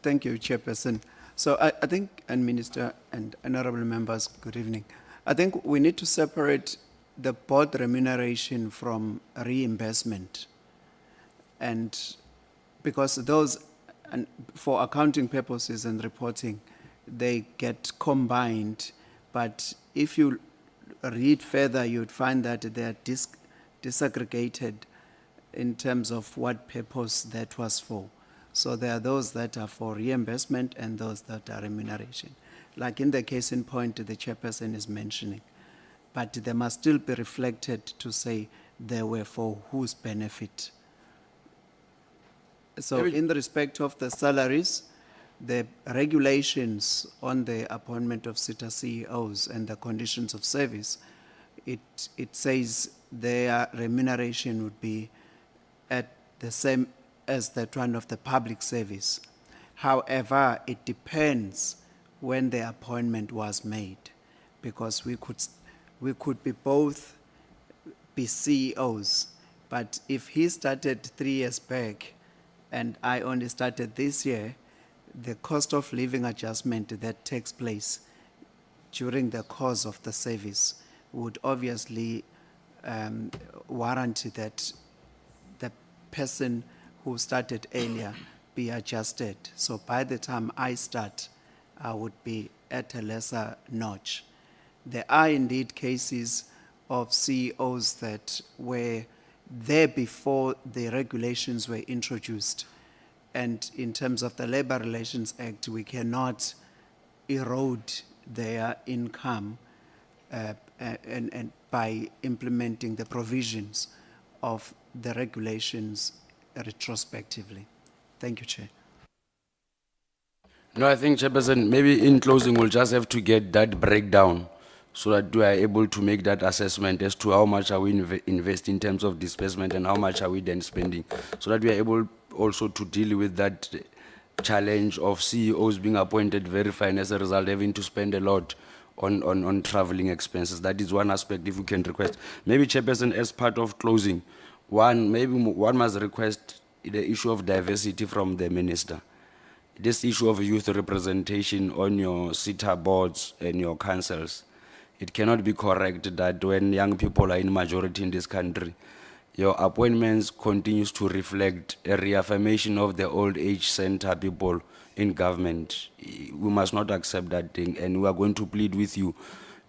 Thank you, Chairperson. So I think, and Minister and honorable members, good evening. I think we need to separate the board remuneration from reimbursement. And because those, and for accounting purposes and reporting, they get combined. But if you read further, you'd find that they are disaggregated in terms of what purpose that was for. So there are those that are for reimbursement and those that are remuneration. Like in the case in point the chairperson is mentioning. But they must still be reflected to say they were for whose benefit. So in the respect of the salaries, the regulations on the appointment of SETA CEOs and the conditions of service, it says their remuneration would be at the same as that one of the public service. However, it depends when the appointment was made, because we could be both be CEOs, but if he started 3 years back and I only started this year, the cost of living adjustment that takes place during the course of the service would obviously warrant that the person who started earlier be be adjusted. So by the time I start, I would be at a lesser notch. There are indeed cases of CEOs that were there before the regulations were introduced. And in terms of the Labor Relations Act, we cannot erode their income and by implementing the provisions of the regulations retrospectively. Thank you, Chair. No, I think, Chairperson, maybe in closing, we'll just have to get that breakdown so that we are able to make that assessment as to how much are we invest in terms of disbursement and how much are we then spending, so that we are able also to deal with that challenge of CEOs being appointed very fine, as a result having to spend a lot on traveling expenses. That is one aspect, if we can request. Maybe, Chairperson, as part of closing, maybe one must request the issue of diversity from the Minister. This issue of youth representation on your SETA boards and your councils, it cannot be correct that when young people are in majority in this country, your appointments continues to reflect a reaffirmation of the old age center people in government. We must not accept that thing, and we are going to plead with you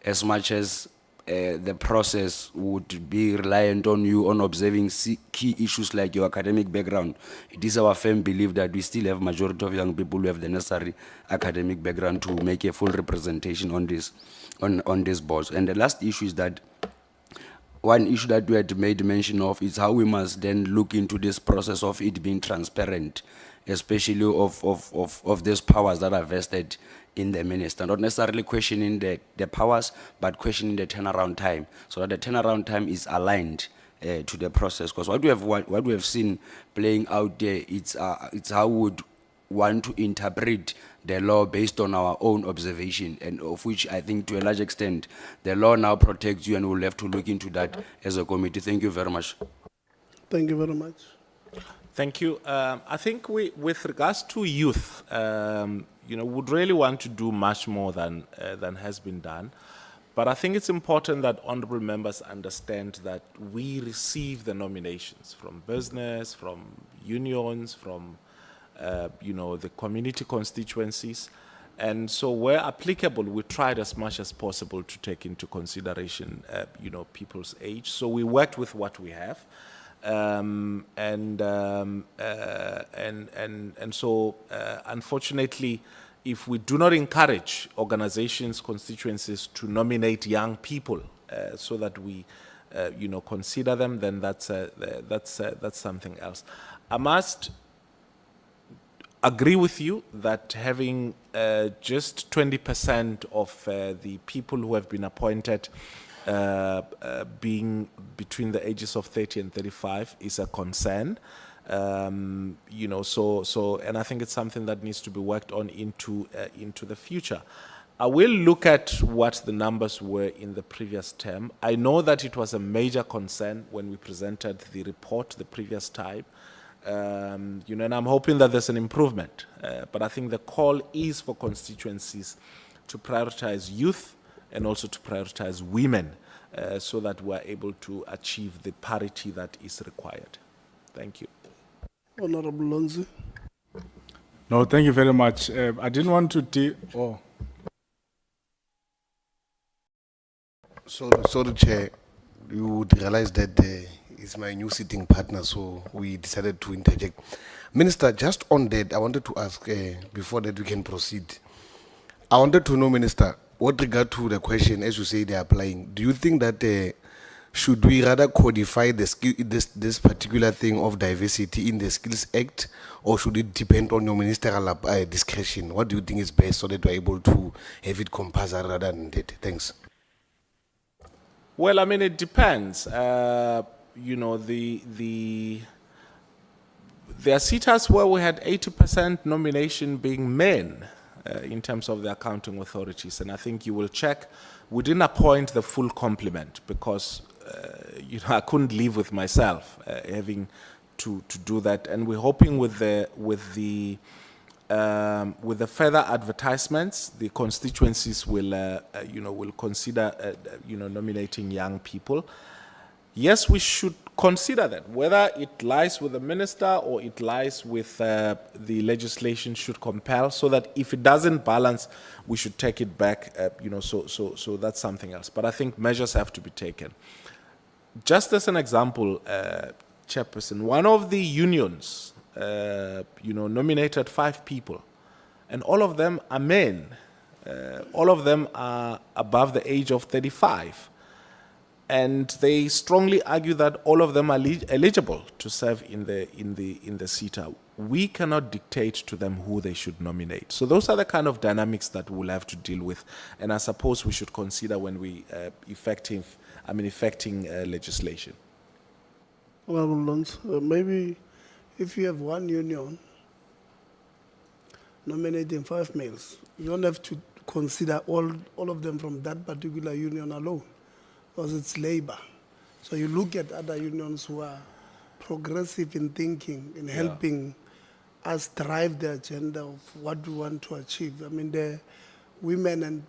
as much as the process would be reliant on you on observing key issues like your academic background. It is our firm belief that we still have majority of young people who have the necessary academic background to make a full representation on this, on these boards. And the last issue is that one issue that we had made mention of is how we must then look into this process of it being transparent, especially of these powers that are vested in the minister, not necessarily questioning the powers, but questioning the turnaround time, so that the turnaround time is aligned to the process. Because what we have seen playing out there, it's how we would want to interpret the law based on our own observation, and of which I think to a large extent the law now protects you, and we'll have to look into that as a committee. Thank you very much. Thank you very much. Thank you. I think with regards to youth, would really want to do much more than has been done. But I think it's important that honorable members understand that we receive the nominations from business, from unions, from the community constituencies. And so where applicable, we tried as much as possible to take into consideration, people's age. So we worked with what we have. So unfortunately, if we do not encourage organizations, constituencies to nominate young people so that we, consider them, then that's something else. I must agree with you that having just 20% of the people who have been appointed being between the ages of 30 and 35 is a concern. And I think it's something that needs to be worked on into the future. I will look at what the numbers were in the previous term. I know that it was a major concern when we presented the report the previous time. And I'm hoping that there's an improvement. But I think the call is for constituencies to prioritize youth and also to prioritize women so that we're able to achieve the parity that is required. Thank you. Honorable Lonzi. No, thank you very much. I didn't want to Sorry, Chair. You would realize that it's my new sitting partner, so we decided to interject. Minister, just on that, I wanted to ask, before that we can proceed. I wanted to know, Minister, with regard to the question, as you say, they're applying, do you think that should we rather codify the skill, this particular thing of diversity in the Skills Act, or should it depend on your ministerial discretion? What do you think is best so that we're able to have it compulsory rather than that? Thanks. Well, I mean, it depends. There are SETAs where we had 80% nomination being men in terms of the accounting authorities. And I think you will check, we didn't appoint the full complement because, I couldn't live with myself having to do that. And we're hoping with the further advertisements, the constituencies will consider, nominating young people. yes, we should consider that. Whether it lies with the minister or it lies with the legislation should compel, so that if it doesn't balance, we should take it back, so that's something else. But I think measures have to be taken. Just as an example, Chairperson, one of the unions, nominated 5 people, and all of them are men. All of them are above the age of 35. And they strongly argue that all of them are eligible to serve in the SETA. We cannot dictate to them who they should nominate. So those are the kind of dynamics that we'll have to deal with, and I suppose we should consider when we effecting legislation. Honorable Lons, maybe if you have one union nominating 5 males, you don't have to consider all of them from that particular union alone, because it's labor. So you look at other unions who are progressive in thinking, in helping us drive the agenda of what we want to achieve. I mean, the women,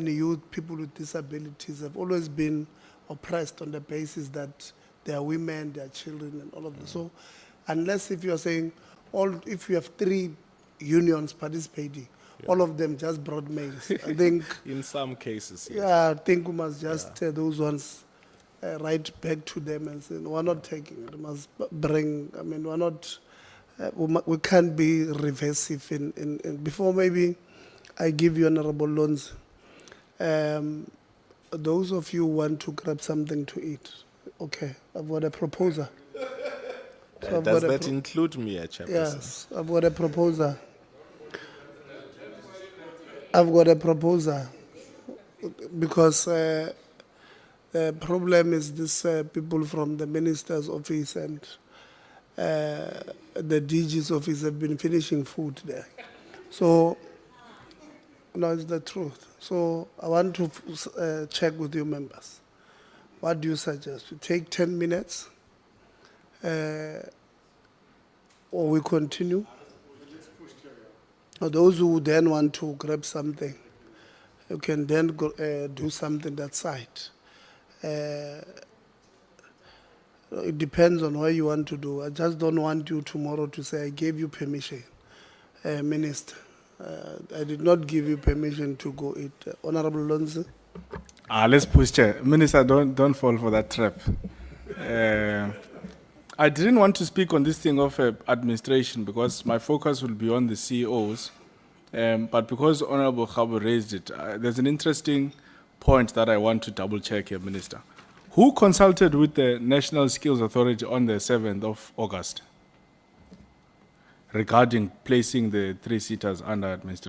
youth, people with disabilities have always been oppressed on the basis that they are women, they are children, and all of this. So unless if you are saying, if you have 3 unions participating, all of them just brought males, I think in some cases, yes. yeah, I think we must just those ones write back to them and say, we're not taking it. We must bring, I mean, we're not, we can't be reversive in before maybe I give you Honorable Loans. Those of you who want to grab something to eat, okay, I've got a proposal. So Does that include me, Chairperson? Yes, I've got a proposal. I've got a proposal because the problem is this people from the minister's office and the DG's office have been finishing food there. So, no, it's the truth. So I want to check with you members. What do you suggest? We take 10 minutes or we continue? Those who then want to grab something, you can then go, do something that side. It depends on what you want to do. I just don't want you tomorrow to say, I gave you permission, Minister. I did not give you permission to go eat. Honorable Lonze? Let's push, Chair. Minister, don't fall for that trap. I didn't want to speak on this thing of administration because my focus will be on the CEOs. But because Honorable Khabo raised it, there's an interesting point that I want to double check here, Minister. Who consulted with the National Skills Authority on the 7th of August regarding placing the 3 SETAs under administration?